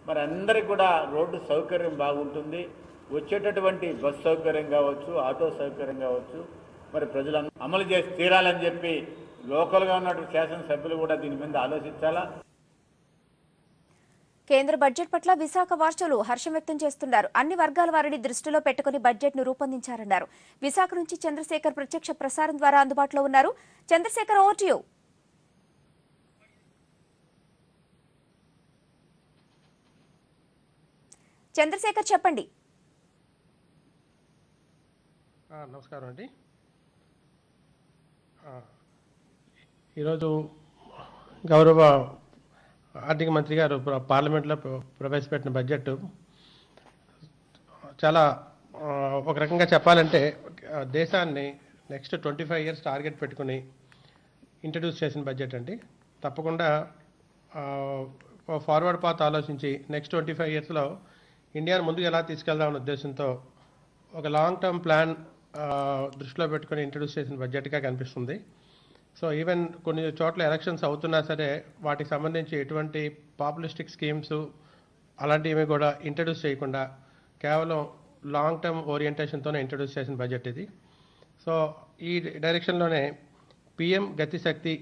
Q: మరి అందరికి కూడా రోడ్డు సౌకర్యం బాగుంటుంది. వచ్చేటటువంటి బస్ సౌకర్యం కావచ్చు, ఆటో సౌకర్యం కావచ్చు, మరి ప్రజలు అమలు చేసి తీరాలని చెప్పి లోకల్గా ఉన్నటువంటి శాసనసభ్యులు కూడా దీని మీద ఆలోచించాలా.
I: కేంద్ర బడ్జెట్ పట్ల విశాఖ వాసులు హర్షం వ్యక్తం చేస్తున్నారు. అన్ని వర్గాల వారిని దృష్టిలో పెట్టుకుని బడ్జెట్ ను రూపొందించారన్నారు. విశాఖ నుంచి చంద్రశేఖర్ ప్రత్యక్ష ప్రసారం ద్వారా అందుబాటులో ఉన్నారు. Chandrashekhar, over to you. Chandrashekhar, చెప్పండి.
N: నమస్కారం అండి. ఈరోజు గౌరవ ఆర్థిక మంత్రి గారు పార్లమెంట్లో ప్రవేశపెట్టిన బడ్జెట్ చాలా ఒక రకంగా చెప్పాలంటే దేశాన్ని నెక్స్ట్ 25 years టార్గెట్ పెట్టుకుని ఇంట్రడ్యూస్ చేసిన బడ్జెట్ అండి. తప్పకుండా ఫార్వర్డ్ పాత్ ఆలోచించి నెక్స్ట్ 25 yearsలో ఇండియాను ముందుకు ఎలా తీసుకెళ్దామనే ఉద్దేశంతో ఒక లాంగ్ టర్మ్ ప్లాన్ దృష్టిలో పెట్టుకుని ఇంట్రడ్యూస్ చేసిన బడ్జెట్గా కనిపిస్తుంది. సో ఈవెన్ కొన్ని చోట్ల ఎలక్షన్స్ అవుతున్నా సరే వాటికి సంబంధించి ఎటువంటి పాపులిస్టిక్ స్కీమ్స్ అలాంటివి కూడా ఇంట్రడ్యూస్ చేయకుండా కేవలం లాంగ్ టర్మ్ ఓరియంటేషన్తోనే ఇంట్రడ్యూస్ చేసిన బడ్జెట్ ఇది. సో ఈ డైరెక్షన్లోనే పిఎం గతిశక్తి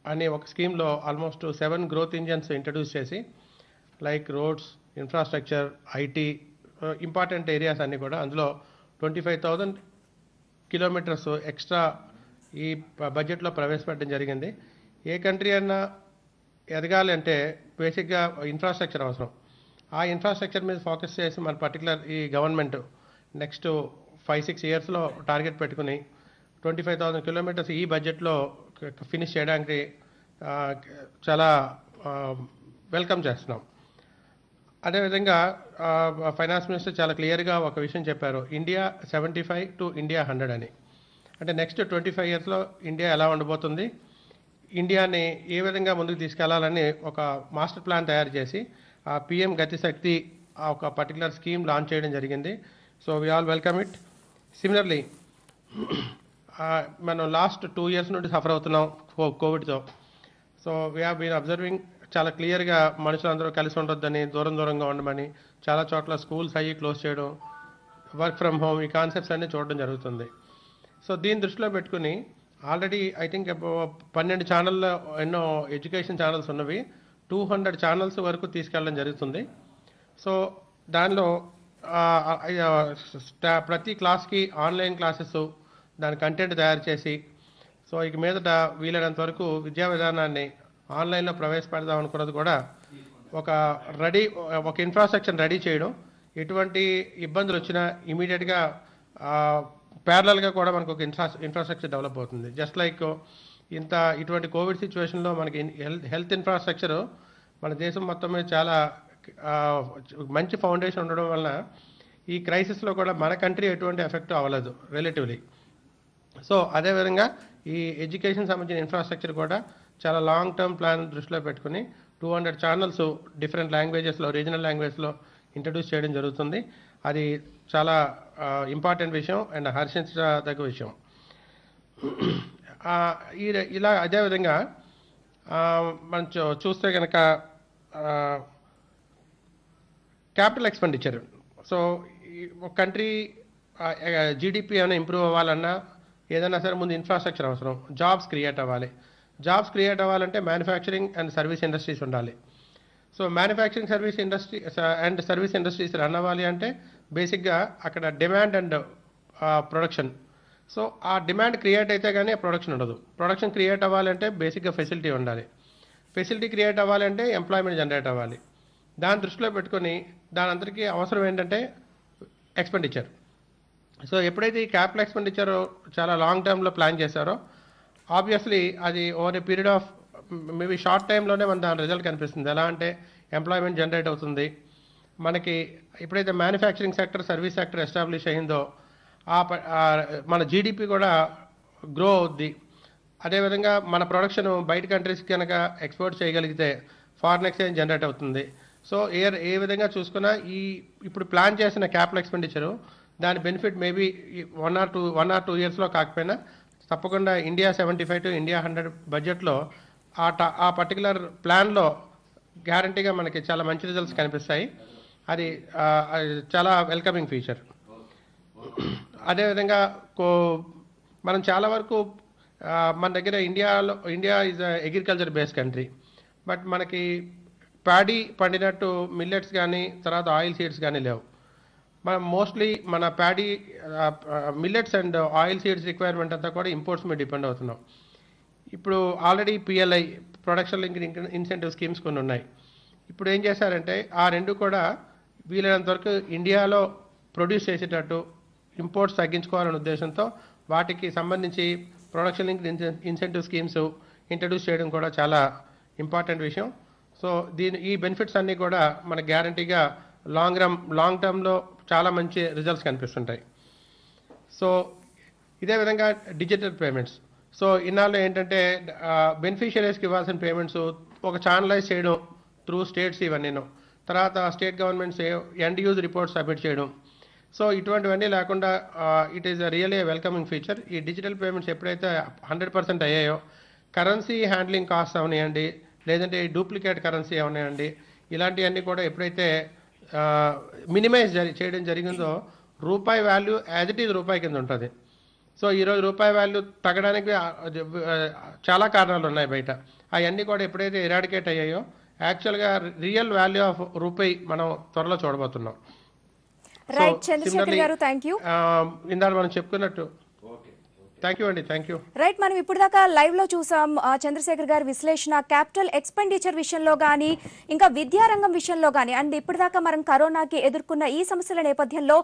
N: అనే ఒక స్కీమ్లో ఆల్మోస్ట్ 7 గ్రోత్ ఇంజన్స్ ఇంట్రడ్యూస్ చేసి like roads, infrastructure, IT, important areas అన్నీ కూడా అందులో 25,000 కిలోమీటర్స్ ఎక్స్ట్రా ఈ బడ్జెట్లో ప్రవేశపెట్టడం జరిగింది. ఏ కంట్రీ అన్నా ఎదగాలి అంటే బేసిక్గా ఇన్ఫ్రాస్ట్రక్చర్ అవసరం. ఆ ఇన్ఫ్రాస్ట్రక్చర్ మీద ఫోకస్ చేసి మన పర్టికులర్ ఈ గవర్నమెంట్ నెక్స్ట్ 5-6 yearsలో టార్గెట్ పెట్టుకుని 25,000 కిలోమీటర్స్ ఈ బడ్జెట్లో ఫినిష్ చేయడానికి చాలా వెల్కమ్ చేస్తున్నాం. అదేవిధంగా ఫైనాన్స్ మినిస్టర్ చాలా క్లియర్గా ఒక విషయం చెప్పారు, ఇండియా 75 to ఇండియా 100 అని. అంటే నెక్స్ట్ 25 yearsలో ఇండియా ఎలా ఉండబోతుంది, ఇండియాని ఏ విధంగా ముందుకు తీసుకెళ్లాలని ఒక మాస్టర్ ప్లాన్ తయారు చేసి ఆ పిఎం గతిశక్తి ఆ ఒక పర్టికులర్ స్కీమ్ లాంచ్ చేయడం జరిగింది. So we all welcome it. Similarly మనం లాస్ట్ 2 years నుండి సఫర్ అవుతున్నాం కోవిడ్తో. So we have been observing చాలా క్లియర్గా మనుషులందరూ కలిసి ఉండొద్దని, దూరంగా ఉండమని, చాలా చోట్ల స్కూల్స్ అయ్యి క్లోజ్ చేయడం, వర్క్ ఫ్రమ్ హోమ్, ఈ కాన్సెప్ట్స్ అన్నీ చూడడం జరుగుతుంది. సో దీన్ని దృష్టిలో పెట్టుకుని ఆల్రెడీ ఐ థింక్ 12 ఛానల్లో ఎన్నో ఎడ్యుకేషన్ ఛానల్స్ ఉన్నవి 200 ఛానల్స్ వరకు తీసుకెళ్ళడం జరుగుతుంది. సో దానిలో ప్రతి క్లాస్కి ఆన్లైన్ క్లాసెస్ దాని కంటెంట్ తయారు చేసి సో ఇక మీదట వీలైనంత వరకు విద్యా విధానాన్ని ఆన్లైన్లో ప్రవేశపెడదాం అనుకున్నది కూడా ఒక ఇన్ఫ్రాస్ట్రక్చర్ రెడీ చేయడం. ఎటువంటి ఇబ్బందులు వచ్చినా ఇమీడియట్గా ప్యారలల్గా కూడా మనకు ఒక ఇన్ఫ్రాస్ట్రక్చర్ డెవలప్ అవుతుంది. జస్ట్ లైక్ ఇటువంటి కోవిడ్ సిచ్యువేషన్లో మనకి హెల్త్ ఇన్ఫ్రాస్ట్రక్చర్ మన దేశం మొత్తం మీద చాలా మంచి ఫౌండేషన్ ఉండడం వలన ఈ క్రైసిస్లో కూడా మన కంట్రీ ఎటువంటి ఎఫెక్ట్ అవ్వలేదు రిలేటివ్లీ. సో అదేవిధంగా ఈ ఎడ్యుకేషన్ సంబంధించిన ఇన్ఫ్రాస్ట్రక్చర్ కూడా చాలా లాంగ్ టర్మ్ ప్లాన్ దృష్టిలో పెట్టుకుని 200 ఛానల్స్ డిఫరెంట్ లాంగ్వేజెస్లో, రీజనల్ లాంగ్వేజ్లో ఇంట్రడ్యూస్ చేయడం జరుగుతుంది. అది చాలా ఇంపార్టెంట్ విషయం అండ్ హర్షించదగ్గ విషయం. ఇలా అదేవిధంగా మనం చూస్తే కనుక క్యాపిటల్ ఎక్స్పెండిచర్. సో ఒక కంట్రీ జీడిపి ఏమైనా ఇంప్రూవ్ అవ్వాలన్నా ఏదైనా సరే ముందు ఇన్ఫ్రాస్ట్రక్చర్ అవసరం, జాబ్స్ క్రియేట్ అవ్వాలి. జాబ్స్ క్రియేట్ అవ్వాలంటే మ్యానుఫ్యాక్చరింగ్ అండ్ సర్వీస్ ఇండస్ట్రీస్ ఉండాలి. So manufacturing service industries run అవ్వాలి అంటే బేసిక్గా అక్కడ డిమాండ్ అండ్ ప్రొడక్షన్. సో ఆ డిమాండ్ క్రియేట్ అయితే కానీ ప్రొడక్షన్ ఉండదు. ప్రొడక్షన్ క్రియేట్ అవ్వాలంటే బేసిక్గా ఫెసిలిటీ ఉండాలి. ఫెసిలిటీ క్రియేట్ అవ్వాలంటే ఎంప్లాయ్మెంట్ జనరేట్ అవ్వాలి. దాన్ని దృష్టిలో పెట్టుకొని దాని అందరికీ అవసరం ఏంటంటే ఎక్స్పెండిచర్. సో ఎప్పుడైతే ఈ క్యాపిటల్ ఎక్స్పెండిచర్ చాలా లాంగ్ టర్మ్లో ప్లాన్ చేశారో ఆబ్వియస్లీ అది over a period of maybe short టైంలోనే మన దాని రిజల్ట్ కనిపిస్తుంది. ఎలా అంటే ఎంప్లాయ్మెంట్ జనరేట్ అవుతుంది. మనకి ఎప్పుడైతే manufacturing sector service sector establish అయిందో మన జీడిపి కూడా గ్రో అవుద్ది. అదేవిధంగా మన ప్రొడక్షన్ బయట కంట్రీస్కి కనుక ఎక్స్పోర్ట్ చేయగలిగితే ఫారిన్ ఎక్స్చేంజ్ జనరేట్ అవుతుంది. సో ఏ విధంగా చూసుకున్నా ఇప్పుడు ప్లాన్ చేసిన క్యాపిటల్ ఎక్స్పెండిచరు దాని బెనిఫిట్ మేబీ 1 or 2 ఇయర్స్లో కాకపోయినా తప్పకుండా ఇండియా 75 to ఇండియా 100 బడ్జెట్లో ఆ పర్టికులర్ ప్లాన్లో గ్యారంటీగా మనకి చాలా మంచి రిజల్ట్స్ కనిపిస్తాయి. అది చాలా వెల్కమింగ్ ఫీచర్. అదేవిధంగా మనం చాలా వరకు మన దగ్గర India is agriculture based country. But మనకి ప్యాడీ పండినట్టు మిల్లెట్స్ కానీ తర్వాత ఆయిల్ సీడ్స్ కానీ లేవు. మనం మోస్ట్లీ మన paddy millets and oil seeds requirement అంతా కూడా ఇంపోర్ట్స్ మీద డిపెండ్ అవుతున్నాం. ఇప్పుడు already PLI production link incentive schemes కొన్ని ఉన్నాయి. ఇప్పుడు ఏం చేశారంటే ఆ రెండు కూడా వీలైనంత వరకు ఇండియాలో ప్రొడ్యూస్ చేసేటట్టు ఇంపోర్ట్స్ తగ్గించుకోవాలనే ఉద్దేశంతో వాటికి సంబంధించి production link incentive schemes introduce చేయడం కూడా చాలా ఇంపార్టెంట్ విషయం. సో ఈ బెనిఫిట్స్ అన్నీ కూడా మన గ్యారంటీగా లాంగ్ టర్మ్లో చాలా మంచి రిజల్ట్స్ కనిపిస్తుంటాయి. సో ఇదే విధంగా డిజిటల్ పేమెంట్స్. సో ఇన్నాళ్ళు ఏంటంటే బెనిఫిషియరీస్కి ఇవ్వాల్సిన పేమెంట్స్ ఒక ఛానలైజ్ చేయడం త్రూ స్టేట్స్ ఇవన్నీను, తర్వాత state governments end use reports submit చేయడం. సో ఇటువంటివన్నీ లేకుండా it is really welcoming feature. ఈ డిజిటల్ పేమెంట్స్ ఎప్పుడైతే 100% అయ్యాయో కరెన్సీ హ్యాండ్లింగ్ కాస్ట్ అవనాయండి, లేదంటే డూప్లికేట్ కరెన్సీ అవనాయండి, ఇలాంటివన్నీ కూడా ఎప్పుడైతే మినిమైజ్ చేయడం జరిగిందో రూపాయి వాల్యూ యాజ్ ఇట్ ఈజ్ రూపాయి కింద ఉంటుంది. సో ఈరోజు రూపాయి వాల్యూ తగ్గడానికి చాలా కారణాలు ఉన్నాయి బయట. అవన్నీ కూడా ఎప్పుడైతే ఎరాడికేట్ అయ్యాయో యాక్చువల్గా రియల్ వాల్యూ ఆఫ్ రూపాయి మనం త్వరలో చూడబోతున్నాం.
I: రైట్ చంద్రశేఖర్ గారు, థ్యాంక్ యూ.
N: ఇందాక మనం చెప్పుకున్నట్టు థ్యాంక్ యూ అండి, థ్యాంక్ యూ.
I: రైట్, మనం ఇప్పుడు దాకా లైవ్ లో చూసాం చంద్రశేఖర్ గారి విశ్లేషణ క్యాపిటల్ ఎక్స్పెండిచర్ విషయంలో కానీ ఇంకా విద్యారంగం విషయంలో కానీ. అండ్ ఇప్పటిదాకా మనం కరోనాకి ఎదుర్కొన్న ఈ సమస్యల నేపథ్యంలో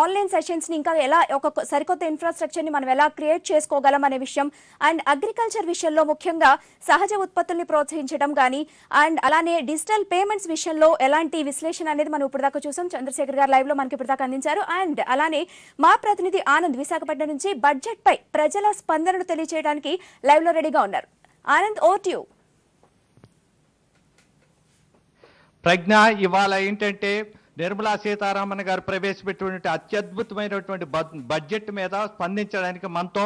I: ఆన్లైన్ సెషన్స్ ని ఇంకా ఎలా ఒక సరికొత్త ఇన్ఫ్రాస్ట్రక్చర్ ని మనం ఎలా క్రియేట్ చేసుకోగలం అనే విషయం, అండ్ అగ్రికల్చర్ విషయంలో ముఖ్యంగా సహజ ఉత్పత్తుల్ని ప్రోత్సహించడం కానీ, అండ్ అలానే డిజిటల్ పేమెంట్స్ విషయంలో ఎలాంటి విశ్లేషణ అనేది మనం ఇప్పుడు దాకా చూసాం. చంద్రశేఖర్ గారు లైవ్ లో మనకి ఇప్పుడు దాకా అందించారు. అండ్ అలానే మా ప్రతినిధి ఆనంద్ విశాఖపట్నం నుంచి బడ్జెట్ పై ప్రజల స్పందనను తెలియజేయడానికి లైవ్ లో రెడీగా ఉన్నారు. Anand, over to you.
O: Pragya, ఇవాళ ఏంటంటే నిర్మలా సీతారామన్ గారు ప్రవేశపెట్టినటువంటి అత్యద్భుతమైనటువంటి బడ్జెట్ మీద స్పందించడానికి మనతో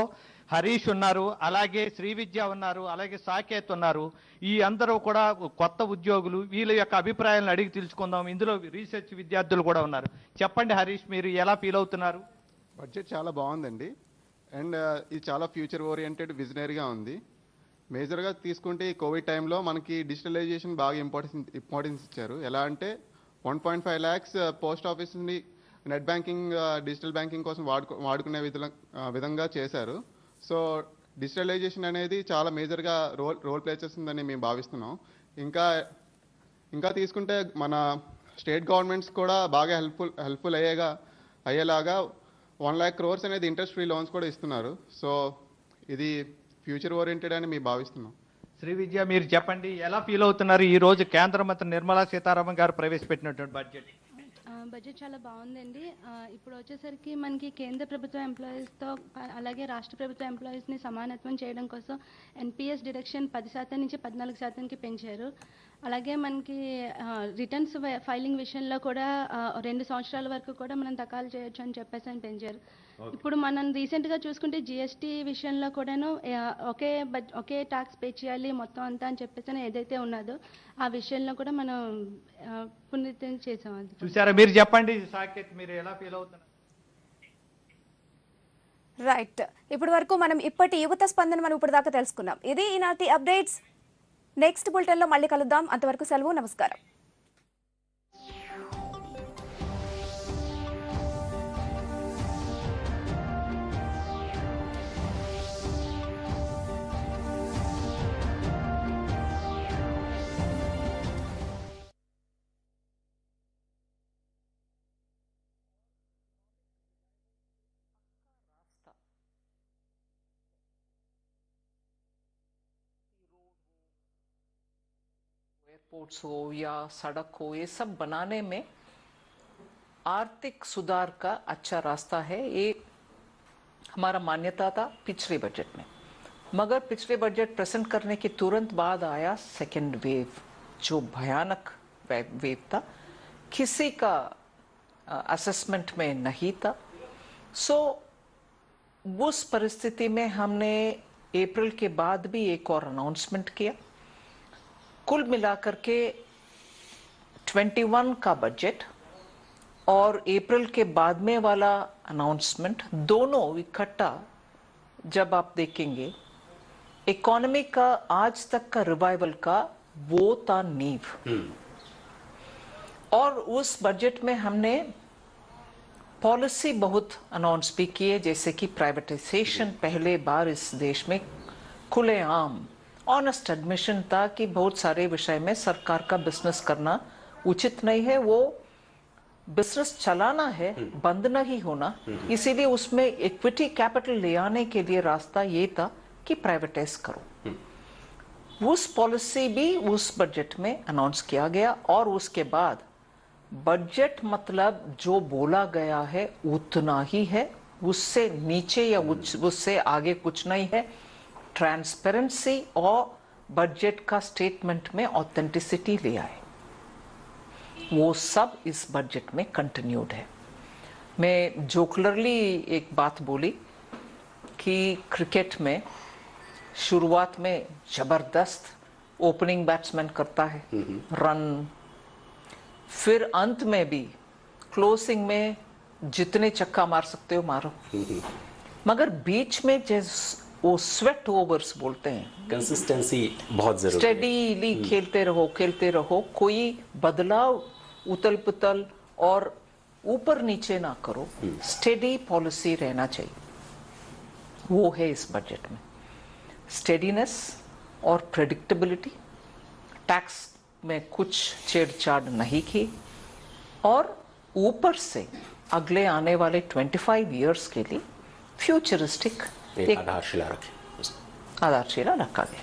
O: హరీష్ ఉన్నారు, అలాగే శ్రీవిద్య ఉన్నారు, అలాగే సాకేత్ ఉన్నారు. ఈ అందరూ కూడా కొత్త ఉద్యోగులు. వీళ్ళ యొక్క అభిప్రాయాలను అడిగి తెలుసుకుందాం. ఇందులో రీసెర్చ్ విద్యార్థులు కూడా ఉన్నారు. చెప్పండి హరీష్, మీరు ఎలా ఫీల్ అవుతున్నారు?
P: బడ్జెట్ చాలా బాగుందండి. అండ్ ఇది చాలా ఫ్యూచర్ ఓరియంటెడ్ విజనరీగా ఉంది. మేజర్గా తీసుకుంటే ఈ కోవిడ్ టైంలో మనకి డిజిటలైజేషన్ బాగా ఇంపార్టెన్స్ ఇచ్చారు. ఎలా అంటే 1.5 lakhs పోస్ట్ ఆఫీస్ని నెట్ బ్యాంకింగ్ డిజిటల్ బ్యాంకింగ్ కోసం వాడుకునే విధంగా చేశారు. సో డిజిటలైజేషన్ అనేది చాలా మేజర్గా రోల్ ప్లే చేస్తుందని మేము భావిస్తున్నాం. ఇంకా తీసుకుంటే మన స్టేట్ గవర్నమెంట్స్ కూడా బాగా హెల్ప్ఫుల్ అయ్యేలాగా 1 lakh crores అనేది ఇంట్రెస్ట్ ఫ్రీ లోన్స్ కూడా ఇస్తున్నారు. సో ఇది ఫ్యూచర్ ఓరియంటెడ్ అని మేము భావిస్తున్నాం.
O: శ్రీవిద్య, మీరు చెప్పండి, ఎలా ఫీల్ అవుతున్నారు ఈ రోజు కేంద్ర మంత్రి నిర్మలా సీతారామన్ గారు ప్రవేశపెట్టినటువంటి బడ్జెట్?
T: బడ్జెట్ చాలా బాగుందండి. ఇప్పుడు వచ్చేసరికి మనకి కేంద్ర ప్రభుత్వ ఎంప్లాయీస్తో అలాగే రాష్ట్ర ప్రభుత్వ ఎంప్లాయీస్ని సమానత్వం చేయడం కోసం NPS డిడక్షన్ 10% నుంచి 14%కి పెంచారు. అలాగే మనకి రిటర్న్స్ ఫైలింగ్ విషయంలో కూడా 2 సంవత్సరాల వరకు కూడా మనం దాఖలు చేయొచ్చు అని చెప్పేసి అని పెంచారు. ఇప్పుడు మనం రీసెంట్గా చూసుకుంటే GST విషయంలో కూడాను ఒకే ట్యాక్స్ పే చేయాలి మొత్తం అంతా అని చెప్పేసి ఏదైతే ఉన్నదో ఆ విషయంలో కూడా మనం పునరుద్ధరణ చేసాం.
O: చూసారా? మీరు చెప్పండి సాకేత్, మీరు ఎలా ఫీల్ అవుతున్నారు?
I: రైట్, ఇప్పటి వరకు మనం ఇప్పటి యువత స్పందన మనం ఇప్పుడు దాకా తెలుసుకున్నాం. ఇది ఈనాటి అప్డేట్స్. నెక్స్ట్ బులెటిన్లో మళ్ళీ కలుద్దాం. అంతవరకు సెలవు, నమస్కారం.
B: एयरपोर्ट्स हो या सड़क हो, ये सब बनाने में आर्थिक सुधार का अच्छा रास्ता है. ये हमारा मान्यता था पिछले बजट में, मगर पिछले बजट प्रेजेंट करने के तुरंत बाद आया सेकेंड वेव, जो भयानक वेव था. किसी का असेसमेंट में नहीं था. सो उस परिस्थिति में हमने अप्रैल के बाद भी एक और अनाउंसमेंट किया. कुल मिलाकर के 21 का बजट और अप्रैल के बाद में वाला अनाउंसमेंट दोनों इकट्ठा जब आप देखेंगे, इकोनॉमी का आज तक का रिवाइवल का वो था नींव. और उस बजट में हमने पॉलिसी बहुत अनाउंस भी किए, जैसे कि प्राइवेटाइजेशन पहले बार इस देश में खुलेआम ऑनेस्ट एडमिशन था कि बहुत सारे विषय में सरकार का बिजनेस करना उचित नहीं है. वो बिजनेस चलाना है, बंद नहीं होना. इसीलिए उसमें इक्विटी कैपिटल ले आने के लिए रास्ता ये था कि प्राइवेटाइज करो. उस पॉलिसी भी उस बजट में अनाउंस किया गया. और उसके बाद बजट मतलब जो बोला गया है उतना ही है, उससे नीचे या उससे आगे कुछ नहीं है. ट्रांसपेरेंसी और बजट का स्टेटमेंट में ऑथेंटिसिटी ले आए, वो सब इस बजट में कंटिन्यूड है. मैं जोकलरली एक बात बोली कि क्रिकेट में शुरुआत में जबरदस्त ओपनिंग बैट्समैन करता है रन, फिर अंत में भी क्लोजिंग में जितने छक्का मार सकते हो मारो, मगर बीच में वो स्वेट ओवर्स बोलते हैं,
D: कंसिस्टेंसी बहुत जरूरी है.
B: स्टेडीली खेलते रहो, कोई बदलाव उतल पुतल और ऊपर नीचे ना करो, स्टेडी पॉलिसी रहना चाहिए. वो है इस बजट में. स्टेडीनेस और प्रेडिक्टेबिलिटी, टैक्स में कुछ छेड़छाड़ नहीं की, और ऊपर से अगले आने वाले 25 इयर्स के लिए फ्यूचरिस्टिक एक आधारशिला रखा गया.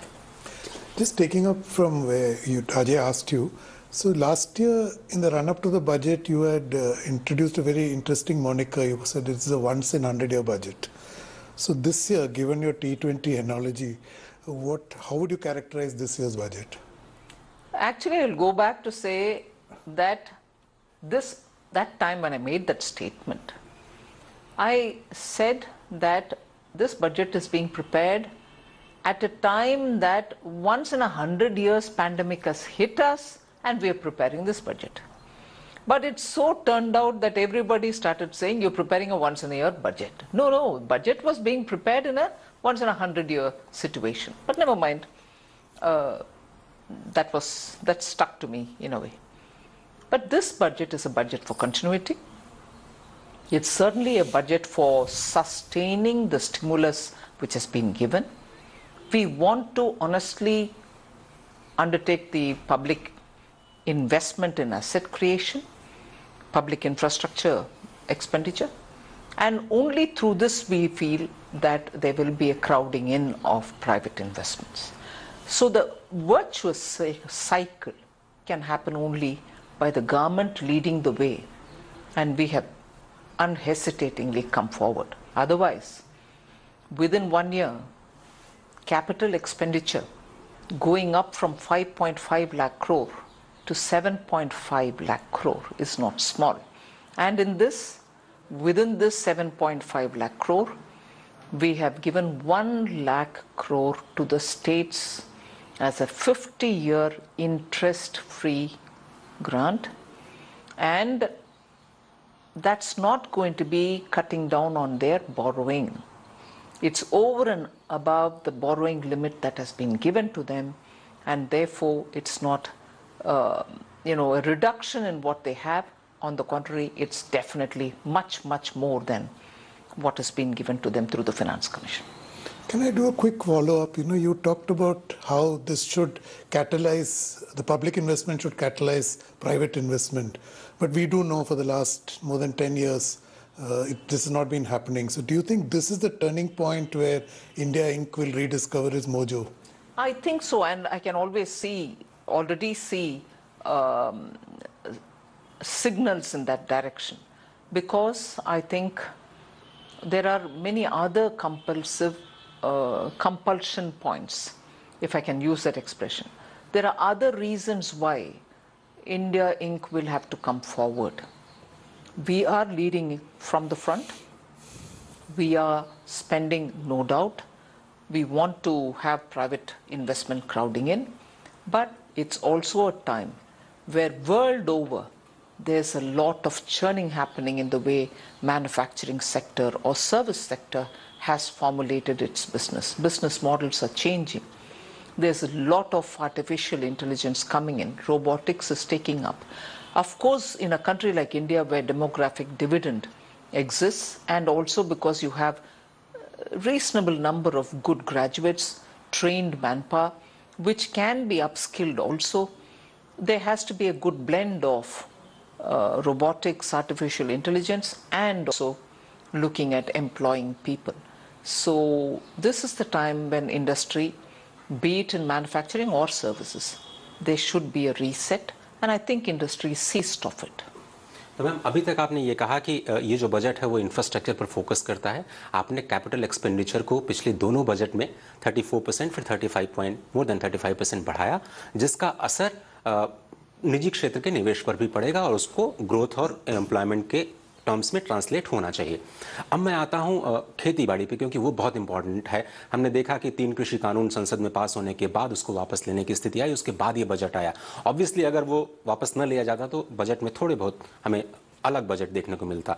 U: Just taking up from where Ajay asked you, so last year in the run-up to the budget, you had introduced a very interesting moniker. You said it's a once-in-100-year budget. So this year, given your T20 analogy, how would you characterize this year's budget?
B: Actually, I'll go back to say that that time when I made that statement, I said that this budget is being prepared at a time that once in 100 years pandemic has hit us and we are preparing this budget. But it so turned out that everybody started saying you're preparing a once in a year budget. No, budget was being prepared in a once in 100-year situation. But never mind, that stuck to me in a way. But this budget is a budget for continuity. It's certainly a budget for sustaining the stimulus which has been given. We want to honestly undertake the public investment in asset creation, public infrastructure expenditure, and only through this we feel that there will be a crowding in of private investments. So the virtuous cycle can happen only by the government leading the way, and we have unhesitatingly come forward. Otherwise, within 1 year, capital expenditure going up from 5.5 lakh crore to 7.5 lakh crore is not small. And within this 7.5 lakh crore, we have given 1 lakh crore to the states as a 50-year interest-free grant, and that's not going to be cutting down on their borrowing. It's over and above the borrowing limit that has been given to them, and therefore it's not, a reduction in what they have. On the contrary, it's definitely much, much more than what has been given to them through the Finance Commission.
U: Can I do a quick follow-up? You talked about how this should catalyze, the public investment should catalyze private investment. But we do know for the last more than 10 years, this has not been happening. So do you think this is the turning point where India Inc. will rediscover its mojo?
B: I think so, and I can already see signals in that direction, because I think there are many other compulsion points, if I can use that expression. There are other reasons why India Inc. will have to come forward. We are leading from the front. We are spending, no doubt. We want to have private investment crowding in, but it's also a time where world over there's a lot of churning happening in the way manufacturing sector or service sector has formulated its business. Business models are changing. There's a lot of artificial intelligence coming in. Robotics is taking up. Of course, in a country like India where demographic dividend exists, and also because you have a reasonable number of good graduates, trained manpower, which can be upskilled also, there has to be a good blend of robotics, artificial intelligence, and also looking at employing people. So this is the time when industry, be it in manufacturing or services, there should be a reset, and I think industry seized of it.
D: तो ma'am, अभी तक आपने ये कहा कि ये जो budget है वो इंफ्रास्ट्रक्चर पर फोकस करता है। आपने कैपिटल एक्सपेंडिचर को पिछले दोनों बजट में 34% फिर 35% बढ़ाया, जिसका असर निजी क्षेत्र के निवेश पर भी पड़ेगा और उसको ग्रोथ और एम्प्लॉयमेंट के टर्म्स में ट्रांसलेट होना चाहिए। अब मैं आता हूं खेती बाड़ी पे, क्योंकि वो बहुत इंपॉर्टेंट है। हमने देखा कि 3 कृषि कानून संसद में पास होने के बाद उसको वापस लेने की स्थिति आई, उसके बाद ये बजट आया। ऑब्वियसली अगर वो वापस न लिया जाता तो बजट में थोड़े बहुत हमें अलग बजट देखने को मिलता।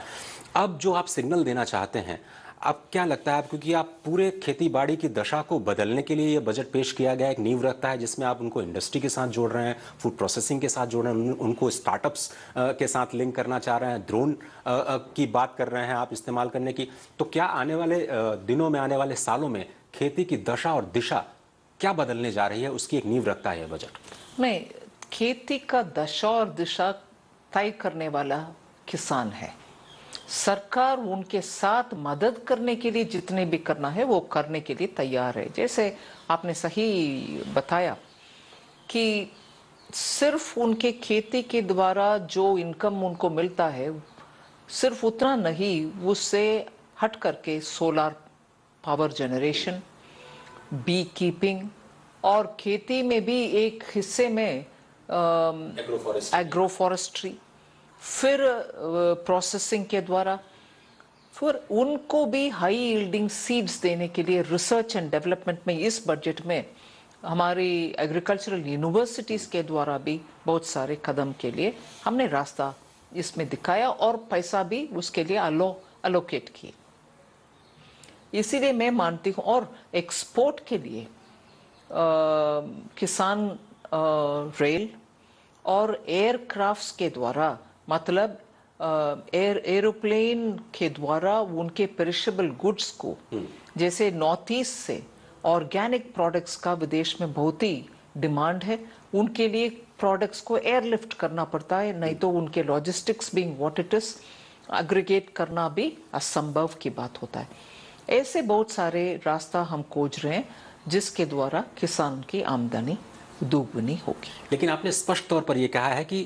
D: अब जो आप सिग्नल देना चाहते हैं, अब क्या लगता है आपको कि आप पूरे खेती बाड़ी की दशा को बदलने के लिए ये बजट पेश किया गया, एक नींव रखता है जिसमें आप उनको इंडस्ट्री के साथ जोड़ रहे हैं, फूड प्रोसेसिंग के साथ जोड़ रहे हैं, उनको स्टार्टअप्स के साथ लिंक करना चाह रहे हैं, ड्रोन की बात कर रहे हैं आप इस्तेमाल करने की, तो क्या आने वाले दिनों में, आने वाले सालों में खेती की दशा और दिशा क्या बदलने जा रही है, उसकी एक नींव रखता है यह बजट?
B: नहीं, खेती का दशा और दिशा तय करने वाला किसान है। सरकार उनके साथ मदद करने के लिए जितने भी करना है वो करने के लिए तैयार है। जैसे आपने सही बताया कि सिर्फ उनके खेती के द्वारा जो इनकम उनको मिलता है सिर्फ उतना नहीं, उससे हट करके solar power generation, beekeeping और खेती में भी एक हिस्से में एग्रो फॉरेस्ट्री, फिर प्रोसेसिंग के द्वारा, फिर उनको भी हाई यील्डिंग सीड्स देने के लिए रिसर्च एंड डेवलपमेंट में इस बजट में हमारी एग्रीकल्चरल यूनिवर्सिटीज़ के द्वारा भी बहुत सारे कदम के लिए हमने रास्ता इसमें दिखाया और पैसा भी उसके लिए अलोकेट किए। इसीलिए मैं मानती हूँ, और एक्सपोर्ट के लिए किसान रेल और एयरक्राफ्ट्स के द्वारा, मतलब एरोप्लेन के द्वारा उनके पेरिशेबल गुड्स को, जैसे नॉर्थ ईस्ट से ऑर्गेनिक प्रोडक्ट्स का विदेश में बहुत ही डिमांड है, उनके लिए प्रोडक्ट्स को एयरलिफ्ट करना पड़ता है, नहीं तो उनके logistics being what it is, aggregate करना भी असंभव की बात होता है। ऐसे बहुत सारे रास्ता हम खोज रहे हैं जिसके द्वारा किसान की आमदनी दोगुनी होगी।
D: लेकिन आपने स्पष्ट तौर पर यह कहा है कि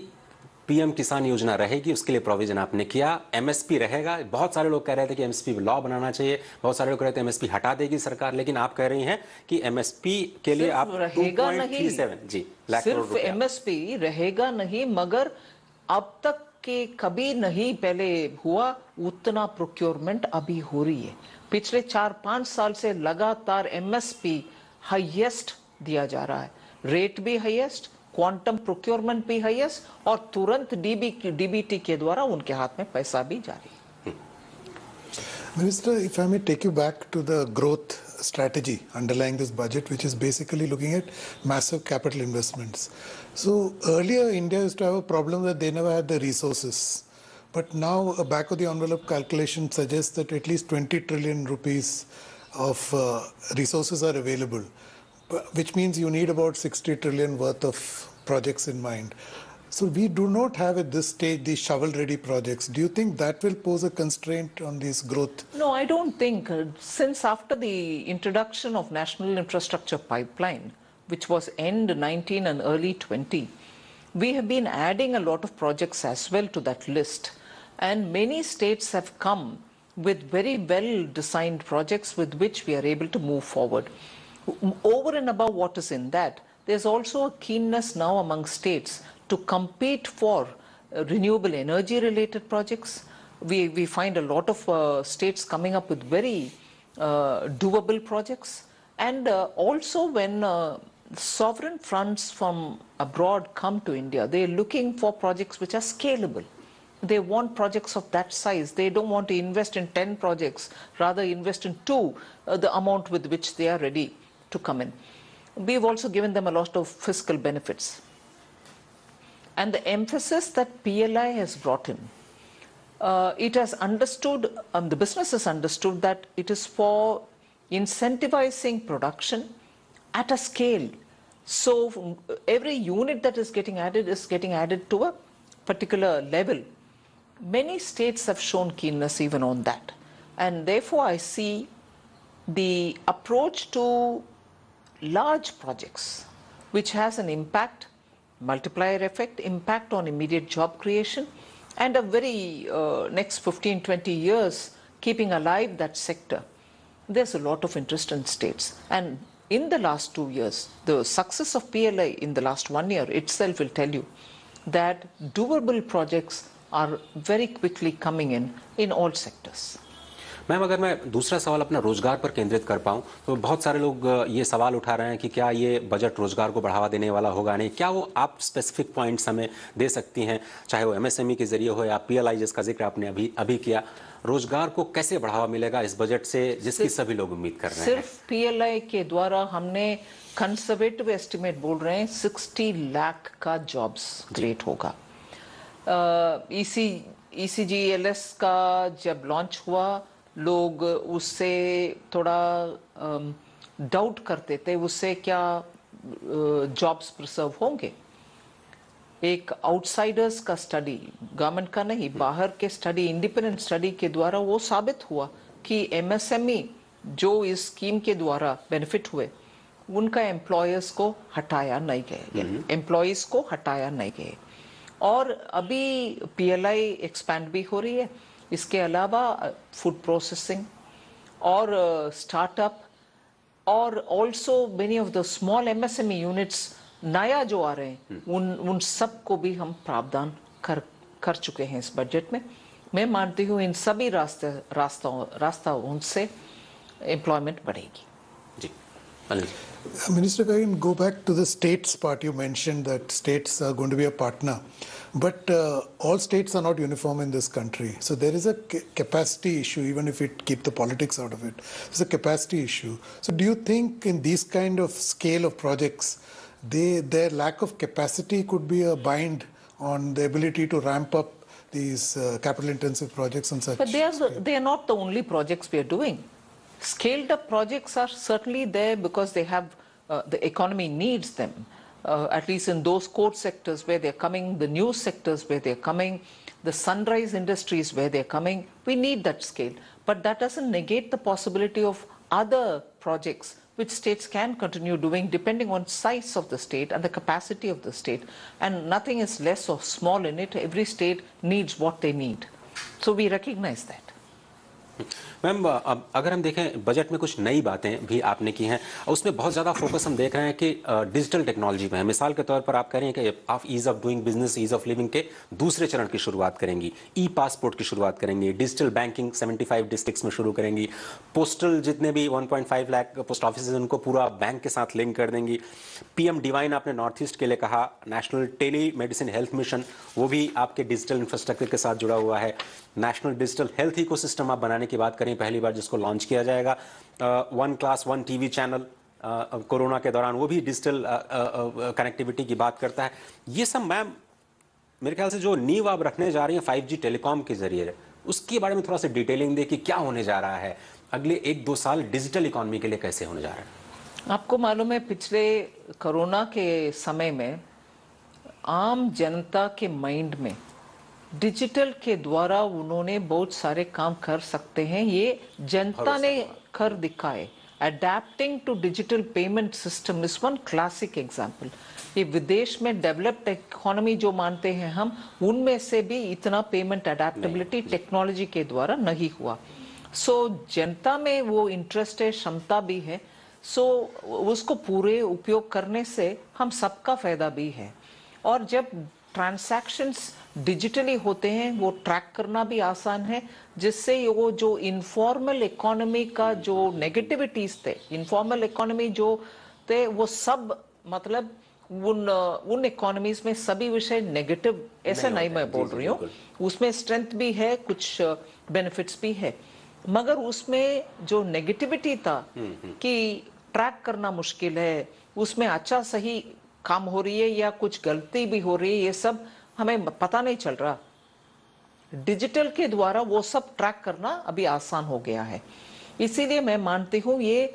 D: पीएम किसान योजना रहेगी, उसके लिए प्रोविजन आपने किया, एमएसपी रहेगा। बहुत सारे लोग कह रहे थे कि एमएसपी लॉ बनाना चाहिए, बहुत सारे लोग कह रहे थे एमएसपी हटा देगी सरकार, लेकिन आप कह रही हैं कि एमएसपी के लिए आप 2.37 जी लाख करोड़ रुपए,
B: सिर्फ एमएसपी रहेगा नहीं, मगर अब तक के कभी नहीं पहले हुआ उतना प्रोक्योरमेंट अभी हो रही है। पिछले 4-5 साल से लगातार एमएसपी हाईएस्ट दिया जा रहा है, रेट भी हाईएस्ट, क्वांटम प्रोक्योरमेंट भी हाईएस्ट, और तुरंत डीबीटी के द्वारा उनके हाथ में पैसा भी जारी है।
U: Minister, if I may take you back to the growth strategy underlying this budget, which is basically looking at massive capital investments. So earlier, India used to have a problem that they never had the resources. But now a back of the envelope calculation suggests that at least 20 trillion rupees of resources are available, which means you need about 60 trillion worth of projects in mind. So we do not have at this stage these shovel-ready projects. Do you think that will pose a constraint on this growth?
B: No, I don't think. Since after the introduction of National Infrastructure Pipeline, which was end 19 and early 20, we have been adding a lot of projects as well to that list. And many states have come with very well-designed projects with which we are able to move forward. Over and above what is in that, there's also a keenness now among states to compete for renewable energy related projects. We find a lot of states coming up with very doable projects. And also when sovereign funds from abroad come to India, they're looking for projects which are scalable. They want projects of that size. They don't want to invest in 10 projects, rather invest in 2, the amount with which they are ready to come in. We've also given them a lot of fiscal benefits. And the emphasis that PLI has brought in, it has understood, the business has understood that it is for incentivizing production at a scale. So every unit that is getting added to a particular level. Many states have shown keenness even on that. And therefore I see the approach to large projects, which has an impact, multiplier effect, impact on immediate job creation, and a very next 15, 20 years keeping alive that sector. There's a lot of interest in states. And in the last 2 years, the success of PLI in the last 1 year itself will tell you that doable projects are very quickly coming in all sectors.
D: Ma'am, अगर मैं दूसरा सवाल अपना रोजगार पर केंद्रित कर पाऊं तो बहुत सारे लोग ये सवाल उठा रहे हैं कि क्या ये बजट रोजगार को बढ़ावा देने वाला होगा नहीं। क्या वो आप स्पेसिफिक पॉइंट्स हमें दे सकती हैं, चाहे वो एमएसएमई के जरिए हो या पीएलआई जिसका जिक्र आपने अभी किया, रोजगार को कैसे बढ़ावा मिलेगा इस बजट से जिसकी सभी लोग उम्मीद कर रहे हैं?
B: सिर्फ पीएलआई के द्वारा हमने कंजर्वेटिव एस्टिमेट बोल रहे हैं 60 लाख का जॉब्स क्रिएट होगा। ECGLS का जब लॉन्च हुआ लोग उससे थोड़ा डाउट करते थे, उससे क्या जॉब्स प्रिजर्व होंगे। एक आउटसाइडर्स का स्टडी, गवर्नमेंट का नहीं, बाहर के स्टडी, इंडिपेंडेंट स्टडी के द्वारा वो साबित हुआ कि एमएसएमई जो इस स्कीम के द्वारा बेनिफिट हुए उनका एम्प्लॉयर्स को हटाया नहीं गए, एम्प्लॉयज को हटाया नहीं गए। और अभी पीएलआई एक्सपैंड भी हो रही है। इसके अलावा फूड प्रोसेसिंग और स्टार्टअप और also many of the small MSME units नया जो आ रहे हैं उन सब को भी हम प्रावधान कर चुके हैं इस बजट में। मैं मानती हूँ इन सभी रास्ताओं से एम्प्लॉयमेंट बढ़ेगी।
D: जी
U: Minister, if I can go back to the states part, you mentioned that states are going to be a partner, but all states are not uniform in this country. So there is a capacity issue, even if we keep the politics out of it. It's a capacity issue. So do you think in these kind of scale of projects, their lack of capacity could be a bind on the ability to ramp up these capital-intensive projects and such?
B: But they are not the only projects we are doing. Scaled up projects are certainly there because they have, the economy needs them, at least in those core sectors where they're coming, the new sectors where they're coming, the sunrise industries where they're coming. We need that scale. But that doesn't negate the possibility of other projects which states can continue doing depending on size of the state and the capacity of the state. And nothing is less or small in it. Every state needs what they need. So we recognize that.
D: Ma'am, अगर हम देखें budget में कुछ नई बातें भी आपने की हैं, उसमें बहुत ज़्यादा फोकस हम देख रहे हैं कि डिजिटल टेक्नोलॉजी में है। मिसाल के तौर पर आप कह रहे हैं कि आप ease of doing business, ease of living के दूसरे चरण की शुरुआत करेंगी, ई पासपोर्ट की शुरुआत करेंगी, डिजिटल बैंकिंग 75 डिस्ट्रिक्ट्स में शुरू करेंगी, पोस्टल जितने भी 1.5 लाख पोस्ट ऑफिस उनको पूरा बैंक के साथ लिंक कर देंगी, पीएम डिवाइन आपने नॉर्थ ईस्ट के लिए कहा, national telemedicine health mission वो भी आपके डिजिटल इंफ्रास्ट्रक्चर के साथ जुड़ा हुआ है, नेशनल डिजिटल हेल्थ इकोसिस्टम आप बनाने की बात करें, पहली बार जिसको लॉन्च किया जाएगा, 1 क्लास 1 टीवी चैनल कोरोना के दौरान, वो भी डिजिटल कनेक्टिविटी की बात करता है। ये सब मैम मेरे ख्याल से जो नींव आप रखने जा रही हैं 5G टेलीकॉम के जरिए, उसके बारे में थोड़ा सा डिटेलिंग दे कि क्या होने जा रहा है, अगले 1-2 साल डिजिटल इकोनॉमी के लिए कैसे होने जा रहा है।
B: आपको मालूम है पिछले कोरोना के समय में आम जनता के माइंड में डिजिटल के द्वारा उन्होंने बहुत सारे काम कर सकते हैं, ये जनता ने कर दिखाए। Adapting to digital payment system is one classic example. ये विदेश में डेवलप्ड इकोनॉमी जो मानते हैं हम, उनमें से भी इतना पेमेंट अडेप्टेबिलिटी टेक्नोलॉजी के द्वारा नहीं हुआ। सो जनता में वो इंटरेस्ट है, क्षमता भी है, सो उसको पूरे उपयोग करने से हम सबका फायदा भी है। और जब ट्रांसैक्शंस डिजिटली होते हैं वो ट्रैक करना भी आसान है, जिससे वो जो इनफॉर्मल इकोनॉमी का जो नेगेटिविटीज थे, इनफॉर्मल इकोनॉमी जो थे वो सब मतलब उन इकोनॉमीज में सभी विषय नेगेटिव ऐसा नहीं मैं बोल रही हूँ, उसमें स्ट्रेंथ भी है, कुछ बेनिफिट्स भी है, मगर उसमें जो नेगेटिविटी था कि ट्रैक करना मुश्किल है, उसमें अच्छा सही काम हो रही है या कुछ गलती भी हो रही है, ये सब हमें पता नहीं चल रहा। डिजिटल के द्वारा वो सब ट्रैक करना अभी आसान हो गया है। इसीलिए मैं मानती हूँ ये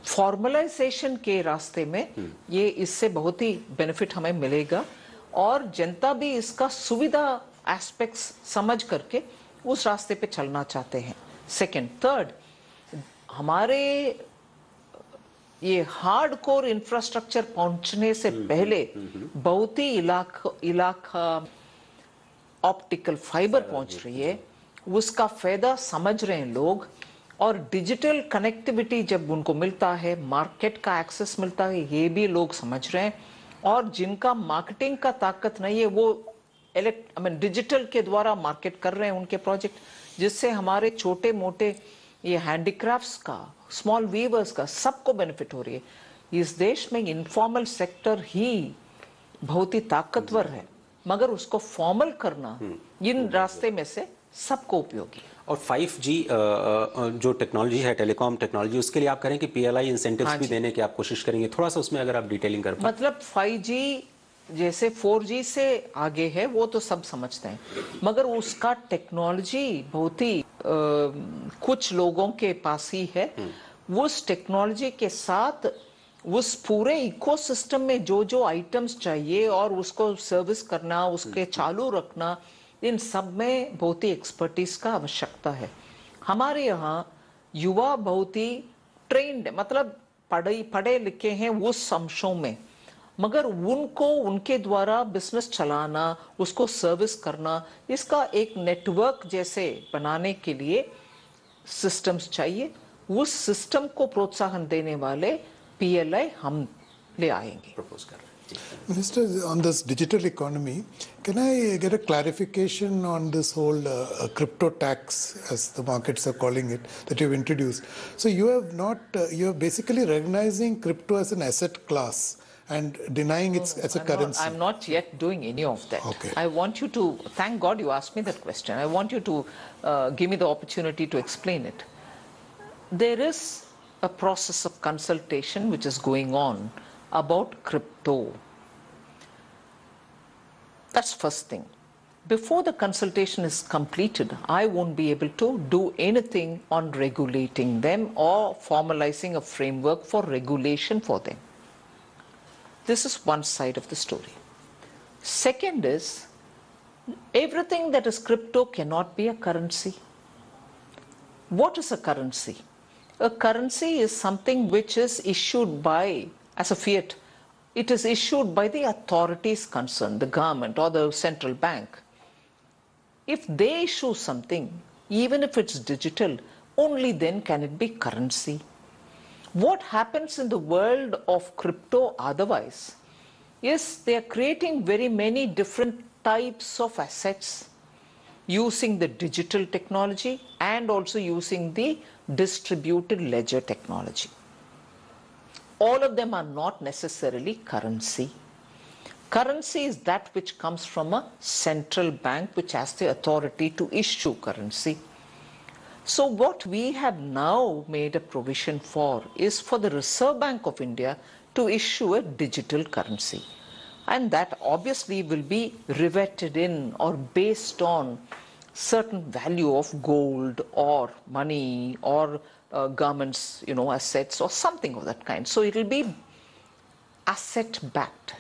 B: फॉर्मलाइजेशन के रास्ते में ये इससे बहुत ही बेनिफिट हमें मिलेगा और जनता भी इसका सुविधा एस्पेक्ट्स समझ करके उस रास्ते पे चलना चाहते हैं। सेकंड, थर्ड, हमारे ये हार्ड कोर इंफ्रास्ट्रक्चर पहुंचने से पहले बहुत ही इलाका ऑप्टिकल फाइबर पहुंच रही है, उसका फायदा समझ रहे हैं लोग। और डिजिटल कनेक्टिविटी जब उनको मिलता है, मार्केट का एक्सेस मिलता है, ये भी लोग समझ रहे हैं। और जिनका मार्केटिंग का ताकत नहीं है वो डिजिटल के द्वारा मार्केट कर रहे हैं उनके प्रोजेक्ट, जिससे हमारे छोटे मोटे ये हैंडीक्राफ्ट्स का, स्मॉल वीवर्स का सबको बेनिफिट हो रही है। इस देश में इनफॉर्मल सेक्टर ही बहुत ही ताकतवर है, मगर उसको फॉर्मल करना इन रास्ते में से सबको उपयोगी।
D: और 5G जो टेक्नोलॉजी है, टेलीकॉम टेक्नोलॉजी, उसके लिए आप करें कि PLI इंसेंटिव्स भी देने की आप कोशिश करेंगे, थोड़ा सा उसमें अगर आप डिटेलिंग कर पाएं।
B: मतलब 5G जैसे 4G से आगे है वो तो सब समझते हैं, मगर उसका टेक्नोलॉजी बहुत ही कुछ लोगों के पास ही है। उस टेक्नोलॉजी के साथ उस पूरे इकोसिस्टम में जो जो आइटम्स चाहिए और उसको सर्विस करना, उसके चालू रखना, इन सब में बहुत ही एक्सपर्टीज का आवश्यकता है। हमारे यहाँ युवा बहुत ही ट्रेंड, मतलब पढ़े लिखे हैं उस अंशों में, मगर उनको उनके द्वारा बिजनेस चलाना, उसको सर्विस करना, इसका एक नेटवर्क जैसे बनाने के लिए सिस्टम्स चाहिए। उस सिस्टम को प्रोत्साहन देने वाले PLI हम ले आएंगे,
D: प्रपोज कर रहे हैं।
U: Minister, on this digital economy, can I get a clarification on this whole crypto tax, as the markets are calling it, that you've introduced? So you have not, you're basically recognizing crypto as an asset class and denying it as a currency.
B: I'm not yet doing any of that.
U: Okay.
B: I want you to, thank God you asked me that question. I want you to give me the opportunity to explain it. There is a process of consultation which is going on about crypto. That's first thing. Before the consultation is completed, I won't be able to do anything on regulating them or formalizing a framework for regulation for them. This is one side of the story. Second is, everything that is crypto cannot be a currency. What is a currency? A currency is something which is issued by, as a fiat, it is issued by the authorities concerned, the government or the central bank. If they issue something, even if it's digital, only then can it be currency. What happens in the world of crypto otherwise is they are creating very many different types of assets using the digital technology and also using the distributed ledger technology. All of them are not necessarily currency. Currency is that which comes from a central bank which has the authority to issue currency. So what we have now made a provision for is for the Reserve Bank of India to issue a digital currency. And that obviously will be riveted in or based on certain value of gold or money or garments, assets or something of that kind. So it will be asset backed.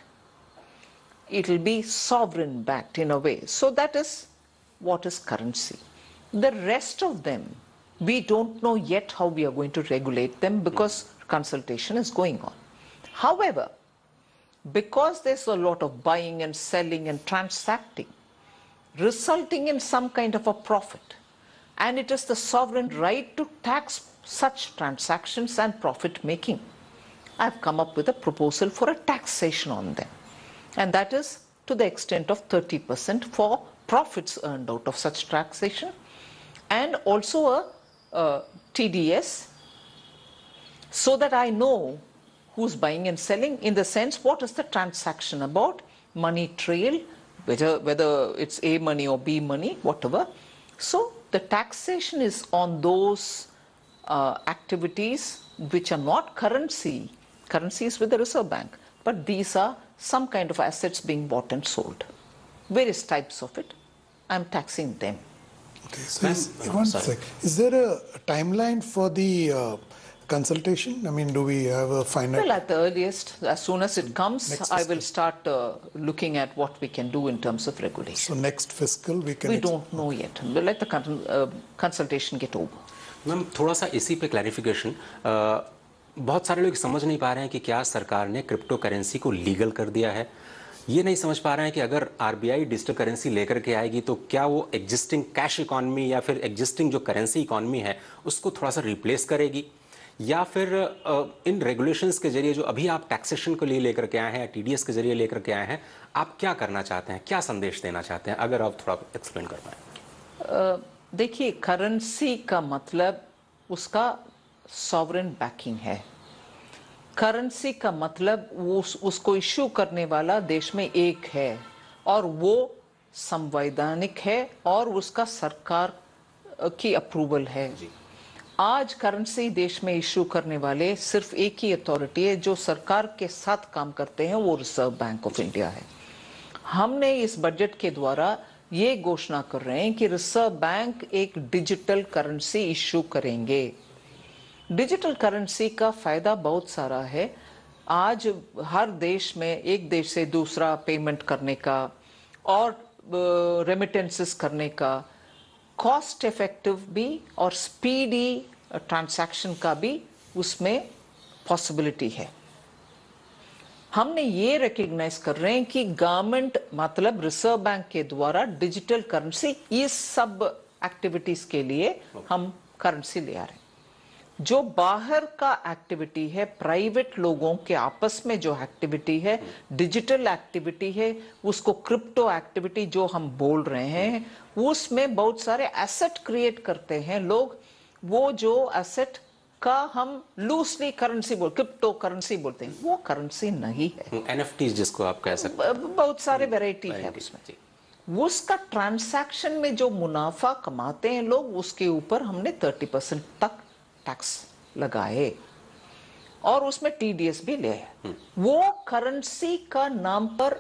B: It will be sovereign backed in a way. So that is what is currency. The rest of them, we don't know yet how we are going to regulate them because consultation is going on. However, because there's a lot of buying and selling and transacting, resulting in some kind of a profit, and it is the sovereign right to tax such transactions and profit making, I've come up with a proposal for a taxation on them. And that is to the extent of 30% for profits earned out of such taxation, and also a TDS, so that I know who's buying and selling, in the sense what is the transaction about, money trail, whether it's A money or B money, whatever. So the taxation is on those activities which are not currency. Currency is with the Reserve Bank, but these are some kind of assets being bought and sold. Various types of it. I'm taxing them.
U: Okay, so is there a timeline for the consultation? I mean, do we have a final?
B: Well, at the earliest, as soon as it comes, I will start looking at what we can do in terms of regulation.
U: So next fiscal we can.
B: We don't know yet. We'll let the consultation get over.
D: Ma'am थोड़ा सा इसी पे clarification, बहुत सारे लोग समझ नहीं पा रहे हैं कि क्या सरकार ने क्रिप्टो करेंसी को लीगल कर दिया है। ये नहीं समझ पा रहे हैं कि अगर आरबीआई डिजिटल करेंसी लेकर के आएगी तो क्या वो एग्जिस्टिंग कैश इकॉनमी या फिर एग्जिस्टिंग जो करेंसी इकॉनमी है उसको थोड़ा सा रिप्लेस करेगी, या फिर इन रेगुलेशंस के जरिए जो अभी आप टैक्सेशन के लिए लेकर के आए हैं या टीडीएस के जरिए लेकर के आए हैं, आप क्या करना चाहते हैं, क्या संदेश देना चाहते हैं, अगर आप थोड़ा एक्सप्लेन कर पाएं।
B: देखिए, करेंसी का मतलब उसका सॉवरेन बैकिंग है। करेंसी का मतलब उसको इश्यू करने वाला देश में एक है और वो संवैधानिक है और उसका सरकार की अप्रूवल है। आज करेंसी देश में इश्यू करने वाले सिर्फ एक ही अथॉरिटी है जो सरकार के साथ काम करते हैं, वो रिजर्व बैंक ऑफ इंडिया है। हमने इस बजट के द्वारा ये घोषणा कर रहे हैं कि रिजर्व बैंक एक डिजिटल करेंसी इश्यू करेंगे। डिजिटल करेंसी का फायदा बहुत सारा है। आज हर देश में एक देश से दूसरा पेमेंट करने का और रेमिटेंसेस करने का, कॉस्ट इफेक्टिव भी और स्पीडी ट्रांजैक्शन का भी उसमें पॉसिबिलिटी है। हमने ये रिकॉग्नाइज कर रहे हैं कि गवर्नमेंट मतलब रिजर्व बैंक के द्वारा डिजिटल करेंसी, इस सब एक्टिविटीज के लिए हम करेंसी ले आ रहे हैं। जो बाहर का एक्टिविटी है, प्राइवेट लोगों के आपस में जो एक्टिविटी है, डिजिटल एक्टिविटी है, उसको क्रिप्टो एक्टिविटी जो हम बोल रहे हैं, उसमें बहुत सारे एसेट क्रिएट करते हैं लोग। वो जो एसेट का हम लूसली करेंसी क्रिप्टो करेंसी बोलते हैं, वो करेंसी नहीं है।
D: एनएफटीज जिसको आप कह सकते हैं,
B: बहुत सारे वैरायटी है उसमें। उसका ट्रांसैक्शन में जो मुनाफा कमाते हैं लोग, उसके ऊपर हमने 30% तक टैक्स लगाए और उसमें टीडीएस भी ले। वो करेंसी का नाम पर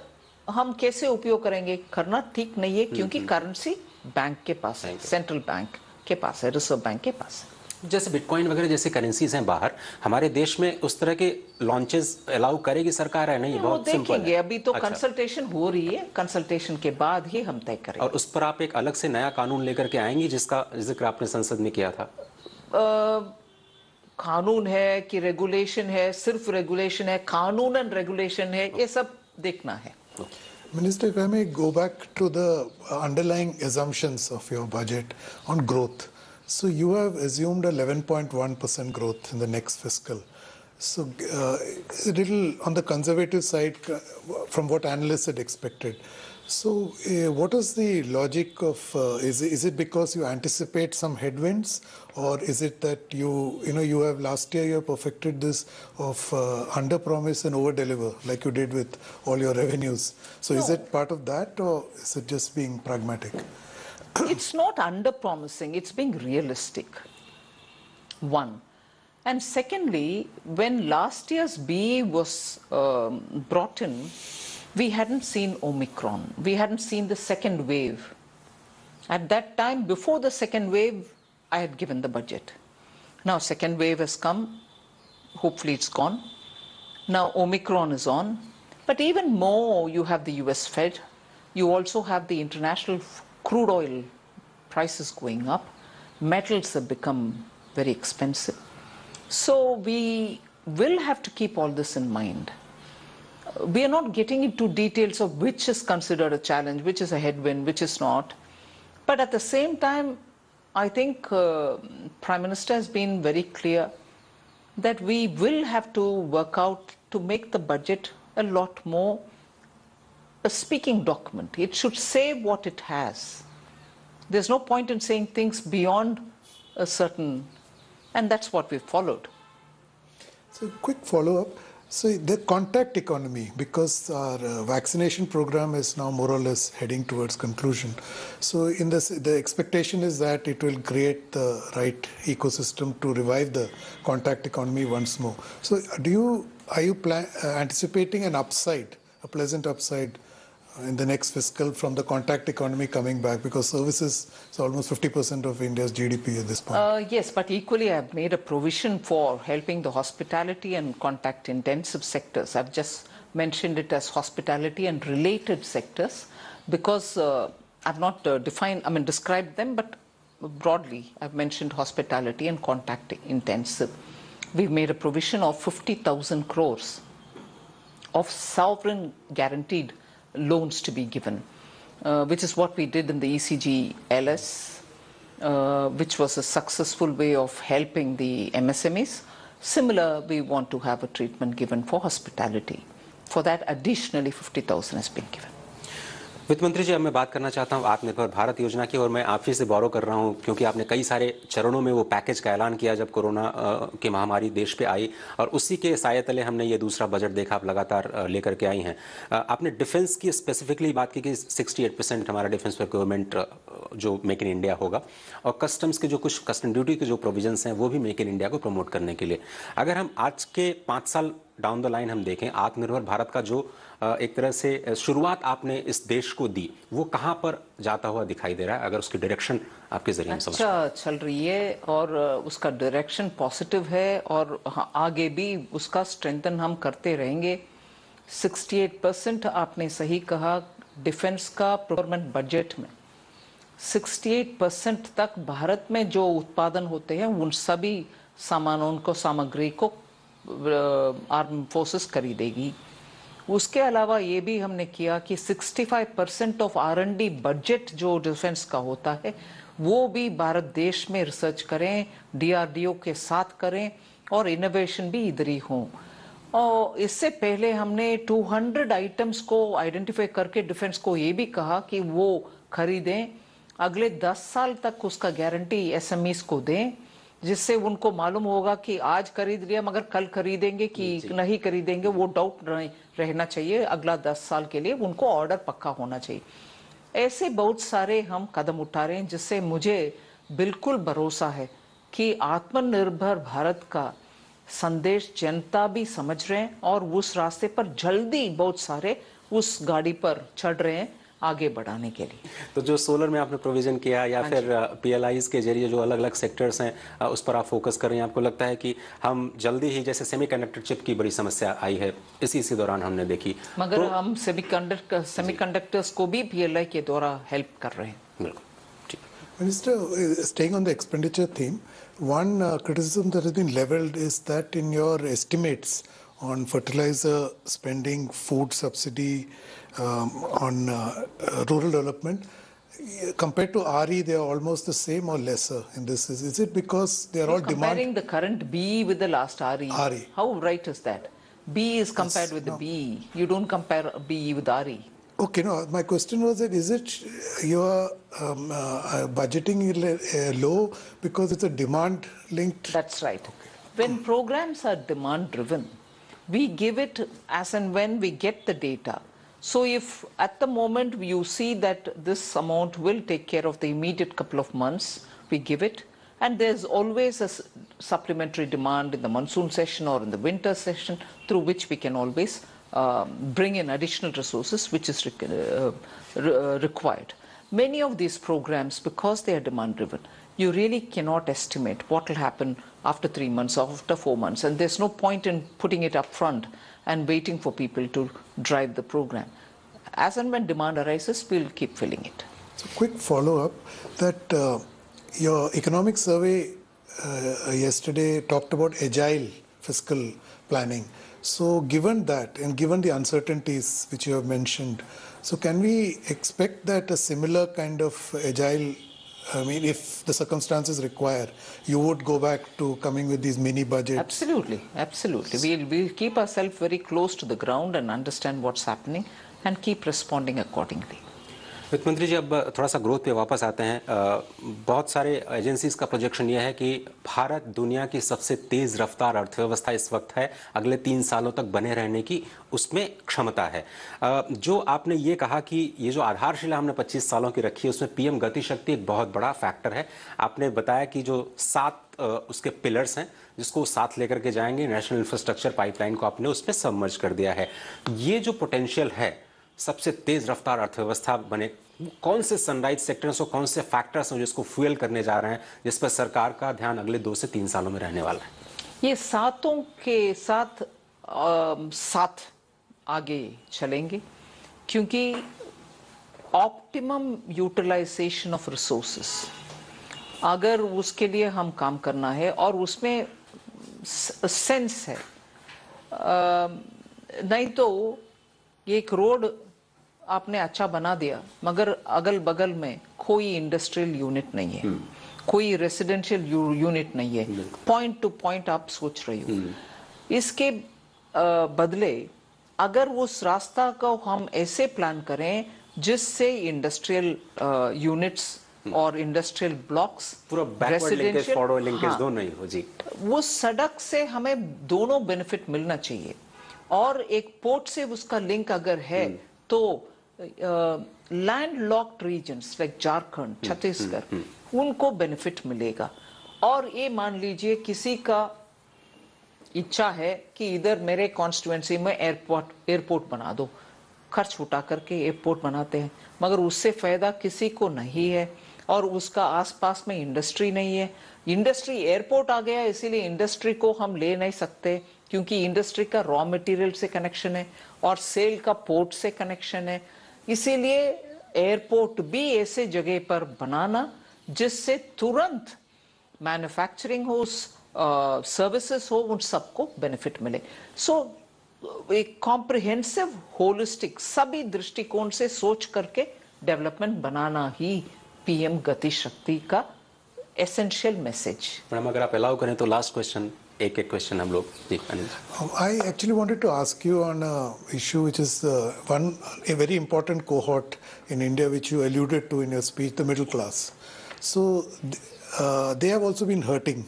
B: हम कैसे उपयोग करेंगे, करना ठीक नहीं है, क्योंकि करेंसी बैंक के पास है, सेंट्रल बैंक के पास है, रिजर्व बैंक के पास है।
D: जैसे बिटकॉइन वगैरह जैसे करेंसीज हैं बाहर, हमारे देश में उस तरह के लॉन्चेस अलाउ करेगी सरकार है? नहीं, बहुत सिंपल है।
B: अभी तो कंसल्टेशन हो रही है, कंसल्टेशन के बाद ही हम तय करेंगे।
D: और उस पर आप एक अलग से नया कानून लेकर के आएंगी जिसका जिक्र आपने संसद में किया था?
B: कानून है कि रेगुलेशन है, सिर्फ रेगुलेशन है, कानून एंड रेगुलेशन है, ये सब देखना है।
U: Minister, if I may go back to the underlying assumptions of your budget on growth. So you have assumed 11.1% growth in the next fiscal. So it's a little on the conservative side from what analysts had expected. So, what is the logic of? Is it because you anticipate some headwinds, or is it that you have last year you have perfected this of under promise and over deliver like you did with all your revenues? So, is
B: No.
U: it part of that, or is it just being pragmatic?
B: It's not under promising, it's being realistic. One. And secondly, when last year's BA was brought in, we hadn't seen Omicron. We hadn't seen the second wave. At that time, before the second wave, I had given the budget. Now, second wave has come. Hopefully, it's gone. Now, Omicron is on. But even more, you have the US Fed. You also have the international crude oil prices going up. Metals have become very expensive. So we will have to keep all this in mind. We are not getting into details of which is considered a challenge, which is a headwind, which is not. But at the same time, I think Prime Minister has been very clear that we will have to work out to make the budget a lot more a speaking document. It should say what it has. There's no point in saying things beyond a certain, and that's what we've followed.
U: So, quick follow-up. So, the contact economy, because our vaccination program is now more or less heading towards conclusion. So, in this, the expectation is that it will create the right ecosystem to revive the contact economy once more. So, are you anticipating an upside, a pleasant upside in the next fiscal from the contact economy coming back, because services is almost 50% of India's GDP at this point?
B: Yes, but equally I've made a provision for helping the hospitality and contact intensive sectors. I've just mentioned it as hospitality and related sectors because I've not described them, but broadly I've mentioned hospitality and contact intensive. We've made a provision of 50,000 crores of sovereign guaranteed loans to be given, which is what we did in the ECG LS, which was a successful way of helping the MSMEs. Similar, we want to have a treatment given for hospitality. For that, additionally 50,000 has been given.
D: वित्त मंत्री जी, अब मैं बात करना चाहता हूं आत्मनिर्भर भारत योजना की, और मैं आप ही से बोरो कर रहा हूं क्योंकि आपने कई सारे चरणों में वो पैकेज का ऐलान किया जब कोरोना की महामारी देश पे आई, और उसी के साये तले हमने ये दूसरा बजट देखा, आप लगातार लेकर के आई हैं। आपने डिफेंस की स्पेसिफिकली बात की कि 68% हमारा डिफेंस प्रोक्योरमेंट जो मेक इन इंडिया होगा, और कस्टम्स के जो कुछ कस्टम ड्यूटी के जो प्रोविजंस हैं वो भी मेक इन इंडिया को प्रमोट करने के लिए। अगर हम आज के 5 साल डाउन द लाइन हम देखें, आत्मनिर्भर भारत का जो एक तरह से शुरुआत आपने इस देश को दी, वो कहां पर जाता हुआ दिखाई दे रहा है, अगर उसकी डायरेक्शन आपके जरिए समझ?
B: अच्छा चल रही है और उसका डायरेक्शन पॉजिटिव है, और आगे भी उसका स्ट्रेंथन हम करते रहेंगे। 68% आपने सही कहा, डिफेंस का प्रोक्योरमेंट बजट में 68% तक भारत में जो उत्पादन होते हैं उन सभी सामानों को, सामग्री को आर्म फोर्सेस खरीदेगी। उसके अलावा ये भी हमने किया कि 65% ऑफ R&D बजट जो डिफेंस का होता है वो भी भारत देश में रिसर्च करें, DRDO के साथ करें, और इनोवेशन भी इधर ही हो। और इससे पहले हमने 200 आइटम्स को आइडेंटिफाई करके डिफेंस को ये भी कहा कि वो खरीदें, अगले 10 साल तक उसका गारंटी SMEs को दें, जिससे उनको मालूम होगा कि आज खरीद लिया मगर कल खरीदेंगे कि नहीं खरीदेंगे, वो डाउट रहना चाहिए। अगला 10 साल के लिए उनको ऑर्डर पक्का होना चाहिए। ऐसे बहुत सारे हम कदम उठा रहे हैं, जिससे मुझे बिल्कुल भरोसा है कि आत्मनिर्भर भारत का संदेश जनता भी समझ रहे हैं और उस रास्ते पर जल्दी बहुत सारे उस गाड़ी पर चढ़ रहे हैं आगे बढ़ाने के लिए।
D: तो जो सोलर में आपने प्रोविजन किया या फिर PLIs के जरिए जो अलग अलग सेक्टर्स हैं उस पर आप फोकस कर रहे हैं, आपको लगता है कि हम जल्दी ही, जैसे सेमीकंडक्टर चिप की बड़ी समस्या आई है इसी दौरान हमने देखी,
B: मगर तो हम सेमीकंडक्टर्स को भी PLI के द्वारा हेल्प कर रहे हैं।
D: बिल्कुल।
U: Minister, staying on the expenditure theme, one criticism that has been leveled is that in your estimates on fertilizer spending, food subsidy, on rural development, compared to RE, they are almost the same or lesser in this. Is it because they are all
B: comparing the current BE with the last RE? How right is that? BE is compared with the BE. You don't compare BE with RE.
U: Okay, no, my question was that is it your budgeting low because it's a demand linked?
B: That's right. When programs are demand driven, we give it as and when we get the data. So if at the moment you see that this amount will take care of the immediate couple of months, we give it. And there's always a supplementary demand in the monsoon session or in the winter session through which we can always bring in additional resources which is required. Many of these programs, because they are demand driven, you really cannot estimate what will happen after 3 months or after 4 months, and there's no point in putting it up front and waiting for people to drive the program. As and when demand arises, we'll keep filling it.
U: So quick follow-up that your economic survey yesterday talked about agile fiscal planning. So given that and given the uncertainties which you have mentioned, so can we expect that a similar kind of agile, I mean, if the circumstances require, you would go back to coming with these mini budgets?
B: Absolutely, absolutely. We'll keep ourselves very close to the ground and understand what's happening and keep responding accordingly.
D: वित्त मंत्री जी, अब थोड़ा सा growth पे वापस आते हैं। बहुत सारे एजेंसीज का प्रोजेक्शन यह है कि भारत दुनिया की सबसे तेज रफ्तार अर्थव्यवस्था इस वक्त है, अगले 3 सालों तक बने रहने की उसमें क्षमता है। जो आपने ये कहा कि ये जो आधारशिला हमने 25 सालों की रखी है उसमें पीएम गति शक्ति एक बहुत बड़ा फैक्टर है। आपने बताया कि जो 7 उसके पिलर्स हैं जिसको साथ लेकर के जाएंगे, नेशनल इंफ्रास्ट्रक्चर पाइपलाइन को आपने उसमें सबमर्ज कर दिया है। ये जो पोटेंशियल है सबसे तेज रफ्तार अर्थव्यवस्था बने, कौन से सनराइज सेक्टर्स और कौन से फैक्टर्स हैं जिसको फ्यूल करने जा रहे हैं, जिस पर सरकार का ध्यान अगले 2 से 3 सालों में रहने वाला है?
B: ये सातों के साथ आगे चलेंगे क्योंकि ऑप्टिमम यूटिलाइजेशन ऑफ रिसोर्सेस, अगर उसके लिए हम काम करना है और उसमें सेंस है, नहीं तो एक रोड आपने अच्छा बना दिया मगर अगल बगल में कोई इंडस्ट्रियल यूनिट नहीं है, कोई रेसिडेंशियल यूनिट नहीं है, पॉइंट टू पॉइंट आप सोच रही हो। इसके बदले अगर उस रास्ता को हम ऐसे प्लान करें जिससे इंडस्ट्रियल यूनिट्स और इंडस्ट्रियल ब्लॉक्स
D: पूरा बैकवर्ड लिंकेज फॉरवर्ड लिंकेज दोनों ही हो जी,
B: वो सड़क से हमें दोनों बेनिफिट मिलना चाहिए और एक पोर्ट से उसका लिंक अगर है तो landlocked regions like Jharkhand, Chhattisgarh, उनको बेनिफिट मिलेगा। और ये मान लीजिए किसी का इच्छा है कि इधर मेरे कॉन्स्टिट्यूएंसी में एयरपोर्ट बना दो, खर्च उठा करके एयरपोर्ट बनाते हैं मगर उससे फायदा किसी को नहीं है और उसका आसपास में इंडस्ट्री नहीं है। इंडस्ट्री, एयरपोर्ट आ गया इसीलिए इंडस्ट्री को हम ले नहीं सकते क्योंकि इंडस्ट्री का रॉ मटेरियल से कनेक्शन है और सेल का पोर्ट से कनेक्शन है। इसीलिए एयरपोर्ट भी ऐसे जगह पर बनाना जिससे तुरंत मैन्युफैक्चरिंग हो, सर्विसेज हो, उन सबको बेनिफिट मिले। सो एक कॉम्प्रिहेंसिव होलिस्टिक सभी दृष्टिकोण से सोच करके डेवलपमेंट बनाना ही पीएम गति शक्ति का एसेंशियल मैसेज।
D: मैडम अगर आप अलाउ करें तो लास्ट क्वेश्चन, एक क्वेश्चन हम लोग जी।
U: I actually wanted to ask you on a issue which is a very important cohort in India which you alluded to in your speech, the middle class. So they have also been hurting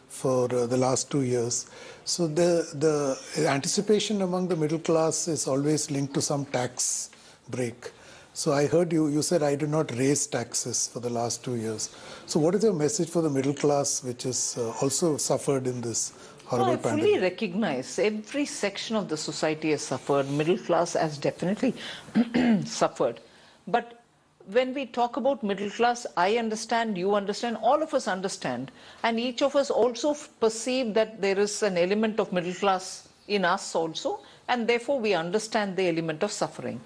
U: for the last 2 years. So the anticipation among the middle class is always linked to some tax break. So I heard you said I did not raise taxes for the last 2 years. So what is your message for the middle class which has also suffered in this horrible pandemic?
B: I fully recognize every section of the society has suffered. Middle class has definitely suffered. But when we talk about middle class, I understand, you understand, all of us understand, and each of us also perceive that there is an element of middle class in us also, and therefore we understand the element of suffering.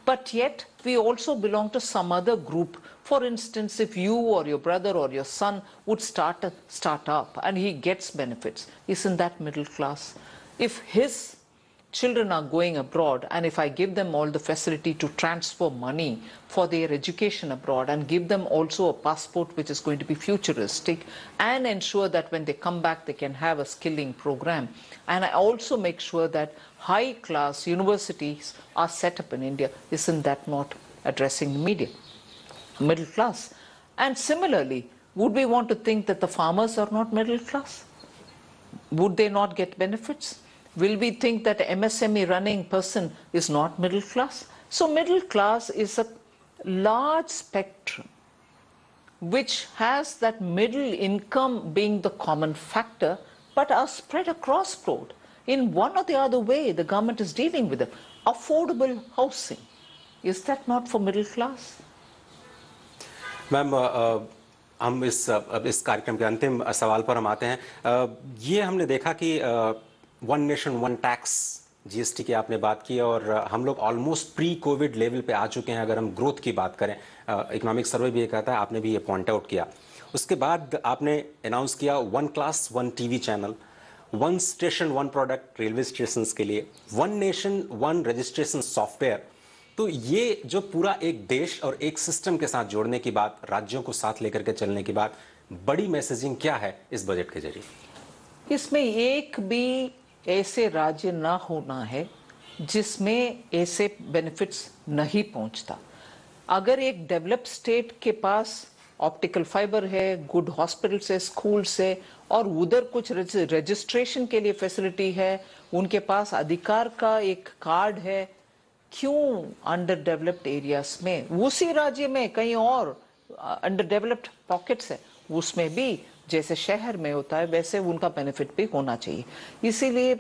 B: But yet, we also belong to some other group. For instance, if you or your brother or your son would start up and he gets benefits, isn't that middle class? If his children are going abroad, and if I give them all the facility to transfer money for their education abroad and give them also a passport which is going to be futuristic and ensure that when they come back they can have a skilling program, and I also make sure that high class universities are set up in India, isn't that not addressing the middle class? And similarly, would we want to think that the farmers are not middle class? Would they not get benefits? Will we think that MSME running person is not middle class? So middle class is a large spectrum which has that middle income being the common factor, but are spread across board. In one or the other way, the government is dealing with them. Affordable housing, is that not for middle class?
D: Ma'am हम इस कार्यक्रम के अंतिम सवाल पर हम आते हैं। ये हमने देखा कि one nation one tax GST की आपने बात की और हम लोग ऑलमोस्ट प्री कोविड लेवल पे आ चुके हैं अगर हम ग्रोथ की बात करें। इकोनॉमिक सर्वे भी ये कहता है, आपने भी ये पॉइंट आउट किया। उसके बाद आपने अनाउंस किया one class one TV channel, one station one product railway station के लिए, one nation one registration software. तो ये जो पूरा एक देश और एक सिस्टम के साथ जोड़ने की बात, राज्यों को साथ लेकर के चलने की बात, बड़ी मैसेजिंग क्या है इस बजट के जरिए?
B: इसमें एक भी ऐसे राज्य ना होना है जिसमें ऐसे बेनिफिट्स नहीं पहुंचता। अगर एक डेवलप्ड स्टेट के पास ऑप्टिकल फाइबर है, गुड हॉस्पिटल्स है, स्कूल्स है और उधर कुछ रजिस्ट्रेशन के लिए फैसिलिटी है, उनके पास अधिकार का एक कार्ड है, क्यों अंडर डेवलप्ड एरियाज में, उसी राज्य में कहीं और अंडर डेवलप्ड पॉकेट्स है, उसमें भी जैसे शहर में होता है वैसे उनका बेनिफिट भी होना चाहिए। इसीलिए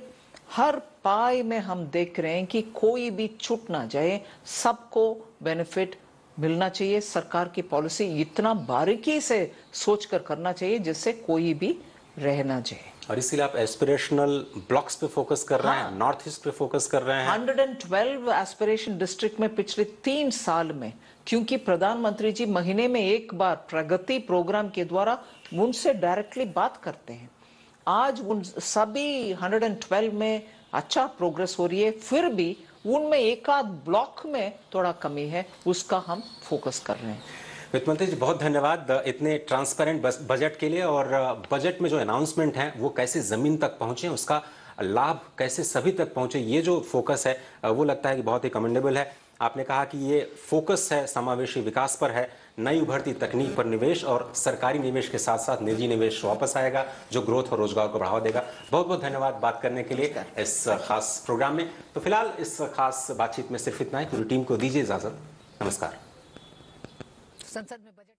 B: हर पाई में हम देख रहे हैं कि कोई भी छूट ना जाए, सबको बेनिफिट मिलना चाहिए। सरकार की पॉलिसी इतना बारीकी से सोचकर करना चाहिए जिससे कोई भी रह ना जाए।
D: और इसीलिए आप एस्पिरेशनल ब्लॉक्स पे फोकस कर रहे हैं, नॉर्थ ईस्ट पे फोकस कर रहे हैं।
B: 112 एस्पिरेशन डिस्ट्रिक्ट में पिछले 3 साल में, क्योंकि प्रधानमंत्री जी महीने में एक बार प्रगति प्रोग्राम के द्वारा उनसे डायरेक्टली बात करते हैं। आज उन सभी 112 में अच्छा प्रोग्रेस हो रही है, फिर भी उनमें एक आध ब्लॉक में थोड़ा कमी है, उसका हम फोकस कर रहे हैं।
D: वित्त मंत्री जी बहुत धन्यवाद इतने ट्रांसपेरेंट बजट के लिए, और बजट में जो अनाउंसमेंट हैं वो कैसे ज़मीन तक पहुंचे, उसका लाभ कैसे सभी तक पहुंचे, ये जो फोकस है वो लगता है कि बहुत ही कमेंडेबल है। आपने कहा कि ये फोकस है समावेशी विकास पर है, नई उभरती तकनीक पर निवेश और सरकारी निवेश के साथ साथ निजी निवेश वापस आएगा जो ग्रोथ और रोजगार को बढ़ावा देगा। बहुत बहुत धन्यवाद बात करने के लिए इस खास प्रोग्राम में। तो फिलहाल इस खास बातचीत में सिर्फ इतना ही। पूरी टीम को दीजिए इजाजत। नमस्कार।
B: संसद में बजट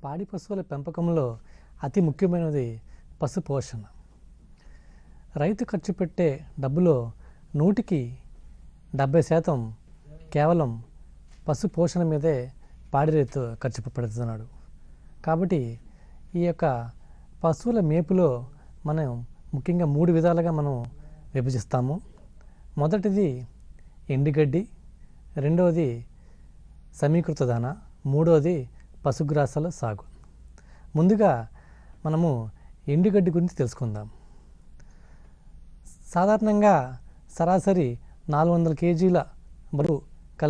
A: పాడి పశువుల పెంపకంలో అతి ముఖ్యమైనది పశు పోషణ. రైతు ఖర్చు పెట్టే డబ్బులో 100కి 70% కేవలం పశు పోషణ మీదే పాడి రైతు ఖర్చు పెడుతున్నాడు. కాబట్టి ఈ యొక్క పశువుల మేపులో మనం ముఖ్యంగా 3 విధాలుగా మనం విభజిస్తాము. మొదటిది ఎండుగడ్డి, రెండవది సమీకృత దాన, మూడవది పశుగ్రాసాల సాగు. ముందుగా మనము ఎండుగడ్డి గురించి తెలుసుకుందాం. సాధారణంగా సరాసరి 400 కేజీల బరువు